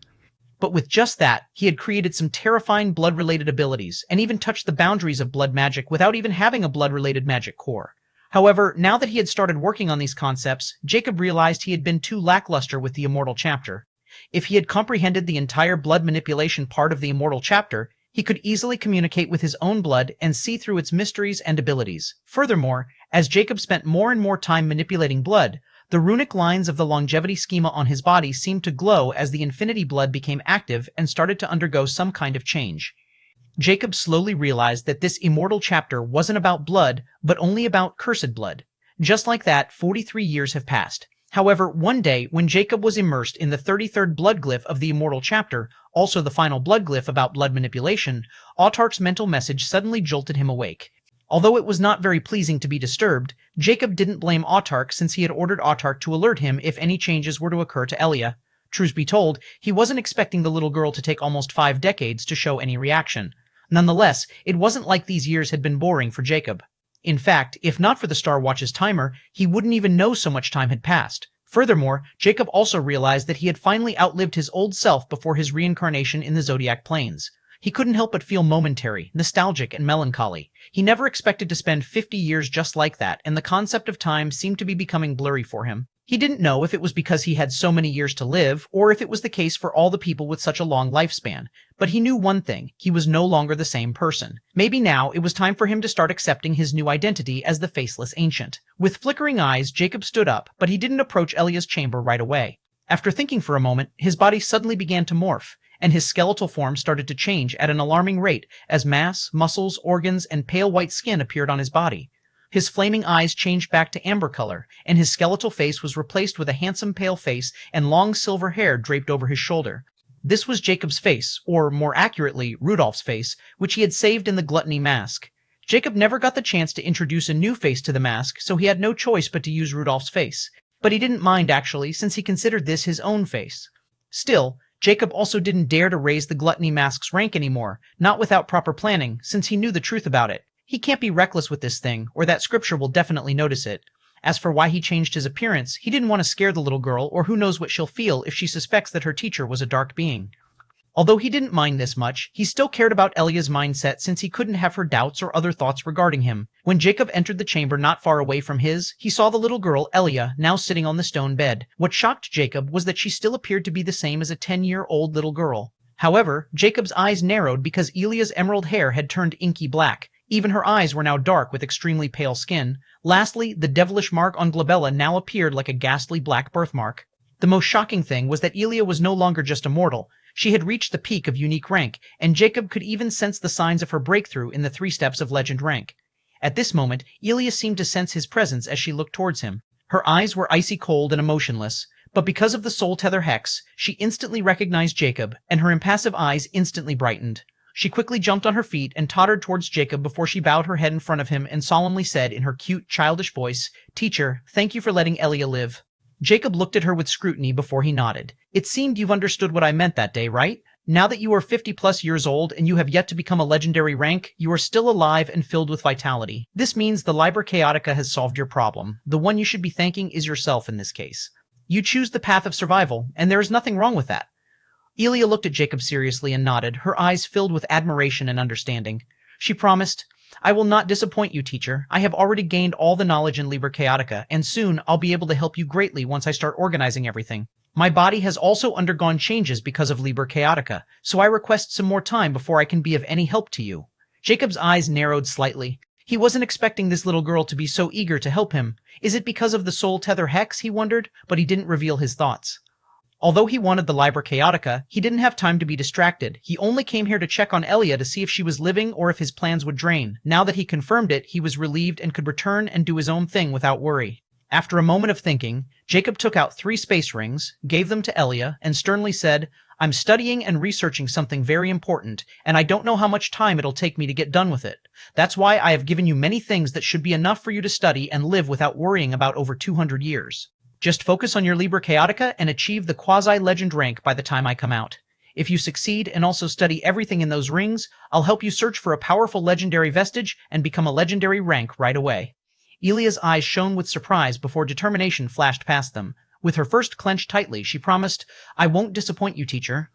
But with just that, he had created some terrifying blood-related abilities, and even touched the boundaries of blood magic without even having a blood-related magic core. However, now that he had started working on these concepts, Jacob realized he had been too lackluster with the Immortal chapter. If he had comprehended the entire blood manipulation part of the Immortal chapter, he could easily communicate with his own blood and see through its mysteries and abilities. Furthermore, as Jacob spent more and more time manipulating blood, the runic lines of the longevity schema on his body seemed to glow as the infinity blood became active and started to undergo some kind of change. Jacob slowly realized that this Immortal chapter wasn't about blood, but only about cursed blood. Just like that, 43 years have passed. However, one day, when Jacob was immersed in the 33rd blood glyph of the Immortal chapter, also the final blood glyph about blood manipulation, Autark's mental message suddenly jolted him awake. Although it was not very pleasing to be disturbed, Jacob didn't blame Autark since he had ordered Autark to alert him if any changes were to occur to Elia. Truth be told, he wasn't expecting the little girl to take almost 5 decades to show any reaction. Nonetheless, it wasn't like these years had been boring for Jacob. In fact, if not for the Star Watch's timer, he wouldn't even know so much time had passed. Furthermore, Jacob also realized that he had finally outlived his old self before his reincarnation in the Zodiac Plains. He couldn't help but feel momentary, nostalgic, and melancholy. He never expected to spend 50 years just like that, and the concept of time seemed to be becoming blurry for him. He didn't know if it was because he had so many years to live, or if it was the case for all the people with such a long lifespan. But he knew one thing: he was no longer the same person. Maybe now it was time for him to start accepting his new identity as the Faceless Ancient. With flickering eyes, Jacob stood up, but he didn't approach Elia's chamber right away. After thinking for a moment, his body suddenly began to morph, and his skeletal form started to change at an alarming rate as mass, muscles, organs, and pale white skin appeared on his body. His flaming eyes changed back to amber color, and his skeletal face was replaced with a handsome pale face and long silver hair draped over his shoulder. This was Jacob's face, or more accurately, Rudolph's face, which he had saved in the gluttony mask. Jacob never got the chance to introduce a new face to the mask, so he had no choice but to use Rudolph's face. But he didn't mind actually, since he considered this his own face. Still, Jacob also didn't dare to raise the gluttony mask's rank anymore, not without proper planning, since he knew the truth about it. He can't be reckless with this thing, or that scripture will definitely notice it. As for why he changed his appearance, he didn't want to scare the little girl, or who knows what she'll feel if she suspects that her teacher was a dark being. Although he didn't mind this much, he still cared about Elia's mindset since he couldn't have her doubts or other thoughts regarding him. When Jacob entered the chamber not far away from his, he saw the little girl, Elia, now sitting on the stone bed. What shocked Jacob was that she still appeared to be the same as a 10-year-old little girl. However, Jacob's eyes narrowed because Elia's emerald hair had turned inky black. Even her eyes were now dark with extremely pale skin. Lastly, the devilish mark on Glabella now appeared like a ghastly black birthmark. The most shocking thing was that Elia was no longer just a mortal. She had reached the peak of unique rank, and Jacob could even sense the signs of her breakthrough in the 3 steps of legend rank. At this moment, Elia seemed to sense his presence as she looked towards him. Her eyes were icy cold and emotionless, but because of the soul tether hex, she instantly recognized Jacob, and her impassive eyes instantly brightened. She quickly jumped on her feet and tottered towards Jacob before she bowed her head in front of him and solemnly said in her cute, childish voice, "Teacher, thank you for letting Elia live." Jacob looked at her with scrutiny before he nodded. "It seemed you've understood what I meant that day, right? Now that you are 50+ years old and you have yet to become a legendary rank, you are still alive and filled with vitality. This means the Liber Chaotica has solved your problem. The one you should be thanking is yourself in this case. You choose the path of survival, and there is nothing wrong with that." Elia looked at Jacob seriously and nodded, her eyes filled with admiration and understanding. She promised, "I will not disappoint you, teacher. I have already gained all the knowledge in Liber Chaotica, and soon I'll be able to help you greatly once I start organizing everything. My body has also undergone changes because of Liber Chaotica, so I request some more time before I can be of any help to you." Jacob's eyes narrowed slightly. He wasn't expecting this little girl to be so eager to help him. Is it because of the soul tether hex, he wondered, but he didn't reveal his thoughts. Although he wanted the Liber Chaotica, he didn't have time to be distracted. He only came here to check on Elia to see if she was living or if his plans would drain. Now that he confirmed it, he was relieved and could return and do his own thing without worry. After a moment of thinking, Jacob took out 3 space rings, gave them to Elia, and sternly said, "I'm studying and researching something very important, and I don't know how much time it'll take me to get done with it. That's why I have given you many things that should be enough for you to study and live without worrying about over 200 years. Just focus on your Liber Chaotica and achieve the quasi-legend rank by the time I come out. If you succeed and also study everything in those rings, I'll help you search for a powerful legendary vestige and become a legendary rank right away." Elia's eyes shone with surprise before determination flashed past them. With her fist clenched tightly, she promised, "I won't disappoint you, teacher."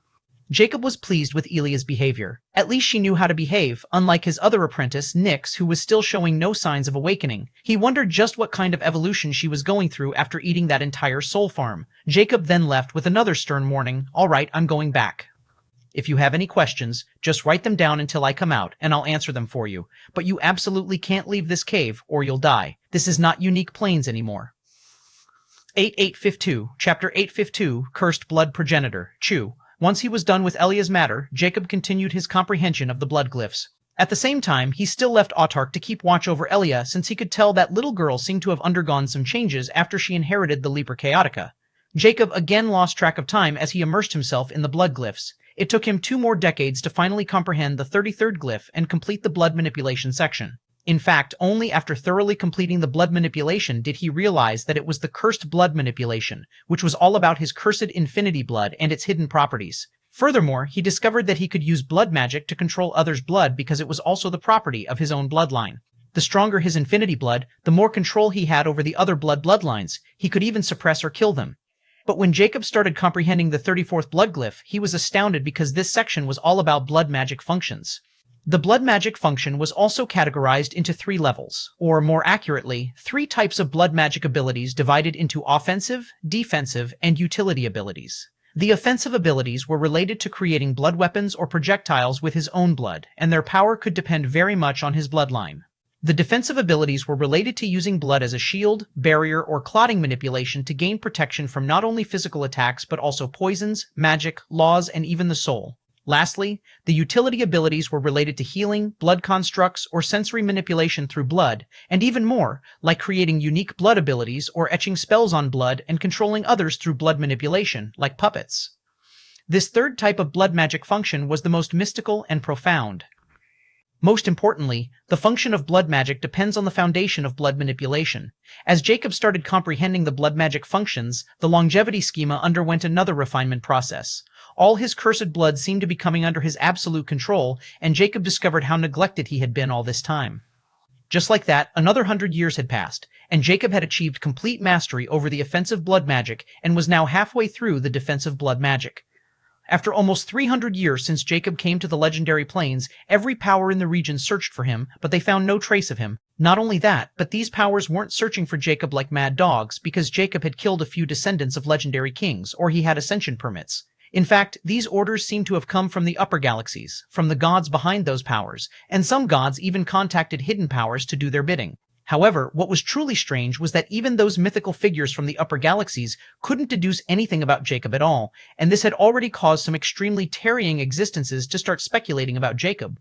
Jacob was pleased with Elia's behavior. At least she knew how to behave, unlike his other apprentice, Nyx, who was still showing no signs of awakening. He wondered just what kind of evolution she was going through after eating that entire soul farm. Jacob then left with another stern warning. "All right, I'm going back. If you have any questions, just write them down until I come out, and I'll answer them for you. But you absolutely can't leave this cave, or you'll die. This is not unique plains anymore." 8852, Chapter 852, Cursed Blood Progenitor, Ch. Once he was done with Elia's matter, Jacob continued his comprehension of the blood glyphs. At the same time, he still left Autark to keep watch over Elia, since he could tell that little girl seemed to have undergone some changes after she inherited the Liber Chaotica. Jacob again lost track of time as he immersed himself in the blood glyphs. It took him 2 more decades to finally comprehend the 33rd glyph and complete the blood manipulation section. In fact, only after thoroughly completing the blood manipulation did he realize that it was the cursed blood manipulation, which was all about his cursed infinity blood and its hidden properties. Furthermore, he discovered that he could use blood magic to control others' blood because it was also the property of his own bloodline. The stronger his infinity blood, the more control he had over the other bloodlines. He could even suppress or kill them. But when Jacob started comprehending the 34th blood glyph, he was astounded because this section was all about blood magic functions. The blood magic function was also categorized into 3 levels, or more accurately, 3 types of blood magic abilities divided into offensive, defensive, and utility abilities. The offensive abilities were related to creating blood weapons or projectiles with his own blood, and their power could depend very much on his bloodline. The defensive abilities were related to using blood as a shield, barrier, or clotting manipulation to gain protection from not only physical attacks but also poisons, magic, laws, and even the soul. Lastly, the utility abilities were related to healing, blood constructs, or sensory manipulation through blood, and even more, like creating unique blood abilities or etching spells on blood and controlling others through blood manipulation, like puppets. This 3rd type of blood magic function was the most mystical and profound. Most importantly, the function of blood magic depends on the foundation of blood manipulation. As Jacob started comprehending the blood magic functions, the longevity schema underwent another refinement process. All his cursed blood seemed to be coming under his absolute control, and Jacob discovered how neglected he had been all this time. Just like that, another 100 years had passed, and Jacob had achieved complete mastery over the offensive blood magic and was now halfway through the defensive blood magic. After almost 300 years since Jacob came to the legendary plains, every power in the region searched for him, but they found no trace of him. Not only that, but these powers weren't searching for Jacob like mad dogs, because Jacob had killed a few descendants of legendary kings, or he had ascension permits. In fact, these orders seem to have come from the upper galaxies, from the gods behind those powers, and some gods even contacted hidden powers to do their bidding. However, what was truly strange was that even those mythical figures from the upper galaxies couldn't deduce anything about Jacob at all, and this had already caused some extremely tarrying existences to start speculating about Jacob.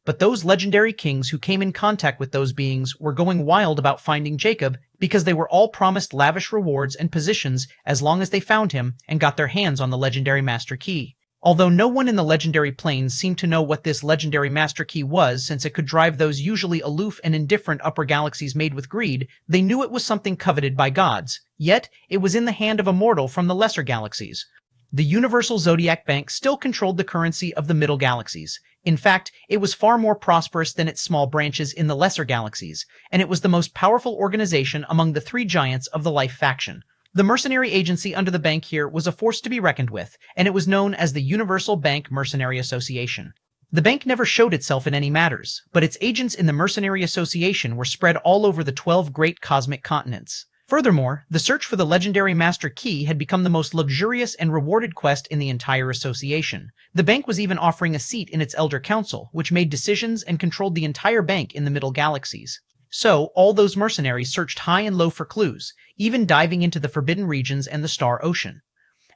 But those legendary kings who came in contact with those beings were going wild about finding Jacob because they were all promised lavish rewards and positions as long as they found him and got their hands on the legendary Master Key. Although no one in the legendary plains seemed to know what this legendary Master Key was, since it could drive those usually aloof and indifferent upper galaxies made with greed, they knew it was something coveted by gods. Yet, it was in the hand of a mortal from the lesser galaxies. The Universal Zodiac Bank still controlled the currency of the middle galaxies. In fact, it was far more prosperous than its small branches in the lesser galaxies, and it was the most powerful organization among the 3 giants of the Life faction. The mercenary agency under the bank here was a force to be reckoned with, and it was known as the Universal Bank Mercenary Association. The bank never showed itself in any matters, but its agents in the Mercenary Association were spread all over the 12 great cosmic continents. Furthermore, the search for the legendary Master Key had become the most luxurious and rewarded quest in the entire association. The bank was even offering a seat in its Elder Council, which made decisions and controlled the entire bank in the middle galaxies. So, all those mercenaries searched high and low for clues, even diving into the Forbidden Regions and the Star Ocean.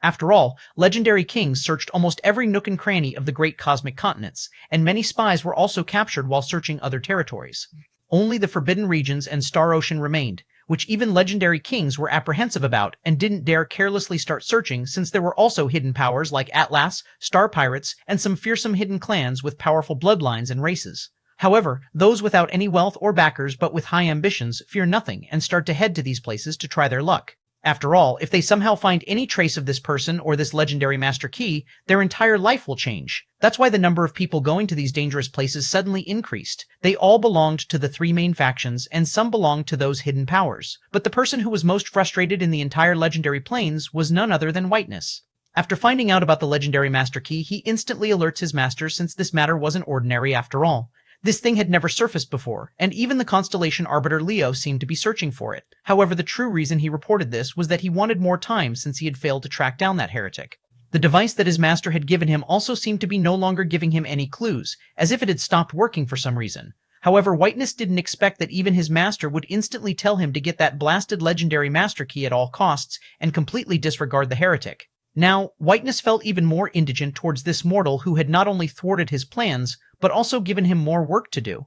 After all, legendary kings searched almost every nook and cranny of the great cosmic continents, and many spies were also captured while searching other territories. Only the Forbidden Regions and Star Ocean remained, which even legendary kings were apprehensive about and didn't dare carelessly start searching, since there were also hidden powers like Atlas, Star Pirates, and some fearsome hidden clans with powerful bloodlines and races. However, those without any wealth or backers but with high ambitions fear nothing and start to head to these places to try their luck. After all, if they somehow find any trace of this person or this legendary Master Key, their entire life will change. That's why the number of people going to these dangerous places suddenly increased. They all belonged to the 3 main factions, and some belonged to those hidden powers. But the person who was most frustrated in the entire legendary plains was none other than Whiteness. After finding out about the legendary Master Key, he instantly alerts his master since this matter wasn't ordinary after all. This thing had never surfaced before, and even the constellation arbiter Leo seemed to be searching for it. However, the true reason he reported this was that he wanted more time since he had failed to track down that heretic. The device that his master had given him also seemed to be no longer giving him any clues, as if it had stopped working for some reason. However, Whiteness didn't expect that even his master would instantly tell him to get that blasted legendary Master Key at all costs and completely disregard the heretic. Now, Whiteness felt even more indigent towards this mortal who had not only thwarted his plans, but also given him more work to do.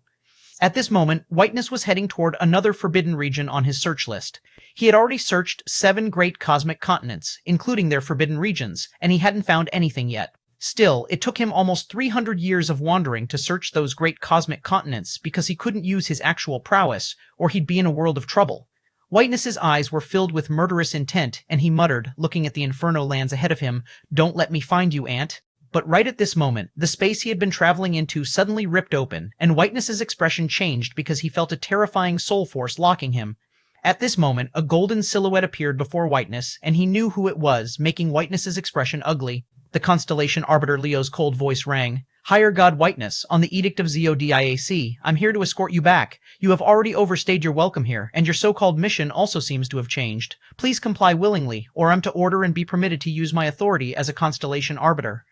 At this moment, Whiteness was heading toward another forbidden region on his search list. He had already searched 7 great cosmic continents, including their forbidden regions, and he hadn't found anything yet. Still, it took him almost 300 years of wandering to search those great cosmic continents because he couldn't use his actual prowess, or he'd be in a world of trouble. Whiteness's eyes were filled with murderous intent, and he muttered, looking at the inferno lands ahead of him, "Don't let me find you, Ant." But right at this moment, the space he had been traveling into suddenly ripped open, and Whiteness's expression changed because he felt a terrifying soul force locking him. At this moment, a golden silhouette appeared before Whiteness, and he knew who it was, making Whiteness's expression ugly. The constellation arbiter Leo's cold voice rang. "Higher God Whiteness, on the edict of Zodiac, I'm here to escort you back. You have already overstayed your welcome here, and your so-called mission also seems to have changed. Please comply willingly, or I'm to order and be permitted to use my authority as a constellation arbiter."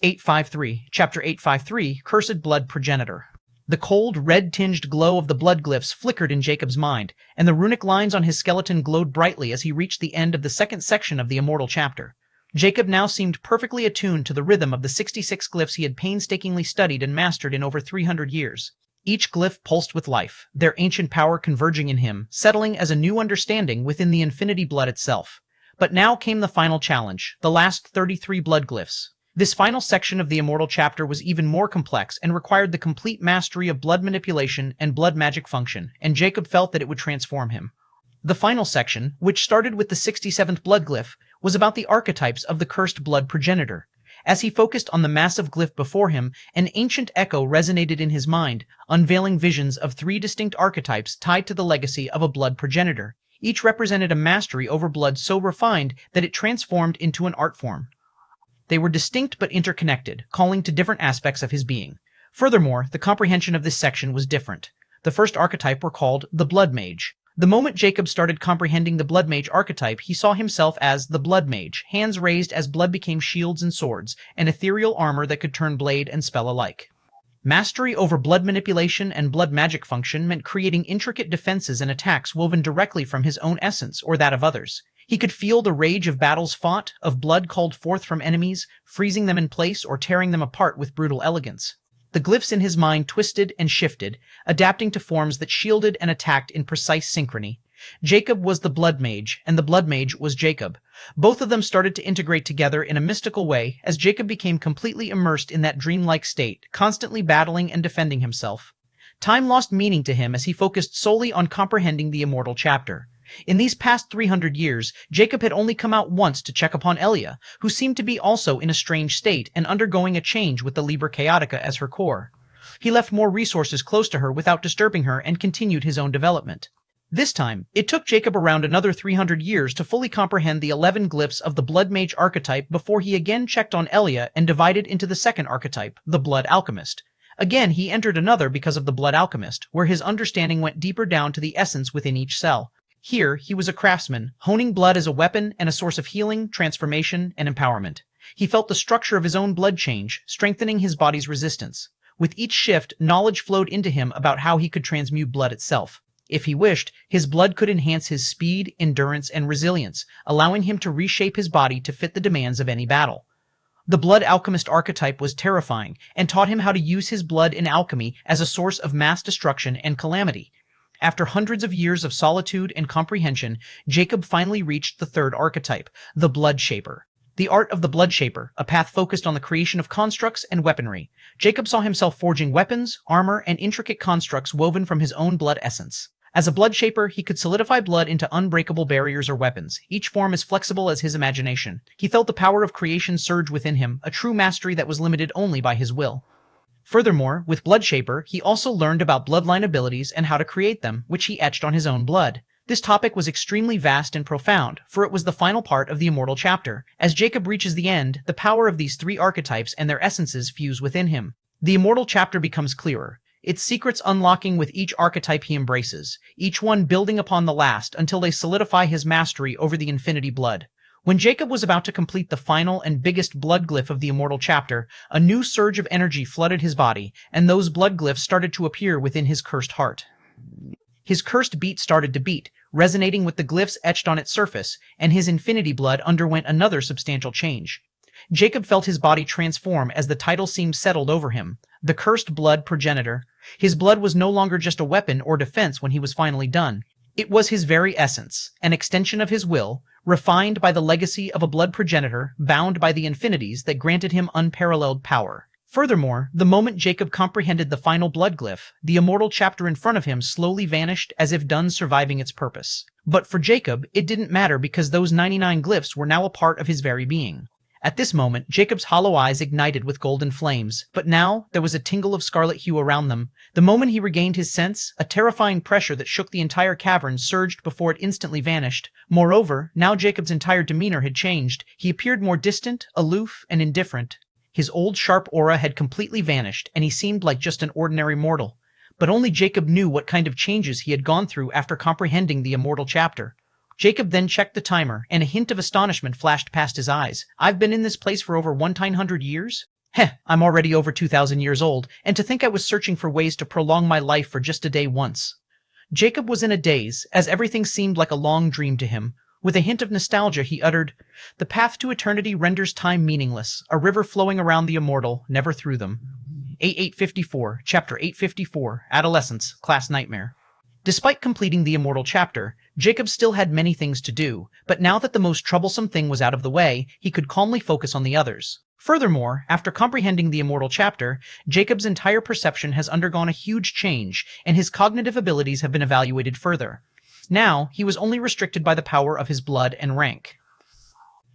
853, Chapter 853, Cursed Blood Progenitor. The cold, red-tinged glow of the blood glyphs flickered in Jacob's mind, and the runic lines on his skeleton glowed brightly as he reached the end of the second section of the Immortal chapter. Jacob now seemed perfectly attuned to the rhythm of the 66 glyphs he had painstakingly studied and mastered in over 300 years. Each glyph pulsed with life, their ancient power converging in him, settling as a new understanding within the infinity blood itself. But now came the final challenge, the last 33 blood glyphs. This final section of the Immortal chapter was even more complex and required the complete mastery of blood manipulation and blood magic function, and Jacob felt that it would transform him. The final section, which started with the 67th blood glyph, was about the archetypes of the cursed blood progenitor. As he focused on the massive glyph before him, an ancient echo resonated in his mind, unveiling visions of 3 distinct archetypes tied to the legacy of a blood progenitor. Each represented a mastery over blood so refined that it transformed into an art form. They were distinct but interconnected, calling to different aspects of his being. Furthermore, the comprehension of this section was different. The first archetype were called the Blood Mage. The moment Jacob started comprehending the Blood Mage archetype, he saw himself as the Blood Mage, hands raised as blood became shields and swords, and ethereal armor that could turn blade and spell alike. Mastery over blood manipulation and blood magic function meant creating intricate defenses and attacks woven directly from his own essence or that of others. He could feel the rage of battles fought, of blood called forth from enemies, freezing them in place or tearing them apart with brutal elegance. The glyphs in his mind twisted and shifted, adapting to forms that shielded and attacked in precise synchrony. Jacob was the Blood Mage, and the Blood Mage was Jacob. Both of them started to integrate together in a mystical way as Jacob became completely immersed in that dreamlike state, constantly battling and defending himself. Time lost meaning to him as he focused solely on comprehending the Immortal chapter. In these past 300 years, Jacob had only come out once to check upon Elia, who seemed to be also in a strange state and undergoing a change with the Liber Chaotica as her core. He left more resources close to her without disturbing her and continued his own development. This time, it took Jacob around another 300 years to fully comprehend the 11 glyphs of the Blood Mage archetype before he again checked on Elia and divided into the second archetype, the Blood Alchemist. Again, he entered another because of the Blood Alchemist, where his understanding went deeper down to the essence within each cell. Here, he was a craftsman, honing blood as a weapon and a source of healing, transformation, and empowerment. He felt the structure of his own blood change, strengthening his body's resistance. With each shift, knowledge flowed into him about how he could transmute blood itself. If he wished, his blood could enhance his speed, endurance, and resilience, allowing him to reshape his body to fit the demands of any battle. The Blood Alchemist archetype was terrifying, and taught him how to use his blood in alchemy as a source of mass destruction and calamity. After hundreds of years of solitude and comprehension, Jacob finally reached the third archetype, the Blood Shaper. The art of the Blood Shaper, a path focused on the creation of constructs and weaponry. Jacob saw himself forging weapons, armor, and intricate constructs woven from his own blood essence. As a Blood Shaper, he could solidify blood into unbreakable barriers or weapons, each form as flexible as his imagination. He felt the power of creation surge within him, a true mastery that was limited only by his will. Furthermore, with Blood Shaper, he also learned about bloodline abilities and how to create them, which he etched on his own blood. This topic was extremely vast and profound, for it was the final part of the Immortal chapter. As Jacob reaches the end, the power of these three archetypes and their essences fuse within him. The Immortal chapter becomes clearer, its secrets unlocking with each archetype he embraces, each one building upon the last until they solidify his mastery over the infinity blood. When Jacob was about to complete the final and biggest blood glyph of the Immortal chapter, a new surge of energy flooded his body, and those blood glyphs started to appear within his cursed heart. His cursed beat started to beat, resonating with the glyphs etched on its surface, and his infinity blood underwent another substantial change. Jacob felt his body transform as the title seemed settled over him, the Cursed Blood Progenitor. His blood was no longer just a weapon or defense when he was finally done. It was his very essence, an extension of his will, refined by the legacy of a blood progenitor, bound by the infinities that granted him unparalleled power. Furthermore, the moment Jacob comprehended the final blood glyph, the Immortal chapter in front of him slowly vanished as if done serving its purpose. But for Jacob, it didn't matter because those 99 glyphs were now a part of his very being. At this moment, Jacob's hollow eyes ignited with golden flames, but now there was a tingle of scarlet hue around them. The moment he regained his sense, a terrifying pressure that shook the entire cavern surged before it instantly vanished. Moreover, now Jacob's entire demeanor had changed. He appeared more distant, aloof, and indifferent. His old sharp aura had completely vanished, and he seemed like just an ordinary mortal. But only Jacob knew what kind of changes he had gone through after comprehending the Immortal chapter. Jacob then checked the timer, and a hint of astonishment flashed past his eyes. I've been in this place for over 100 years? Heh, I'm already over 2,000 years old, and to think I was searching for ways to prolong my life for just a day once. Jacob was in a daze, as everything seemed like a long dream to him. With a hint of nostalgia, he uttered, "The path to eternity renders time meaningless, a river flowing around the immortal, never through them." 8854, Chapter 854, Adolescence, Class Nightmare. Despite completing the Immortal chapter, Jacob still had many things to do, but now that the most troublesome thing was out of the way, he could calmly focus on the others. Furthermore, after comprehending the Immortal chapter, Jacob's entire perception has undergone a huge change, and his cognitive abilities have been evaluated further. Now, he was only restricted by the power of his blood and rank.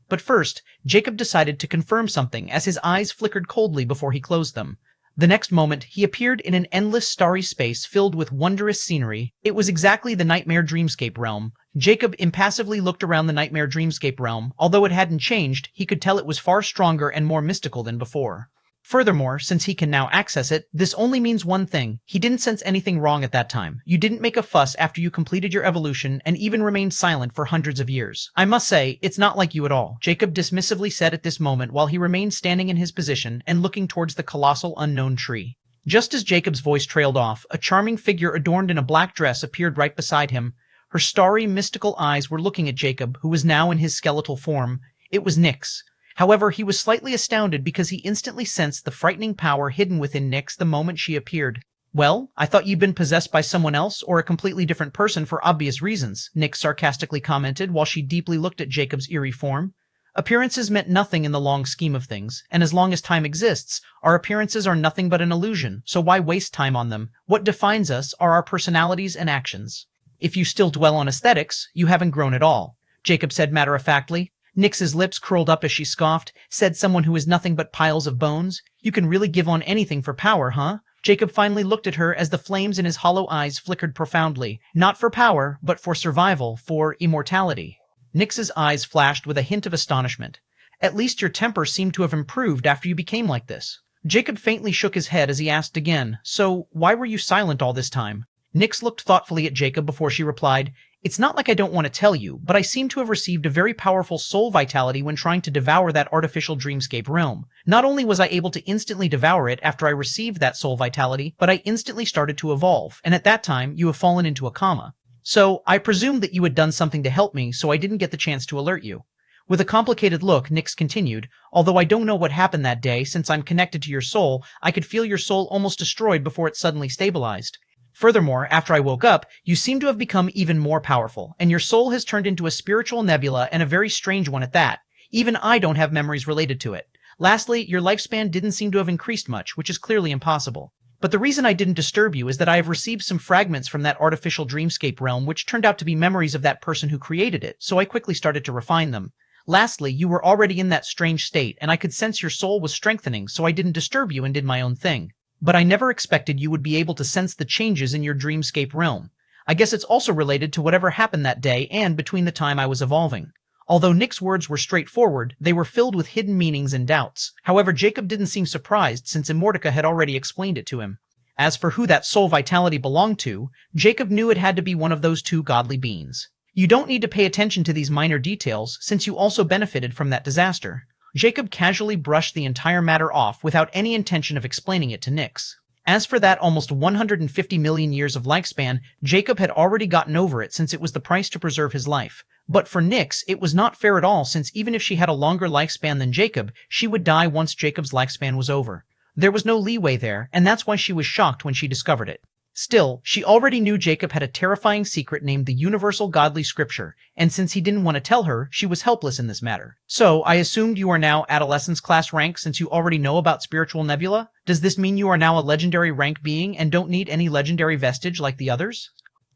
But first, Jacob decided to confirm something as his eyes flickered coldly before he closed them. The next moment, he appeared in an endless starry space filled with wondrous scenery. It was exactly the nightmare dreamscape realm. Jacob impassively looked around the nightmare dreamscape realm. Although it hadn't changed, he could tell it was far stronger and more mystical than before. Furthermore, since he can now access it, this only means one thing. He didn't sense anything wrong at that time. You didn't make a fuss after you completed your evolution and even remained silent for hundreds of years. I must say, it's not like you at all, Jacob dismissively said at this moment while he remained standing in his position and looking towards the colossal unknown tree. Just as Jacob's voice trailed off, a charming figure adorned in a black dress appeared right beside him. Her starry, mystical eyes were looking at Jacob, who was now in his skeletal form. It was Nyx. However, he was slightly astounded because he instantly sensed the frightening power hidden within Nyx the moment she appeared. "Well, I thought you'd been possessed by someone else or a completely different person for obvious reasons," Nyx sarcastically commented while she deeply looked at Jacob's eerie form. Appearances meant nothing in the long scheme of things, and as long as time exists, our appearances are nothing but an illusion, so why waste time on them? What defines us are our personalities and actions. "If you still dwell on aesthetics, you haven't grown at all," Jacob said matter-of-factly. Nyx's lips curled up as she scoffed. "Said someone who is nothing but piles of bones? You can really give on anything for power, huh?" Jacob finally looked at her as the flames in his hollow eyes flickered profoundly. "Not for power, but for survival, for immortality." Nyx's eyes flashed with a hint of astonishment. "At least your temper seemed to have improved after you became like this." Jacob faintly shook his head as he asked again, "So, why were you silent all this time?" Nyx looked thoughtfully at Jacob before she replied, "It's not like I don't want to tell you, but I seem to have received a very powerful soul vitality when trying to devour that artificial dreamscape realm. Not only was I able to instantly devour it after I received that soul vitality, but I instantly started to evolve, and at that time you have fallen into a coma. So, I presumed that you had done something to help me, so I didn't get the chance to alert you." With a complicated look, Nyx continued, "Although I don't know what happened that day, since I'm connected to your soul, I could feel your soul almost destroyed before it suddenly stabilized. Furthermore, after I woke up, you seem to have become even more powerful, and your soul has turned into a spiritual nebula and a very strange one at that. Even I don't have memories related to it. Lastly, your lifespan didn't seem to have increased much, which is clearly impossible. But the reason I didn't disturb you is that I have received some fragments from that artificial dreamscape realm which turned out to be memories of that person who created it, so I quickly started to refine them. Lastly, you were already in that strange state, and I could sense your soul was strengthening, so I didn't disturb you and did my own thing. But I never expected you would be able to sense the changes in your dreamscape realm. I guess it's also related to whatever happened that day and between the time I was evolving. Although Nick's words were straightforward, they were filled with hidden meanings and doubts. However, Jacob didn't seem surprised since Immortality had already explained it to him. As for who that soul vitality belonged to, Jacob knew it had to be one of those two godly beings. You don't need to pay attention to these minor details since you also benefited from that disaster. Jacob casually brushed the entire matter off without any intention of explaining it to Nyx. As for that almost 150 million years of lifespan, Jacob had already gotten over it since it was the price to preserve his life. But for Nyx, it was not fair at all since even if she had a longer lifespan than Jacob, she would die once Jacob's lifespan was over. There was no leeway there, and that's why she was shocked when she discovered it. Still, she already knew Jacob had a terrifying secret named the Universal Godly Scripture, and since he didn't want to tell her, she was helpless in this matter. So, I assumed you are now Adolescence class rank since you already know about Spiritual Nebula? Does this mean you are now a legendary rank being and don't need any legendary vestige like the others?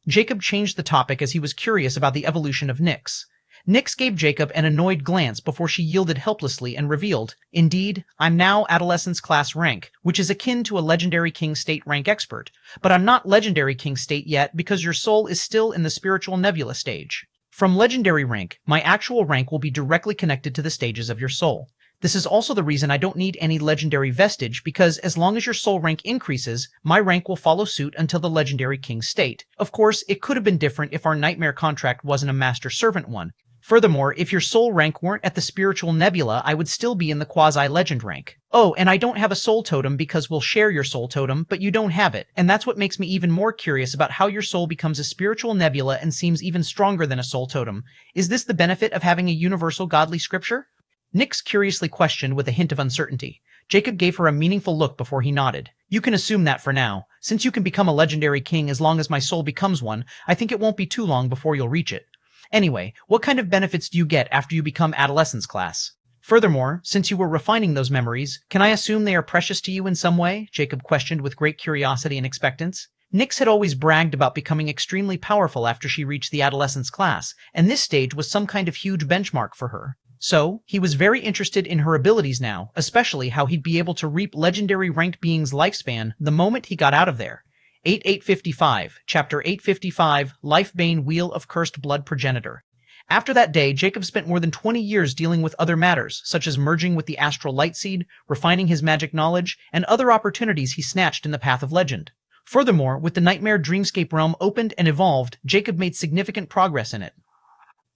Jacob changed the topic as he was curious about the evolution of Nyx. Nyx gave Jacob an annoyed glance before she yielded helplessly and revealed, "Indeed, I'm now Adolescence class rank, which is akin to a Legendary King State rank expert, but I'm not Legendary King State yet because your soul is still in the Spiritual Nebula stage. From Legendary rank, my actual rank will be directly connected to the stages of your soul. This is also the reason I don't need any legendary vestige because as long as your soul rank increases, my rank will follow suit until the Legendary King State. Of course, it could have been different if our Nightmare contract wasn't a Master-Servant one. Furthermore, if your soul rank weren't at the Spiritual Nebula, I would still be in the Quasi-Legend rank. Oh, and I don't have a soul totem because we'll share your soul totem, but you don't have it, and that's what makes me even more curious about how your soul becomes a Spiritual Nebula and seems even stronger than a soul totem. Is this the benefit of having a universal godly scripture?" Nyx curiously questioned with a hint of uncertainty. Jacob gave her a meaningful look before he nodded. "You can assume that for now. Since you can become a legendary king as long as my soul becomes one, I think it won't be too long before you'll reach it. Anyway, what kind of benefits do you get after you become Adolescence class? Furthermore, since you were refining those memories, can I assume they are precious to you in some way?" Jacob questioned with great curiosity and expectance. Nyx had always bragged about becoming extremely powerful after she reached the Adolescence class, and this stage was some kind of huge benchmark for her. So, he was very interested in her abilities now, especially how he'd be able to reap legendary ranked beings' lifespan the moment he got out of there. 8855, Chapter 855, Lifebane Wheel of Cursed Blood Progenitor. After that day, Jacob spent more than 20 years dealing with other matters, such as merging with the Astral Light Seed, refining his magic knowledge, and other opportunities he snatched in the path of legend. Furthermore, with the Nightmare Dreamscape realm opened and evolved, Jacob made significant progress in it.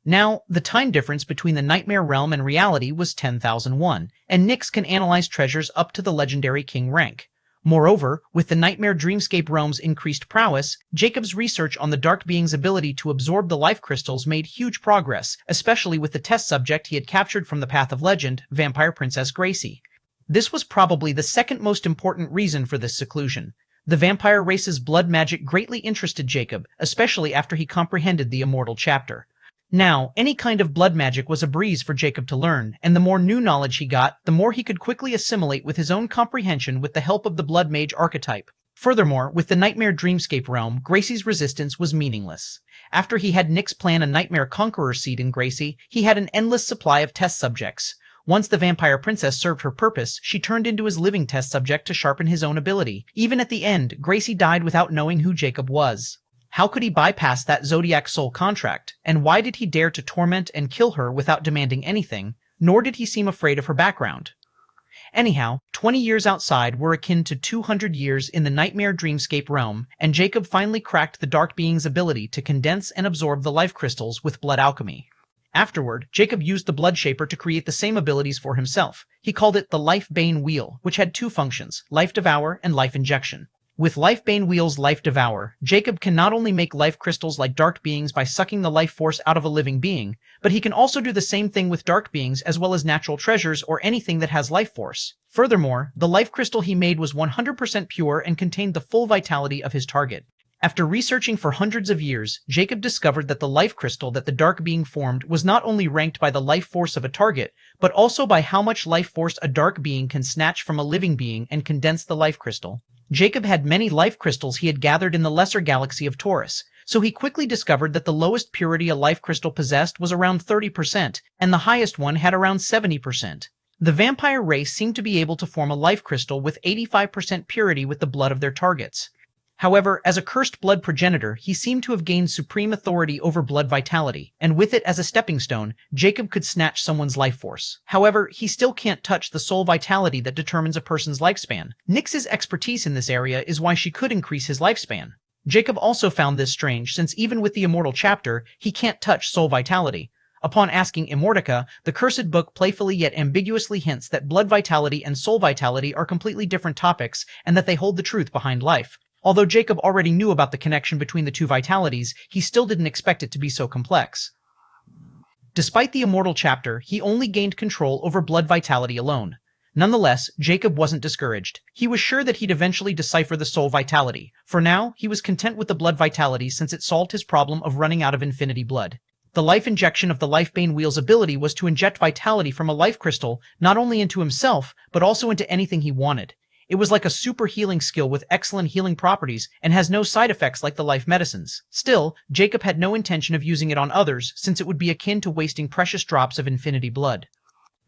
Now, the time difference between the Nightmare realm and reality was 10,001, and Nyx can analyze treasures up to the Legendary King rank. Moreover, with the Nightmare Dreamscape realm's increased prowess, Jacob's research on the Dark Being's ability to absorb the life crystals made huge progress, especially with the test subject he had captured from the Path of Legend, Vampire Princess Gracie. This was probably the second most important reason for this seclusion. The vampire race's blood magic greatly interested Jacob, especially after he comprehended the Immortal chapter. Now, any kind of blood magic was a breeze for Jacob to learn, and the more new knowledge he got, the more he could quickly assimilate with his own comprehension with the help of the blood mage archetype. Furthermore, with the Nightmare Dreamscape realm, Gracie's resistance was meaningless. After he had Nyx plan a Nightmare Conqueror seed in Gracie, he had an endless supply of test subjects. Once the Vampire Princess served her purpose, she turned into his living test subject to sharpen his own ability. Even at the end, Gracie died without knowing who Jacob was. How could he bypass that Zodiac Soul contract, and why did he dare to torment and kill her without demanding anything, nor did he seem afraid of her background? Anyhow, 20 years outside were akin to 200 years in the Nightmare Dreamscape realm, and Jacob finally cracked the Dark Being's ability to condense and absorb the life crystals with blood alchemy. Afterward, Jacob used the Blood Shaper to create the same abilities for himself. He called it the Lifebane Wheel, which had two functions, Life Devour and Life Injection. With Lifebane Wheel's Life Devour, Jacob can not only make life crystals like dark beings by sucking the life force out of a living being, but he can also do the same thing with dark beings as well as natural treasures or anything that has life force. Furthermore, the life crystal he made was 100% pure and contained the full vitality of his target. After researching for hundreds of years, Jacob discovered that the life crystal that the dark being formed was not only ranked by the life force of a target, but also by how much life force a dark being can snatch from a living being and condense the life crystal. Jacob had many life crystals he had gathered in the lesser galaxy of Taurus, so he quickly discovered that the lowest purity a life crystal possessed was around 30%, and the highest one had around 70%. The vampire race seemed to be able to form a life crystal with 85% purity with the blood of their targets. However, as a cursed blood progenitor, he seemed to have gained supreme authority over blood vitality, and with it as a stepping stone, Jacob could snatch someone's life force. However, he still can't touch the soul vitality that determines a person's lifespan. Nyx's expertise in this area is why she could increase his lifespan. Jacob also found this strange, since even with the Immortal chapter, he can't touch soul vitality. Upon asking Immortica, the Cursed Book playfully yet ambiguously hints that blood vitality and soul vitality are completely different topics, and that they hold the truth behind life. Although Jacob already knew about the connection between the two vitalities, he still didn't expect it to be so complex. Despite the Immortal chapter, he only gained control over blood vitality alone. Nonetheless, Jacob wasn't discouraged. He was sure that he'd eventually decipher the soul vitality. For now, he was content with the blood vitality since it solved his problem of running out of infinity blood. The life injection of the Lifebane Wheel's ability was to inject vitality from a life crystal not only into himself, but also into anything he wanted. It was like a super healing skill with excellent healing properties and has no side effects like the life medicines. Still, Jacob had no intention of using it on others since it would be akin to wasting precious drops of infinity blood.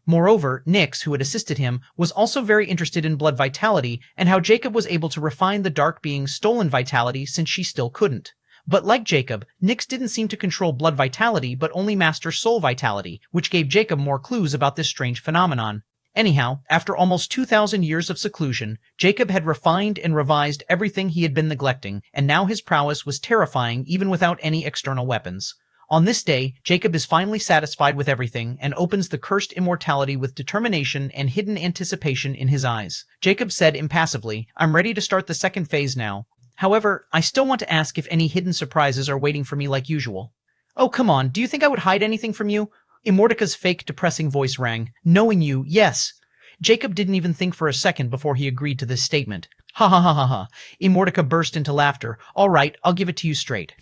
Moreover, Nyx, who had assisted him, was also very interested in blood vitality and how Jacob was able to refine the dark being's stolen vitality since she still couldn't. But like Jacob, Nyx didn't seem to control blood vitality but only master soul vitality, which gave Jacob more clues about this strange phenomenon. Anyhow, after almost 2,000 years of seclusion, Jacob had refined and revised everything he had been neglecting, and now his prowess was terrifying even without any external weapons. On this day, Jacob is finally satisfied with everything and opens the Cursed Immortality with determination and hidden anticipation in his eyes. Jacob said impassively, "I'm ready to start the second phase now. However, I still want to ask if any hidden surprises are waiting for me like usual." "Oh, come on, do you think I would hide anything from you?" Immortica's fake, depressing voice rang. "Knowing you, yes." Jacob didn't even think for a second before he agreed to this statement. "Ha ha ha ha ha." Immortica burst into laughter. "All right, I'll give it to you straight.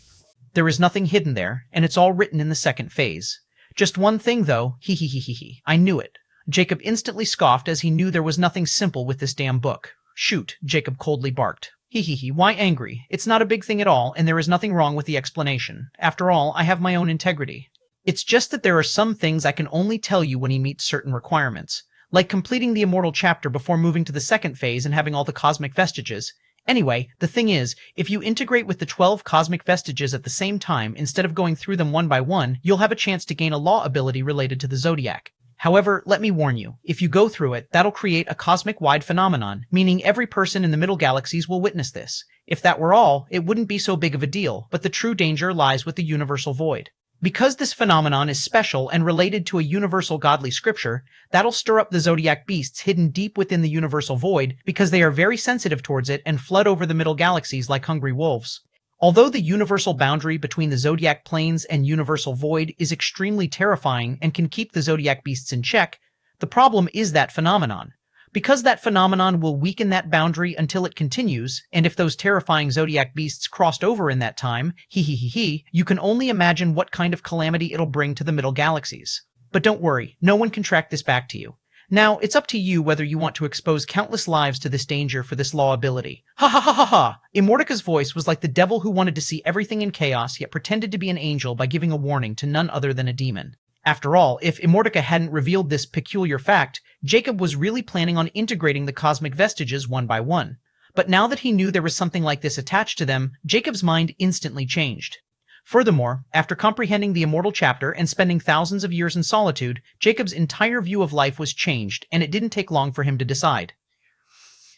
There is nothing hidden there, and it's all written in the second phase. Just one thing, though. He he he he he. I knew it." Jacob instantly scoffed as he knew there was nothing simple with this damn book. "Shoot," Jacob coldly barked. "He he he. Why angry? It's not a big thing at all, and there is nothing wrong with the explanation. After all, I have my own integrity. It's just that there are some things I can only tell you when he meets certain requirements, like completing the Immortal chapter before moving to the second phase and having all the cosmic vestiges. Anyway, the thing is, if you integrate with the 12 cosmic vestiges at the same time instead of going through them one by one, you'll have a chance to gain a law ability related to the Zodiac. However, let me warn you, if you go through it, that'll create a cosmic-wide phenomenon, meaning every person in the middle galaxies will witness this. If that were all, it wouldn't be so big of a deal, but the true danger lies with the universal void. Because this phenomenon is special and related to a universal godly scripture, that'll stir up the zodiac beasts hidden deep within the universal void because they are very sensitive towards it and flood over the middle galaxies like hungry wolves. Although the universal boundary between the zodiac planes and universal void is extremely terrifying and can keep the zodiac beasts in check, the problem is that phenomenon. Because that phenomenon will weaken that boundary until it continues, and if those terrifying zodiac beasts crossed over in that time, you can only imagine what kind of calamity it'll bring to the middle galaxies. But don't worry, no one can track this back to you. Now, it's up to you whether you want to expose countless lives to this danger for this law ability. Ha ha ha ha ha! Immortica's voice was like the devil who wanted to see everything in chaos yet pretended to be an angel by giving a warning to none other than a demon. After all, if Immortica hadn't revealed this peculiar fact, Jacob was really planning on integrating the cosmic vestiges one by one. But now that he knew there was something like this attached to them, Jacob's mind instantly changed. Furthermore, after comprehending the Immortal chapter and spending thousands of years in solitude, Jacob's entire view of life was changed, and it didn't take long for him to decide.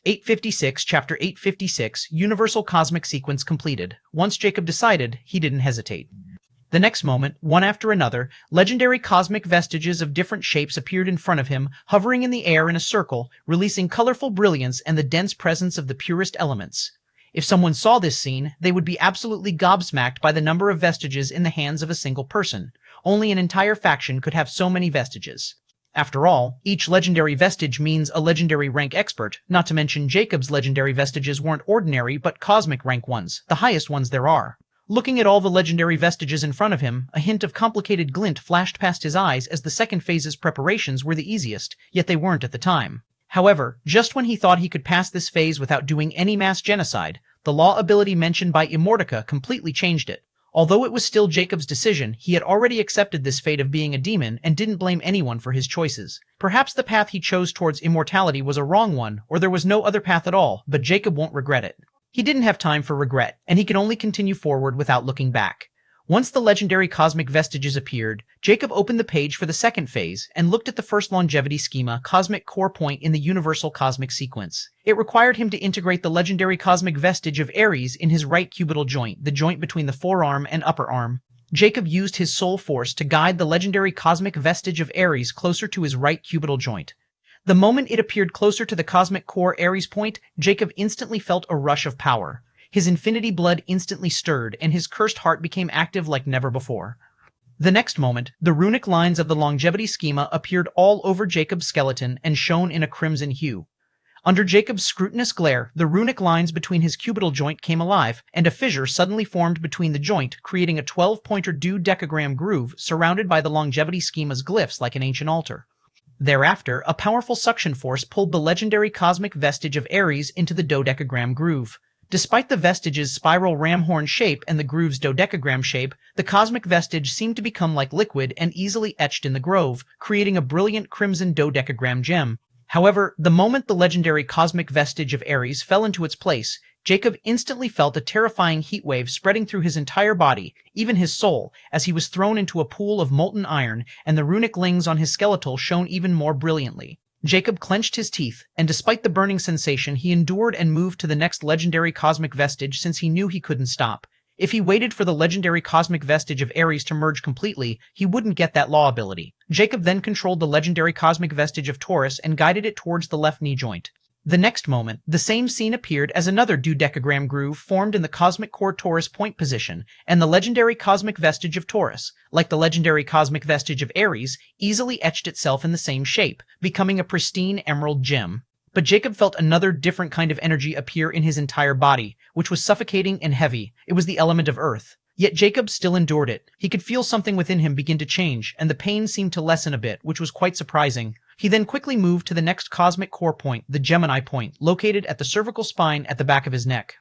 856, Chapter 856, Universal Cosmic Sequence completed. Once Jacob decided, he didn't hesitate. The next moment, one after another, legendary cosmic vestiges of different shapes appeared in front of him, hovering in the air in a circle, releasing colorful brilliance and the dense presence of the purest elements. If someone saw this scene, they would be absolutely gobsmacked by the number of vestiges in the hands of a single person. Only an entire faction could have so many vestiges. After all, each legendary vestige means a legendary rank expert, not to mention Jacob's legendary vestiges weren't ordinary but cosmic rank ones, the highest ones there are. Looking at all the legendary vestiges in front of him, a hint of complicated glint flashed past his eyes as the second phase's preparations were the easiest, yet they weren't at the time. However, just when he thought he could pass this phase without doing any mass genocide, the law ability mentioned by Immortica completely changed it. Although it was still Jacob's decision, he had already accepted this fate of being a demon and didn't blame anyone for his choices. Perhaps the path he chose towards immortality was a wrong one, or there was no other path at all, but Jacob won't regret it. He didn't have time for regret, and he could only continue forward without looking back. Once the legendary cosmic vestiges appeared, Jacob opened the page for the second phase and looked at the first longevity schema cosmic core point in the universal cosmic sequence. It required him to integrate the legendary cosmic vestige of Ares in his right cubital joint, the joint between the forearm and upper arm. Jacob used his soul force to guide the legendary cosmic vestige of Ares closer to his right cubital joint. The moment it appeared closer to the cosmic core Ares point, Jacob instantly felt a rush of power. His infinity blood instantly stirred, and his cursed heart became active like never before. The next moment, the runic lines of the longevity schema appeared all over Jacob's skeleton and shone in a crimson hue. Under Jacob's scrutinous glare, the runic lines between his cubital joint came alive, and a fissure suddenly formed between the joint, creating a 12-pointer dodecagram groove surrounded by the longevity schema's glyphs like an ancient altar. Thereafter, a powerful suction force pulled the legendary cosmic vestige of Ares into the dodecagram groove. Despite the vestige's spiral ramhorn shape and the groove's dodecagram shape, the cosmic vestige seemed to become like liquid and easily etched in the groove, creating a brilliant crimson dodecagram gem. However, the moment the legendary cosmic vestige of Ares fell into its place, Jacob instantly felt a terrifying heat wave spreading through his entire body, even his soul, as he was thrown into a pool of molten iron, and the runic lings on his skeletal shone even more brilliantly. Jacob clenched his teeth, and despite the burning sensation, he endured and moved to the next legendary cosmic vestige since he knew he couldn't stop. If he waited for the legendary cosmic vestige of Ares to merge completely, he wouldn't get that law ability. Jacob then controlled the legendary cosmic vestige of Taurus and guided it towards the left knee joint. The next moment, the same scene appeared as another dodecagram groove formed in the cosmic core Taurus point position, and the legendary cosmic vestige of Taurus, like the legendary cosmic vestige of Ares, easily etched itself in the same shape, becoming a pristine emerald gem. But Jacob felt another different kind of energy appear in his entire body, which was suffocating and heavy. It was the element of earth. Yet Jacob still endured it. He could feel something within him begin to change, and the pain seemed to lessen a bit, which was quite surprising. He then quickly moved to the next cosmic core point, the Gemini point, located at the cervical spine at the back of his neck.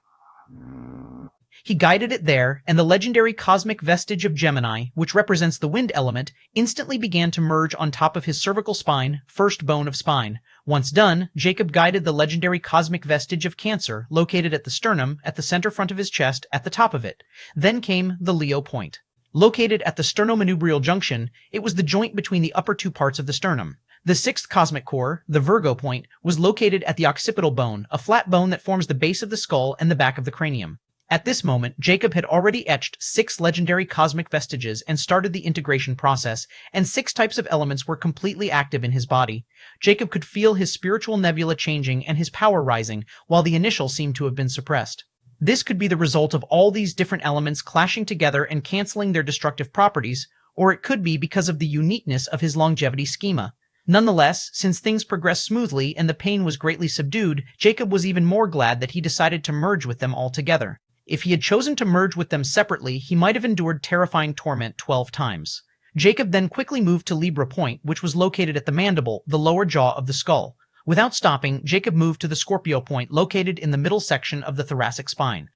He guided it there, and the legendary cosmic vestige of Gemini, which represents the wind element, instantly began to merge on top of his cervical spine, first bone of spine. Once done, Jacob guided the legendary cosmic vestige of Cancer, located at the sternum, at the center front of his chest, at the top of it. Then came the Leo point. Located at the sternomanubrial junction, it was the joint between the upper two parts of the sternum. The sixth cosmic core, the Virgo point, was located at the occipital bone, a flat bone that forms the base of the skull and the back of the cranium. At this moment, Jacob had already etched 6 legendary cosmic vestiges and started the integration process, and 6 types of elements were completely active in his body. Jacob could feel his spiritual nebula changing and his power rising, while the initial seemed to have been suppressed. This could be the result of all these different elements clashing together and canceling their destructive properties, or it could be because of the uniqueness of his longevity schema. Nonetheless, since things progressed smoothly and the pain was greatly subdued, Jacob was even more glad that he decided to merge with them all together. If he had chosen to merge with them separately, he might have endured terrifying torment 12 times. Jacob then quickly moved to Libra Point, which was located at the mandible, the lower jaw of the skull. Without stopping, Jacob moved to the Scorpio Point, located in the middle section of the thoracic spine.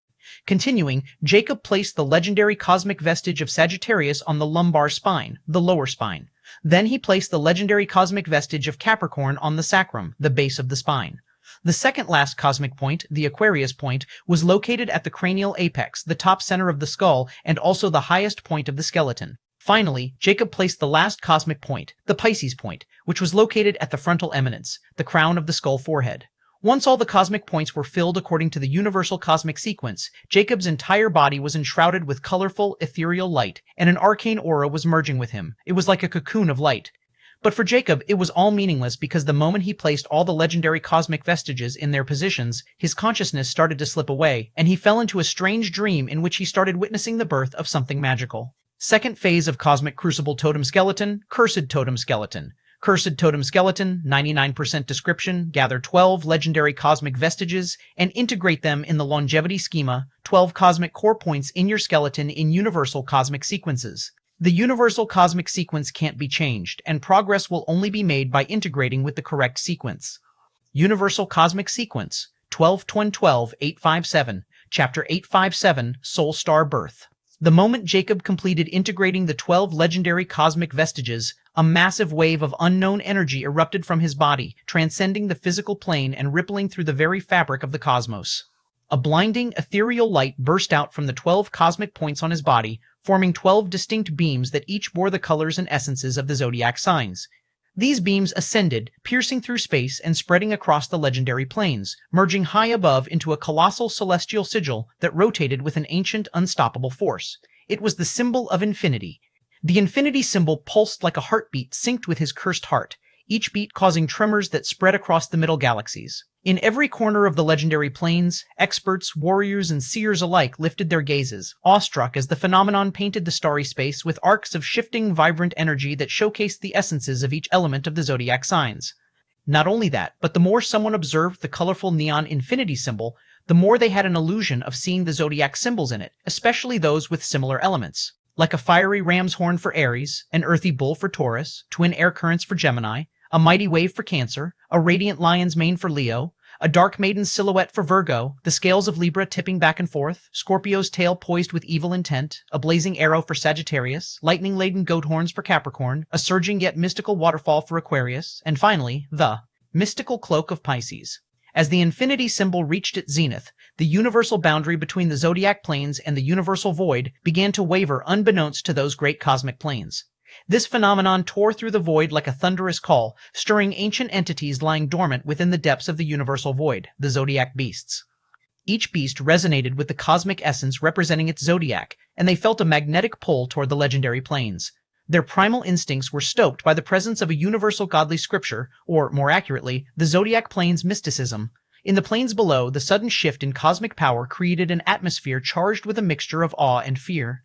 Continuing, Jacob placed the legendary cosmic vestige of Sagittarius on the lumbar spine, the lower spine. Then he placed the legendary cosmic vestige of Capricorn on the sacrum, the base of the spine. The second last cosmic point, the Aquarius point, was located at the cranial apex, the top center of the skull, and also the highest point of the skeleton. Finally, Jacob placed the last cosmic point, the Pisces point, which was located at the frontal eminence, the crown of the skull forehead. Once all the cosmic points were filled according to the universal cosmic sequence, Jacob's entire body was enshrouded with colorful, ethereal light, and an arcane aura was merging with him. It was like a cocoon of light. But for Jacob, it was all meaningless because the moment he placed all the legendary cosmic vestiges in their positions, his consciousness started to slip away, and he fell into a strange dream in which he started witnessing the birth of something magical. Second phase of Cosmic Crucible Totem Skeleton, Cursed Totem Skeleton. Cursed Totem Skeleton, 99% description, gather 12 legendary cosmic vestiges and integrate them in the longevity schema, 12 cosmic core points in your skeleton in universal cosmic sequences. The universal cosmic sequence can't be changed, and progress will only be made by integrating with the correct sequence. Universal Cosmic Sequence, 12-12-857, Chapter 857, Soul Star Birth. The moment Jacob completed integrating the 12 legendary cosmic vestiges, a massive wave of unknown energy erupted from his body, transcending the physical plane and rippling through the very fabric of the cosmos. A blinding, ethereal light burst out from the 12 cosmic points on his body, forming 12 distinct beams that each bore the colors and essences of the zodiac signs. These beams ascended, piercing through space and spreading across the legendary planes, merging high above into a colossal celestial sigil that rotated with an ancient, unstoppable force. It was the symbol of infinity. The infinity symbol pulsed like a heartbeat synced with his cursed heart, each beat causing tremors that spread across the middle galaxies. In every corner of the legendary planes, experts, warriors, and seers alike lifted their gazes, awestruck as the phenomenon painted the starry space with arcs of shifting, vibrant energy that showcased the essences of each element of the zodiac signs. Not only that, but the more someone observed the colorful neon infinity symbol, the more they had an illusion of seeing the zodiac symbols in it, especially those with similar elements. Like a fiery ram's horn for Aries, an earthy bull for Taurus, twin air currents for Gemini, a mighty wave for Cancer, a radiant lion's mane for Leo, a dark maiden's silhouette for Virgo, the scales of Libra tipping back and forth, Scorpio's tail poised with evil intent, a blazing arrow for Sagittarius, lightning-laden goat horns for Capricorn, a surging yet mystical waterfall for Aquarius, and finally, the mystical cloak of Pisces. As the infinity symbol reached its zenith, the universal boundary between the zodiac planes and the universal void began to waver unbeknownst to those great cosmic planes. This phenomenon tore through the void like a thunderous call, stirring ancient entities lying dormant within the depths of the universal void, the zodiac beasts. Each beast resonated with the cosmic essence representing its zodiac, and they felt a magnetic pull toward the legendary planes. Their primal instincts were stoked by the presence of a universal godly scripture, or, more accurately, the zodiac plane's mysticism. In the planes below, the sudden shift in cosmic power created an atmosphere charged with a mixture of awe and fear.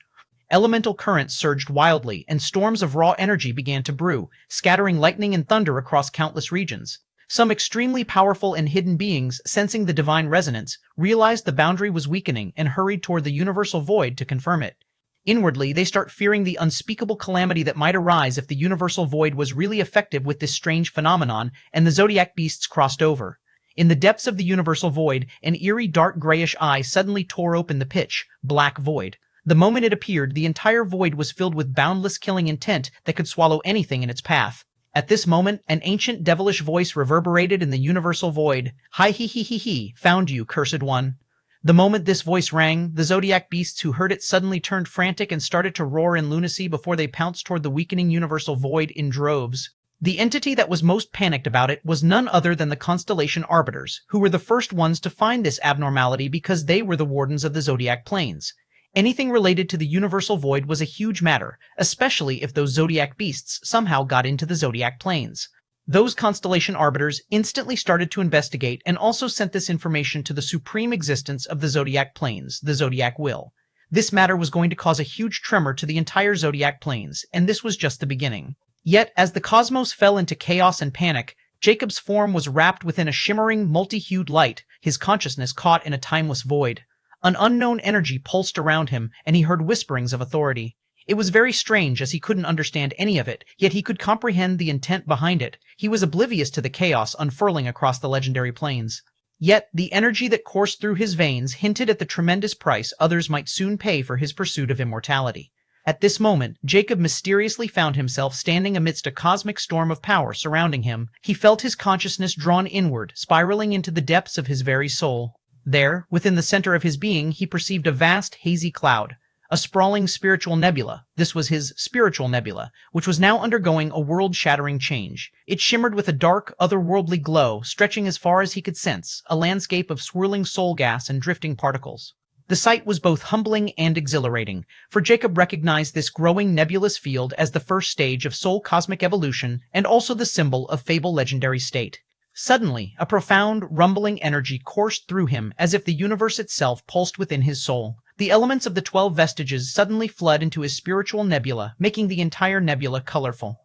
Elemental currents surged wildly, and storms of raw energy began to brew, scattering lightning and thunder across countless regions. Some extremely powerful and hidden beings, sensing the divine resonance, realized the boundary was weakening and hurried toward the universal void to confirm it. Inwardly, they start fearing the unspeakable calamity that might arise if the universal void was really effective with this strange phenomenon and the zodiac beasts crossed over. In the depths of the universal void, an eerie dark grayish eye suddenly tore open the pitch black void. The moment it appeared, the entire void was filled with boundless killing intent that could swallow anything in its path. At this moment, an ancient devilish voice reverberated in the universal void. Hi he he he he, found you, cursed one. The moment this voice rang, the zodiac beasts who heard it suddenly turned frantic and started to roar in lunacy before they pounced toward the weakening universal void in droves. The entity that was most panicked about it was none other than the constellation arbiters, who were the first ones to find this abnormality because they were the wardens of the zodiac planes. Anything related to the universal void was a huge matter, especially if those zodiac beasts somehow got into the zodiac planes. Those constellation arbiters instantly started to investigate and also sent this information to the supreme existence of the zodiac planes, the zodiac will. This matter was going to cause a huge tremor to the entire zodiac planes, and this was just the beginning. Yet, as the cosmos fell into chaos and panic, Jacob's form was wrapped within a shimmering, multi-hued light, his consciousness caught in a timeless void. An unknown energy pulsed around him, and he heard whisperings of authority. It was very strange as he couldn't understand any of it, yet he could comprehend the intent behind it. He was oblivious to the chaos unfurling across the legendary planes. Yet, the energy that coursed through his veins hinted at the tremendous price others might soon pay for his pursuit of immortality. At this moment, Jacob mysteriously found himself standing amidst a cosmic storm of power surrounding him. He felt his consciousness drawn inward, spiraling into the depths of his very soul. There, within the center of his being, he perceived a vast, hazy cloud, a sprawling spiritual nebula. This was his spiritual nebula, which was now undergoing a world-shattering change. It shimmered with a dark, otherworldly glow, stretching as far as he could sense, a landscape of swirling soul gas and drifting particles. The sight was both humbling and exhilarating, for Jacob recognized this growing nebulous field as the first stage of soul cosmic evolution and also the symbol of fable legendary state. Suddenly, a profound, rumbling energy coursed through him as if the universe itself pulsed within his soul. The elements of the 12 vestiges suddenly flood into his spiritual nebula, making the entire nebula colorful.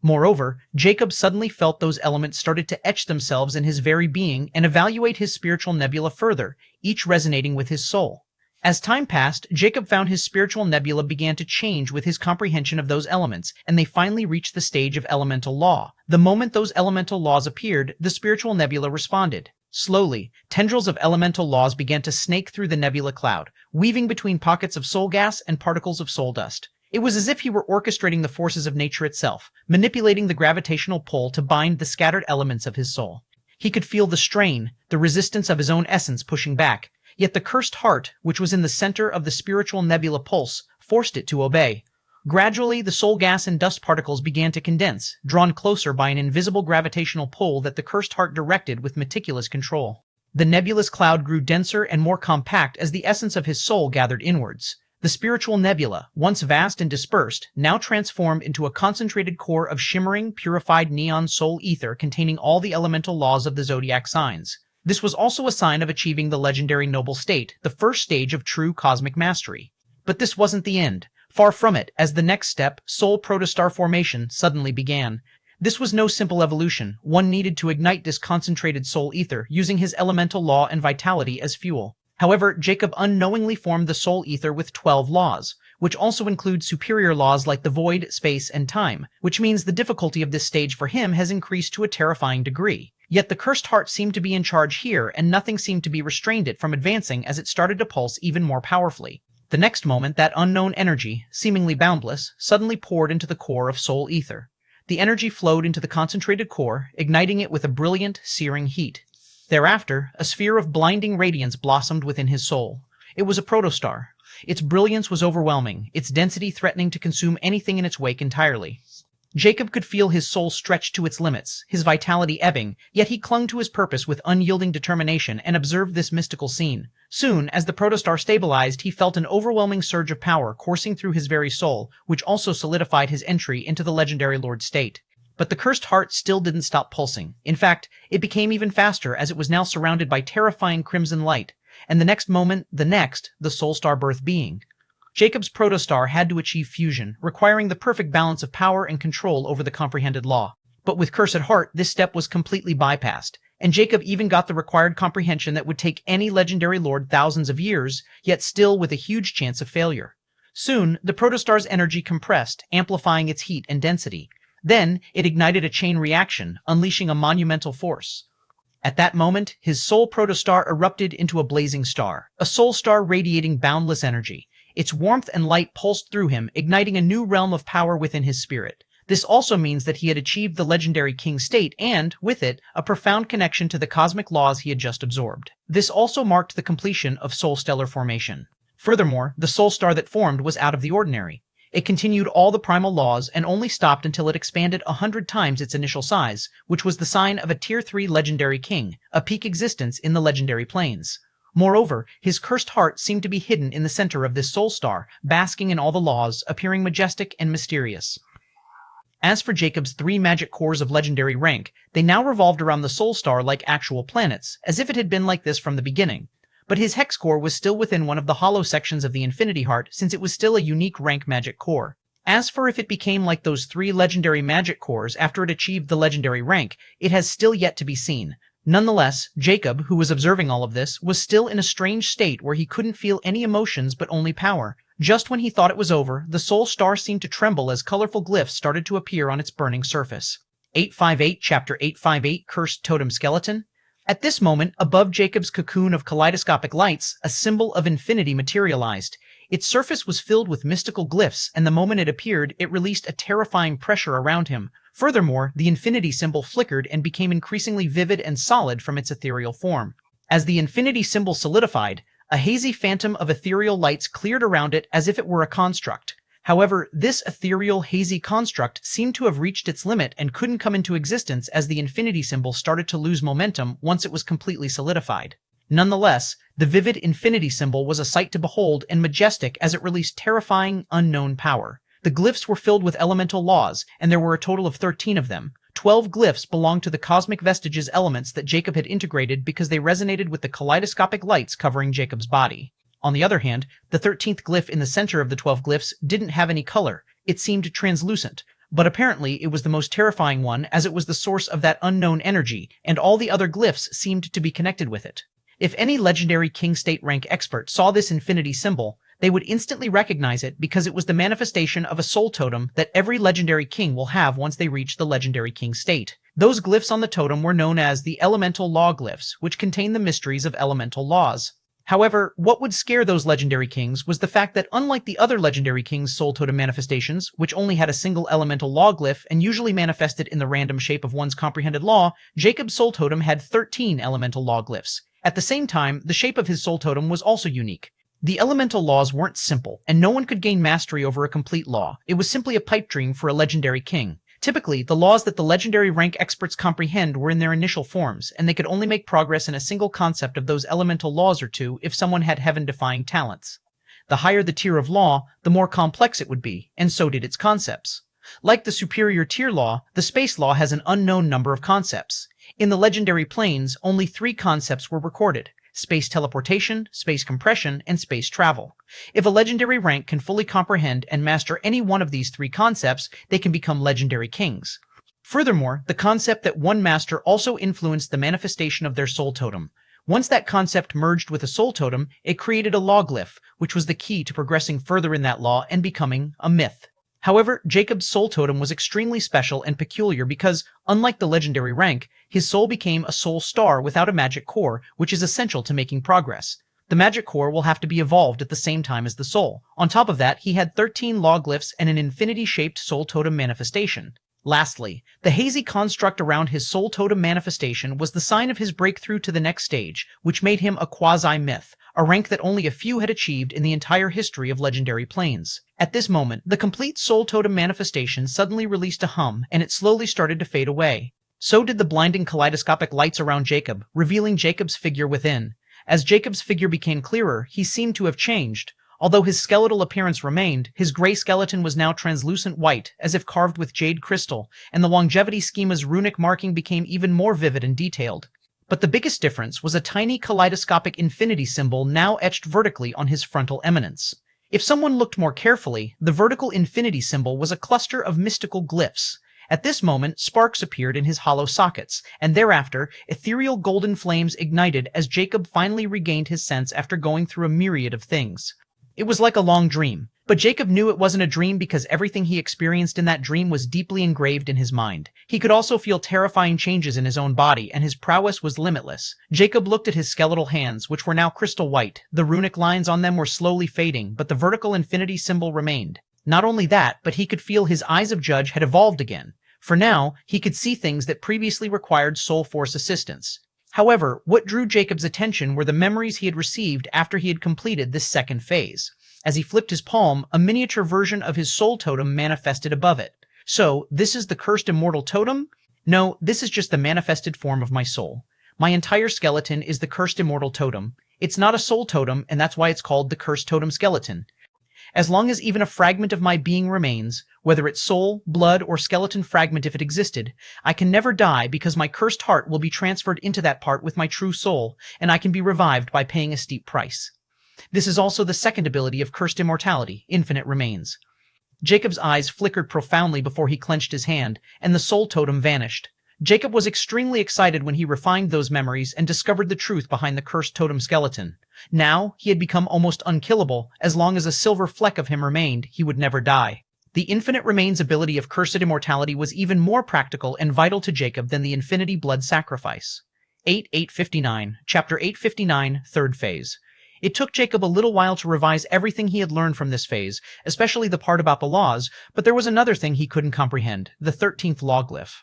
Moreover, Jacob suddenly felt those elements started to etch themselves in his very being and evaluate his spiritual nebula further, each resonating with his soul. As time passed, Jacob found his spiritual nebula began to change with his comprehension of those elements, and they finally reached the stage of elemental law. The moment those elemental laws appeared, the spiritual nebula responded. Slowly, tendrils of elemental laws began to snake through the nebula cloud, weaving between pockets of soul gas and particles of soul dust. It was as if he were orchestrating the forces of nature itself, manipulating the gravitational pull to bind the scattered elements of his soul. He could feel the strain, the resistance of his own essence pushing back. Yet the cursed heart, which was in the center of the spiritual nebula pulse, forced it to obey. Gradually, the soul gas and dust particles began to condense, drawn closer by an invisible gravitational pull that the cursed heart directed with meticulous control. The nebulous cloud grew denser and more compact as the essence of his soul gathered inwards. The spiritual nebula, once vast and dispersed, now transformed into a concentrated core of shimmering, purified neon soul ether containing all the elemental laws of the zodiac signs. This was also a sign of achieving the legendary noble state, the first stage of true cosmic mastery. But this wasn't the end. Far from it, as the next step, soul protostar formation, suddenly began. This was no simple evolution. One needed to ignite this concentrated soul ether, using his elemental law and vitality as fuel. However, Jacob unknowingly formed the soul ether with 12 laws, which also include superior laws like the void, space, and time, which means the difficulty of this stage for him has increased to a terrifying degree. Yet the cursed heart seemed to be in charge here, and nothing seemed to be restrained it from advancing as it started to pulse even more powerfully. The next moment, that unknown energy, seemingly boundless, suddenly poured into the core of soul ether. The energy flowed into the concentrated core, igniting it with a brilliant, searing heat. Thereafter, a sphere of blinding radiance blossomed within his soul. It was a protostar. Its brilliance was overwhelming, its density threatening to consume anything in its wake entirely. Jacob could feel his soul stretched to its limits, his vitality ebbing, yet he clung to his purpose with unyielding determination and observed this mystical scene. Soon, as the protostar stabilized, he felt an overwhelming surge of power coursing through his very soul, which also solidified his entry into the legendary Lord state. But the cursed heart still didn't stop pulsing. In fact, it became even faster as it was now surrounded by terrifying crimson light, and the next moment, the soul star birth being. Jacob's protostar had to achieve fusion, requiring the perfect balance of power and control over the comprehended law. But with Cursed Heart, this step was completely bypassed, and Jacob even got the required comprehension that would take any legendary lord thousands of years, yet still with a huge chance of failure. Soon, the protostar's energy compressed, amplifying its heat and density. Then, it ignited a chain reaction, unleashing a monumental force. At that moment, his soul protostar erupted into a blazing star, a soul star radiating boundless energy. Its warmth and light pulsed through him, igniting a new realm of power within his spirit. This also means that he had achieved the legendary king state and, with it, a profound connection to the cosmic laws he had just absorbed. This also marked the completion of soul stellar formation. Furthermore, the soul star that formed was out of the ordinary. It continued all the primal laws and only stopped until it expanded 100 times its initial size, which was the sign of a Tier 3 legendary king, a peak existence in the legendary planes. Moreover, his cursed heart seemed to be hidden in the center of this soul star, basking in all the laws, appearing majestic and mysterious. As for Jacob's 3 magic cores of legendary rank, they now revolved around the soul star like actual planets, as if it had been like this from the beginning. But his hex core was still within one of the hollow sections of the Infinity Heart, since it was still a unique rank magic core. As for if it became like those 3 legendary magic cores after it achieved the legendary rank, it has still yet to be seen. Nonetheless, Jacob, who was observing all of this, was still in a strange state where he couldn't feel any emotions but only power. Just when he thought it was over, the soul star seemed to tremble as colorful glyphs started to appear on its burning surface. 858 Chapter 858 Cursed Totem Skeleton. At this moment, above Jacob's cocoon of kaleidoscopic lights, a symbol of infinity materialized. Its surface was filled with mystical glyphs, and the moment it appeared, it released a terrifying pressure around him. Furthermore, the infinity symbol flickered and became increasingly vivid and solid from its ethereal form. As the infinity symbol solidified, a hazy phantom of ethereal lights cleared around it as if it were a construct. However, this ethereal, hazy construct seemed to have reached its limit and couldn't come into existence as the infinity symbol started to lose momentum once it was completely solidified. Nonetheless, the vivid infinity symbol was a sight to behold and majestic as it released terrifying, unknown power. The glyphs were filled with elemental laws, and there were a total of 13 of them. 12 glyphs belonged to the cosmic vestiges elements that Jacob had integrated because they resonated with the kaleidoscopic lights covering Jacob's body. On the other hand, the 13th glyph in the center of the 12 glyphs didn't have any color. It seemed translucent, but apparently it was the most terrifying one as it was the source of that unknown energy, and all the other glyphs seemed to be connected with it. If any legendary king state rank expert saw this infinity symbol, they would instantly recognize it because it was the manifestation of a soul totem that every legendary king will have once they reach the legendary king state. Those glyphs on the totem were known as the elemental law glyphs, which contain the mysteries of elemental laws. However, what would scare those legendary kings was the fact that unlike the other legendary king's soul totem manifestations, which only had a single elemental law glyph and usually manifested in the random shape of one's comprehended law, Jacob's soul totem had 13 elemental law glyphs. At the same time, the shape of his soul totem was also unique. The elemental laws weren't simple, and no one could gain mastery over a complete law. It was simply a pipe dream for a legendary king. Typically, the laws that the legendary rank experts comprehend were in their initial forms, and they could only make progress in a single concept of those elemental laws or two if someone had heaven-defying talents. The higher the tier of law, the more complex it would be, and so did its concepts. Like the superior tier law, the space law has an unknown number of concepts. In the legendary planes, only 3 concepts were recorded: space teleportation, space compression, and space travel. If a legendary rank can fully comprehend and master any one of these 3 concepts, they can become legendary kings. Furthermore, the concept that one master also influenced the manifestation of their soul totem. Once that concept merged with a soul totem, it created a law glyph, which was the key to progressing further in that law and becoming a myth. However, Jacob's soul totem was extremely special and peculiar because, unlike the legendary rank, his soul became a soul star without a magic core, which is essential to making progress. The magic core will have to be evolved at the same time as the soul. On top of that, he had 13 law glyphs and an infinity-shaped soul totem manifestation. Lastly, the hazy construct around his soul totem manifestation was the sign of his breakthrough to the next stage, which made him a quasi-myth, a rank that only a few had achieved in the entire history of legendary planes. At this moment, the complete soul totem manifestation suddenly released a hum, and it slowly started to fade away. So did the blinding kaleidoscopic lights around Jacob, revealing Jacob's figure within. As Jacob's figure became clearer, he seemed to have changed. Although his skeletal appearance remained, his gray skeleton was now translucent white, as if carved with jade crystal, and the longevity schema's runic marking became even more vivid and detailed. But the biggest difference was a tiny kaleidoscopic infinity symbol now etched vertically on his frontal eminence. If someone looked more carefully, the vertical infinity symbol was a cluster of mystical glyphs. At this moment, sparks appeared in his hollow sockets, and thereafter, ethereal golden flames ignited as Jacob finally regained his sense after going through a myriad of things. It was like a long dream, but Jacob knew it wasn't a dream because everything he experienced in that dream was deeply engraved in his mind. He could also feel terrifying changes in his own body, and his prowess was limitless. Jacob looked at his skeletal hands, which were now crystal white. The runic lines on them were slowly fading, but the vertical infinity symbol remained. Not only that, but he could feel his eyes of judge had evolved again. For now, he could see things that previously required soul force assistance. However, what drew Jacob's attention were the memories he had received after he had completed this second phase. As he flipped his palm, a miniature version of his soul totem manifested above it. So, this is the Cursed Immortal Totem? No, this is just the manifested form of my soul. My entire skeleton is the Cursed Immortal Totem. It's not a soul totem, and that's why it's called the Cursed Totem Skeleton. As long as even a fragment of my being remains, whether it's soul, blood, or skeleton fragment if it existed, I can never die because my cursed heart will be transferred into that part with my true soul, and I can be revived by paying a steep price. This is also the second ability of Cursed Immortality, Infinite Remains. Jacob's eyes flickered profoundly before he clenched his hand, and the soul totem vanished. Jacob was extremely excited when he refined those memories and discovered the truth behind the cursed totem skeleton. Now, he had become almost unkillable. As long as a silver fleck of him remained, he would never die. The Infinite Remains ability of Cursed Immortality was even more practical and vital to Jacob than the Infinity Blood Sacrifice. 8.859, Chapter 859, Third Phase. It took Jacob a little while to revise everything he had learned from this phase, especially the part about the laws, but there was another thing he couldn't comprehend, the 13th law glyph.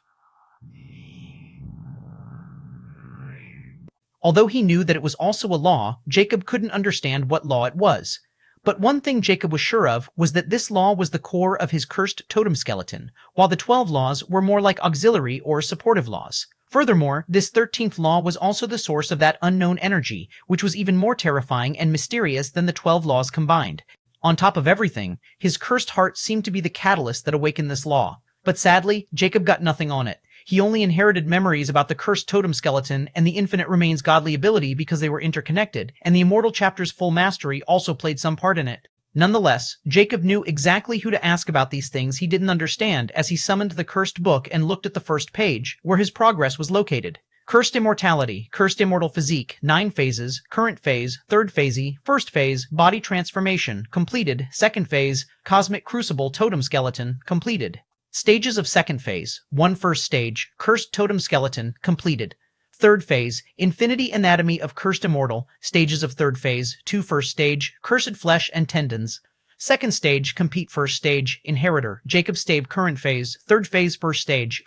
Although he knew that it was also a law, Jacob couldn't understand what law it was. But one thing Jacob was sure of was that this law was the core of his cursed totem skeleton, while the 12 laws were more like auxiliary or supportive laws. Furthermore, this 13th law was also the source of that unknown energy, which was even more terrifying and mysterious than the 12 laws combined. On top of everything, his cursed heart seemed to be the catalyst that awakened this law. But sadly, Jacob got nothing on it. He only inherited memories about the cursed totem skeleton and the Infinite Remains godly ability because they were interconnected, and the Immortal Chapter's full mastery also played some part in it. Nonetheless, Jacob knew exactly who to ask about these things he didn't understand as he summoned the cursed book and looked at the first page, where his progress was located. Cursed Immortality, Cursed Immortal Physique, 9 phases, current phase, third phase, first phase, body transformation, completed, second phase, Cosmic Crucible Totem Skeleton, completed. Stages of second phase, 1 first stage, Cursed Totem Skeleton, completed. Third phase, Infinity Anatomy of Cursed Immortal, stages of third phase, 2 first stage, Cursed Flesh and Tendons. Second stage, Compete first stage, Inheritor, Jacob Stave current phase, third phase first stage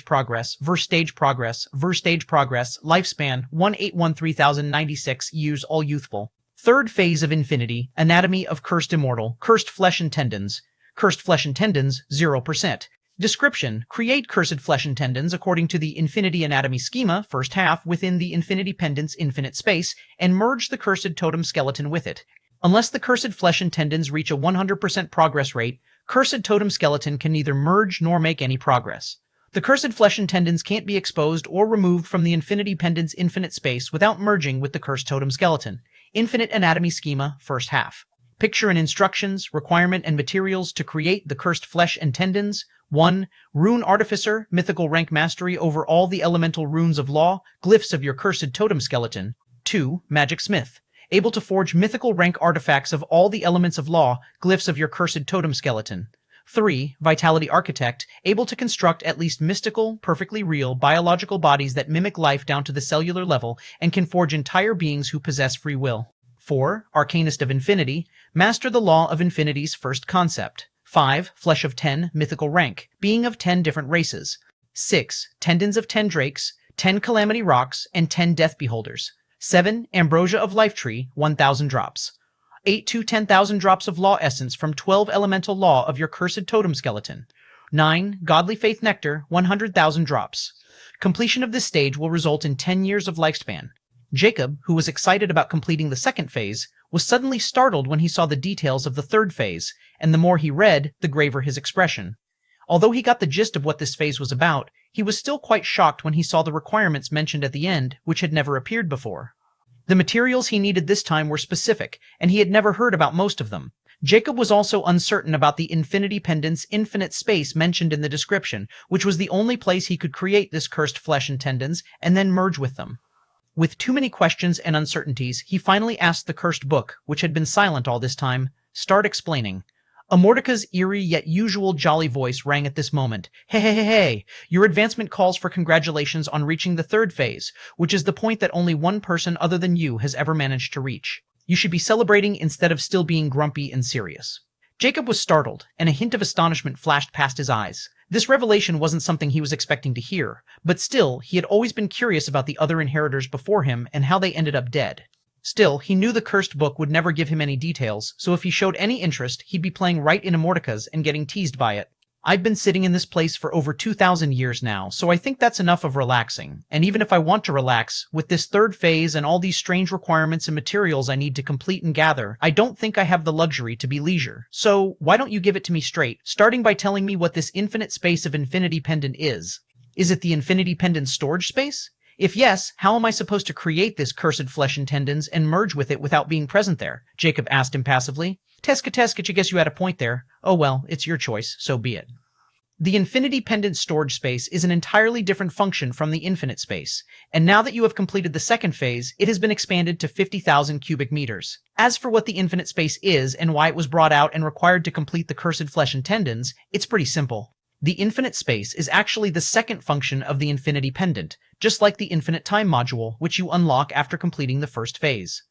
progress, verse stage progress, lifespan, 1813096 use all youthful. Third phase of Infinity, Anatomy of Cursed Immortal, Cursed Flesh and Tendons, 0%. Description: create cursed flesh and tendons according to the Infinity Anatomy schema, first half, within the Infinity Pendant's infinite space, and merge the cursed totem skeleton with it. Unless the cursed flesh and tendons reach a 100% progress rate, cursed totem skeleton can neither merge nor make any progress. The cursed flesh and tendons can't be exposed or removed from the Infinity Pendant's infinite space without merging with the cursed totem skeleton. Infinite Anatomy schema, first half. Picture and instructions, requirement and materials to create the cursed flesh and tendons. 1. Rune Artificer, mythical rank mastery over all the elemental runes of law, glyphs of your cursed totem skeleton. 2. Magic Smith, able to forge mythical rank artifacts of all the elements of law, glyphs of your cursed totem skeleton. 3. Vitality Architect, able to construct at least mystical, perfectly real, biological bodies that mimic life down to the cellular level and can forge entire beings who possess free will. 4. Arcanist of Infinity, master the law of infinity's first concept. 5. Flesh of 10, mythical rank, being of 10 different races. 6. Tendons of 10 drakes, 10 calamity rocks, and 10 death beholders. 7. Ambrosia of Life Tree, 1,000 drops. 8 to 10,000 drops of law essence from 12 elemental law of your cursed totem skeleton. 9. Godly Faith Nectar, 100,000 drops. Completion of this stage will result in 10 years of lifespan. Jacob, who was excited about completing the second phase, was suddenly startled when he saw the details of the third phase, and the more he read, the graver his expression. Although he got the gist of what this phase was about, he was still quite shocked when he saw the requirements mentioned at the end, which had never appeared before. The materials he needed this time were specific, and he had never heard about most of them. Jacob was also uncertain about the Infinity Pendant's infinite space mentioned in the description, which was the only place he could create this cursed flesh and tendons, and then merge with them. With too many questions and uncertainties, he finally asked the cursed book, which had been silent all this time, "Start explaining." Amortica's eerie yet usual jolly voice rang at this moment. Hey, your advancement calls for congratulations on reaching the third phase, which is the point that only one person other than you has ever managed to reach. You should be celebrating instead of still being grumpy and serious. Jacob was startled, and a hint of astonishment flashed past his eyes. This revelation wasn't something he was expecting to hear, but still, he had always been curious about the other inheritors before him and how they ended up dead. Still, he knew the cursed book would never give him any details, so if he showed any interest, he'd be playing right in Amortica's and getting teased by it. I've been sitting in this place for over 2,000 years now, so I think that's enough of relaxing. And even if I want to relax, with this third phase and all these strange requirements and materials I need to complete and gather, I don't think I have the luxury to be leisure. So, why don't you give it to me straight, starting by telling me what this infinite space of Infinity Pendant is? Is it the Infinity Pendant storage space? If yes, how am I supposed to create this cursed flesh and tendons and merge with it without being present there? Jacob asked impassively. Teska, I guess you had a point there. Oh well, it's your choice, so be it. The Infinity Pendant storage space is an entirely different function from the infinite space, and now that you have completed the second phase, it has been expanded to 50,000 cubic meters. As for what the infinite space is and why it was brought out and required to complete the cursed flesh and tendons, it's pretty simple. The infinite space is actually the second function of the Infinity Pendant, just like the infinite time module, which you unlock after completing the first phase.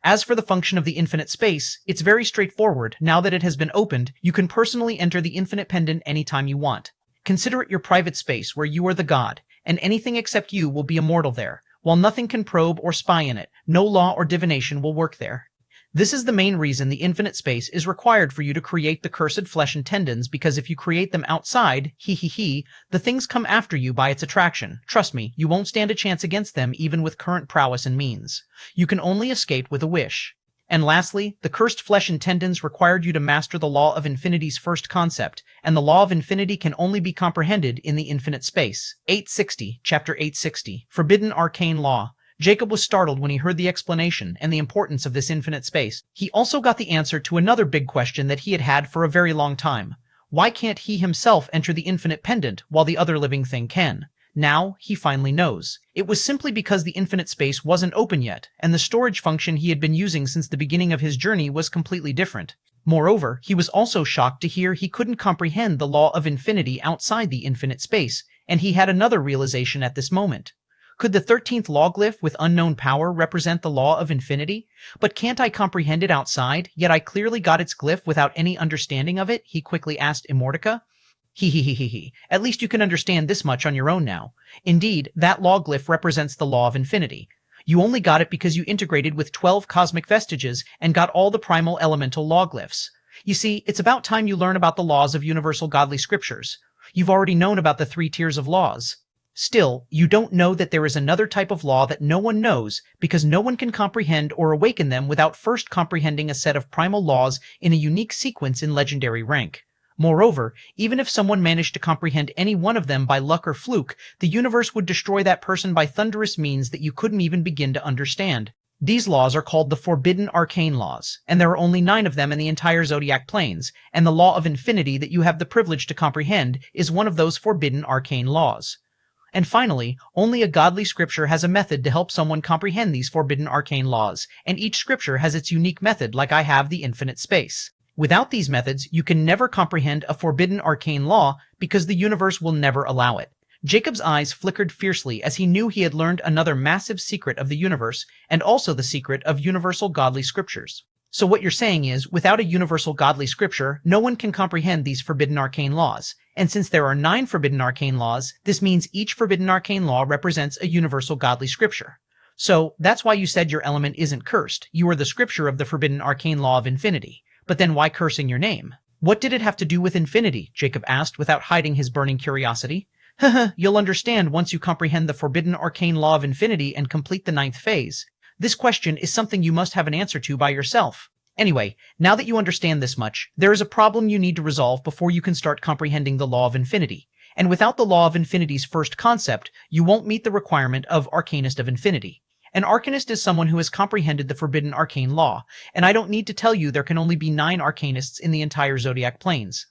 As for the function of the infinite space, it's very straightforward. Now that it has been opened, you can personally enter the infinite pendant anytime you want. Consider it your private space where you are the god, and anything except you will be immortal there, while nothing can probe or spy in it. No law or divination will work there. This is the main reason the infinite space is required for you to create the cursed flesh and tendons, because if you create them outside, the things come after you by its attraction. Trust me, you won't stand a chance against them even with current prowess and means. You can only escape with a wish. And lastly, the cursed flesh and tendons required you to master the law of infinity's first concept, and the law of infinity can only be comprehended in the infinite space. 860, Chapter 860, Forbidden Arcane Law. Jacob was startled when he heard the explanation and the importance of this infinite space. He also got the answer to another big question that he had had for a very long time. Why can't he himself enter the infinite pendant while the other living thing can? Now, he finally knows. It was simply because the infinite space wasn't open yet, and the storage function he had been using since the beginning of his journey was completely different. Moreover, he was also shocked to hear he couldn't comprehend the law of infinity outside the infinite space, and he had another realization at this moment. Could the 13th law glyph with unknown power represent the law of infinity? But can't I comprehend it outside, yet I clearly got its glyph without any understanding of it? He quickly asked Immortica. He. At least you can understand this much on your own now. Indeed, that law glyph represents the law of infinity. You only got it because you integrated with 12 cosmic vestiges and got all the primal elemental law glyphs. You see, it's about time you learn about the laws of universal godly scriptures. You've already known about the 3 tiers of laws. Still, you don't know that there is another type of law that no one knows because no one can comprehend or awaken them without first comprehending a set of primal laws in a unique sequence in legendary rank. Moreover, even if someone managed to comprehend any one of them by luck or fluke, the universe would destroy that person by thunderous means that you couldn't even begin to understand. These laws are called the Forbidden Arcane Laws, and there are only 9 of them in the entire zodiac planes, and the law of infinity that you have the privilege to comprehend is one of those forbidden arcane laws. And finally, only a godly scripture has a method to help someone comprehend these forbidden arcane laws, and each scripture has its unique method like I have the infinite space. Without these methods, you can never comprehend a forbidden arcane law because the universe will never allow it. Jacob's eyes flickered fiercely as he knew he had learned another massive secret of the universe and also the secret of universal godly scriptures. So what you're saying is, without a universal godly scripture, no one can comprehend these forbidden arcane laws. And since there are 9 forbidden arcane laws, this means each forbidden arcane law represents a universal godly scripture. So that's why you said your element isn't cursed. You are the scripture of the forbidden arcane law of infinity. But then why cursing your name? What did it have to do with infinity? Jacob asked without hiding his burning curiosity. You'll understand once you comprehend the forbidden arcane law of infinity and complete the 9th phase. This question is something you must have an answer to by yourself. Anyway, now that you understand this much, there is a problem you need to resolve before you can start comprehending the law of infinity. And without the law of infinity's first concept, you won't meet the requirement of Arcanist of Infinity. An Arcanist is someone who has comprehended the forbidden arcane law, and I don't need to tell you there can only be 9 Arcanists in the entire zodiac planes.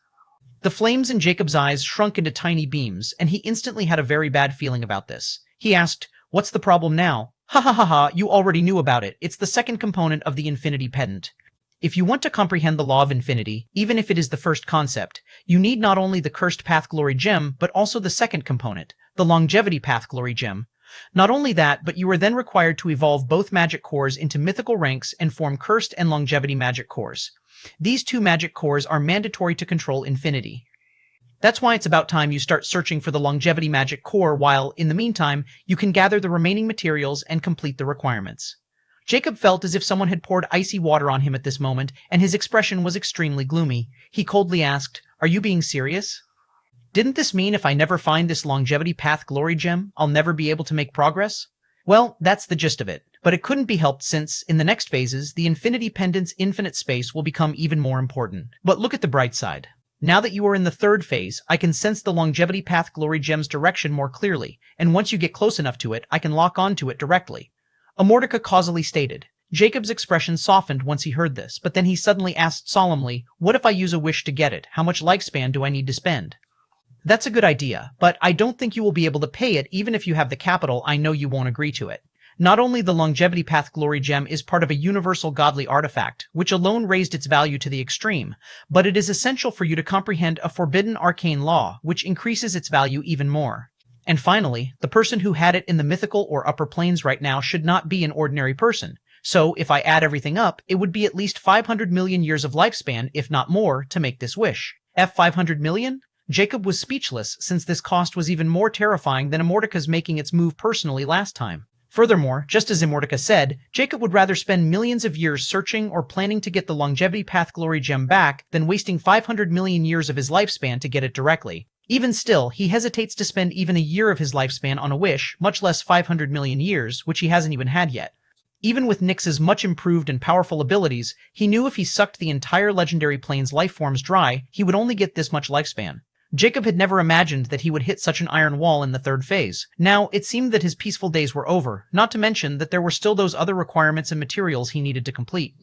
The flames in Jacob's eyes shrunk into tiny beams, and he instantly had a very bad feeling about this. He asked, "What's the problem now?" Ha, you already knew about it. It's the second component of the infinity pendant. If you want to comprehend the law of infinity, even if it is the first concept, you need not only the Cursed Path Glory Gem, but also the second component, the Longevity Path Glory Gem. Not only that, but you are then required to evolve both magic cores into mythical ranks and form Cursed and Longevity magic cores. These 2 magic cores are mandatory to control infinity. That's why it's about time you start searching for the Longevity magic core while, in the meantime, you can gather the remaining materials and complete the requirements. Jacob felt as if someone had poured icy water on him at this moment, and his expression was extremely gloomy. He coldly asked, "Are you being serious? Didn't this mean if I never find this Longevity Path Glory Gem, I'll never be able to make progress?" Well, that's the gist of it. But it couldn't be helped since, in the next phases, the Infinity Pendant's infinite space will become even more important. But look at the bright side. Now that you are in the 3rd phase, I can sense the Longevity Path Glory Gem's direction more clearly, and once you get close enough to it, I can lock onto it directly. Immortica causally stated. Jacob's expression softened once he heard this, but then he suddenly asked solemnly, "What if I use a wish to get it? How much lifespan do I need to spend?" "That's a good idea, but I don't think you will be able to pay it even if you have the capital. I know you won't agree to it. Not only the Longevity Path Glory Gem is part of a universal godly artifact, which alone raised its value to the extreme, but it is essential for you to comprehend a forbidden arcane law, which increases its value even more. And finally, the person who had it in the mythical or upper planes right now should not be an ordinary person. So if I add everything up, it would be at least 500 million years of lifespan, if not more, to make this wish. 500 million? Jacob was speechless, since this cost was even more terrifying than Immortica's making its move personally last time. Furthermore, just as Immortica said, Jacob would rather spend millions of years searching or planning to get the Longevity Path Glory Gem back than wasting 500 million years of his lifespan to get it directly. Even still, he hesitates to spend even a year of his lifespan on a wish, much less 500 million years, which he hasn't even had yet. Even with Nyx's much improved and powerful abilities, he knew if he sucked the entire Legendary Plane's lifeforms dry, he would only get this much lifespan. Jacob had never imagined that he would hit such an iron wall in the 3rd phase. Now, it seemed that his peaceful days were over, not to mention that there were still those other requirements and materials he needed to complete.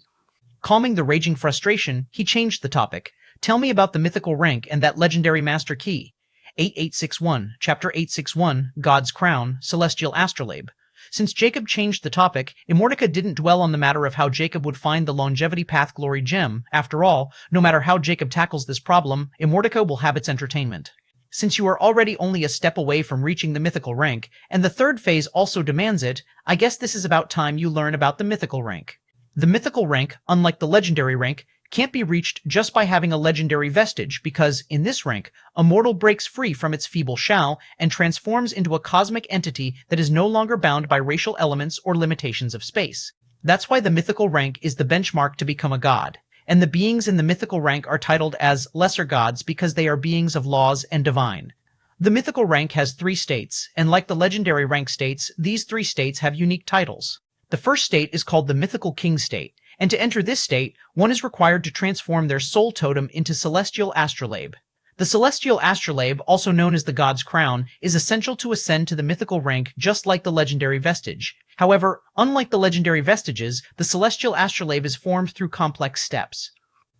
Calming the raging frustration, he changed the topic. "Tell me about the mythical rank and that legendary master key." 8861, Chapter 861, God's Crown, Celestial Astrolabe. Since Jacob changed the topic, Immortica didn't dwell on the matter of how Jacob would find the Longevity Path Glory Gem. After all, no matter how Jacob tackles this problem, Immortica will have its entertainment. Since you are already only a step away from reaching the mythical rank, and the third phase also demands it, I guess this is about time you learn about the mythical rank. The mythical rank, unlike the legendary rank, can't be reached just by having a legendary vestige because, in this rank, a mortal breaks free from its feeble shell and transforms into a cosmic entity that is no longer bound by racial elements or limitations of space. That's why the mythical rank is the benchmark to become a god, and the beings in the mythical rank are titled as lesser gods because they are beings of laws and divine. The mythical rank has 3 states, and like the legendary rank states, these 3 states have unique titles. The first state is called the mythical king state, and to enter this state, one is required to transform their soul totem into celestial astrolabe. The celestial astrolabe, also known as the god's crown, is essential to ascend to the mythical rank just like the legendary vestige. However, unlike the legendary vestiges, the celestial astrolabe is formed through complex steps.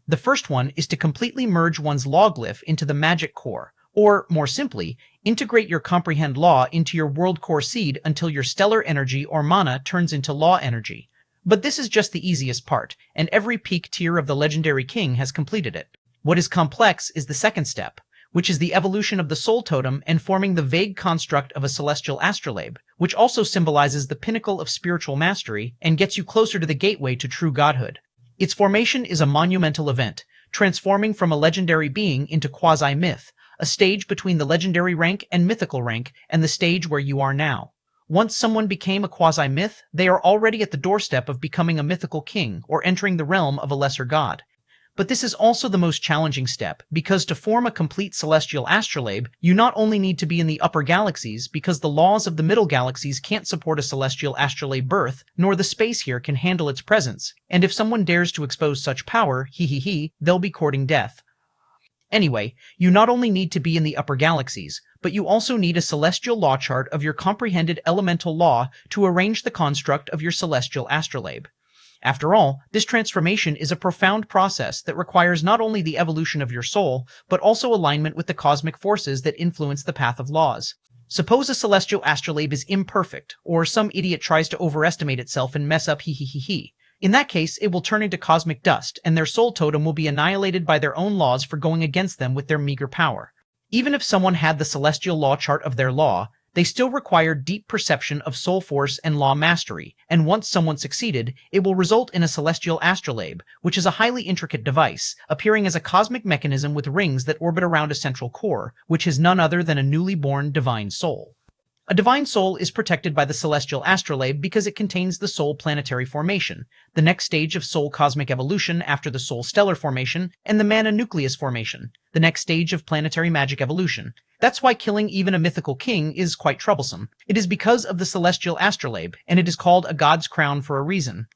The first one is to completely merge one's law glyph into the magic core, or, more simply, integrate your comprehend law into your world core seed until your stellar energy or mana turns into law energy. But this is just the easiest part, and every peak tier of the legendary king has completed it. What is complex is the second step, which is the evolution of the soul totem and forming the vague construct of a celestial astrolabe, which also symbolizes the pinnacle of spiritual mastery and gets you closer to the gateway to true godhood. Its formation is a monumental event, transforming from a legendary being into quasi-myth, a stage between the legendary rank and mythical rank, and the stage where you are now. Once someone became a quasi-myth, they are already at the doorstep of becoming a mythical king or entering the realm of a lesser god. But this is also the most challenging step, because to form a complete celestial astrolabe, you not only need to be in the upper galaxies, because the laws of the middle galaxies can't support a celestial astrolabe birth, nor the space here can handle its presence, and if someone dares to expose such power, they'll be courting death. Anyway, you not only need to be in the upper galaxies, but you also need a celestial law chart of your comprehended elemental law to arrange the construct of your celestial astrolabe. After all, this transformation is a profound process that requires not only the evolution of your soul, but also alignment with the cosmic forces that influence the path of laws. Suppose a celestial astrolabe is imperfect, or some idiot tries to overestimate itself and mess up In that case, it will turn into cosmic dust, and their soul totem will be annihilated by their own laws for going against them with their meager power. Even if someone had the celestial law chart of their law, they still require deep perception of soul force and law mastery, and once someone succeeded, it will result in a celestial astrolabe, which is a highly intricate device, appearing as a cosmic mechanism with rings that orbit around a central core, which is none other than a newly born divine soul. A divine soul is protected by the celestial astrolabe because it contains the soul planetary formation, the next stage of soul cosmic evolution after the soul stellar formation, and the mana nucleus formation, the next stage of planetary magic evolution. That's why killing even a mythical king is quite troublesome. It is because of the celestial astrolabe, and it is called a god's crown for a reason.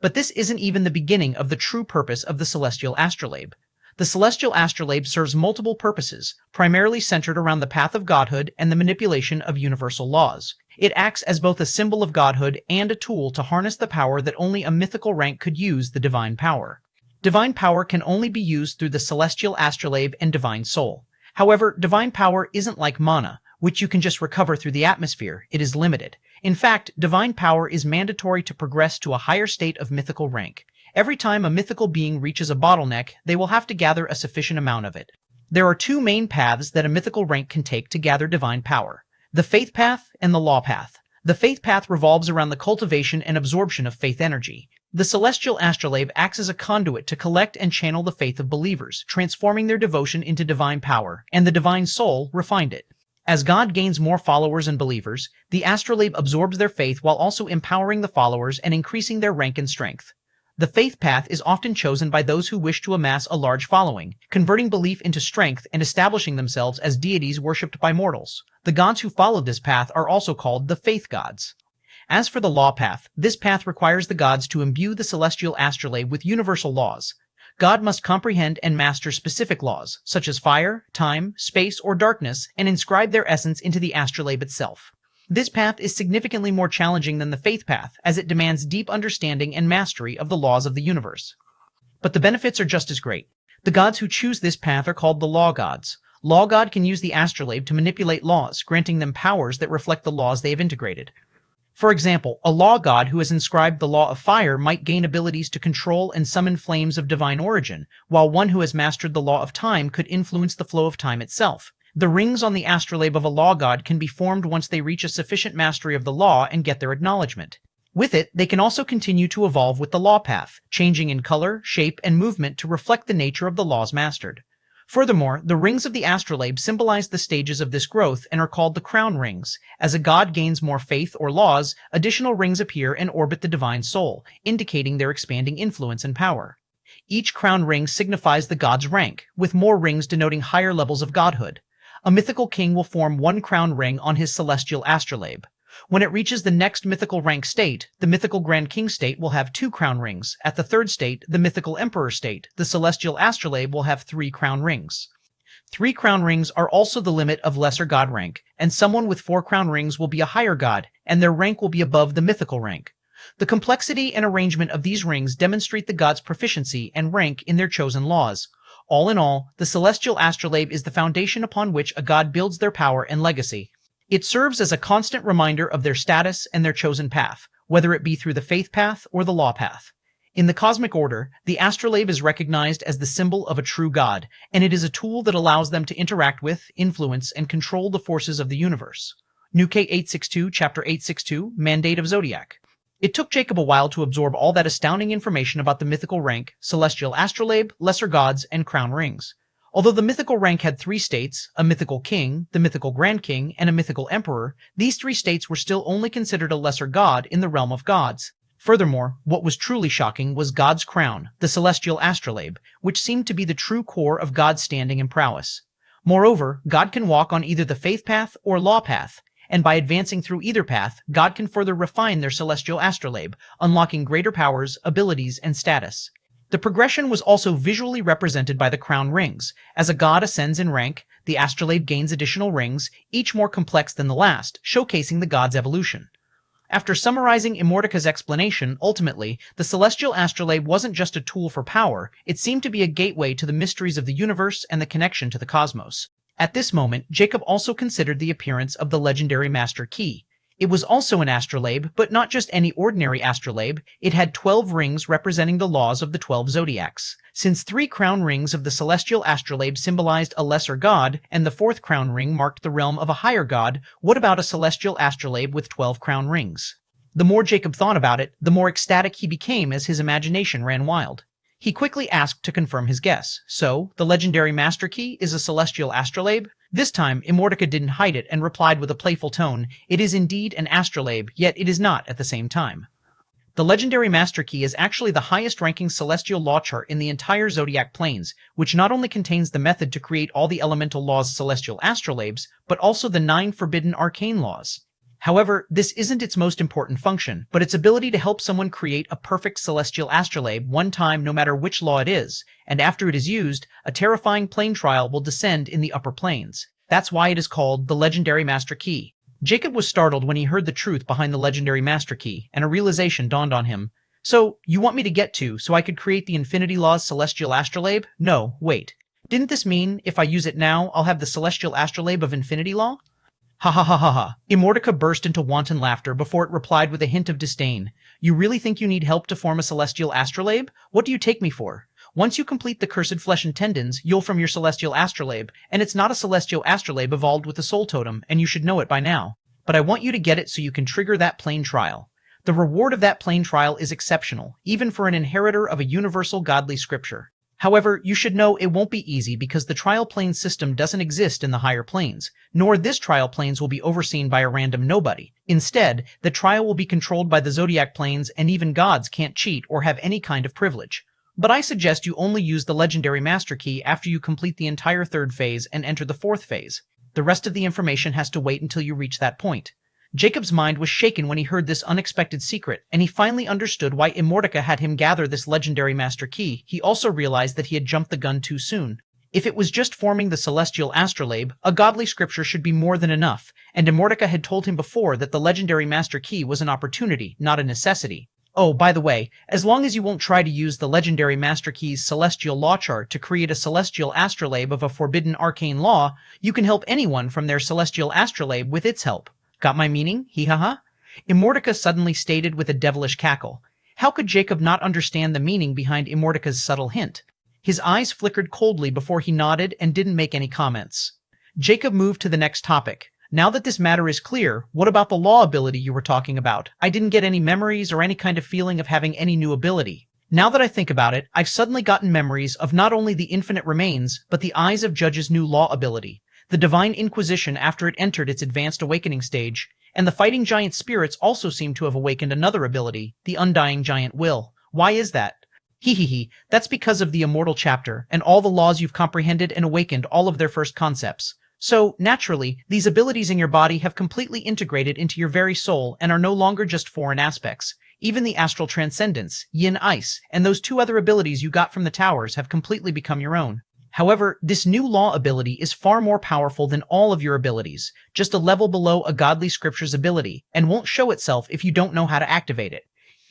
But this isn't even the beginning of the true purpose of the celestial astrolabe. The celestial astrolabe serves multiple purposes, primarily centered around the path of godhood and the manipulation of universal laws. It acts as both a symbol of godhood and a tool to harness the power that only a mythical rank could use, the divine power. Divine power can only be used through the celestial astrolabe and divine soul. However, divine power isn't like mana, which you can just recover through the atmosphere. It is limited. In fact, divine power is mandatory to progress to a higher state of mythical rank. Every time a mythical being reaches a bottleneck, they will have to gather a sufficient amount of it. There are 2 main paths that a mythical rank can take to gather divine power: the faith path and the law path. The faith path revolves around the cultivation and absorption of faith energy. The celestial astrolabe acts as a conduit to collect and channel the faith of believers, transforming their devotion into divine power, and the divine soul refined it. As God gains more followers and believers, the astrolabe absorbs their faith while also empowering the followers and increasing their rank and strength. The faith path is often chosen by those who wish to amass a large following, converting belief into strength and establishing themselves as deities worshipped by mortals. The gods who followed this path are also called the faith gods. As for the law path, this path requires the gods to imbue the celestial astrolabe with universal laws. God must comprehend and master specific laws, such as fire, time, space, or darkness, and inscribe their essence into the astrolabe itself. This path is significantly more challenging than the faith path, as it demands deep understanding and mastery of the laws of the universe. But the benefits are just as great. The gods who choose this path are called the law gods. Law god can use the astrolabe to manipulate laws, granting them powers that reflect the laws they have integrated. For example, a law god who has inscribed the law of fire might gain abilities to control and summon flames of divine origin, while one who has mastered the law of time could influence the flow of time itself. The rings on the astrolabe of a law god can be formed once they reach a sufficient mastery of the law and get their acknowledgement. With it, they can also continue to evolve with the law path, changing in color, shape, and movement to reflect the nature of the laws mastered. Furthermore, the rings of the astrolabe symbolize the stages of this growth and are called the crown rings. As a god gains more faith or laws, additional rings appear and orbit the divine soul, indicating their expanding influence and power. Each crown ring signifies the god's rank, with more rings denoting higher levels of godhood. A mythical king will form one crown ring on his celestial astrolabe. When it reaches the next mythical rank state, the mythical Grand King state will have 2 crown rings. At the third state, the mythical Emperor state, the celestial astrolabe will have 3 crown rings. 3 crown rings are also the limit of lesser god rank, and someone with 4 crown rings will be a higher god, and their rank will be above the mythical rank. The complexity and arrangement of these rings demonstrate the god's proficiency and rank in their chosen laws. All in all, the celestial astrolabe is the foundation upon which a god builds their power and legacy. It serves as a constant reminder of their status and their chosen path, whether it be through the faith path or the law path. In the cosmic order, the astrolabe is recognized as the symbol of a true god, and it is a tool that allows them to interact with, influence, and control the forces of the universe. Nuke 862, Chapter 862, Mandate of Zodiac. It took Jacob a while to absorb all that astounding information about the mythical rank, celestial astrolabe, lesser gods, and crown rings. Although the mythical rank had 3 states, a mythical king, the mythical grand king, and a mythical emperor, these 3 states were still only considered a lesser god in the realm of gods. Furthermore, what was truly shocking was God's crown, the celestial astrolabe, which seemed to be the true core of God's standing and prowess. Moreover, God can walk on either the faith path or law path, and by advancing through either path, God can further refine their celestial astrolabe, unlocking greater powers, abilities, and status. The progression was also visually represented by the crown rings. As a god ascends in rank, the astrolabe gains additional rings, each more complex than the last, showcasing the god's evolution. After summarizing Immortaka's explanation, ultimately, the celestial astrolabe wasn't just a tool for power, it seemed to be a gateway to the mysteries of the universe and the connection to the cosmos. At this moment, Jacob also considered the appearance of the legendary Master Key. It was also an astrolabe, but not just any ordinary astrolabe. It had 12 rings representing the laws of the 12 zodiacs. Since 3 crown rings of the celestial astrolabe symbolized a lesser god, and the 4th crown ring marked the realm of a higher god, what about a celestial astrolabe with 12 crown rings? The more Jacob thought about it, the more ecstatic he became as his imagination ran wild. He quickly asked to confirm his guess. So, the legendary Master Key is a celestial astrolabe? This time, Immortaka didn't hide it and replied with a playful tone, "It is indeed an astrolabe, yet it is not at the same time." The legendary Master Key is actually the highest-ranking celestial law chart in the entire zodiac planes, which not only contains the method to create all the elemental laws celestial astrolabes, but also the 9 forbidden arcane laws. However, this isn't its most important function, but its ability to help someone create a perfect celestial astrolabe one time no matter which law it is, and after it is used, a terrifying plane trial will descend in the upper planes. That's why it is called the legendary Master Key. Jacob was startled when he heard the truth behind the legendary Master Key, and a realization dawned on him. So, you want me to get to, so I could create the Infinity Law's celestial astrolabe? No, wait. Didn't this mean, if I use it now, I'll have the celestial astrolabe of Infinity Law? Ha ha ha ha ha. Immortaka burst into wanton laughter before it replied with a hint of disdain. You really think you need help to form a celestial astrolabe? What do you take me for? Once you complete the cursed flesh and tendons, you'll from your celestial astrolabe, and it's not a celestial astrolabe evolved with a soul totem, and you should know it by now. But I want you to get it so you can trigger that plane trial. The reward of that plane trial is exceptional, even for an inheritor of a universal godly scripture. However, you should know it won't be easy because the trial plane system doesn't exist in the higher planes, nor this trial planes will be overseen by a random nobody. Instead, the trial will be controlled by the zodiac planes, and even gods can't cheat or have any kind of privilege. But I suggest you only use the legendary Master Key after you complete the entire 3rd phase and enter the 4th phase. The rest of the information has to wait until you reach that point. Jacob's mind was shaken when he heard this unexpected secret, and he finally understood why Immortaka had him gather this legendary Master Key. He also realized that he had jumped the gun too soon. If it was just forming the celestial astrolabe, a godly scripture should be more than enough, and Immortaka had told him before that the legendary Master Key was an opportunity, not a necessity. Oh, by the way, as long as you won't try to use the legendary Master Key's celestial law chart to create a celestial astrolabe of a forbidden arcane law, you can help anyone from their celestial astrolabe with its help. Got my meaning? Hee ha ha? Immortaka suddenly stated with a devilish cackle. How could Jacob not understand the meaning behind Immortaka's subtle hint? His eyes flickered coldly before he nodded and didn't make any comments. Jacob moved to the next topic. Now that this matter is clear, what about the law ability you were talking about? I didn't get any memories or any kind of feeling of having any new ability. Now that I think about it, I've suddenly gotten memories of not only the infinite remains, but the Eyes of Judge's new law ability, the Divine Inquisition after it entered its advanced awakening stage, and the Fighting Giant spirits also seem to have awakened another ability, the Undying Giant Will. Why is that? That's because of the Immortal chapter, and all the laws you've comprehended and awakened all of their first concepts. So, naturally, these abilities in your body have completely integrated into your very soul and are no longer just foreign aspects. Even the astral transcendence, yin ice, and those two other abilities you got from the towers have completely become your own. However, this new law ability is far more powerful than all of your abilities, just a level below a godly scripture's ability, and won't show itself if you don't know how to activate it.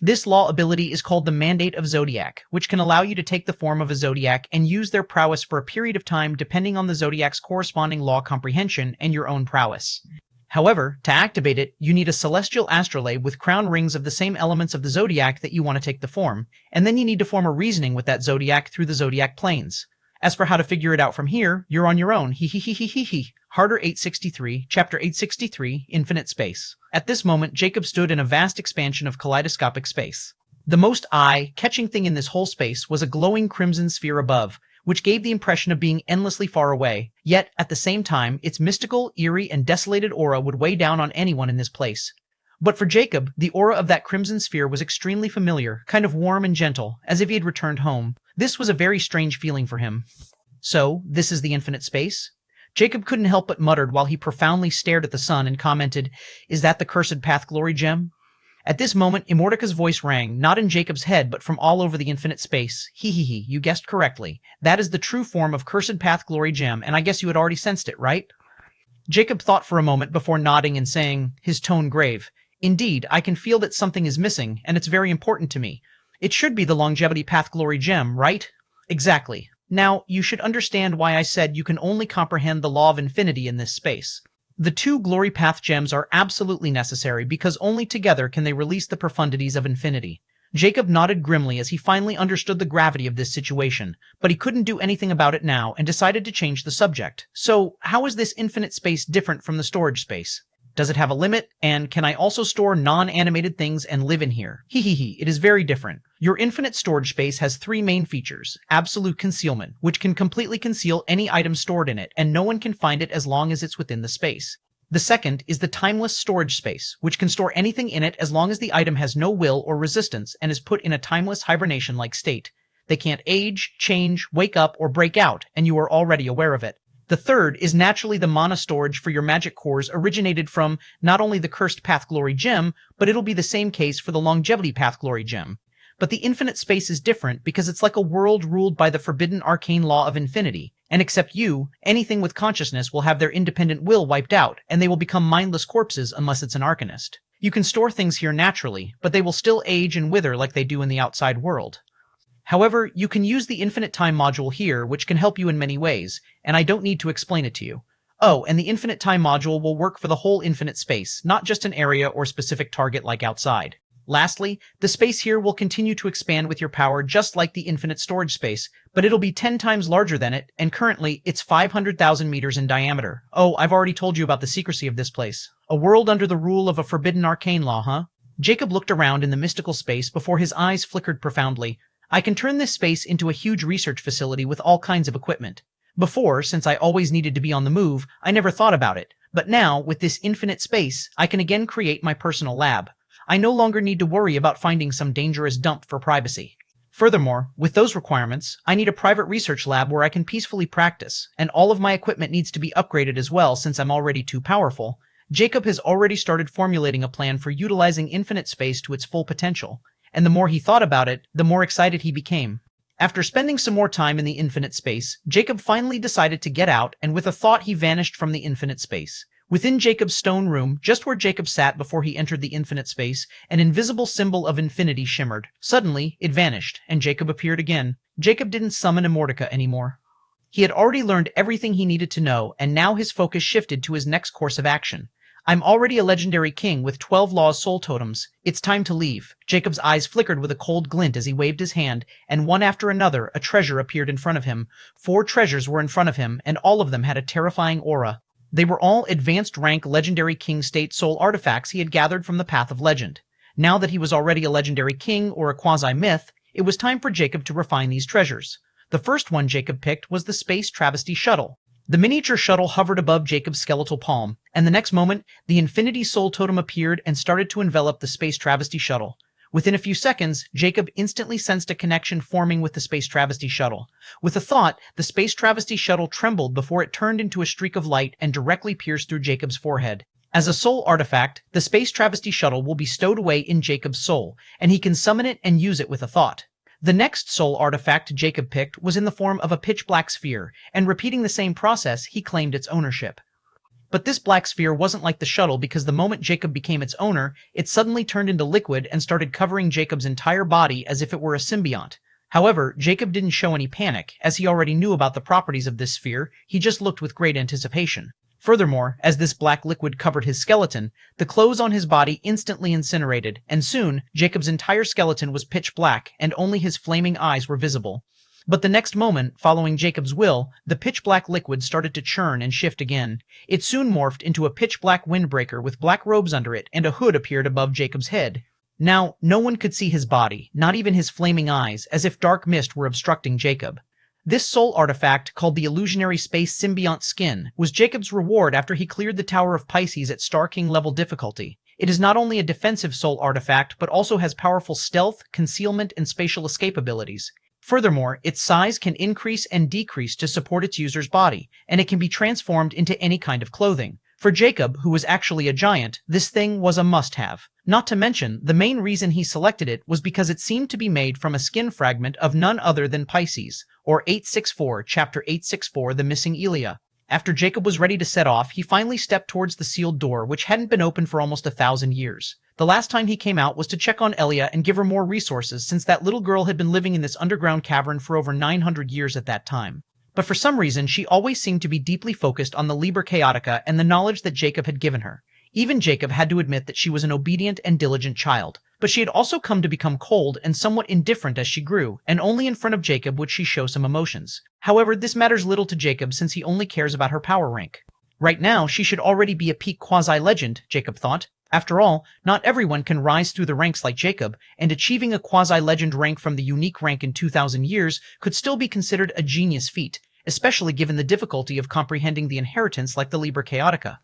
This law ability is called the Mandate of Zodiac, which can allow you to take the form of a Zodiac and use their prowess for a period of time depending on the Zodiac's corresponding law comprehension and your own prowess. However, to activate it, you need a celestial astrolabe with crown rings of the same elements of the Zodiac that you want to take the form, and then you need to form a reasoning with that Zodiac through the Zodiac planes. As for how to figure it out from here, you're on your own. Harder 863, Chapter 863, Infinite Space. At this moment, Jacob stood in a vast expansion of kaleidoscopic space. The most eye-catching thing in this whole space was a glowing crimson sphere above, which gave the impression of being endlessly far away, yet, at the same time, its mystical, eerie, and desolated aura would weigh down on anyone in this place. But for Jacob, the aura of that crimson sphere was extremely familiar, kind of warm and gentle, as if he had returned home. This was a very strange feeling for him. So, this is the infinite space? Jacob couldn't help but muttered while he profoundly stared at the sun and commented, "Is that the Cursed Path Glory Gem?" At this moment, Immortica's voice rang, not in Jacob's head, but from all over the infinite space. You guessed correctly. That is the true form of Cursed Path Glory Gem, and I guess you had already sensed it, right? Jacob thought for a moment before nodding and saying, his tone grave, "Indeed, I can feel that something is missing, and it's very important to me. It should be the Longevity Path Glory Gem, right?" "Exactly. Now, you should understand why I said you can only comprehend the law of infinity in this space. The two Glory Path gems are absolutely necessary because only together can they release the profundities of infinity." Jacob nodded grimly as he finally understood the gravity of this situation, but he couldn't do anything about it now and decided to change the subject. "So, how is this infinite space different from the storage space? Does it have a limit? And can I also store non-animated things and live in here?" It is very different. Your infinite storage space has three main features. Absolute concealment, which can completely conceal any item stored in it, and no one can find it as long as it's within the space. The second is the timeless storage space, which can store anything in it as long as the item has no will or resistance and is put in a timeless hibernation-like state. They can't age, change, wake up, or break out, and you are already aware of it. The third is naturally the mana storage for your magic cores originated from not only the Cursed Path Glory Gem, but it'll be the same case for the Longevity Path Glory Gem. But the infinite space is different because it's like a world ruled by the forbidden arcane law of infinity, and except you, anything with consciousness will have their independent will wiped out, and they will become mindless corpses unless it's an arcanist. You can store things here naturally, but they will still age and wither like they do in the outside world. However, you can use the Infinite Time module here, which can help you in many ways, and I don't need to explain it to you. Oh, and the Infinite Time module will work for the whole infinite space, not just an area or specific target like outside. Lastly, the space here will continue to expand with your power just like the infinite storage space, but it'll be 10 times larger than it, and currently, it's 500,000 meters in diameter. Oh, I've already told you about the secrecy of this place. A world under the rule of a forbidden arcane law, huh? Jacob looked around in the mystical space before his eyes flickered profoundly. I can turn this space into a huge research facility with all kinds of equipment. Before, since I always needed to be on the move, I never thought about it. But now, with this infinite space, I can again create my personal lab. I no longer need to worry about finding some dangerous dump for privacy. Furthermore, with those requirements, I need a private research lab where I can peacefully practice, and all of my equipment needs to be upgraded as well since I'm already too powerful. Jacob has already started formulating a plan for utilizing infinite space to its full potential, and the more he thought about it, the more excited he became. After spending some more time in the infinite space, Jacob finally decided to get out, and with a thought he vanished from the infinite space. Within Jacob's stone room, just where Jacob sat before he entered the infinite space, an invisible symbol of infinity shimmered. Suddenly, it vanished, and Jacob appeared again. Jacob didn't summon Immortica anymore. He had already learned everything he needed to know, and now his focus shifted to his next course of action. I'm already a legendary king with 12 Law's soul totems. It's time to leave. Jacob's eyes flickered with a cold glint as he waved his hand, and one after another, a treasure appeared in front of him. 4 treasures were in front of him, and all of them had a terrifying aura. They were all advanced rank legendary king state soul artifacts he had gathered from the Path of Legend. Now that he was already a legendary king or a quasi-myth, it was time for Jacob to refine these treasures. The first one Jacob picked was the Space Travesty Shuttle. The miniature shuttle hovered above Jacob's skeletal palm, and the next moment, the Infinity Soul Totem appeared and started to envelop the Space Travesty Shuttle. Within a few seconds, Jacob instantly sensed a connection forming with the Space Travesty Shuttle. With a thought, the Space Travesty Shuttle trembled before it turned into a streak of light and directly pierced through Jacob's forehead. As a soul artifact, the Space Travesty Shuttle will be stowed away in Jacob's soul, and he can summon it and use it with a thought. The next soul artifact Jacob picked was in the form of a pitch-black sphere, and repeating the same process, he claimed its ownership. But this black sphere wasn't like the shuttle because the moment Jacob became its owner, it suddenly turned into liquid and started covering Jacob's entire body as if it were a symbiont. However, Jacob didn't show any panic, as he already knew about the properties of this sphere. He just looked with great anticipation. Furthermore, as this black liquid covered his skeleton, the clothes on his body instantly incinerated, and soon, Jacob's entire skeleton was pitch black, and only his flaming eyes were visible. But the next moment, following Jacob's will, the pitch-black liquid started to churn and shift again. It soon morphed into a pitch-black windbreaker with black robes under it, and a hood appeared above Jacob's head. Now, no one could see his body, not even his flaming eyes, as if dark mist were obstructing Jacob. This soul artifact, called the Illusionary Space Symbiont Skin, was Jacob's reward after he cleared the Tower of Pisces at Star King level difficulty. It is not only a defensive soul artifact, but also has powerful stealth, concealment, and spatial escape abilities. Furthermore, its size can increase and decrease to support its user's body, and it can be transformed into any kind of clothing. For Jacob, who was actually a giant, this thing was a must-have. Not to mention, the main reason he selected it was because it seemed to be made from a skin fragment of none other than Pisces, or 864, Chapter 864, The Missing Elia. After Jacob was ready to set off, he finally stepped towards the sealed door, which hadn't been opened for almost 1,000 years. The last time he came out was to check on Elia and give her more resources, since that little girl had been living in this underground cavern for over 900 years at that time. But for some reason, she always seemed to be deeply focused on the Liber Chaotica and the knowledge that Jacob had given her. Even Jacob had to admit that she was an obedient and diligent child. But she had also come to become cold and somewhat indifferent as she grew, and only in front of Jacob would she show some emotions. However, this matters little to Jacob since he only cares about her power rank. Right now, she should already be a peak quasi-legend, Jacob thought. After all, not everyone can rise through the ranks like Jacob, and achieving a quasi-legend rank from the unique rank in 2,000 years could still be considered a genius feat, especially given the difficulty of comprehending the inheritance like the Liber Chaotica.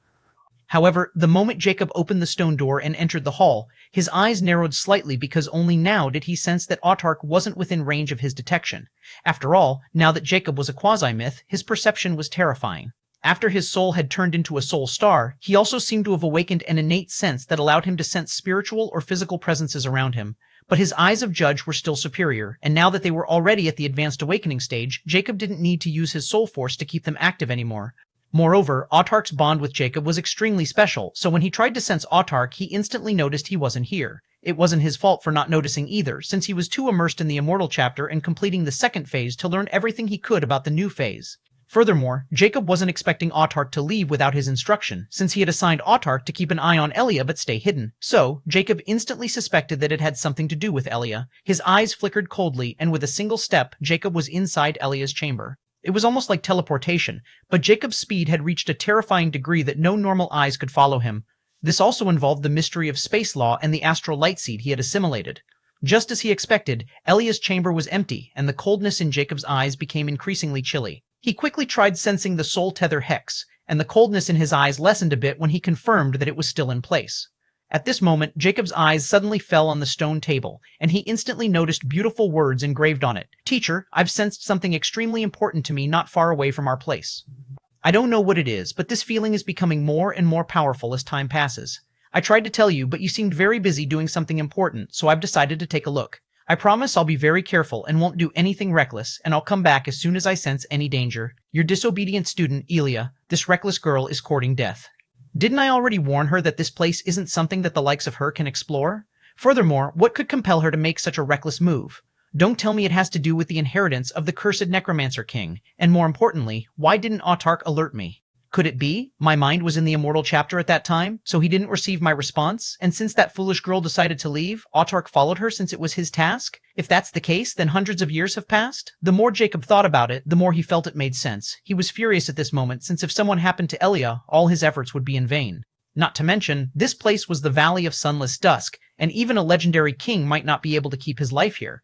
However, the moment Jacob opened the stone door and entered the hall, his eyes narrowed slightly because only now did he sense that Autarch wasn't within range of his detection. After all, now that Jacob was a quasi-myth, his perception was terrifying. After his soul had turned into a soul star, he also seemed to have awakened an innate sense that allowed him to sense spiritual or physical presences around him. But his eyes of judge were still superior, and now that they were already at the advanced awakening stage, Jacob didn't need to use his soul force to keep them active anymore. Moreover, Autarch's bond with Jacob was extremely special, so when he tried to sense Autarch, he instantly noticed he wasn't here. It wasn't his fault for not noticing either, since he was too immersed in the Immortal chapter and completing the second phase to learn everything he could about the new phase. Furthermore, Jacob wasn't expecting Autarch to leave without his instruction, since he had assigned Autarch to keep an eye on Elia but stay hidden. So, Jacob instantly suspected that it had something to do with Elia. His eyes flickered coldly, and with a single step, Jacob was inside Elia's chamber. It was almost like teleportation, but Jacob's speed had reached a terrifying degree that no normal eyes could follow him. This also involved the mystery of space law and the astral light seed he had assimilated. Just as he expected, Elia's chamber was empty, and the coldness in Jacob's eyes became increasingly chilly. He quickly tried sensing the soul tether hex, and the coldness in his eyes lessened a bit when he confirmed that it was still in place. At this moment, Jacob's eyes suddenly fell on the stone table, and he instantly noticed beautiful words engraved on it. "Teacher, I've sensed something extremely important to me not far away from our place. I don't know what it is, but this feeling is becoming more and more powerful as time passes. I tried to tell you, but you seemed very busy doing something important, so I've decided to take a look. I promise I'll be very careful and won't do anything reckless, and I'll come back as soon as I sense any danger. Your disobedient student, Elia. This reckless girl is courting death." Didn't I already warn her that this place isn't something that the likes of her can explore? Furthermore, what could compel her to make such a reckless move? Don't tell me it has to do with the inheritance of the Cursed Necromancer King, and more importantly, why didn't Autarch alert me? Could it be my mind was in the immortal chapter at that time, so he didn't receive my response, and since that foolish girl decided to leave, Autark followed her since it was his task? If that's the case, then hundreds of years have passed? The more Jacob thought about it, the more he felt it made sense. He was furious at this moment, since if someone happened to Elia, all his efforts would be in vain. Not to mention, this place was the Valley of Sunless Dusk, and even a legendary king might not be able to keep his life here.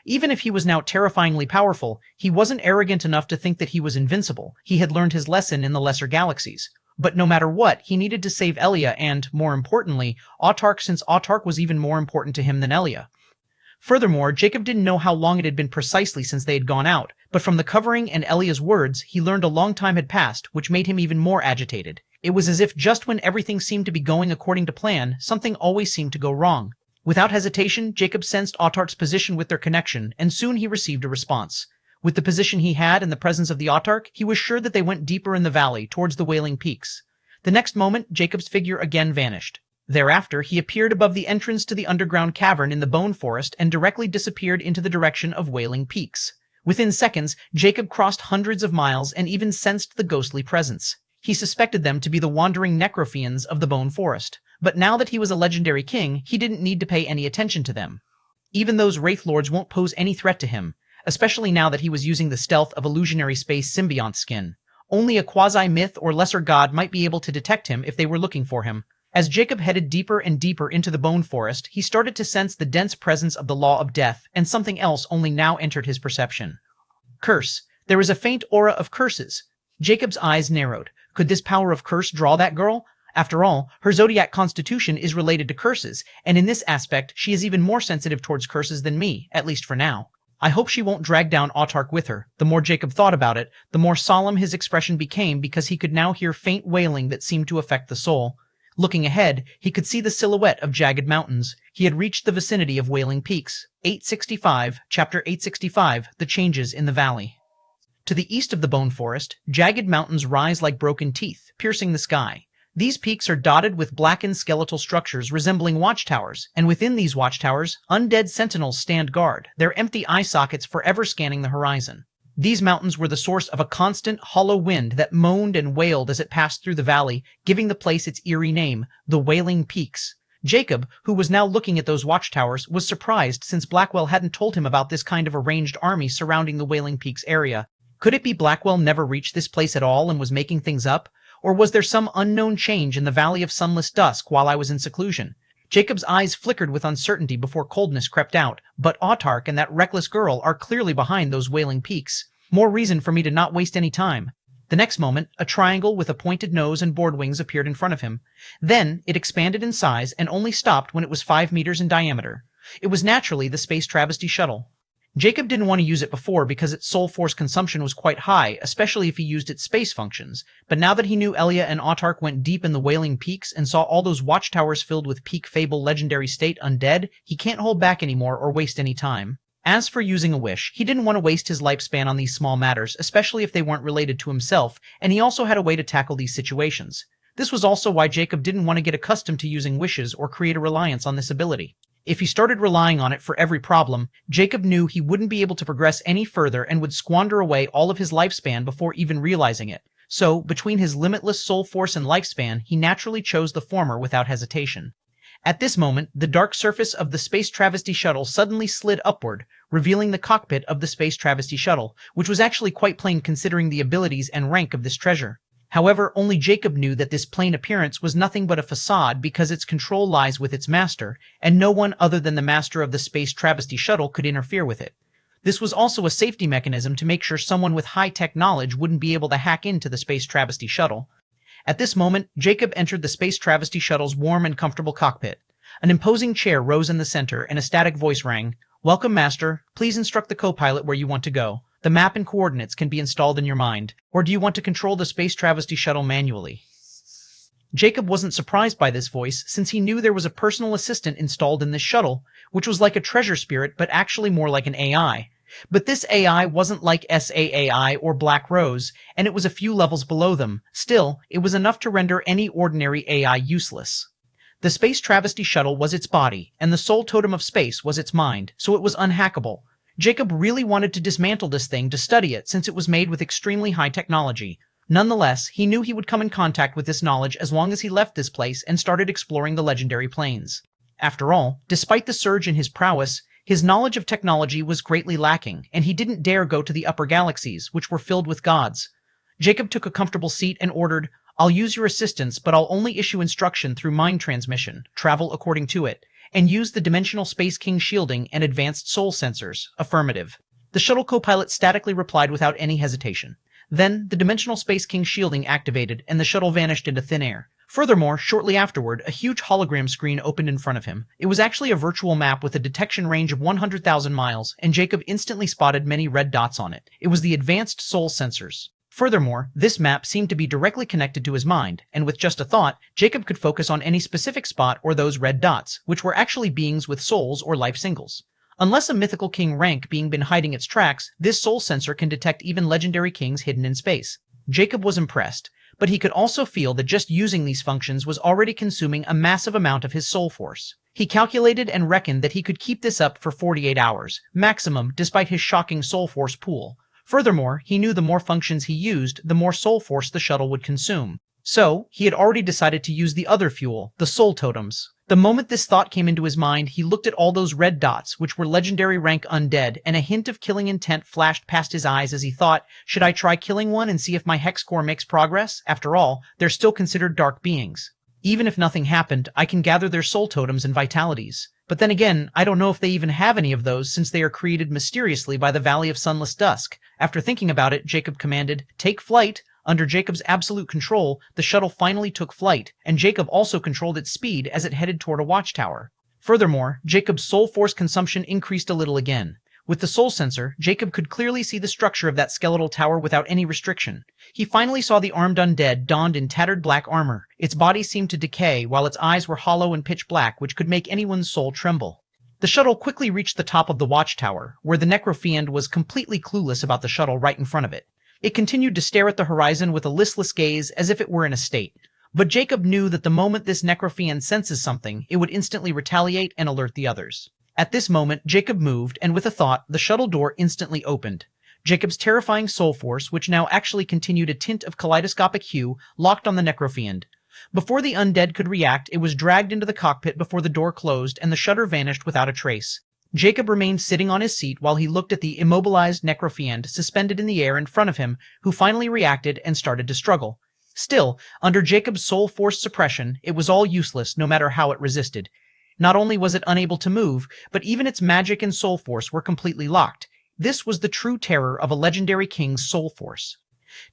Even if he was now terrifyingly powerful, he wasn't arrogant enough to think that he was invincible. He had learned his lesson in the lesser galaxies. But no matter what, he needed to save Elia and, more importantly, Autark, since Autark was even more important to him than Elia. Furthermore, Jacob didn't know how long it had been precisely since they had gone out, but from the covering and Elia's words, he learned a long time had passed, which made him even more agitated. It was as if just when everything seemed to be going according to plan, something always seemed to go wrong. Without hesitation, Jacob sensed Autark's position with their connection, and soon he received a response. With the position he had and the presence of the Autark, he was sure that they went deeper in the valley, towards the Wailing Peaks. The next moment, Jacob's figure again vanished. Thereafter, he appeared above the entrance to the underground cavern in the bone forest and directly disappeared into the direction of Wailing Peaks. Within seconds, Jacob crossed hundreds of miles and even sensed the ghostly presence. He suspected them to be the wandering necrophians of the bone forest. But now that he was a legendary king, he didn't need to pay any attention to them. Even those Wraith Lords won't pose any threat to him, especially now that he was using the stealth of illusionary space symbiont skin. Only a quasi-myth or lesser god might be able to detect him if they were looking for him. As Jacob headed deeper and deeper into the bone forest, he started to sense the dense presence of the law of death, and something else only now entered his perception. Curse. There was a faint aura of curses. Jacob's eyes narrowed. Could this power of curse draw that girl? After all, her zodiac constitution is related to curses, and in this aspect, she is even more sensitive towards curses than me, at least for now. I hope she won't drag down Autark with her. The more Jacob thought about it, the more solemn his expression became because he could now hear faint wailing that seemed to affect the soul. Looking ahead, he could see the silhouette of jagged mountains. He had reached the vicinity of Wailing Peaks. 865, Chapter 865, The Changes in the Valley. To the east of the bone forest, jagged mountains rise like broken teeth, piercing the sky. These peaks are dotted with blackened skeletal structures resembling watchtowers, and within these watchtowers, undead sentinels stand guard, their empty eye sockets forever scanning the horizon. These mountains were the source of a constant, hollow wind that moaned and wailed as it passed through the valley, giving the place its eerie name, the Wailing Peaks. Jacob, who was now looking at those watchtowers, was surprised since Blackwell hadn't told him about this kind of arranged army surrounding the Wailing Peaks area. Could it be Blackwell never reached this place at all and was making things up? Or was there some unknown change in the Valley of Sunless Dusk while I was in seclusion? Jacob's eyes flickered with uncertainty before coldness crept out, but Autark and that reckless girl are clearly behind those Wailing Peaks. More reason for me to not waste any time. The next moment, a triangle with a pointed nose and board wings appeared in front of him. Then, it expanded in size and only stopped when it was 5 meters in diameter. It was naturally the Space Travesty Shuttle. Jacob didn't want to use it before because its soul force consumption was quite high, especially if he used its space functions. But now that he knew Elia and Autark went deep in the Wailing Peaks and saw all those watchtowers filled with peak fable legendary state undead, he can't hold back anymore or waste any time. As for using a wish, he didn't want to waste his lifespan on these small matters, especially if they weren't related to himself, and he also had a way to tackle these situations. This was also why Jacob didn't want to get accustomed to using wishes or create a reliance on this ability. If he started relying on it for every problem, Jacob knew he wouldn't be able to progress any further and would squander away all of his lifespan before even realizing it. So, between his limitless soul force and lifespan, he naturally chose the former without hesitation. At this moment, the dark surface of the Space Travesty Shuttle suddenly slid upward, revealing the cockpit of the Space Travesty Shuttle, which was actually quite plain considering the abilities and rank of this treasure. However, only Jacob knew that this plain appearance was nothing but a facade because its control lies with its master, and no one other than the master of the Space Travesty Shuttle could interfere with it. This was also a safety mechanism to make sure someone with high-tech knowledge wouldn't be able to hack into the Space Travesty Shuttle. At this moment, Jacob entered the Space Travesty Shuttle's warm and comfortable cockpit. An imposing chair rose in the center, and a static voice rang. "Welcome, Master. Please instruct the co-pilot where you want to go. The map and coordinates can be installed in your mind. Or do you want to control the Space Travesty Shuttle manually?" Jacob wasn't surprised by this voice, since he knew there was a personal assistant installed in this shuttle, which was like a treasure spirit but actually more like an AI. But this AI wasn't like SAAI or Black Rose, and it was a few levels below them. Still, it was enough to render any ordinary AI useless. The Space Travesty Shuttle was its body, and the soul totem of space was its mind, so it was unhackable. Jacob really wanted to dismantle this thing to study it since it was made with extremely high technology. Nonetheless, he knew he would come in contact with this knowledge as long as he left this place and started exploring the legendary planes. After all, despite the surge in his prowess, his knowledge of technology was greatly lacking, and he didn't dare go to the upper galaxies, which were filled with gods. Jacob took a comfortable seat and ordered, "I'll use your assistance, but I'll only issue instruction through mind transmission, travel according to it, and use the Dimensional Space King shielding and advanced soul sensors." Affirmative. The shuttle co-pilot statically replied without any hesitation. Then, the Dimensional Space King shielding activated, and the shuttle vanished into thin air. Furthermore, shortly afterward, a huge hologram screen opened in front of him. It was actually a virtual map with a detection range of 100,000 miles, and Jacob instantly spotted many red dots on it. It was the advanced soul sensors. Furthermore, this map seemed to be directly connected to his mind, and with just a thought, Jacob could focus on any specific spot or those red dots, which were actually beings with souls or life singles. Unless a mythical king rank being been hiding its tracks, this soul sensor can detect even legendary kings hidden in space. Jacob was impressed, but he could also feel that just using these functions was already consuming a massive amount of his soul force. He calculated and reckoned that he could keep this up for 48 hours, maximum, despite his shocking soul force pool. Furthermore, he knew the more functions he used, the more soul force the shuttle would consume. So, he had already decided to use the other fuel, the soul totems. The moment this thought came into his mind, he looked at all those red dots, which were legendary rank undead, and a hint of killing intent flashed past his eyes as he thought, should I try killing one and see if my hex core makes progress? After all, they're still considered dark beings. Even if nothing happened, I can gather their soul totems and vitalities. But then again, I don't know if they even have any of those since they are created mysteriously by the Valley of Sunless Dusk. After thinking about it, Jacob commanded, "Take flight." Under Jacob's absolute control, the shuttle finally took flight, and Jacob also controlled its speed as it headed toward a watchtower. Furthermore, Jacob's soul force consumption increased a little again. With the soul sensor, Jacob could clearly see the structure of that skeletal tower without any restriction. He finally saw the armed undead donned in tattered black armor. Its body seemed to decay, while its eyes were hollow and pitch black, which could make anyone's soul tremble. The shuttle quickly reached the top of the watchtower, where the necrofiend was completely clueless about the shuttle right in front of it. It continued to stare at the horizon with a listless gaze as if it were in a state. But Jacob knew that the moment this necrofiend senses something, it would instantly retaliate and alert the others. At this moment, Jacob moved, and with a thought, the shuttle door instantly opened. Jacob's terrifying soul force, which now actually continued a tint of kaleidoscopic hue, locked on the necrofiend. Before the undead could react, it was dragged into the cockpit before the door closed and the shutter vanished without a trace. Jacob remained sitting on his seat while he looked at the immobilized necrofiend suspended in the air in front of him, who finally reacted and started to struggle. Still, under Jacob's soul force suppression, it was all useless no matter how it resisted. Not only was it unable to move, but even its magic and soul force were completely locked. This was the true terror of a legendary king's soul force.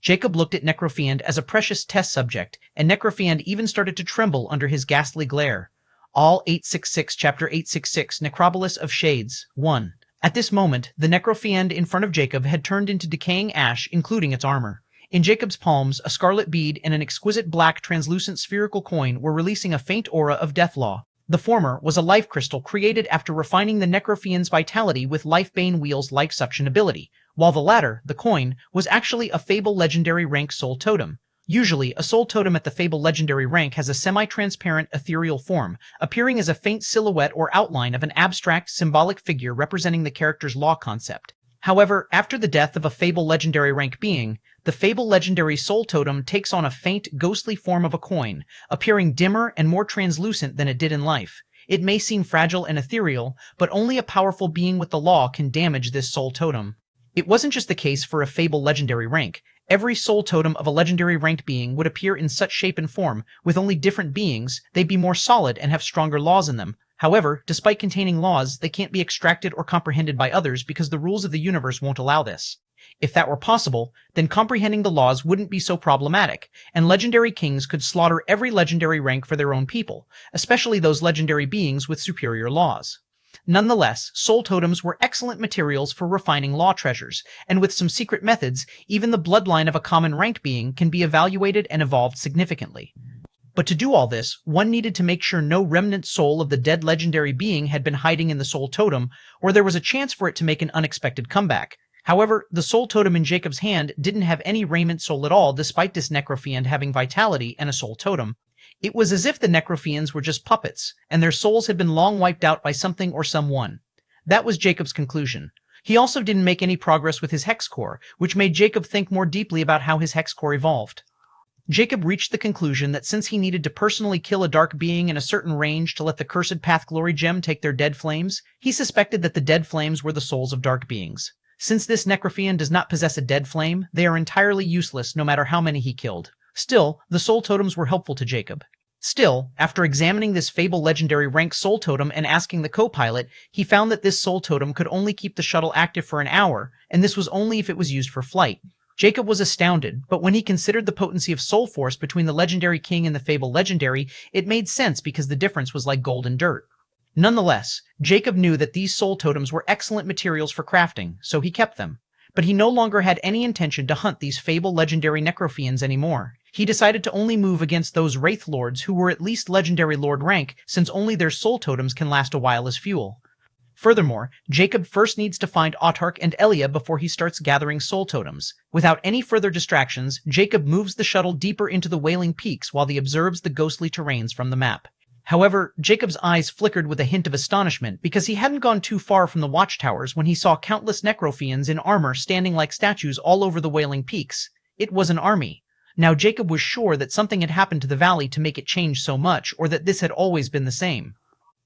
Jacob looked at Necrofiend as a precious test subject, and Necrofiend even started to tremble under his ghastly glare. All 866, Chapter 866, Necropolis of Shades, 1. At this moment, the Necrofiend in front of Jacob had turned into decaying ash, including its armor. In Jacob's palms, a scarlet bead and an exquisite black translucent spherical coin were releasing a faint aura of deathlaw. The former was a life crystal created after refining the Necrofiend's vitality with Lifebane Wheel's life suction ability, while the latter, the coin, was actually a Fable Legendary rank soul totem. Usually, a soul totem at the Fable Legendary rank has a semi-transparent ethereal form, appearing as a faint silhouette or outline of an abstract, symbolic figure representing the character's law concept. However, after the death of a Fable Legendary rank being, the Fable Legendary soul totem takes on a faint, ghostly form of a coin, appearing dimmer and more translucent than it did in life. It may seem fragile and ethereal, but only a powerful being with the law can damage this soul totem. It wasn't just the case for a Fable Legendary rank. Every soul totem of a legendary ranked being would appear in such shape and form. With only different beings, they'd be more solid and have stronger laws in them. However, despite containing laws, they can't be extracted or comprehended by others because the rules of the universe won't allow this. If that were possible, then comprehending the laws wouldn't be so problematic, and legendary kings could slaughter every legendary rank for their own people, especially those legendary beings with superior laws. Nonetheless, soul totems were excellent materials for refining law treasures, and with some secret methods, even the bloodline of a common rank being can be evaluated and evolved significantly. But to do all this, one needed to make sure no remnant soul of the dead legendary being had been hiding in the soul totem, or there was a chance for it to make an unexpected comeback. However, the soul totem in Jacob's hand didn't have any raiment soul at all, despite this Necrofiend having vitality and a soul totem. It was as if the Necrofiends were just puppets, and their souls had been long wiped out by something or someone. That was Jacob's conclusion. He also didn't make any progress with his hex core, which made Jacob think more deeply about how his hex core evolved. Jacob reached the conclusion that since he needed to personally kill a dark being in a certain range to let the Cursed Path Glory Gem take their dead flames, he suspected that the dead flames were the souls of dark beings. Since this necrophian does not possess a dead flame, they are entirely useless no matter how many he killed. Still, the soul totems were helpful to Jacob. Still, after examining this Fable legendary rank soul totem and asking the co-pilot, he found that this soul totem could only keep the shuttle active for an hour, and this was only if it was used for flight. Jacob was astounded, but when he considered the potency of soul force between the legendary king and the Fable legendary, it made sense because the difference was like gold and dirt. Nonetheless, Jacob knew that these soul totems were excellent materials for crafting, so he kept them. But he no longer had any intention to hunt these Fable legendary necrophians anymore. He decided to only move against those Wraith Lords who were at least legendary lord rank, since only their soul totems can last a while as fuel. Furthermore, Jacob first needs to find Autarch and Elia before he starts gathering soul totems. Without any further distractions, Jacob moves the shuttle deeper into the Wailing Peaks while he observes the ghostly terrains from the map. However, Jacob's eyes flickered with a hint of astonishment because he hadn't gone too far from the watchtowers when he saw countless necrophians in armor standing like statues all over the Wailing Peaks. It was an army. Now Jacob was sure that something had happened to the valley to make it change so much, or that this had always been the same.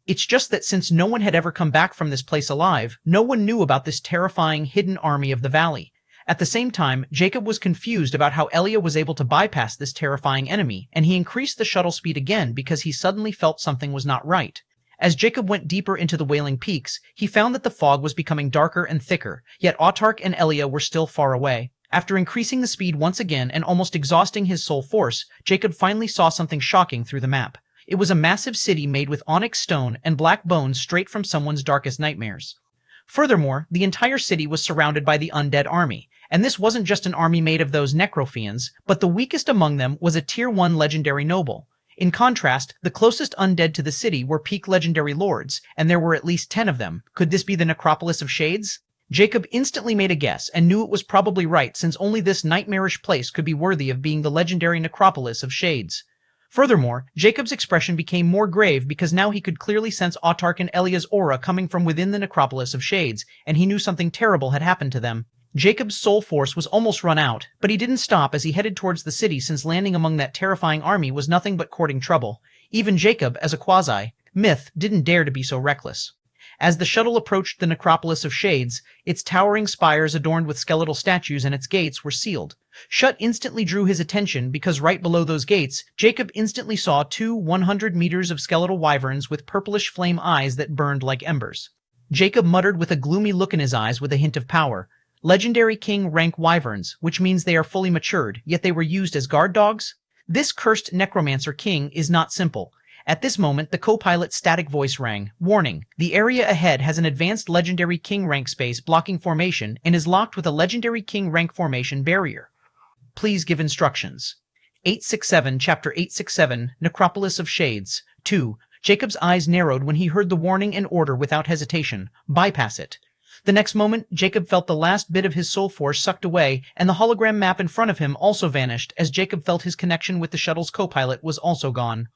It's just that since no one had ever come back from this place alive, no one knew about this terrifying hidden army of the valley. At the same time, Jacob was confused about how Elia was able to bypass this terrifying enemy, and he increased the shuttle speed again because he suddenly felt something was not right. As Jacob went deeper into the Wailing Peaks, he found that the fog was becoming darker and thicker, yet Autarch and Elia were still far away. After increasing the speed once again and almost exhausting his soul force, Jacob finally saw something shocking through the map. It was a massive city made with onyx stone and black bones straight from someone's darkest nightmares. Furthermore, the entire city was surrounded by the undead army, and this wasn't just an army made of those necrophians, but the weakest among them was a Tier 1 legendary noble. In contrast, the closest undead to the city were peak legendary lords, and there were at least 10 of them. Could this be the Necropolis of Shades? Jacob instantly made a guess and knew it was probably right, since only this nightmarish place could be worthy of being the legendary Necropolis of Shades. Furthermore, Jacob's expression became more grave because now he could clearly sense Autarch and Elia's aura coming from within the Necropolis of Shades, and he knew something terrible had happened to them. Jacob's soul force was almost run out, but he didn't stop as he headed towards the city, since landing among that terrifying army was nothing but courting trouble. Even Jacob, as a quasi-myth, didn't dare to be so reckless. As the shuttle approached the Necropolis of Shades, its towering spires adorned with skeletal statues and its gates were sealed. Shut instantly drew his attention because right below those gates, Jacob instantly saw 2 100 meters of skeletal wyverns with purplish flame eyes that burned like embers. Jacob muttered with a gloomy look in his eyes with a hint of power. Legendary King rank wyverns, which means they are fully matured, yet they were used as guard dogs? This cursed Necromancer King is not simple. At this moment, the co-pilot's static voice rang. Warning, the area ahead has an advanced Legendary King rank space blocking formation and is locked with a Legendary King rank formation barrier. Please give instructions. 867, Chapter 867, Necropolis of Shades. 2. Jacob's eyes narrowed when he heard the warning and order without hesitation. Bypass it. The next moment, Jacob felt the last bit of his soul force sucked away, and the hologram map in front of him also vanished as Jacob felt his connection with the shuttle's co-pilot was also gone.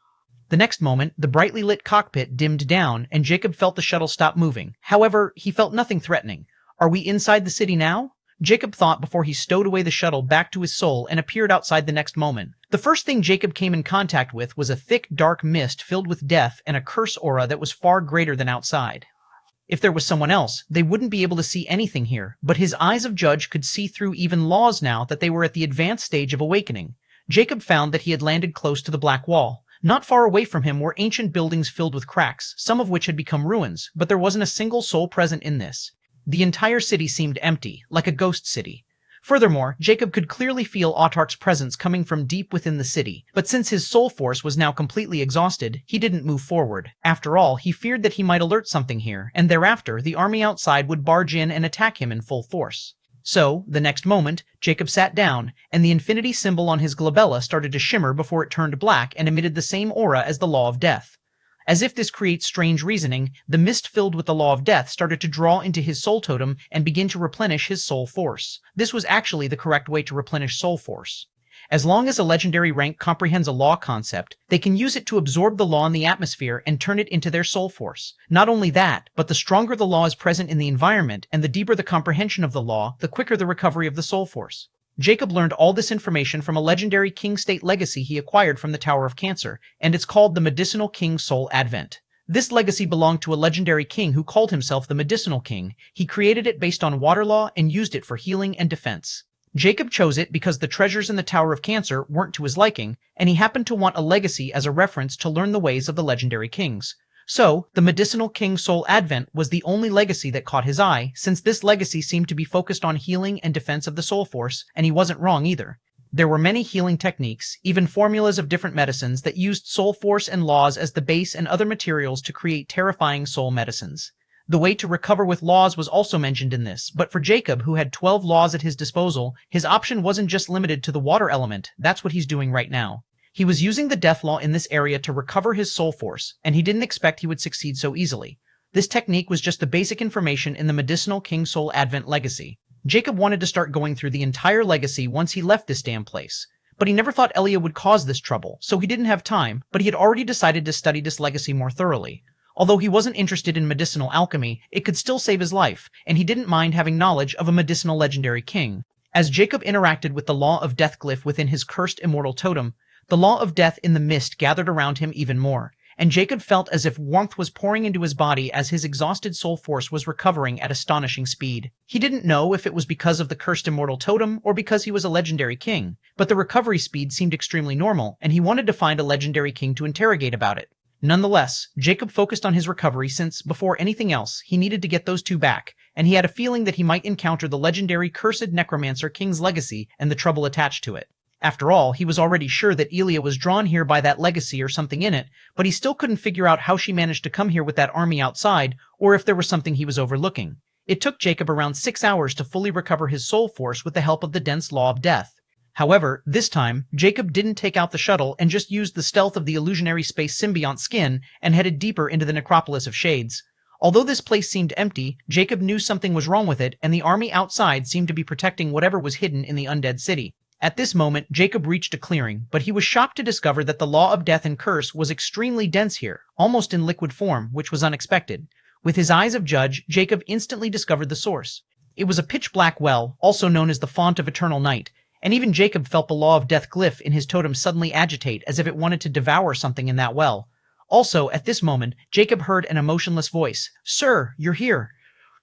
The next moment, the brightly lit cockpit dimmed down, and Jacob felt the shuttle stop moving. However, he felt nothing threatening. Are we inside the city now? Jacob thought before he stowed away the shuttle back to his soul and appeared outside the next moment. The first thing Jacob came in contact with was a thick, dark mist filled with death and a curse aura that was far greater than outside. If there was someone else, they wouldn't be able to see anything here, but his eyes of judge could see through even laws now that they were at the advanced stage of awakening. Jacob found that he had landed close to the black wall. Not far away from him were ancient buildings filled with cracks, some of which had become ruins, but there wasn't a single soul present in this. The entire city seemed empty, like a ghost city. Furthermore, Jacob could clearly feel Autarch's presence coming from deep within the city, but since his soul force was now completely exhausted, he didn't move forward. After all, he feared that he might alert something here, and thereafter the army outside would barge in and attack him in full force. So, the next moment, Jacob sat down, and the infinity symbol on his glabella started to shimmer before it turned black and emitted the same aura as the Law of Death. As if this creates strange reasoning, the mist filled with the Law of Death started to draw into his soul totem and begin to replenish his soul force. This was actually the correct way to replenish soul force. As long as a legendary rank comprehends a law concept, they can use it to absorb the law in the atmosphere and turn it into their soul force. Not only that, but the stronger the law is present in the environment and the deeper the comprehension of the law, the quicker the recovery of the soul force. Jacob learned all this information from a legendary king state legacy he acquired from the Tower of Cancer, and it's called the Medicinal King Soul Advent. This legacy belonged to a legendary king who called himself the Medicinal King. He created it based on water law and used it for healing and defense. Jacob chose it because the treasures in the Tower of Cancer weren't to his liking, and he happened to want a legacy as a reference to learn the ways of the legendary kings. So, the Medicinal King Soul Advent was the only legacy that caught his eye, since this legacy seemed to be focused on healing and defense of the soul force, and he wasn't wrong either. There were many healing techniques, even formulas of different medicines that used soul force and laws as the base and other materials to create terrifying soul medicines. The way to recover with laws was also mentioned in this, but for Jacob, who had 12 laws at his disposal, his option wasn't just limited to the water element. That's what he's doing right now. He was using the death law in this area to recover his soul force, and he didn't expect he would succeed so easily. This technique was just the basic information in the Medicinal King Soul Advent legacy. Jacob wanted to start going through the entire legacy once he left this damn place. But he never thought Elia would cause this trouble, so he didn't have time, but he had already decided to study this legacy more thoroughly. Although he wasn't interested in medicinal alchemy, it could still save his life, and he didn't mind having knowledge of a medicinal legendary king. As Jacob interacted with the Law of Death glyph within his cursed immortal totem, the Law of Death in the mist gathered around him even more, and Jacob felt as if warmth was pouring into his body as his exhausted soul force was recovering at astonishing speed. He didn't know if it was because of the cursed immortal totem or because he was a legendary king, but the recovery speed seemed extremely normal, and he wanted to find a legendary king to interrogate about it. Nonetheless, Jacob focused on his recovery since, before anything else, he needed to get those two back, and he had a feeling that he might encounter the legendary Cursed Necromancer King's legacy and the trouble attached to it. After all, he was already sure that Elia was drawn here by that legacy or something in it, but he still couldn't figure out how she managed to come here with that army outside, or if there was something he was overlooking. It took Jacob around 6 hours to fully recover his soul force with the help of the dense Law of Death. However, this time, Jacob didn't take out the shuttle and just used the stealth of the illusionary space symbiont skin and headed deeper into the Necropolis of Shades. Although this place seemed empty, Jacob knew something was wrong with it, and the army outside seemed to be protecting whatever was hidden in the undead city. At this moment, Jacob reached a clearing, but he was shocked to discover that the Law of Death and Curse was extremely dense here, almost in liquid form, which was unexpected. With his eyes of judge, Jacob instantly discovered the source. It was a pitch-black well, also known as the Font of Eternal Night, and even Jacob felt the Law of Death glyph in his totem suddenly agitate as if it wanted to devour something in that well. Also, at this moment, Jacob heard an emotionless voice. "Sir, you're here."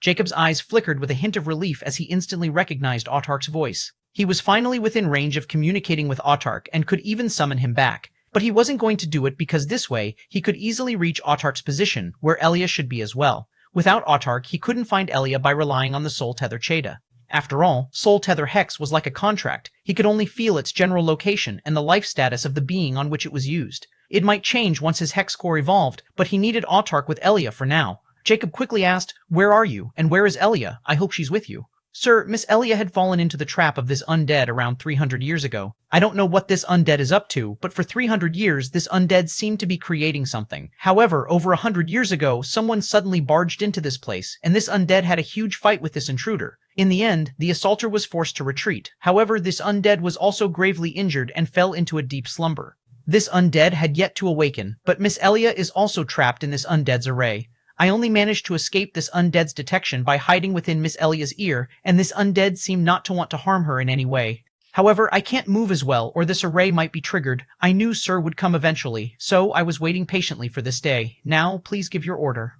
Jacob's eyes flickered with a hint of relief as he instantly recognized Autark's voice. He was finally within range of communicating with Autark and could even summon him back. But he wasn't going to do it because this way, he could easily reach Autark's position, where Elia should be as well. Without Autark, he couldn't find Elia by relying on the Soul Tether Cheta. After all, Soul Tether Hex was like a contract. He could only feel its general location and the life status of the being on which it was used. It might change once his Hex core evolved, but he needed Autark with Elia for now. Jacob quickly asked, "Where are you? And where is Elia? I hope she's with you." "Sir, Miss Elia had fallen into the trap of this undead around 300 years ago. I don't know what this undead is up to, but for 300 years this undead seemed to be creating something. However, over 100 years ago, someone suddenly barged into this place, and this undead had a huge fight with this intruder. In the end, the assaulter was forced to retreat. However, this undead was also gravely injured and fell into a deep slumber. This undead had yet to awaken, but Miss Elia is also trapped in this undead's array. I only managed to escape this undead's detection by hiding within Miss Elia's ear, and this undead seemed not to want to harm her in any way. However, I can't move as well, or this array might be triggered. I knew Sir would come eventually, so I was waiting patiently for this day. Now, please give your order.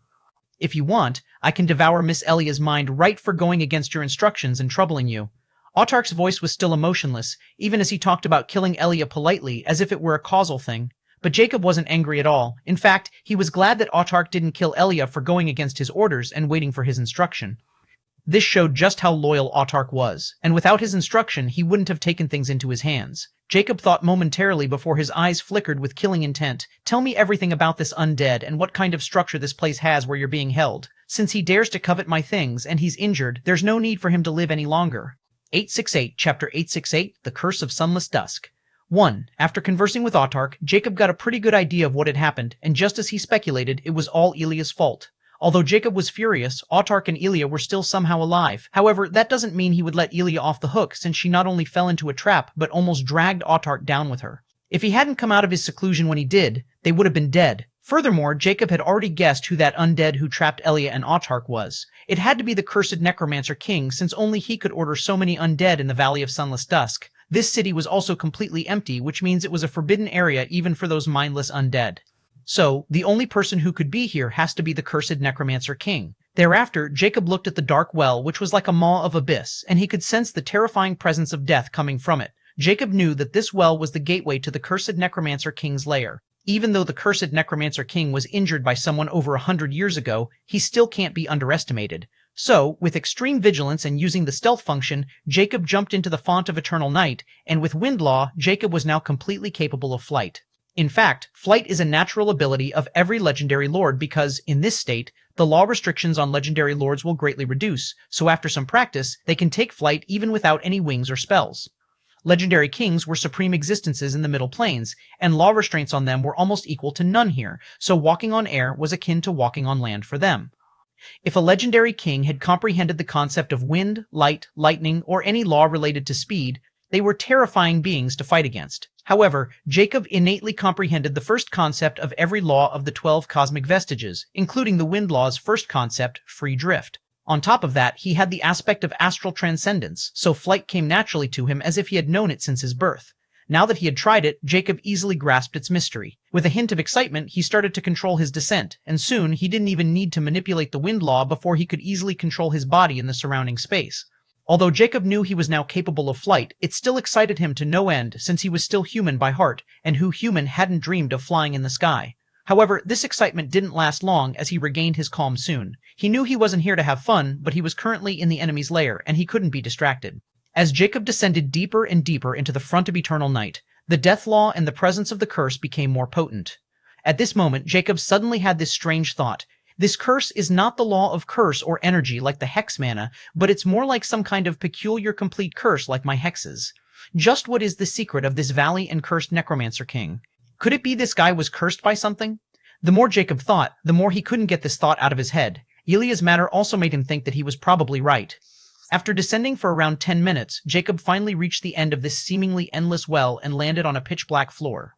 If you want, I can devour Miss Elia's mind right for going against your instructions and troubling you." Autark's voice was still emotionless, even as he talked about killing Elia politely, as if it were a causal thing. But Jacob wasn't angry at all. In fact, he was glad that Autark didn't kill Elia for going against his orders and waiting for his instruction. This showed just how loyal Autark was, and without his instruction, he wouldn't have taken things into his hands. Jacob thought momentarily before his eyes flickered with killing intent. "Tell me everything about this undead and what kind of structure this place has where you're being held. Since he dares to covet my things and he's injured, there's no need for him to live any longer." 868, Chapter 868, The Curse of Sunless Dusk. 1. After conversing with Autark, Jacob got a pretty good idea of what had happened, and just as he speculated, it was all Elia's fault. Although Jacob was furious, Autark and Ilya were still somehow alive. However, that doesn't mean he would let Ilya off the hook, since she not only fell into a trap, but almost dragged Autark down with her. If he hadn't come out of his seclusion when he did, they would have been dead. Furthermore, Jacob had already guessed who that undead who trapped Ilya and Autark was. It had to be the Cursed Necromancer King, since only he could order so many undead in the Valley of Sunless Dusk. This city was also completely empty, which means it was a forbidden area even for those mindless undead. So, the only person who could be here has to be the Cursed Necromancer King. Thereafter, Jacob looked at the dark well, which was like a maw of abyss, and he could sense the terrifying presence of death coming from it. Jacob knew that this well was the gateway to the Cursed Necromancer King's lair. Even though the Cursed Necromancer King was injured by someone over 100 years ago, he still can't be underestimated. So, with extreme vigilance and using the stealth function, Jacob jumped into the font of eternal night, and with Windlaw, Jacob was now completely capable of flight. In fact, flight is a natural ability of every legendary lord because, in this state, the law restrictions on legendary lords will greatly reduce, so after some practice, they can take flight even without any wings or spells. Legendary kings were supreme existences in the Middle Planes, and law restraints on them were almost equal to none here, so walking on air was akin to walking on land for them. If a legendary king had comprehended the concept of wind, light, lightning, or any law related to speed, they were terrifying beings to fight against. However, Jacob innately comprehended the first concept of every law of the 12 cosmic vestiges, including the wind law's first concept, free drift. On top of that, he had the aspect of astral transcendence, so flight came naturally to him as if he had known it since his birth. Now that he had tried it, Jacob easily grasped its mystery. With a hint of excitement, he started to control his descent, and soon he didn't even need to manipulate the wind law before he could easily control his body in the surrounding space. Although Jacob knew he was now capable of flight, it still excited him to no end since he was still human by heart, and who human hadn't dreamed of flying in the sky. However, this excitement didn't last long as he regained his calm soon. He knew he wasn't here to have fun, but he was currently in the enemy's lair, and he couldn't be distracted. As Jacob descended deeper and deeper into the front of eternal night, the death law and the presence of the curse became more potent. At this moment, Jacob suddenly had this strange thought. This curse is not the law of curse or energy like the hex mana, but it's more like some kind of peculiar complete curse like my hexes. Just what is the secret of this valley and cursed necromancer king? Could it be this guy was cursed by something? The more Jacob thought, the more he couldn't get this thought out of his head. Ilya's matter also made him think that he was probably right. After descending for around 10 minutes, Jacob finally reached the end of this seemingly endless well and landed on a pitch-black floor.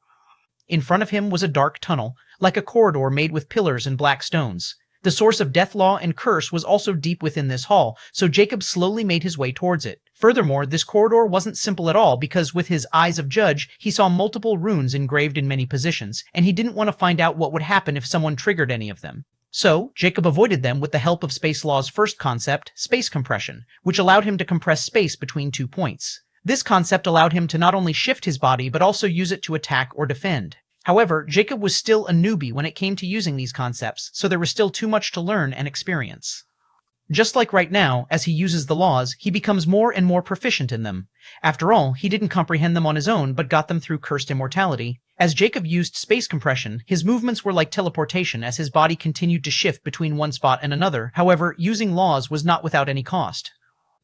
In front of him was a dark tunnel, like a corridor made with pillars and black stones. The source of death law and curse was also deep within this hall, so Jacob slowly made his way towards it. Furthermore, this corridor wasn't simple at all because with his eyes of judge, he saw multiple runes engraved in many positions, and he didn't want to find out what would happen if someone triggered any of them. So, Jacob avoided them with the help of Space Law's first concept, space compression, which allowed him to compress space between 2 points. This concept allowed him to not only shift his body, but also use it to attack or defend. However, Jacob was still a newbie when it came to using these concepts, so there was still too much to learn and experience. Just like right now, as he uses the laws, he becomes more and more proficient in them. After all, he didn't comprehend them on his own, but got them through Cursed Immortality. As Jacob used space compression, his movements were like teleportation as his body continued to shift between one spot and another. However, using laws was not without any cost.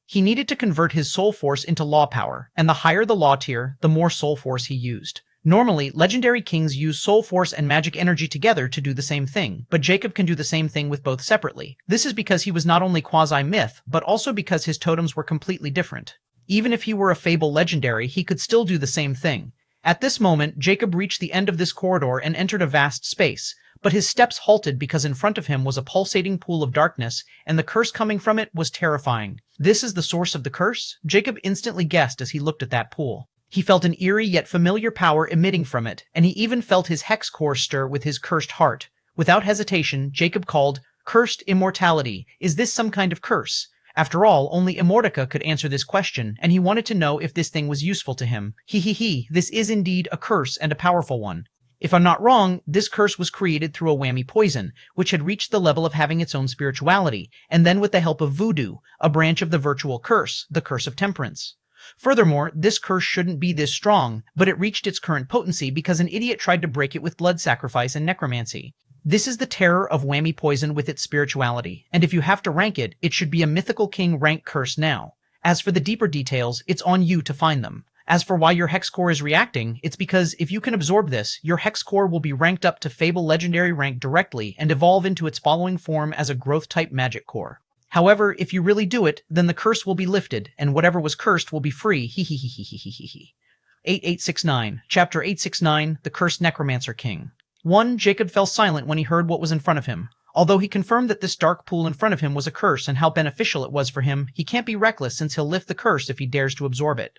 He needed to convert his soul force into law power, and the higher the law tier, the more soul force he used. Normally, legendary kings use soul force and magic energy together to do the same thing, but Jacob can do the same thing with both separately. This is because he was not only quasi-myth, but also because his totems were completely different. Even if he were a fable legendary, he could still do the same thing. At this moment, Jacob reached the end of this corridor and entered a vast space, but his steps halted because in front of him was a pulsating pool of darkness, and the curse coming from it was terrifying. This is the source of the curse? Jacob instantly guessed as he looked at that pool. He felt an eerie yet familiar power emitting from it, and he even felt his hex core stir with his cursed heart. Without hesitation, Jacob called, "Cursed Immortality. Is this some kind of curse?" After all, only Immortica could answer this question, and he wanted to know if this thing was useful to him. This is indeed a curse and a powerful one. If I'm not wrong, this curse was created through a Wahi poison, which had reached the level of having its own spirituality, and then with the help of voodoo, a branch of the virtual curse, the Curse of Temperance. Furthermore, this curse shouldn't be this strong, but it reached its current potency because an idiot tried to break it with blood sacrifice and necromancy. This is the terror of Wahi poison with its spirituality, and if you have to rank it, it should be a mythical king rank curse now. As for the deeper details, it's on you to find them. As for why your hex core is reacting, it's because if you can absorb this, your hex core will be ranked up to Fable Legendary rank directly and evolve into its following form as a growth-type magic core. However, if you really do it, then the curse will be lifted, and whatever was cursed will be free. 8869, Chapter 869, The Cursed Necromancer King. 1. Jacob fell silent when he heard what was in front of him. Although he confirmed that this dark pool in front of him was a curse and how beneficial it was for him, he can't be reckless since he'll lift the curse if he dares to absorb it.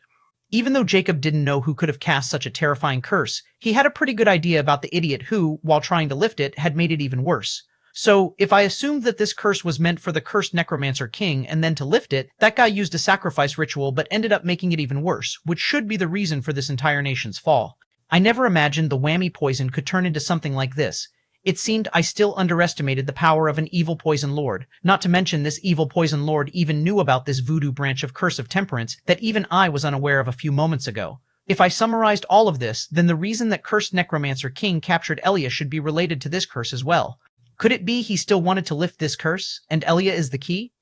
Even though Jacob didn't know who could have cast such a terrifying curse, he had a pretty good idea about the idiot who, while trying to lift it, had made it even worse. So, if I assumed that this curse was meant for the Cursed Necromancer King and then to lift it, that guy used a sacrifice ritual but ended up making it even worse, which should be the reason for this entire nation's fall. I never imagined the whammy poison could turn into something like this. It seemed I still underestimated the power of an evil poison lord, not to mention this evil poison lord even knew about this voodoo branch of Curse of Temperance that even I was unaware of a few moments ago. If I summarized all of this, then the reason that Cursed Necromancer King captured Elia should be related to this curse as well. Could it be he still wanted to lift this curse, and Elia is the key?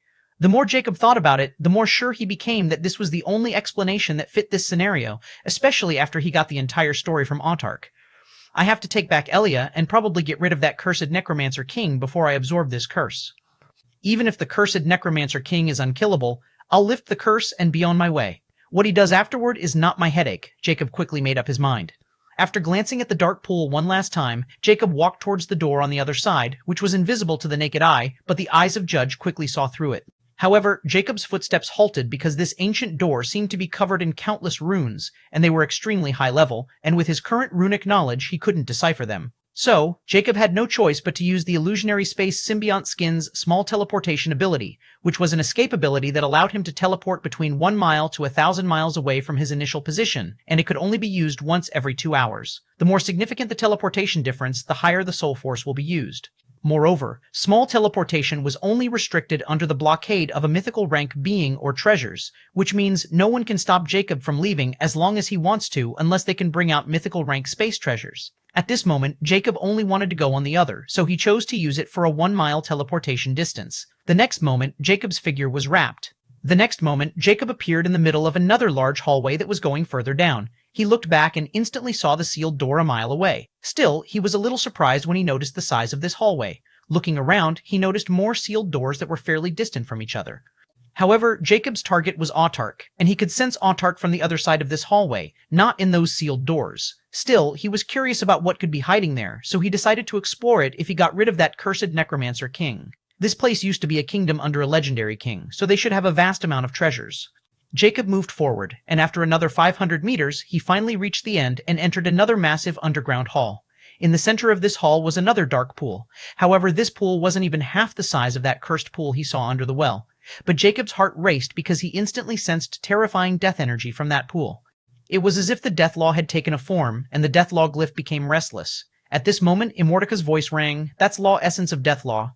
The more Jacob thought about it, the more sure he became that this was the only explanation that fit this scenario, especially after he got the entire story from Autark. I have to take back Elia and probably get rid of that Cursed Necromancer King before I absorb this curse. Even if the Cursed Necromancer King is unkillable, I'll lift the curse and be on my way. What he does afterward is not my headache, Jacob quickly made up his mind. After glancing at the dark pool one last time, Jacob walked towards the door on the other side, which was invisible to the naked eye, but the eyes of Judge quickly saw through it. However, Jacob's footsteps halted because this ancient door seemed to be covered in countless runes, and they were extremely high level, and with his current runic knowledge he couldn't decipher them. So, Jacob had no choice but to use the illusionary space symbiont skin's small teleportation ability, which was an escape ability that allowed him to teleport between 1 mile to 1,000 miles away from his initial position, and it could only be used once every 2 hours. The more significant the teleportation difference, the higher the soul force will be used. Moreover, small teleportation was only restricted under the blockade of a mythical rank being or treasures, which means no one can stop Jacob from leaving as long as he wants to unless they can bring out mythical rank space treasures. At this moment, Jacob only wanted to go on the other, so he chose to use it for a 1-mile teleportation distance. The next moment, Jacob's figure was wrapped. The next moment, Jacob appeared in the middle of another large hallway that was going further down. He looked back and instantly saw the sealed door a mile away. Still, he was a little surprised when he noticed the size of this hallway. Looking around, he noticed more sealed doors that were fairly distant from each other. However, Jacob's target was Autark, and he could sense Autark from the other side of this hallway, not in those sealed doors. Still, he was curious about what could be hiding there, so he decided to explore it if he got rid of that Cursed Necromancer King. This place used to be a kingdom under a legendary king, so they should have a vast amount of treasures. Jacob moved forward, and after another 500 meters, he finally reached the end and entered another massive underground hall. In the center of this hall was another dark pool. However, this pool wasn't even half the size of that cursed pool he saw under the well. But Jacob's heart raced because he instantly sensed terrifying death energy from that pool. It was as if the death law had taken a form, and the death law glyph became restless. At this moment, Immortica's voice rang. That's law essence of death law.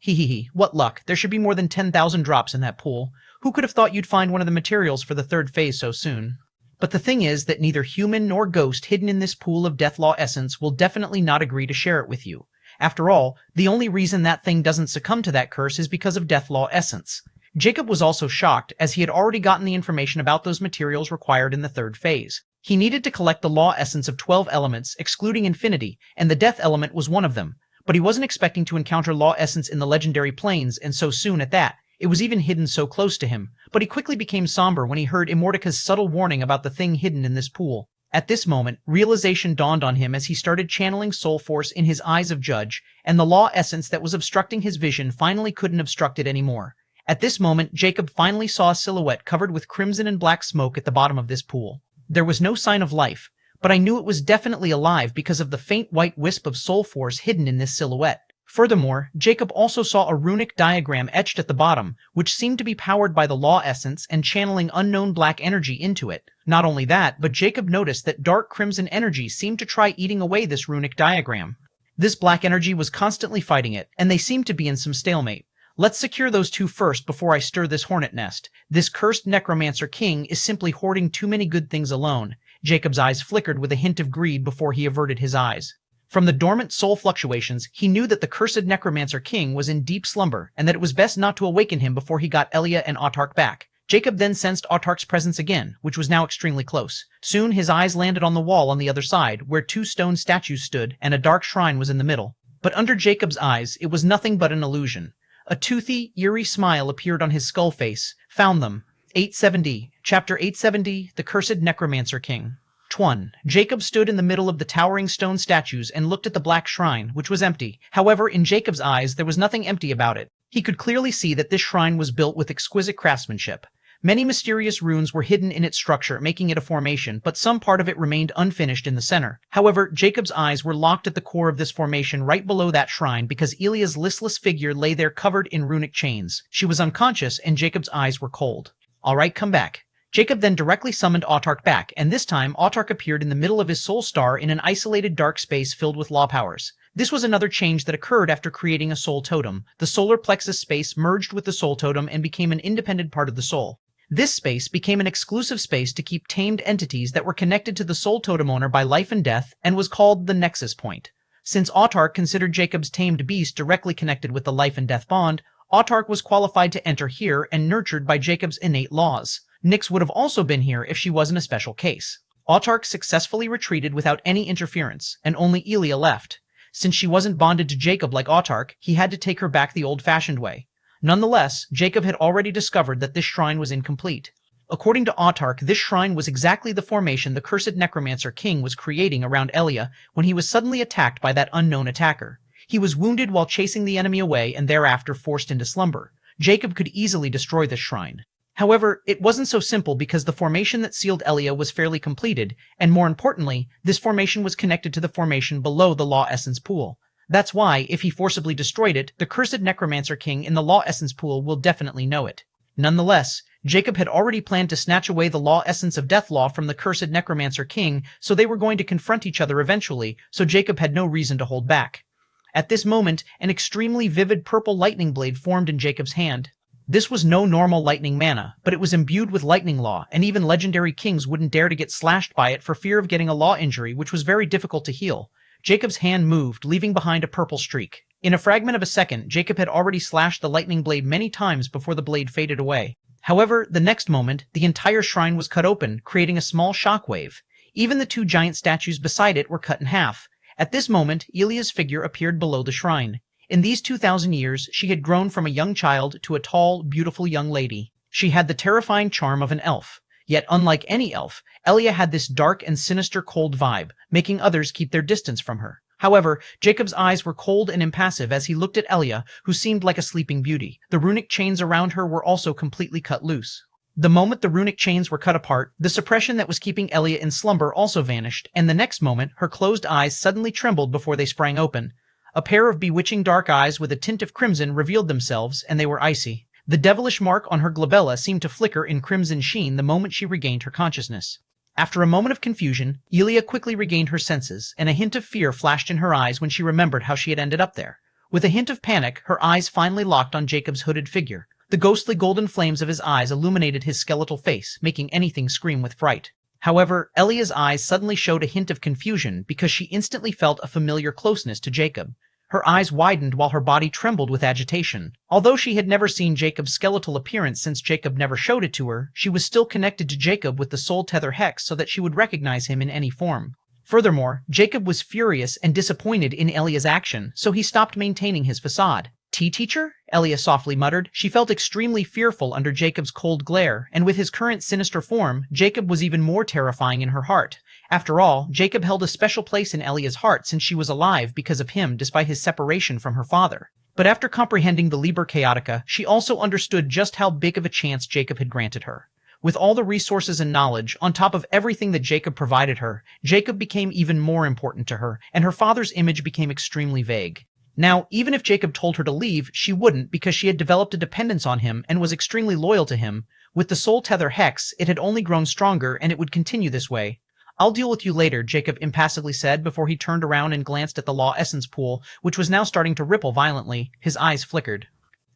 What luck. There should be more than 10,000 drops in that pool. Who could have thought you'd find one of the materials for the third phase so soon? But the thing is that neither human nor ghost hidden in this pool of death law essence will definitely not agree to share it with you. After all, the only reason that thing doesn't succumb to that curse is because of death law essence. Jacob was also shocked, as he had already gotten the information about those materials required in the third phase. He needed to collect the law essence of 12 elements, excluding infinity, and the death element was one of them. But he wasn't expecting to encounter law essence in the legendary planes, and so soon at that. It was even hidden so close to him, but he quickly became somber when he heard Immortica's subtle warning about the thing hidden in this pool. At this moment, realization dawned on him as he started channeling soul force in his eyes of Judge, and the law essence that was obstructing his vision finally couldn't obstruct it anymore. At this moment, Jacob finally saw a silhouette covered with crimson and black smoke at the bottom of this pool. There was no sign of life, but I knew it was definitely alive because of the faint white wisp of soul force hidden in this silhouette. Furthermore, Jacob also saw a runic diagram etched at the bottom, which seemed to be powered by the law essence and channeling unknown black energy into it. Not only that, but Jacob noticed that dark crimson energy seemed to try eating away this runic diagram. This black energy was constantly fighting it, and they seemed to be in some stalemate. Let's secure those two first before I stir this hornet nest. This cursed necromancer king is simply hoarding too many good things alone. Jacob's eyes flickered with a hint of greed before he averted his eyes. From the dormant soul fluctuations, he knew that the cursed necromancer king was in deep slumber, and that it was best not to awaken him before he got Elia and Autark back. Jacob then sensed Autark's presence again, which was now extremely close. Soon his eyes landed on the wall on the other side, where two stone statues stood and a dark shrine was in the middle. But under Jacob's eyes, it was nothing but an illusion. A toothy, eerie smile appeared on his skull face. Found them. 870. Chapter 870, The Cursed Necromancer King. 1. Jacob stood in the middle of the towering stone statues and looked at the black shrine, which was empty. However, in Jacob's eyes, there was nothing empty about it. He could clearly see that this shrine was built with exquisite craftsmanship. Many mysterious runes were hidden in its structure, making it a formation, but some part of it remained unfinished in the center. However, Jacob's eyes were locked at the core of this formation right below that shrine because Elia's listless figure lay there covered in runic chains. She was unconscious, and Jacob's eyes were cold. All right, come back. Jacob then directly summoned Autark back, and this time Autark appeared in the middle of his soul star in an isolated dark space filled with law powers. This was another change that occurred after creating a soul totem. The solar plexus space merged with the soul totem and became an independent part of the soul. This space became an exclusive space to keep tamed entities that were connected to the soul totem owner by life and death and was called the Nexus Point. Since Autark considered Jacob's tamed beast directly connected with the life and death bond, Autark was qualified to enter here and nurtured by Jacob's innate laws. Nyx would have also been here if she wasn't a special case. Autark successfully retreated without any interference, and only Elia left. Since she wasn't bonded to Jacob like Autark, he had to take her back the old-fashioned way. Nonetheless, Jacob had already discovered that this shrine was incomplete. According to Autark, this shrine was exactly the formation the Cursed Necromancer King was creating around Elia when he was suddenly attacked by that unknown attacker. He was wounded while chasing the enemy away and thereafter forced into slumber. Jacob could easily destroy this shrine. However, it wasn't so simple because the formation that sealed Elia was fairly completed, and more importantly, this formation was connected to the formation below the Law Essence Pool. That's why, if he forcibly destroyed it, the Cursed Necromancer King in the Law Essence Pool will definitely know it. Nonetheless, Jacob had already planned to snatch away the Law Essence of Deathlaw from the Cursed Necromancer King, so they were going to confront each other eventually, so Jacob had no reason to hold back. At this moment, an extremely vivid purple lightning blade formed in Jacob's hand. This was no normal lightning mana, but it was imbued with lightning law, and even legendary kings wouldn't dare to get slashed by it for fear of getting a law injury, which was very difficult to heal. Jacob's hand moved, leaving behind a purple streak. In a fragment of a second, Jacob had already slashed the lightning blade many times before the blade faded away. However, the next moment, the entire shrine was cut open, creating a small shockwave. Even the two giant statues beside it were cut in half. At this moment, Elia's figure appeared below the shrine. In these 2,000 years, she had grown from a young child to a tall, beautiful young lady. She had the terrifying charm of an elf. Yet unlike any elf, Elia had this dark and sinister cold vibe, making others keep their distance from her. However, Jacob's eyes were cold and impassive as he looked at Elia, who seemed like a sleeping beauty. The runic chains around her were also completely cut loose. The moment the runic chains were cut apart, the suppression that was keeping Elia in slumber also vanished, and the next moment, her closed eyes suddenly trembled before they sprang open. A pair of bewitching dark eyes with a tint of crimson revealed themselves, and they were icy. The devilish mark on her glabella seemed to flicker in crimson sheen the moment she regained her consciousness. After a moment of confusion, Elia quickly regained her senses, and a hint of fear flashed in her eyes when she remembered how she had ended up there. With a hint of panic, her eyes finally locked on Jacob's hooded figure. The ghostly golden flames of his eyes illuminated his skeletal face, making anything scream with fright. However, Elia's eyes suddenly showed a hint of confusion because she instantly felt a familiar closeness to Jacob. Her eyes widened while her body trembled with agitation. Although she had never seen Jacob's skeletal appearance since Jacob never showed it to her, she was still connected to Jacob with the soul tether hex so that she would recognize him in any form. Furthermore, Jacob was furious and disappointed in Elia's action, so he stopped maintaining his facade. Teacher? Elia softly muttered. She felt extremely fearful under Jacob's cold glare, and with his current sinister form, Jacob was even more terrifying in her heart. After all, Jacob held a special place in Elia's heart since she was alive because of him despite his separation from her father. But after comprehending the Liber Chaotica, she also understood just how big of a chance Jacob had granted her. With all the resources and knowledge, on top of everything that Jacob provided her, Jacob became even more important to her, and her father's image became extremely vague. Now, even if Jacob told her to leave, she wouldn't because she had developed a dependence on him and was extremely loyal to him. With the soul tether hex, it had only grown stronger and it would continue this way. I'll deal with you later, Jacob impassively said before he turned around and glanced at the Law Essence pool, which was now starting to ripple violently. His eyes flickered.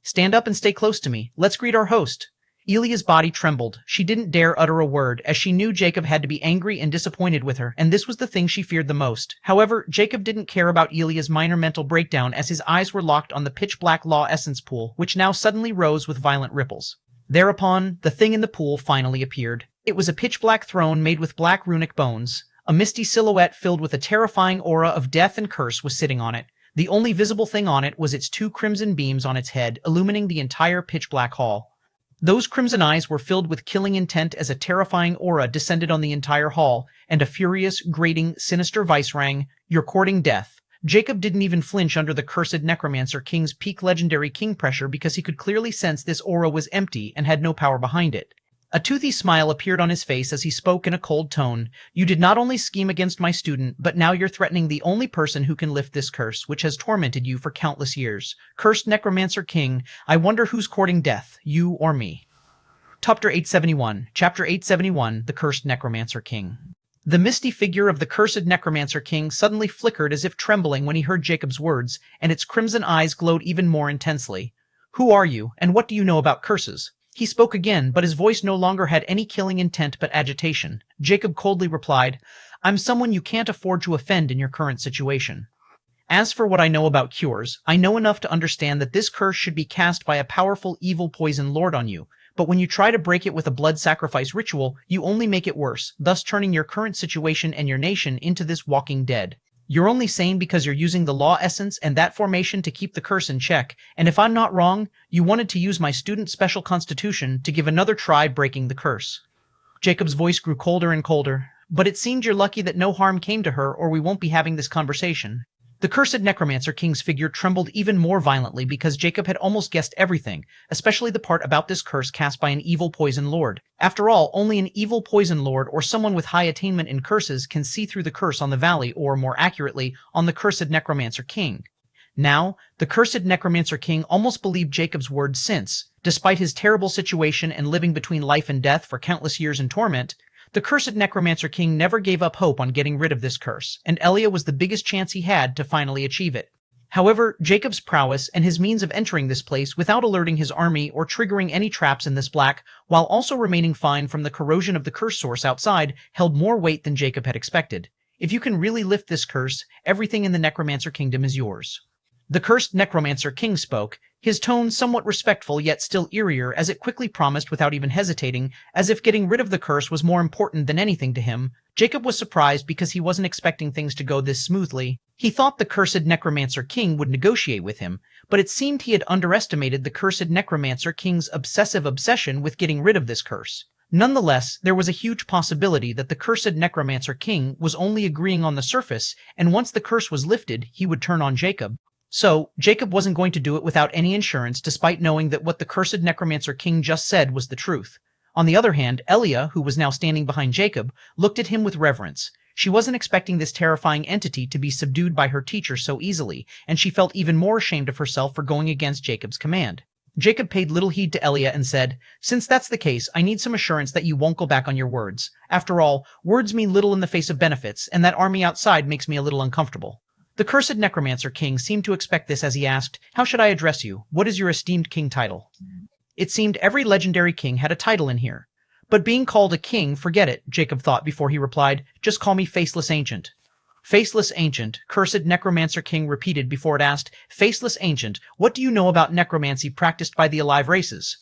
Stand up and stay close to me. Let's greet our host. Elia's body trembled. She didn't dare utter a word, as she knew Jacob had to be angry and disappointed with her, and this was the thing she feared the most. However, Jacob didn't care about Elia's minor mental breakdown as his eyes were locked on the pitch-black Law Essence pool, which now suddenly rose with violent ripples. Thereupon, the thing in the pool finally appeared. It was a pitch-black throne made with black runic bones. A misty silhouette filled with a terrifying aura of death and curse was sitting on it. The only visible thing on it was its two crimson beams on its head, illumining the entire pitch-black hall. Those crimson eyes were filled with killing intent as a terrifying aura descended on the entire hall, and a furious, grating, sinister voice rang, "You're courting death." Jacob didn't even flinch under the Cursed Necromancer King's peak legendary king pressure because he could clearly sense this aura was empty and had no power behind it. A toothy smile appeared on his face as he spoke in a cold tone. "You did not only scheme against my student, but now you're threatening the only person who can lift this curse, which has tormented you for countless years. Cursed Necromancer King, I wonder who's courting death, you or me." Chapter 871, The Cursed Necromancer King. The misty figure of the Cursed Necromancer King suddenly flickered as if trembling when he heard Jacob's words, and its crimson eyes glowed even more intensely. "Who are you, and what do you know about curses?" He spoke again, but his voice no longer had any killing intent but agitation. Jacob coldly replied, "I'm someone you can't afford to offend in your current situation. As for what I know about cures, I know enough to understand that this curse should be cast by a powerful evil poison lord on you, but when you try to break it with a blood sacrifice ritual, you only make it worse, thus turning your current situation and your nation into this walking dead. You're only sane because you're using the law essence and that formation to keep the curse in check, and if I'm not wrong, you wanted to use my student's special constitution to give another try breaking the curse." Jacob's voice grew colder and colder. "But it seemed you're lucky that no harm came to her, or we won't be having this conversation." The Cursed Necromancer King's figure trembled even more violently because Jacob had almost guessed everything, especially the part about this curse cast by an evil poison lord. After all, only an evil poison lord or someone with high attainment in curses can see through the curse on the valley, or more accurately, on the Cursed Necromancer King. Now, the Cursed Necromancer King almost believed Jacob's words since, despite his terrible situation and living between life and death for countless years in torment, the Cursed Necromancer King never gave up hope on getting rid of this curse, and Elia was the biggest chance he had to finally achieve it. However, Jacob's prowess and his means of entering this place without alerting his army or triggering any traps in this black, while also remaining fine from the corrosion of the curse source outside, held more weight than Jacob had expected. If you can really lift this curse, everything in the Necromancer Kingdom is yours. The Cursed Necromancer King spoke, his tone somewhat respectful yet still eerier as it quickly promised without even hesitating, as if getting rid of the curse was more important than anything to him. Jacob was surprised because he wasn't expecting things to go this smoothly. He thought the Cursed Necromancer King would negotiate with him, but it seemed he had underestimated the Cursed Necromancer King's obsessive obsession with getting rid of this curse. Nonetheless, there was a huge possibility that the Cursed Necromancer King was only agreeing on the surface, and once the curse was lifted, he would turn on Jacob. So, Jacob wasn't going to do it without any insurance, despite knowing that what the Cursed Necromancer King just said was the truth. On the other hand, Elia, who was now standing behind Jacob, looked at him with reverence. She wasn't expecting this terrifying entity to be subdued by her teacher so easily, and she felt even more ashamed of herself for going against Jacob's command. Jacob paid little heed to Elia and said, "Since that's the case, I need some assurance that you won't go back on your words. After all, words mean little in the face of benefits, and that army outside makes me a little uncomfortable." The Cursed Necromancer King seemed to expect this as he asked, "How should I address you? What is your esteemed king title?" It seemed every legendary king had a title in here. But being called a king, forget it, Jacob thought before he replied, "Just call me Faceless Ancient." "Faceless Ancient," Cursed Necromancer King repeated before it asked, "Faceless Ancient, what do you know about necromancy practiced by the alive races?"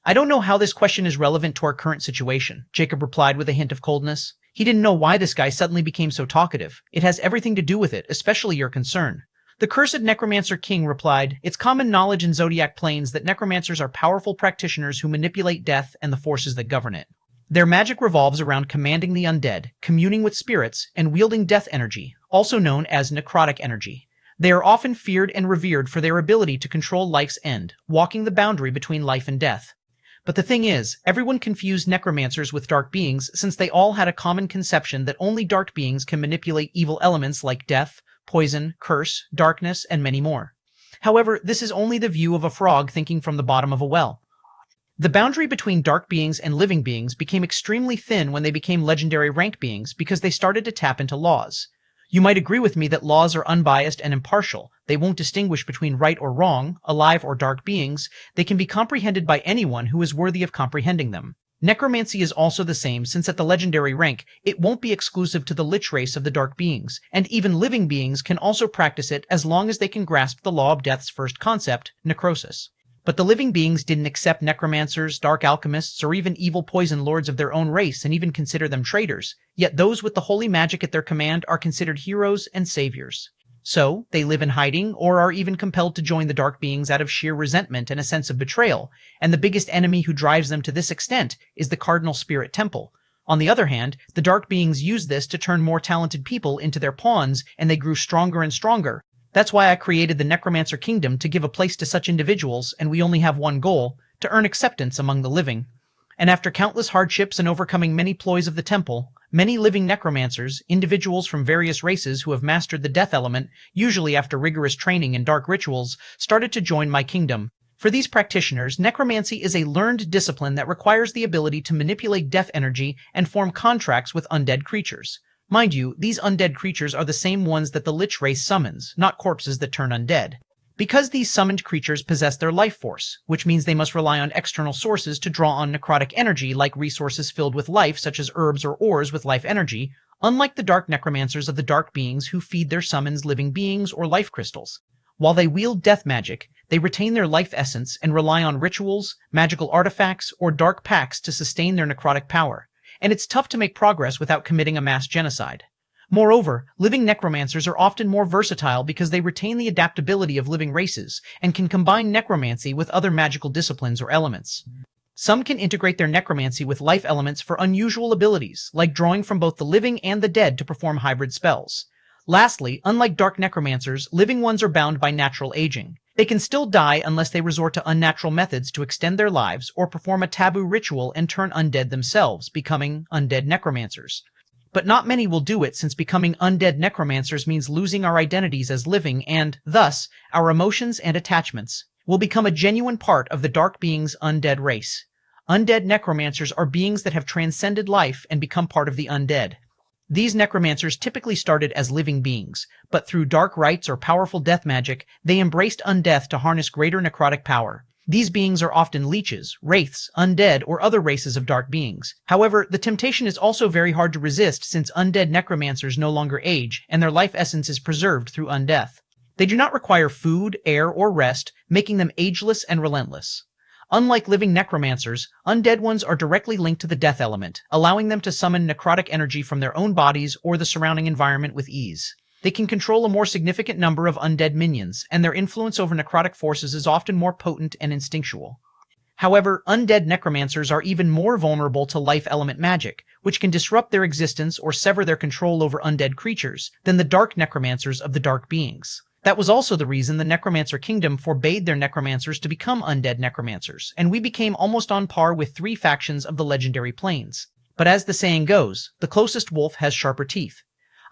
"I don't know how this question is relevant to our current situation," Jacob replied with a hint of coldness. He didn't know why this guy suddenly became so talkative. "It has everything to do with it, especially your concern." The Cursed Necromancer King replied, "It's common knowledge in Zodiac planes that necromancers are powerful practitioners who manipulate death and the forces that govern it. Their magic revolves around commanding the undead, communing with spirits, and wielding death energy, also known as necrotic energy. They are often feared and revered for their ability to control life's end, walking the boundary between life and death. But the thing is, everyone confused necromancers with dark beings since they all had a common conception that only dark beings can manipulate evil elements like death, poison, curse, darkness, and many more. However, this is only the view of a frog thinking from the bottom of a well. The boundary between dark beings and living beings became extremely thin when they became legendary rank beings because they started to tap into laws. You might agree with me that laws are unbiased and impartial. They won't distinguish between right or wrong, alive or dark beings. They can be comprehended by anyone who is worthy of comprehending them. Necromancy is also the same, since at the legendary rank, it won't be exclusive to the lich race of the dark beings, and even living beings can also practice it as long as they can grasp the law of death's first concept, necrosis. But the living beings didn't accept necromancers, dark alchemists, or even evil poison lords of their own race and even consider them traitors. Yet those with the holy magic at their command are considered heroes and saviors. So, they live in hiding or are even compelled to join the dark beings out of sheer resentment and a sense of betrayal, and the biggest enemy who drives them to this extent is the Cardinal Spirit Temple. On the other hand, the dark beings use this to turn more talented people into their pawns, and they grew stronger and stronger. That's why I created the Necromancer Kingdom, to give a place to such individuals, and we only have one goal: to earn acceptance among the living. And after countless hardships and overcoming many ploys of the temple, many living necromancers, individuals from various races who have mastered the death element, usually after rigorous training in dark rituals, started to join my kingdom. For these practitioners, necromancy is a learned discipline that requires the ability to manipulate death energy and form contracts with undead creatures. Mind you, these undead creatures are the same ones that the Lich race summons, not corpses that turn undead. Because these summoned creatures possess their life force, which means they must rely on external sources to draw on necrotic energy, like resources filled with life such as herbs or ores with life energy, unlike the dark necromancers of the dark beings who feed their summons living beings or life crystals. While they wield death magic, they retain their life essence and rely on rituals, magical artifacts, or dark pacts to sustain their necrotic power. And it's tough to make progress without committing a mass genocide. Moreover, living necromancers are often more versatile because they retain the adaptability of living races and can combine necromancy with other magical disciplines or elements. Some can integrate their necromancy with life elements for unusual abilities, like drawing from both the living and the dead to perform hybrid spells. Lastly, unlike dark necromancers, living ones are bound by natural aging. They can still die unless they resort to unnatural methods to extend their lives or perform a taboo ritual and turn undead themselves, becoming undead necromancers. But not many will do it, since becoming undead necromancers means losing our identities as living and, thus, our emotions and attachments will become a genuine part of the dark being's undead race. Undead necromancers are beings that have transcended life and become part of the undead. These necromancers typically started as living beings, but through dark rites or powerful death magic, they embraced undeath to harness greater necrotic power. These beings are often leeches, wraiths, undead, or other races of dark beings. However, the temptation is also very hard to resist, since undead necromancers no longer age, and their life essence is preserved through undeath. They do not require food, air, or rest, making them ageless and relentless. Unlike living necromancers, undead ones are directly linked to the death element, allowing them to summon necrotic energy from their own bodies or the surrounding environment with ease. They can control a more significant number of undead minions, and their influence over necrotic forces is often more potent and instinctual. However, undead necromancers are even more vulnerable to life element magic, which can disrupt their existence or sever their control over undead creatures, than the dark necromancers of the dark beings. That was also the reason the Necromancer Kingdom forbade their necromancers to become undead necromancers, and we became almost on par with 3 factions of the legendary planes. But as the saying goes, the closest wolf has sharper teeth.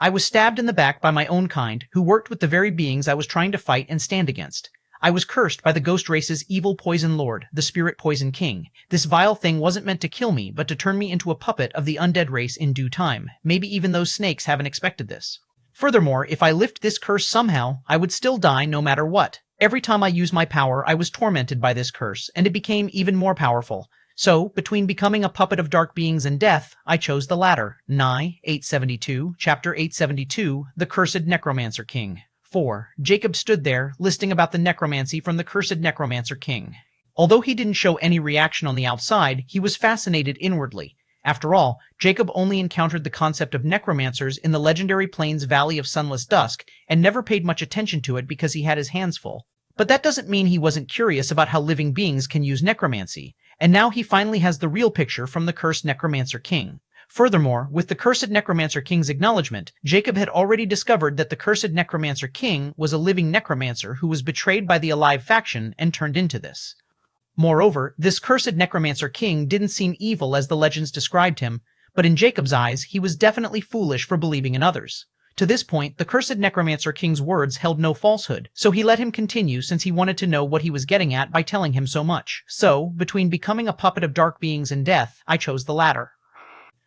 I was stabbed in the back by my own kind, who worked with the very beings I was trying to fight and stand against. I was cursed by the ghost race's evil poison lord, the Spirit Poison King. This vile thing wasn't meant to kill me, but to turn me into a puppet of the undead race in due time. Maybe even those snakes haven't expected this. Furthermore, if I lift this curse somehow, I would still die no matter what. Every time I used my power, I was tormented by this curse, and it became even more powerful. So, between becoming a puppet of dark beings and death, I chose the latter. Nye, 872, Chapter 872, The Cursed Necromancer King. 4. Jacob stood there, listing about the necromancy from the Cursed Necromancer King. Although he didn't show any reaction on the outside, he was fascinated inwardly. After all, Jacob only encountered the concept of necromancers in the legendary plains Valley of Sunless Dusk, and never paid much attention to it because he had his hands full. But that doesn't mean he wasn't curious about how living beings can use necromancy, and now he finally has the real picture from the Cursed Necromancer King. Furthermore, with the Cursed Necromancer King's acknowledgement, Jacob had already discovered that the Cursed Necromancer King was a living necromancer who was betrayed by the Alive faction and turned into this. Moreover, this Cursed Necromancer King didn't seem evil as the legends described him, but in Jacob's eyes, he was definitely foolish for believing in others. To this point, the Cursed Necromancer King's words held no falsehood, so he let him continue since he wanted to know what he was getting at by telling him so much. So, between becoming a puppet of dark beings and death, I chose the latter.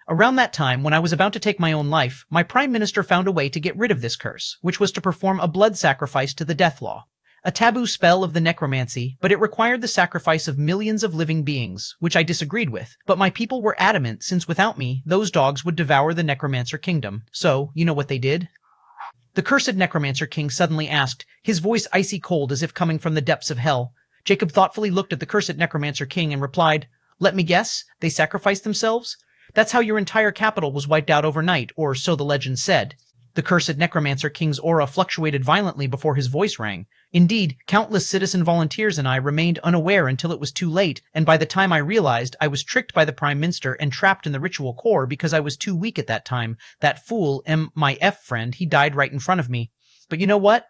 Around that time, when I was about to take my own life, my Prime Minister found a way to get rid of this curse, which was to perform a blood sacrifice to the death law. A taboo spell of the necromancy, but it required the sacrifice of millions of living beings, which I disagreed with, but my people were adamant since without me, those dogs would devour the Necromancer Kingdom. So, you know what they did? The Cursed Necromancer King suddenly asked, his voice icy cold as if coming from the depths of hell. Jacob thoughtfully looked at the Cursed Necromancer King and replied, "Let me guess, they sacrificed themselves? That's how your entire capital was wiped out overnight, or so the legend said." The Cursed Necromancer King's aura fluctuated violently before his voice rang. "Indeed, countless citizen volunteers and I remained unaware until it was too late, and by the time I realized, I was tricked by the Prime Minister and trapped in the ritual core because I was too weak at that time. That fool, my friend, he died right in front of me. But you know what?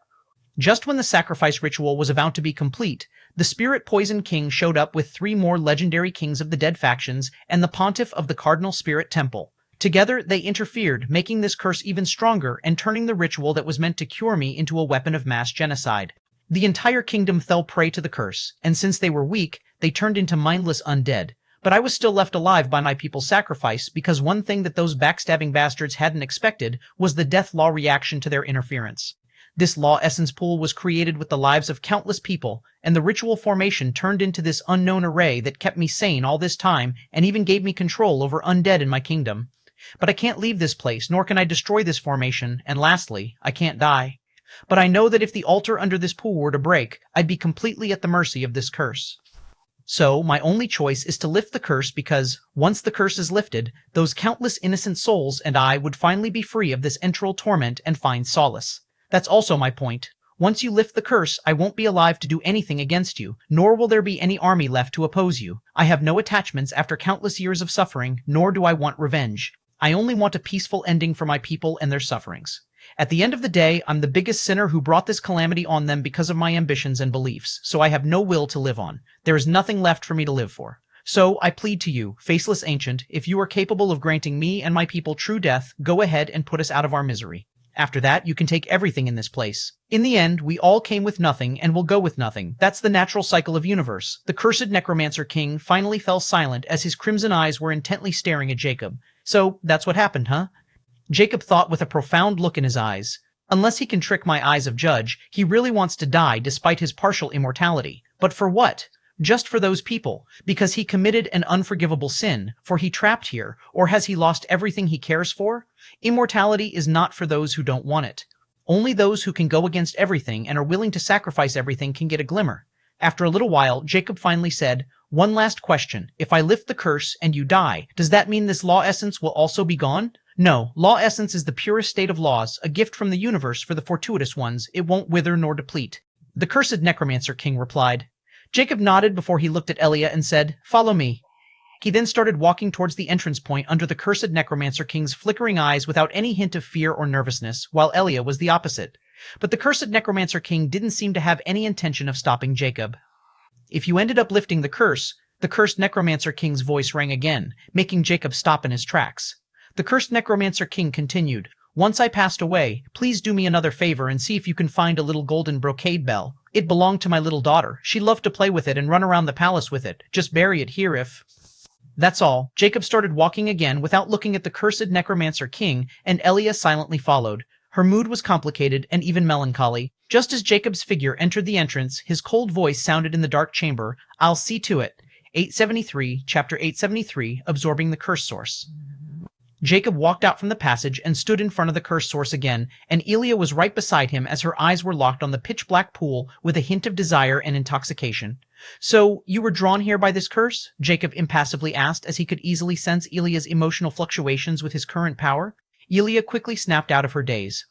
Just when the sacrifice ritual was about to be complete, the Spirit Poison King showed up with 3 more legendary kings of the dead factions and the pontiff of the Cardinal Spirit Temple. Together, they interfered, making this curse even stronger and turning the ritual that was meant to cure me into a weapon of mass genocide. The entire kingdom fell prey to the curse, and since they were weak, they turned into mindless undead. But I was still left alive by my people's sacrifice because one thing that those backstabbing bastards hadn't expected was the death law reaction to their interference. This law essence pool was created with the lives of countless people, and the ritual formation turned into this unknown array that kept me sane all this time and even gave me control over undead in my kingdom. But I can't leave this place, nor can I destroy this formation, and lastly, I can't die. But I know that if the altar under this pool were to break, I'd be completely at the mercy of this curse. So, my only choice is to lift the curse because, once the curse is lifted, those countless innocent souls and I would finally be free of this entral torment and find solace. That's also my point. Once you lift the curse, I won't be alive to do anything against you, nor will there be any army left to oppose you. I have no attachments after countless years of suffering, nor do I want revenge. I only want a peaceful ending for my people and their sufferings. At the end of the day, I'm the biggest sinner who brought this calamity on them because of my ambitions and beliefs, so I have no will to live on. There is nothing left for me to live for. So I plead to you, faceless ancient, if you are capable of granting me and my people true death, go ahead and put us out of our misery. After that, you can take everything in this place. In the end, we all came with nothing and will go with nothing. That's the natural cycle of universe. The Cursed Necromancer King finally fell silent as his crimson eyes were intently staring at Jacob. So, that's what happened, huh? Jacob thought with a profound look in his eyes. Unless he can trick my eyes of judge, he really wants to die despite his partial immortality. But for what? Just for those people, because he committed an unforgivable sin, for he trapped here, or has he lost everything he cares for? Immortality is not for those who don't want it. Only those who can go against everything and are willing to sacrifice everything can get a glimmer. After a little while, Jacob finally said, "One last question. If I lift the curse and you die, does that mean this law essence will also be gone?" "No, law essence is the purest state of laws, a gift from the universe for the fortuitous ones. It won't wither nor deplete." The Cursed Necromancer King replied. Jacob nodded before he looked at Elia and said, "Follow me." He then started walking towards the entrance point under the Cursed Necromancer King's flickering eyes without any hint of fear or nervousness, while Elia was the opposite. But the Cursed Necromancer King didn't seem to have any intention of stopping Jacob. "If you ended up lifting the Cursed Necromancer King's voice rang again, making Jacob stop in his tracks. The Cursed Necromancer King continued, "Once I passed away, please do me another favor and see if you can find a little golden brocade bell. It belonged to my little daughter. She loved to play with it and run around the palace with it. Just bury it here if—" That's all. Jacob started walking again without looking at the Cursed Necromancer King, and Elia silently followed. Her mood was complicated and even melancholy. Just as Jacob's figure entered the entrance, his cold voice sounded in the dark chamber. "I'll see to it." 873, Chapter 873, Absorbing the Curse Source. Jacob walked out from the passage and stood in front of the curse source again, and Elia was right beside him as her eyes were locked on the pitch-black pool with a hint of desire and intoxication. "So, you were drawn here by this curse?" Jacob impassively asked as he could easily sense Elia's emotional fluctuations with his current power. Elia quickly snapped out of her daze.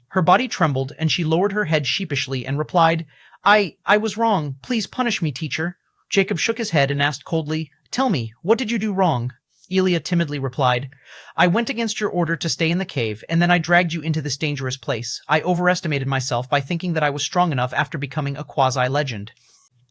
Her body trembled, and she lowered her head sheepishly and replied, I was wrong. Please punish me, teacher." Jacob shook his head and asked coldly, "Tell me, what did you do wrong?" Elia timidly replied, "I went against your order to stay in the cave, and then I dragged you into this dangerous place. I overestimated myself by thinking that I was strong enough after becoming a quasi-legend."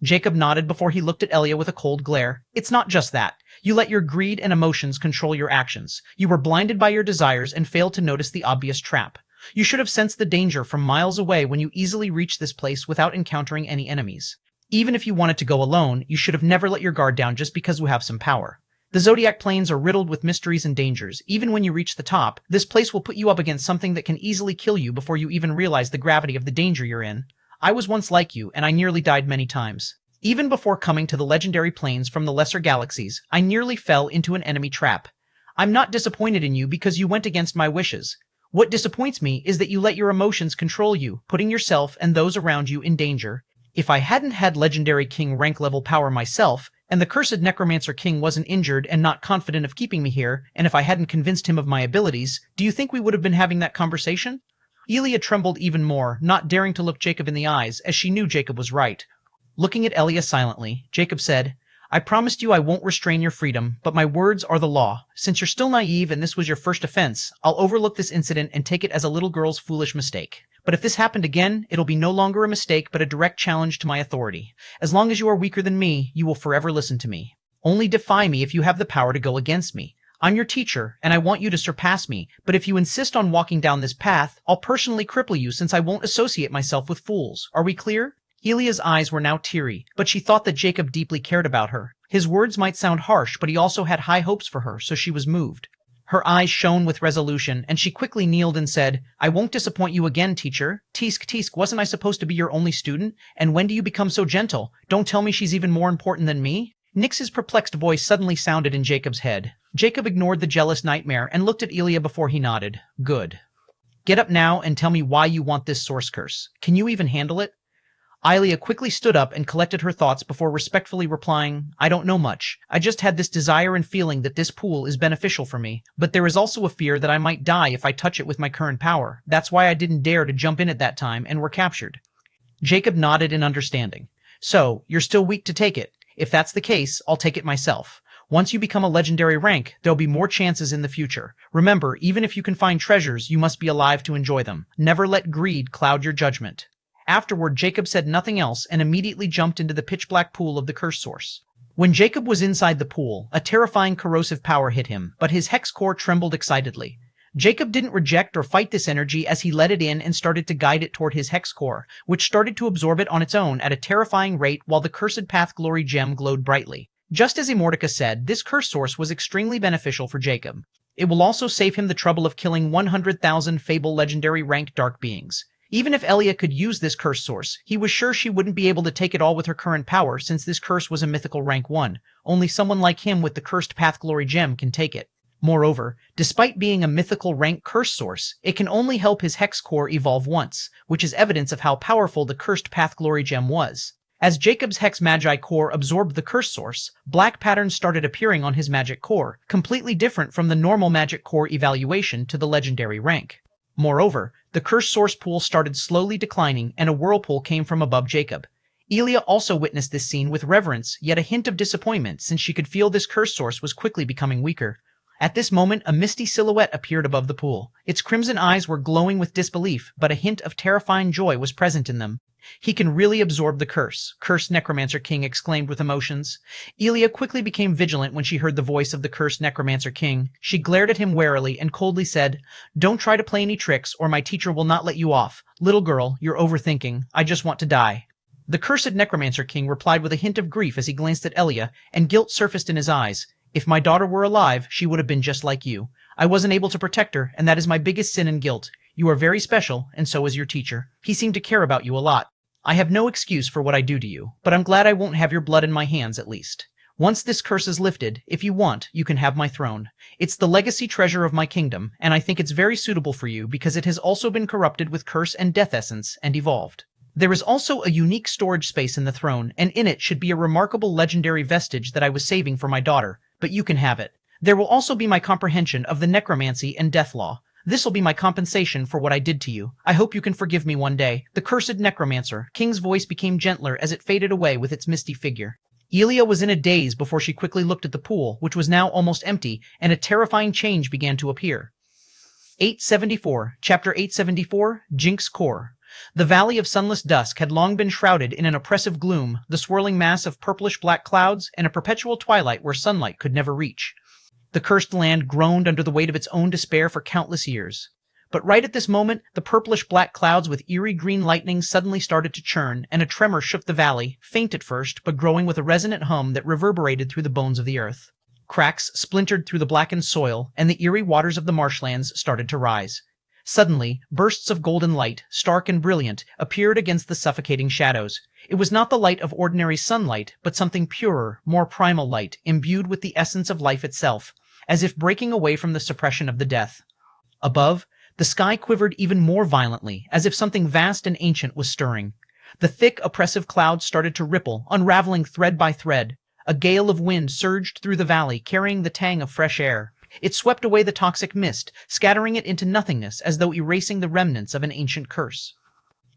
Jacob nodded before he looked at Elia with a cold glare. "It's not just that. You let your greed and emotions control your actions. You were blinded by your desires and failed to notice the obvious trap. You should have sensed the danger from miles away when you easily reached this place without encountering any enemies. Even if you wanted to go alone, you should have never let your guard down just because you have some power. The Zodiac Plains are riddled with mysteries and dangers. Even when you reach the top, this place will put you up against something that can easily kill you before you even realize the gravity of the danger you're in. I was once like you, and I nearly died many times. Even before coming to the legendary plains from the lesser galaxies, I nearly fell into an enemy trap. I'm not disappointed in you because you went against my wishes. What disappoints me is that you let your emotions control you, putting yourself and those around you in danger. If I hadn't had legendary king rank level power myself, and the cursed necromancer king wasn't injured and not confident of keeping me here, and if I hadn't convinced him of my abilities, do you think we would have been having that conversation? Elia trembled even more, not daring to look Jacob in the eyes, as she knew Jacob was right. Looking at Elia silently, Jacob said, I promised you I won't restrain your freedom, but my words are the law. Since you're still naive and this was your first offense, I'll overlook this incident and take it as a little girl's foolish mistake. But if this happened again, it'll be no longer a mistake but a direct challenge to my authority. As long as you are weaker than me, you will forever listen to me. Only defy me if you have the power to go against me. I'm your teacher, and I want you to surpass me, but if you insist on walking down this path, I'll personally cripple you since I won't associate myself with fools. Are we clear? Elia's eyes were now teary, but she thought that Jacob deeply cared about her. His words might sound harsh, but he also had high hopes for her, so she was moved. Her eyes shone with resolution, and she quickly kneeled and said, I won't disappoint you again, teacher. Tisk, wasn't I supposed to be your only student? And when do you become so gentle? Don't tell me she's even more important than me? Nix's perplexed voice suddenly sounded in Jacob's head. Jacob ignored the jealous nightmare and looked at Elia before he nodded. Good. Get up now and tell me why you want this source curse. Can you even handle it? Elia quickly stood up and collected her thoughts before respectfully replying, I don't know much. I just had this desire and feeling that this pool is beneficial for me, but there is also a fear that I might die if I touch it with my current power. That's why I didn't dare to jump in at that time and were captured. Jacob nodded in understanding. So, you're still weak to take it. If that's the case, I'll take it myself. Once you become a legendary rank, there'll be more chances in the future. Remember, even if you can find treasures, you must be alive to enjoy them. Never let greed cloud your judgment. Afterward, Jacob said nothing else and immediately jumped into the pitch-black pool of the curse source. When Jacob was inside the pool, a terrifying corrosive power hit him, but his hex core trembled excitedly. Jacob didn't reject or fight this energy as he let it in and started to guide it toward his hex core, which started to absorb it on its own at a terrifying rate while the Cursed Path Glory gem glowed brightly. Just as Immortality said, this curse source was extremely beneficial for Jacob. It will also save him the trouble of killing 100,000 Fable legendary rank dark beings. Even if Elia could use this curse source, he was sure she wouldn't be able to take it all with her current power since this curse was a mythical rank 1. Only someone like him with the Cursed Path Glory gem can take it. Moreover, despite being a mythical rank curse source, it can only help his hex core evolve once, which is evidence of how powerful the Cursed Path Glory gem was. As Jacob's Hex Magi core absorbed the curse source, black patterns started appearing on his magic core, completely different from the normal magic core evaluation to the legendary rank. Moreover, the curse source pool started slowly declining and a whirlpool came from above Jacob. Elia also witnessed this scene with reverence, yet a hint of disappointment since she could feel this curse source was quickly becoming weaker. At this moment, a misty silhouette appeared above the pool. Its crimson eyes were glowing with disbelief, but a hint of terrifying joy was present in them. He can really absorb the curse, Cursed Necromancer King exclaimed with emotions. Elia quickly became vigilant when she heard the voice of the Cursed Necromancer King. She glared at him warily and coldly said, Don't try to play any tricks or my teacher will not let you off. Little girl, you're overthinking. I just want to die. The Cursed Necromancer King replied with a hint of grief as he glanced at Elia, and guilt surfaced in his eyes. If my daughter were alive, she would have been just like you. I wasn't able to protect her, and that is my biggest sin and guilt. You are very special, and so is your teacher. He seemed to care about you a lot. I have no excuse for what I do to you, but I'm glad I won't have your blood in my hands at least. Once this curse is lifted, if you want, you can have my throne. It's the legacy treasure of my kingdom, and I think it's very suitable for you because it has also been corrupted with curse and death essence and evolved. There is also a unique storage space in the throne, and in it should be a remarkable legendary vestige that I was saving for my daughter, but you can have it. There will also be my comprehension of the necromancy and death law. This'll be my compensation for what I did to you. I hope you can forgive me one day. The Cursed Necromancer King's voice became gentler as it faded away with its misty figure. Elia was in a daze before she quickly looked at the pool, which was now almost empty, and a terrifying change began to appear. 874, Chapter 874, Jinx's Core. The Valley of Sunless Dusk had long been shrouded in an oppressive gloom, the swirling mass of purplish-black clouds, and a perpetual twilight where sunlight could never reach. The cursed land groaned under the weight of its own despair for countless years. But right at this moment, the purplish-black clouds with eerie green lightning suddenly started to churn, and a tremor shook the valley, faint at first, but growing with a resonant hum that reverberated through the bones of the earth. Cracks splintered through the blackened soil, and the eerie waters of the marshlands started to rise. Suddenly, bursts of golden light, stark and brilliant, appeared against the suffocating shadows. It was not the light of ordinary sunlight, but something purer, more primal light, imbued with the essence of life itself, as if breaking away from the suppression of the death. Above, the sky quivered even more violently, as if something vast and ancient was stirring. The thick, oppressive clouds started to ripple, unraveling thread by thread. A gale of wind surged through the valley, carrying the tang of fresh air. It swept away the toxic mist, scattering it into nothingness as though erasing the remnants of an ancient curse.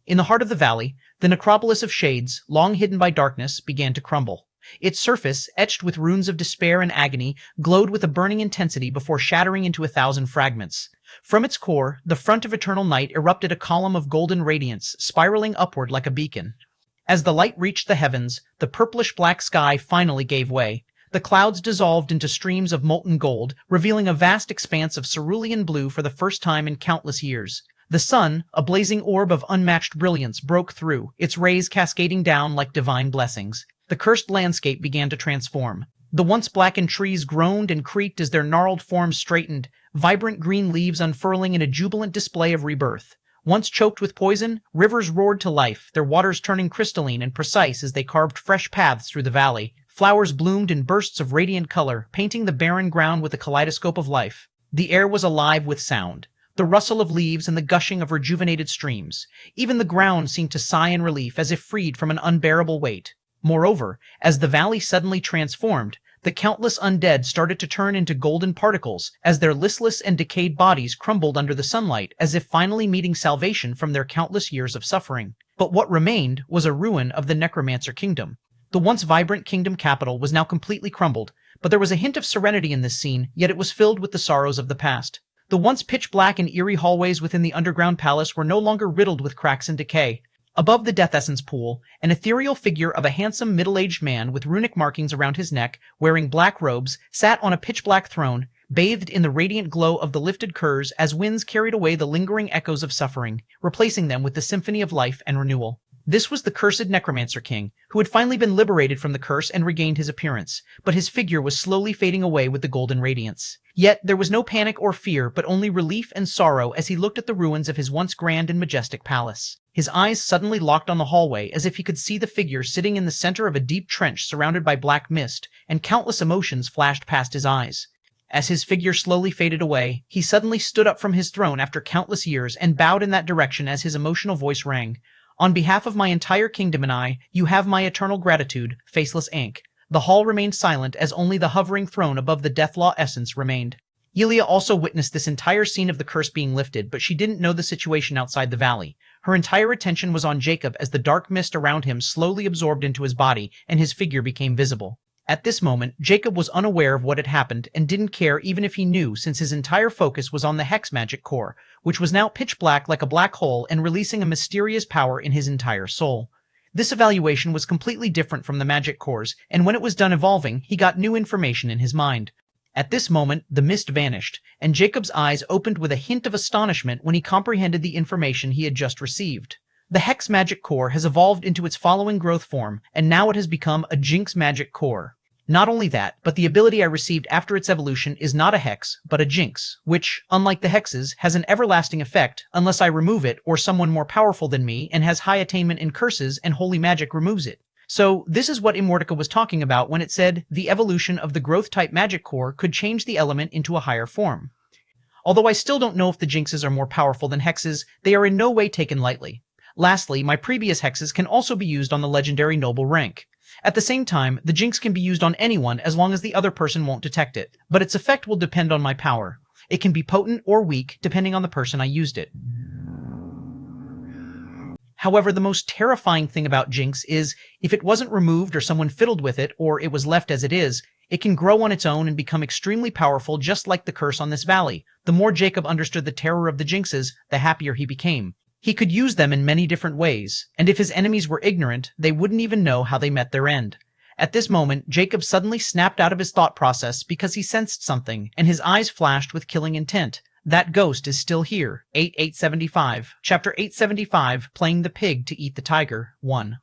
In the heart of the valley, the necropolis of shades, long hidden by darkness, began to crumble. Its surface, etched with runes of despair and agony, glowed with a burning intensity before shattering into 1,000 fragments. From its core, the front of eternal night erupted a column of golden radiance, spiraling upward like a beacon. As the light reached the heavens, the purplish-black sky finally gave way. The clouds dissolved into streams of molten gold, revealing a vast expanse of cerulean blue for the first time in countless years. The sun, a blazing orb of unmatched brilliance, broke through, its rays cascading down like divine blessings. The cursed landscape began to transform. The once blackened trees groaned and creaked as their gnarled forms straightened, vibrant green leaves unfurling in a jubilant display of rebirth. Once choked with poison, rivers roared to life, their waters turning crystalline and precise as they carved fresh paths through the valley. Flowers bloomed in bursts of radiant color, painting the barren ground with a kaleidoscope of life. The air was alive with sound, the rustle of leaves and the gushing of rejuvenated streams. Even the ground seemed to sigh in relief as if freed from an unbearable weight. Moreover, as the valley suddenly transformed, the countless undead started to turn into golden particles as their listless and decayed bodies crumbled under the sunlight as if finally meeting salvation from their countless years of suffering. But what remained was a ruin of the Necromancer Kingdom. The once vibrant kingdom capital was now completely crumbled, but there was a hint of serenity in this scene, yet it was filled with the sorrows of the past. The once pitch-black and eerie hallways within the underground palace were no longer riddled with cracks and decay. Above the Death Essence pool, an ethereal figure of a handsome middle-aged man with runic markings around his neck, wearing black robes, sat on a pitch-black throne, bathed in the radiant glow of the lifted curse as winds carried away the lingering echoes of suffering, replacing them with the symphony of life and renewal. This was the cursed Necromancer King, who had finally been liberated from the curse and regained his appearance, but his figure was slowly fading away with the golden radiance. Yet there was no panic or fear, but only relief and sorrow as he looked at the ruins of his once grand and majestic palace. His eyes suddenly locked on the hallway as if he could see the figure sitting in the center of a deep trench surrounded by black mist, and countless emotions flashed past his eyes. As his figure slowly faded away, he suddenly stood up from his throne after countless years and bowed in that direction as his emotional voice rang. On behalf of my entire kingdom and I, you have my eternal gratitude, Faceless Ink. The hall remained silent as only the hovering throne above the Deathlaw essence remained. Yulia also witnessed this entire scene of the curse being lifted, but she didn't know the situation outside the valley. Her entire attention was on Jacob as the dark mist around him slowly absorbed into his body and his figure became visible. At this moment, Jacob was unaware of what had happened and didn't care even if he knew, since his entire focus was on the hex magic core, which was now pitch black like a black hole and releasing a mysterious power in his entire soul. This evaluation was completely different from the magic cores, and when it was done evolving, he got new information in his mind. At this moment, the mist vanished, and Jacob's eyes opened with a hint of astonishment when he comprehended the information he had just received. The Hex Magic Core has evolved into its following growth form, and now it has become a Jinx Magic Core. Not only that, but the ability I received after its evolution is not a Hex, but a Jinx, which, unlike the Hexes, has an everlasting effect unless I remove it or someone more powerful than me and has high attainment in curses and holy magic removes it. So, this is what Immortica was talking about when it said the evolution of the growth-type magic core could change the element into a higher form. Although I still don't know if the Jinxes are more powerful than Hexes, they are in no way taken lightly. Lastly, my previous Hexes can also be used on the legendary noble rank. At the same time, the Jinx can be used on anyone as long as the other person won't detect it, but its effect will depend on my power. It can be potent or weak depending on the person I used it. However, the most terrifying thing about Jinx is, if it wasn't removed or someone fiddled with it, or it was left as it is, it can grow on its own and become extremely powerful just like the curse on this valley. The more Jacob understood the terror of the Jinxes, the happier he became. He could use them in many different ways, and if his enemies were ignorant, they wouldn't even know how they met their end. At this moment, Jacob suddenly snapped out of his thought process because he sensed something, and his eyes flashed with killing intent. That ghost is still here. 8-875. Chapter 875, Playing the Pig to Eat the Tiger, 1.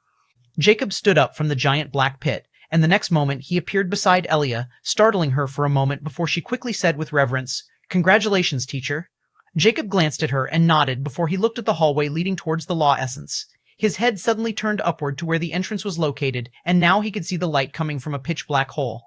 Jacob stood up from the giant black pit, and the next moment he appeared beside Elia, startling her for a moment before she quickly said with reverence, "Congratulations, teacher." Jacob glanced at her and nodded before he looked at the hallway leading towards the law essence. His head suddenly turned upward to where the entrance was located, and now he could see the light coming from a pitch black hole.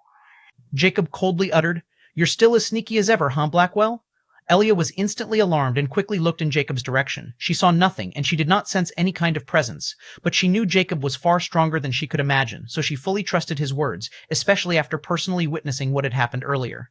Jacob coldly uttered, "You're still as sneaky as ever, huh, Blackwell?" Elia was instantly alarmed and quickly looked in Jacob's direction. She saw nothing, and she did not sense any kind of presence, but she knew Jacob was far stronger than she could imagine, so she fully trusted his words, especially after personally witnessing what had happened earlier.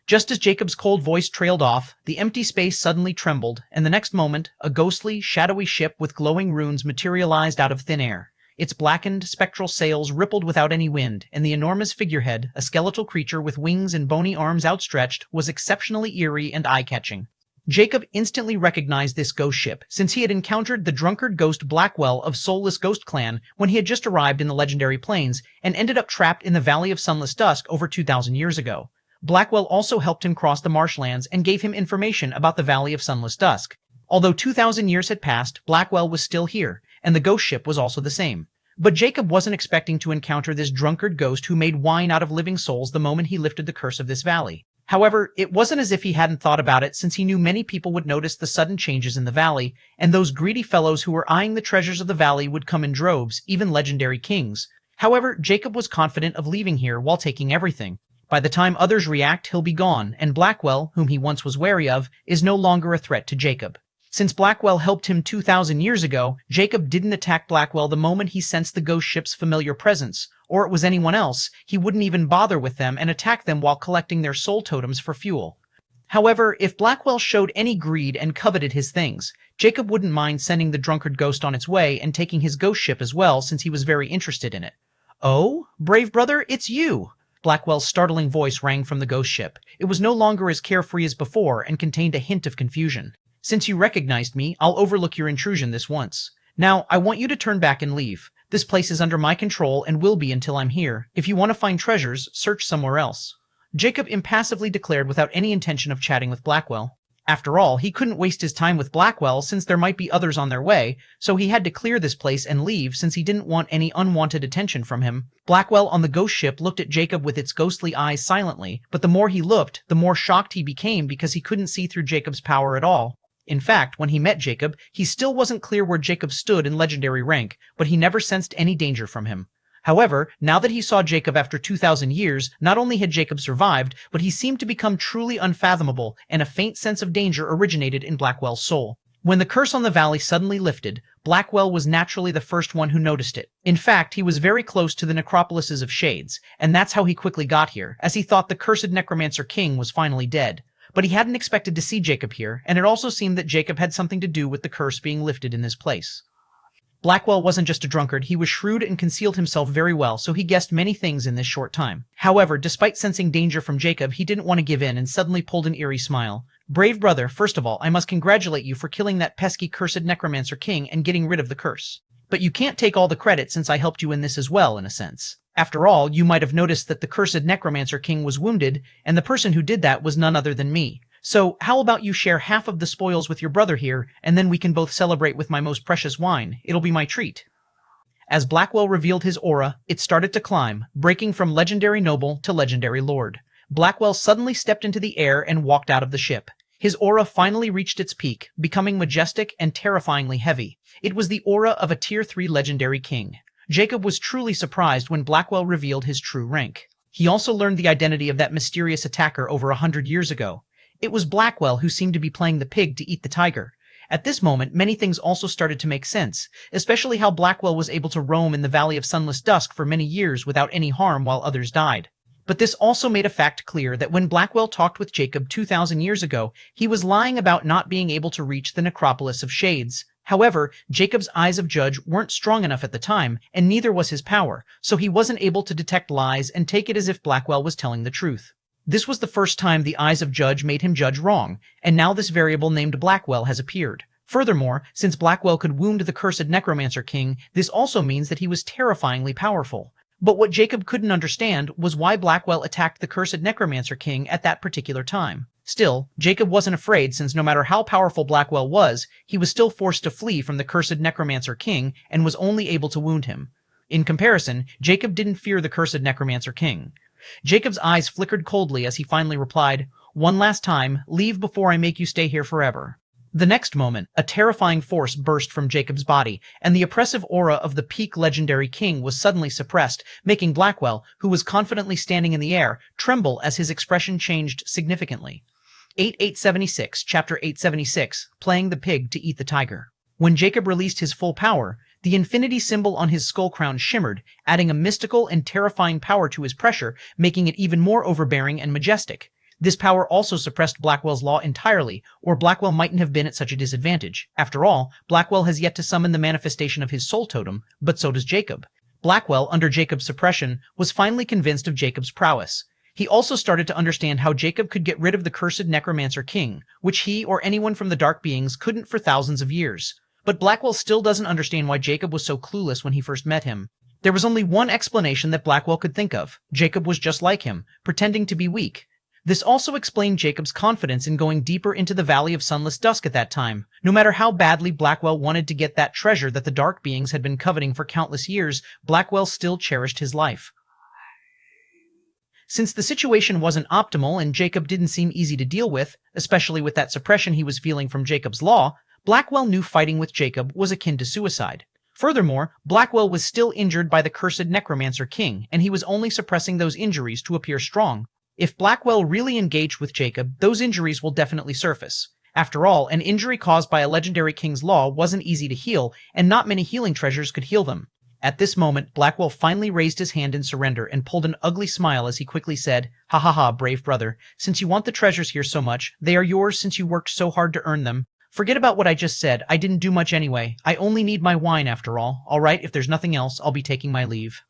Just as Jacob's cold voice trailed off, the empty space suddenly trembled, and the next moment, a ghostly, shadowy ship with glowing runes materialized out of thin air. Its blackened, spectral sails rippled without any wind, and the enormous figurehead, a skeletal creature with wings and bony arms outstretched, was exceptionally eerie and eye-catching. Jacob instantly recognized this ghost ship, since he had encountered the drunkard ghost Blackwell of Soulless Ghost Clan when he had just arrived in the legendary plains and ended up trapped in the Valley of Sunless Dusk over 2,000 years ago. Blackwell also helped him cross the marshlands and gave him information about the Valley of Sunless Dusk. Although 2,000 years had passed, Blackwell was still here, and the ghost ship was also the same. But Jacob wasn't expecting to encounter this drunkard ghost who made wine out of living souls the moment he lifted the curse of this valley. However, it wasn't as if he hadn't thought about it, since he knew many people would notice the sudden changes in the valley, and those greedy fellows who were eyeing the treasures of the valley would come in droves, even legendary kings. However, Jacob was confident of leaving here while taking everything. By the time others react, he'll be gone, and Blackwell, whom he once was wary of, is no longer a threat to Jacob. Since Blackwell helped him 2,000 years ago, Jacob didn't attack Blackwell the moment he sensed the ghost ship's familiar presence, or it was anyone else. He wouldn't even bother with them and attack them while collecting their soul totems for fuel. However, if Blackwell showed any greed and coveted his things, Jacob wouldn't mind sending the drunkard ghost on its way and taking his ghost ship as well, since he was very interested in it. "Oh, brave brother, it's you!" Blackwell's startling voice rang from the ghost ship. It was no longer as carefree as before and contained a hint of confusion. "Since you recognized me, I'll overlook your intrusion this once. Now, I want you to turn back and leave. This place is under my control and will be until I'm here. If you want to find treasures, search somewhere else." Jacob impassively declared without any intention of chatting with Blackwell. After all, he couldn't waste his time with Blackwell since there might be others on their way, so he had to clear this place and leave since he didn't want any unwanted attention from him. Blackwell on the ghost ship looked at Jacob with its ghostly eyes silently, but the more he looked, the more shocked he became because he couldn't see through Jacob's power at all. In fact, when he met Jacob, he still wasn't clear where Jacob stood in legendary rank, but he never sensed any danger from him. However, now that he saw Jacob after 2,000 years, not only had Jacob survived, but he seemed to become truly unfathomable, and a faint sense of danger originated in Blackwell's soul. When the curse on the valley suddenly lifted, Blackwell was naturally the first one who noticed it. In fact, he was very close to the necropolises of Shades, and that's how he quickly got here, as he thought the cursed Necromancer King was finally dead. But he hadn't expected to see Jacob here, and it also seemed that Jacob had something to do with the curse being lifted in this place. Blackwell wasn't just a drunkard, he was shrewd and concealed himself very well, so he guessed many things in this short time. However, despite sensing danger from Jacob, he didn't want to give in and suddenly pulled an eerie smile. "Brave brother, first of all, I must congratulate you for killing that pesky cursed Necromancer King and getting rid of the curse. But you can't take all the credit since I helped you in this as well, in a sense. After all, you might have noticed that the cursed Necromancer King was wounded, and the person who did that was none other than me. So, how about you share half of the spoils with your brother here, and then we can both celebrate with my most precious wine. It'll be my treat." As Blackwell revealed his aura, it started to climb, breaking from legendary noble to legendary lord. Blackwell suddenly stepped into the air and walked out of the ship. His aura finally reached its peak, becoming majestic and terrifyingly heavy. It was the aura of a Tier 3 legendary king. Jacob was truly surprised when Blackwell revealed his true rank. He also learned the identity of that mysterious attacker over 100 years ago. It was Blackwell who seemed to be playing the pig to eat the tiger. At this moment, many things also started to make sense, especially how Blackwell was able to roam in the Valley of Sunless Dusk for many years without any harm while others died. But this also made a fact clear that when Blackwell talked with Jacob 2,000 years ago, he was lying about not being able to reach the necropolis of Shades. However, Jacob's eyes of judge weren't strong enough at the time, and neither was his power, so he wasn't able to detect lies and take it as if Blackwell was telling the truth. This was the first time the eyes of judge made him judge wrong, and now this variable named Blackwell has appeared. Furthermore, since Blackwell could wound the cursed Necromancer King, this also means that he was terrifyingly powerful. But what Jacob couldn't understand was why Blackwell attacked the cursed Necromancer King at that particular time. Still, Jacob wasn't afraid, since no matter how powerful Blackwell was, he was still forced to flee from the cursed Necromancer King and was only able to wound him. In comparison, Jacob didn't fear the cursed Necromancer King. Jacob's eyes flickered coldly as he finally replied, "One last time, leave before I make you stay here forever." The next moment, a terrifying force burst from Jacob's body, and the oppressive aura of the peak legendary king was suddenly suppressed, making Blackwell, who was confidently standing in the air, tremble as his expression changed significantly. 876, Chapter 876, Playing the Pig to Eat the Tiger. When Jacob released his full power, the infinity symbol on his skull crown shimmered, adding a mystical and terrifying power to his pressure, making it even more overbearing and majestic. This power also suppressed Blackwell's law entirely, or Blackwell mightn't have been at such a disadvantage. After all, Blackwell has yet to summon the manifestation of his soul totem, but so does Jacob. Blackwell, under Jacob's suppression, was finally convinced of Jacob's prowess. He also started to understand how Jacob could get rid of the cursed Necromancer King, which he or anyone from the Dark Beings couldn't for thousands of years. But Blackwell still doesn't understand why Jacob was so clueless when he first met him. There was only one explanation that Blackwell could think of. Jacob was just like him, pretending to be weak. This also explained Jacob's confidence in going deeper into the Valley of Sunless Dusk at that time. No matter how badly Blackwell wanted to get that treasure that the Dark Beings had been coveting for countless years, Blackwell still cherished his life. Since the situation wasn't optimal and Jacob didn't seem easy to deal with, especially with that suppression he was feeling from Jacob's law, Blackwell knew fighting with Jacob was akin to suicide. Furthermore, Blackwell was still injured by the cursed Necromancer King, and he was only suppressing those injuries to appear strong. If Blackwell really engaged with Jacob, those injuries will definitely surface. After all, an injury caused by a legendary king's law wasn't easy to heal, and not many healing treasures could heal them. At this moment, Blackwell finally raised his hand in surrender and pulled an ugly smile as he quickly said, "Ha ha ha, brave brother. Since you want the treasures here so much, they are yours since you worked so hard to earn them. Forget about what I just said. I didn't do much anyway. I only need my wine after all. All right, if there's nothing else, I'll be taking my leave."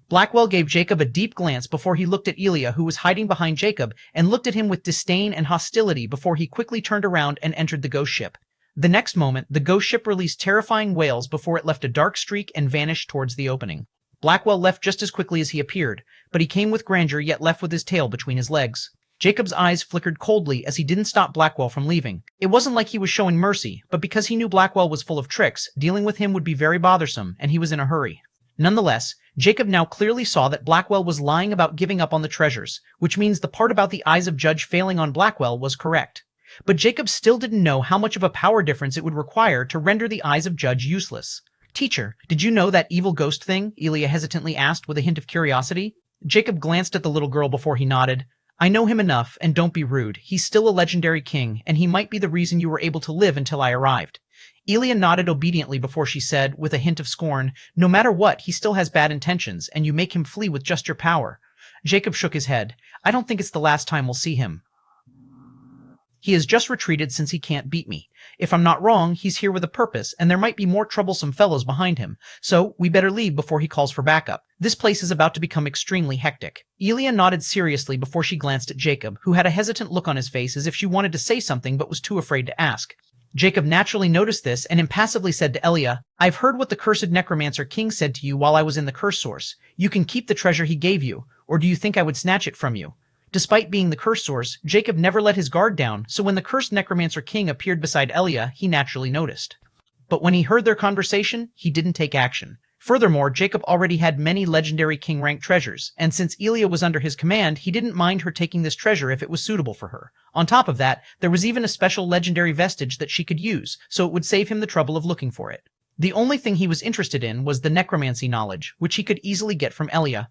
Blackwell gave Jacob a deep glance before he looked at Elia, who was hiding behind Jacob, and looked at him with disdain and hostility before he quickly turned around and entered the ghost ship. The next moment, the ghost ship released terrifying wails before it left a dark streak and vanished towards the opening. Blackwell left just as quickly as he appeared, but he came with grandeur yet left with his tail between his legs. Jacob's eyes flickered coldly as he didn't stop Blackwell from leaving. It wasn't like he was showing mercy, but because he knew Blackwell was full of tricks, dealing with him would be very bothersome, and he was in a hurry. Nonetheless, Jacob now clearly saw that Blackwell was lying about giving up on the treasures, which means the part about the eyes of Judge failing on Blackwell was correct. But Jacob still didn't know how much of a power difference it would require to render the eyes of Judge useless. "Teacher, did you know that evil ghost thing?" Elia hesitantly asked with a hint of curiosity. Jacob glanced at the little girl before he nodded. "I know him enough, and don't be rude. He's still a legendary king, and he might be the reason you were able to live until I arrived." Elia nodded obediently before she said, with a hint of scorn, "No matter what, he still has bad intentions, and you make him flee with just your power." Jacob shook his head. "I don't think it's the last time we'll see him. He has just retreated since he can't beat me. If I'm not wrong, he's here with a purpose, and there might be more troublesome fellows behind him. So we better leave before he calls for backup. This place is about to become extremely hectic." Elia nodded seriously before she glanced at Jacob, who had a hesitant look on his face as if she wanted to say something but was too afraid to ask. Jacob naturally noticed this and impassively said to Elia, "I've heard what the cursed Necromancer King said to you while I was in the curse source. You can keep the treasure he gave you, or do you think I would snatch it from you?" Despite being the curse source, Jacob never let his guard down, so when the cursed Necromancer King appeared beside Elia, he naturally noticed. But when he heard their conversation, he didn't take action. Furthermore, Jacob already had many legendary king-rank treasures, and since Elia was under his command, he didn't mind her taking this treasure if it was suitable for her. On top of that, there was even a special legendary vestige that she could use, so it would save him the trouble of looking for it. The only thing he was interested in was the necromancy knowledge, which he could easily get from Elia.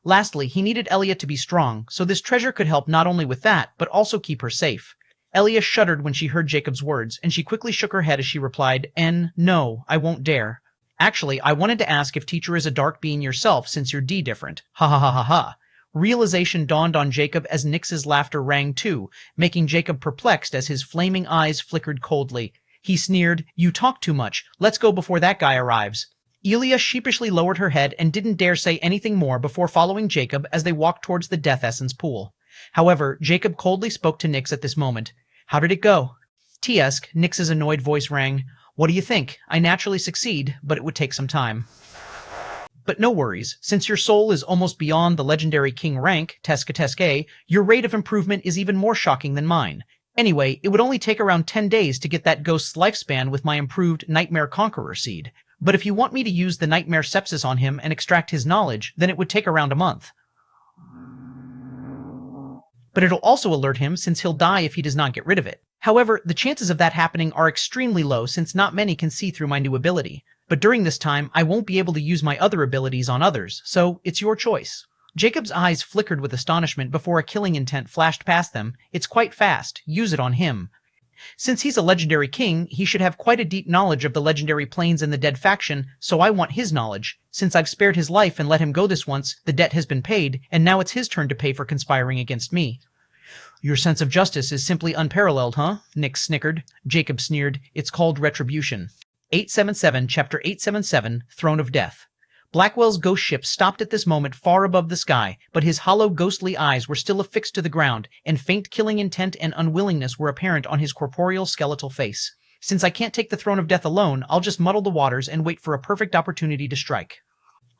Lastly, he needed Elia to be strong, so this treasure could help not only with that, but also keep her safe. Elia shuddered when she heard Jacob's words, and she quickly shook her head as she replied, "No, I won't dare. Actually, I wanted to ask if Teacher is a dark being yourself since you're different. Ha ha ha ha ha." Realization dawned on Jacob as Nyx's laughter rang too, making Jacob perplexed as his flaming eyes flickered coldly. He sneered, "You talk too much. Let's go before that guy arrives." Elia sheepishly lowered her head and didn't dare say anything more before following Jacob as they walked towards the Death Essence pool. However, Jacob coldly spoke to Nyx at this moment. "How did it go?" "Tiesk," Nyx's annoyed voice rang. "What do you think? I naturally succeed, but it would take some time. But no worries, since your soul is almost beyond the legendary king rank, Teske, your rate of improvement is even more shocking than mine. Anyway, it would only take around 10 days to get that ghost's lifespan with my improved Nightmare Conqueror seed. But if you want me to use the Nightmare Sepsis on him and extract his knowledge, then it would take around a month. But it'll also alert him since he'll die if he does not get rid of it. However, the chances of that happening are extremely low since not many can see through my new ability. But during this time, I won't be able to use my other abilities on others, so it's your choice." Jacob's eyes flickered with astonishment before a killing intent flashed past them. It's quite fast. Use it on him. Since he's a legendary king, he should have quite a deep knowledge of the legendary planes and the dead faction, so I want his knowledge. Since I've spared his life and let him go this once, the debt has been paid, and now it's his turn to pay for conspiring against me. Your sense of justice is simply unparalleled, huh? Nick snickered. Jacob sneered. It's called retribution. 877, Chapter 877, Throne of Death. Blackwell's ghost ship stopped at this moment far above the sky, but his hollow ghostly eyes were still affixed to the ground, and faint killing intent and unwillingness were apparent on his corporeal skeletal face. Since I can't take the throne of death alone, I'll just muddle the waters and wait for a perfect opportunity to strike.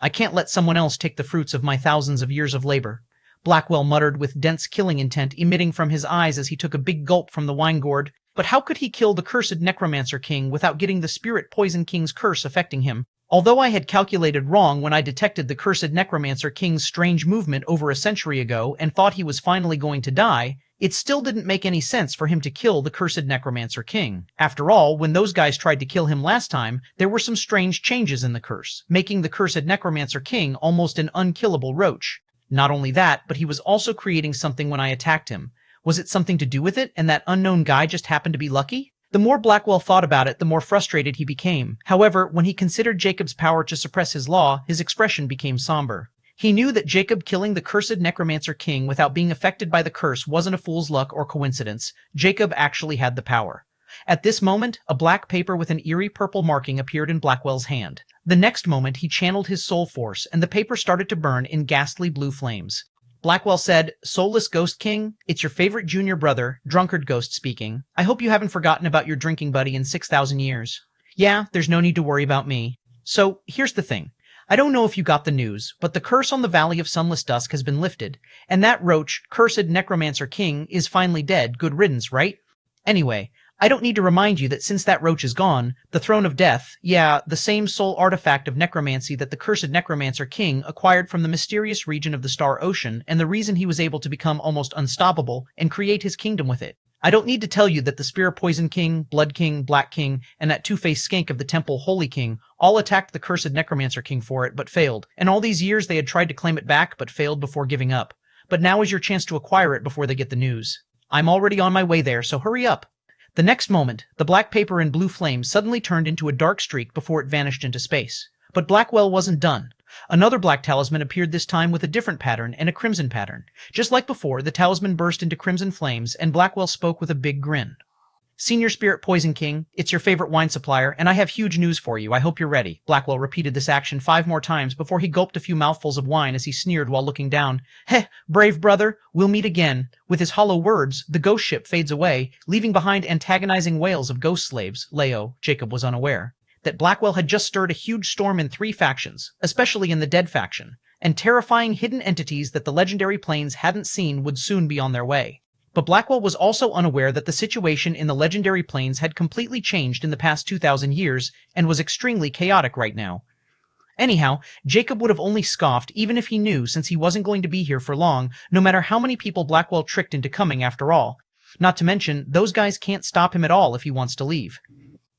I can't let someone else take the fruits of my thousands of years of labor. Blackwell muttered with dense killing intent emitting from his eyes as he took a big gulp from the wine gourd. But how could he kill the cursed Necromancer King without getting the Spirit Poison King's curse affecting him? Although I had calculated wrong when I detected the Cursed Necromancer King's strange movement over a century ago and thought he was finally going to die, it still didn't make any sense for him to kill the Cursed Necromancer King. After all, when those guys tried to kill him last time, there were some strange changes in the curse, making the Cursed Necromancer King almost an unkillable roach. Not only that, but he was also creating something when I attacked him. Was it something to do with it, and that unknown guy just happened to be lucky? The more Blackwell thought about it, the more frustrated he became. However, when he considered Jacob's power to suppress his law, his expression became somber. He knew that Jacob killing the Cursed Necromancer King without being affected by the curse wasn't a fool's luck or coincidence. Jacob actually had the power. At this moment, a black paper with an eerie purple marking appeared in Blackwell's hand. The next moment, he channeled his soul force, and the paper started to burn in ghastly blue flames. Blackwell said, Soulless Ghost King, it's your favorite junior brother, Drunkard Ghost speaking. I hope you haven't forgotten about your drinking buddy in 6,000 years. Yeah, there's no need to worry about me. So, here's the thing. I don't know if you got the news, but the curse on the Valley of Sunless Dusk has been lifted, and that roach, Cursed Necromancer King, is finally dead. Good riddance, right? Anyway, I don't need to remind you that since that roach is gone, the Throne of Death, yeah, the same soul artifact of necromancy that the Cursed Necromancer King acquired from the mysterious region of the Star Ocean, and the reason he was able to become almost unstoppable and create his kingdom with it. I don't need to tell you that the Spirit Poison King, Blood King, Black King, and that two-faced skank of the Temple, Holy King, all attacked the Cursed Necromancer King for it, but failed. And all these years they had tried to claim it back, but failed before giving up. But now is your chance to acquire it before they get the news. I'm already on my way there, so hurry up. The next moment, the black paper and blue flame suddenly turned into a dark streak before it vanished into space. But Blackwell wasn't done. Another black talisman appeared this time with a different pattern and a crimson pattern. Just like before, the talisman burst into crimson flames, and Blackwell spoke with a big grin. Senior Spirit Poison King, it's your favorite wine supplier, and I have huge news for you. I hope you're ready. Blackwell repeated this action 5 more times before he gulped a few mouthfuls of wine as he sneered while looking down. Heh, brave brother, we'll meet again. With his hollow words, the ghost ship fades away, leaving behind antagonizing wails of ghost slaves. Leo, Jacob was unaware that Blackwell had just stirred a huge storm in 3 factions, especially in the Dead faction, and terrifying hidden entities that the legendary planes hadn't seen would soon be on their way. But Blackwell was also unaware that the situation in the legendary planes had completely changed in the past 2,000 years and was extremely chaotic right now. Anyhow, Jacob would have only scoffed even if he knew, since he wasn't going to be here for long, no matter how many people Blackwell tricked into coming after all. Not to mention, those guys can't stop him at all if he wants to leave.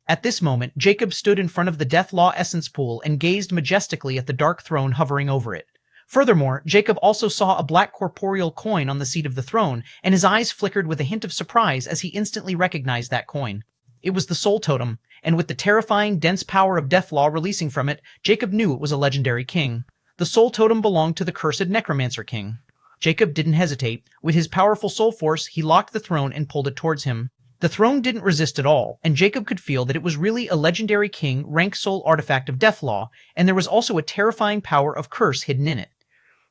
At this moment, Jacob stood in front of the Death Law Essence Pool and gazed majestically at the dark throne hovering over it. Furthermore, Jacob also saw a black corporeal coin on the seat of the throne, and his eyes flickered with a hint of surprise as he instantly recognized that coin. It was the Soul Totem, and with the terrifying, dense power of Death Law releasing from it, Jacob knew it was a legendary king. The Soul Totem belonged to the Cursed Necromancer King. Jacob didn't hesitate. With his powerful soul force, he locked the throne and pulled it towards him. The throne didn't resist at all, and Jacob could feel that it was really a legendary king rank soul artifact of Death Law, and there was also a terrifying power of curse hidden in it.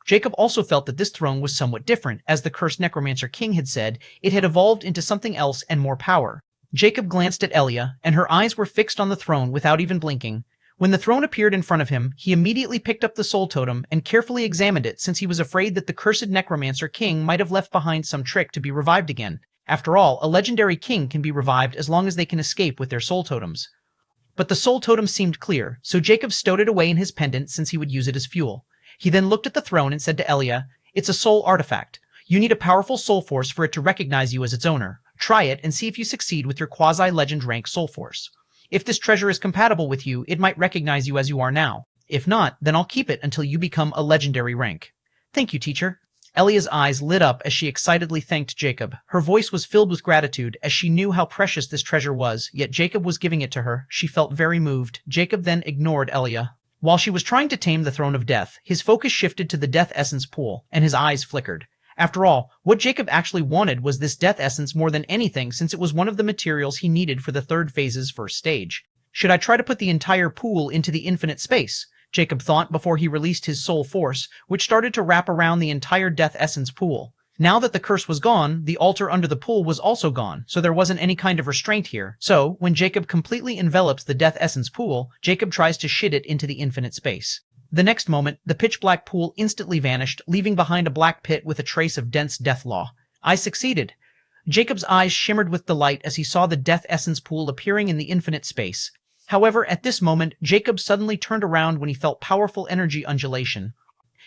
Jacob also felt that this throne was somewhat different. As the Cursed Necromancer King had said, it had evolved into something else and more power. Jacob glanced at Elia, and her eyes were fixed on the throne without even blinking. When the throne appeared in front of him, he immediately picked up the Soul Totem and carefully examined it, since he was afraid that the Cursed Necromancer King might have left behind some trick to be revived again. After all, a legendary king can be revived as long as they can escape with their Soul Totems. But the Soul Totem seemed clear, so Jacob stowed it away in his pendant since he would use it as fuel. He then looked at the throne and said to Elia, "It's a soul artifact. You need a powerful soul force for it to recognize you as its owner. Try it and see if you succeed with your quasi-legend rank soul force. If this treasure is compatible with you, it might recognize you as you are now. If not, then I'll keep it until you become a legendary rank." Thank you, teacher. Elia's eyes lit up as she excitedly thanked Jacob. Her voice was filled with gratitude as she knew how precious this treasure was, yet Jacob was giving it to her. She felt very moved. Jacob then ignored Elia. While she was trying to tame the throne of death, his focus shifted to the death essence pool, and his eyes flickered. After all, what Jacob actually wanted was this death essence more than anything, since it was one of the materials he needed for the third phase's first stage. Should I try to put the entire pool into the infinite space? Jacob thought before he released his soul force, which started to wrap around the entire death essence pool. Now that the curse was gone, the altar under the pool was also gone, so there wasn't any kind of restraint here. So, when Jacob completely envelops the death essence pool, Jacob tries to shit it into the infinite space. The next moment, the pitch-black pool instantly vanished, leaving behind a black pit with a trace of dense death law. I succeeded. Jacob's eyes shimmered with delight as he saw the death essence pool appearing in the infinite space. However, at this moment, Jacob suddenly turned around when he felt powerful energy undulation.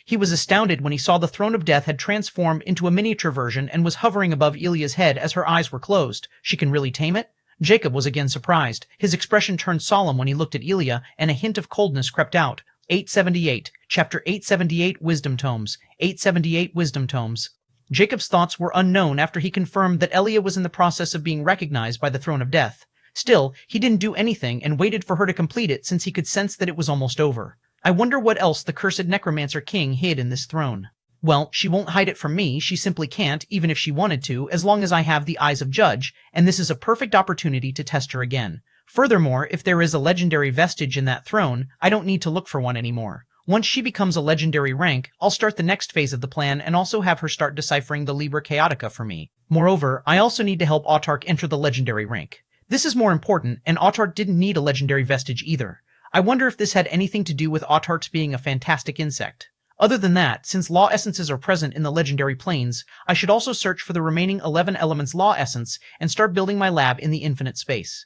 He was astounded when he saw the throne of death had transformed into a miniature version and was hovering above Elia's head as her eyes were closed. She can really tame it? Jacob was again surprised. His expression turned solemn when he looked at Elia, and a hint of coldness crept out. 878, Chapter 878 Wisdom Tomes. 878 Wisdom Tomes. Jacob's thoughts were unknown after he confirmed that Elia was in the process of being recognized by the throne of death. Still, he didn't do anything and waited for her to complete it since he could sense that it was almost over. I wonder what else the cursed necromancer king hid in this throne. Well, she won't hide it from me, she simply can't, even if she wanted to, as long as I have the eyes of Judge, and this is a perfect opportunity to test her again. Furthermore, if there is a legendary vestige in that throne, I don't need to look for one anymore. Once she becomes a legendary rank, I'll start the next phase of the plan and also have her start deciphering the Libra Chaotica for me. Moreover, I also need to help Autark enter the legendary rank. This is more important, and Autark didn't need a legendary vestige either. I wonder if this had anything to do with Autark's being a fantastic insect. Other than that, since law essences are present in the legendary planes, I should also search for the remaining 11 elements law essence and start building my lab in the infinite space.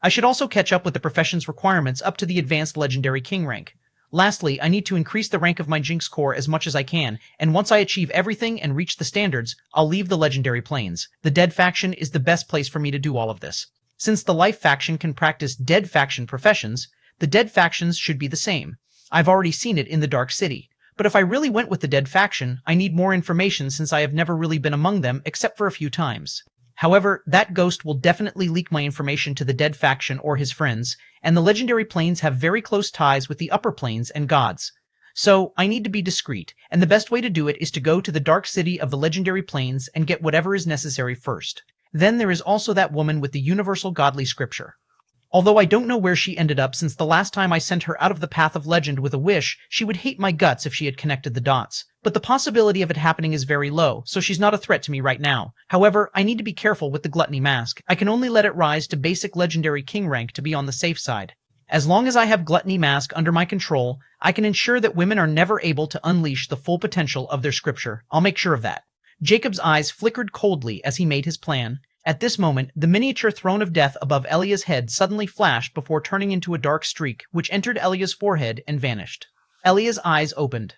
I should also catch up with the profession's requirements up to the advanced legendary king rank. Lastly, I need to increase the rank of my Jinx core as much as I can, and once I achieve everything and reach the standards, I'll leave the legendary planes. The Dead faction is the best place for me to do all of this. Since the Life faction can practice Dead faction professions, the Dead factions should be the same. I've already seen it in the Dark City. But if I really went with the Dead faction, I need more information since I have never really been among them except for a few times. However, that ghost will definitely leak my information to the Dead faction or his friends, and the legendary planes have very close ties with the upper planes and gods. So, I need to be discreet, and the best way to do it is to go to the Dark City of the legendary planes and get whatever is necessary first. Then there is also that woman with the universal godly scripture. Although I don't know where she ended up since the last time I sent her out of the path of legend with a wish, she would hate my guts if she had connected the dots. But the possibility of it happening is very low, so she's not a threat to me right now. However, I need to be careful with the gluttony mask. I can only let it rise to basic legendary king rank to be on the safe side. As long as I have gluttony mask under my control, I can ensure that women are never able to unleash the full potential of their scripture. I'll make sure of that. Jacob's eyes flickered coldly as he made his plan. At this moment, the miniature throne of death above Elia's head suddenly flashed before turning into a dark streak, which entered Elia's forehead and vanished. Elia's eyes opened.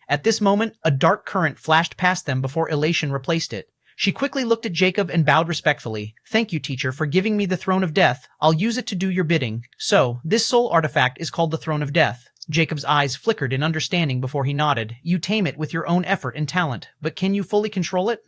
At this moment, a dark current flashed past them before elation replaced it. She quickly looked at Jacob and bowed respectfully. Thank you, teacher, for giving me the throne of death. I'll use it to do your bidding. So, this soul artifact is called the throne of death. Jacob's eyes flickered in understanding before he nodded. You tame it with your own effort and talent, but can you fully control it?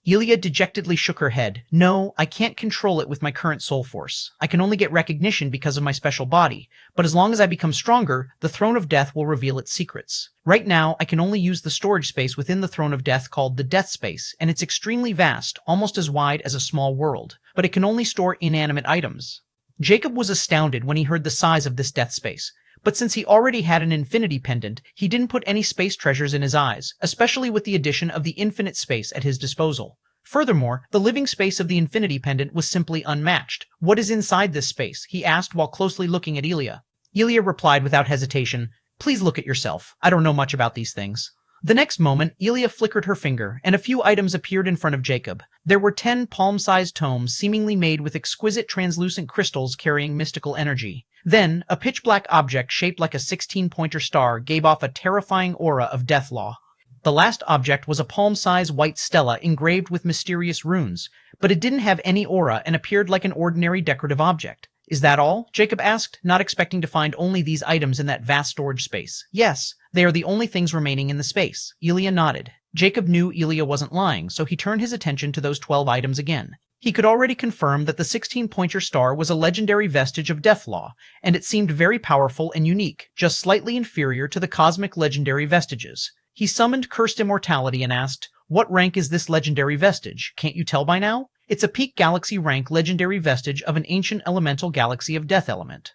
Elia dejectedly shook her head. No, I can't control it with my current soul force. I can only get recognition because of my special body, but as long as I become stronger, the Throne of Death will reveal its secrets. Right now, I can only use the storage space within the Throne of Death called the Death Space, and it's extremely vast, almost as wide as a small world, but it can only store inanimate items. Jacob was astounded when he heard the size of this Death Space. But since he already had an infinity pendant, he didn't put any space treasures in his eyes, especially with the addition of the infinite space at his disposal. Furthermore, the living space of the infinity pendant was simply unmatched. What is inside this space? He asked while closely looking at Elia. Elia replied without hesitation, Please look at yourself. I don't know much about these things. The next moment, Elia flickered her finger, and a few items appeared in front of Jacob. There were 10 palm-sized tomes seemingly made with exquisite translucent crystals carrying mystical energy. Then, a pitch-black object shaped like a 16-pointer star gave off a terrifying aura of death law. The last object was a palm-sized white stela engraved with mysterious runes, but it didn't have any aura and appeared like an ordinary decorative object. Is that all? Jacob asked, not expecting to find only these items in that vast storage space. Yes, They are the only things remaining in the space. Elia nodded. Jacob knew Elia wasn't lying, so he turned his attention to those 12 items again. He could already confirm that the 16-pointer star was a legendary vestige of Deathlaw, and it seemed very powerful and unique, just slightly inferior to the cosmic legendary vestiges. He summoned Cursed Immortality and asked, "What rank is this legendary vestige? Can't you tell by now?" "It's a peak galaxy rank legendary vestige of an ancient elemental galaxy of Death Element."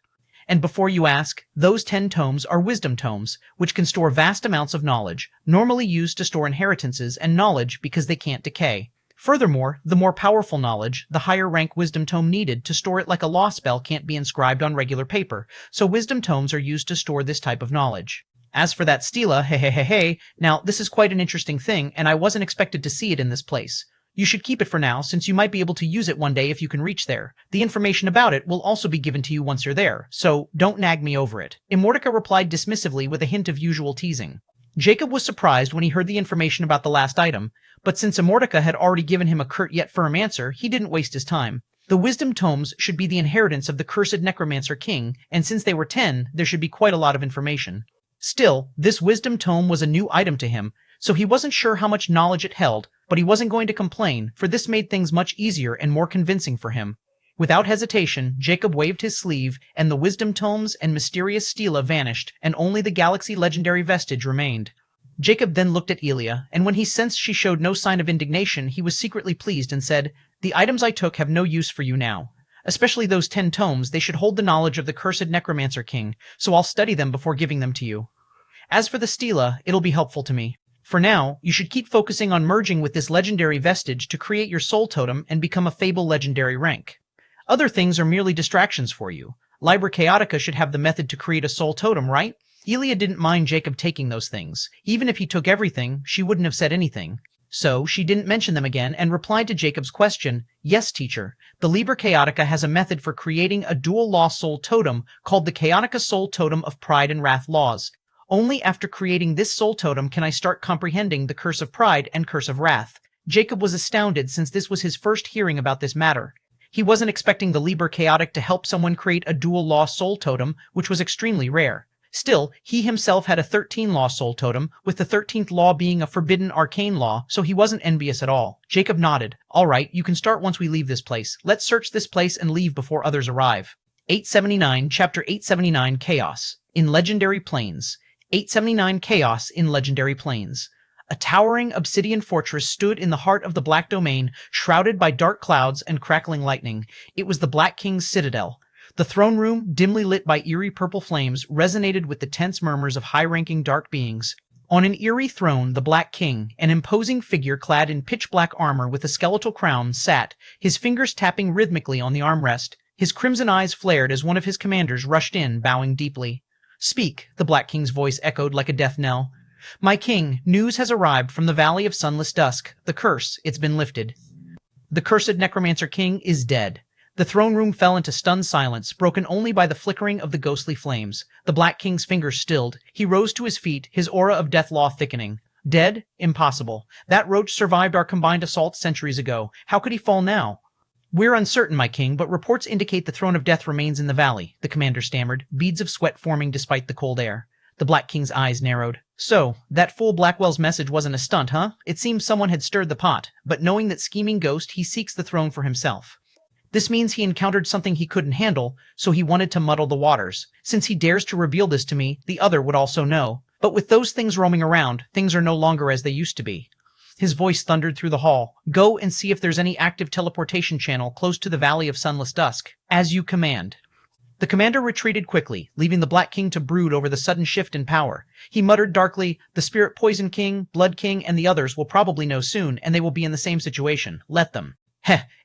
And before you ask, those 10 tomes are wisdom tomes, which can store vast amounts of knowledge, normally used to store inheritances and knowledge because they can't decay. Furthermore, the more powerful knowledge, the higher rank wisdom tome needed to store it like a law spell can't be inscribed on regular paper, so wisdom tomes are used to store this type of knowledge. As for that stela, hey, now this is quite an interesting thing, and I wasn't expected to see it in this place. You should keep it for now, since you might be able to use it one day if you can reach there. The information about it will also be given to you once you're there, so don't nag me over it. Immortica replied dismissively with a hint of usual teasing. Jacob was surprised when he heard the information about the last item, but since Immortica had already given him a curt yet firm answer, he didn't waste his time. The wisdom tomes should be the inheritance of the cursed necromancer king, and since they were 10, there should be quite a lot of information. Still, this wisdom tome was a new item to him, so he wasn't sure how much knowledge it held, but he wasn't going to complain, for this made things much easier and more convincing for him. Without hesitation, Jacob waved his sleeve, and the wisdom tomes and mysterious stela vanished, and only the galaxy legendary vestige remained. Jacob then looked at Elia, and when he sensed she showed no sign of indignation, he was secretly pleased and said, "The items I took have no use for you now. Especially those 10 tomes, they should hold the knowledge of the cursed necromancer king, so I'll study them before giving them to you. As for the stela, it'll be helpful to me. For now, you should keep focusing on merging with this legendary vestige to create your soul totem and become a fable legendary rank. Other things are merely distractions for you. Libra Chaotica should have the method to create a soul totem, right?" Elia didn't mind Jacob taking those things. Even if he took everything, she wouldn't have said anything. So she didn't mention them again and replied to Jacob's question, "Yes, teacher. The Libra Chaotica has a method for creating a dual law soul totem called the Chaotica Soul Totem of Pride and Wrath Laws. Only after creating this soul totem can I start comprehending the Curse of Pride and Curse of Wrath." Jacob was astounded since this was his first hearing about this matter. He wasn't expecting the Liber Chaotic to help someone create a dual law soul totem, which was extremely rare. Still, he himself had a 13-law soul totem, with the 13th law being a forbidden arcane law, so he wasn't envious at all. Jacob nodded. "All right, you can start once we leave this place. Let's search this place and leave before others arrive." 879, Chapter 879, Chaos. In Legendary Plains. 879 Chaos in Legendary Plains. A towering obsidian fortress stood in the heart of the Black Domain, shrouded by dark clouds and crackling lightning. It was the Black King's citadel. The throne room, dimly lit by eerie purple flames, resonated with the tense murmurs of high-ranking dark beings. On an eerie throne, the Black King, an imposing figure clad in pitch-black armor with a skeletal crown, sat, his fingers tapping rhythmically on the armrest. His crimson eyes flared as one of his commanders rushed in, bowing deeply. "Speak," the Black King's voice echoed like a death knell. "My king, news has arrived from the Valley of Sunless Dusk. The curse, it's been lifted. The cursed necromancer king is dead." The throne room fell into stunned silence, broken only by the flickering of the ghostly flames. The Black King's fingers stilled. He rose to his feet, his aura of death law thickening. "Dead? Impossible. That roach survived our combined assault centuries ago. How could he fall now?" "We're uncertain, my king, but reports indicate the throne of death remains in the valley," the commander stammered, beads of sweat forming despite the cold air. The Black King's eyes narrowed. "So, that fool Blackwell's message wasn't a stunt, huh? It seems someone had stirred the pot, but knowing that scheming ghost, he seeks the throne for himself. This means he encountered something he couldn't handle, so he wanted to muddle the waters. Since he dares to reveal this to me, the other would also know. But with those things roaming around, things are no longer as they used to be." His voice thundered through the hall. "Go and see if there's any active teleportation channel close to the Valley of Sunless Dusk. As you command." The commander retreated quickly, leaving the Black King to brood over the sudden shift in power. He muttered darkly, "The Spirit Poison King, Blood King, and the others will probably know soon, and they will be in the same situation. Let them."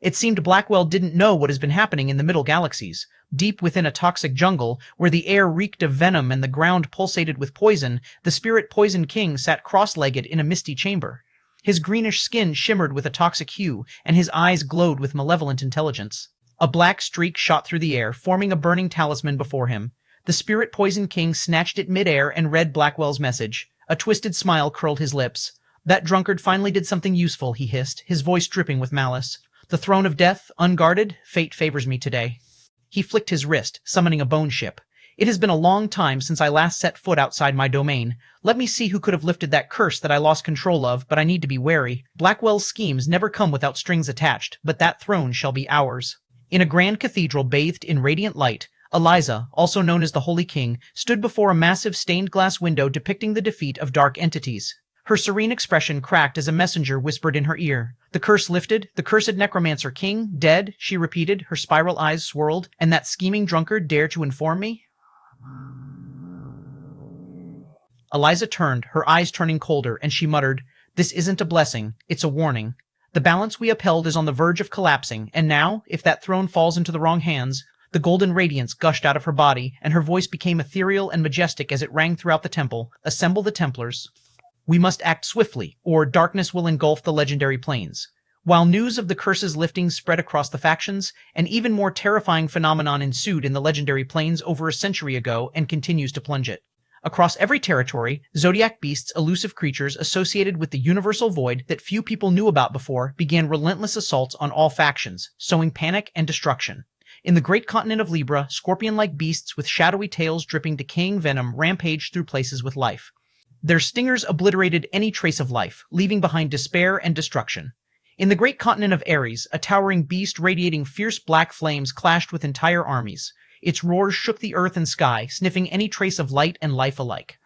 It seemed Blackwell didn't know what has been happening in the Middle Galaxies. Deep within a toxic jungle, where the air reeked of venom and the ground pulsated with poison, the Spirit Poison King sat cross-legged in a misty chamber. His greenish skin shimmered with a toxic hue, and his eyes glowed with malevolent intelligence. A black streak shot through the air, forming a burning talisman before him. The Spirit Poison King snatched it mid-air and read Blackwell's message. A twisted smile curled his lips. "That drunkard finally did something useful," he hissed, his voice dripping with malice. "The throne of death, unguarded, fate favors me today." He flicked his wrist, summoning a bone ship. It has been a long time since I last set foot outside my domain. Let me see who could have lifted that curse that I lost control of, but I need to be wary. Blackwell's schemes never come without strings attached, but that throne shall be ours. In a grand cathedral bathed in radiant light, Eliza, also known as the Holy King, stood before a massive stained glass window depicting the defeat of dark entities. Her serene expression cracked as a messenger whispered in her ear. The curse lifted, the cursed necromancer king, dead, she repeated, her spiral eyes swirled, and that scheming drunkard dare to inform me? Eliza turned, her eyes turning colder, and she muttered, "This isn't a blessing, it's a warning. The balance we upheld is on the verge of collapsing, and now, if that throne falls into the wrong hands—" The golden radiance gushed out of her body, and her voice became ethereal and majestic as it rang throughout the temple. "Assemble the Templars. We must act swiftly, or darkness will engulf the legendary plains." While news of the curse's lifting spread across the factions, an even more terrifying phenomenon ensued in the legendary plains over a century ago and continues to plunge it. Across every territory, zodiac beasts, elusive creatures associated with the universal void that few people knew about before, began relentless assaults on all factions, sowing panic and destruction. In the great continent of Libra, scorpion-like beasts with shadowy tails dripping decaying venom rampaged through places with life. Their stingers obliterated any trace of life, leaving behind despair and destruction. In the great continent of Ares, a towering beast radiating fierce black flames clashed with entire armies. Its roars shook the earth and sky, sniffing any trace of light and life alike.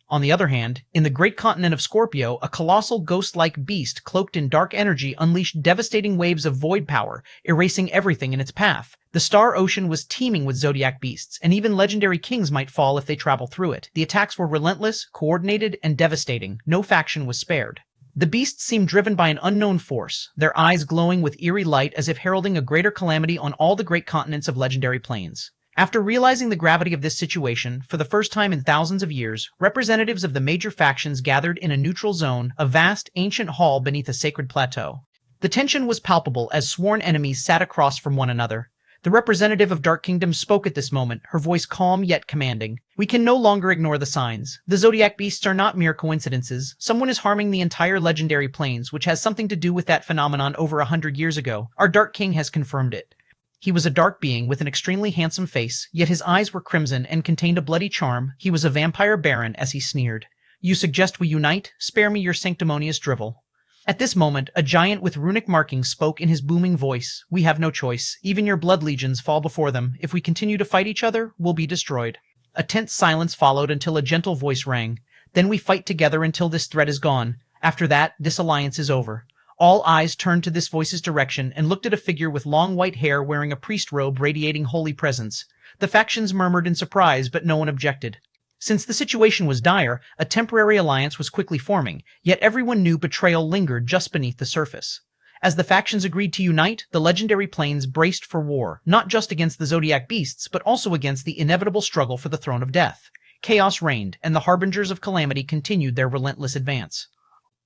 On the other hand, in the great continent of Scorpio, a colossal ghost-like beast cloaked in dark energy unleashed devastating waves of void power, erasing everything in its path. The star ocean was teeming with zodiac beasts, and even legendary kings might fall if they travel through it. The attacks were relentless, coordinated, and devastating. No faction was spared. The beasts seemed driven by an unknown force, their eyes glowing with eerie light as if heralding a greater calamity on all the great continents of legendary plains. After realizing the gravity of this situation, for the first time in thousands of years, representatives of the major factions gathered in a neutral zone, a vast, ancient hall beneath a sacred plateau. The tension was palpable as sworn enemies sat across from one another. The representative of Dark Kingdom spoke at this moment, her voice calm yet commanding. "We can no longer ignore the signs. The zodiac beasts are not mere coincidences. Someone is harming the entire legendary plains, which has something to do with that phenomenon over 100 years ago. Our Dark King has confirmed it." He was a dark being with an extremely handsome face, yet his eyes were crimson and contained a bloody charm. He was a vampire baron as he sneered. "You suggest we unite? Spare me your sanctimonious drivel." At this moment, a giant with runic markings spoke in his booming voice. "We have no choice. Even your blood legions fall before them. If we continue to fight each other, we'll be destroyed." A tense silence followed until a gentle voice rang. "Then we fight together until this threat is gone. After that, this alliance is over." All eyes turned to this voice's direction and looked at a figure with long white hair wearing a priest robe radiating holy presence. The factions murmured in surprise, but no one objected. Since the situation was dire, a temporary alliance was quickly forming, yet everyone knew betrayal lingered just beneath the surface. As the factions agreed to unite, the legendary plains braced for war, not just against the zodiac beasts, but also against the inevitable struggle for the throne of death. Chaos reigned, and the harbingers of calamity continued their relentless advance.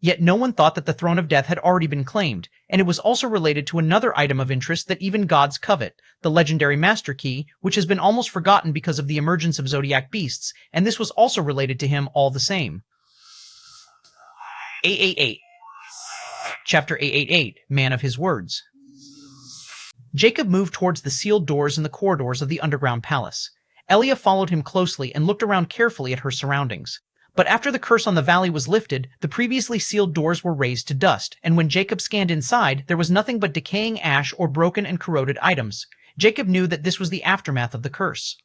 Yet no one thought that the throne of death had already been claimed, and it was also related to another item of interest that even gods covet, the legendary Master Key, which has been almost forgotten because of the emergence of zodiac beasts, and this was also related to him all the same. 888. Chapter 888, Man of His Words. Jacob moved towards the sealed doors in the corridors of the underground palace. Elia followed him closely and looked around carefully at her surroundings. But after the curse on the valley was lifted, the previously sealed doors were razed to dust, and when Jacob scanned inside, there was nothing but decaying ash or broken and corroded items. Jacob knew that this was the aftermath of the curse.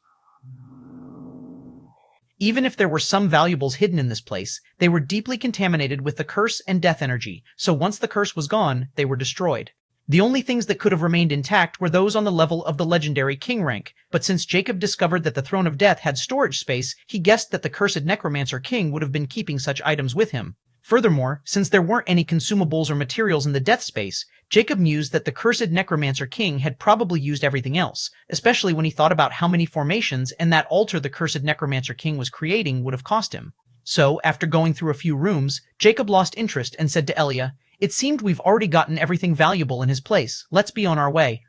Even if there were some valuables hidden in this place, they were deeply contaminated with the curse and death energy, so once the curse was gone, they were destroyed. The only things that could have remained intact were those on the level of the legendary king rank, but since Jacob discovered that the Throne of Death had storage space, he guessed that the cursed necromancer king would have been keeping such items with him. Furthermore, since there weren't any consumables or materials in the death space, Jacob mused that the cursed necromancer king had probably used everything else, especially when he thought about how many formations and that altar the cursed necromancer king was creating would have cost him. So, after going through a few rooms, Jacob lost interest and said to Elia, "It seemed we've already gotten everything valuable in his place. Let's be on our way."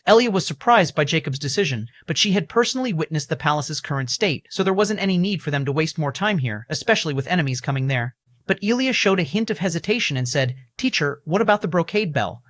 Elia was surprised by Jacob's decision, but she had personally witnessed the palace's current state, so there wasn't any need for them to waste more time here, especially with enemies coming there. But Elia showed a hint of hesitation and said, "Teacher, what about the brocade bell?"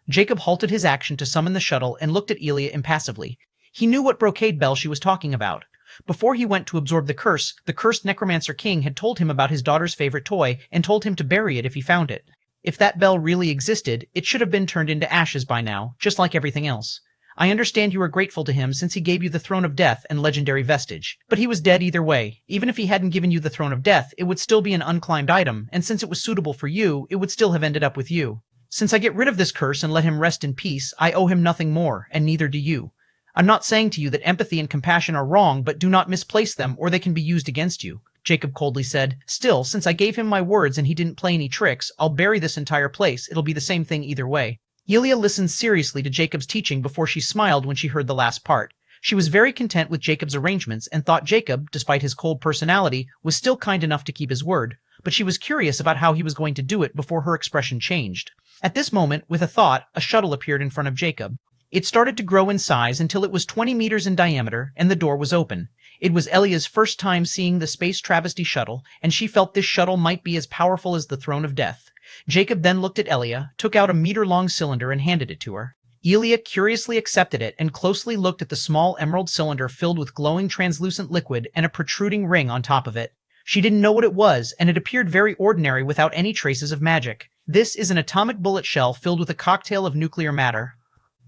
Jacob halted his action to summon the shuttle and looked at Elia impassively. He knew what brocade bell she was talking about. Before he went to absorb the curse, the cursed Necromancer King had told him about his daughter's favorite toy and told him to bury it if he found it. If that bell really existed, it should have been turned into ashes by now, just like everything else. I understand you are grateful to him since he gave you the Throne of Death and legendary vestige, but he was dead either way. Even if he hadn't given you the Throne of Death, it would still be an unclaimed item, and since it was suitable for you, it would still have ended up with you. Since I get rid of this curse and let him rest in peace, I owe him nothing more, and neither do you. I'm not saying to you that empathy and compassion are wrong, but do not misplace them, or they can be used against you. Jacob coldly said, Still, since I gave him my words and he didn't play any tricks, I'll bury this entire place. It'll be the same thing either way. Elia listened seriously to Jacob's teaching before she smiled when she heard the last part. She was very content with Jacob's arrangements and thought Jacob, despite his cold personality, was still kind enough to keep his word, but she was curious about how he was going to do it before her expression changed. At this moment, with a thought, a shuttle appeared in front of Jacob. It started to grow in size until it was 20 meters in diameter, and the door was open. It was Elia's first time seeing the space travesty shuttle, and she felt this shuttle might be as powerful as the Throne of Death. Jacob then looked at Elia, took out a meter-long cylinder and handed it to her. Elia curiously accepted it and closely looked at the small emerald cylinder filled with glowing translucent liquid and a protruding ring on top of it. She didn't know what it was, and it appeared very ordinary without any traces of magic. This is an atomic bullet shell filled with a cocktail of nuclear matter.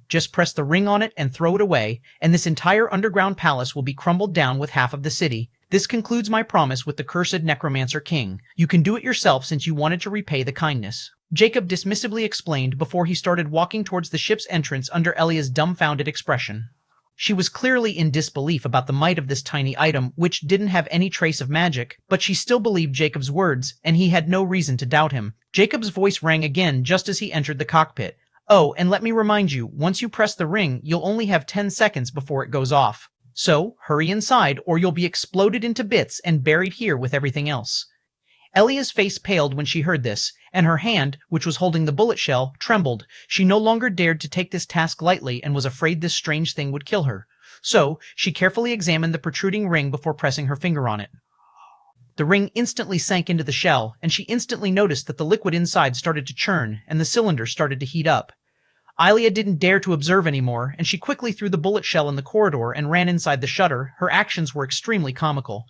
Just press the ring on it and throw it away, and this entire underground palace will be crumbled down with half of the city. This concludes my promise with the cursed Necromancer King. You can do it yourself since you wanted to repay the kindness. Jacob dismissively explained before he started walking towards the ship's entrance under Elia's dumbfounded expression. She was clearly in disbelief about the might of this tiny item, which didn't have any trace of magic, but she still believed Jacob's words, and he had no reason to doubt him. Jacob's voice rang again just as he entered the cockpit. Oh, and let me remind you, once you press the ring, you'll only have 10 seconds before it goes off. So, hurry inside, or you'll be exploded into bits and buried here with everything else. Elia's face paled when she heard this, and her hand, which was holding the bullet shell, trembled. She no longer dared to take this task lightly and was afraid this strange thing would kill her. So, she carefully examined the protruding ring before pressing her finger on it. The ring instantly sank into the shell, and she instantly noticed that the liquid inside started to churn, and the cylinder started to heat up. Elia didn't dare to observe anymore, and she quickly threw the bullet shell in the corridor and ran inside the shutter. Her actions were extremely comical.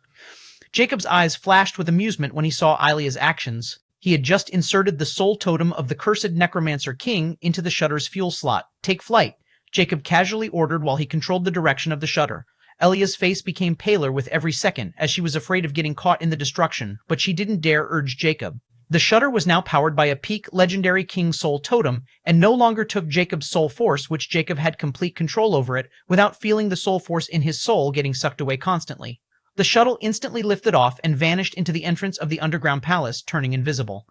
Jacob's eyes flashed with amusement when he saw Elia's actions. He had just inserted the soul totem of the cursed Necromancer King into the shutter's fuel slot. Take flight, Jacob casually ordered while he controlled the direction of the shutter. Elia's face became paler with every second, as she was afraid of getting caught in the destruction, but she didn't dare urge Jacob. The shutter was now powered by a peak legendary King Soul totem, and no longer took Jacob's soul force, which Jacob had complete control over it, without feeling the soul force in his soul getting sucked away constantly. The shuttle instantly lifted off and vanished into the entrance of the underground palace, turning invisible.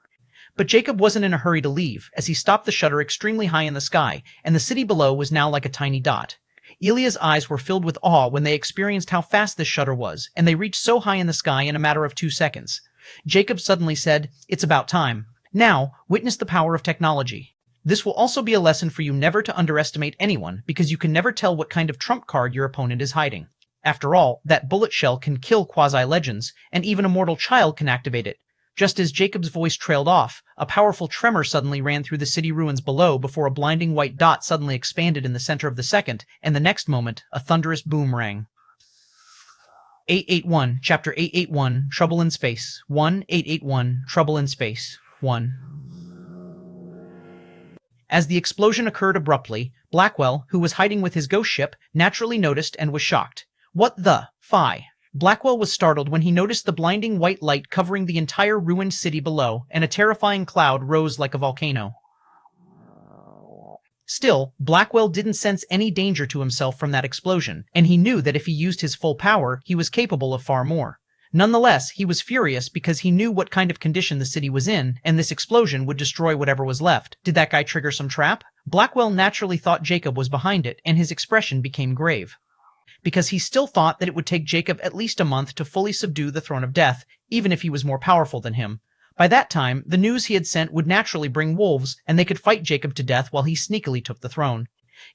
But Jacob wasn't in a hurry to leave, as he stopped the shutter extremely high in the sky, and the city below was now like a tiny dot. Elia's eyes were filled with awe when they experienced how fast this shutter was, and they reached so high in the sky in a matter of 2 seconds. Jacob suddenly said, "It's about time. Now, witness the power of technology. This will also be a lesson for you never to underestimate anyone, because you can never tell what kind of trump card your opponent is hiding. After all, that bullet shell can kill quasi-legends, and even a mortal child can activate it." Just as Jacob's voice trailed off, a powerful tremor suddenly ran through the city ruins below before a blinding white dot suddenly expanded in the center of the second, and the next moment, a thunderous boom rang. 881, Chapter 881, Trouble in Space. 881, Trouble in Space. 1. As the explosion occurred abruptly, Blackwell, who was hiding with his ghost ship, naturally noticed and was shocked. What the fi? Blackwell was startled when he noticed the blinding white light covering the entire ruined city below, and a terrifying cloud rose like a volcano. Still, Blackwell didn't sense any danger to himself from that explosion, and he knew that if he used his full power, he was capable of far more. Nonetheless, he was furious because he knew what kind of condition the city was in, and this explosion would destroy whatever was left. Did that guy trigger some trap? Blackwell naturally thought Jacob was behind it, and his expression became grave. Because he still thought that it would take Jacob at least a month to fully subdue the Throne of Death, even if he was more powerful than him. By that time, the news he had sent would naturally bring wolves, and they could fight Jacob to death while he sneakily took the throne.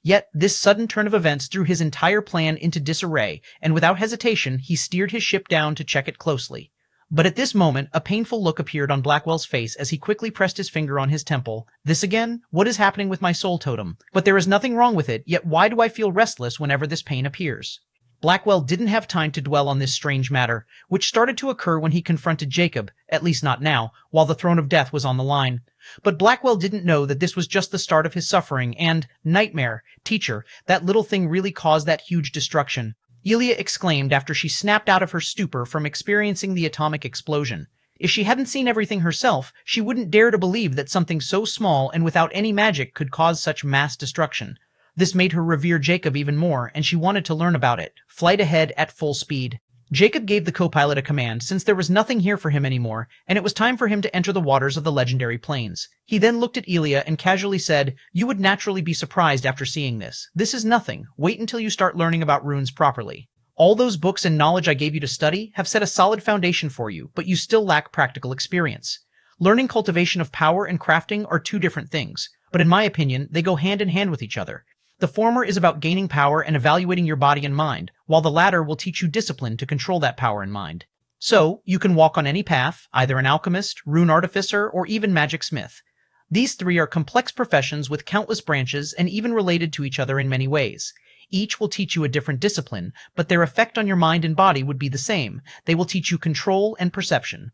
Yet, this sudden turn of events threw his entire plan into disarray, and without hesitation, he steered his ship down to check it closely. But at this moment, a painful look appeared on Blackwell's face as he quickly pressed his finger on his temple. This again? What is happening with my soul totem? But there is nothing wrong with it, yet why do I feel restless whenever this pain appears? Blackwell didn't have time to dwell on this strange matter, which started to occur when he confronted Jacob, at least not now, while the throne of death was on the line. But Blackwell didn't know that this was just the start of his suffering, and, nightmare, teacher, that little thing really caused that huge destruction. Elia exclaimed after she snapped out of her stupor from experiencing the atomic explosion. If she hadn't seen everything herself, she wouldn't dare to believe that something so small and without any magic could cause such mass destruction. This made her revere Jacob even more, and she wanted to learn about it. Flight ahead at full speed. Jacob gave the co-pilot a command since there was nothing here for him anymore, and it was time for him to enter the waters of the legendary plains. He then looked at Elia and casually said, "You would naturally be surprised after seeing this. This is nothing. Wait until you start learning about runes properly. All those books and knowledge I gave you to study have set a solid foundation for you, but you still lack practical experience. Learning cultivation of power and crafting are two different things, but in my opinion, they go hand in hand with each other. The former is about gaining power and evaluating your body and mind, while the latter will teach you discipline to control that power and mind. So, you can walk on any path, either an alchemist, rune artificer, or even magic smith. These three are complex professions with countless branches and even related to each other in many ways. Each will teach you a different discipline, but their effect on your mind and body would be the same. They will teach you control and perception."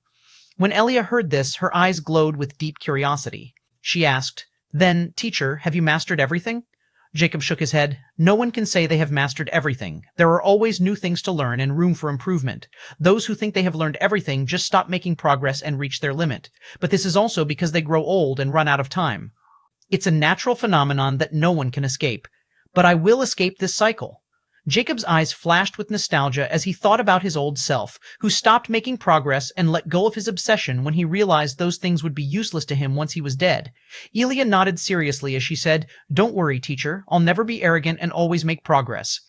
When Elia heard this, her eyes glowed with deep curiosity. She asked, "Then, teacher, have you mastered everything?" Jacob shook his head. "No one can say they have mastered everything. There are always new things to learn and room for improvement. Those who think they have learned everything just stop making progress and reach their limit. But this is also because they grow old and run out of time. It's a natural phenomenon that no one can escape. But I will escape this cycle." Jacob's eyes flashed with nostalgia as he thought about his old self, who stopped making progress and let go of his obsession when he realized those things would be useless to him once he was dead. Elia nodded seriously as she said, "Don't worry, teacher. I'll never be arrogant and always make progress."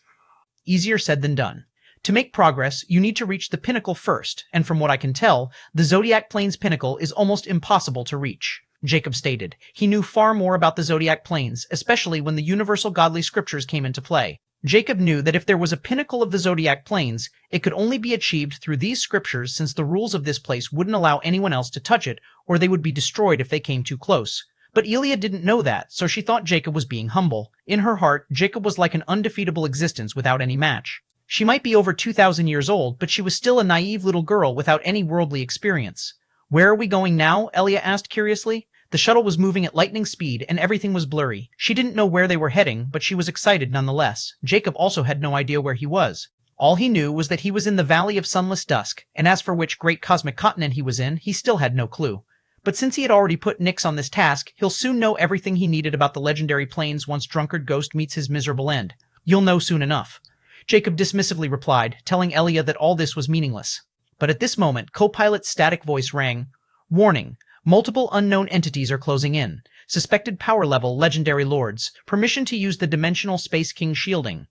Easier said than done. To make progress, you need to reach the pinnacle first, and from what I can tell, the Zodiac Plains pinnacle is almost impossible to reach. Jacob stated. He knew far more about the Zodiac Plains, especially when the universal godly scriptures came into play. Jacob knew that if there was a pinnacle of the Zodiac Plains, it could only be achieved through these scriptures since the rules of this place wouldn't allow anyone else to touch it, or they would be destroyed if they came too close. But Elia didn't know that, so she thought Jacob was being humble. In her heart, Jacob was like an undefeatable existence without any match. She might be over 2,000 years old, but she was still a naive little girl without any worldly experience. "Where are we going now?" Elia asked curiously. The shuttle was moving at lightning speed, and everything was blurry. She didn't know where they were heading, but she was excited nonetheless. Jacob also had no idea where he was. All he knew was that he was in the Valley of Sunless Dusk, and as for which great cosmic continent he was in, he still had no clue. But since he had already put Nyx on this task, he'll soon know everything he needed about the legendary plains once Drunkard Ghost meets his miserable end. "You'll know soon enough." Jacob dismissively replied, telling Elia that all this was meaningless. But at this moment, co-pilot's static voice rang. "Warning. Multiple unknown entities are closing in. Suspected power level legendary lords. Permission to use the Dimensional Space King shielding."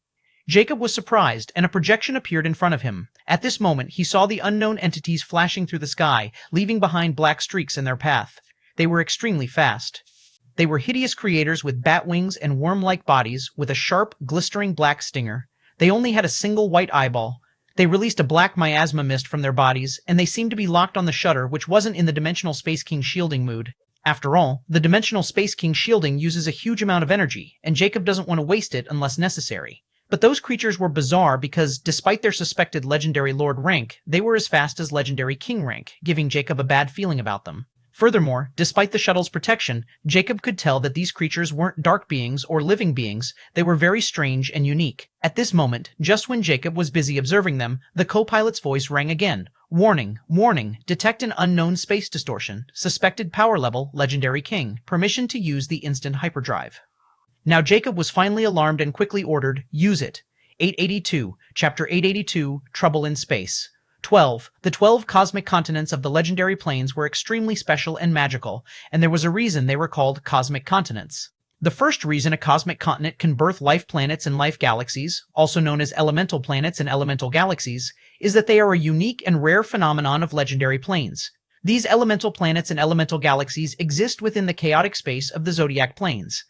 Jacob was surprised, and a projection appeared in front of him. At this moment, he saw the unknown entities flashing through the sky, leaving behind black streaks in their path. They were extremely fast. They were hideous creators with bat wings and worm-like bodies, with a sharp, glistering black stinger. They only had a single white eyeball. They released a black miasma mist from their bodies, and they seemed to be locked on the shutter, which wasn't in the Dimensional Space King shielding mood. After all, the Dimensional Space King shielding uses a huge amount of energy, and Jacob doesn't want to waste it unless necessary. But those creatures were bizarre because, despite their suspected Legendary Lord rank, they were as fast as Legendary King rank, giving Jacob a bad feeling about them. Furthermore, despite the shuttle's protection, Jacob could tell that these creatures weren't dark beings or living beings. They were very strange and unique. At this moment, just when Jacob was busy observing them, the co-pilot's voice rang again. "Warning, warning, detect an unknown space distortion. Suspected power level, Legendary King. Permission to use the instant hyperdrive." Now Jacob was finally alarmed and quickly ordered, "Use it." 882, Chapter 882, Trouble in Space. 12. The 12 cosmic continents of the legendary plains were extremely special and magical, and there was a reason they were called cosmic continents. The first reason a cosmic continent can birth life planets and life galaxies, also known as elemental planets and elemental galaxies, is that they are a unique and rare phenomenon of legendary plains. These elemental planets and elemental galaxies exist within the chaotic space of the Zodiac Plains.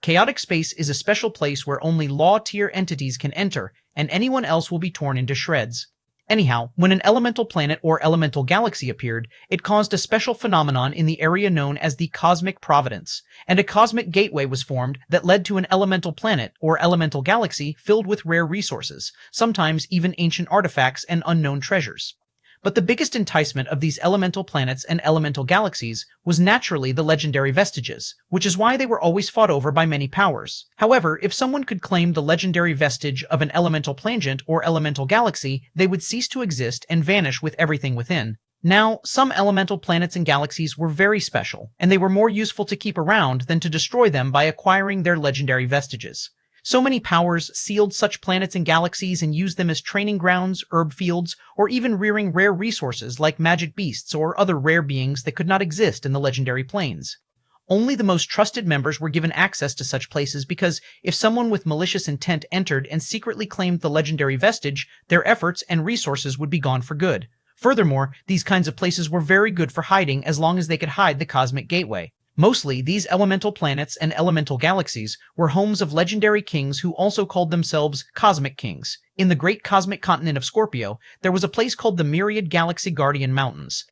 Chaotic space is a special place where only law-tier entities can enter, and anyone else will be torn into shreds. Anyhow, when an elemental planet or elemental galaxy appeared, it caused a special phenomenon in the area known as the cosmic providence, and a cosmic gateway was formed that led to an elemental planet or elemental galaxy filled with rare resources, sometimes even ancient artifacts and unknown treasures. But the biggest enticement of these elemental planets and elemental galaxies was naturally the legendary vestiges, which is why they were always fought over by many powers. However, if someone could claim the legendary vestige of an elemental planet or elemental galaxy, they would cease to exist and vanish with everything within. Now, some elemental planets and galaxies were very special, and they were more useful to keep around than to destroy them by acquiring their legendary vestiges. So many powers sealed such planets and galaxies and used them as training grounds, herb fields, or even rearing rare resources like magic beasts or other rare beings that could not exist in the legendary planes. Only the most trusted members were given access to such places because if someone with malicious intent entered and secretly claimed the legendary vestige, their efforts and resources would be gone for good. Furthermore, these kinds of places were very good for hiding as long as they could hide the cosmic gateway. Mostly, these elemental planets and elemental galaxies were homes of legendary kings who also called themselves cosmic kings. In the great cosmic continent of Scorpio, there was a place called the Myriad Galaxy Guardian Mountains.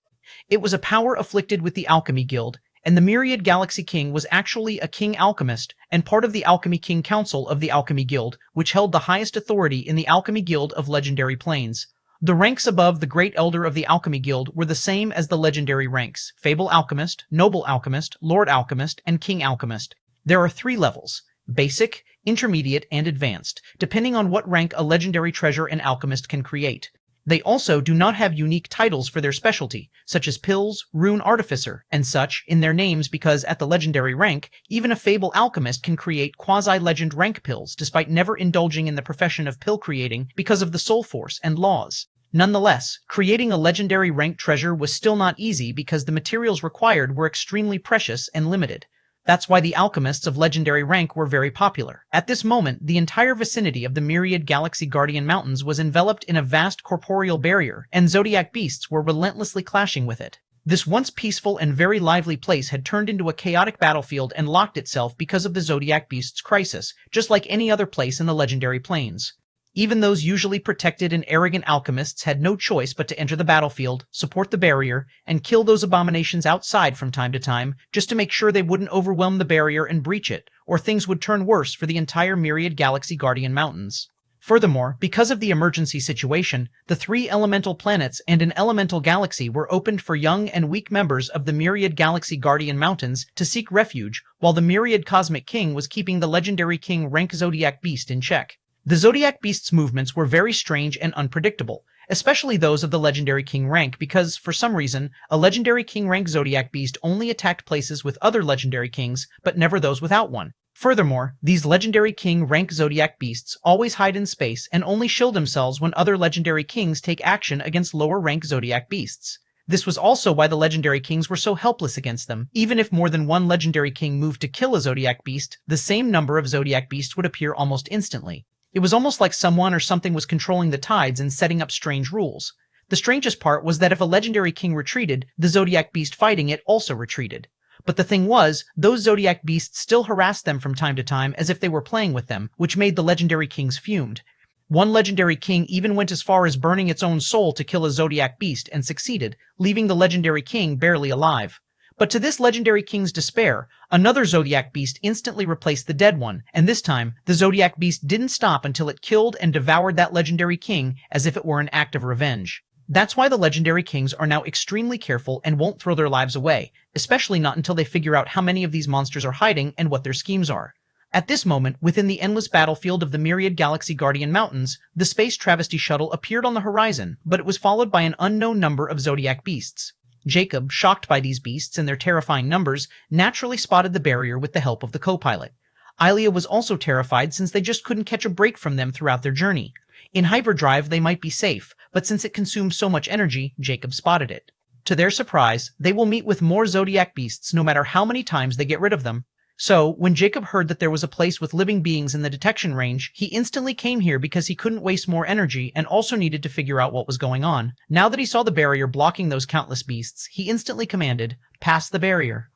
It was a power afflicted with the Alchemy Guild, and the Myriad Galaxy King was actually a king alchemist and part of the Alchemy King Council of the Alchemy Guild, which held the highest authority in the Alchemy Guild of Legendary Planes. The ranks above the Great Elder of the Alchemy Guild were the same as the legendary ranks: Fable Alchemist, Noble Alchemist, Lord Alchemist, and King Alchemist. There are 3 levels: Basic, Intermediate, and Advanced, depending on what rank a legendary treasure an alchemist can create. They also do not have unique titles for their specialty, such as Pills, Rune Artificer, and such, in their names because at the legendary rank, even a Fable Alchemist can create quasi-legend rank pills despite never indulging in the profession of pill creating because of the soul force and laws. Nonetheless, creating a legendary rank treasure was still not easy because the materials required were extremely precious and limited. That's why the alchemists of legendary rank were very popular. At this moment, the entire vicinity of the Myriad Galaxy Guardian Mountains was enveloped in a vast corporeal barrier, and zodiac beasts were relentlessly clashing with it. This once peaceful and very lively place had turned into a chaotic battlefield and locked itself because of the zodiac beasts' crisis, just like any other place in the legendary planes. Even those usually protected and arrogant alchemists had no choice but to enter the battlefield, support the barrier, and kill those abominations outside from time to time, just to make sure they wouldn't overwhelm the barrier and breach it, or things would turn worse for the entire Myriad Galaxy Guardian Mountains. Furthermore, because of the emergency situation, the 3 elemental planets and an elemental galaxy were opened for young and weak members of the Myriad Galaxy Guardian Mountains to seek refuge, while the Myriad Cosmic King was keeping the legendary King rank Zodiac Beast in check. The Zodiac Beast's movements were very strange and unpredictable, especially those of the Legendary King rank because, for some reason, a Legendary King rank Zodiac Beast only attacked places with other Legendary Kings, but never those without one. Furthermore, these Legendary King rank Zodiac Beasts always hide in space and only shield themselves when other Legendary Kings take action against lower rank Zodiac Beasts. This was also why the Legendary Kings were so helpless against them. Even if more than one Legendary King moved to kill a Zodiac Beast, the same number of Zodiac Beasts would appear almost instantly. It was almost like someone or something was controlling the tides and setting up strange rules. The strangest part was that if a legendary king retreated, the Zodiac Beast fighting it also retreated. But the thing was, those Zodiac Beasts still harassed them from time to time as if they were playing with them, which made the legendary kings fumed. One legendary king even went as far as burning its own soul to kill a Zodiac Beast and succeeded, leaving the legendary king barely alive. But to this legendary king's despair, another Zodiac Beast instantly replaced the dead one, and this time, the Zodiac Beast didn't stop until it killed and devoured that legendary king as if it were an act of revenge. That's why the legendary kings are now extremely careful and won't throw their lives away, especially not until they figure out how many of these monsters are hiding and what their schemes are. At this moment, within the endless battlefield of the Myriad Galaxy Guardian Mountains, the Space Travesty Shuttle appeared on the horizon, but it was followed by an unknown number of Zodiac Beasts. Jacob, shocked by these beasts and their terrifying numbers, naturally spotted the barrier with the help of the co-pilot. Ilia was also terrified since they just couldn't catch a break from them throughout their journey. In hyperdrive, they might be safe, but since it consumed so much energy, Jacob spotted it. To their surprise, they will meet with more Zodiac Beasts no matter how many times they get rid of them. So, when Jacob heard that there was a place with living beings in the detection range, he instantly came here because he couldn't waste more energy and also needed to figure out what was going on. Now that he saw the barrier blocking those countless beasts, he instantly commanded, "Pass the barrier."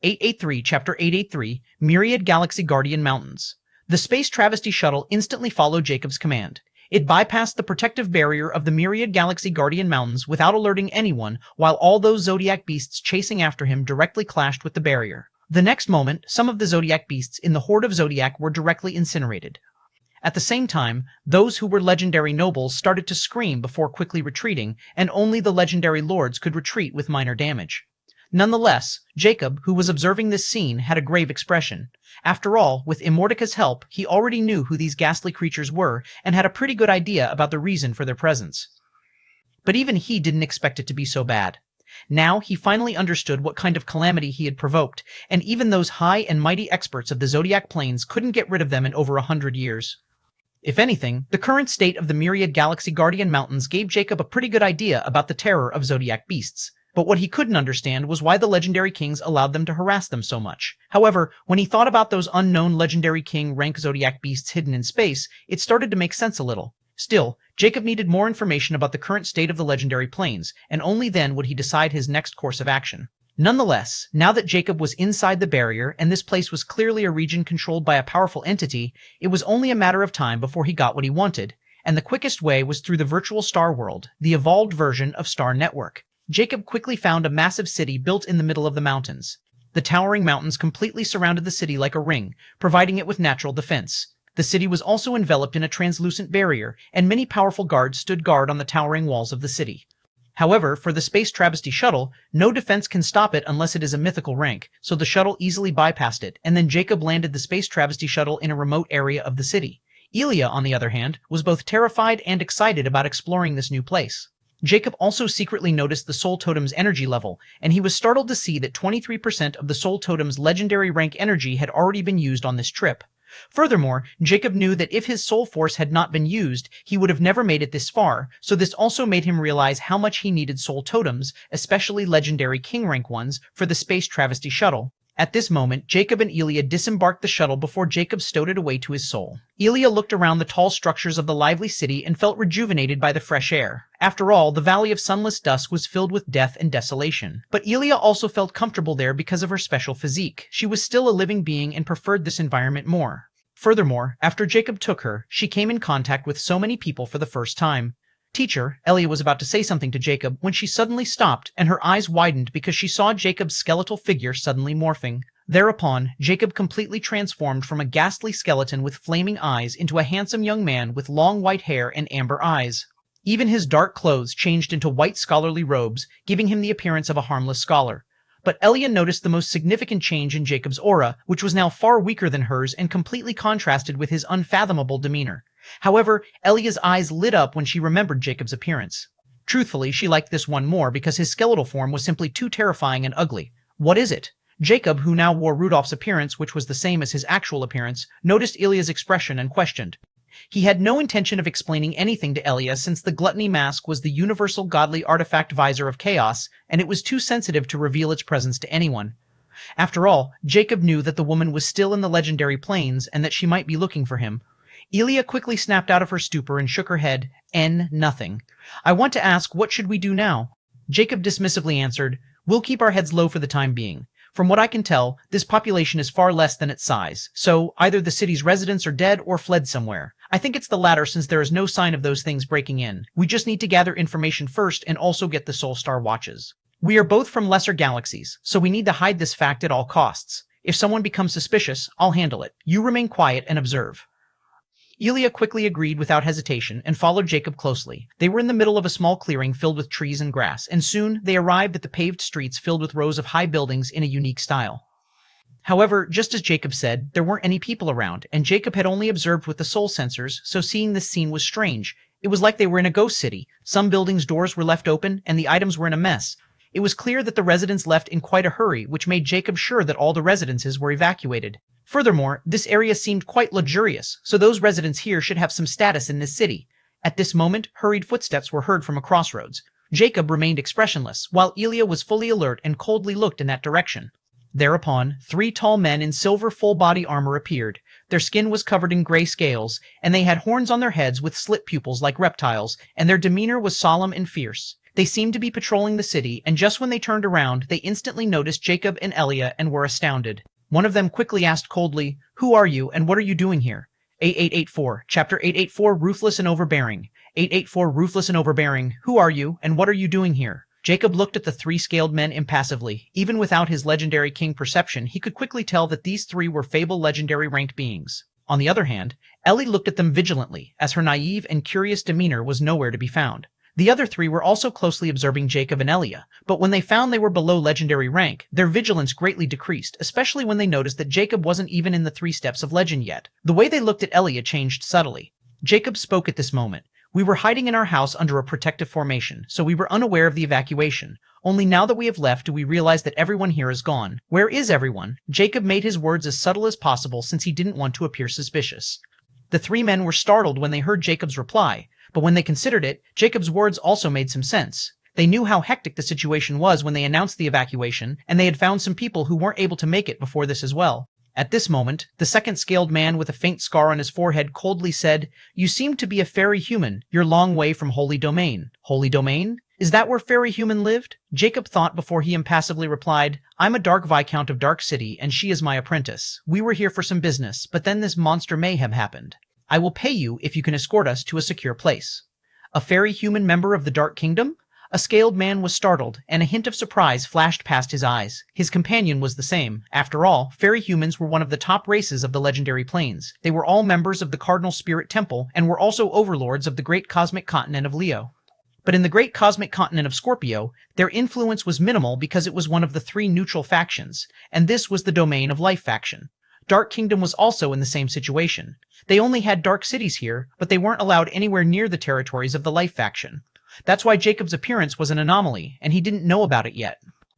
883, Chapter 883, Myriad Galaxy Guardian Mountains. The Space Travesty Shuttle instantly followed Jacob's command. It bypassed the protective barrier of the myriad Galaxy Guardian Mountains without alerting anyone, while all those Zodiac beasts chasing after him directly clashed with the barrier. The next moment, some of the Zodiac beasts in the Horde of Zodiac were directly incinerated. At the same time, those who were legendary nobles started to scream before quickly retreating, and only the legendary lords could retreat with minor damage. Nonetheless, Jacob, who was observing this scene, had a grave expression. After all, with Immortica's help, he already knew who these ghastly creatures were, and had a pretty good idea about the reason for their presence. But even he didn't expect it to be so bad. Now he finally understood what kind of calamity he had provoked, and even those high and mighty experts of the Zodiac Plains couldn't get rid of them in over 100 years. If anything, the current state of the myriad Galaxy Guardian Mountains gave Jacob a pretty good idea about the terror of Zodiac beasts. But what he couldn't understand was why the legendary kings allowed them to harass them so much. However, when he thought about those unknown legendary king rank Zodiac beasts hidden in space, it started to make sense a little. Still, Jacob needed more information about the current state of the legendary plains, and only then would he decide his next course of action. Nonetheless, now that Jacob was inside the barrier, and this place was clearly a region controlled by a powerful entity, it was only a matter of time before he got what he wanted, and the quickest way was through the virtual Star World, the evolved version of Star Network. Jacob quickly found a massive city built in the middle of the mountains. The towering mountains completely surrounded the city like a ring, providing it with natural defense. The city was also enveloped in a translucent barrier, and many powerful guards stood guard on the towering walls of the city. However, for the Space Travesty Shuttle, no defense can stop it unless it is a mythical rank, so the shuttle easily bypassed it, and then Jacob landed the Space Travesty Shuttle in a remote area of the city. Elia, on the other hand, was both terrified and excited about exploring this new place. Jacob also secretly noticed the Soul Totem's energy level, and he was startled to see that 23% of the Soul Totem's legendary rank energy had already been used on this trip. Furthermore, Jacob knew that if his soul force had not been used, he would have never made it this far, so this also made him realize how much he needed soul totems, especially legendary king rank ones, for the Space Travesty Shuttle. At this moment, Jacob and Elia disembarked the shuttle before Jacob stowed it away to his soul. Elia looked around the tall structures of the lively city and felt rejuvenated by the fresh air. After all, the Valley of Sunless Dusk was filled with death and desolation. But Elia also felt comfortable there because of her special physique. She was still a living being and preferred this environment more. Furthermore, after Jacob took her, she came in contact with so many people for the first time. Teacher, Elia was about to say something to Jacob when she suddenly stopped and her eyes widened because she saw Jacob's skeletal figure suddenly morphing. Thereupon, Jacob completely transformed from a ghastly skeleton with flaming eyes into a handsome young man with long white hair and amber eyes. Even his dark clothes changed into white scholarly robes, giving him the appearance of a harmless scholar. But Elia noticed the most significant change in Jacob's aura, which was now far weaker than hers and completely contrasted with his unfathomable demeanor. However, Elia's eyes lit up when she remembered Jacob's appearance. Truthfully, she liked this one more because his skeletal form was simply too terrifying and ugly. What is it? Jacob, who now wore Rudolph's appearance, which was the same as his actual appearance, noticed Elia's expression and questioned. He had no intention of explaining anything to Elia since the gluttony mask was the universal godly artifact visor of chaos, and it was too sensitive to reveal its presence to anyone. After all, Jacob knew that the woman was still in the legendary plains and that she might be looking for him. Elia quickly snapped out of her stupor and shook her head. Nothing. I want to ask, what should we do now? Jacob dismissively answered, we'll keep our heads low for the time being. From what I can tell, this population is far less than its size, so either the city's residents are dead or fled somewhere. I think it's the latter since there is no sign of those things breaking in. We just need to gather information first and also get the Soul Star watches. We are both from lesser galaxies, so we need to hide this fact at all costs. If someone becomes suspicious, I'll handle it. You remain quiet and observe. Elia quickly agreed without hesitation and followed Jacob closely. They were in the middle of a small clearing filled with trees and grass, and soon they arrived at the paved streets filled with rows of high buildings in a unique style. However, just as Jacob said, there weren't any people around, and Jacob had only observed with the soul sensors, so seeing this scene was strange. It was like they were in a ghost city. Some buildings' doors were left open, and the items were in a mess. It was clear that the residents left in quite a hurry, which made Jacob sure that all the residences were evacuated. Furthermore, this area seemed quite luxurious, so those residents here should have some status in this city. At this moment, hurried footsteps were heard from a crossroads. Jacob remained expressionless, while Elia was fully alert and coldly looked in that direction. Thereupon, 3 tall men in silver full-body armor appeared. Their skin was covered in gray scales, and they had horns on their heads with slit pupils like reptiles, and their demeanor was solemn and fierce. They seemed to be patrolling the city, and just when they turned around, they instantly noticed Jacob and Elia and were astounded. One of them quickly asked coldly, "Who are you, and what are you doing here?" 8884, Chapter 884, Ruthless and Overbearing. 884, Ruthless and Overbearing. Who are you, and what are you doing here? Jacob looked at the three scaled men impassively. Even without his legendary king perception, he could quickly tell that these three were fable legendary ranked beings. On the other hand, Ellie looked at them vigilantly, as her naive and curious demeanor was nowhere to be found. The other three were also closely observing Jacob and Elia, but when they found they were below legendary rank, their vigilance greatly decreased, especially when they noticed that Jacob wasn't even in the 3 steps of legend yet. The way they looked at Elia changed subtly. Jacob spoke at this moment. We were hiding in our house under a protective formation, so we were unaware of the evacuation. Only now that we have left do we realize that everyone here is gone. Where is everyone? Jacob made his words as subtle as possible since he didn't want to appear suspicious. The 3 men were startled when they heard Jacob's reply, but when they considered it, Jacob's words also made some sense. They knew how hectic the situation was when they announced the evacuation, and they had found some people who weren't able to make it before this as well. At this moment, the second scaled man with a faint scar on his forehead coldly said, "You seem to be a fairy human. You're long way from Holy Domain." Holy Domain? Is that where fairy human lived? Jacob thought before he impassively replied, "I'm a dark viscount of Dark City, and she is my apprentice. We were here for some business, but then this monster mayhem happened. I will pay you if you can escort us to a secure place." A fairy human member of the Dark Kingdom? A scaled man was startled, and a hint of surprise flashed past his eyes. His companion was the same. After all, fairy humans were one of the top races of the legendary planes. They were all members of the Cardinal Spirit Temple, and were also overlords of the great cosmic continent of Leo. But in the great cosmic continent of Scorpio, their influence was minimal because it was one of the 3 neutral factions, and this was the Domain of Life faction. Dark Kingdom was also in the same situation. They only had dark cities here, but they weren't allowed anywhere near the territories of the Life faction. That's why Jacob's appearance was an anomaly, and he didn't know about it yet.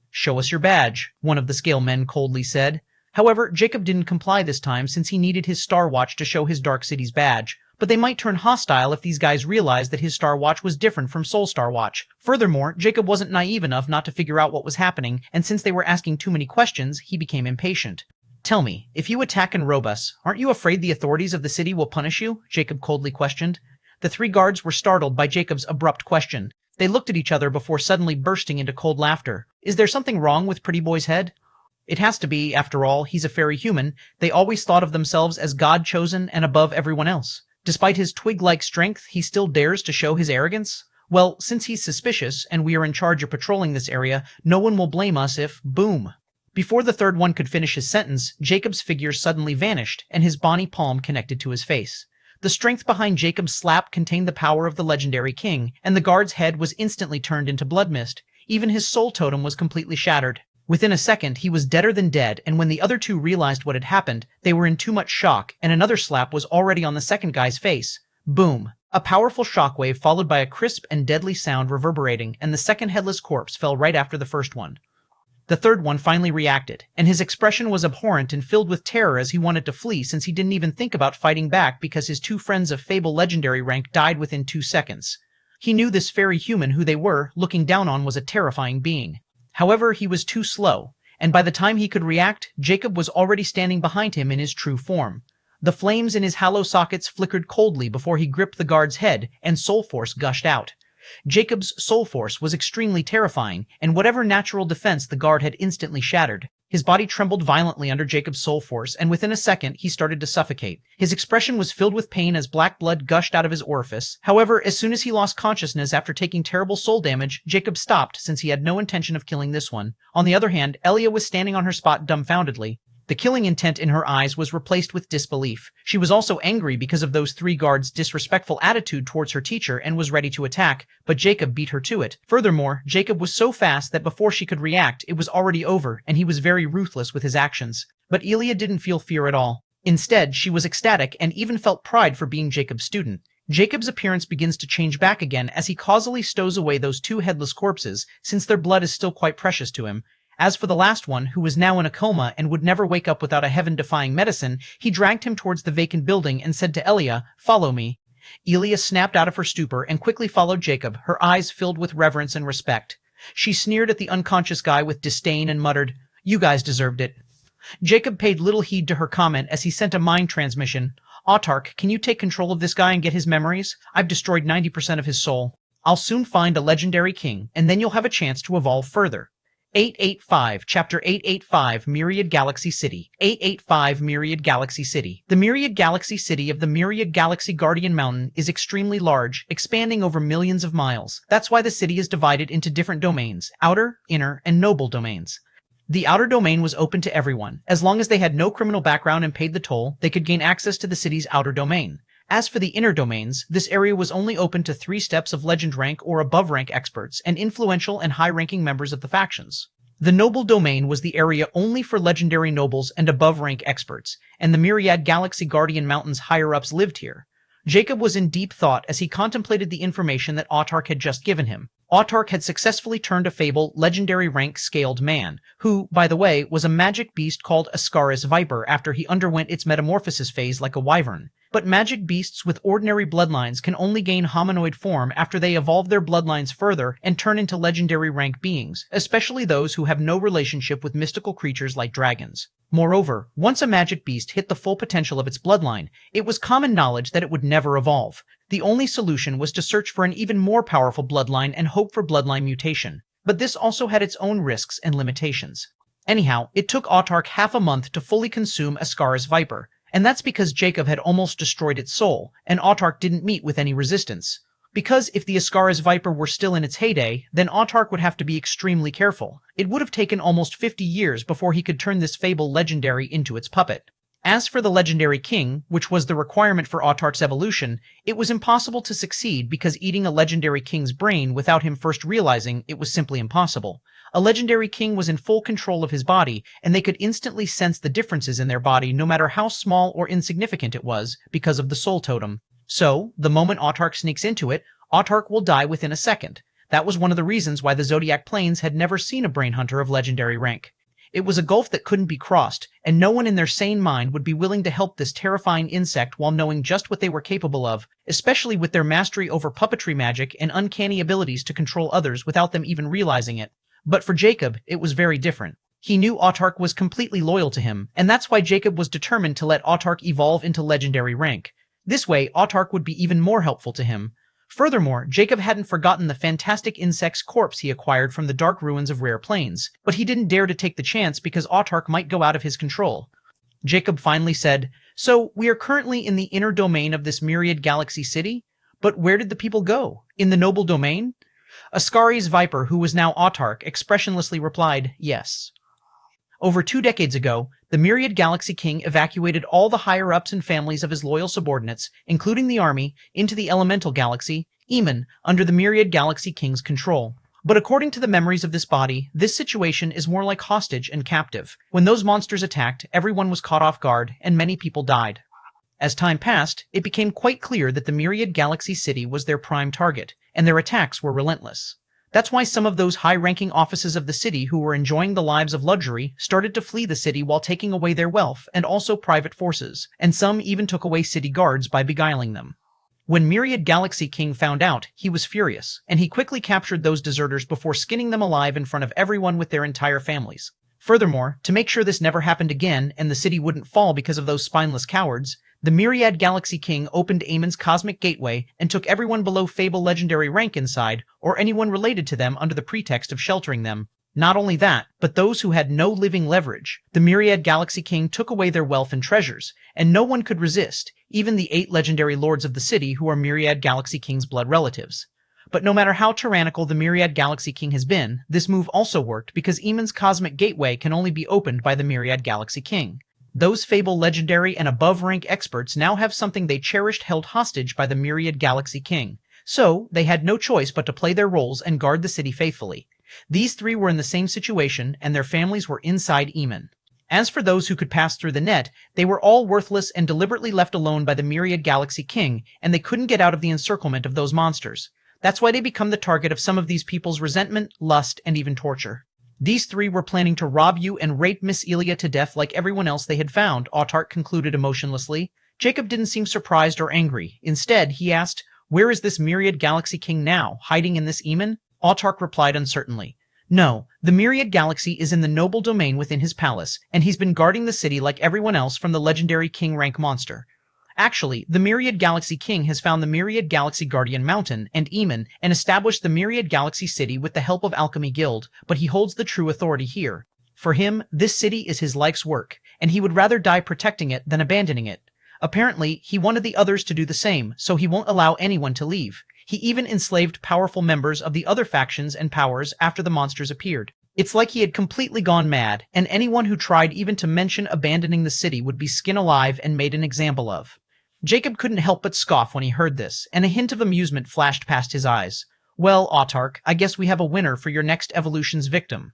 "Show us your badge," one of the scale men coldly said. However, Jacob didn't comply this time since he needed his Star Watch to show his Dark City's badge, but they might turn hostile if these guys realized that his Star Watch was different from Soul Star Watch. Furthermore, Jacob wasn't naive enough not to figure out what was happening, and since they were asking too many questions, he became impatient. "Tell me, if you attack and rob us, aren't you afraid the authorities of the city will punish you?" Jacob coldly questioned. The 3 guards were startled by Jacob's abrupt question. They looked at each other before suddenly bursting into cold laughter. "Is there something wrong with Pretty Boy's head?" "It has to be, after all, he's a fairy human. They always thought of themselves as God-chosen and above everyone else. Despite his twig-like strength, he still dares to show his arrogance? Well, since he's suspicious, and we are in charge of patrolling this area, no one will blame us if, boom." Before the third one could finish his sentence, Jacob's figure suddenly vanished, and his bony palm connected to his face. The strength behind Jacob's slap contained the power of the legendary king, and the guard's head was instantly turned into blood mist. Even his soul totem was completely shattered. Within a second, he was deader than dead, and when the other 2 realized what had happened, they were in too much shock, and another slap was already on the second guy's face. Boom. A powerful shockwave followed by a crisp and deadly sound reverberating, and the second headless corpse fell right after the first one. The third one finally reacted, and his expression was abhorrent and filled with terror as he wanted to flee since he didn't even think about fighting back because his 2 friends of Fable legendary rank died within 2 seconds. He knew this fairy human who they were looking down on was a terrifying being. However, he was too slow, and by the time he could react, Jacob was already standing behind him in his true form. The flames in his hollow sockets flickered coldly before he gripped the guard's head, and soul force gushed out. Jacob's soul force was extremely terrifying, and whatever natural defense the guard had instantly shattered. His body trembled violently under Jacob's soul force, and within a second he started to suffocate. His expression was filled with pain as black blood gushed out of his orifice. However, as soon as he lost consciousness after taking terrible soul damage, Jacob stopped since he had no intention of killing this one. On the other hand, Elia was standing on her spot dumbfoundedly. The killing intent in her eyes was replaced with disbelief. She was also angry because of those 3 guards' disrespectful attitude towards her teacher and was ready to attack, but Jacob beat her to it. Furthermore, Jacob was so fast that before she could react, it was already over, and he was very ruthless with his actions. But Elia didn't feel fear at all. Instead, she was ecstatic and even felt pride for being Jacob's student. Jacob's appearance begins to change back again as he causally stows away those 2 headless corpses, since their blood is still quite precious to him. As for the last one, who was now in a coma and would never wake up without a heaven-defying medicine, he dragged him towards the vacant building and said to Elia, "Follow me." Elia snapped out of her stupor and quickly followed Jacob, her eyes filled with reverence and respect. She sneered at the unconscious guy with disdain and muttered, "You guys deserved it." Jacob paid little heed to her comment as he sent a mind transmission. "Autarch, can you take control of this guy and get his memories? I've destroyed 90% of his soul. I'll soon find a legendary king, and then you'll have a chance to evolve further." 885, Chapter 885, Myriad Galaxy City. 885, Myriad Galaxy City. The Myriad Galaxy City of the Myriad Galaxy Guardian Mountain is extremely large, expanding over millions of miles. That's why the city is divided into different domains: outer, inner, and noble domains. The outer domain was open to everyone. As long as they had no criminal background and paid the toll, they could gain access to the city's outer domain. As for the inner domains, this area was only open to 3 steps of legend rank or above rank experts and influential and high-ranking members of the factions. The noble domain was the area only for legendary nobles and above rank experts, and the Myriad Galaxy Guardian Mountain's higher-ups lived here. Jacob was in deep thought as he contemplated the information that Autark had just given him. Autark had successfully turned a fable legendary rank scaled man, who, by the way, was a magic beast called Ascaris Viper after he underwent its metamorphosis phase like a wyvern. But magic beasts with ordinary bloodlines can only gain hominoid form after they evolve their bloodlines further and turn into legendary rank beings, especially those who have no relationship with mystical creatures like dragons. Moreover, once a magic beast hit the full potential of its bloodline, it was common knowledge that it would never evolve. The only solution was to search for an even more powerful bloodline and hope for bloodline mutation. But this also had its own risks and limitations. Anyhow, it took Autark half a month to fully consume Ascaris Viper, and that's because Jacob had almost destroyed its soul, and Autark didn't meet with any resistance. Because if the Ascaris Viper were still in its heyday, then Autark would have to be extremely careful. It would have taken almost 50 years before he could turn this fable legendary into its puppet. As for the legendary king, which was the requirement for Autark's evolution, it was impossible to succeed because eating a legendary king's brain without him first realizing it was simply impossible. A legendary king was in full control of his body, and they could instantly sense the differences in their body no matter how small or insignificant it was, because of the soul totem. So, the moment Autark sneaks into it, Autark will die within a second. That was one of the reasons why the Zodiac Plains had never seen a brain hunter of legendary rank. It was a gulf that couldn't be crossed, and no one in their sane mind would be willing to help this terrifying insect while knowing just what they were capable of, especially with their mastery over puppetry magic and uncanny abilities to control others without them even realizing it. But for Jacob, it was very different. He knew Autark was completely loyal to him, and that's why Jacob was determined to let Autark evolve into legendary rank. This way, Autark would be even more helpful to him. Furthermore, Jacob hadn't forgotten the fantastic insect's corpse he acquired from the dark ruins of Rare Plains, but he didn't dare to take the chance because Autark might go out of his control. Jacob finally said, "So, we are currently in the inner domain of this Myriad Galaxy City? But where did the people go? In the noble domain?" Ascaris Viper, who was now Autark, expressionlessly replied, "Yes." Over 2 decades ago, the Myriad Galaxy King evacuated all the higher-ups and families of his loyal subordinates, including the army, into the elemental galaxy, Eamon, under the Myriad Galaxy King's control. But according to the memories of this body, this situation is more like hostage and captive. When those monsters attacked, everyone was caught off guard, and many people died. As time passed, it became quite clear that the Myriad Galaxy City was their prime target, and their attacks were relentless. That's why some of those high-ranking officers of the city who were enjoying the lives of luxury started to flee the city while taking away their wealth and also private forces, and some even took away city guards by beguiling them. When Myriad Galaxy King found out, he was furious, and he quickly captured those deserters before skinning them alive in front of everyone with their entire families. Furthermore, to make sure this never happened again and the city wouldn't fall because of those spineless cowards, the Myriad Galaxy King opened Aemon's cosmic gateway and took everyone below Fable legendary rank inside, or anyone related to them under the pretext of sheltering them. Not only that, but those who had no living leverage. The Myriad Galaxy King took away their wealth and treasures, and no one could resist, even the 8 legendary lords of the city who are Myriad Galaxy King's blood relatives. But no matter how tyrannical the Myriad Galaxy King has been, this move also worked because Eamon's cosmic gateway can only be opened by the Myriad Galaxy King. Those Fable legendary and above-rank experts now have something they cherished held hostage by the Myriad Galaxy King. So, they had no choice but to play their roles and guard the city faithfully. These 3 were in the same situation, and their families were inside Eamon. As for those who could pass through the net, they were all worthless and deliberately left alone by the Myriad Galaxy King, and they couldn't get out of the encirclement of those monsters. That's why they become the target of some of these people's resentment, lust, and even torture. These 3 were planning to rob you and rape Miss Elia to death like everyone else they had found, Autark concluded emotionlessly. Jacob didn't seem surprised or angry. Instead, he asked, "Where is this Myriad Galaxy King now, hiding in this Eamon?" Autark replied uncertainly, "No, the Myriad Galaxy is in the noble domain within his palace, and he's been guarding the city like everyone else from the legendary king rank monster." Actually, the Myriad Galaxy King has found the Myriad Galaxy Guardian Mountain and Eamon and established the Myriad Galaxy City with the help of Alchemy Guild, but he holds the true authority here. For him, this city is his life's work, and he would rather die protecting it than abandoning it. Apparently, he wanted the others to do the same, so he won't allow anyone to leave. He even enslaved powerful members of the other factions and powers after the monsters appeared. It's like he had completely gone mad, and anyone who tried even to mention abandoning the city would be skinned alive and made an example of. Jacob couldn't help but scoff when he heard this, and a hint of amusement flashed past his eyes. Well, Autarch, I guess we have a winner for your next evolution's victim.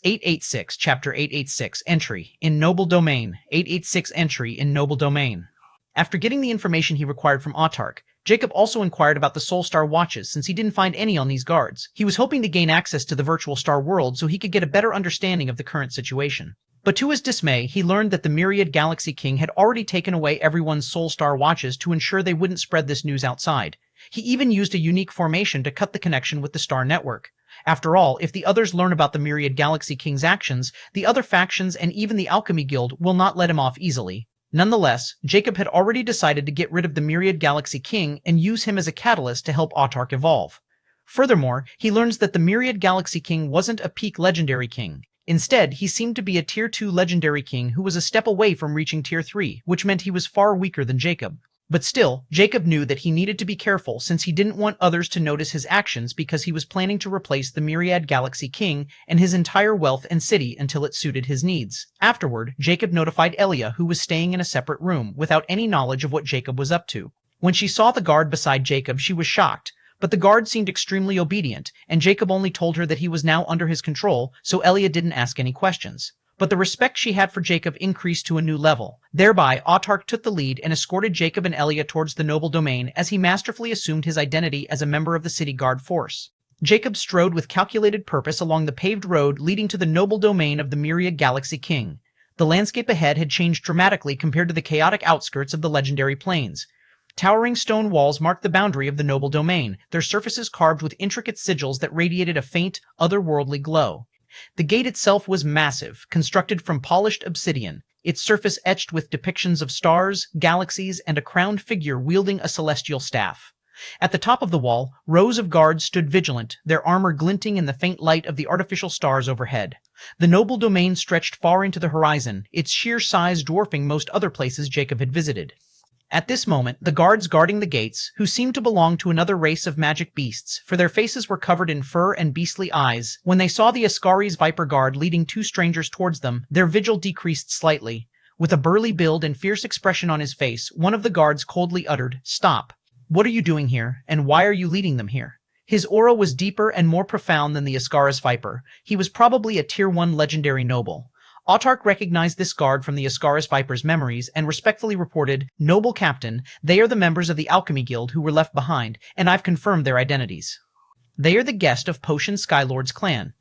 886, Chapter 886, Entry, in Noble Domain. 886 Entry, in Noble Domain. After getting the information he required from Autarch, Jacob also inquired about the Soul Star watches since he didn't find any on these guards. He was hoping to gain access to the virtual star world so he could get a better understanding of the current situation. But to his dismay, he learned that the Myriad Galaxy King had already taken away everyone's Soul Star watches to ensure they wouldn't spread this news outside. He even used a unique formation to cut the connection with the Star Network. After all, if the others learn about the Myriad Galaxy King's actions, the other factions and even the Alchemy Guild will not let him off easily. Nonetheless, Jacob had already decided to get rid of the Myriad Galaxy King and use him as a catalyst to help Autarch evolve. Furthermore, he learns that the Myriad Galaxy King wasn't a peak legendary king. Instead, he seemed to be a Tier 2 legendary king who was a step away from reaching Tier 3, which meant he was far weaker than Jacob. But still, Jacob knew that he needed to be careful since he didn't want others to notice his actions because he was planning to replace the Myriad Galaxy King and his entire wealth and city until it suited his needs. Afterward, Jacob notified Elia, who was staying in a separate room, without any knowledge of what Jacob was up to. When she saw the guard beside Jacob, she was shocked, but the guard seemed extremely obedient, and Jacob only told her that he was now under his control, so Elia didn't ask any questions. But the respect she had for Jacob increased to a new level. Thereby, Autarch took the lead and escorted Jacob and Elia towards the noble domain as he masterfully assumed his identity as a member of the city guard force. Jacob strode with calculated purpose along the paved road leading to the noble domain of the Myriad Galaxy King. The landscape ahead had changed dramatically compared to the chaotic outskirts of the legendary plains. Towering stone walls marked the boundary of the noble domain, their surfaces carved with intricate sigils that radiated a faint, otherworldly glow. The gate itself was massive, constructed from polished obsidian, its surface etched with depictions of stars, galaxies, and a crowned figure wielding a celestial staff. At the top of the wall, rows of guards stood vigilant, their armor glinting in the faint light of the artificial stars overhead. The noble domain stretched far into the horizon, its sheer size dwarfing most other places Jacob had visited. At this moment, the guards guarding the gates, who seemed to belong to another race of magic beasts, for their faces were covered in fur and beastly eyes, when they saw the Ascari's Viper Guard leading two strangers towards them, their vigil decreased slightly. With a burly build and fierce expression on his face, one of the guards coldly uttered, "Stop. What are you doing here, and why are you leading them here?" His aura was deeper and more profound than the Ascari's Viper. He was probably a Tier 1 legendary noble. Autarch recognized this guard from the Ascari's Viper's memories and respectfully reported, "Noble Captain, they are the members of the Alchemy Guild who were left behind, and I've confirmed their identities. They are the guest of Potion Skylord's clan."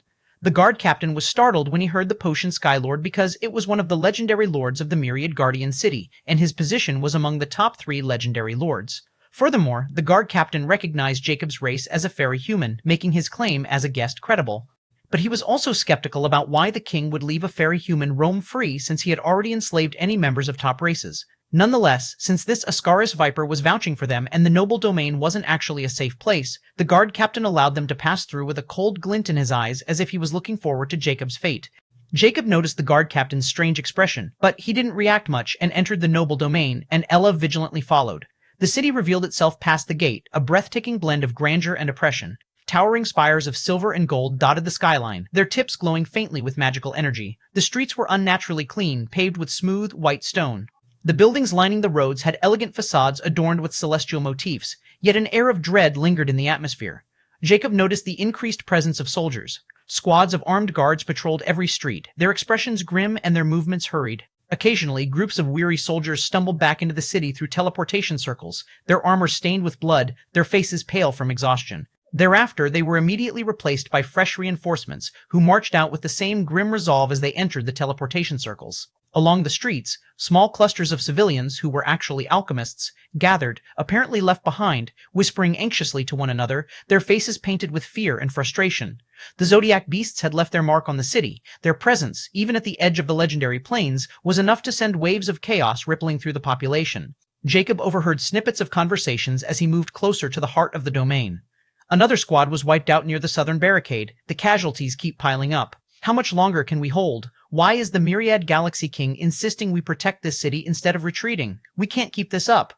The guard captain was startled when he heard the Potion Skylord because it was one of the legendary lords of the Myriad Guardian City, and his position was among the top 3 legendary lords. Furthermore, the guard captain recognized Jacob's race as a fairy human, making his claim as a guest credible. But he was also skeptical about why the king would leave a fairy human roam free since he had already enslaved any members of top races. Nonetheless, since this Ascari's Viper was vouching for them and the noble domain wasn't actually a safe place, the guard captain allowed them to pass through with a cold glint in his eyes as if he was looking forward to Jacob's fate. Jacob noticed the guard captain's strange expression, but he didn't react much and entered the noble domain, and Ella vigilantly followed. The city revealed itself past the gate, a breathtaking blend of grandeur and oppression. Towering spires of silver and gold dotted the skyline, their tips glowing faintly with magical energy. The streets were unnaturally clean, paved with smooth, white stone. The buildings lining the roads had elegant facades adorned with celestial motifs, yet an air of dread lingered in the atmosphere. Jacob noticed the increased presence of soldiers. Squads of armed guards patrolled every street, their expressions grim and their movements hurried. Occasionally, groups of weary soldiers stumbled back into the city through teleportation circles, their armor stained with blood, their faces pale from exhaustion. Thereafter, they were immediately replaced by fresh reinforcements, who marched out with the same grim resolve as they entered the teleportation circles. Along the streets, small clusters of civilians, who were actually alchemists, gathered, apparently left behind, whispering anxiously to one another, their faces painted with fear and frustration. The Zodiac beasts had left their mark on the city. Their presence, even at the edge of the legendary plains, was enough to send waves of chaos rippling through the population. Jacob overheard snippets of conversations as he moved closer to the heart of the domain. Another squad was wiped out near the southern barricade. The casualties keep piling up. How much longer can we hold? Why is the Myriad Galaxy King insisting we protect this city instead of retreating? We can't keep this up.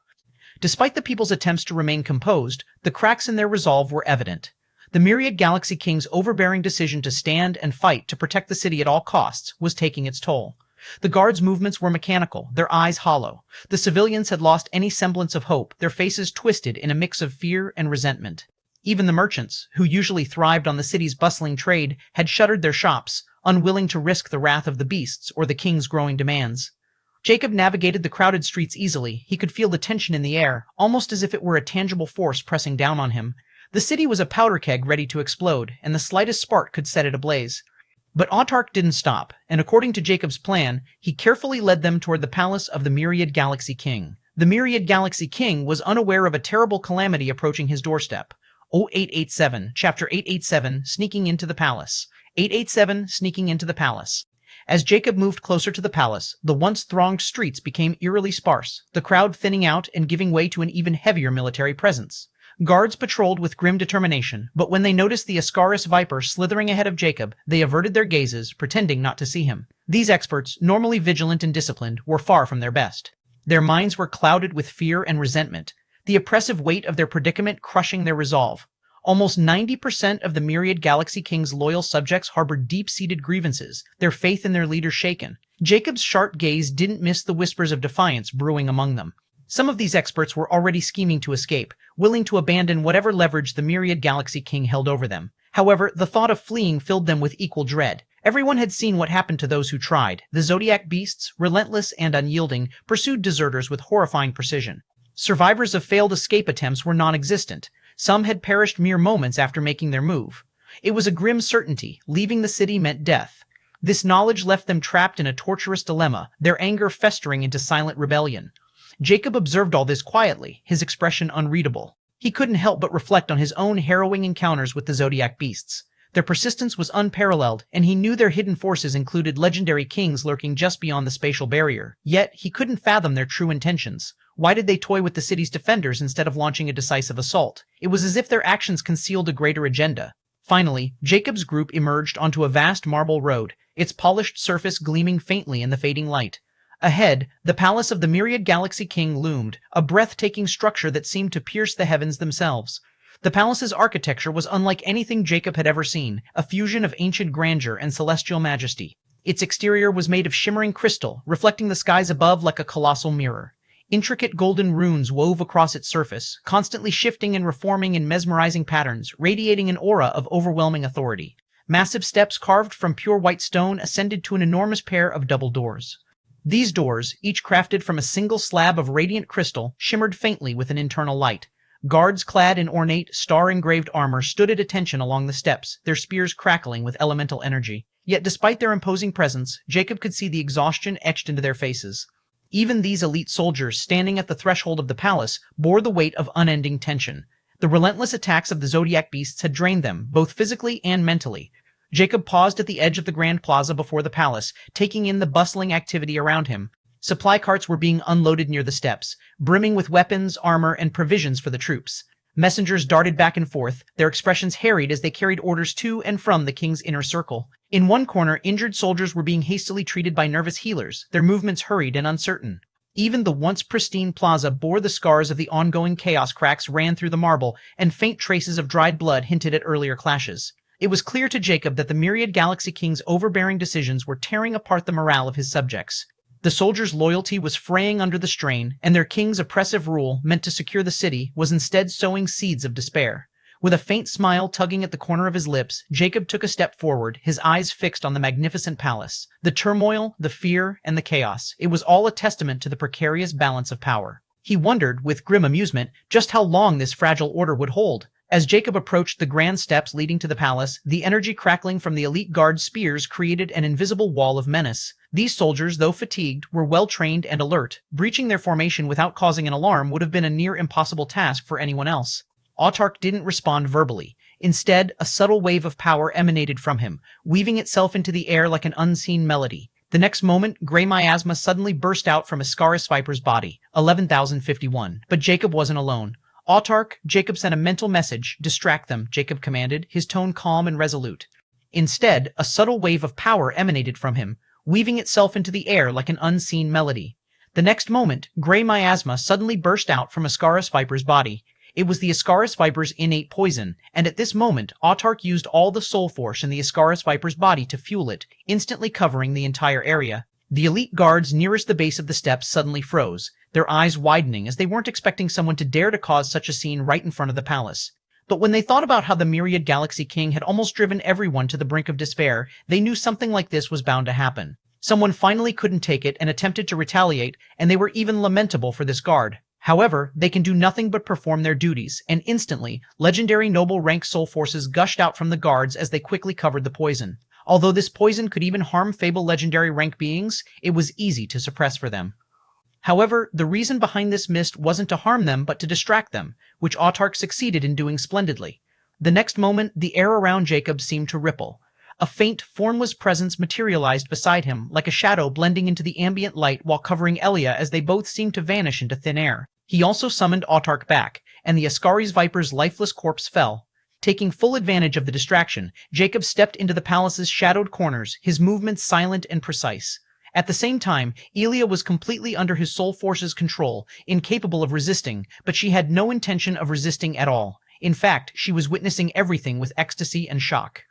Despite the people's attempts to remain composed, the cracks in their resolve were evident. The Myriad Galaxy King's overbearing decision to stand and fight to protect the city at all costs was taking its toll. The guards' movements were mechanical, their eyes hollow. The civilians had lost any semblance of hope, their faces twisted in a mix of fear and resentment. Even the merchants, who usually thrived on the city's bustling trade, had shuttered their shops, unwilling to risk the wrath of the beasts or the king's growing demands. Jacob navigated the crowded streets easily. He could feel the tension in the air, almost as if it were a tangible force pressing down on him. The city was a powder keg ready to explode, and the slightest spark could set it ablaze. But Autark didn't stop, and according to Jacob's plan, he carefully led them toward the palace of the Myriad Galaxy King. The Myriad Galaxy King was unaware of a terrible calamity approaching his doorstep. 0887, Chapter 887, Sneaking into the Palace. 887, Sneaking into the Palace. As Jacob moved closer to the palace, the once thronged streets became eerily sparse, the crowd thinning out and giving way to an even heavier military presence. Guards patrolled with grim determination, but when they noticed the Ascaris Viper slithering ahead of Jacob, they averted their gazes, pretending not to see him. These experts, normally vigilant and disciplined, were far from their best. Their minds were clouded with fear and resentment, the oppressive weight of their predicament crushing their resolve. Almost 90% of the Myriad Galaxy King's loyal subjects harbored deep-seated grievances, their faith in their leader shaken. Jacob's sharp gaze didn't miss the whispers of defiance brewing among them. Some of these experts were already scheming to escape, willing to abandon whatever leverage the Myriad Galaxy King held over them. However, the thought of fleeing filled them with equal dread. Everyone had seen what happened to those who tried. The Zodiac beasts, relentless and unyielding, pursued deserters with horrifying precision. Survivors of failed escape attempts were non-existent. Some had perished mere moments after making their move. It was a grim certainty. Leaving the city meant death. This knowledge left them trapped in a torturous dilemma, their anger festering into silent rebellion. Jacob observed all this quietly, his expression unreadable. He couldn't help but reflect on his own harrowing encounters with the Zodiac beasts. Their persistence was unparalleled, and he knew their hidden forces included legendary kings lurking just beyond the spatial barrier. Yet, he couldn't fathom their true intentions. Why did they toy with the city's defenders instead of launching a decisive assault? It was as if their actions concealed a greater agenda. Finally, Jacob's group emerged onto a vast marble road, its polished surface gleaming faintly in the fading light. Ahead, the palace of the Myriad Galaxy King loomed, a breathtaking structure that seemed to pierce the heavens themselves. The palace's architecture was unlike anything Jacob had ever seen, a fusion of ancient grandeur and celestial majesty. Its exterior was made of shimmering crystal, reflecting the skies above like a colossal mirror. Intricate golden runes wove across its surface, constantly shifting and reforming in mesmerizing patterns, radiating an aura of overwhelming authority. Massive steps carved from pure white stone ascended to an enormous pair of double doors. These doors, each crafted from a single slab of radiant crystal, shimmered faintly with an internal light. Guards clad in ornate, star-engraved armor stood at attention along the steps, their spears crackling with elemental energy. Yet despite their imposing presence, Jacob could see the exhaustion etched into their faces. Even these elite soldiers, standing at the threshold of the palace, bore the weight of unending tension. The relentless attacks of the Zodiac beasts had drained them, both physically and mentally. Jacob paused at the edge of the grand plaza before the palace, taking in the bustling activity around him. Supply carts were being unloaded near the steps, brimming with weapons, armor, and provisions for the troops. Messengers darted back and forth, their expressions harried as they carried orders to and from the king's inner circle. In one corner, injured soldiers were being hastily treated by nervous healers, their movements hurried and uncertain. Even the once pristine plaza bore the scars of the ongoing chaos. Cracks ran through the marble, and faint traces of dried blood hinted at earlier clashes. It was clear to Jacob that the Myriad Galaxy King's overbearing decisions were tearing apart the morale of his subjects. The soldiers' loyalty was fraying under the strain, and their king's oppressive rule, meant to secure the city, was instead sowing seeds of despair. With a faint smile tugging at the corner of his lips, Jacob took a step forward, his eyes fixed on the magnificent palace. The turmoil, the fear, and the chaos, it was all a testament to the precarious balance of power. He wondered, with grim amusement, just how long this fragile order would hold. As Jacob approached the grand steps leading to the palace, the energy crackling from the elite guard's spears created an invisible wall of menace. These soldiers, though fatigued, were well-trained and alert. Breaching their formation without causing an alarm would have been a near impossible task for anyone else. Autark didn't respond verbally. Instead, a subtle wave of power emanated from him, weaving itself into the air like an unseen melody. The next moment, gray miasma suddenly burst out from Ascaris Viper's body, 11,051. But Jacob wasn't alone. Autarch, Jacob sent a mental message. Distract them, Jacob commanded, his tone calm and resolute. Instead, a subtle wave of power emanated from him, weaving itself into the air like an unseen melody. The next moment, gray miasma suddenly burst out from Ascaris Viper's body. It was the Ascaris Viper's innate poison, and at this moment, Autarch used all the soul force in the Ascaris Viper's body to fuel it, instantly covering the entire area. The elite guards nearest the base of the steps suddenly froze, their eyes widening as they weren't expecting someone to dare to cause such a scene right in front of the palace. But when they thought about how the Myriad Galaxy King had almost driven everyone to the brink of despair, they knew something like this was bound to happen. Someone finally couldn't take it and attempted to retaliate, and they were even lamentable for this guard. However, they can do nothing but perform their duties, and instantly, legendary noble rank soul forces gushed out from the guards as they quickly covered the poison. Although this poison could even harm fable legendary rank beings, it was easy to suppress for them. However, the reason behind this mist wasn't to harm them but to distract them, which Autarch succeeded in doing splendidly. The next moment, the air around Jacob seemed to ripple. A faint, formless presence materialized beside him, like a shadow blending into the ambient light while covering Elia as they both seemed to vanish into thin air. He also summoned Autarch back, and the Ascaris Viper's lifeless corpse fell. Taking full advantage of the distraction, Jacob stepped into the palace's shadowed corners, his movements silent and precise. At the same time, Elia was completely under his soul force's control, incapable of resisting, but she had no intention of resisting at all. In fact, she was witnessing everything with ecstasy and shock.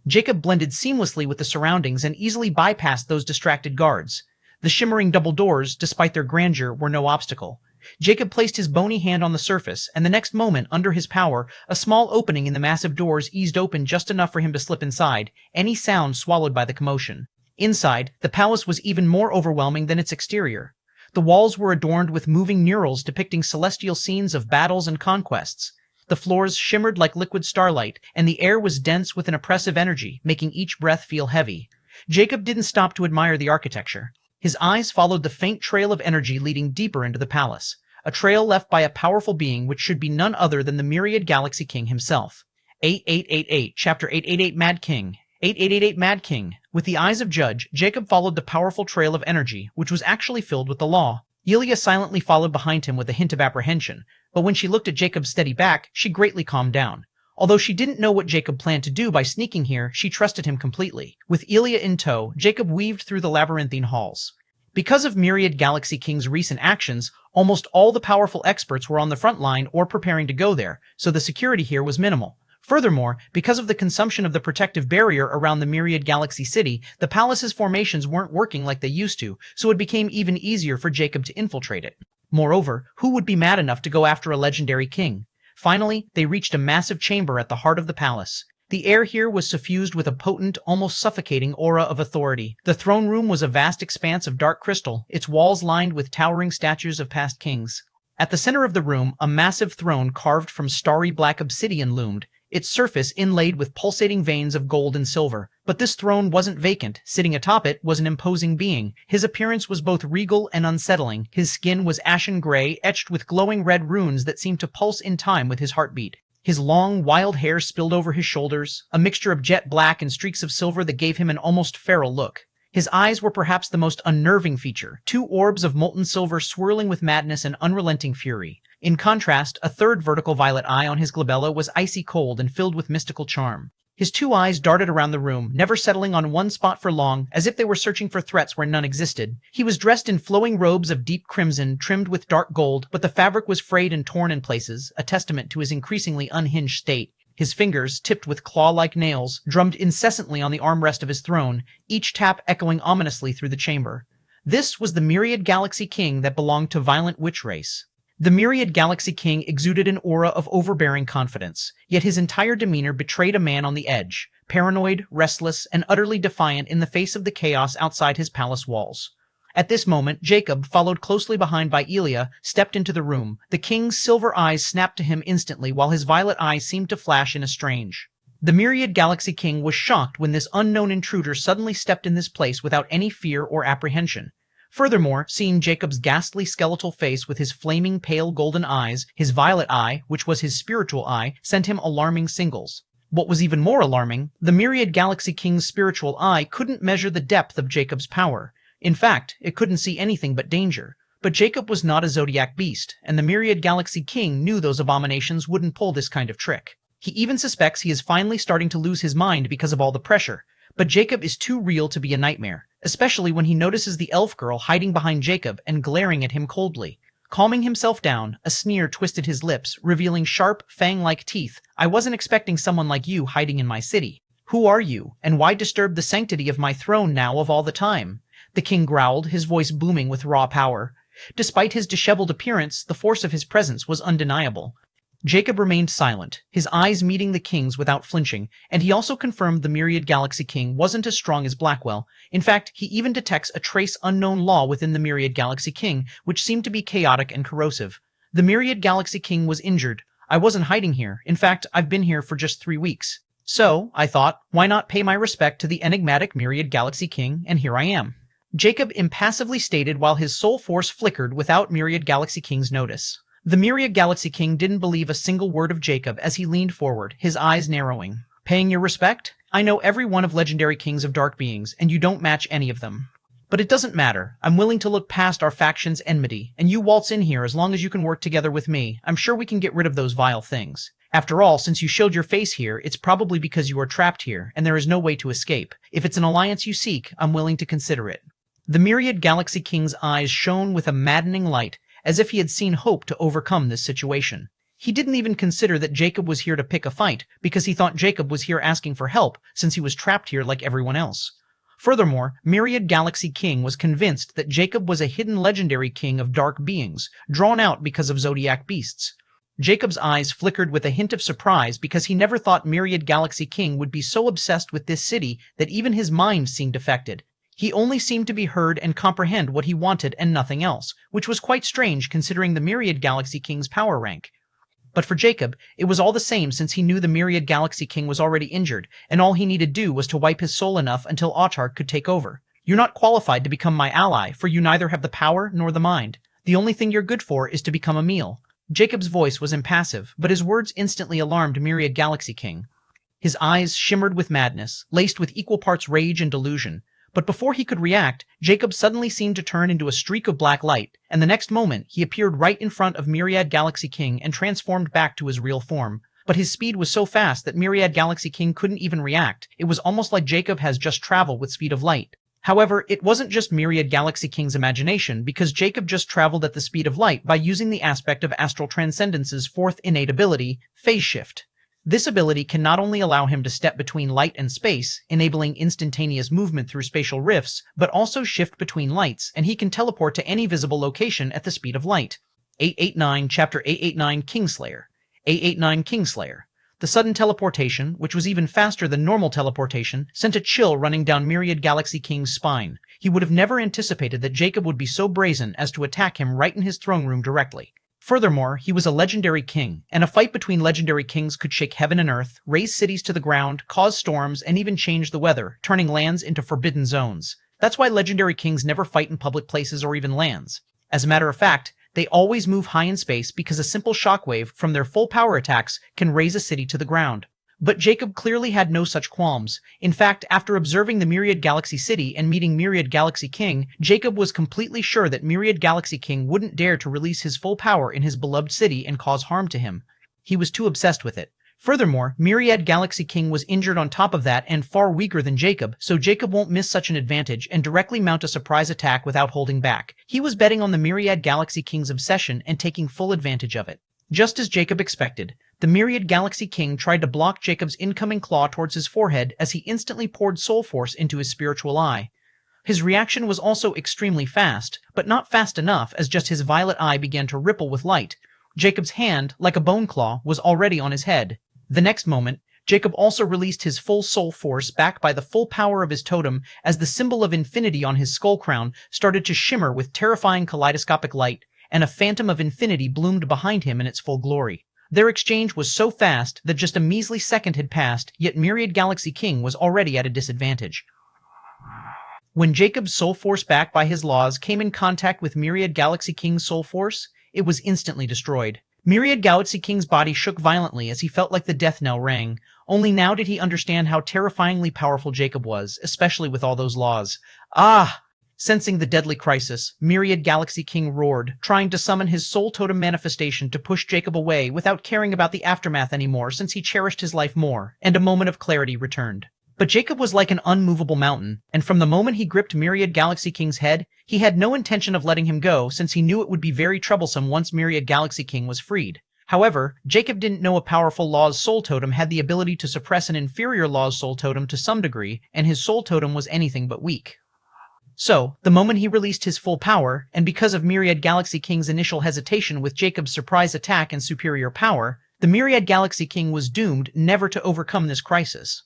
Jacob blended seamlessly with the surroundings and easily bypassed those distracted guards. The shimmering double doors, despite their grandeur, were no obstacle. Jacob placed his bony hand on the surface, and the next moment, under his power, a small opening in the massive doors eased open just enough for him to slip inside, any sound swallowed by the commotion. Inside, the palace was even more overwhelming than its exterior. The walls were adorned with moving murals depicting celestial scenes of battles and conquests. The floors shimmered like liquid starlight, and the air was dense with an oppressive energy, making each breath feel heavy. Jacob didn't stop to admire the architecture. His eyes followed the faint trail of energy leading deeper into the palace, a trail left by a powerful being which should be none other than the Myriad Galaxy King himself. 8888, Chapter 888 Mad King. 8888 Mad King. With the eyes of Judge, Jacob followed the powerful trail of energy, which was actually filled with the law. Elia silently followed behind him with a hint of apprehension, but when she looked at Jacob's steady back, she greatly calmed down. Although she didn't know what Jacob planned to do by sneaking here, she trusted him completely. With Elia in tow, Jacob weaved through the labyrinthine halls. Because of Myriad Galaxy King's recent actions, almost all the powerful experts were on the front line or preparing to go there, so the security here was minimal. Furthermore, because of the consumption of the protective barrier around the Myriad Galaxy City, the palace's formations weren't working like they used to, so it became even easier for Jacob to infiltrate it. Moreover, who would be mad enough to go after a legendary king? Finally, they reached a massive chamber at the heart of the palace. The air here was suffused with a potent, almost suffocating aura of authority. The throne room was a vast expanse of dark crystal, its walls lined with towering statues of past kings. At the center of the room, a massive throne carved from starry black obsidian loomed, its surface inlaid with pulsating veins of gold and silver. But this throne wasn't vacant. Sitting atop it was an imposing being. His appearance was both regal and unsettling. His skin was ashen gray, etched with glowing red runes that seemed to pulse in time with his heartbeat. His long, wild hair spilled over his shoulders, a mixture of jet black and streaks of silver that gave him an almost feral look. His eyes were perhaps the most unnerving feature, two orbs of molten silver swirling with madness and unrelenting fury. In contrast, a third vertical violet eye on his glabella was icy cold and filled with mystical charm. His two eyes darted around the room, never settling on one spot for long, as if they were searching for threats where none existed. He was dressed in flowing robes of deep crimson, trimmed with dark gold, but the fabric was frayed and torn in places, a testament to his increasingly unhinged state. His fingers, tipped with claw-like nails, drummed incessantly on the armrest of his throne, each tap echoing ominously through the chamber. This was the Myriad Galaxy King that belonged to violent witch race. The Myriad Galaxy King exuded an aura of overbearing confidence, yet his entire demeanor betrayed a man on the edge, paranoid, restless, and utterly defiant in the face of the chaos outside his palace walls. At this moment, Jacob, followed closely behind by Elia, stepped into the room. The king's silver eyes snapped to him instantly, while his violet eyes seemed to flash in a strange. The Myriad Galaxy King was shocked when this unknown intruder suddenly stepped in this place without any fear or apprehension. Furthermore, seeing Jacob's ghastly skeletal face with his flaming pale golden eyes, his violet eye, which was his spiritual eye, sent him alarming signals. What was even more alarming, the Myriad Galaxy King's spiritual eye couldn't measure the depth of Jacob's power. In fact, it couldn't see anything but danger. But Jacob was not a zodiac beast, and the Myriad Galaxy King knew those abominations wouldn't pull this kind of trick. He even suspects he is finally starting to lose his mind because of all the pressure. But Jacob is too real to be a nightmare, especially when he notices the elf girl hiding behind Jacob and glaring at him coldly. Calming himself down, a sneer twisted his lips, revealing sharp, fang-like teeth. "I wasn't expecting someone like you hiding in my city. Who are you, and why disturb the sanctity of my throne now of all the time?" The king growled, his voice booming with raw power. Despite his disheveled appearance, the force of his presence was undeniable. Jacob remained silent, his eyes meeting the king's without flinching, and he also confirmed the Myriad Galaxy King wasn't as strong as Blackwell. In fact, he even detects a trace unknown law within the Myriad Galaxy King, which seemed to be chaotic and corrosive. The Myriad Galaxy King was injured. "I wasn't hiding here. In fact, I've been here for just 3 weeks. So, I thought, why not pay my respect to the enigmatic Myriad Galaxy King, and here I am." Jacob impassively stated while his soul force flickered without Myriad Galaxy King's notice. The Myriad Galaxy King didn't believe a single word of Jacob as he leaned forward, his eyes narrowing. "Paying your respect? I know every one of legendary kings of dark beings, and you don't match any of them. But it doesn't matter. I'm willing to look past our faction's enmity, and you waltz in here as long as you can work together with me. I'm sure we can get rid of those vile things. After all, since you showed your face here, it's probably because you are trapped here, and there is no way to escape. If it's an alliance you seek, I'm willing to consider it." The Myriad Galaxy King's eyes shone with a maddening light, as if he had seen hope to overcome this situation. He didn't even consider that Jacob was here to pick a fight, because he thought Jacob was here asking for help, since he was trapped here like everyone else. Furthermore, Myriad Galaxy King was convinced that Jacob was a hidden legendary king of dark beings, drawn out because of zodiac beasts. Jacob's eyes flickered with a hint of surprise because he never thought Myriad Galaxy King would be so obsessed with this city that even his mind seemed affected. He only seemed to be heard and comprehend what he wanted and nothing else, which was quite strange considering the Myriad Galaxy King's power rank. But for Jacob, it was all the same since he knew the Myriad Galaxy King was already injured, and all he needed do was to wipe his soul enough until Autarch could take over. "You're not qualified to become my ally, for you neither have the power nor the mind. The only thing you're good for is to become a meal." Jacob's voice was impassive, but his words instantly alarmed Myriad Galaxy King. His eyes shimmered with madness, laced with equal parts rage and delusion. But before he could react, Jacob suddenly seemed to turn into a streak of black light, and the next moment he appeared right in front of Myriad Galaxy King and transformed back to his real form. But his speed was so fast that Myriad Galaxy King couldn't even react. It was almost like Jacob has just traveled with speed of light. However, it wasn't just Myriad Galaxy King's imagination, because Jacob just traveled at the speed of light by using the aspect of Astral Transcendence's fourth innate ability, Phase Shift. This ability can not only allow him to step between light and space, enabling instantaneous movement through spatial rifts, but also shift between lights, and he can teleport to any visible location at the speed of light. 889 Chapter 889 Kingslayer. 889 Kingslayer. The sudden teleportation, which was even faster than normal teleportation, sent a chill running down Myriad Galaxy King's spine. He would have never anticipated that Jacob would be so brazen as to attack him right in his throne room directly. Furthermore, he was a legendary king, and a fight between legendary kings could shake heaven and earth, raise cities to the ground, cause storms, and even change the weather, turning lands into forbidden zones. That's why legendary kings never fight in public places or even lands. As a matter of fact, they always move high in space because a simple shockwave from their full power attacks can raise a city to the ground. But Jacob clearly had no such qualms. In fact, after observing the Myriad Galaxy City and meeting Myriad Galaxy King, Jacob was completely sure that Myriad Galaxy King wouldn't dare to release his full power in his beloved city and cause harm to him. He was too obsessed with it. Furthermore, Myriad Galaxy King was injured on top of that and far weaker than Jacob, so Jacob won't miss such an advantage and directly mount a surprise attack without holding back. He was betting on the Myriad Galaxy King's obsession and taking full advantage of it. Just as Jacob expected, the Myriad Galaxy King tried to block Jacob's incoming claw towards his forehead as he instantly poured soul force into his spiritual eye. His reaction was also extremely fast, but not fast enough as just his violet eye began to ripple with light. Jacob's hand, like a bone claw, was already on his head. The next moment, Jacob also released his full soul force backed by the full power of his totem as the symbol of infinity on his skull crown started to shimmer with terrifying kaleidoscopic light, and a phantom of infinity bloomed behind him in its full glory. Their exchange was so fast that just a measly second had passed, yet Myriad Galaxy King was already at a disadvantage. When Jacob's soul force backed by his laws came in contact with Myriad Galaxy King's soul force, it was instantly destroyed. Myriad Galaxy King's body shook violently as he felt like the death knell rang. Only now did he understand how terrifyingly powerful Jacob was, especially with all those laws. Ah! Sensing the deadly crisis, Myriad Galaxy King roared, trying to summon his soul totem manifestation to push Jacob away without caring about the aftermath anymore since he cherished his life more, and a moment of clarity returned. But Jacob was like an unmovable mountain, and from the moment he gripped Myriad Galaxy King's head, he had no intention of letting him go since he knew it would be very troublesome once Myriad Galaxy King was freed. However, Jacob didn't know a powerful Law's soul totem had the ability to suppress an inferior Law's soul totem to some degree, and his soul totem was anything but weak. So, the moment he released his full power, and because of Myriad Galaxy King's initial hesitation with Jacob's surprise attack and superior power, the Myriad Galaxy King was doomed never to overcome this crisis.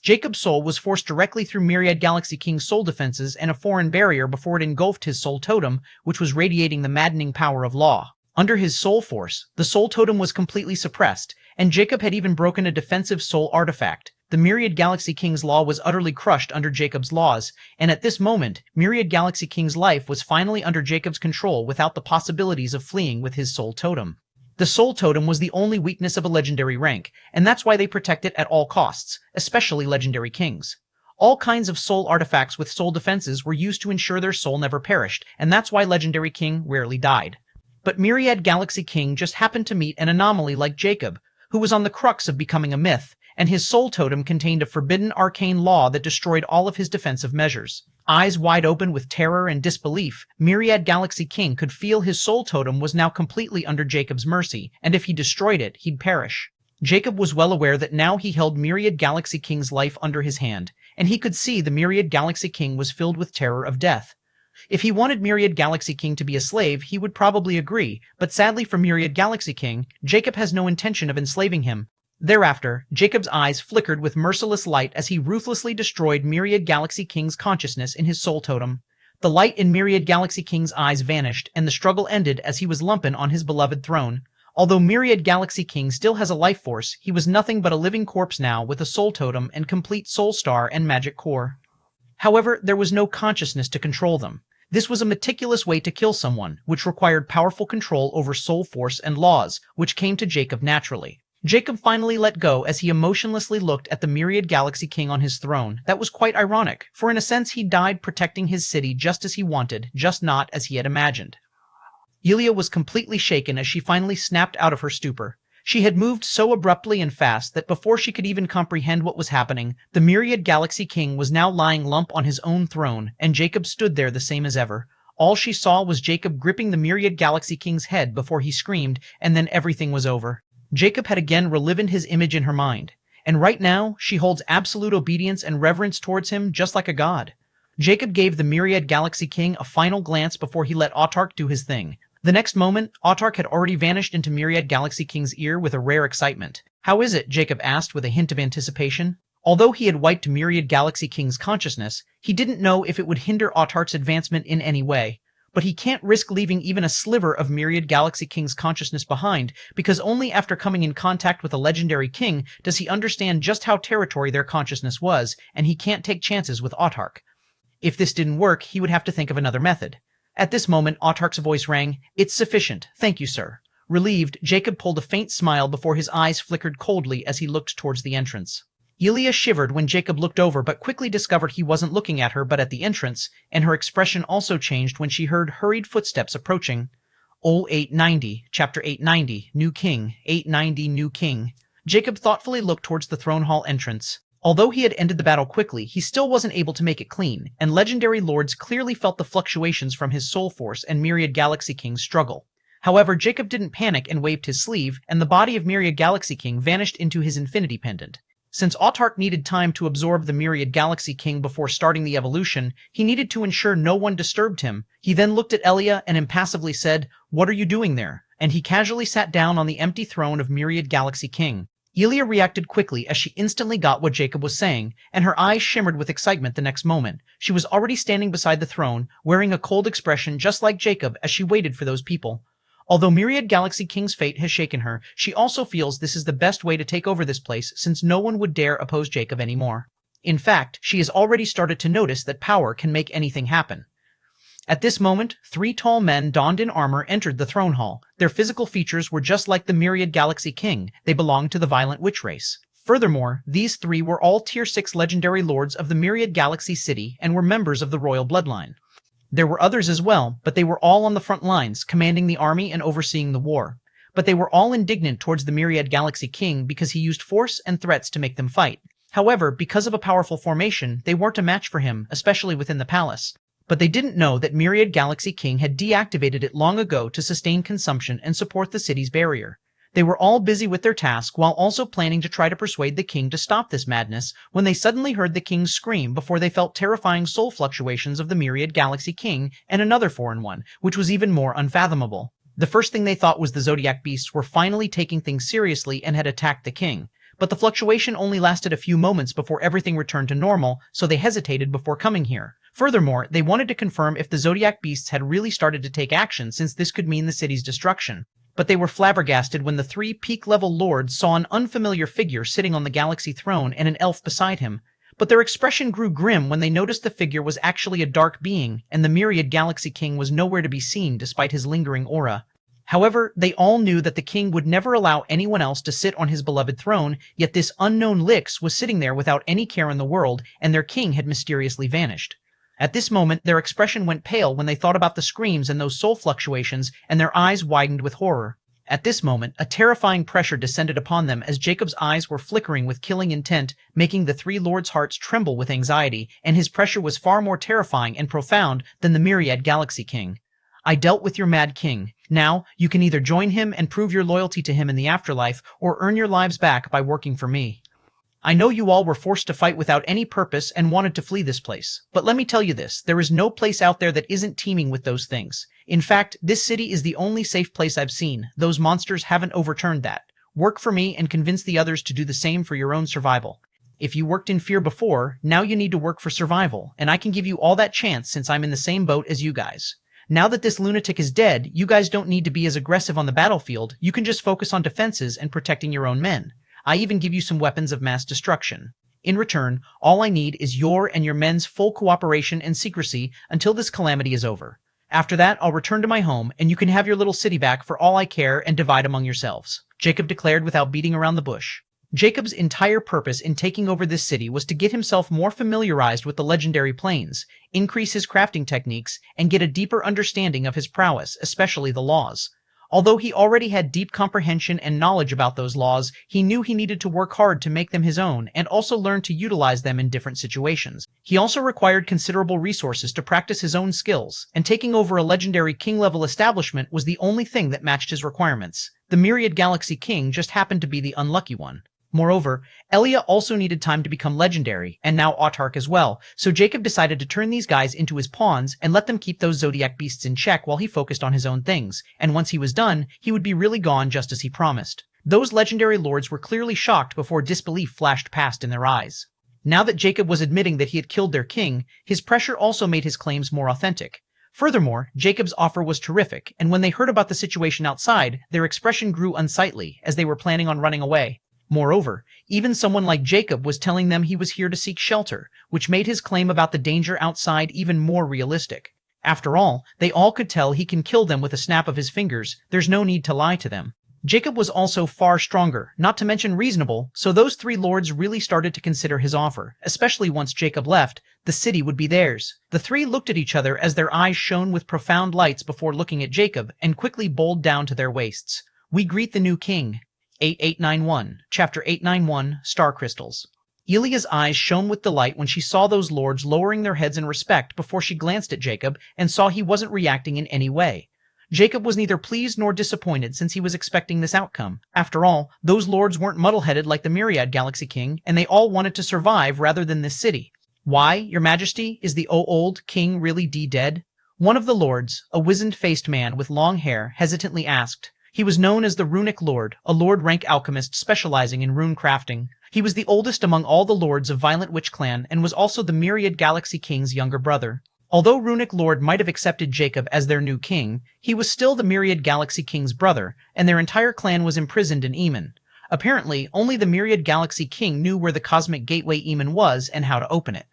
Jacob's soul was forced directly through Myriad Galaxy King's soul defenses and a foreign barrier before it engulfed his soul totem, which was radiating the maddening power of Law. Under his soul force, the soul totem was completely suppressed, and Jacob had even broken a defensive soul artifact. The Myriad Galaxy King's law was utterly crushed under Jacob's laws, and at this moment, Myriad Galaxy King's life was finally under Jacob's control without the possibilities of fleeing with his soul totem. The soul totem was the only weakness of a legendary rank, and that's why they protect it at all costs, especially legendary kings. All kinds of soul artifacts with soul defenses were used to ensure their soul never perished, and that's why legendary king rarely died. But Myriad Galaxy King just happened to meet an anomaly like Jacob, who was on the crux of becoming a myth, and his soul totem contained a forbidden arcane law that destroyed all of his defensive measures. Eyes wide open with terror and disbelief, Myriad Galaxy King could feel his soul totem was now completely under Jacob's mercy, and if he destroyed it, he'd perish. Jacob was well aware that now he held Myriad Galaxy King's life under his hand, and he could see the Myriad Galaxy King was filled with terror of death. If he wanted Myriad Galaxy King to be a slave, he would probably agree, but sadly for Myriad Galaxy King, Jacob has no intention of enslaving him. Thereafter, Jacob's eyes flickered with merciless light as he ruthlessly destroyed Myriad Galaxy King's consciousness in his soul totem. The light in Myriad Galaxy King's eyes vanished, and the struggle ended as he was lumpen on his beloved throne. Although Myriad Galaxy King still has a life force, he was nothing but a living corpse now with a soul totem and complete soul star and magic core. However, there was no consciousness to control them. This was a meticulous way to kill someone, which required powerful control over soul force and laws, which came to Jacob naturally. Jacob finally let go as he emotionlessly looked at the Myriad Galaxy King on his throne. That was quite ironic, for in a sense he died protecting his city just as he wanted, just not as he had imagined. Yulia was completely shaken as she finally snapped out of her stupor. She had moved so abruptly and fast that before she could even comprehend what was happening, the Myriad Galaxy King was now lying lump on his own throne, and Jacob stood there the same as ever. All she saw was Jacob gripping the Myriad Galaxy King's head before he screamed, and then everything was over. Jacob had again relived his image in her mind, and right now she holds absolute obedience and reverence towards him just like a god. Jacob gave the Myriad Galaxy King a final glance before he let Autark do his thing. The next moment, Autark had already vanished into Myriad Galaxy King's ear with a rare excitement. "How is it?" Jacob asked with a hint of anticipation. Although he had wiped Myriad Galaxy King's consciousness, he didn't know if it would hinder Autark's advancement in any way. But he can't risk leaving even a sliver of Myriad Galaxy King's consciousness behind, because only after coming in contact with a legendary king does he understand just how territory their consciousness was, and he can't take chances with Autark. If this didn't work, he would have to think of another method. At this moment, Autark's voice rang. "It's sufficient. Thank you, sir." Relieved, Jacob pulled a faint smile before his eyes flickered coldly as he looked towards the entrance. Yulia shivered when Jacob looked over but quickly discovered he wasn't looking at her but at the entrance, and her expression also changed when she heard hurried footsteps approaching. 890, Chapter 890, New King, 890 New King. Jacob thoughtfully looked towards the throne hall entrance. Although he had ended the battle quickly, he still wasn't able to make it clean, and legendary lords clearly felt the fluctuations from his soul force and Myriad Galaxy King's struggle. However, Jacob didn't panic and waved his sleeve, and the body of Myriad Galaxy King vanished into his infinity pendant. Since Autark needed time to absorb the Myriad Galaxy King before starting the evolution, he needed to ensure no one disturbed him. He then looked at Elia and impassively said, "What are you doing there?" And he casually sat down on the empty throne of Myriad Galaxy King. Elia reacted quickly as she instantly got what Jacob was saying, and her eyes shimmered with excitement the next moment. She was already standing beside the throne, wearing a cold expression just like Jacob as she waited for those people. Although Myriad Galaxy King's fate has shaken her, she also feels this is the best way to take over this place since no one would dare oppose Jacob anymore. In fact, she has already started to notice that power can make anything happen. At this moment, three tall men donned in armor entered the throne hall. Their physical features were just like the Myriad Galaxy King. They belonged to the violent witch race. Furthermore, these three were all Tier 6 legendary lords of the Myriad Galaxy City and were members of the royal bloodline. There were others as well, but they were all on the front lines, commanding the army and overseeing the war. But they were all indignant towards the Myriad Galaxy King because he used force and threats to make them fight. However, because of a powerful formation, they weren't a match for him, especially within the palace. But they didn't know that Myriad Galaxy King had deactivated it long ago to sustain consumption and support the city's barrier. They were all busy with their task while also planning to try to persuade the king to stop this madness when they suddenly heard the king scream before they felt terrifying soul fluctuations of the Myriad Galaxy King and another foreign one, which was even more unfathomable. The first thing they thought was the Zodiac Beasts were finally taking things seriously and had attacked the king. But the fluctuation only lasted a few moments before everything returned to normal, so they hesitated before coming here. Furthermore, they wanted to confirm if the Zodiac Beasts had really started to take action since this could mean the city's destruction. But they were flabbergasted when the three peak-level lords saw an unfamiliar figure sitting on the galaxy throne and an elf beside him. But their expression grew grim when they noticed the figure was actually a dark being, and the Myriad Galaxy King was nowhere to be seen despite his lingering aura. However, they all knew that the king would never allow anyone else to sit on his beloved throne, yet this unknown Lix was sitting there without any care in the world, and their king had mysteriously vanished. At this moment, their expression went pale when they thought about the screams and those soul fluctuations, and their eyes widened with horror. At this moment, a terrifying pressure descended upon them as Jacob's eyes were flickering with killing intent, making the three lords' hearts tremble with anxiety, and his pressure was far more terrifying and profound than the Myriad Galaxy King. I dealt with your mad king. Now, you can either join him and prove your loyalty to him in the afterlife, or earn your lives back by working for me. I know you all were forced to fight without any purpose and wanted to flee this place. But let me tell you this, there is no place out there that isn't teeming with those things. In fact, this city is the only safe place I've seen. Those monsters haven't overturned that. Work for me and convince the others to do the same for your own survival. If you worked in fear before, now you need to work for survival, and I can give you all that chance since I'm in the same boat as you guys. Now that this lunatic is dead, you guys don't need to be as aggressive on the battlefield, you can just focus on defenses and protecting your own men. I even give you some weapons of mass destruction. In return, all I need is your and your men's full cooperation and secrecy until this calamity is over. After that, I'll return to my home, and you can have your little city back for all I care and divide among yourselves, Jacob declared without beating around the bush. Jacob's entire purpose in taking over this city was to get himself more familiarized with the legendary planes, increase his crafting techniques, and get a deeper understanding of his prowess, especially the laws. Although he already had deep comprehension and knowledge about those laws, he knew he needed to work hard to make them his own and also learn to utilize them in different situations. He also required considerable resources to practice his own skills, and taking over a legendary king-level establishment was the only thing that matched his requirements. The Myriad Galaxy King just happened to be the unlucky one. Moreover, Elia also needed time to become legendary, and now Autarch as well, so Jacob decided to turn these guys into his pawns and let them keep those Zodiac Beasts in check while he focused on his own things, and once he was done, he would be really gone just as he promised. Those legendary lords were clearly shocked before disbelief flashed past in their eyes. Now that Jacob was admitting that he had killed their king, his pressure also made his claims more authentic. Furthermore, Jacob's offer was terrific, and when they heard about the situation outside, their expression grew unsightly, as they were planning on running away. Moreover, even someone like Jacob was telling them he was here to seek shelter, which made his claim about the danger outside even more realistic. After all, they all could tell he can kill them with a snap of his fingers, there's no need to lie to them. Jacob was also far stronger, not to mention reasonable, so those three lords really started to consider his offer, especially once Jacob left, the city would be theirs. The three looked at each other as their eyes shone with profound lights before looking at Jacob, and quickly bowled down to their waists. We greet the new king. 8891, Chapter 891, Star Crystals. Elia's eyes shone with delight when she saw those lords lowering their heads in respect before she glanced at Jacob and saw he wasn't reacting in any way. Jacob was neither pleased nor disappointed since he was expecting this outcome. After all, those lords weren't muddle-headed like the Myriad Galaxy King, and they all wanted to survive rather than this city. Why, your majesty, is the old king really dead? One of the lords, a wizened-faced man with long hair, hesitantly asked. He was known as the Runic Lord, a lord-rank alchemist specializing in rune crafting. He was the oldest among all the lords of Violent Witch Clan and was also the Myriad Galaxy King's younger brother. Although Runic Lord might have accepted Jacob as their new king, he was still the Myriad Galaxy King's brother, and their entire clan was imprisoned in Eamon. Apparently, only the Myriad Galaxy King knew where the Cosmic Gateway Eamon was and how to open it.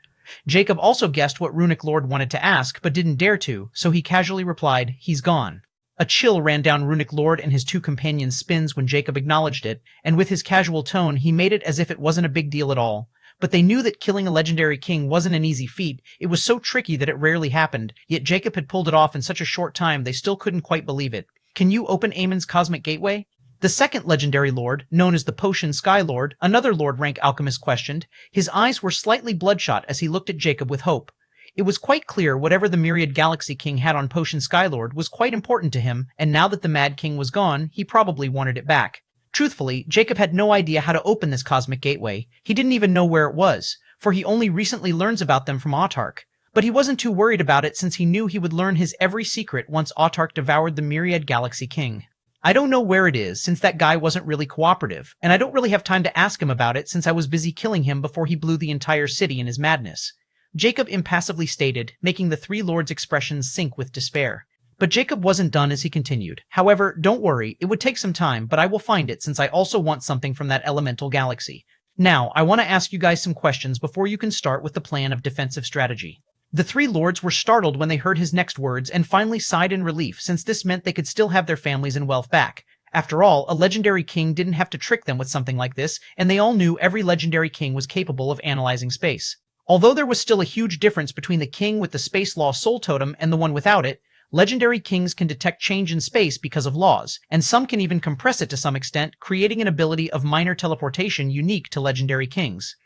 Jacob also guessed what Runic Lord wanted to ask, but didn't dare to, so he casually replied, "He's gone." A chill ran down Runic Lord and his two companions' spins when Jacob acknowledged it, and with his casual tone he made it as if it wasn't a big deal at all. But they knew that killing a legendary king wasn't an easy feat. It was so tricky that it rarely happened, yet Jacob had pulled it off in such a short time they still couldn't quite believe it. "Can you open Amon's cosmic gateway?" The second legendary lord, known as the Potion Sky Lord, another Lord rank alchemist, questioned. His eyes were slightly bloodshot as he looked at Jacob with hope. It was quite clear whatever the Myriad Galaxy King had on Potion Skylord was quite important to him, and now that the Mad King was gone, he probably wanted it back. Truthfully, Jacob had no idea how to open this cosmic gateway. He didn't even know where it was, for he only recently learns about them from Autarch. But he wasn't too worried about it since he knew he would learn his every secret once Autarch devoured the Myriad Galaxy King. "I don't know where it is since that guy wasn't really cooperative, and I don't really have time to ask him about it since I was busy killing him before he blew the entire city in his madness," Jacob impassively stated, making the three lords' expressions sink with despair. But Jacob wasn't done as he continued. "However, don't worry, it would take some time, but I will find it since I also want something from that elemental galaxy. Now, I want to ask you guys some questions before you can start with the plan of defensive strategy." The three lords were startled when they heard his next words and finally sighed in relief since this meant they could still have their families and wealth back. After all, a legendary king didn't have to trick them with something like this, and they all knew every legendary king was capable of analyzing space. Although there was still a huge difference between the king with the space law soul totem and the one without it, legendary kings can detect change in space because of laws, and some can even compress it to some extent, creating an ability of minor teleportation unique to legendary kings.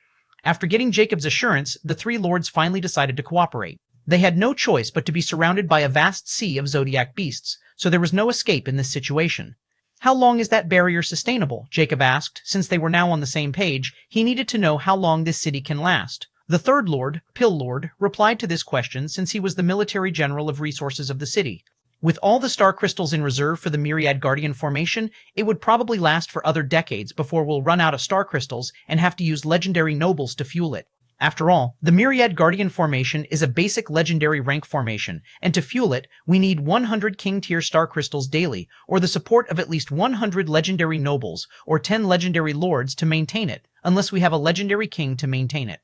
After getting Jacob's assurance, the three lords finally decided to cooperate. They had no choice but to be surrounded by a vast sea of zodiac beasts, so there was no escape in this situation. "How long is that barrier sustainable?" Jacob asked. Since they were now on the same page, he needed to know how long this city can last. The third lord, Pill Lord, replied to this question since he was the military general of resources of the city. "With all the star crystals in reserve for the Myriad Guardian formation, it would probably last for other decades before we'll run out of star crystals and have to use legendary nobles to fuel it. After all, the Myriad Guardian formation is a basic legendary rank formation, and to fuel it, we need 100 king-tier star crystals daily, or the support of at least 100 legendary nobles, or 10 legendary lords to maintain it, unless we have a legendary king to maintain it."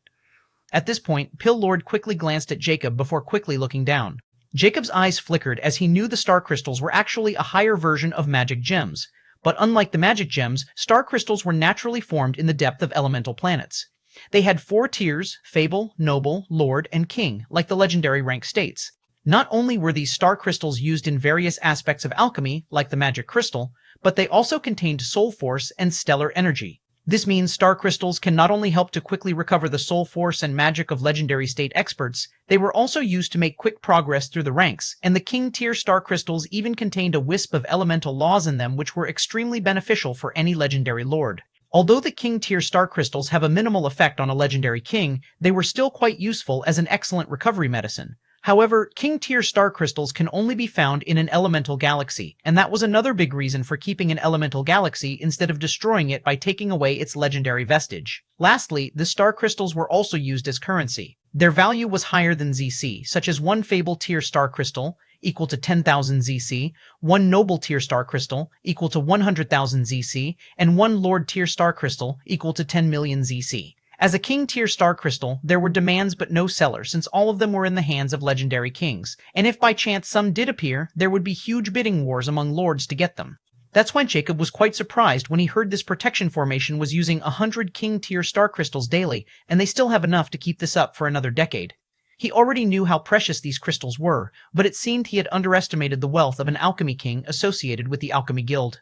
At this point, Pill Lord quickly glanced at Jacob before quickly looking down. Jacob's eyes flickered as he knew the star crystals were actually a higher version of magic gems. But unlike the magic gems, star crystals were naturally formed in the depth of elemental planets. They had 4 tiers: Fable, Noble, Lord, and King, like the legendary rank states. Not only were these star crystals used in various aspects of alchemy, like the magic crystal, but they also contained soul force and stellar energy. This means star crystals can not only help to quickly recover the soul force and magic of legendary state experts, they were also used to make quick progress through the ranks, and the king tier star crystals even contained a wisp of elemental laws in them which were extremely beneficial for any legendary lord. Although the king tier star crystals have a minimal effect on a legendary king, they were still quite useful as an excellent recovery medicine. However, king-tier star crystals can only be found in an elemental galaxy, and that was another big reason for keeping an elemental galaxy instead of destroying it by taking away its legendary vestige. Lastly, the star crystals were also used as currency. Their value was higher than ZC, such as one Fable tier star crystal, equal to 10,000 ZC, one Noble tier star crystal, equal to 100,000 ZC, and one Lord tier star crystal, equal to 10 million ZC. As a king-tier star crystal, there were demands but no sellers since all of them were in the hands of legendary kings, and if by chance some did appear, there would be huge bidding wars among lords to get them. That's why Jacob was quite surprised when he heard this protection formation was using 100 king-tier star crystals daily, and they still have enough to keep this up for another decade. He already knew how precious these crystals were, but it seemed he had underestimated the wealth of an alchemy king associated with the Alchemy Guild.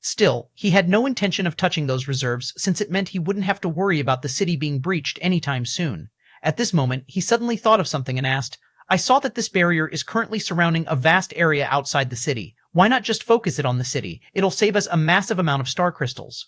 Still, he had no intention of touching those reserves since it meant he wouldn't have to worry about the city being breached anytime soon. At this moment, he suddenly thought of something and asked, "I saw that this barrier is currently surrounding a vast area outside the city. Why not just focus it on the city? It'll save us a massive amount of star crystals."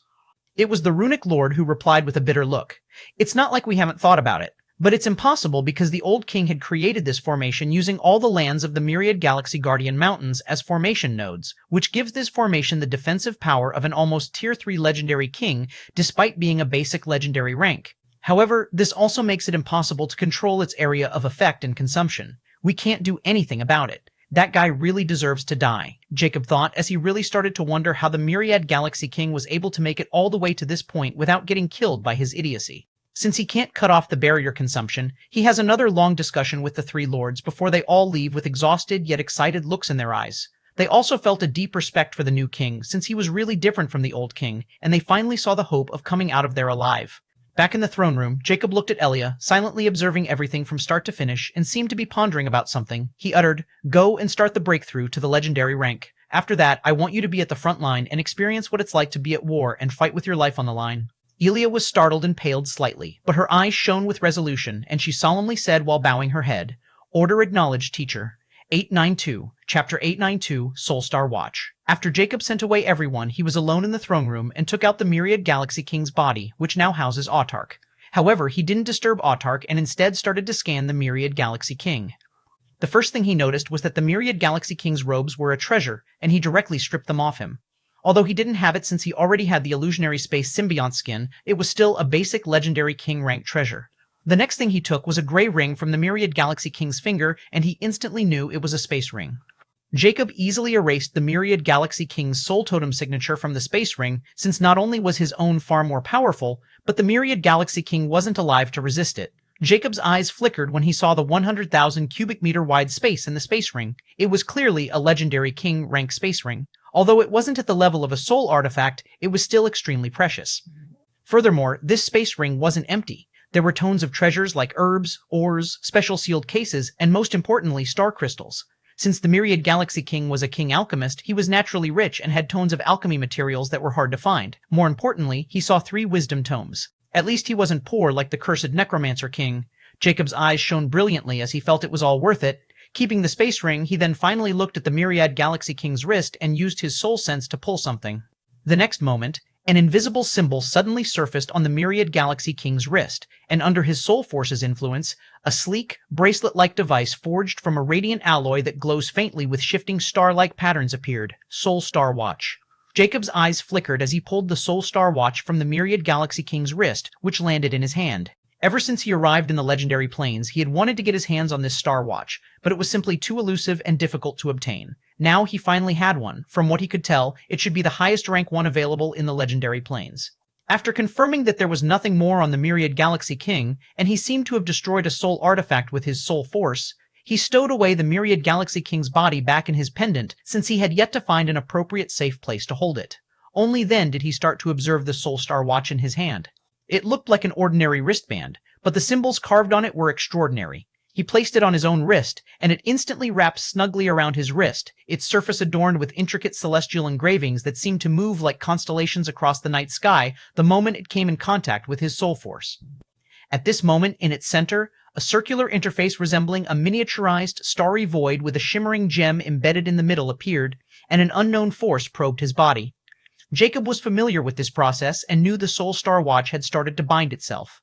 It was the Runic Lord who replied with a bitter look. "It's not like we haven't thought about it. But it's impossible because the old king had created this formation using all the lands of the Myriad Galaxy Guardian Mountains as formation nodes, which gives this formation the defensive power of an almost tier 3 legendary king despite being a basic legendary rank. However, this also makes it impossible to control its area of effect and consumption. We can't do anything about it. That guy really deserves to die," Jacob thought as he really started to wonder how the Myriad Galaxy King was able to make it all the way to this point without getting killed by his idiocy. Since he can't cut off the barrier consumption, he has another long discussion with the three lords before they all leave with exhausted yet excited looks in their eyes. They also felt a deep respect for the new king, since he was really different from the old king, and they finally saw the hope of coming out of there alive. Back in the throne room, Jacob looked at Elia, silently observing everything from start to finish, and seemed to be pondering about something. He uttered, "Go and start the breakthrough to the legendary rank. After that, I want you to be at the front line and experience what it's like to be at war and fight with your life on the line." Elia was startled and paled slightly, but her eyes shone with resolution, and she solemnly said while bowing her head, "Order acknowledged, teacher. 892, Chapter 892, Soul Star Watch." After Jacob sent away everyone, he was alone in the throne room and took out the Myriad Galaxy King's body, which now houses Autark. However, he didn't disturb Autark and instead started to scan the Myriad Galaxy King. The first thing he noticed was that the Myriad Galaxy King's robes were a treasure, and he directly stripped them off him. Although he didn't have it since he already had the illusionary space symbiont skin, it was still a basic legendary king rank treasure. The next thing he took was a gray ring from the Myriad Galaxy King's finger, and he instantly knew it was a space ring. Jacob easily erased the Myriad Galaxy King's soul totem signature from the space ring, since not only was his own far more powerful, but the Myriad Galaxy King wasn't alive to resist it. Jacob's eyes flickered when he saw the 100,000 cubic meter wide space in the space ring. It was clearly a legendary king rank space ring. Although it wasn't at the level of a soul artifact, it was still extremely precious. Furthermore, this space ring wasn't empty. There were tones of treasures like herbs, ores, special sealed cases, and most importantly, star crystals. Since the Myriad Galaxy King was a king alchemist, he was naturally rich and had tones of alchemy materials that were hard to find. More importantly, he saw 3 wisdom tomes. At least he wasn't poor like the Cursed Necromancer King. Jacob's eyes shone brilliantly as he felt it was all worth it. Keeping the space ring, he then finally looked at the Myriad Galaxy King's wrist and used his soul sense to pull something. The next moment, an invisible symbol suddenly surfaced on the Myriad Galaxy King's wrist, and under his soul force's influence, a sleek, bracelet-like device forged from a radiant alloy that glows faintly with shifting star-like patterns appeared. Soul Star Watch. Jacob's eyes flickered as he pulled the Soul Star Watch from the Myriad Galaxy King's wrist, which landed in his hand. Ever since he arrived in the legendary planes, he had wanted to get his hands on this Star Watch, but it was simply too elusive and difficult to obtain. Now he finally had one. From what he could tell, it should be the highest rank one available in the legendary planes. After confirming that there was nothing more on the Myriad Galaxy King, and he seemed to have destroyed a soul artifact with his soul force, he stowed away the Myriad Galaxy King's body back in his pendant, since he had yet to find an appropriate safe place to hold it. Only then did he start to observe the Soul Star Watch in his hand. It looked like an ordinary wristband, but the symbols carved on it were extraordinary. He placed it on his own wrist, and it instantly wrapped snugly around his wrist, its surface adorned with intricate celestial engravings that seemed to move like constellations across the night sky the moment it came in contact with his soul force. At this moment, in its center, a circular interface resembling a miniaturized, starry void with a shimmering gem embedded in the middle appeared, and an unknown force probed his body. Jacob was familiar with this process and knew the Soul Star Watch had started to bind itself.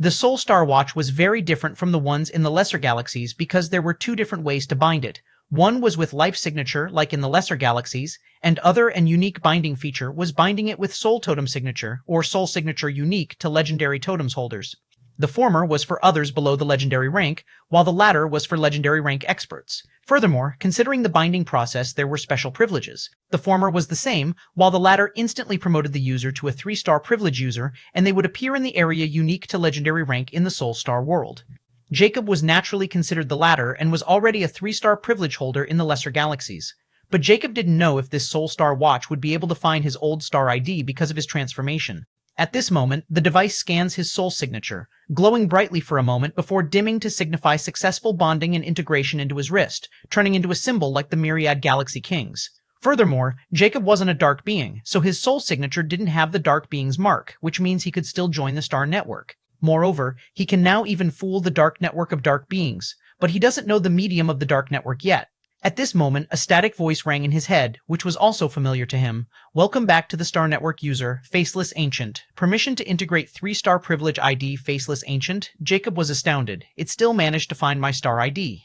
The Soul Star Watch was very different from the ones in the lesser galaxies because there were 2 different ways to bind it. One was with life signature, like in the lesser galaxies, and other and unique binding feature was binding it with soul totem signature, or soul signature unique to legendary totems holders. The former was for others below the legendary rank, while the latter was for legendary rank experts. Furthermore, considering the binding process, there were special privileges. The former was the same, while the latter instantly promoted the user to a 3-star privilege user, and they would appear in the area unique to legendary rank in the Soul Star world. Jacob was naturally considered the latter and was already a 3-star privilege holder in the lesser galaxies. But Jacob didn't know if this Soul Star Watch would be able to find his old star ID because of his transformation. At this moment, the device scans his soul signature, glowing brightly for a moment before dimming to signify successful bonding and integration into his wrist, turning into a symbol like the Myriad Galaxy King's. Furthermore, Jacob wasn't a dark being, so his soul signature didn't have the dark being's mark, which means he could still join the star network. Moreover, he can now even fool the dark network of dark beings, but he doesn't know the medium of the dark network yet. At this moment, a static voice rang in his head, which was also familiar to him. "Welcome back to the Star Network user, Faceless Ancient. Permission to integrate 3-star privilege ID Faceless Ancient?" Jacob was astounded. It still managed to find my star ID.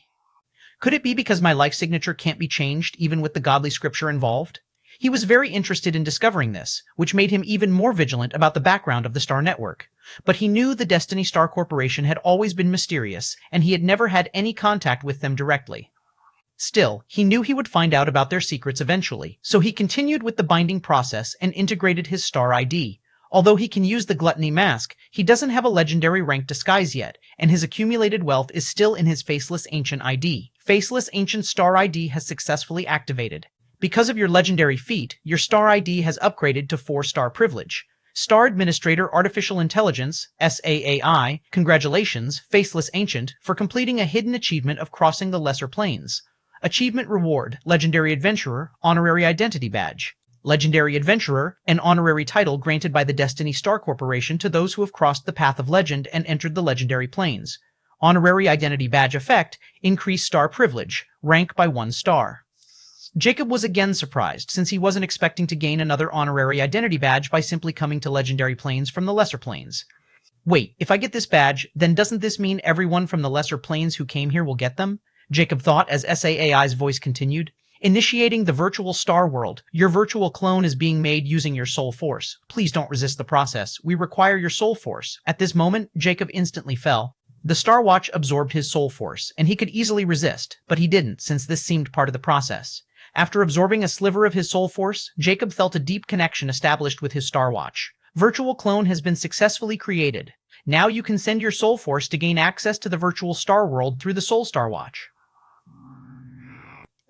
Could it be because my life signature can't be changed, even with the godly scripture involved? He was very interested in discovering this, which made him even more vigilant about the background of the Star Network. But he knew the Destiny Star Corporation had always been mysterious, and he had never had any contact with them directly. Still, he knew he would find out about their secrets eventually, so he continued with the binding process and integrated his star ID. Although he can use the gluttony mask, he doesn't have a legendary rank disguise yet, and his accumulated wealth is still in his Faceless Ancient ID. Faceless Ancient Star ID has successfully activated. Because of your legendary feat, your Star ID has upgraded to 4-star privilege. Star Administrator Artificial Intelligence, SAAI, congratulations, Faceless Ancient, for completing a hidden achievement of crossing the Lesser Planes. Achievement Reward, Legendary Adventurer, Honorary Identity Badge. Legendary Adventurer, an honorary title granted by the Destiny Star Corporation to those who have crossed the path of legend and entered the legendary planes. Honorary Identity Badge effect, increase star privilege, rank by 1 star. Jacob was again surprised, since he wasn't expecting to gain another honorary identity badge by simply coming to legendary planes from the lesser planes. Wait, if I get this badge, then doesn't this mean everyone from the lesser planes who came here will get them? Jacob thought as SAAI's voice continued. Initiating the virtual star world. Your virtual clone is being made using your soul force. Please don't resist the process. We require your soul force. At this moment, Jacob instantly fell. The Star Watch absorbed his soul force, and he could easily resist, but he didn't, since this seemed part of the process. After absorbing a sliver of his soul force, Jacob felt a deep connection established with his Star Watch. Virtual clone has been successfully created. Now you can send your soul force to gain access to the virtual star world through the Soul Star Watch.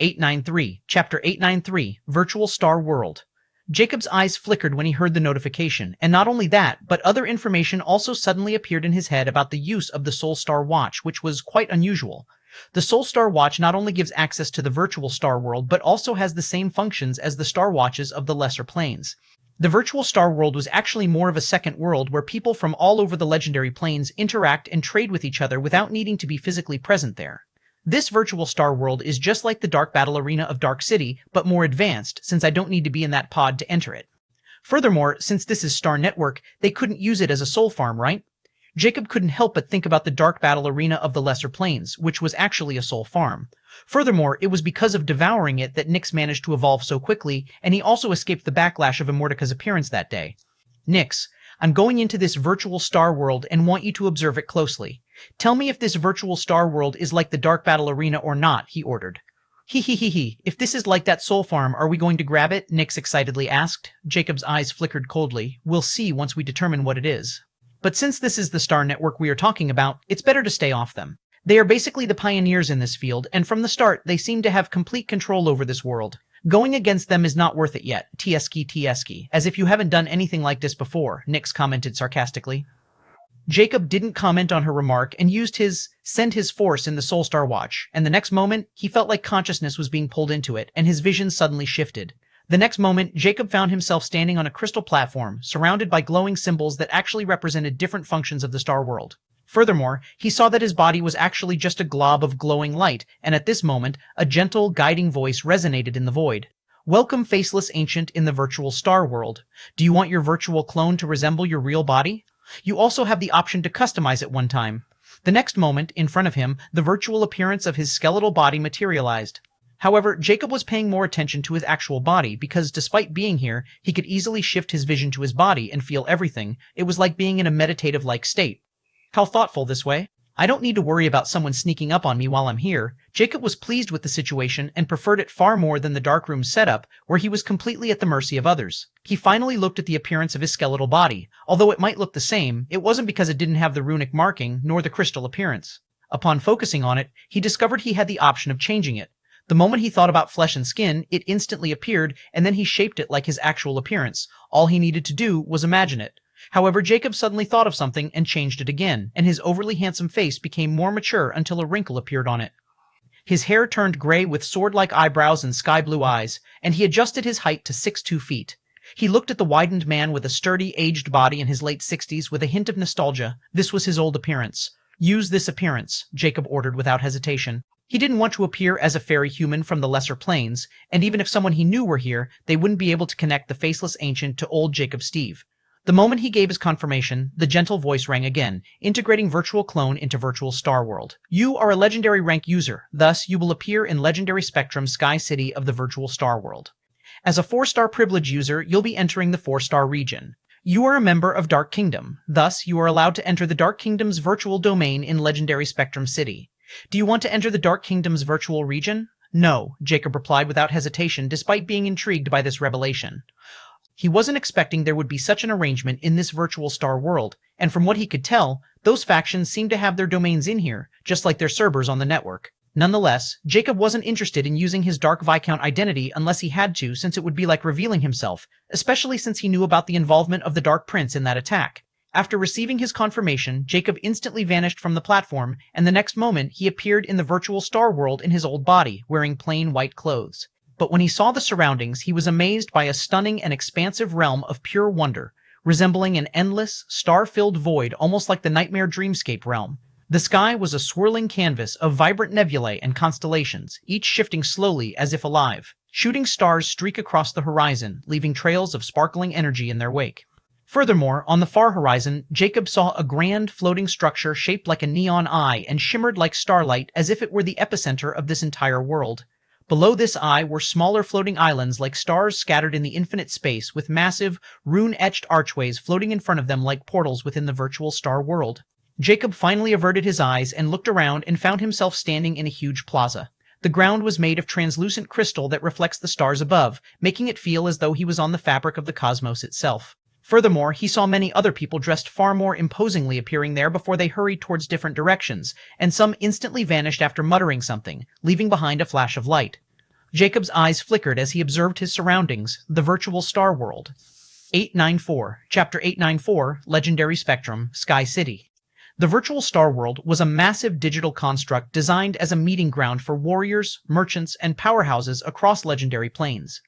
893, Chapter 893, Virtual Star World. Jacob's eyes flickered when he heard the notification, and not only that, but other information also suddenly appeared in his head about the use of the Soul Star Watch, which was quite unusual. The Soul Star Watch not only gives access to the virtual star world, but also has the same functions as the Star Watches of the lesser planes. The virtual star world was actually more of a second world where people from all over the legendary planes interact and trade with each other without needing to be physically present there. This virtual star world is just like the Dark Battle Arena of Dark City, but more advanced, since I don't need to be in that pod to enter it. Furthermore, since this is Star Network, they couldn't use it as a soul farm, right? Jacob couldn't help but think about the Dark Battle Arena of the Lesser Planes, which was actually a soul farm. Furthermore, it was because of devouring it that Nyx managed to evolve so quickly, and he also escaped the backlash of Immortica's appearance that day. Nyx, I'm going into this virtual star world and want you to observe it closely. Tell me if this virtual star world is like the Dark Battle Arena or not, he ordered. He. If this is like that soul farm, are we going to grab it? Nyx excitedly asked. Jacob's eyes flickered coldly. We'll see once we determine what it is. But since this is the Star Network we are talking about, it's better to stay off them. They are basically the pioneers in this field, and from the start, they seem to have complete control over this world. Going against them is not worth it yet, Tieski, as if you haven't done anything like this before, Nyx commented sarcastically. Jacob didn't comment on her remark and used his send his force in the Soul Star Watch, and the next moment, he felt like consciousness was being pulled into it, and his vision suddenly shifted. The next moment, Jacob found himself standing on a crystal platform, surrounded by glowing symbols that actually represented different functions of the star world. Furthermore, he saw that his body was actually just a glob of glowing light, and at this moment, a gentle, guiding voice resonated in the void. Welcome, Faceless Ancient in the virtual star world. Do you want your virtual clone to resemble your real body? You also have the option to customize it one time. The next moment, in front of him, the virtual appearance of his skeletal body materialized. However, Jacob was paying more attention to his actual body because despite being here, he could easily shift his vision to his body and feel everything. It was like being in a meditative-like state. How thoughtful this way. I don't need to worry about someone sneaking up on me while I'm here. Jacob was pleased with the situation and preferred it far more than the darkroom setup, where he was completely at the mercy of others. He finally looked at the appearance of his skeletal body. Although it might look the same, it wasn't because it didn't have the runic marking nor the crystal appearance. Upon focusing on it, he discovered he had the option of changing it. The moment he thought about flesh and skin, it instantly appeared, and then he shaped it like his actual appearance. All he needed to do was imagine it. However, Jacob suddenly thought of something and changed it again, and his overly handsome face became more mature until a wrinkle appeared on it. His hair turned gray with sword-like eyebrows and sky-blue eyes, and he adjusted his height to 6'2" feet. He looked at the widened man with a sturdy, aged body in his late 60s with a hint of nostalgia. This was his old appearance. Use this appearance, Jacob ordered without hesitation. He didn't want to appear as a fairy human from the lesser planes, and even if someone he knew were here, they wouldn't be able to connect the Faceless Ancient to old Jacob Steve. The moment he gave his confirmation, the gentle voice rang again, integrating Virtual Clone into Virtual Star World. You are a legendary rank user, thus you will appear in Legendary Spectrum Sky City of the Virtual Star World. As a 4-star privilege user, you'll be entering the 4-star region. You are a member of Dark Kingdom, thus you are allowed to enter the Dark Kingdom's virtual domain in Legendary Spectrum City. Do you want to enter the Dark Kingdom's virtual region? No, Jacob replied without hesitation despite being intrigued by this revelation. He wasn't expecting there would be such an arrangement in this virtual star world, and from what he could tell, those factions seemed to have their domains in here, just like their servers on the network. Nonetheless, Jacob wasn't interested in using his Dark Viscount identity unless he had to, since it would be like revealing himself, especially since he knew about the involvement of the Dark Prince in that attack. After receiving his confirmation, Jacob instantly vanished from the platform, and the next moment he appeared in the virtual star world in his old body, wearing plain white clothes. But when he saw the surroundings, he was amazed by a stunning and expansive realm of pure wonder, resembling an endless, star-filled void almost like the nightmare dreamscape realm. The sky was a swirling canvas of vibrant nebulae and constellations, each shifting slowly as if alive. Shooting stars streak across the horizon, leaving trails of sparkling energy in their wake. Furthermore, on the far horizon, Jacob saw a grand floating structure shaped like a neon eye and shimmered like starlight as if it were the epicenter of this entire world. Below this eye were smaller floating islands like stars scattered in the infinite space, with massive, rune-etched archways floating in front of them like portals within the virtual star world. Jacob finally averted his eyes and looked around and found himself standing in a huge plaza. The ground was made of translucent crystal that reflects the stars above, making it feel as though he was on the fabric of the cosmos itself. Furthermore, he saw many other people dressed far more imposingly appearing there before they hurried towards different directions, and some instantly vanished after muttering something, leaving behind a flash of light. Jacob's eyes flickered as he observed his surroundings, the virtual star world. 894, Chapter 894, Legendary Spectrum, Sky City. The virtual star world was a massive digital construct designed as a meeting ground for warriors, merchants, and powerhouses across legendary planes.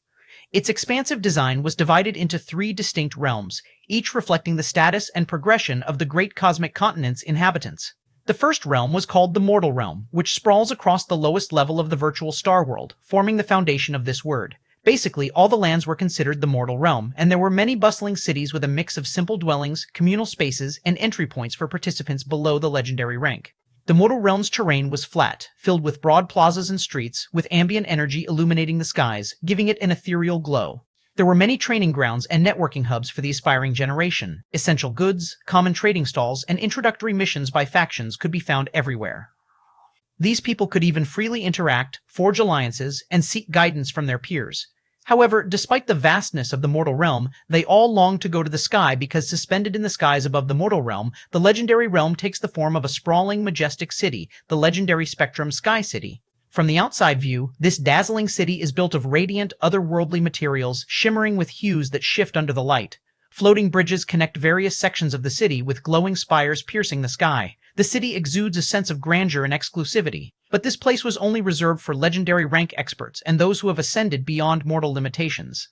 Its expansive design was divided into 3 distinct realms, each reflecting the status and progression of the great cosmic continent's inhabitants. The first realm was called the Mortal Realm, which sprawls across the lowest level of the virtual star world, forming the foundation of this word. Basically, all the lands were considered the Mortal Realm, and there were many bustling cities with a mix of simple dwellings, communal spaces, and entry points for participants below the legendary rank. The Mortal Realm's terrain was flat, filled with broad plazas and streets, with ambient energy illuminating the skies, giving it an ethereal glow. There were many training grounds and networking hubs for the aspiring generation. Essential goods, common trading stalls, and introductory missions by factions could be found everywhere. These people could even freely interact, forge alliances, and seek guidance from their peers. However, despite the vastness of the Mortal Realm, they all longed to go to the sky because suspended in the skies above the Mortal Realm, the legendary realm takes the form of a sprawling, majestic city, the legendary Spectrum Sky City. From the outside view, this dazzling city is built of radiant, otherworldly materials, shimmering with hues that shift under the light. Floating bridges connect various sections of the city, with glowing spires piercing the sky. The city exudes a sense of grandeur and exclusivity. But this place was only reserved for legendary rank experts and those who have ascended beyond mortal limitations.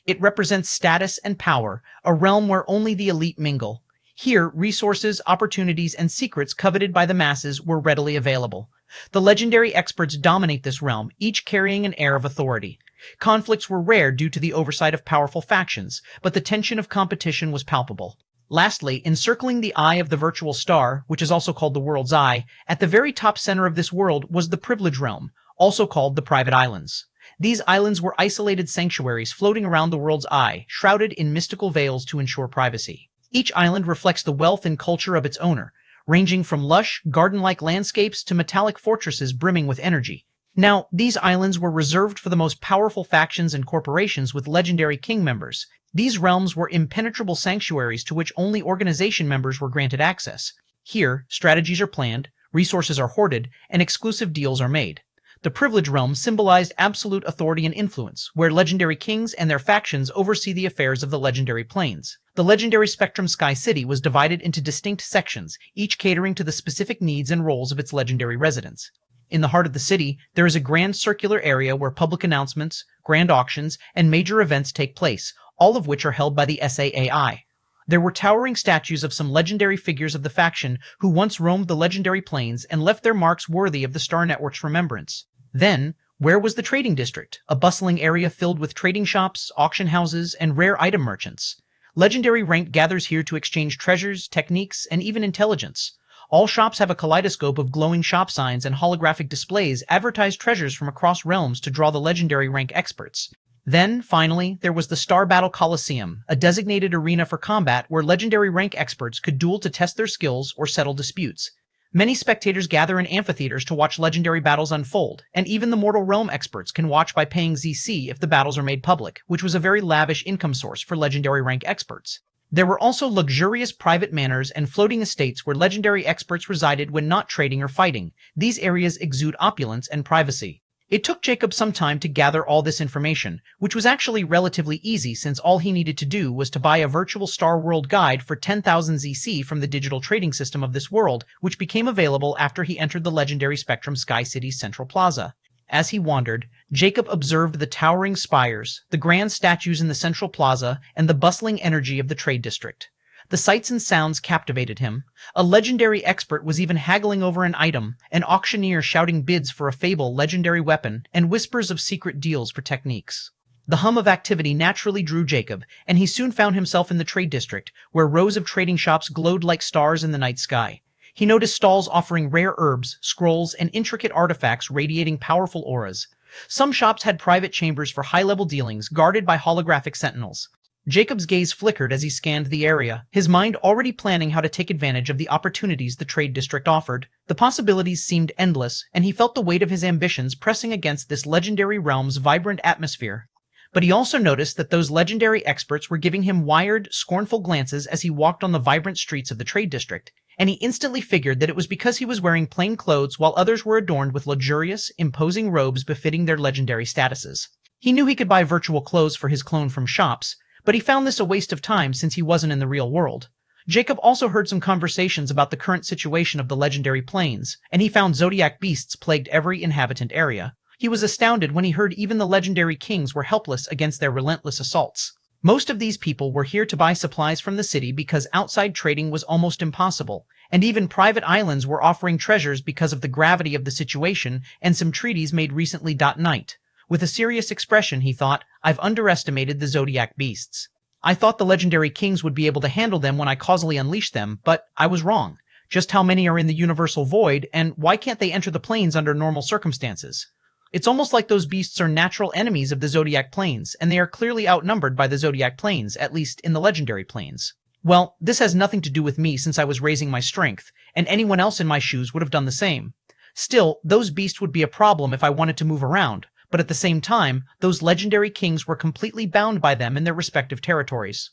It represents status and power, a realm where only the elite mingle. Here, resources, opportunities, and secrets coveted by the masses were readily available. The legendary experts dominate this realm, each carrying an air of authority. Conflicts were rare due to the oversight of powerful factions, but the tension of competition was palpable. Lastly, encircling the eye of the virtual star, which is also called the world's eye, at the very top center of this world was the privilege realm, also called the private islands. These islands were isolated sanctuaries floating around the world's eye, shrouded in mystical veils to ensure privacy. Each island reflects the wealth and culture of its owner, ranging from lush, garden-like landscapes to metallic fortresses brimming with energy. Now, these islands were reserved for the most powerful factions and corporations with legendary king members. These realms were impenetrable sanctuaries to which only organization members were granted access. Here, strategies are planned, resources are hoarded, and exclusive deals are made. The privilege realm symbolized absolute authority and influence, where legendary kings and their factions oversee the affairs of the legendary planes. The legendary Spectrum Sky City was divided into distinct sections, each catering to the specific needs and roles of its legendary residents. In the heart of the city, there is a grand circular area where public announcements, grand auctions, and major events take place, all of which are held by the SAAI. There were towering statues of some legendary figures of the faction who once roamed the legendary planes and left their marks worthy of the Star Network's remembrance. Then, where was the trading district, a bustling area filled with trading shops, auction houses, and rare item merchants? Legendary rank gathers here to exchange treasures, techniques, and even intelligence. All shops have a kaleidoscope of glowing shop signs and holographic displays advertise treasures from across realms to draw the legendary rank experts. Then, finally, there was the Star Battle Coliseum, a designated arena for combat where legendary rank experts could duel to test their skills or settle disputes. Many spectators gather in amphitheaters to watch legendary battles unfold, and even the Mortal Realm experts can watch by paying ZC if the battles are made public, which was a very lavish income source for legendary rank experts. There were also luxurious private manors and floating estates where legendary experts resided when not trading or fighting. These areas exude opulence and privacy. It took Jacob some time to gather all this information, which was actually relatively easy since all he needed to do was to buy a virtual Star World guide for 10,000 ZC from the digital trading system of this world, which became available after he entered the legendary Spectrum Sky City's central plaza. As he wandered, Jacob observed the towering spires, the grand statues in the central plaza, and the bustling energy of the trade district. The sights and sounds captivated him. A legendary expert was even haggling over an item, an auctioneer shouting bids for a fable legendary weapon, and whispers of secret deals for techniques. The hum of activity naturally drew Jacob, and he soon found himself in the trade district, where rows of trading shops glowed like stars in the night sky. He noticed stalls offering rare herbs, scrolls, and intricate artifacts radiating powerful auras. Some shops had private chambers for high-level dealings, guarded by holographic sentinels. Jacob's gaze flickered as he scanned the area, his mind already planning how to take advantage of the opportunities the trade district offered. The possibilities seemed endless, and he felt the weight of his ambitions pressing against this legendary realm's vibrant atmosphere. But he also noticed that those legendary experts were giving him wired, scornful glances as he walked on the vibrant streets of the trade district, and he instantly figured that it was because he was wearing plain clothes while others were adorned with luxurious, imposing robes befitting their legendary statuses. He knew he could buy virtual clothes for his clone from shops, but he found this a waste of time since he wasn't in the real world. Jacob also heard some conversations about the current situation of the legendary plains, and he found zodiac beasts plagued every inhabitant area. He was astounded when he heard even the legendary kings were helpless against their relentless assaults. Most of these people were here to buy supplies from the city because outside trading was almost impossible, and even private islands were offering treasures because of the gravity of the situation and some treaties made recently. Night. With a serious expression, he thought, I've underestimated the zodiac beasts. I thought the legendary kings would be able to handle them when I causally unleashed them, but I was wrong. Just how many are in the universal void, and why can't they enter the plains under normal circumstances? It's almost like those beasts are natural enemies of the zodiac plains, and they are clearly outnumbered by the zodiac plains, at least in the legendary plains. Well, this has nothing to do with me since I was raising my strength, and anyone else in my shoes would have done the same. Still, those beasts would be a problem if I wanted to move around. But at the same time, those legendary kings were completely bound by them in their respective territories.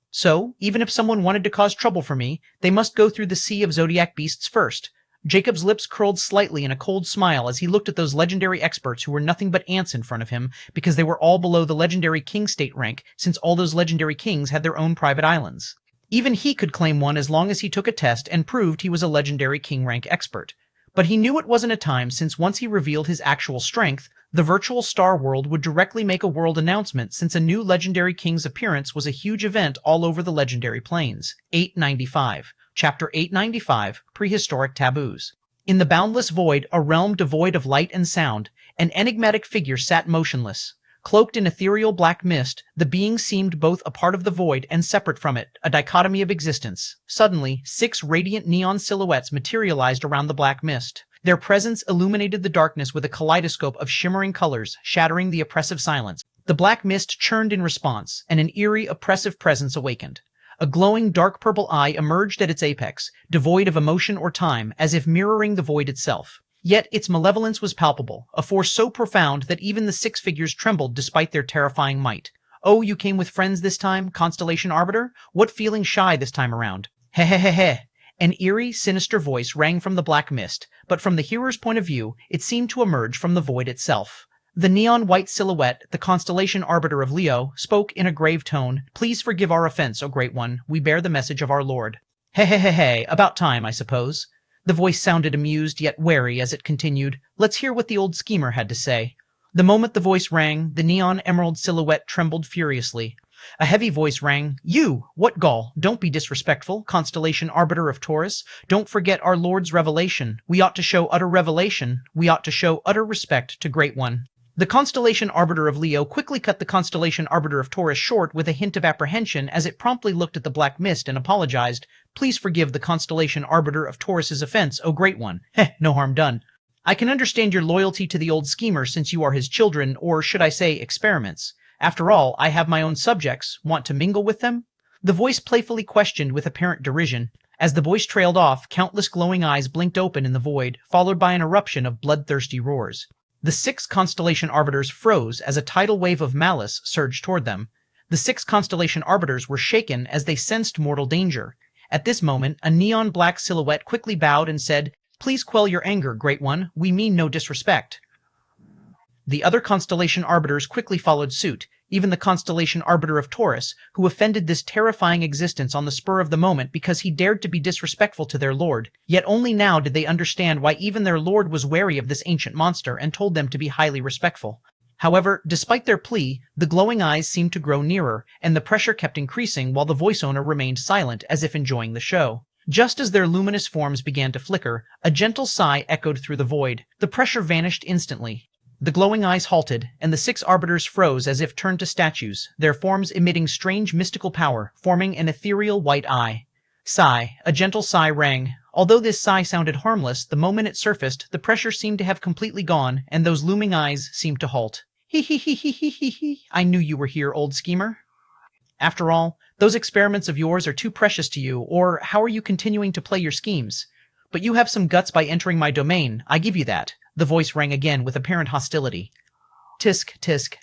So, even if someone wanted to cause trouble for me, they must go through the sea of zodiac beasts first. Jacob's lips curled slightly in a cold smile as he looked at those legendary experts who were nothing but ants in front of him because they were all below the legendary king state rank since all those legendary kings had their own private islands. Even he could claim one as long as he took a test and proved he was a legendary king rank expert. But he knew it wasn't a time since once he revealed his actual strength, the virtual Star World would directly make a world announcement since a new legendary king's appearance was a huge event all over the legendary plains. 895. Chapter 895, Prehistoric Taboos. In the boundless void, a realm devoid of light and sound, an enigmatic figure sat motionless. Cloaked in ethereal black mist, the being seemed both a part of the void and separate from it, a dichotomy of existence. Suddenly, 6 radiant neon silhouettes materialized around the black mist. Their presence illuminated the darkness with a kaleidoscope of shimmering colors, shattering the oppressive silence. The black mist churned in response, and an eerie, oppressive presence awakened. A glowing dark purple eye emerged at its apex, devoid of emotion or time, as if mirroring the void itself. Yet its malevolence was palpable, a force so profound that even the 6 figures trembled despite their terrifying might. Oh, you came with friends this time, Constellation Arbiter? What feeling shy this time around? Hehehehe. An eerie, sinister voice rang from the black mist, but from the hearer's point of view, it seemed to emerge from the void itself. The neon-white silhouette, the Constellation Arbiter of Leo, spoke in a grave tone, Please forgive our offense, O Great One. We bear the message of our Lord. Hehehehe, about time, I suppose. The voice sounded amused yet wary as it continued, Let's hear what the old schemer had to say. The moment the voice rang, the neon emerald silhouette trembled furiously. A heavy voice rang, You! What gall! Don't be disrespectful, Constellation Arbiter of Taurus. Don't forget our Lord's revelation. We ought to show utter revelation. We ought to show utter respect to Great One. The Constellation Arbiter of Leo quickly cut the Constellation Arbiter of Taurus short with a hint of apprehension as it promptly looked at the black mist and apologized. Please forgive the Constellation Arbiter of Taurus's offense, O Great One. No harm done. I can understand your loyalty to the old schemer since you are his children, or should I say experiments. After all, I have my own subjects. Want to mingle with them? The voice playfully questioned with apparent derision. As the voice trailed off, countless glowing eyes blinked open in the void, followed by an eruption of bloodthirsty roars. The 6 constellation arbiters froze as a tidal wave of malice surged toward them. The 6 constellation arbiters were shaken as they sensed mortal danger. At this moment, a neon-black silhouette quickly bowed and said, "Please quell your anger, Great One. We mean no disrespect." The other constellation arbiters quickly followed suit, even the constellation arbiter of Taurus, who offended this terrifying existence on the spur of the moment because he dared to be disrespectful to their lord. Yet only now did they understand why even their lord was wary of this ancient monster and told them to be highly respectful. However, despite their plea, the glowing eyes seemed to grow nearer, and the pressure kept increasing while the voice owner remained silent as if enjoying the show. Just as their luminous forms began to flicker, a gentle sigh echoed through the void. The pressure vanished instantly. The glowing eyes halted, and the 6 arbiters froze as if turned to statues, their forms emitting strange mystical power, forming an ethereal white eye. Sigh. A gentle sigh rang. Although this sigh sounded harmless, the moment it surfaced, the pressure seemed to have completely gone, and those looming eyes seemed to halt. He he he he he he he. I knew you were here, old schemer. After all, those experiments of yours are too precious to you, or how are you continuing to play your schemes? But you have some guts by entering my domain, I give you that. The voice rang again with apparent hostility. Tisk, tisk.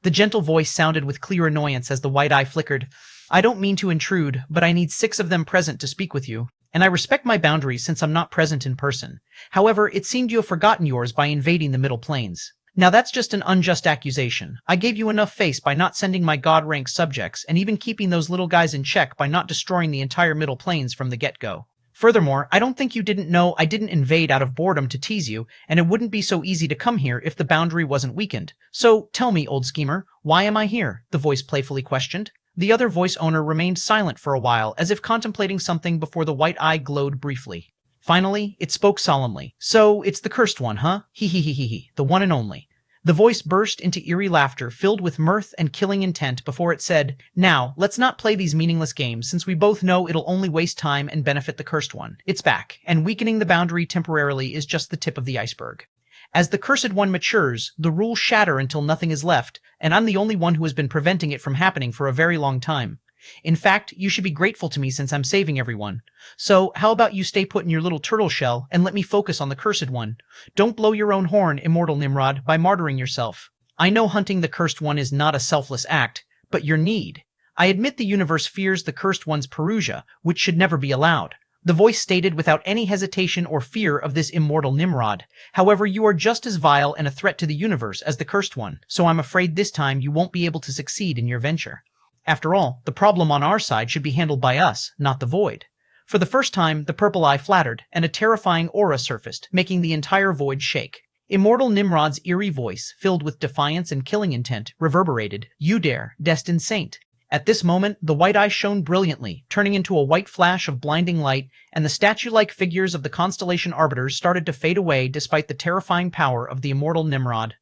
The gentle voice sounded with clear annoyance as the white eye flickered. I don't mean to intrude, but I need 6 of them present to speak with you, and I respect my boundaries since I'm not present in person. However, it seemed you have forgotten yours by invading the Middle Planes. Now that's just an unjust accusation. I gave you enough face by not sending my god-rank subjects, and even keeping those little guys in check by not destroying the entire Middle Planes from the get-go. Furthermore, I don't think you didn't know I didn't invade out of boredom to tease you, and it wouldn't be so easy to come here if the boundary wasn't weakened. So, tell me, old schemer, why am I here? The voice playfully questioned. The other voice owner remained silent for a while, as if contemplating something before the white eye glowed briefly. Finally, it spoke solemnly. So, it's the cursed one, huh? Hee hee hee hee hee, the one and only. The voice burst into eerie laughter filled with mirth and killing intent before it said, Now, let's not play these meaningless games since we both know it'll only waste time and benefit the cursed one. It's back, and weakening the boundary temporarily is just the tip of the iceberg. As the cursed one matures, the rules shatter until nothing is left, and I'm the only one who has been preventing it from happening for a very long time. In fact, you should be grateful to me since I'm saving everyone. So, how about you stay put in your little turtle shell and let me focus on the cursed one? Don't blow your own horn, immortal Nimrod, by martyring yourself. I know hunting the cursed one is not a selfless act, but your need. I admit the universe fears the cursed one's Perusia, which should never be allowed. The voice stated without any hesitation or fear of this immortal Nimrod. However, you are just as vile and a threat to the universe as the cursed one, so I'm afraid this time you won't be able to succeed in your venture. After all, the problem on our side should be handled by us, not the void. For the first time, the purple eye flattered, and a terrifying aura surfaced, making the entire void shake. Immortal Nimrod's eerie voice, filled with defiance and killing intent, reverberated. You dare, destined saint. At this moment, the white eye shone brilliantly, turning into a white flash of blinding light, and the statue-like figures of the constellation arbiters started to fade away despite the terrifying power of the immortal Nimrod.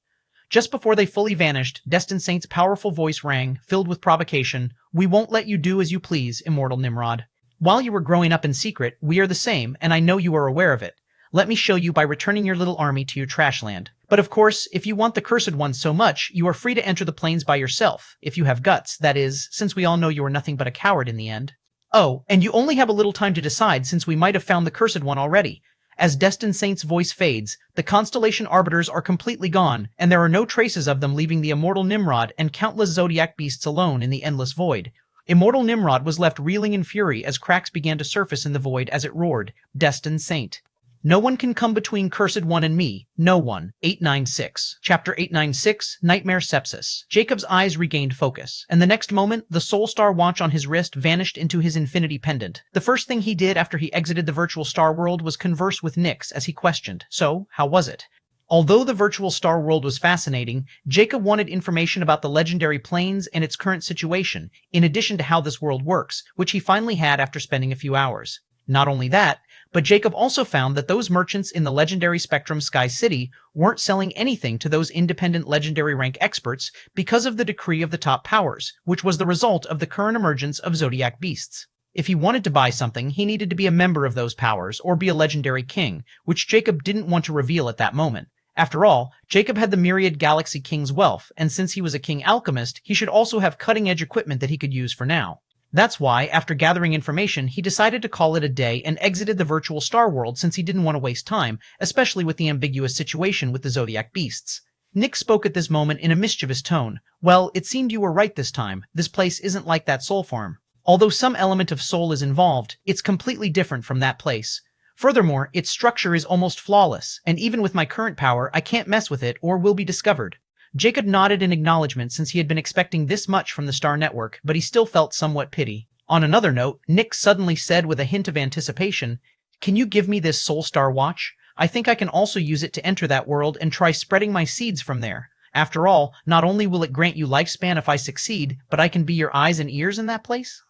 Just before they fully vanished, Destined Saint's powerful voice rang, filled with provocation. We won't let you do as you please, immortal Nimrod. While you were growing up in secret, we are the same, and I know you are aware of it. Let me show you by returning your little army to your trash land. But of course, if you want the Cursed One so much, you are free to enter the plains by yourself, if you have guts, that is, since we all know you are nothing but a coward in the end. Oh, and you only have a little time to decide since we might have found the Cursed One already. As Destined Saint's voice fades, the constellation arbiters are completely gone, and there are no traces of them leaving the immortal Nimrod and countless zodiac beasts alone in the endless void. Immortal Nimrod was left reeling in fury as cracks began to surface in the void as it roared, Destined Saint. No one can come between Cursed One and me. No one. 896. Chapter 896, Nightmare Sepsis. Jacob's eyes regained focus, and the next moment, the Soul Star watch on his wrist vanished into his infinity pendant. The first thing he did after he exited the virtual star world was converse with Nyx as he questioned, So, how was it? Although the virtual star world was fascinating, Jacob wanted information about the legendary planes and its current situation, in addition to how this world works, which he finally had after spending a few hours. Not only that, but Jacob also found that those merchants in the legendary Spectrum Sky City weren't selling anything to those independent legendary rank experts because of the decree of the top powers, which was the result of the current emergence of zodiac beasts. If he wanted to buy something, he needed to be a member of those powers or be a legendary king, which Jacob didn't want to reveal at that moment. After all, Jacob had the myriad Galaxy King's wealth, and since he was a king alchemist, he should also have cutting-edge equipment that he could use for now. That's why, after gathering information, he decided to call it a day and exited the virtual star world since he didn't want to waste time, especially with the ambiguous situation with the Zodiac beasts. Nick spoke at this moment in a mischievous tone. Well, it seemed you were right this time. This place isn't like that soul farm. Although some element of soul is involved, it's completely different from that place. Furthermore, its structure is almost flawless, and even with my current power, I can't mess with it or will be discovered. Jacob nodded in acknowledgement since he had been expecting this much from the Star Network, but he still felt somewhat pity. On another note, Nick suddenly said with a hint of anticipation, "Can you give me this Soul Star watch? I think I can also use it to enter that world and try spreading my seeds from there. After all, not only will it grant you lifespan if I succeed, but I can be your eyes and ears in that place?"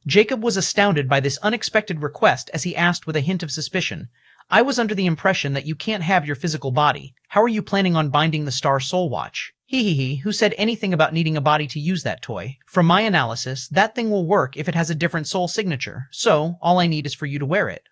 Jacob was astounded by this unexpected request as he asked with a hint of suspicion, "I was under the impression that you can't have your physical body. How are you planning on binding the Star Soul Watch?" Who said anything about needing a body to use that toy? From my analysis, that thing will work if it has a different soul signature, so all I need is for you to wear it.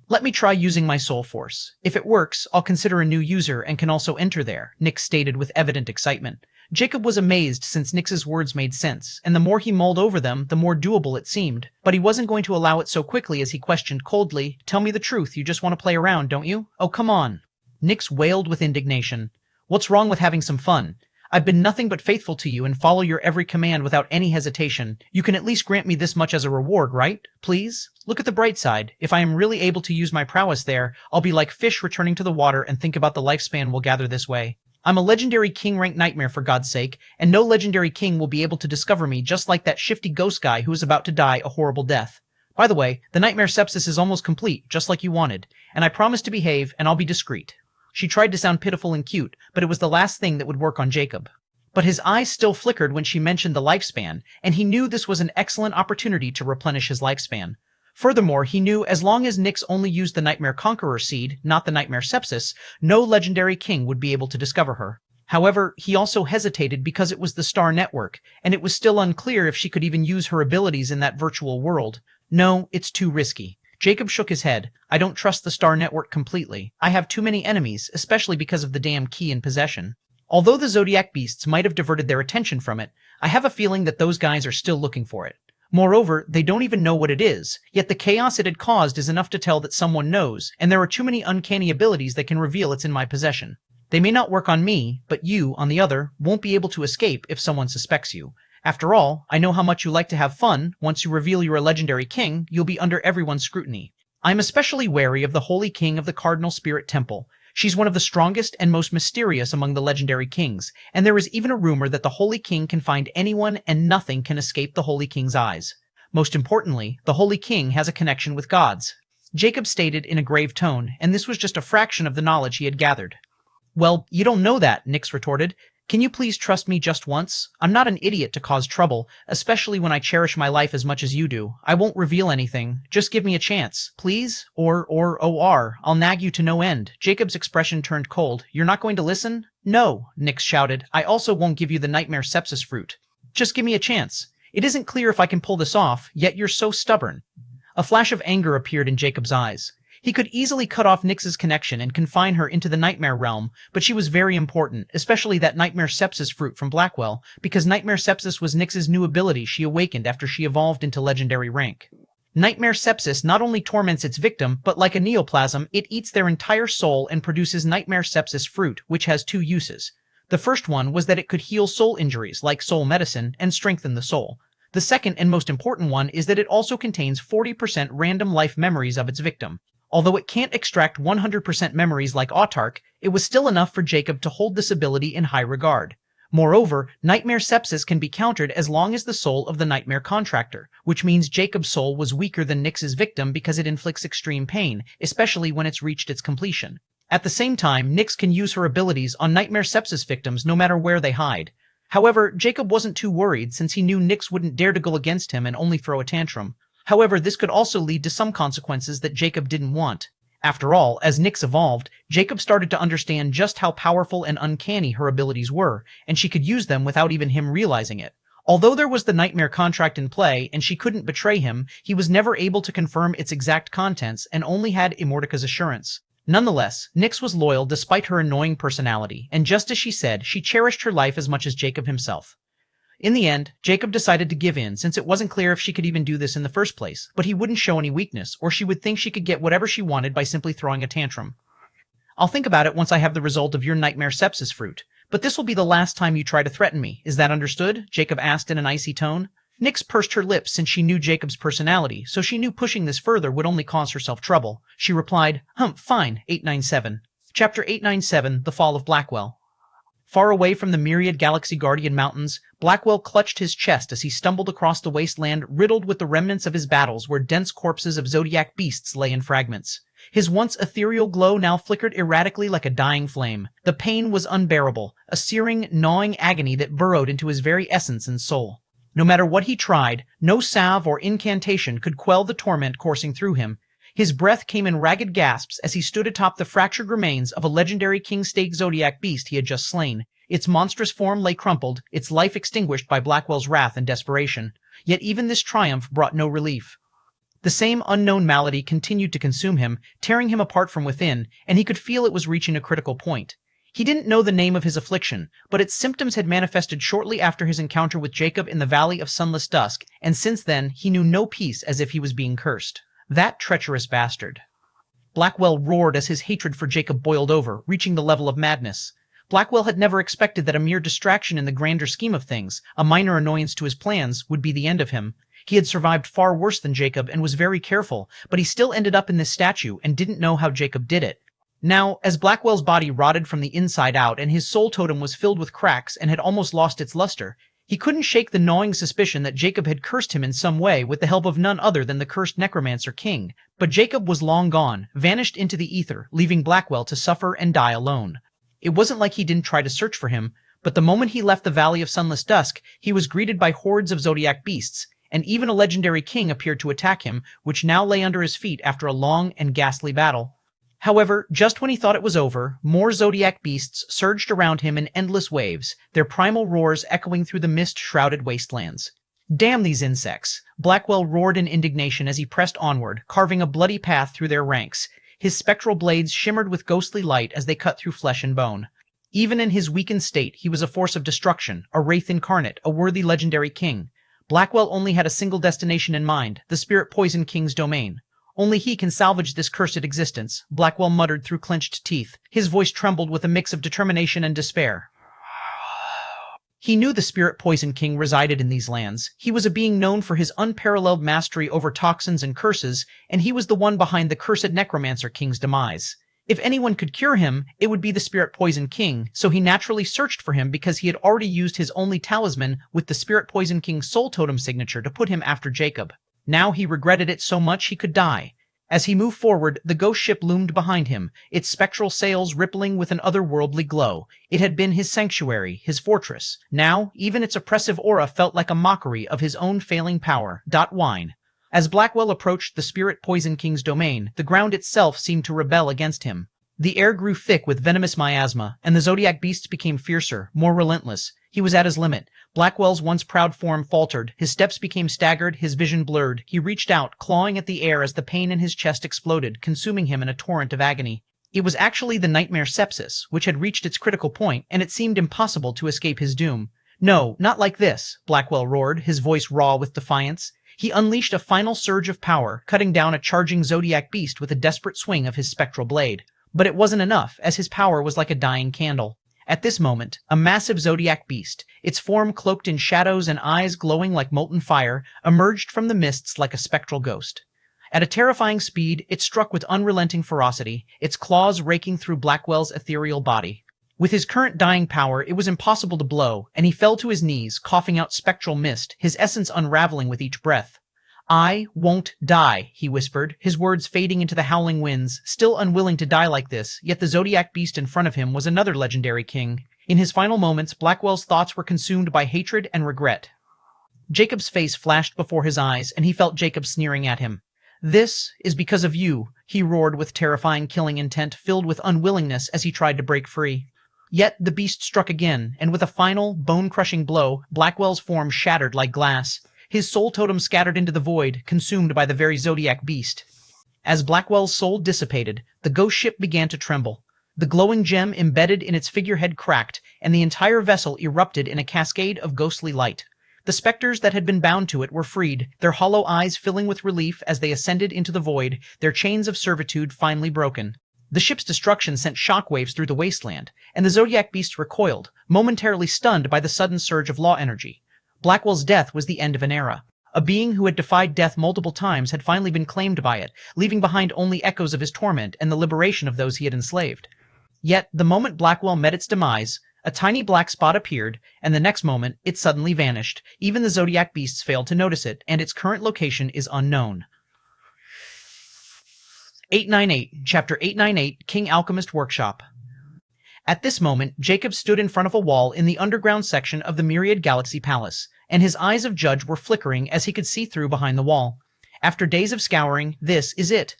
Let me try using my soul force. If it works, I'll consider a new user and can also enter there, Nick stated with evident excitement. Jacob was amazed since Nix's words made sense, and the more he mulled over them, the more doable it seemed. But he wasn't going to allow it so quickly as he questioned coldly, "Tell me the truth, you just want to play around, don't you? Oh, come on." Nix wailed with indignation. "What's wrong with having some fun? I've been nothing but faithful to you and follow your every command without any hesitation. You can at least grant me this much as a reward, right? Please? Look at the bright side. If I am really able to use my prowess there, I'll be like fish returning to the water and think about the lifespan we'll gather this way. I'm a legendary king-rank nightmare for God's sake, and no legendary king will be able to discover me just like that shifty ghost guy who is about to die a horrible death. By the way, the nightmare sepsis is almost complete, just like you wanted, and I promise to behave and I'll be discreet." She tried to sound pitiful and cute, but it was the last thing that would work on Jacob. But his eyes still flickered when she mentioned the lifespan, and he knew this was an excellent opportunity to replenish his lifespan. Furthermore, he knew as long as Nyx only used the Nightmare Conqueror seed, not the Nightmare Sepsis, no legendary king would be able to discover her. However, he also hesitated because it was the Star Network, and it was still unclear if she could even use her abilities in that virtual world. No, it's too risky. Jacob shook his head. "I don't trust the Star Network completely. I have too many enemies, especially because of the damn key in possession. Although the Zodiac beasts might have diverted their attention from it, I have a feeling that those guys are still looking for it. Moreover, they don't even know what it is, yet the chaos it had caused is enough to tell that someone knows, and there are too many uncanny abilities that can reveal it's in my possession. They may not work on me, but you, on the other, won't be able to escape if someone suspects you. After all, I know how much you like to have fun. Once you reveal you're a legendary king, you'll be under everyone's scrutiny. I'm especially wary of the Holy King of the Cardinal Spirit Temple. She's one of the strongest and most mysterious among the legendary kings, and there is even a rumor that the Holy King can find anyone and nothing can escape the Holy King's eyes. Most importantly, the Holy King has a connection with gods," Jacob stated in a grave tone, and this was just a fraction of the knowledge he had gathered. "Well, you don't know that," Nyx retorted. "Can you please trust me just once? I'm not an idiot to cause trouble, especially when I cherish my life as much as you do. I won't reveal anything. Just give me a chance, please? Or I'll nag you to no end." Jacob's expression turned cold. "You're not going to listen?" "No," Nyx shouted. "I also won't give you the Nightmare Sepsis fruit. Just give me a chance. It isn't clear if I can pull this off, yet you're so stubborn." A flash of anger appeared in Jacob's eyes. He could easily cut off Nyx's connection and confine her into the Nightmare realm, but she was very important, especially that Nightmare Sepsis fruit from Blackwell, because Nightmare Sepsis was Nyx's new ability she awakened after she evolved into legendary rank. Nightmare Sepsis not only torments its victim, but like a neoplasm, it eats their entire soul and produces Nightmare Sepsis fruit, which has two uses. The first one was that it could heal soul injuries, like soul medicine, and strengthen the soul. The second and most important one is that it also contains 40% random life memories of its victim. Although it can't extract 100% memories like Autark, it was still enough for Jacob to hold this ability in high regard. Moreover, Nightmare Sepsis can be countered as long as the soul of the Nightmare Contractor, which means Jacob's soul was weaker than Nyx's victim because it inflicts extreme pain, especially when it's reached its completion. At the same time, Nyx can use her abilities on Nightmare Sepsis victims no matter where they hide. However, Jacob wasn't too worried since he knew Nyx wouldn't dare to go against him and only throw a tantrum. However, this could also lead to some consequences that Jacob didn't want. After all, as Nyx evolved, Jacob started to understand just how powerful and uncanny her abilities were, and she could use them without even him realizing it. Although there was the Nightmare contract in play and she couldn't betray him, he was never able to confirm its exact contents and only had Immortica's assurance. Nonetheless, Nyx was loyal despite her annoying personality, and just as she said, she cherished her life as much as Jacob himself. In the end, Jacob decided to give in since it wasn't clear if she could even do this in the first place, but he wouldn't show any weakness, or she would think she could get whatever she wanted by simply throwing a tantrum. I'll think about it once I have the result of your nightmare sepsis fruit, but this will be the last time you try to threaten me. Is that understood? Jacob asked in an icy tone. Nyx pursed her lips since she knew Jacob's personality, so she knew pushing this further would only cause herself trouble. She replied, fine, 897. Chapter 897, The Fall of Blackwell. Far away from the myriad Galaxy Guardian mountains, Blackwell clutched his chest as he stumbled across the wasteland riddled with the remnants of his battles where dense corpses of zodiac beasts lay in fragments. His once ethereal glow now flickered erratically like a dying flame. The pain was unbearable, a searing, gnawing agony that burrowed into his very essence and soul. No matter what he tried, no salve or incantation could quell the torment coursing through him. His breath came in ragged gasps as he stood atop the fractured remains of a legendary king-stake zodiac beast he had just slain. Its monstrous form lay crumpled, its life extinguished by Blackwell's wrath and desperation. Yet even this triumph brought no relief. The same unknown malady continued to consume him, tearing him apart from within, and he could feel it was reaching a critical point. He didn't know the name of his affliction, but its symptoms had manifested shortly after his encounter with Jacob in the Valley of Sunless Dusk, and since then he knew no peace, as if he was being cursed. That treacherous bastard. Blackwell roared as his hatred for Jacob boiled over, reaching the level of madness. Blackwell had never expected that a mere distraction in the grander scheme of things, a minor annoyance to his plans, would be the end of him. He had survived far worse than Jacob and was very careful, but he still ended up in this statue and didn't know how Jacob did it. Now, as Blackwell's body rotted from the inside out and his soul totem was filled with cracks and had almost lost its luster, he couldn't shake the gnawing suspicion that Jacob had cursed him in some way with the help of none other than the cursed necromancer king. But Jacob was long gone, vanished into the ether, leaving Blackwell to suffer and die alone. It wasn't like he didn't try to search for him, but the moment he left the Valley of Sunless Dusk, he was greeted by hordes of zodiac beasts, and even a legendary king appeared to attack him, which now lay under his feet after a long and ghastly battle. However, just when he thought it was over, more zodiac beasts surged around him in endless waves, their primal roars echoing through the mist-shrouded wastelands. Damn these insects! Blackwell roared in indignation as he pressed onward, carving a bloody path through their ranks. His spectral blades shimmered with ghostly light as they cut through flesh and bone. Even in his weakened state, he was a force of destruction, a wraith incarnate, a worthy legendary king. Blackwell only had a single destination in mind, the Spirit Poison King's domain. Only he can salvage this cursed existence, Blackwell muttered through clenched teeth. His voice trembled with a mix of determination and despair. He knew the Spirit Poison King resided in these lands. He was a being known for his unparalleled mastery over toxins and curses, and he was the one behind the cursed Necromancer King's demise. If anyone could cure him, it would be the Spirit Poison King, so he naturally searched for him because he had already used his only talisman with the Spirit Poison King's soul totem signature to put him after Jacob. Now he regretted it so much he could die. As he moved forward, the ghost ship loomed behind him, its spectral sails rippling with an otherworldly glow. It had been his sanctuary, his fortress. Now, even its oppressive aura felt like a mockery of his own failing power. Whine. As Blackwell approached the Spirit Poison King's domain, the ground itself seemed to rebel against him. The air grew thick with venomous miasma, and the zodiac beasts became fiercer, more relentless. He was at his limit. Blackwell's once proud form faltered, his steps became staggered, his vision blurred. He reached out, clawing at the air as the pain in his chest exploded, consuming him in a torrent of agony. It was actually the nightmare sepsis, which had reached its critical point, and it seemed impossible to escape his doom. No, not like this, Blackwell roared, his voice raw with defiance. He unleashed a final surge of power, cutting down a charging zodiac beast with a desperate swing of his spectral blade. But it wasn't enough, as his power was like a dying candle. At this moment, a massive zodiac beast, its form cloaked in shadows and eyes glowing like molten fire, emerged from the mists like a spectral ghost. At a terrifying speed, it struck with unrelenting ferocity, its claws raking through Blackwell's ethereal body. With his current dying power, it was impossible to blow, and he fell to his knees, coughing out spectral mist, his essence unraveling with each breath. "I won't die," he whispered, his words fading into the howling winds, still unwilling to die like this, yet the zodiac beast in front of him was another legendary king. In his final moments, Blackwell's thoughts were consumed by hatred and regret. Jacob's face flashed before his eyes, and he felt Jacob sneering at him. "This is because of you," he roared with terrifying killing intent, filled with unwillingness as he tried to break free. Yet the beast struck again, and with a final, bone-crushing blow, Blackwell's form shattered like glass. His soul totem scattered into the void, consumed by the very zodiac beast. As Blackwell's soul dissipated, the ghost ship began to tremble. The glowing gem embedded in its figurehead cracked, and the entire vessel erupted in a cascade of ghostly light. The specters that had been bound to it were freed, their hollow eyes filling with relief as they ascended into the void, their chains of servitude finally broken. The ship's destruction sent shockwaves through the wasteland, and the Zodiac beasts recoiled, momentarily stunned by the sudden surge of law energy. Blackwell's death was the end of an era. A being who had defied death multiple times had finally been claimed by it, leaving behind only echoes of his torment and the liberation of those he had enslaved. Yet, the moment Blackwell met its demise, a tiny black spot appeared, and the next moment, it suddenly vanished. Even the Zodiac beasts failed to notice it, and its current location is unknown. 898, Chapter 898, King Alchemist Workshop. At this moment, Jacob stood in front of a wall in the underground section of the Myriad Galaxy Palace, and his eyes of judge were flickering as he could see through behind the wall. After days of scouring, this is it.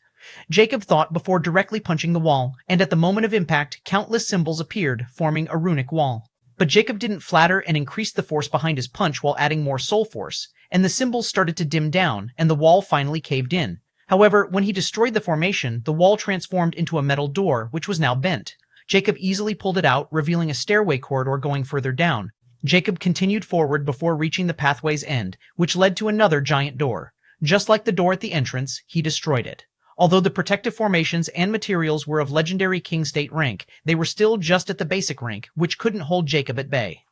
Jacob thought before directly punching the wall, and at the moment of impact, countless symbols appeared, forming a runic wall. But Jacob didn't flatter and increase the force behind his punch while adding more soul force, and the symbols started to dim down, and the wall finally caved in. However, when he destroyed the formation, the wall transformed into a metal door, which was now bent. Jacob easily pulled it out, revealing a stairway corridor going further down. Jacob continued forward before reaching the pathway's end, which led to another giant door. Just like the door at the entrance, he destroyed it. Although the protective formations and materials were of legendary King State rank, they were still just at the basic rank, which couldn't hold Jacob at bay.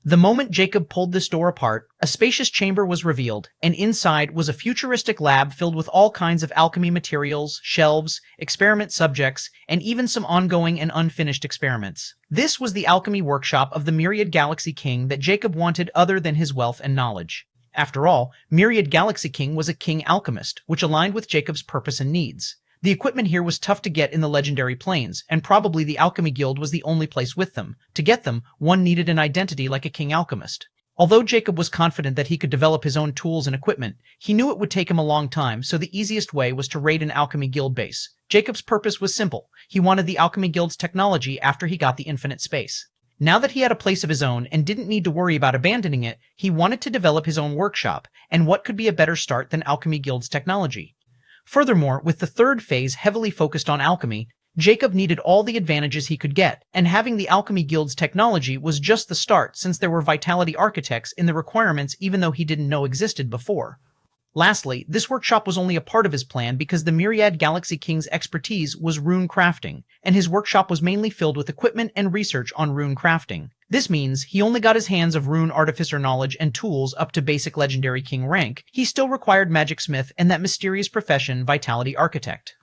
The moment Jacob pulled this door apart, a spacious chamber was revealed, and inside was a futuristic lab filled with all kinds of alchemy materials, shelves, experiment subjects, and even some ongoing and unfinished experiments. This was the alchemy workshop of the Myriad Galaxy King that Jacob wanted other than his wealth and knowledge. After all, Myriad Galaxy King was a king alchemist, which aligned with Jacob's purpose and needs. The equipment here was tough to get in the legendary planes, and probably the Alchemy Guild was the only place with them. To get them, one needed an identity like a king alchemist. Although Jacob was confident that he could develop his own tools and equipment, he knew it would take him a long time, so the easiest way was to raid an Alchemy Guild base. Jacob's purpose was simple. He wanted the Alchemy Guild's technology after he got the infinite space. Now that he had a place of his own and didn't need to worry about abandoning it, he wanted to develop his own workshop, and what could be a better start than Alchemy Guild's technology? Furthermore, with the third phase heavily focused on alchemy, Jacob needed all the advantages he could get, and having the Alchemy Guild's technology was just the start since there were Vitality Architects in the requirements even though he didn't know existed before. Lastly, this workshop was only a part of his plan because the Myriad Galaxy King's expertise was rune crafting, and his workshop was mainly filled with equipment and research on rune crafting. This means he only got his hands of rune artificer knowledge and tools up to basic legendary king rank. He still required magic smith and that mysterious profession, Vitality Architect.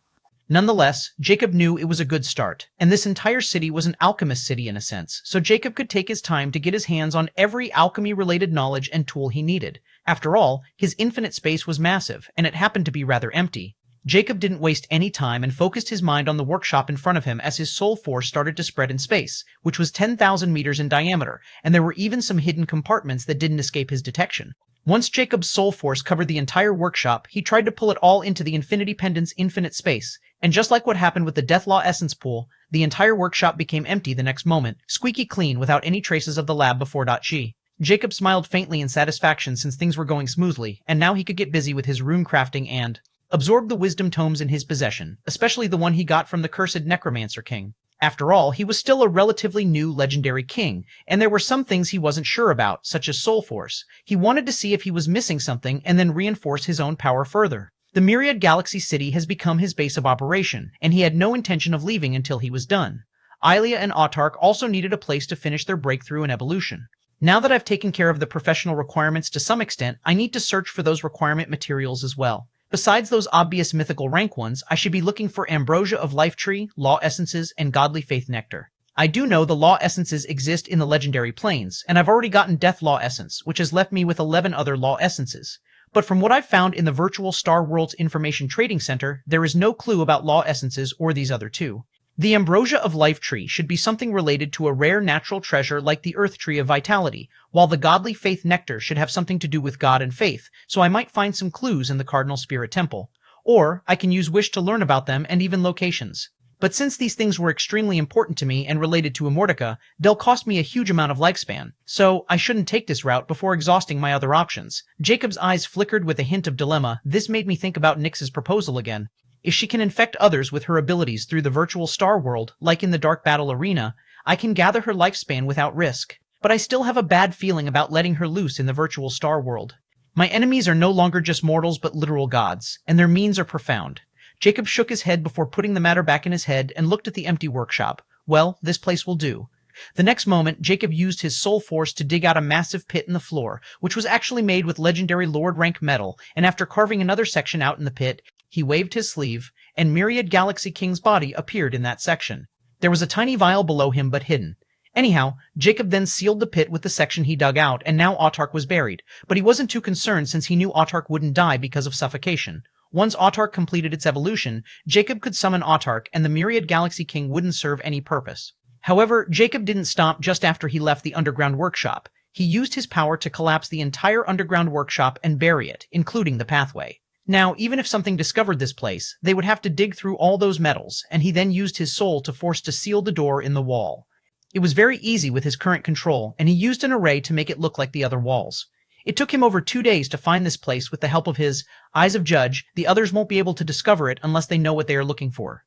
Nonetheless, Jacob knew it was a good start, and this entire city was an alchemist city in a sense, so Jacob could take his time to get his hands on every alchemy-related knowledge and tool he needed. After all, his infinite space was massive, and it happened to be rather empty. Jacob didn't waste any time and focused his mind on the workshop in front of him as his soul force started to spread in space, which was 10,000 meters in diameter, and there were even some hidden compartments that didn't escape his detection. Once Jacob's soul force covered the entire workshop, he tried to pull it all into the Infinity Pendant's infinite space, and just like what happened with the Deathlaw Essence Pool, the entire workshop became empty the next moment, squeaky clean without any traces of the lab before Ch. Jacob smiled faintly in satisfaction since things were going smoothly, and now he could get busy with his rune crafting and absorb the wisdom tomes in his possession, especially the one he got from the Cursed Necromancer King. After all, he was still a relatively new legendary king, and there were some things he wasn't sure about, such as soul force. He wanted to see if he was missing something and then reinforce his own power further. The Myriad Galaxy City has become his base of operation, and he had no intention of leaving until he was done. Ilia and Autark also needed a place to finish their breakthrough in evolution. Now that I've taken care of the professional requirements to some extent, I need to search for those requirement materials as well. Besides those obvious mythical rank ones, I should be looking for Ambrosia of Life Tree, Law Essences, and Godly Faith Nectar. I do know the Law Essences exist in the legendary planes, and I've already gotten Death Law Essence, which has left me with 11 other Law Essences. But from what I've found in the virtual Star Worlds Information Trading Center, there is no clue about Law Essences or these other two. The Ambrosia of Life Tree should be something related to a rare natural treasure like the Earth Tree of Vitality, while the Godly Faith Nectar should have something to do with God and faith, so I might find some clues in the Cardinal Spirit Temple. Or, I can use Wish to learn about them and even locations. But since these things were extremely important to me and related to Immortica, they'll cost me a huge amount of lifespan, so I shouldn't take this route before exhausting my other options. Jacob's eyes flickered with a hint of dilemma. This made me think about Nyx's proposal again. If she can infect others with her abilities through the virtual Star World, like in the Dark Battle Arena, I can gather her lifespan without risk. but I still have a bad feeling about letting her loose in the virtual star world. My enemies are no longer just mortals but literal gods, and their means are profound. Jacob shook his head before putting the matter back in his head and looked at the empty workshop. Well, this place will do. The next moment, Jacob used his soul force to dig out a massive pit in the floor, which was actually made with legendary Lord rank metal, and after carving another section out in the pit, he waved his sleeve, and Myriad Galaxy King's body appeared in that section. There was a tiny vial below him but hidden. Anyhow, Jacob then sealed the pit with the section he dug out, and now Autark was buried, but he wasn't too concerned since he knew Autark wouldn't die because of suffocation. Once Autark completed its evolution, Jacob could summon Autark, and the Myriad Galaxy King wouldn't serve any purpose. However, Jacob didn't stop just after he left the underground workshop. He used his power to collapse the entire underground workshop and bury it, including the pathway. Now, even if something discovered this place, they would have to dig through all those metals, and he then used his soul to force to seal the door in the wall. It was very easy with his current control, and he used an array to make it look like the other walls. It took him over 2 days to find this place with the help of his Eyes of Judge. The others won't be able to discover it unless they know what they are looking for.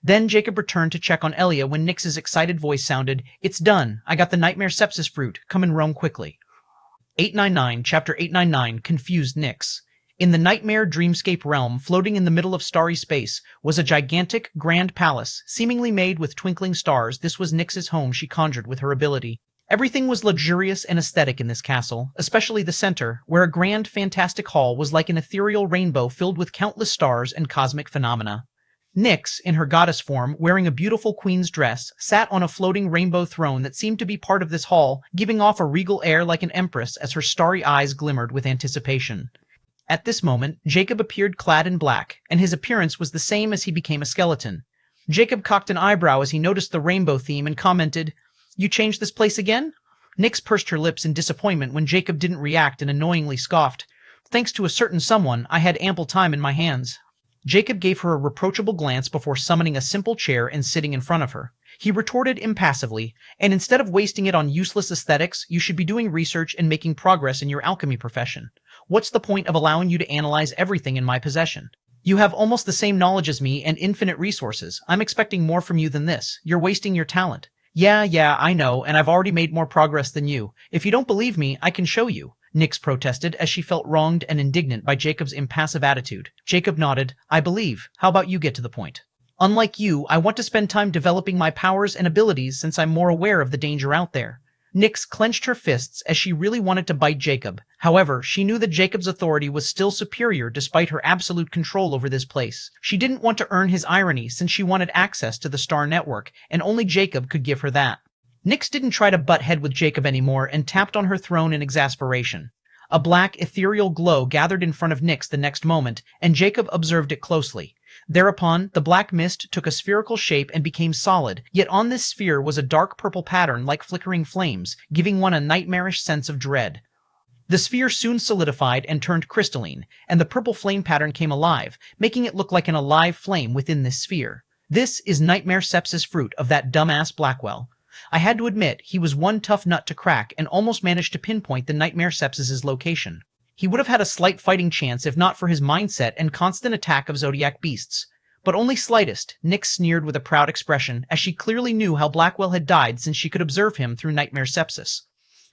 Then Jacob returned to check on Elia when Nyx's excited voice sounded, "It's done. I got the Nightmare Sepsis fruit. Come and roam quickly." 899, Chapter 899, Confused Nyx. In the nightmare dreamscape realm, floating in the middle of starry space, was a gigantic, grand palace, seemingly made with twinkling stars. This was Nyx's home she conjured with her ability. Everything was luxurious and aesthetic in this castle, especially the center, where a grand, fantastic hall was like an ethereal rainbow filled with countless stars and cosmic phenomena. Nyx, in her goddess form, wearing a beautiful queen's dress, sat on a floating rainbow throne that seemed to be part of this hall, giving off a regal air like an empress as her starry eyes glimmered with anticipation. At this moment, Jacob appeared clad in black, and his appearance was the same as he became a skeleton. Jacob cocked an eyebrow as he noticed the rainbow theme and commented, "You changed this place again?" Nyx pursed her lips in disappointment when Jacob didn't react and annoyingly scoffed, "Thanks to a certain someone, I had ample time in my hands." Jacob gave her a reproachable glance before summoning a simple chair and sitting in front of her. He retorted impassively, "And instead of wasting it on useless aesthetics, you should be doing research and making progress in your alchemy profession. What's the point of allowing you to analyze everything in my possession? You have almost the same knowledge as me and infinite resources. I'm expecting more from you than this. You're wasting your talent." Yeah, I know, and I've already made more progress than you. If you don't believe me, I can show you," Nyx protested as she felt wronged and indignant by Jacob's impassive attitude. Jacob nodded. "I believe. How about you get to the point?" "Unlike you, I want to spend time developing my powers and abilities since I'm more aware of the danger out there." Nyx clenched her fists as she really wanted to bite Jacob. However, she knew that Jacob's authority was still superior despite her absolute control over this place. She didn't want to earn his irony since she wanted access to the Star Network, and only Jacob could give her that. Nyx didn't try to butt head with Jacob anymore and tapped on her throne in exasperation. A black, ethereal glow gathered in front of Nyx the next moment, and Jacob observed it closely. Thereupon, the black mist took a spherical shape and became solid, yet on this sphere was a dark purple pattern like flickering flames, giving one a nightmarish sense of dread. The sphere soon solidified and turned crystalline, and the purple flame pattern came alive, making it look like an alive flame within this sphere. This is Nightmare Sepsis fruit of that dumbass Blackwell. I had to admit, he was one tough nut to crack and almost managed to pinpoint the Nightmare Sepsis' location. He would have had a slight fighting chance if not for his mindset and constant attack of Zodiac beasts. But only slightest, Nyx sneered with a proud expression, as she clearly knew how Blackwell had died since she could observe him through Nightmare Sepsis.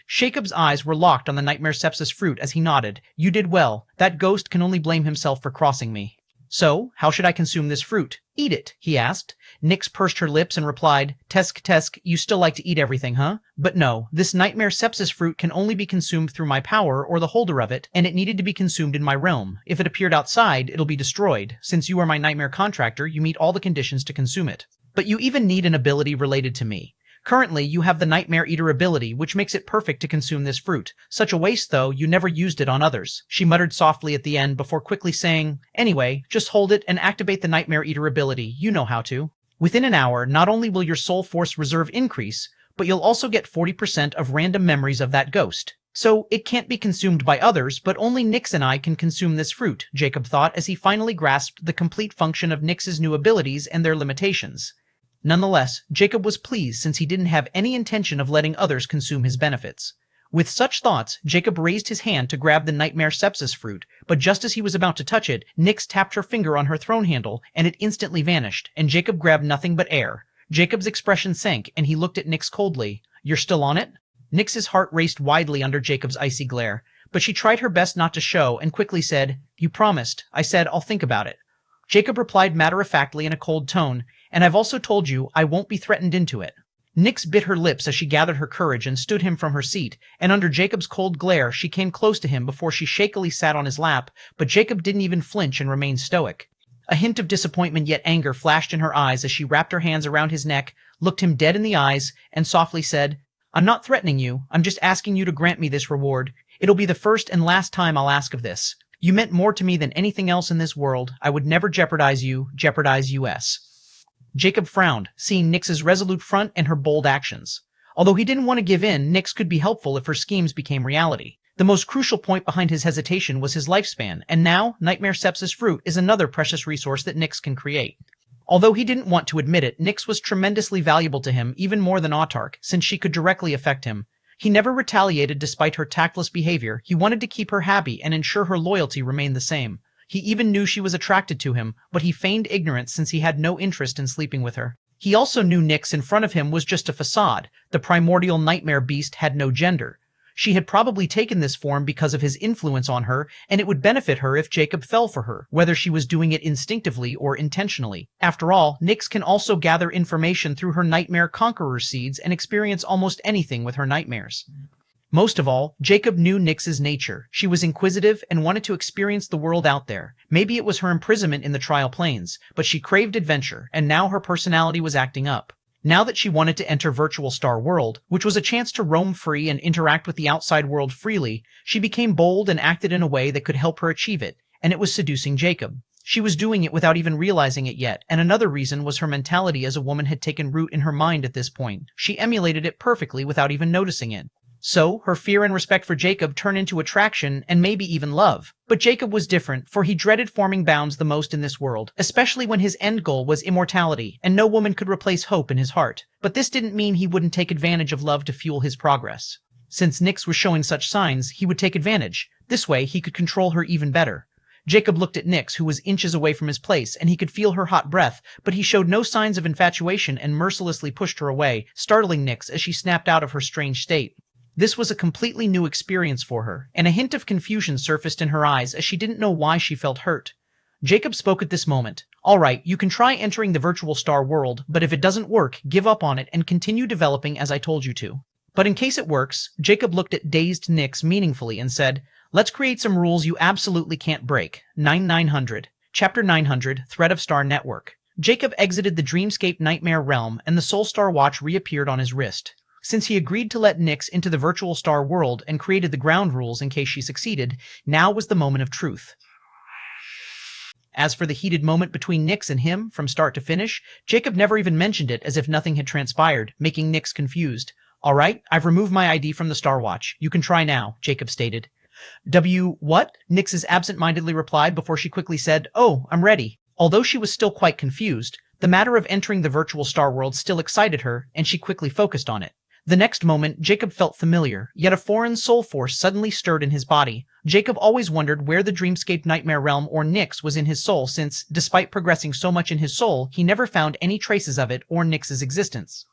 Jacob's eyes were locked on the Nightmare Sepsis fruit as he nodded. "You did well. That ghost can only blame himself for crossing me." "So, how should I consume this fruit?" "Eat it," he asked. Nyx pursed her lips and replied, Tesk, you still like to eat everything, huh?" "But no, this Nightmare Sepsis fruit can only be consumed through my power or the holder of it, and it needed to be consumed in my realm. If it appeared outside, it'll be destroyed. Since you are my Nightmare contractor, you meet all the conditions to consume it. But you even need an ability related to me. Currently, you have the Nightmare Eater ability, which makes it perfect to consume this fruit. Such a waste, though, you never used it on others." She muttered softly at the end before quickly saying, "Anyway, just hold it and activate the Nightmare Eater ability. You know how to." Within an hour, not only will your soul force reserve increase, but you'll also get 40% of random memories of that ghost. So it can't be consumed by others, but only Nyx and I can consume this fruit, Jacob thought as he finally grasped the complete function of Nyx's new abilities and their limitations. Nonetheless, Jacob was pleased since he didn't have any intention of letting others consume his benefits. With such thoughts, Jacob raised his hand to grab the Nightmare Sepsis fruit, but just as he was about to touch it, Nyx tapped her finger on her throne handle, and it instantly vanished, and Jacob grabbed nothing but air. Jacob's expression sank, and he looked at Nyx coldly. "You're still on it?" Nyx's heart raced widely under Jacob's icy glare, but she tried her best not to show and quickly said, "You promised." "I said, I'll think about it." Jacob replied matter-of-factly in a cold tone, "And I've also told you I won't be threatened into it." Nyx bit her lips as she gathered her courage and stood him from her seat, and under Jacob's cold glare she came close to him before she shakily sat on his lap, but Jacob didn't even flinch and remained stoic. A hint of disappointment yet anger flashed in her eyes as she wrapped her hands around his neck, looked him dead in the eyes, and softly said, "I'm not threatening you, I'm just asking you to grant me this reward. It'll be the first and last time I'll ask of this. You meant more to me than anything else in this world. I would never jeopardize you, jeopardize US." Jacob frowned, seeing Nyx's resolute front and her bold actions. Although he didn't want to give in, Nyx could be helpful if her schemes became reality. The most crucial point behind his hesitation was his lifespan, and now, Nightmare Sepsis fruit is another precious resource that Nyx can create. Although he didn't want to admit it, Nyx was tremendously valuable to him, even more than Autark, since she could directly affect him. He never retaliated despite her tactless behavior. He wanted to keep her happy and ensure her loyalty remained the same. He even knew she was attracted to him, but he feigned ignorance since he had no interest in sleeping with her. He also knew Nyx in front of him was just a facade. The primordial nightmare beast had no gender. She had probably taken this form because of his influence on her, and it would benefit her if Jacob fell for her, whether she was doing it instinctively or intentionally. After all, Nyx can also gather information through her nightmare conqueror seeds and experience almost anything with her nightmares. Most of all, Jacob knew Nyx's nature. She was inquisitive and wanted to experience the world out there. Maybe it was her imprisonment in the trial planes, but she craved adventure, and now her personality was acting up. Now that she wanted to enter Virtual Star World, which was a chance to roam free and interact with the outside world freely, she became bold and acted in a way that could help her achieve it, and it was seducing Jacob. She was doing it without even realizing it yet, and another reason was her mentality as a woman had taken root in her mind at this point. She emulated it perfectly without even noticing it. So, her fear and respect for Jacob turned into attraction and maybe even love. But Jacob was different, for he dreaded forming bounds the most in this world, especially when his end goal was immortality, and no woman could replace hope in his heart. But this didn't mean he wouldn't take advantage of love to fuel his progress. Since Nyx was showing such signs, he would take advantage. This way, he could control her even better. Jacob looked at Nyx, who was inches away from his place, and he could feel her hot breath, but he showed no signs of infatuation and mercilessly pushed her away, startling Nyx as she snapped out of her strange state. This was a completely new experience for her, and a hint of confusion surfaced in her eyes as she didn't know why she felt hurt. Jacob spoke at this moment. "All right, you can try entering the Virtual Star World, but if it doesn't work, give up on it and continue developing as I told you to." But in case it works, Jacob looked at dazed Nyx meaningfully and said, "Let's create some rules you absolutely can't break." 9900. Chapter 900, Threat of Star Network. Jacob exited the Dreamscape Nightmare Realm, and the Soul Star Watch reappeared on his wrist. Since he agreed to let Nyx into the Virtual Star World and created the ground rules in case she succeeded, now was the moment of truth. As for the heated moment between Nyx and him, from start to finish, Jacob never even mentioned it as if nothing had transpired, making Nyx confused. "All right, I've removed my ID from the Star Watch. You can try now," Jacob stated. What?" Nyx's absent-mindedly replied before she quickly said, "Oh, I'm ready." Although she was still quite confused, the matter of entering the Virtual Star World still excited her, and she quickly focused on it. The next moment, Jacob felt familiar, yet a foreign soul force suddenly stirred in his body. Jacob always wondered where the Dreamscape Nightmare Realm or Nyx was in his soul since, despite progressing so much in his soul, he never found any traces of it or Nyx's existence.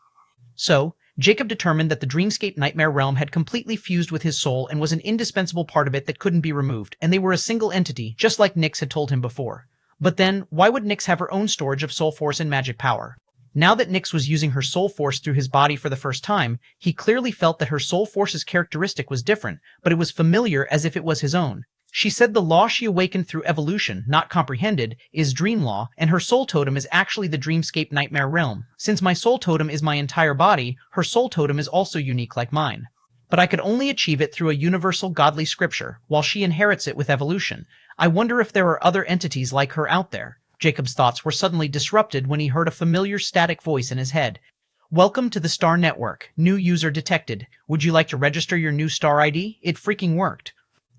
So, Jacob determined that the Dreamscape Nightmare Realm had completely fused with his soul and was an indispensable part of it that couldn't be removed, and they were a single entity, just like Nyx had told him before. But then, why would Nyx have her own storage of soul force and magic power? Now that Nyx was using her soul force through his body for the first time, he clearly felt that her soul force's characteristic was different, but it was familiar as if it was his own. She said the law she awakened through evolution, not comprehended, is dream law, and her soul totem is actually the Dreamscape Nightmare Realm. Since my soul totem is my entire body, her soul totem is also unique like mine. But I could only achieve it through a universal godly scripture, while she inherits it with evolution. I wonder if there are other entities like her out there. Jacob's thoughts were suddenly disrupted when he heard a familiar static voice in his head. "Welcome to the Star Network. New user detected. Would you like to register your new Star ID? It freaking worked."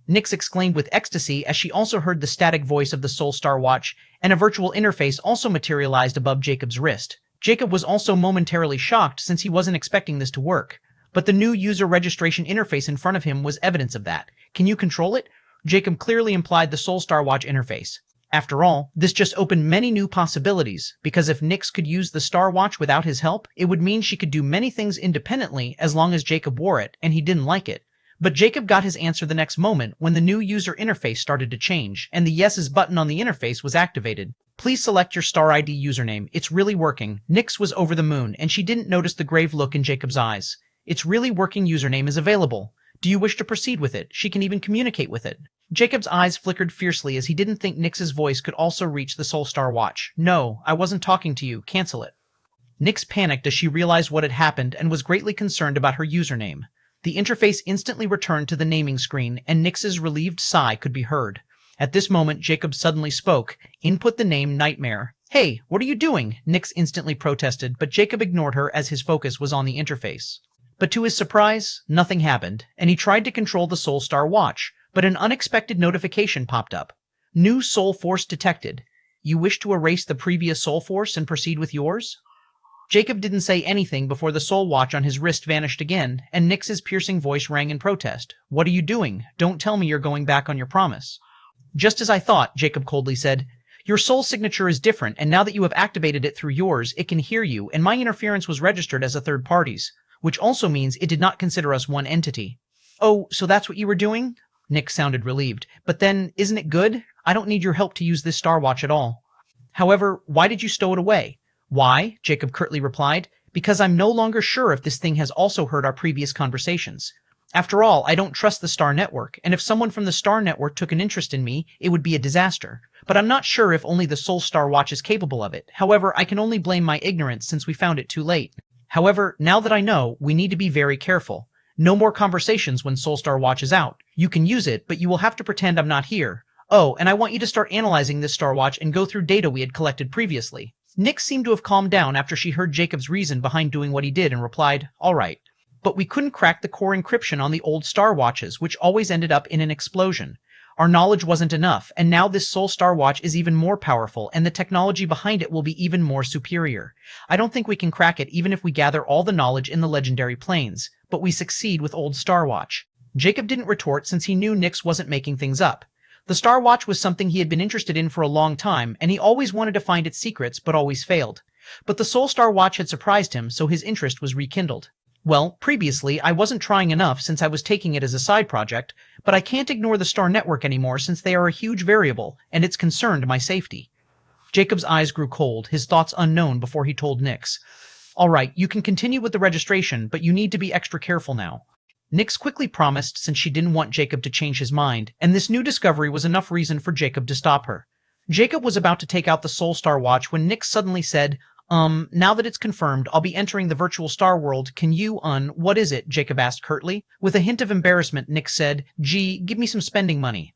Nyx exclaimed with ecstasy as she also heard the static voice of the Soul Star Watch, and a virtual interface also materialized above Jacob's wrist. Jacob was also momentarily shocked since he wasn't expecting this to work. But the new user registration interface in front of him was evidence of that. "Can you control it?" Jacob clearly implied the Soul Star Watch interface. After all, this just opened many new possibilities, because if Nyx could use the Star Watch without his help, it would mean she could do many things independently as long as Jacob wore it, and he didn't like it. But Jacob got his answer the next moment when the new user interface started to change, and the Yeses button on the interface was activated. Please select your Star ID username. It's really working. Nyx was over the moon, and she didn't notice the grave look in Jacob's eyes. It's really working username is available. Do you wish to proceed with it? She can even communicate with it. Jacob's eyes flickered fiercely as he didn't think Nyx's voice could also reach the Soul Star Watch. No, I wasn't talking to you. Cancel it. Nyx panicked as she realized what had happened and was greatly concerned about her username. The interface instantly returned to the naming screen, and Nyx's relieved sigh could be heard. At this moment, Jacob suddenly spoke. Input the name Nightmare. Hey, what are you doing? Nyx instantly protested, but Jacob ignored her as his focus was on the interface. But to his surprise, nothing happened, and he tried to control the Soul Star Watch, but an unexpected notification popped up. New Soul Force detected. You wish to erase the previous Soul Force and proceed with yours? Jacob didn't say anything before the Soul Watch on his wrist vanished again, and Nyx's piercing voice rang in protest. What are you doing? Don't tell me you're going back on your promise. Just as I thought, Jacob coldly said. Your soul signature is different, and now that you have activated it through yours, it can hear you, and my interference was registered as a third party's, which also means it did not consider us one entity. Oh, so that's what you were doing? Nyx sounded relieved. But then, isn't it good? I don't need your help to use this Star Watch at all. However, why did you stow it away? Why? Jacob curtly replied. Because I'm no longer sure if this thing has also heard our previous conversations. After all, I don't trust the Star Network, and if someone from the Star Network took an interest in me, it would be a disaster. But I'm not sure if only the Soul Star Watch is capable of it. However, I can only blame my ignorance since we found it too late. However, now that I know, we need to be very careful. No more conversations when Soul Star Watch is out. You can use it, but you will have to pretend I'm not here. Oh, and I want you to start analyzing this Star Watch and go through data we had collected previously. Nyx seemed to have calmed down after she heard Jacob's reason behind doing what he did and replied, all right. But we couldn't crack the core encryption on the old Star Watches, which always ended up in an explosion. Our knowledge wasn't enough, and now this Soul Star Watch is even more powerful, and the technology behind it will be even more superior. I don't think we can crack it even if we gather all the knowledge in the legendary planes, but we succeed with old Star Watch. Jacob didn't retort since he knew Nyx wasn't making things up. The Star Watch was something he had been interested in for a long time, and he always wanted to find its secrets, but always failed. But the Soul Star Watch had surprised him, so his interest was rekindled. Well, previously, I wasn't trying enough since I was taking it as a side project, but I can't ignore the Star Network anymore since they are a huge variable, and it's concerned my safety. Jacob's eyes grew cold, his thoughts unknown before he told Nyx. All right, you can continue with the registration, but you need to be extra careful now. Nyx quickly promised since she didn't want Jacob to change his mind, and this new discovery was enough reason for Jacob to stop her. Jacob was about to take out the Soul Star Watch when Nyx suddenly said, now that it's confirmed, I'll be entering the virtual star world. Can you, what is it? Jacob asked curtly. With a hint of embarrassment, Nyx said, gee, give me some spending money.